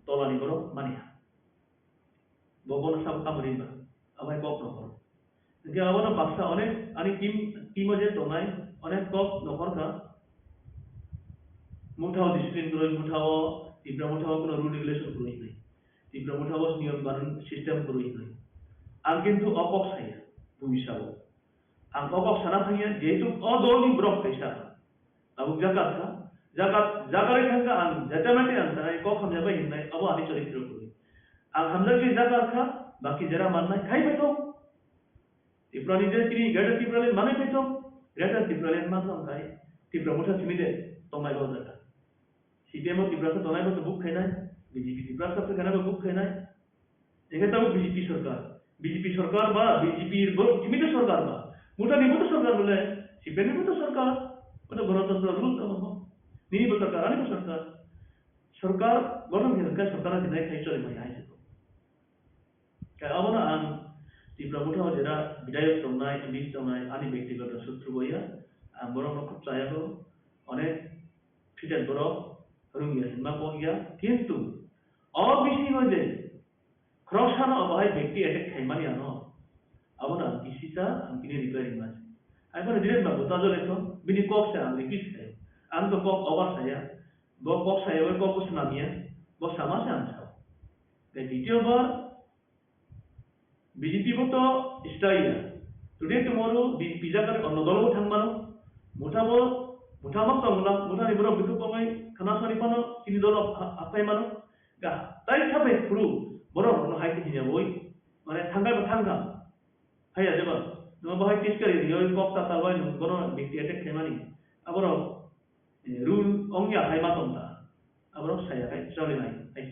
तोलानी करो मानिया, बबों सब काम रिंबा, अब है कॉप नौकर, क्योंकि अब ना बक्सा अनेक अनेक टीम अजे तो नहीं अनेक कॉप नौकर का मुठाओ डिसिप्लिन करो मुठाओ तीव्र मुठाओ को रूल रेगुलेशन करो ही नहीं तीव्र मुठाओ नियम कानून सिस्टम करो ही नहीं आं किंतु अपॉक्स है भूमिशा वो आं अपॉक्स सना था ये जेतु अदोनी ब्रॉक पैसा अब जाकर इधर का आं जटमेंटे अंतर है कॉक हम जब ही नहीं अब आने चरित्र करो आं हम लोग जाकर का बाकी जरा मानना है खाई बैठो तीव्र निजे तीनी गैर तीव्र ले माने बैठो Greta Tipralen masam kai Tipra mucha simide tomai lo data CPM Tipra से tomai lo book खाना है BJP Tipra से खाना है book खाना है देखा था वो BJP सरकार बा BJP बोल किमित सरकार बा मुटा नहीं मुटा सरकार बोले CPM नहीं मुटा सरकार मतलब गणतंत्र रूल तो हम Nini betul kan? Ani betul सरकार गठन के सरकार दिनाय खाइ चले mai ai ko ka abona ang tipra mutha jera bidayak tongnai indis tongnai ani ব্যক্তিগত সূত্র বইয়া বড় খুব চায়াগো অনেক ফিটের বড় রুমিয়া সিনেমা বইয়া কিন্তু অবিশি হইছে খরসানা অবাই ব্যক্তি এটে খাইমানি আনো abona kisisa ang kini repairing mas ai bana direct ba bota jole to bini kok sa ang rikis kai ang to kok over saya kok saya kok ko sunamia bo sama sa ang sao ke দ্বিতীয়বার BJP তো স্টাইয়া today tomorrow pizza করে অন্য দলও থাকমানো মুঠামত তংলা মুঠানি বড় বিকু কমাই খানাসানি পানো তিনি দল আপাই মানো গা তাই সাবে ফুরু বড় অন্য হাইতে হিয়া বই মানে থাঙ্গা হাইয়া দেবা নমা বহাই টেস্ট করে দিও কপ তা তালবাই বড় ব্যক্তি এটে খেমানি আবরো রুল অংয়া হাইমা তংতা আবরো সায়া হাই চলে নাই high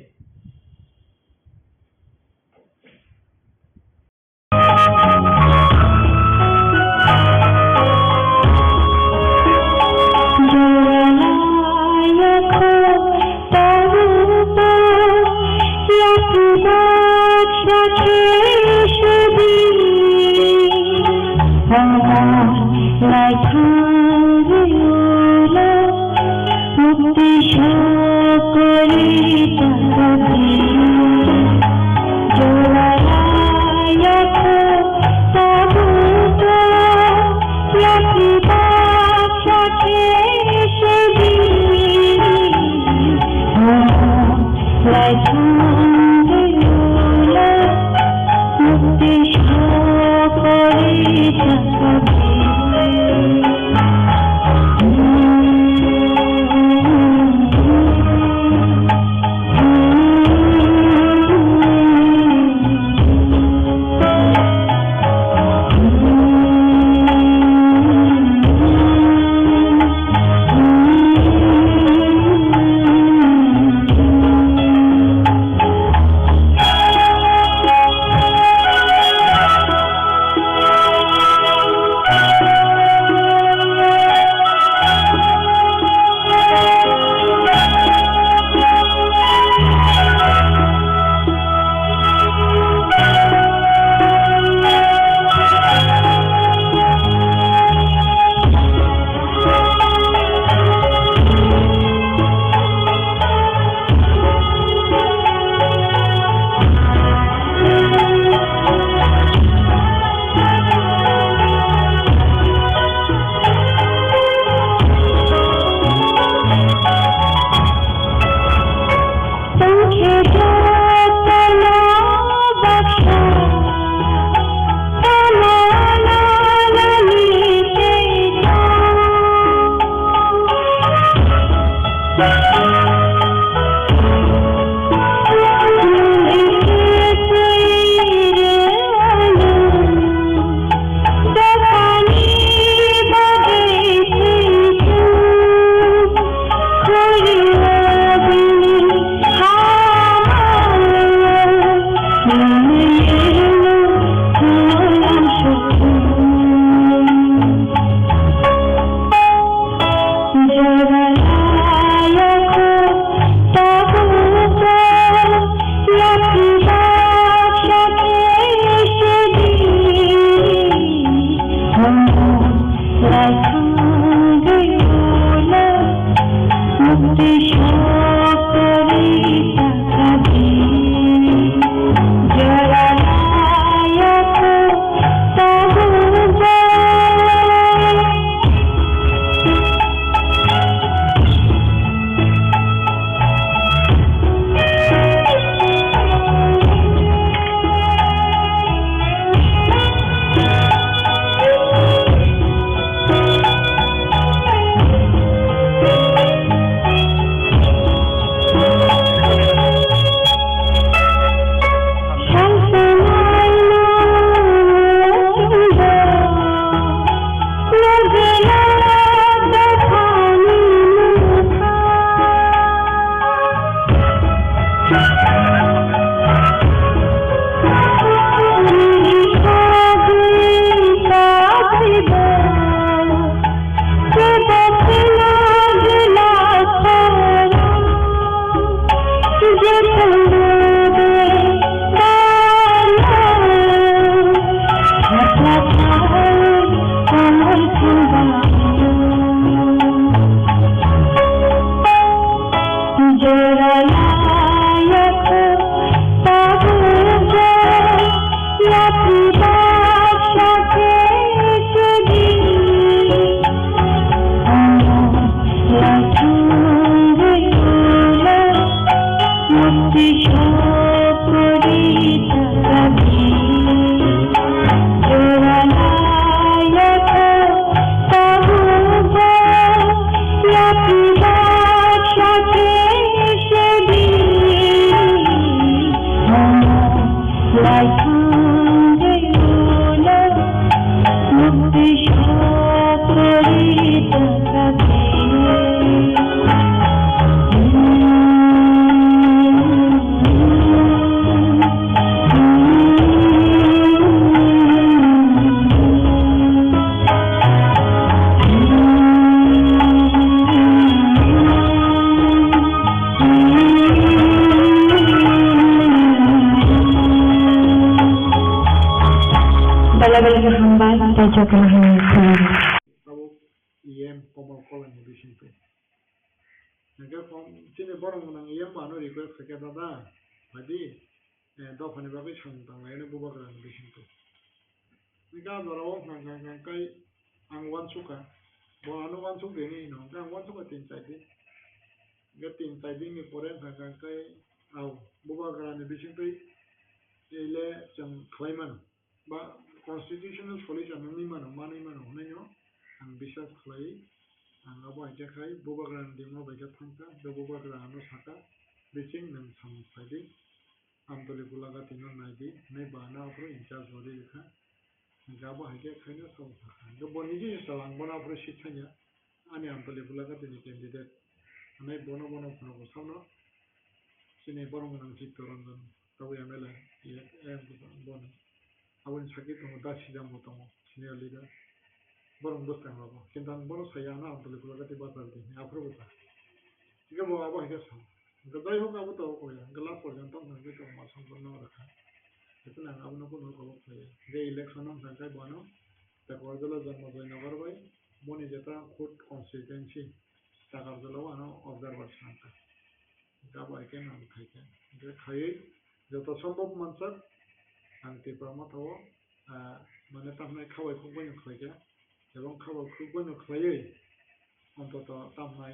Tabo EM Komal Kolani Bishinpe. Naga from Chine Borong Nang EM Manu request Sakada, Padi, and Dofani Babishon, and Bubaka Bishinpe. Naga Doro Nangai and one suka, Boano one sukini, no, one suka inside it. Get inside in the Poren Nangai, Au, Bubaka and Bishinpe, Ele Jam Clayman. But constitutional solution only man and Bishop Clay and Aba Jakai, Bobagran Dimo Bajatanka, the Bobagran Saka, reaching them some Sadi, Antolibulaga Tino Nadi, Nebana in charge of the Gaba Hajak kind of the Boniji is the Langona for Shitanya, and Antolibulaga in the candidate, and I Bono Proposano, Sine Bono and Chitoran, Tawamela, yet Bono. Awin sakit tunggu dasi jam tunggu senior leader borong dos tengah apa kintan borong saya na ambil pulang ke tiba tadi ni apa betul jika bawa apa hidup sama gedai ho kamu tahu kau ya gelap pun jantung nanti tu masam pun nak rasa itu nang abu nak pun kau kaya dia election nam sampai bano tak warga jangan mahu nagar bayi moni jeta food constituency tak warga ano observer sangka jika baik kan am kaya dia kaya jeta sambop mansak Anti Pramatawa, Manatama Kawa Kubun Klaja, the long cover Kubun Clay, on the Tamai,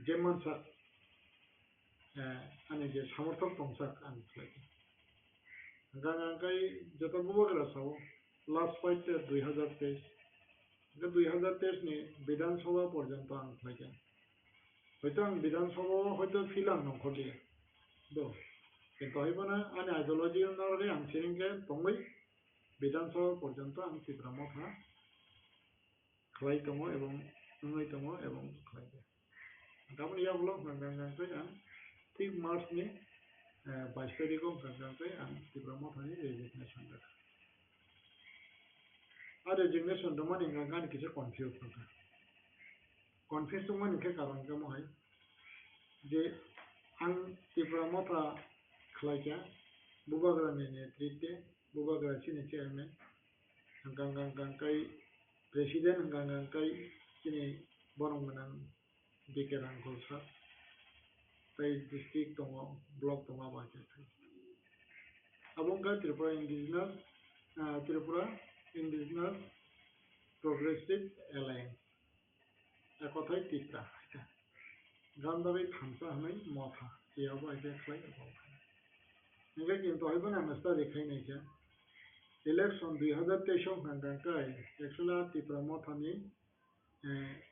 German Sak, and it is Hamilton from Sak and Clay. Gangai Jatabuagraso, last fight at 300 days. The 300 days ni Bidan Sova for Jantan Klaja. Hotan Bidan Sova, Hotan Filan no Kodia. Do. কিন্তু হইবনা আনে ideology অনুসারে আনসিরিংকে তংবাই বিধানসভা পর্যন্ত আমি তীব্রমথা খাইতম এবং নুইতম এবং খাইতে গাবন ইয়া block গাঙ্গাঙ্গাই আন 3 March নি 22 তারিখ গাঙ্গাঙ্গাই আন তীব্রমথানি রেজিগনেশন দা আর রেজিগনেশন দমানি গাঙ্গান কিছু কনফিউজ থাকে কনফিউজ মানে কে কারণ কেমন হয় যে আন তীব্রমথা Klaja, Bubagra Trite, Bubagra Chini Chairman, Gangankai President, Gangankai Chini Borongan, Dikeran Kolsa, Pai District Tomo, Block Toma Baja. Abunga Tripura Indigenous Progressive Alliance, Akotai Tita, Gandavi Hamsa Hamay Motha, Yava Clay about. Nggak kintu aja pun amesta dekai nih ya. Election 2023 ngangkai, actually tipramot kami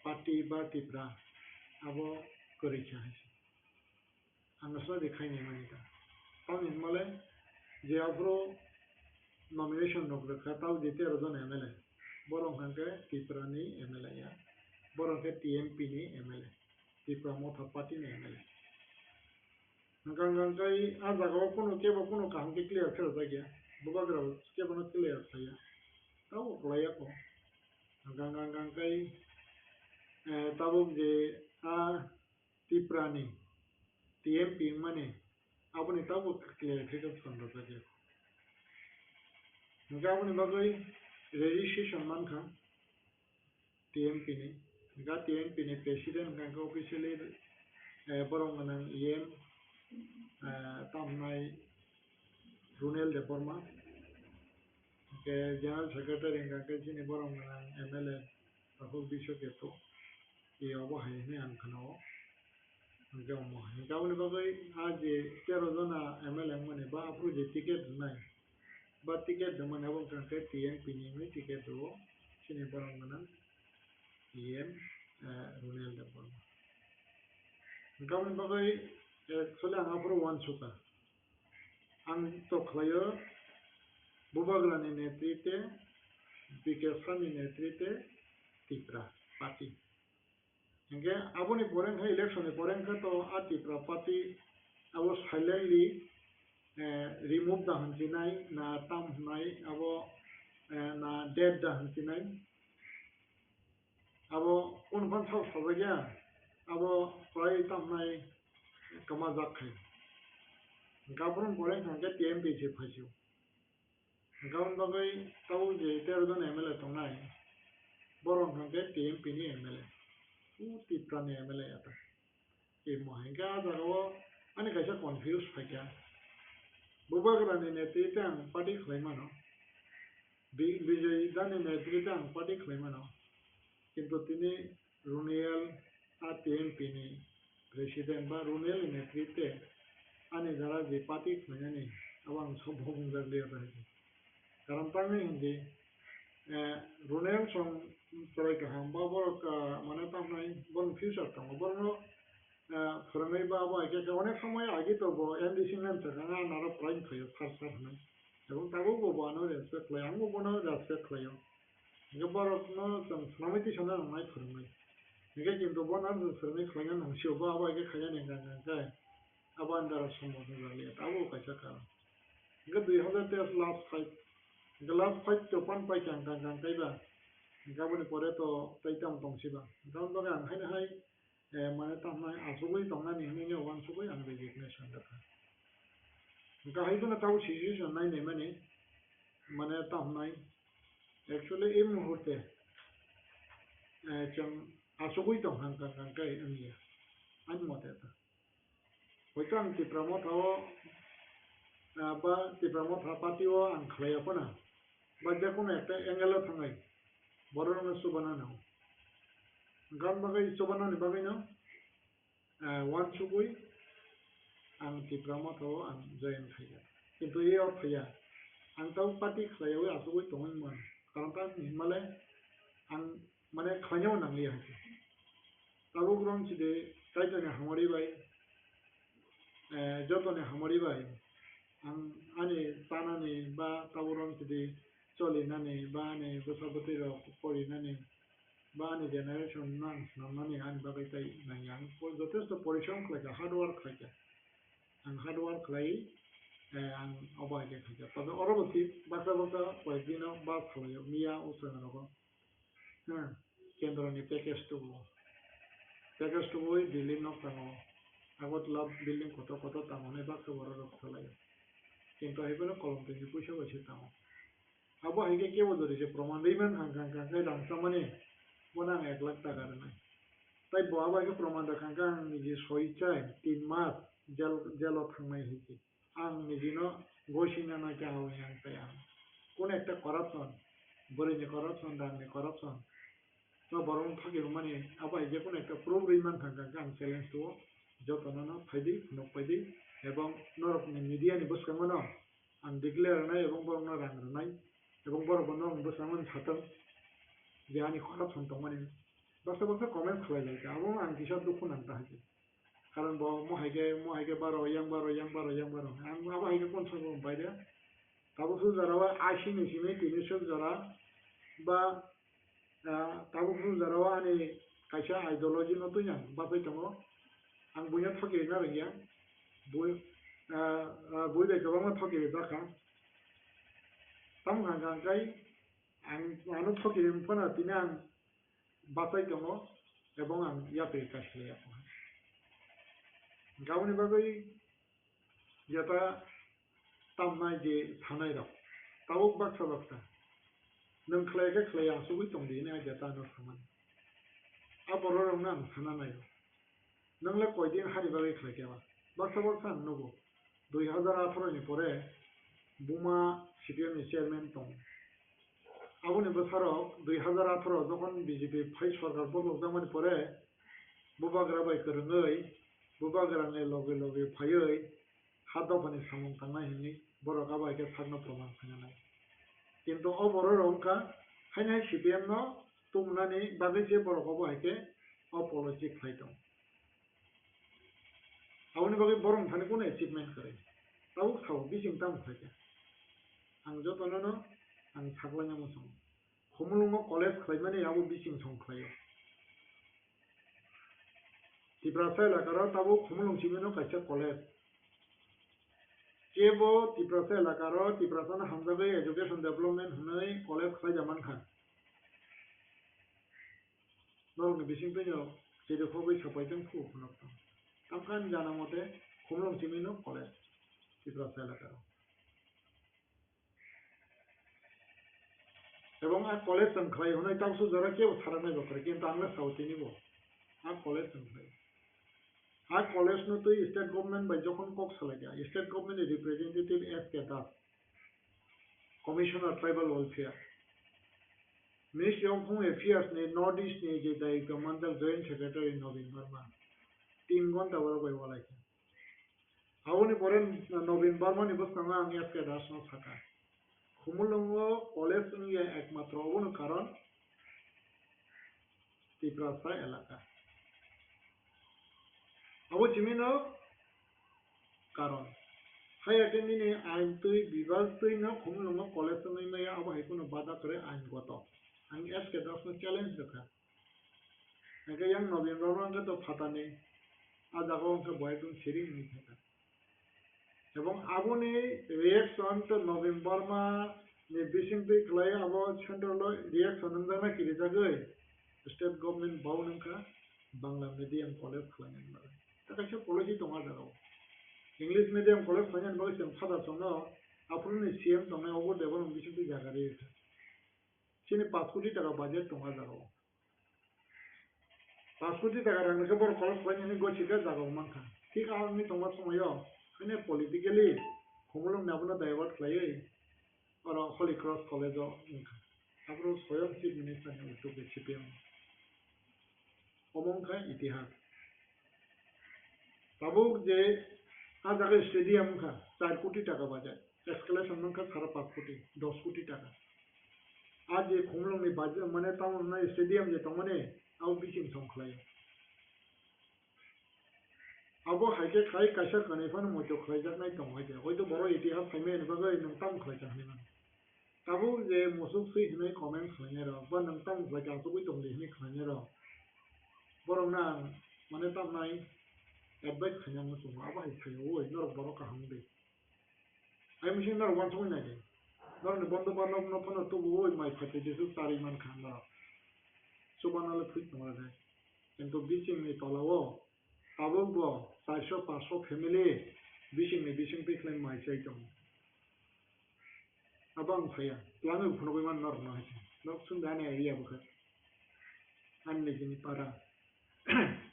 parti bar tipra, abo kerja. Amesta dekai nih mana? Tahun ini malah jawabro nomination nokle kataw jete rozan MLA. Borong ngangkai tipra nih MLA ya. Borong ke TMP nih MLA. Tipramot parti nih MLA. Gangai ada kau pun kaham clear kerja saja, bukan kerja, siapa pun clear saja. Tahu layak kok. Gangai tahu je tiprani, TMP mana, apa ni tahu clear kerja sampai saja. Gangai ni bagai registration man kan, TMP ni, gangai TMP ni presiden gangai officially borong nang EM tamnai Runel de Porma ke General Secretary ngake chini borong nang MLA Rahul Bisho keto e obo haine an khanao ngke omo ngawni bagai aje 13 jona MLA mane ba apru je ticket nai ba ticket mane abong kangke TNP ni ticket do chini borong nang EM Runel de Porma ngawni bagai actually ang apru wan suka ang to khlayo Bubaglani netrite Bikesani netrite Tipra party Engke aboni porengkha election ni porengkha to Tipra party abo silently remove da hanjinai na tam nai abo na dead da hanjinai abo unban thau sabagya abo prai tam nai kamazak khai Gabron porengkha ke TMP je phasiu Gaun bagai tahu je 13 jon MLA tongai borong hangke TMP ni MLA Tipra ni MLA ata e mohengka jaro ani kaisa confuse phakya bubagrani netrita party khlaimano Vijay Dani netrita party khlaimano kintu tini Runel TMP ni president ba Runel netrite ani jara je party khlaimani abang sobhong jarle ata Karam tangi hindi Runel song try kaham ba borok mane tamnai bon future tang borno phorangai ba ba ke onek somoy agi to bo NDC nan changa naro prime khoyo farsar na ebong tago bo bano respect lay ango bono respect khoyo nge borok no tang namiti sona mai phorangai nge kintu bonar phorangai khoyo nang sio ba ba ke khaya ne gang kai aban dara somo dali tago kaisa ka nge 2013 last fight Gelap fight to pan pai chang kai ba gaboni pore to taitam tong siba gaun baga ang hai mane tamnai asugui tongna ni ni wan sugui ang resignation da ka hai bana tau situation nai ne mane tamnai actually im muhurte chang asugui tong hang kai ania an mote ta hoitam ti promote ho ba ti promote ha patio ang khlaya pona ba dekuna ekta angle thangai borong subana na gan bagai subana ni bagai na wan sugui ang ti promote ho ang join khaya kintu ye or khaya ang tau party khlaya we asugui tongin man karon ta himale ang mane khanyo nang li ha tabu gron chide taitane hamori bai jotone hamori bai ang ani tanani ba taburon chide choli nani ba ne busabati ro kori nani ba ne generation nan nani an bagai tai nang yang por jotesto porishom khlaka hard work khlaka ang hard work khlai ang obai ke khlaka tabe oroboti basa poedino ba khloyo mia usana ro kendro ni package to Delhi no tango agot lab building koto tamone ba khobor ro khlai kintu aibelo kolom te puisha bache tango abo hige ke bodori je proman reiman hangkang kai dang samane bonang 1 lakh টাকা na tai bo aba ke proman da hangkang ni je soi chai 3 mas jelo thangnai hiki ang ni jino goshina na ka ho yang tai ang কোন একটা corruption bore je corruption dang ne corruption to borong thage mane aba je কোন একটা proof reiman hangkang ang challenge to jotono na phaidi no phaidi ebong norok ni media ni boskangono ang declare nai ebong borong na rang nai এবং বড় বড় বসামন ছাতম জানি corruption তমানে বসে comment খোলা যায় এবং আং কিসব দুঃখ নান্তা হয় কারণ মহাইকে বারো yang baro আং আবা হাইকে কোন সব বাইরে তাবো সু যারা 80 নিসিমে 300 যারা বা তাবো সু যারা আনি কাইসা আইডিওলজি নতুন আং বাপাই দङ আং বুইয়া থকে না রিয়া বুই গোबां থকে জাকা tam hanggang kai ang anu thoki mpana tinang batai tongo ebong ang yape kasle ako gauni bagai jata tamnai je thanai ra tabuk baksa nang khlaya sugui tongdi na jata no saman aborong nang thana nai नोंले कयदिन हारि बागै खालायखायाबा बाक्सा बाक्सा नगो 2018 नि परे बुमा CPM नि chairman दं आबुनि बोसोराव 2018 যখন BJP phi সরকার বদল জামানি পরে বুবাগ্রা বাই করङै बुबाग्रानि लगे लगे फायै हा दफानि सामं थांनाय हिनि बर' गाबायके सागनो प्रमाण फैनानै किन्तु अ बर' रंका हायनाय CPM न तुमनानि बागै जे बर' गाबायके अपॉलजी खालायदों आवनि बागै बर' थानि कोन अचिवमेन्ट करे ताबुक साव बिसिं ताम खायके आं जतननो आं सागलायना मोसं खमुलुंग कलेज खालायमानि आबो बिसिं सं खालायो तिब्रासा एलाकाराव ताबो खमुलुंग सिबिनो कायसे कलेज केबो तिब्रासा एलाकाराव तिब्रासाना हामजागै एजुकेशन डेवलपमेंट हुनै कलेज खालायजामान खा नरनि बिसिं फैनो जेरखबै सापायजों फु फुनक तामखान जाना मते खमुलुंग सिबिनो कलेज तिब्रासा एलाकाराव এবং आ कलेज जों खालाय हुनै तावसु जरा केबो सारानाय बकरे किन्तु आंनो साउथिनिबो आ कलेज जों खालाय आ कॉलेज नो तो स्टेट गवर्नमेंट बाय जखन कक सालायगा state government representative S K Das commissioner tribal welfare ministry of home affairs ने नॉर्थ ईस्ट ने जे दायित्व मंडल जॉइंट सेक्रेटरी नवीन वर्मा 3 घंटा बर बाय वालायके आवनि परे नवीन वर्मा नि बसनाङा आं एस के दास नो थाका खुमुलुंगो कॉलेज नि एकमात्र अबनो कारण तिब्रासा एलाका अब चिमिनो कारण हायाके निने आइन तै विभाग तै न खुमलुंग कॉलेज नै मया अब हाइकुनो बादा करे आइन गत आं एस के दास न चैलेंज रखा आगे yang नवीन वर्मा के तो फाटाने आ जागो उनके बयदुन सिरिं नि थाका এবং आबुनि रिएक्शन तो नवीन वर्मा ने बिसिं दै खलाय अब सेंट्रल रिएक्शन नंदा किरि जागै स्टेट गवर्नमेंट बाव नंका बांला मीडियम कॉलेज खलायनाय बागै ताकासे पॉलिसी दङ जागौ इंग्लिश मीडियम कॉलेज खलायनाय बागै जों फादा सनो आफुरनि सीएम दंनाय अबो डेभलप बिसिं दै जागारि सिनि 5 कोटी टाका बजेट दङ जागौ 5 कोटी टाका रांखौ बर कॉलेज खलायनायनि गसिका जागौ मानखा ठीक आंनि दङ समायाव माने पॉलिटिकली खमुलुं नाबनो डाइवर्ट खलायै और हली क्रॉस कॉलेज आफुर स्वयं चीफ मिनिस्टर ने उठोके CPM अमंखा इतिहास ताबुक जे आ जागे स्टेडियम का 4 कोटी टाका बजेट एस्केलेशन का 5.5 कोटी 10 कोटी टाका आज ये खुमलुंग नि बजेट माने टाउन ना स्टेडियम जे तमने आउ बिसिं संखलाय अब हाइके खाय काशा कनेफान मोजो खलायजानाय दं हायदे हयतो बर' इतिहास फाइमे बागै नोंताम खलायजाहैमोन ताबुक जे मोसुक सै हनै कमेन्ट खलायनाय र बा नोंताम खलायजासुबै दं लिहनि खलायनाय र बरंना माने तामनाय एडवाइस खायना मोसुं अब हाइखायो ओय नर बर' काहांदे आइ मिसिं नर वान सय नायदे नर बन्द बानब न फनो तो ओय माइ फाटे देसु तारि मान खाना सुबानाले फुट नङा किन्तु बिसिंनि तलाव ताबुक 400-500 फैमिली बिसिंनि बिसिं फैख्लाय माइ चाइदों अब आं फाया लाङो फुनबो मान नर न हाय न सुनदाने एरिया बखै आन्ने जिनि पारा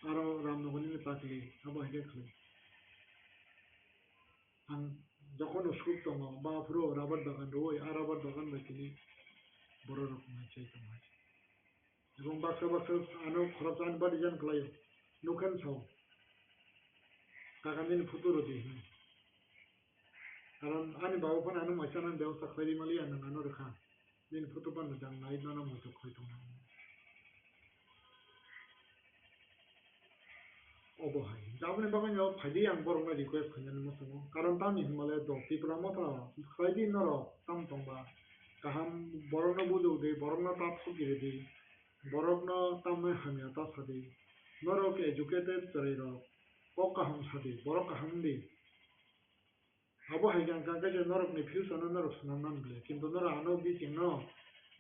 आरो रामनगरनि पाकलि अब हाय खालाय आं যখন स्कुप दङ बा फ्रो राबार बागान दय आ राबार बागान बायदिनि बर' रखम चाइदों এবং बाक्सा बाक्सा आनो खरबजान बादि जान खलाय नुखान साव काकामिन फुटुरो दि कारण आनि बावफोन आनो माइसाना व्यवस्था खैरिमालि आनो नानो रखा दिन फुटुपान मोजां नाय नानो मोजो खैदों अबहाय जाबने बागान फाइदि आं बरंना रिक्वेस्ट खालामनो मोसङो कारण तानि हिमालय दं तिब्रा मथा खैदि नर ताम तंबा गाहाम बरंना बुदौ दे बरंना ताप सुगिरे दे बरंना तामने हामिया ता सादे नरक एजुकेटेड तरेरो पकाहाम सादे बर काहाम दे अब हाइगां काका जे नरक नि फ्यूचर नरक सुनामनान गले किन्तु नर आनो बिसिं न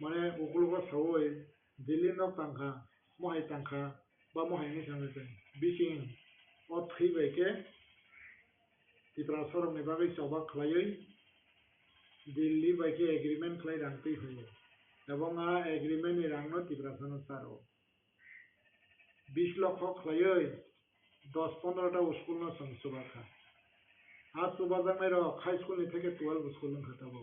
माने उकुलगा सावय दिल्ली न तांखा महाय तांखा बा महायनि थांगे बिसिं अ थैबायके तिब्रा सरमनि बागै सावबा खलायै दिल्ली बायके एग्रीमेंट खलाय रांतै होयो एवं आ एग्रीमेंट नि रांनो तिब्रा सन सारो 20 लाख खलायै 10-15টা স্কুল না সুবাখা আর সুবাজাংনাই রক হাই স্কুল থেকে 12 school খাতাবো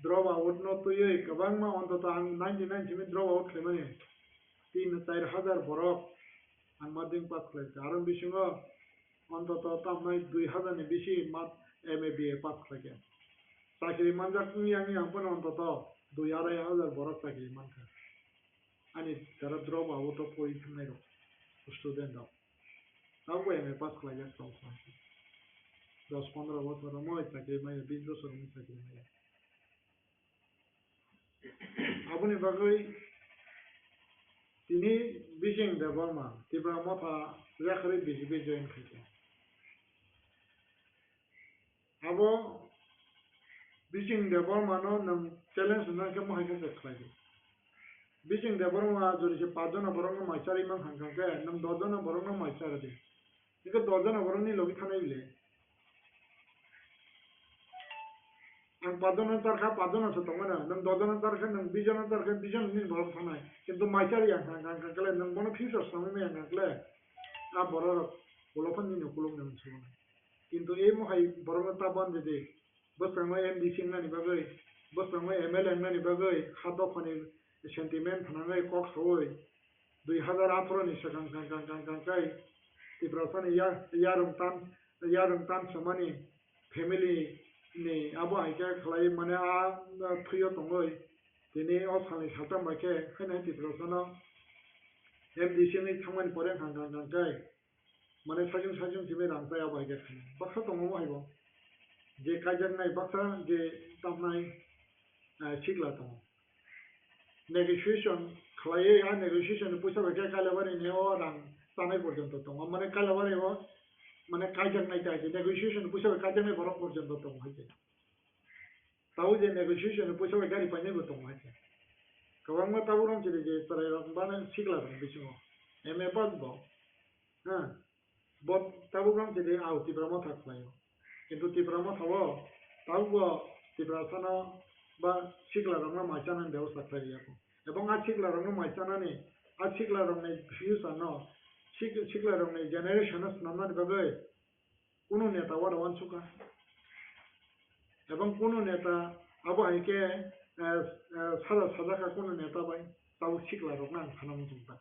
drop out no tuyo kabang ma onto ang 99 jimi drop out klemani 3-4,000 borok ang mading pass class aron bisingo onto tamnai 2,000 ni bisi mat MBA pass class চাকরি manjak ni ang ampon onto 2,500 borok চাকরি manka ani tara drop out of poi thnai ro student daw tawo MBA pass class ya tong 10-15 বছর মই চাকরি mai 20 বছর মই চাকরি mai আপনি বাগৈ তিনি বিজিং দেবমা তিব্রা মাথা রেখারে বিজিবি জয়েন খাইছে আবো বিজিং দেবমানো নম চ্যালেঞ্জ নাকে মহাইকে দেখলাইছে বিজিং দেবমা জরিছে 5 জন বরং মাইচারি মান হাঙ্গাকে নম 10 জন বরং মাইচারি দে একে 10 জন বরং নি লগি থানাই বিলে ang 5 জন tarka 5 জন আছে তোমানা নম 10 জন tarka নম 20 জন tarka 20 জন নি বড় থানায় কিন্তু মাইচারি আঙ্কালে নম বনো ফিউচার সামনে আঙ্কালে আ বড় বলফন নি নকুলম নম ছিল কিন্তু এই মহাই বড় তা বন্ধ দে বসপ্রময় এমডিসি নানি বাগৈ বসপ্রময় এমএলএ নানি বাগৈ খাটো খনি সেন্টিমেন্ট থানায় কক হই 2018 নি সকাং কাই তিব্রাসান ইয়ারং তান সমানি family ni abo aika khlai mane a thuyo tongoi tini o sani satam baike khane tiprosano MDC ni thangman pore khang kai mane sajung jibe rangpai abo aika khane baksa tongo aibo je kajang nai baksa je tamnai chikla tongo negotiation khlai a negotiation puisa baike kalabari ne o rang tanai porjonto tongo mane kalabari o মানে কাজের নাই চাইছে negotiation পয়সা কাজের নাই বড় পর্যন্ত তো হয়েছে তাও যে নেগোসিয়েশন পয়সা গাড়ি পাই নেব তো হয়েছে কবাং মা তাও রং ছিল যে তারা বানান শিখলা বিচিং এমএ পাস ব হ্যাঁ বট তাও রং ছিল আউ তিব্রামা থাকলাই কিন্তু তিব্রামা থাও তাও তিব্রাসানা বা শিখলা রং মাইচানান ব্যবস্থা থাকি এবং আ শিখলা রং মাইচানানি আ শিখলা রং নাই ফিউচার ন শিখলা রং নাই জেনারেশন নামান বাগৈ কোনো নেতা ওয়ার ওয়ান সুকা এবং কোনো নেতা আবো হাইকে সাজা কোনো নেতা বাই তাও শিখলা রং না খানাম জুমতা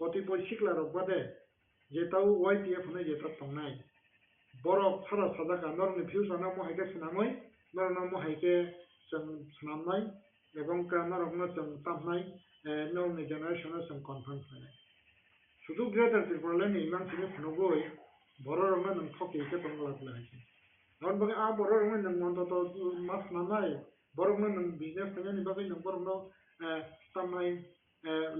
কতিপয় শিখলা রং বাদে যে তাও ওয়াইটিএফ হনে যে তা তংনাই বড় সাজা নরনি ফিউচার না মহাইকে সিনামই নরন মহাইকে जों सिनामनाय এবং নরন जों तामनाय नरनि जेनारेशन जों कनफार्म खालामनाय শুধু গ্রেটার ত্রিপুরালেনি মানসিনি ফনগই বড় রঙে নং থকিকে তংলাবলা আছে কারণ বাকি আ বড় রঙে নং অন্তত মাস নানাই বড় রঙে নং বিজনেস খানি বাকি নং বড় রঙ তামনাই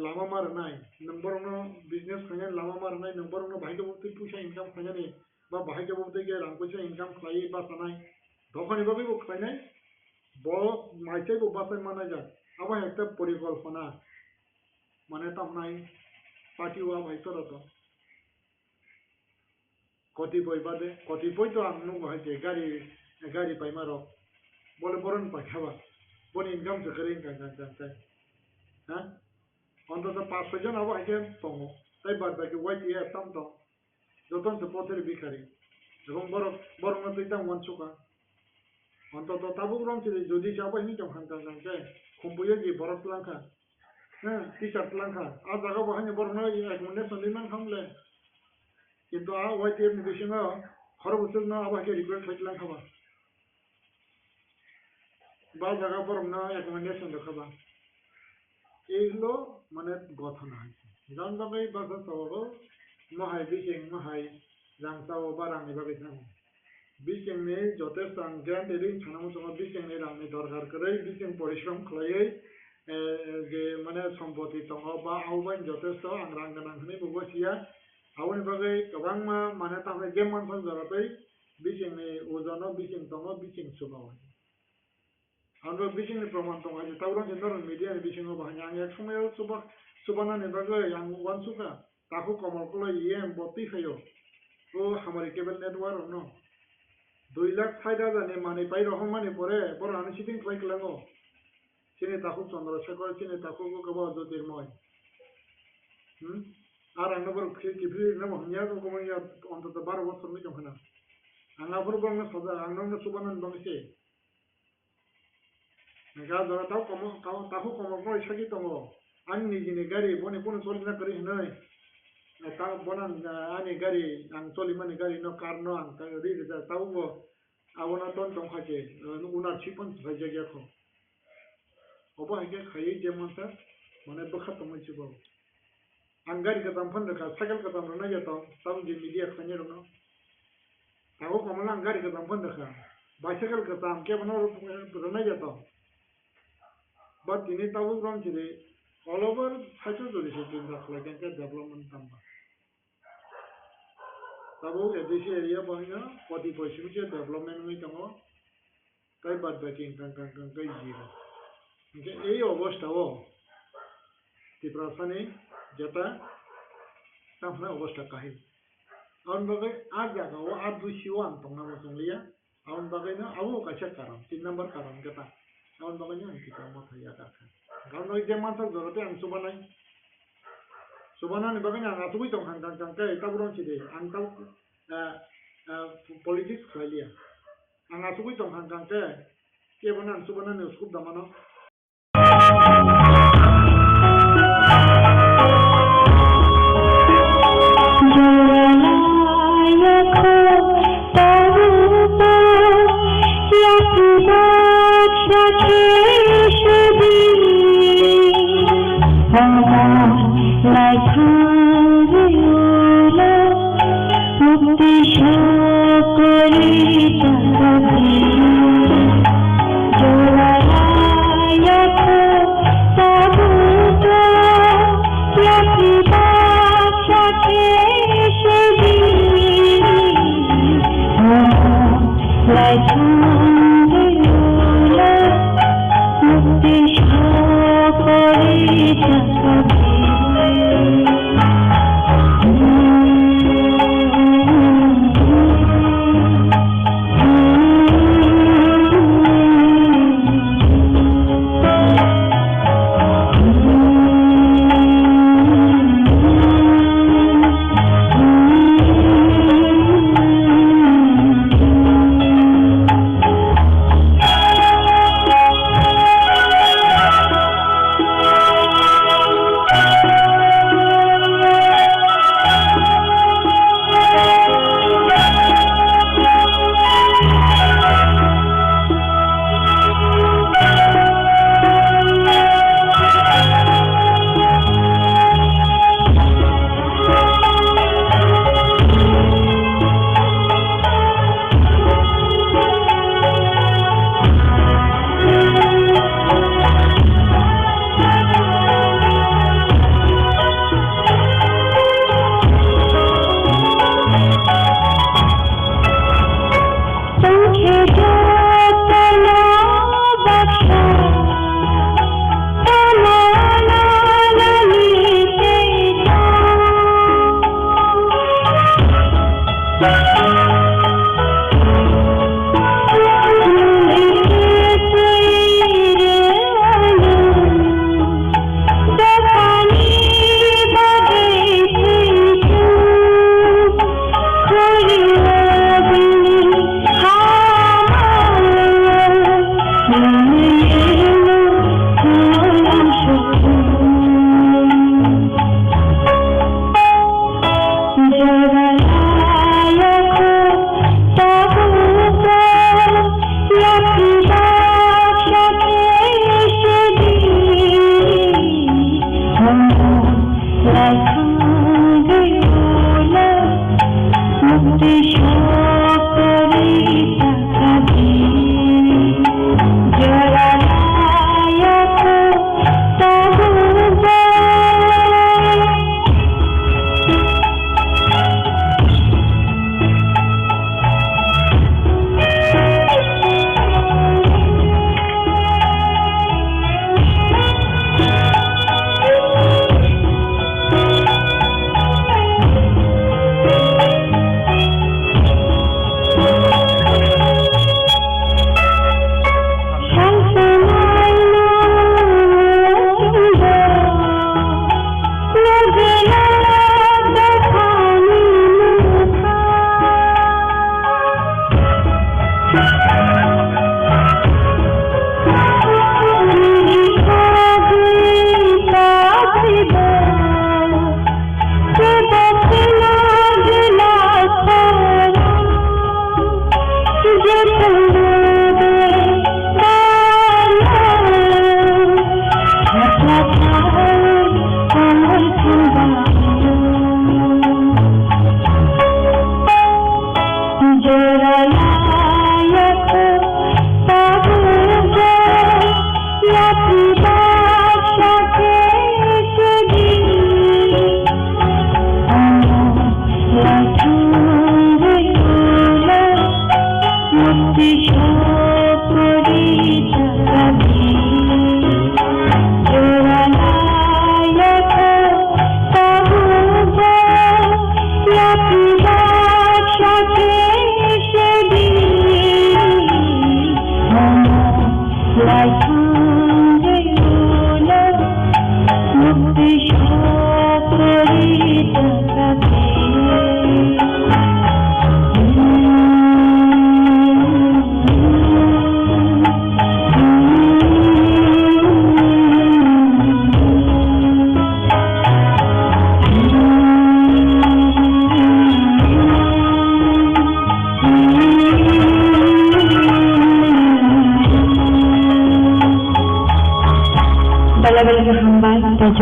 লামা মারনাই নং বড় রঙ বিজনেস খানি লামা মারনাই নং বড় রঙ ভাইকে বলতে পয়সা ইনকাম খানি বা ভাইকে বলতে গিয়ে রাং পয়সা ইনকাম খাই বা সানাই দখানি বাকি বো খাইনাই বড় মাইচাই বো বাসাই মানা যায় আবার একটা পরিকল্পনা মানে তামনাই পার্টি ওয়া ভাইতরা তো কতিপয় বাদে কতিপয় তো আম নুগ হইছে গাড়ি পাইমার বলে বরণ পাখাবা বনে ইনকাম করে ইনকাম হ্যাঁ অন্তত 5-6 জন আবার হইছে তঙ্গ তাই বাদ বাকি ওয়াইটিএ তাম তো যতন তো পথের ভিখারি এবং বড় না তুইতাম ওয়ানসুকা অন্তত তাবুক রং ছিল যদি চাবাই নি কেমন কাঙ্কাঙ্কে খুম্বুয়ে যে বরফ লাঙ্কা হ্যাঁ টি-শার্ট লাঙ্কা আর জায়গা বাহানি বড় নয় এক মনে সন্দিমান খামলে কিন্তু আ ওয়াইটিএফ নি বিশিং খরবছর না আবাকে রিকোয়েস্ট হইতলাম খাবা বা জায়গা বড় না রেকমেন্ডেশন দেখাবা এইগুলো মানে গঠন হয়েছে জান বাকি বাসা সবাবো মহাই বিশিং মহাই রাংসাও বা রাংনি বাকি থাকো বিশিংনি যথেষ্ট আং গ্র্যান্ড এরিং থানামো সময় বিশিংনি রাংনি দরকার করে বিশিং পরিশ্রম খালাই যে মানে সম্পত্তি দङ বা आवबाइन যথেষ্ট आं रां गोनां होननानै बुंगासिया आवनि बागै गोबां माने थांनाय गेम मानसन जाबाय बिसिंनि अजनाव बिसिं दङ बिसिं सुबाव आंबो बिसिंनि प्रमाण दङ जे तावरं जेनर मिडियानि बिसिङाव बाहाय आं एक समायाव सुबानानि बागै आं वानसुका ताखौ कमलखौल इएम बत्ति फैयो ओ हमारे केबल नेटवर्क न 2,60,000 माने पाइ रहम माने परे बरनानि सिटिं फ्लाइ खालामो চিনি তাকুক চন্দ্রশেখর চিনি তাকুক গোবা জ্যোতির্ময় আর আঙ্গবর কিফি না মহনিয়া তো কমনিয়া অন্তত 12 বছর নি জমখানা আঙ্গাবর বঙ্গ সদা আঙ্গন সুবানন বংশে গা ধরা তাও কম তাহু কম কই সাকি তম আন নিজিনে গাড়ি বনে কোন চলিনা করি নয় তা বনান আনি গাড়ি আং চলি মানে গাড়ি ন কার ন আং রি তাও গো আবনা তন তম খাকে উনার চিপন ভাইজা গেখো অবা হেকে খাই যে মানতা মানে বখা তম চিবো आं गारि का दाम फंड का साइकिल का दाम रना जाता हूँ तब जो मीडिया खाने रहो ताको कमला आं गारि का दाम फंड का बाइसाइकिल का दाम क्या बना रना जाता हूँ बट इन्हें ताऊ ग्राम चिरे ऑल ओवर साइकिल तो दिशा तीन लाख लगे क्या डेवलपमेंट काम ताऊ एडिशी एरिया बनेगा 40% के डेवलपमेंट में कमो कई बात बाकी कई जीरो इनके यही अवस्था हो त्रिपुरा যেটা তাহলে অবস্থা কাহিল আউন বাগে আর জায়গা ও আর দুশিও আনতং না মসংলিয়া আউন বাগে না আবু কাছে কারণ 3 নাম্বার কারণ কেটা আউন বাগে না কিটা মথাইয়া কাছে কারণ ওই যে মাথা জরতে আন সুবানানি বাগে না তুই তো খান খান কে এটা বুরন চিদে আনতাও পলিটিক্স খাইলিয়া আনা তুই তো খান খান কে বনান সুবানানি উসকুপ দামানো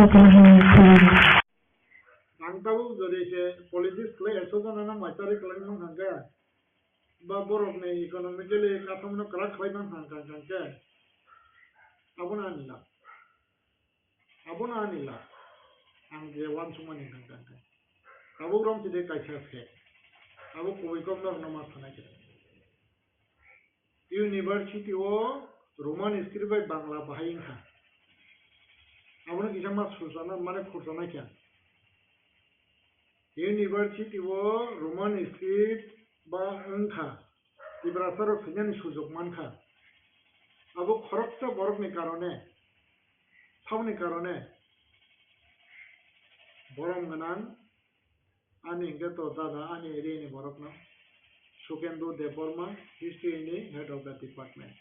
Tejakalahan Series. Ang tahu jadi se politis kle eso kan ana macari kle mang hangga ba borok ne economically katam no krak khoi mang hangga hangga abuna anila ang je wan sumani hangga hangga abu rom ti de kaisa se abu koi kom no nama thana ke university o roman script by bangla bahain ha abuna kisama susana mane khusana kya University o Roman script ba angkha tibrasar finyan sujok mankha abo khorokta borok ni karone thauni karone borom ganan ani geto dada ani ere ni borok na Sukendu Deborma history ni head of the department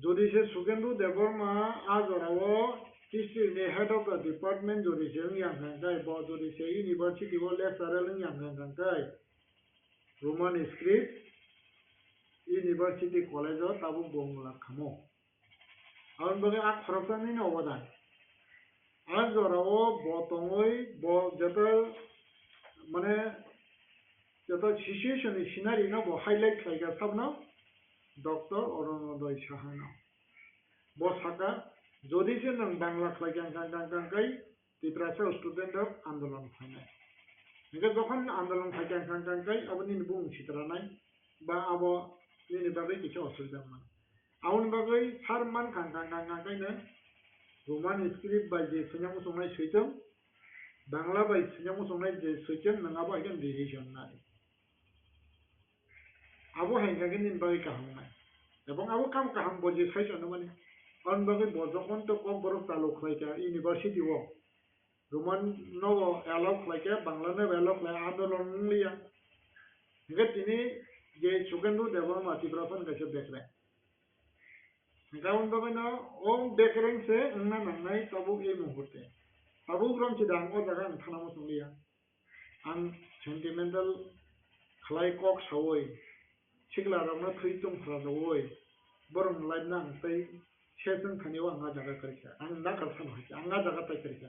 jodi se Sukendu Deborma ajorao history ni head of the department jodi se yang kai bo jodi se university o lecturer yang kai Roman script university college o tabu bongla khamo aun bage a khorokani ni obadan ajorao botongoi bo jeto mane jeto situation scenario no bo highlight khaiga sabno Dr. Oronodoy Sahana bo saka যদি সে নং বাংলা খাইগাং গাং গাং গাই Tiprasa student of আন্দোলন ফাইনাই নিকে যখন আন্দোলন খাইগাং গাং গাং গাই আবনি বুং সিতরানাই বা আবো নিনি বাগে কিছু অসুবিধা মান আউন বাগে সারমান গাং গাং গাং গাং গাই না রোমান স্ক্রিপ্ট বাই যে সুনামু সংনাই সৈতম বাংলা বাই সুনামু সংনাই যে সৈতম নঙাবা হেন ডিসিশন নাই আবো হাইগাগে নিন বাগে কাহামনাই এবং আবো কাম কাহাম বজে সাইছন মানে on bagi bojokon to kom borok taluk laika university wo roman no alok laika bangla ne alok la andolon liya nge tini je Sukendu Deborma tibrason gache bekre gaun bagi no om bekreng se ngna nangnai tabu e muhurte tabu grom chidang o jaga thana mo liya an sentimental khlai kok sawoi chigla rongna thuitum phra doi borong lain nang tai Sesung khaniwa anga jaga karika ang nakal san hoja anga jaga tai karika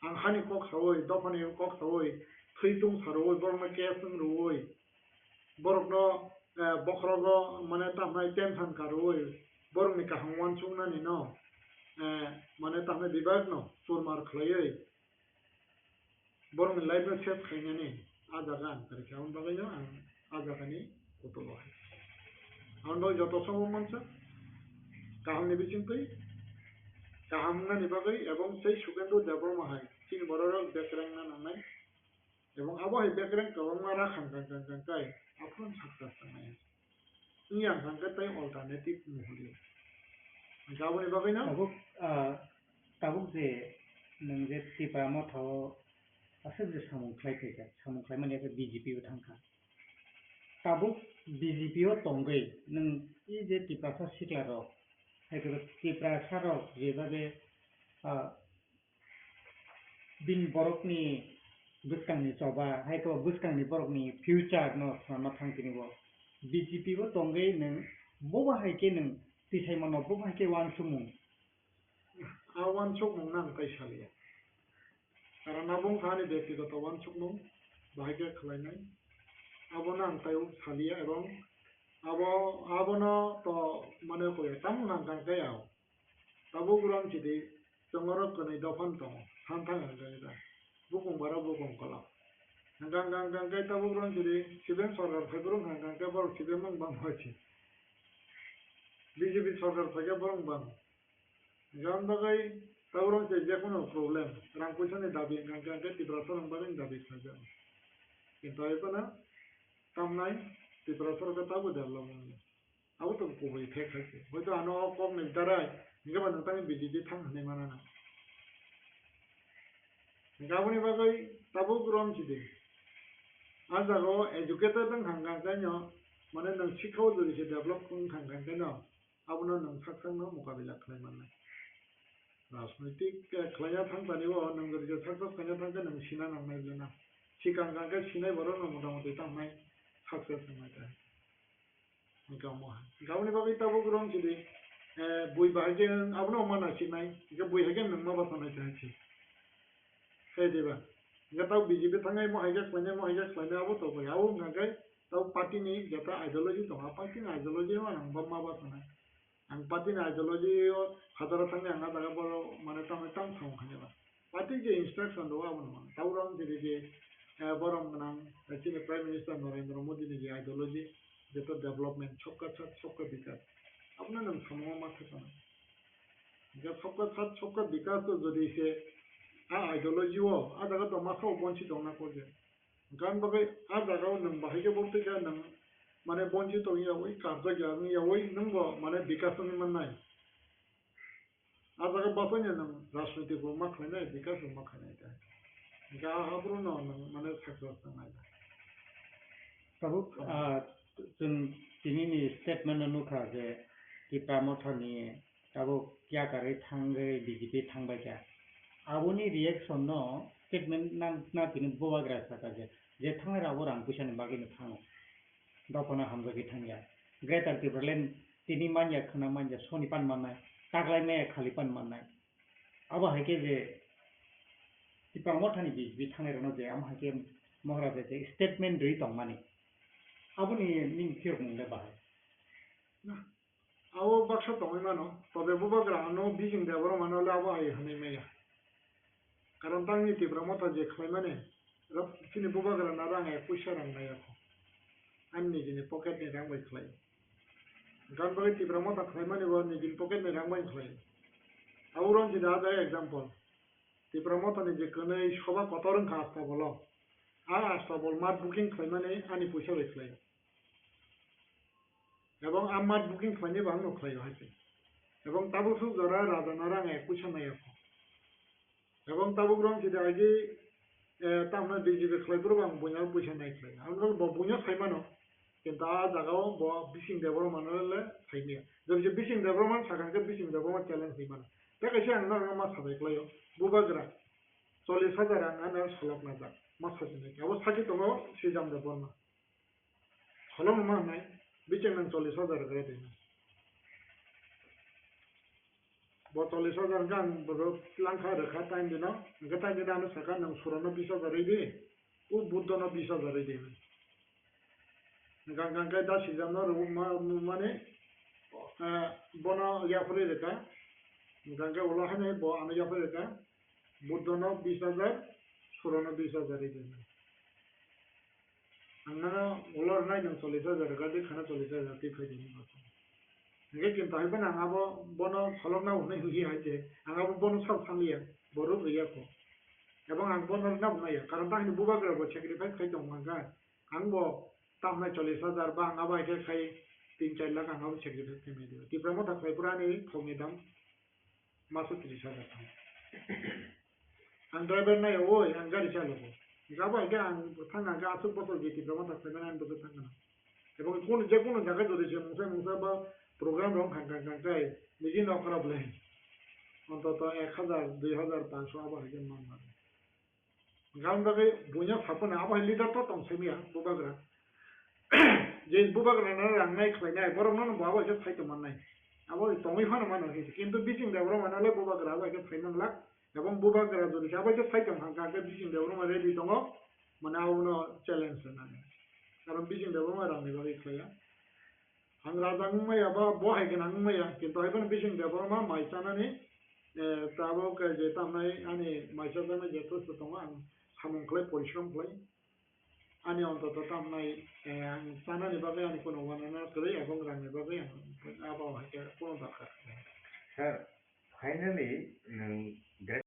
ang hani kok sawoi dopani kok sawoi thuitung saroi borma kesung roi borokno bokrogo mane tamnai tension karoi bormi ka hangwan chungna ni no mane tamne dibag no surmar khlaioi bormi life no set khaina ni a jaga ang karika on bagai no a jaga ni utolo on do joto somo mansa kaham ni bichintoi kaham na nibagai ebong sei Sukendu Deborma hai tin bororok bekreng na nanai ebong abo hai bekreng kawang mara khang khang kai apun success nanai yang khang kai alternative muhuli gabo nibagai na tabuk je nang je tipa mo tho asal je samung khlai mane BJP o thangkha tabuk BJP o tongai nang I je tipa sa sikla ro tiprasar jebabe bin borokni buskangni choba haiko buskangni borokni future no sama thangtini bo BJP bo tongai nang boba haike nang tisai mano boba haike wan sumung awan chukmung nang kai salia karena bung khani ব্যক্তিগত wan chukmung bahage khlainai abonang tayu salia ebong abono to mane ko tam nang kang kayao tabu guram chidi tongoro kone dofan to thang ga bukung bara bukung kala gang kai tabu guram chidi siben sorgar phagurung gang kai bor siben mang bang hochi BJP sorgar phage borong bang gan bagai tabu guram che je kono problem rang puchane dabi gang kai tibrasorong baring dabi khaja kintu ipana tamnai tiprasor ka tabu development abu to ko boi thek thek hoy to ano kom ni darai niga ban tang BJP thang hane manana gaboni bagai tabu grom chide ajago educated dang hangang kanyo mane nang sikho duri se develop kung hangang kanyo abuno nang saksang no mukabila khlai manna rajnaitik khlaya thang pani wo nang duri se saksang kanya thang ka nang sina nang nai jena sikang gang ka sinai boro no motamoti tang nai success ngai ta gamo gaboni bagai tabu grom chide bui bahage abno mana sinai ga bui hage nangma ba sanai sai sai deba ga tau BJP thangai mo haja klane abo to ba abo ngagai tau party ni jata ideology to party ni ideology ma nang ba ma ba sanai ang party ni ideology hadara thangai anga daga boro mane tam thong khane ba party je instruction do abo ma tau ram je borom nang chini prime minister Narendra Modi ni ideology যেটা development সবকা সাথ সবকা বিকাশ আপনার নাম সময় মাথা না যে সবকা সাথ সবকা বিকাশ তো যদি সে আইডিওলজিও আ জায়গা তো মাথা বঞ্চিত না করবে গান বাকি আ জায়গাও নং বাহিকে বলতে গেলে নং মানে বঞ্চিত ইয়া ওই কার্য জ্ঞান ইয়া ওই নঙ্গ মানে বিকাশ মান নাই আ জায়গা বাসনে নং রাজনৈতিক মা খাইনাই বিকাশ মা খাইনাই গা হাবরু না মানে সাকসেস নাই Sabuk जों दिनैनि स्टेटमेन्ट नुखा जे टिपा मथरनि दाबो क्या करे थांगे BJP थांबाय क्या आबोनि रिएक्शन न स्टेटमेन्ट ना तिनि बोवाग्रा साका जे थांगे राबो रां पैसानि बागैनो थाङो दखना हामजागे थांया ग्रेटर टिब्रालेन तिनि मानिया खोना मानिया सनिपान माननाय तागलायनाय खालिपान माननाय आबो हायके जे टिपा मथरनि BJP थांगे रनो जे आम हायके महाराज जे स्टेटमेन्ट दै दंमानि abuni ning kyo ngले ba na awo baksha to mano tobe buba grano bijing de boro mano la ba ai hane meya karon tangi ti pramota je khaimane rap chini buba grana rang ai puisha rang na yako anni jini pocket ni rang bai khlai gan ba ti pramota khaimane bo ni jini pocket ni rang bai khlai awron ji da example ti pramota ni je kanai shoba kotorang khasta bolo asta bol mat booking khaimane ani puisha bai khlai এবং আমার booking খাইনে বাং নখাই হইছে এবং তাবু সু জরা রাজানারা একুছা নাই এবং তাবু গ্রং যদি আগে তামনা বিজেপি খাইবর বাং বইনা পয়সা নাই খাই আমরা বইনা খাইমানো কিন্তু আ জায়গাও ব বিসিং দেবর মানলে খাইনি যদি বিসিং দেবর মান সাকানকে বিসিং দেবর মান চ্যালেঞ্জ হইমানো তাকাইছে আংনা মা সাবাই খাইও বুবাগরা 40,000 আনা সলক না যা মা সাজিনে আবো সাকি তো সিজাম দেবর না হলো মা নাই Bicara 40,000 kereta ini. Buat 40,000 kan baru langkah dekat time dina, dekat time dina anu sekarang yang surana bisa dari ini, buddha na bisa dari ini. Gang kita sejaman mana, bona ya pun dekat, gang kita ulah ni bo anu ya pun dekat, buddha na bisa dari, surana bisa dari ini. Angana ular naik yang 40,000 kerja khana 40,000 tipe ini macam. Mungkin kita ini pun angabo bono salon na unai hui aja, angabo bono sab samia, boru gaya ko. Ebang ang bono na unai ya, karena ini buka kerja sacrifice kai dong mangga, angbo tamna 40,000 bang angabo aja kai 3-4 lakh angabo sacrifice kai medio. Tipe mo tak kai purani thongi dam masuk 30,000 tam. Ang driver na yo, ang gari chalo ko. Gaba aja tangga aja asuk botol jadi berapa tak sebenarnya betul tangga. Sebab kun je kun jaga tu dia musa ba program dong kan kai niji nak kerap leh. Untuk 1,000, 2,000, 500 apa aja mana. Gam bagi punya siapa nak apa leader tu tong semia buka gerak. Jadi buka gerak nara yang naik lainnya, baru mana bawa aja saya tu mana. Apa tongi mana gitu. কিন্তু bising dah baru mana le buka gerak aja saya manglak. Ebang buba gara dulu siapa je saya cuma kakak bising dah orang ada di tengok mana awalnya challenge nana. Kalau bising dah orang ada ni bagi saya. Angrat angmai apa buah ikan angmai ya. Kita ikan bising dah orang mai sana ni. Tahu kerja tamai ani mai sana ni jatuh setengah hamung klay polisi klay. Ani untuk tetap tamai sana ni bagi ani kono mana klay ebang orang ni bagi apa aja kono tak. Sir, finally, like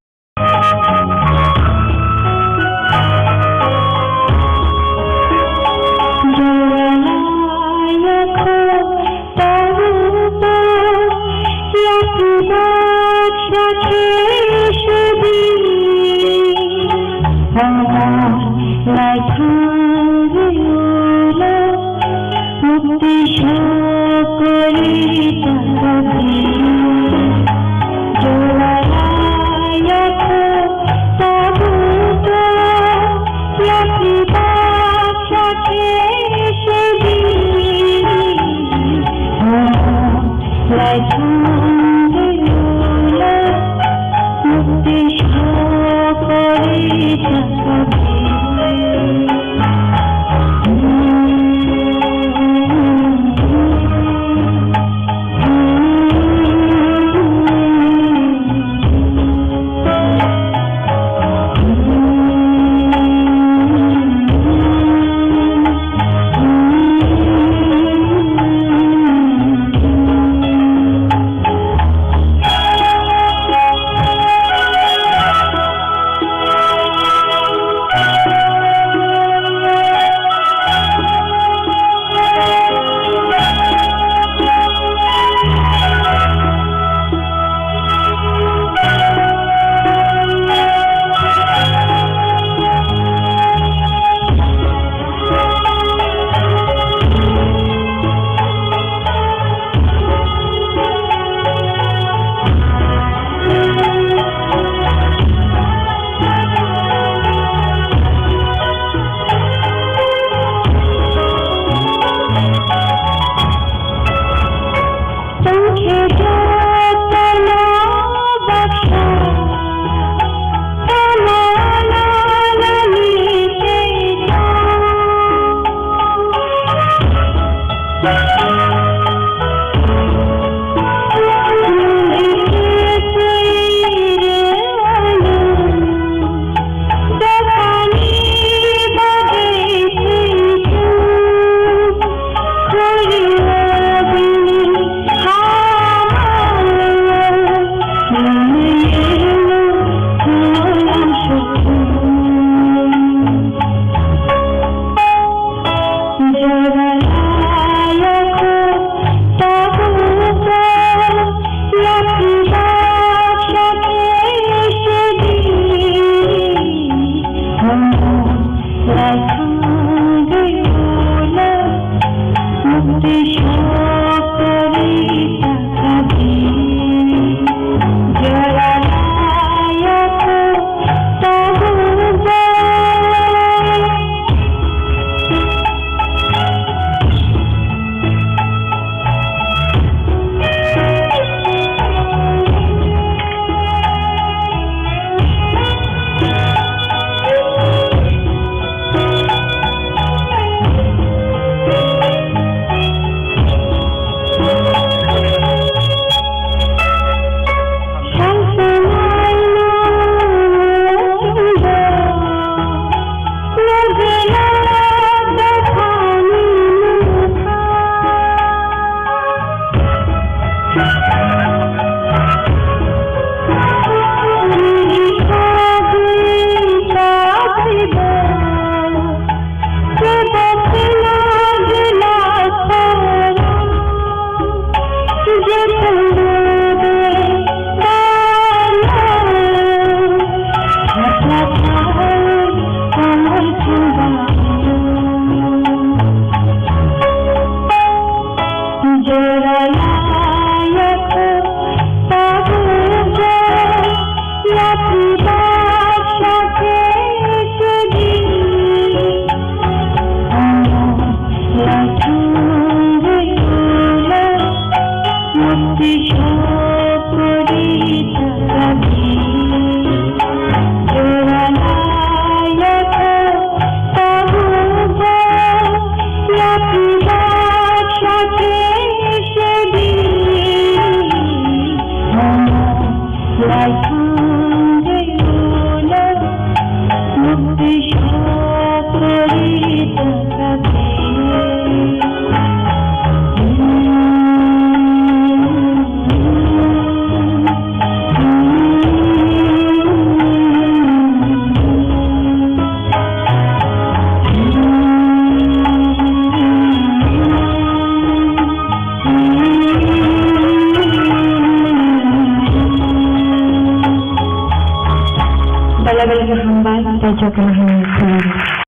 Surat.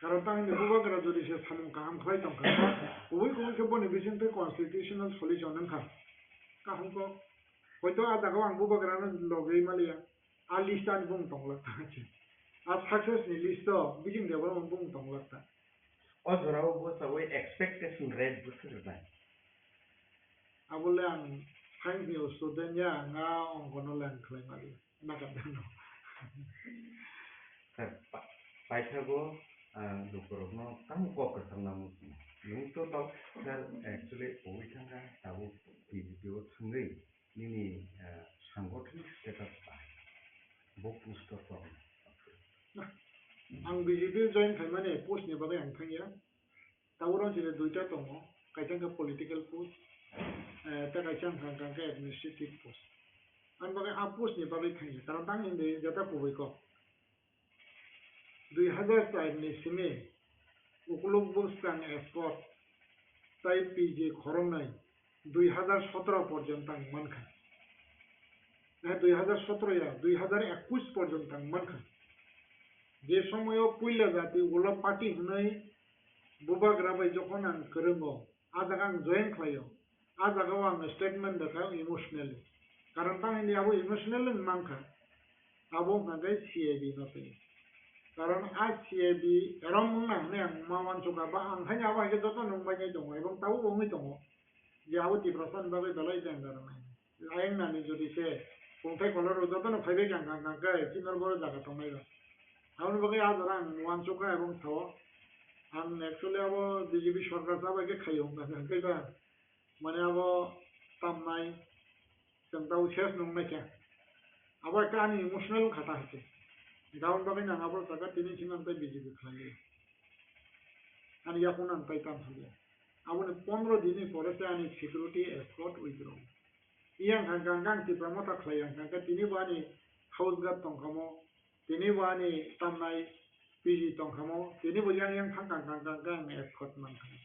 Karon tang ni buba kara jodi se samung kaham khwai tong ka oi ko ke boni bisin pe constitutional solution nang kha ka hum ko hoito ada ko ang buba kara na logei malia a list an bung tong la ta chi a success ni list to bijing de bang bung tong la ta और जरा वो सब वो expectation rate बुझते रहता है a bolle ang thank you student ya nga ong kono lang khlai malia na ka dano sir पैसा को लोगों को कम कॉपर करना मुझे यूँ तो तब सर एक्चुअली कोई चंगा तब बीजेपी संगे निनी संगठन स्टेटस पाए वो पुष्ट तो ang BJP join khaimane post ni bagai ang thangya tawron jile duita tongo kaitang ka political post ta kaitang kang ka administrative post an bagai a post ni bagai thangya karon tang inde jata puboi ko 2004 ni sime ukulok bustang export tai PG khorongnai 2017 পর্যন্ত মানখা না 2017 ya 2021 পর্যন্ত মানখা যে সময় পুইলা জাতি OLA party হনাই বুবা গ্রাবাই যখন আং করঙ্গো আজাগ আং জয়েন খাইও আজাগাও আং স্টেটমেন্ট দেখাও ইমোশনালি কারণ তাং ইনি আবো ইমোশনালি মানখা আবো নাগাই সিআইবি নতে কারণ আ সিআইবি এরম না নে আং মাওয়ান চোকা বা আং হাই আবো আগে যত নংবাই দङ এবং তাও বঙ্গই দङ যে আবো টিপ্রাসান বাগে দলাই দেন দাঁড়ানাই আইং নানি যদি সে কোথায় কলর যত না ফাইবে গাং গাং গাং গাই চিনর বড় জায়গা দঙাইবা Aun bagai adarang wan choka ebong thaw ang actually abo BJP sarkar saba ke khayong na kai ba mane abo tamnai changtau ses nong na kya abo ka ani emotional khata hate gaun bagai na abo taka tini sinang tai BJP khali ani yakun an tai tam hali abo ne 15 dini pore se ani security escort withdraw iyang hang gang ti pramota khayang ka tini bani house guard tong khamo tini wani tamnai PG tong khamo tini bo yang kang escort man khamo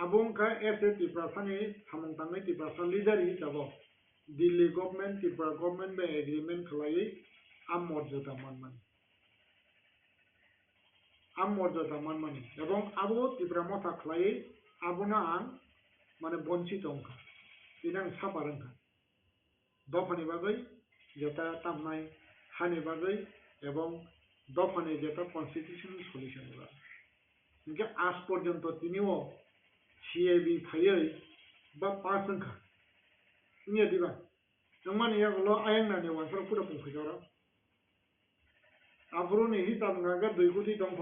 abung ka ST prasani thamung tamai ti prasan leader hi jabo Delhi government ti government be agreement khlai am morjota man ebong abo ti pramota khlai abuna ang mane bonchit ongkha tinang saparang kha dofani bagai jeta tamnai hani bagai এবং দফানে যেটা constitutional solution এবার কিন্তু আজ পর্যন্ত তিনিও CAB ফাইয়াই বা পাঁচ সংখ্যা তুমি দিবা নমান ইয়াগুলো আইন নানি ওয়ানসার পুরো পৌঁছে যাওয়া আবরু নেহি তামগাঙ্গা 2 কোটি দংখ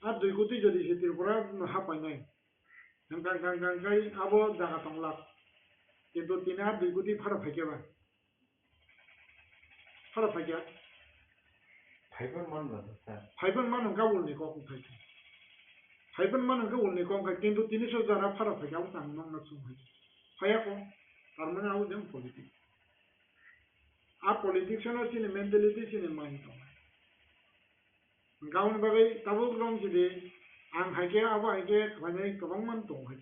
আর 2 কোটি যদি সে ত্রিপুরা হাপাই নাই গাঙ্গাই আবো জায়গা তংলাক কিন্তু তিনি আর 2 কোটি ফারা ফাইকেবা ফারা ফাইকা फाइबर मान बता सर फाइबर मान उनका बोलने को कौन फाइबर मान उनका बोलने को कौन किंतु 300 जरा फरक है क्या वो तांग नंग नक्सुम है फाया को तारमने आओ जम पॉलिटिक्स आप पॉलिटिक्स ना सीने मेंटालिटी सीने माइंड तो गाउन बगे तबो ग्राउंड सीधे आंग हाइके अब हाइके खाने कबांग मान तो है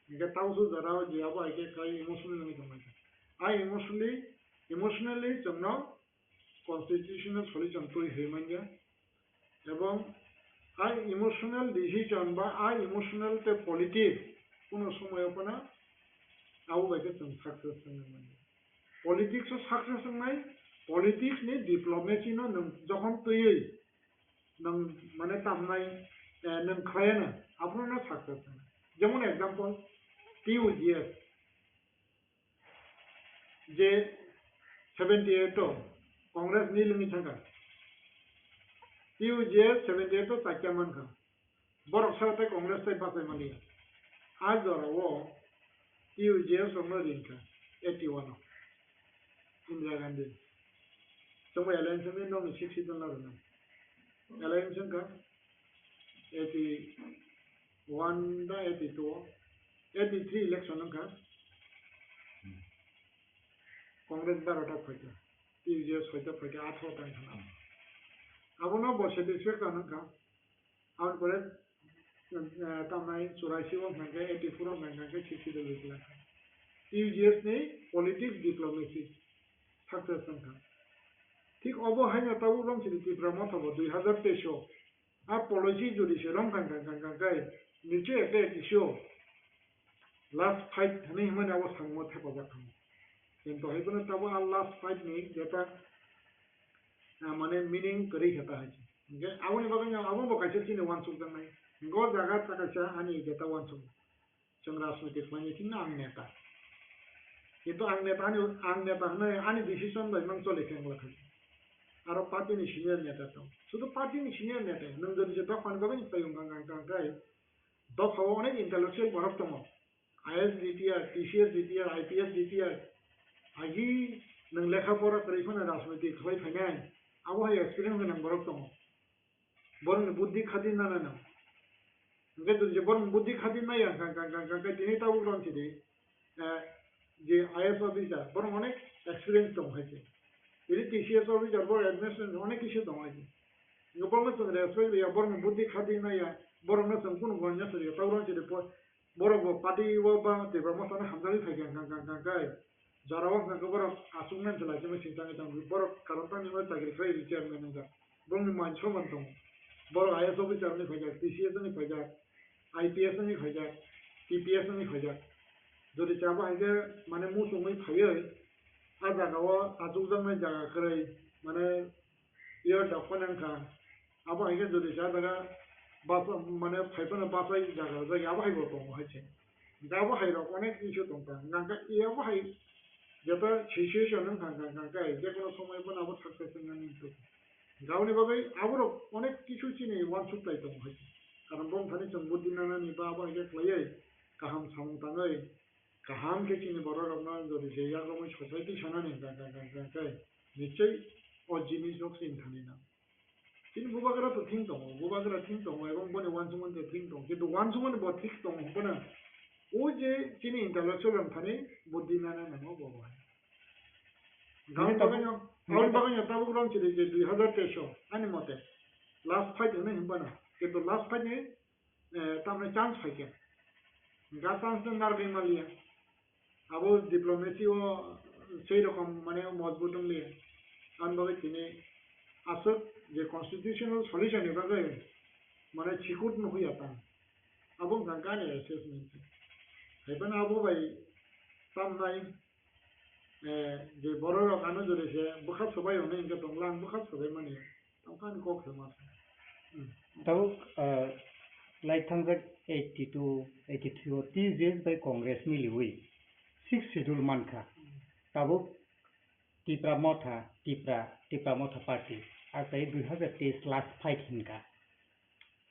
इनका ताऊ जरा जे अब हाइके कई इमोशनल नहीं तो है इमोशनली जमना constitutional solution to hemanja ebong ai emotional decision ba ai emotional te politics kono somoy opana au baike chung success nang politics o success nang politics ni diplomacy no nang jokhon tuyi nang mane tamnai nang khayana apno na success jemon example TUGS je 78 Congress knee lungi Thanga TUGS 78 तो ताक्या मन खा बरक सरते कांग्रेस ते पासे money आज जरा वो TUGS ओनो Rinca 81 Indira Gandhi तो वो एलायंस में नो $60 ना एलायंस का 81 दा 82 83 इलेक्शन का कांग्रेस बारटा फटा TUGS होता फटे 8 होता है अब ना बहुत सेटिस्फाइड करना का और पर तमाई 84 वो महंगे 84 वो महंगे 60 $60 TUGS ने पॉलिटिक्स डिप्लोमेसी सक्सेस का ঠিক অবহাইনা তাবো রং চিনি ত্রিপুরা মতাবো 2023 আর পলিসি যদি সে রং গান নিচে একটা ইস্যু লাস্ট ফাইট হানি মানে আবো সাংমো থাকো যাখাম কিন্তু হইবনে তাবো আর লাস্ট ফাইট নেই যেটা মানে মিনিং করি হেতা হয়েছে যে আবনি বাগান আবো বকাইছে চিনি ওয়ান সুক নাই গো জায়গা তাকাইছে আনি যেটা ওয়ান সুক जों राजनीतिक मानिथिंना आं नेता किन्तु आं नेता होननाय आंनि डिसिसन बायदि आं सोलिखांलाखै आरो पार्टीनि सिनियर नेता दं शुधु पार्टीनि सिनियर नेता नों जुदि दफानि बागै निफ्राय दफायाव अनेक इन्टेलेक्चुयेल बरफ दङ आइएस डिटिआर टिसिएस डिटिआर आइपिएस डिटिआर आगि नों लेखा फरा फरायफोरनो राजनीति खालायफैनाय आबहावा एक्सपिरियेन्स गोनां बरफ दङ बर'नि बुद्धि खादिना नायना Jadi jebon budi khadi na ya kan tini tahu orang sini je IAS officer borong onek experience dong haji jadi TCS officer borong administration onek isi dong haji ngopong na sendiri respect ya borong budi khadi na ya borong na sengkun borongnya sendiri tahu orang sini borong party waba tiba masana hamzali thagi kan jarawang kan borong asumnan jelas cuma cinta kita borong karantan ni mereka sacrifice chairman ni kan borong ni mancho mantong borong IAS officer ni fajar TCS ni fajar IPS ni fajar TPS ni fajar jadi siapa aja mana musuh mai fayar ada kawa ajuzang mai jaga kerai mana ia dapat angka apa aja jadi siapa daga bahasa mana fayar bahasa jaga jadi apa aja betul macam apa aja onek isu tentang angka ia apa aja jadi situation angka aja kalau semua pun apa sukses dengan itu gauni bagai apa onek isu sini one supply tu macam karena bom tadi cembut di mana nih apa aja kelihai kaham samung tangai kaham ke sini baru orang jadi saya kalau society sana nih kan निश्चय और जिनिस लोग सिंह थाने ना ini bubagara to think tong এবং বনে one Suman তে think tong কিন্তু one Suman ব ঠিক tong বনা ও যে চিনি ইন্টালেকচুয়াল থানে বুদ্ধি না না না বাবা গাউন বাগান তাবুক রং চিনি যে 2023 আনি মতে লাস্ট ফাইট হনে হিমবানা কিন্তু লাস্ট ফাইট নে তামনে চান্স ফাইকে গা চান্স নারবে মালিয়া আবো ডিপ্লোমেসি ও সেই রকম মানে মজবুত লিয়ে আনভাবে তিনি আসল যে কনস্টিটিউশনাল সলিউশন এভাবে মানে চিকুট নহুই আতা আবো গাঙ্গানে অ্যাসেসমেন্ট হেবেন আবো ভাই সামনাই যে বড় কানো জড়িয়েছে বুখাত সবাই অনেক ইনকে তংলাং বুখাত সবাই মানে তংখানি কক ফেমাস তাও like 82 83 30 years by congress miliwi 6 schedule manka tabo tipra motha party asai 2023 last fight hinka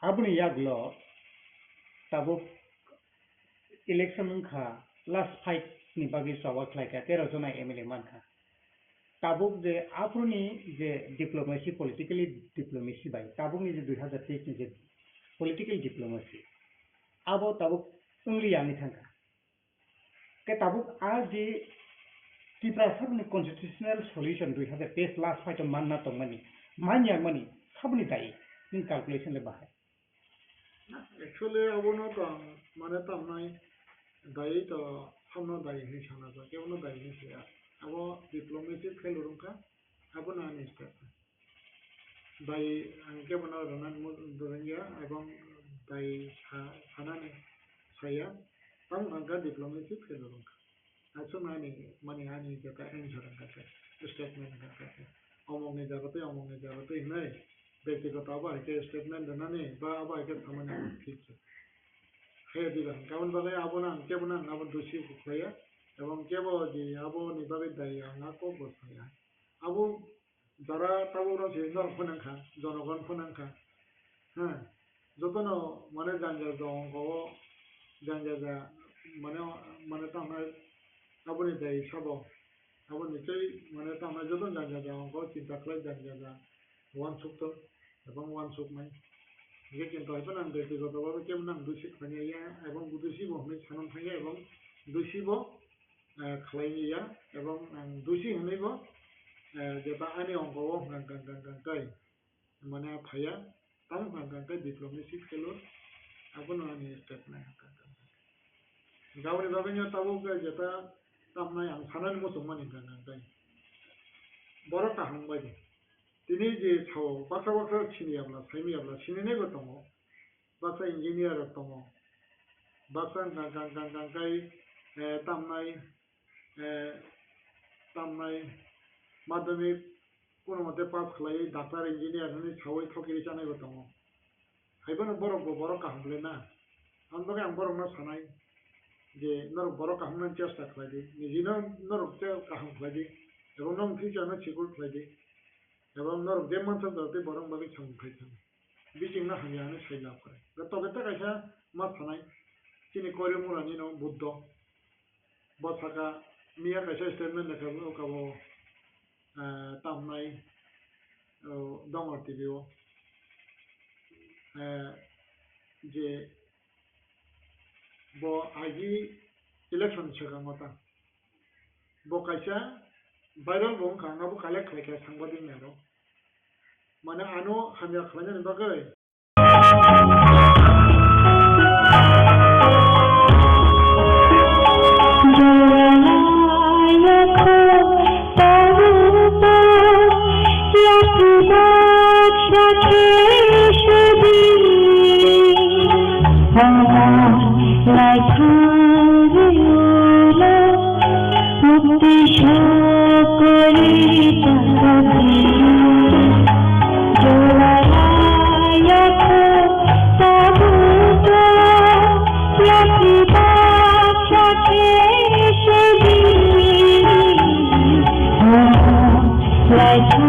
abuni yaglo tabo election kha last fight ni bagi sawak laika 13 jona mla manka tabo je apuni je diplomacy politically diplomacy by tabo ni je 2023 ni je political diplomacy abo tabo ungli yani thanga ke tabo a je tipra sabni constitutional solution 2023 last fight manna tongmani manya mani sabni dai in calculation le bahai actually abono to mane tamnai dai to samno dai ni sana to keuno dai ni sia abo diplomacy felurungka abo na ni step dai angke bana ranan dorengya ebong dai sanane saya tang angka diplomacy felurungka aso mani ani jaka enjoran kata statement kata omongnya jagate nai ব্যক্তিগত আবার ke statement danane ba aba ke thamane ঠিক he digan kaun bagai abona ke bana abo doshi khaya এবং কেবো যে আবো নিবাবে দাই না কো বসায়া আবো যারা তাবো যে জনগণ ফনাঙ্কা হ্যাঁ যতন মানে জানজা দঙ্গো জানজা মানে তো আমরা আবনি দাই সব আবো নিশ্চয়ই মানে তো আমরা যতন জানজা দঙ্গো চিন্তা করে জানজা ওয়ান সুক্ত এবং ওয়ান সুক নাই যে কিন্তু হয়তো না ব্যক্তিগতভাবে কেমন নাম দোষী খাইয়া এবং দোষী বহনে সানন থাকে এবং দোষীব খাইয়া এবং দোষী হনেব যেটা আইনি অঙ্গ গাঙ্গাই মানে ফাইয়া তাম গাঙ্গাই ডিপ্লোমেসি খেলো আপন আনি স্টেটমেন্ট গাওনি ভাবে তাবো যেটা তামনাই আং সানানি মতো মানি গাঙ্গাই বড় তাহাংবাই তিনি যে ছাও বাক্সা বাক্সা ছিনিয়াবলা সাইমিয়াবলা ছিনিনাयबो दङ बाक्सा इन्जिनियार दङ बाक्सा गांगाय तामनाय माध्यमिक কোনো মতে পাস খালাই ডাক্তার ইঞ্জিনিয়ার হনি ছাওই থকিরি জানাयबो दङ हायबोनो बर' काहमले ना आंबो आं बर' सानाय जे नर बर' काहमनो चेष्टा खालायदि निजिनो नरकते काहम खालायदि एबं नम फिजानो सिकुल खालायदि एबं नरक जे मानसा दते बर' बागै सामखायथां बिजिंना हानियानो साइला फरे तबेता कायसा मा सानाय तिनि करिमुरानि न बुद्ध बसाका मिया कायसा स्टेटमेन्ट लेखाबो काबो तामनाय दङ टिभिओ जे bo agi election segamata bo kaisa viral bong khanga bo collect khake sangbadi mero mane ano hamya khlanya bagai Like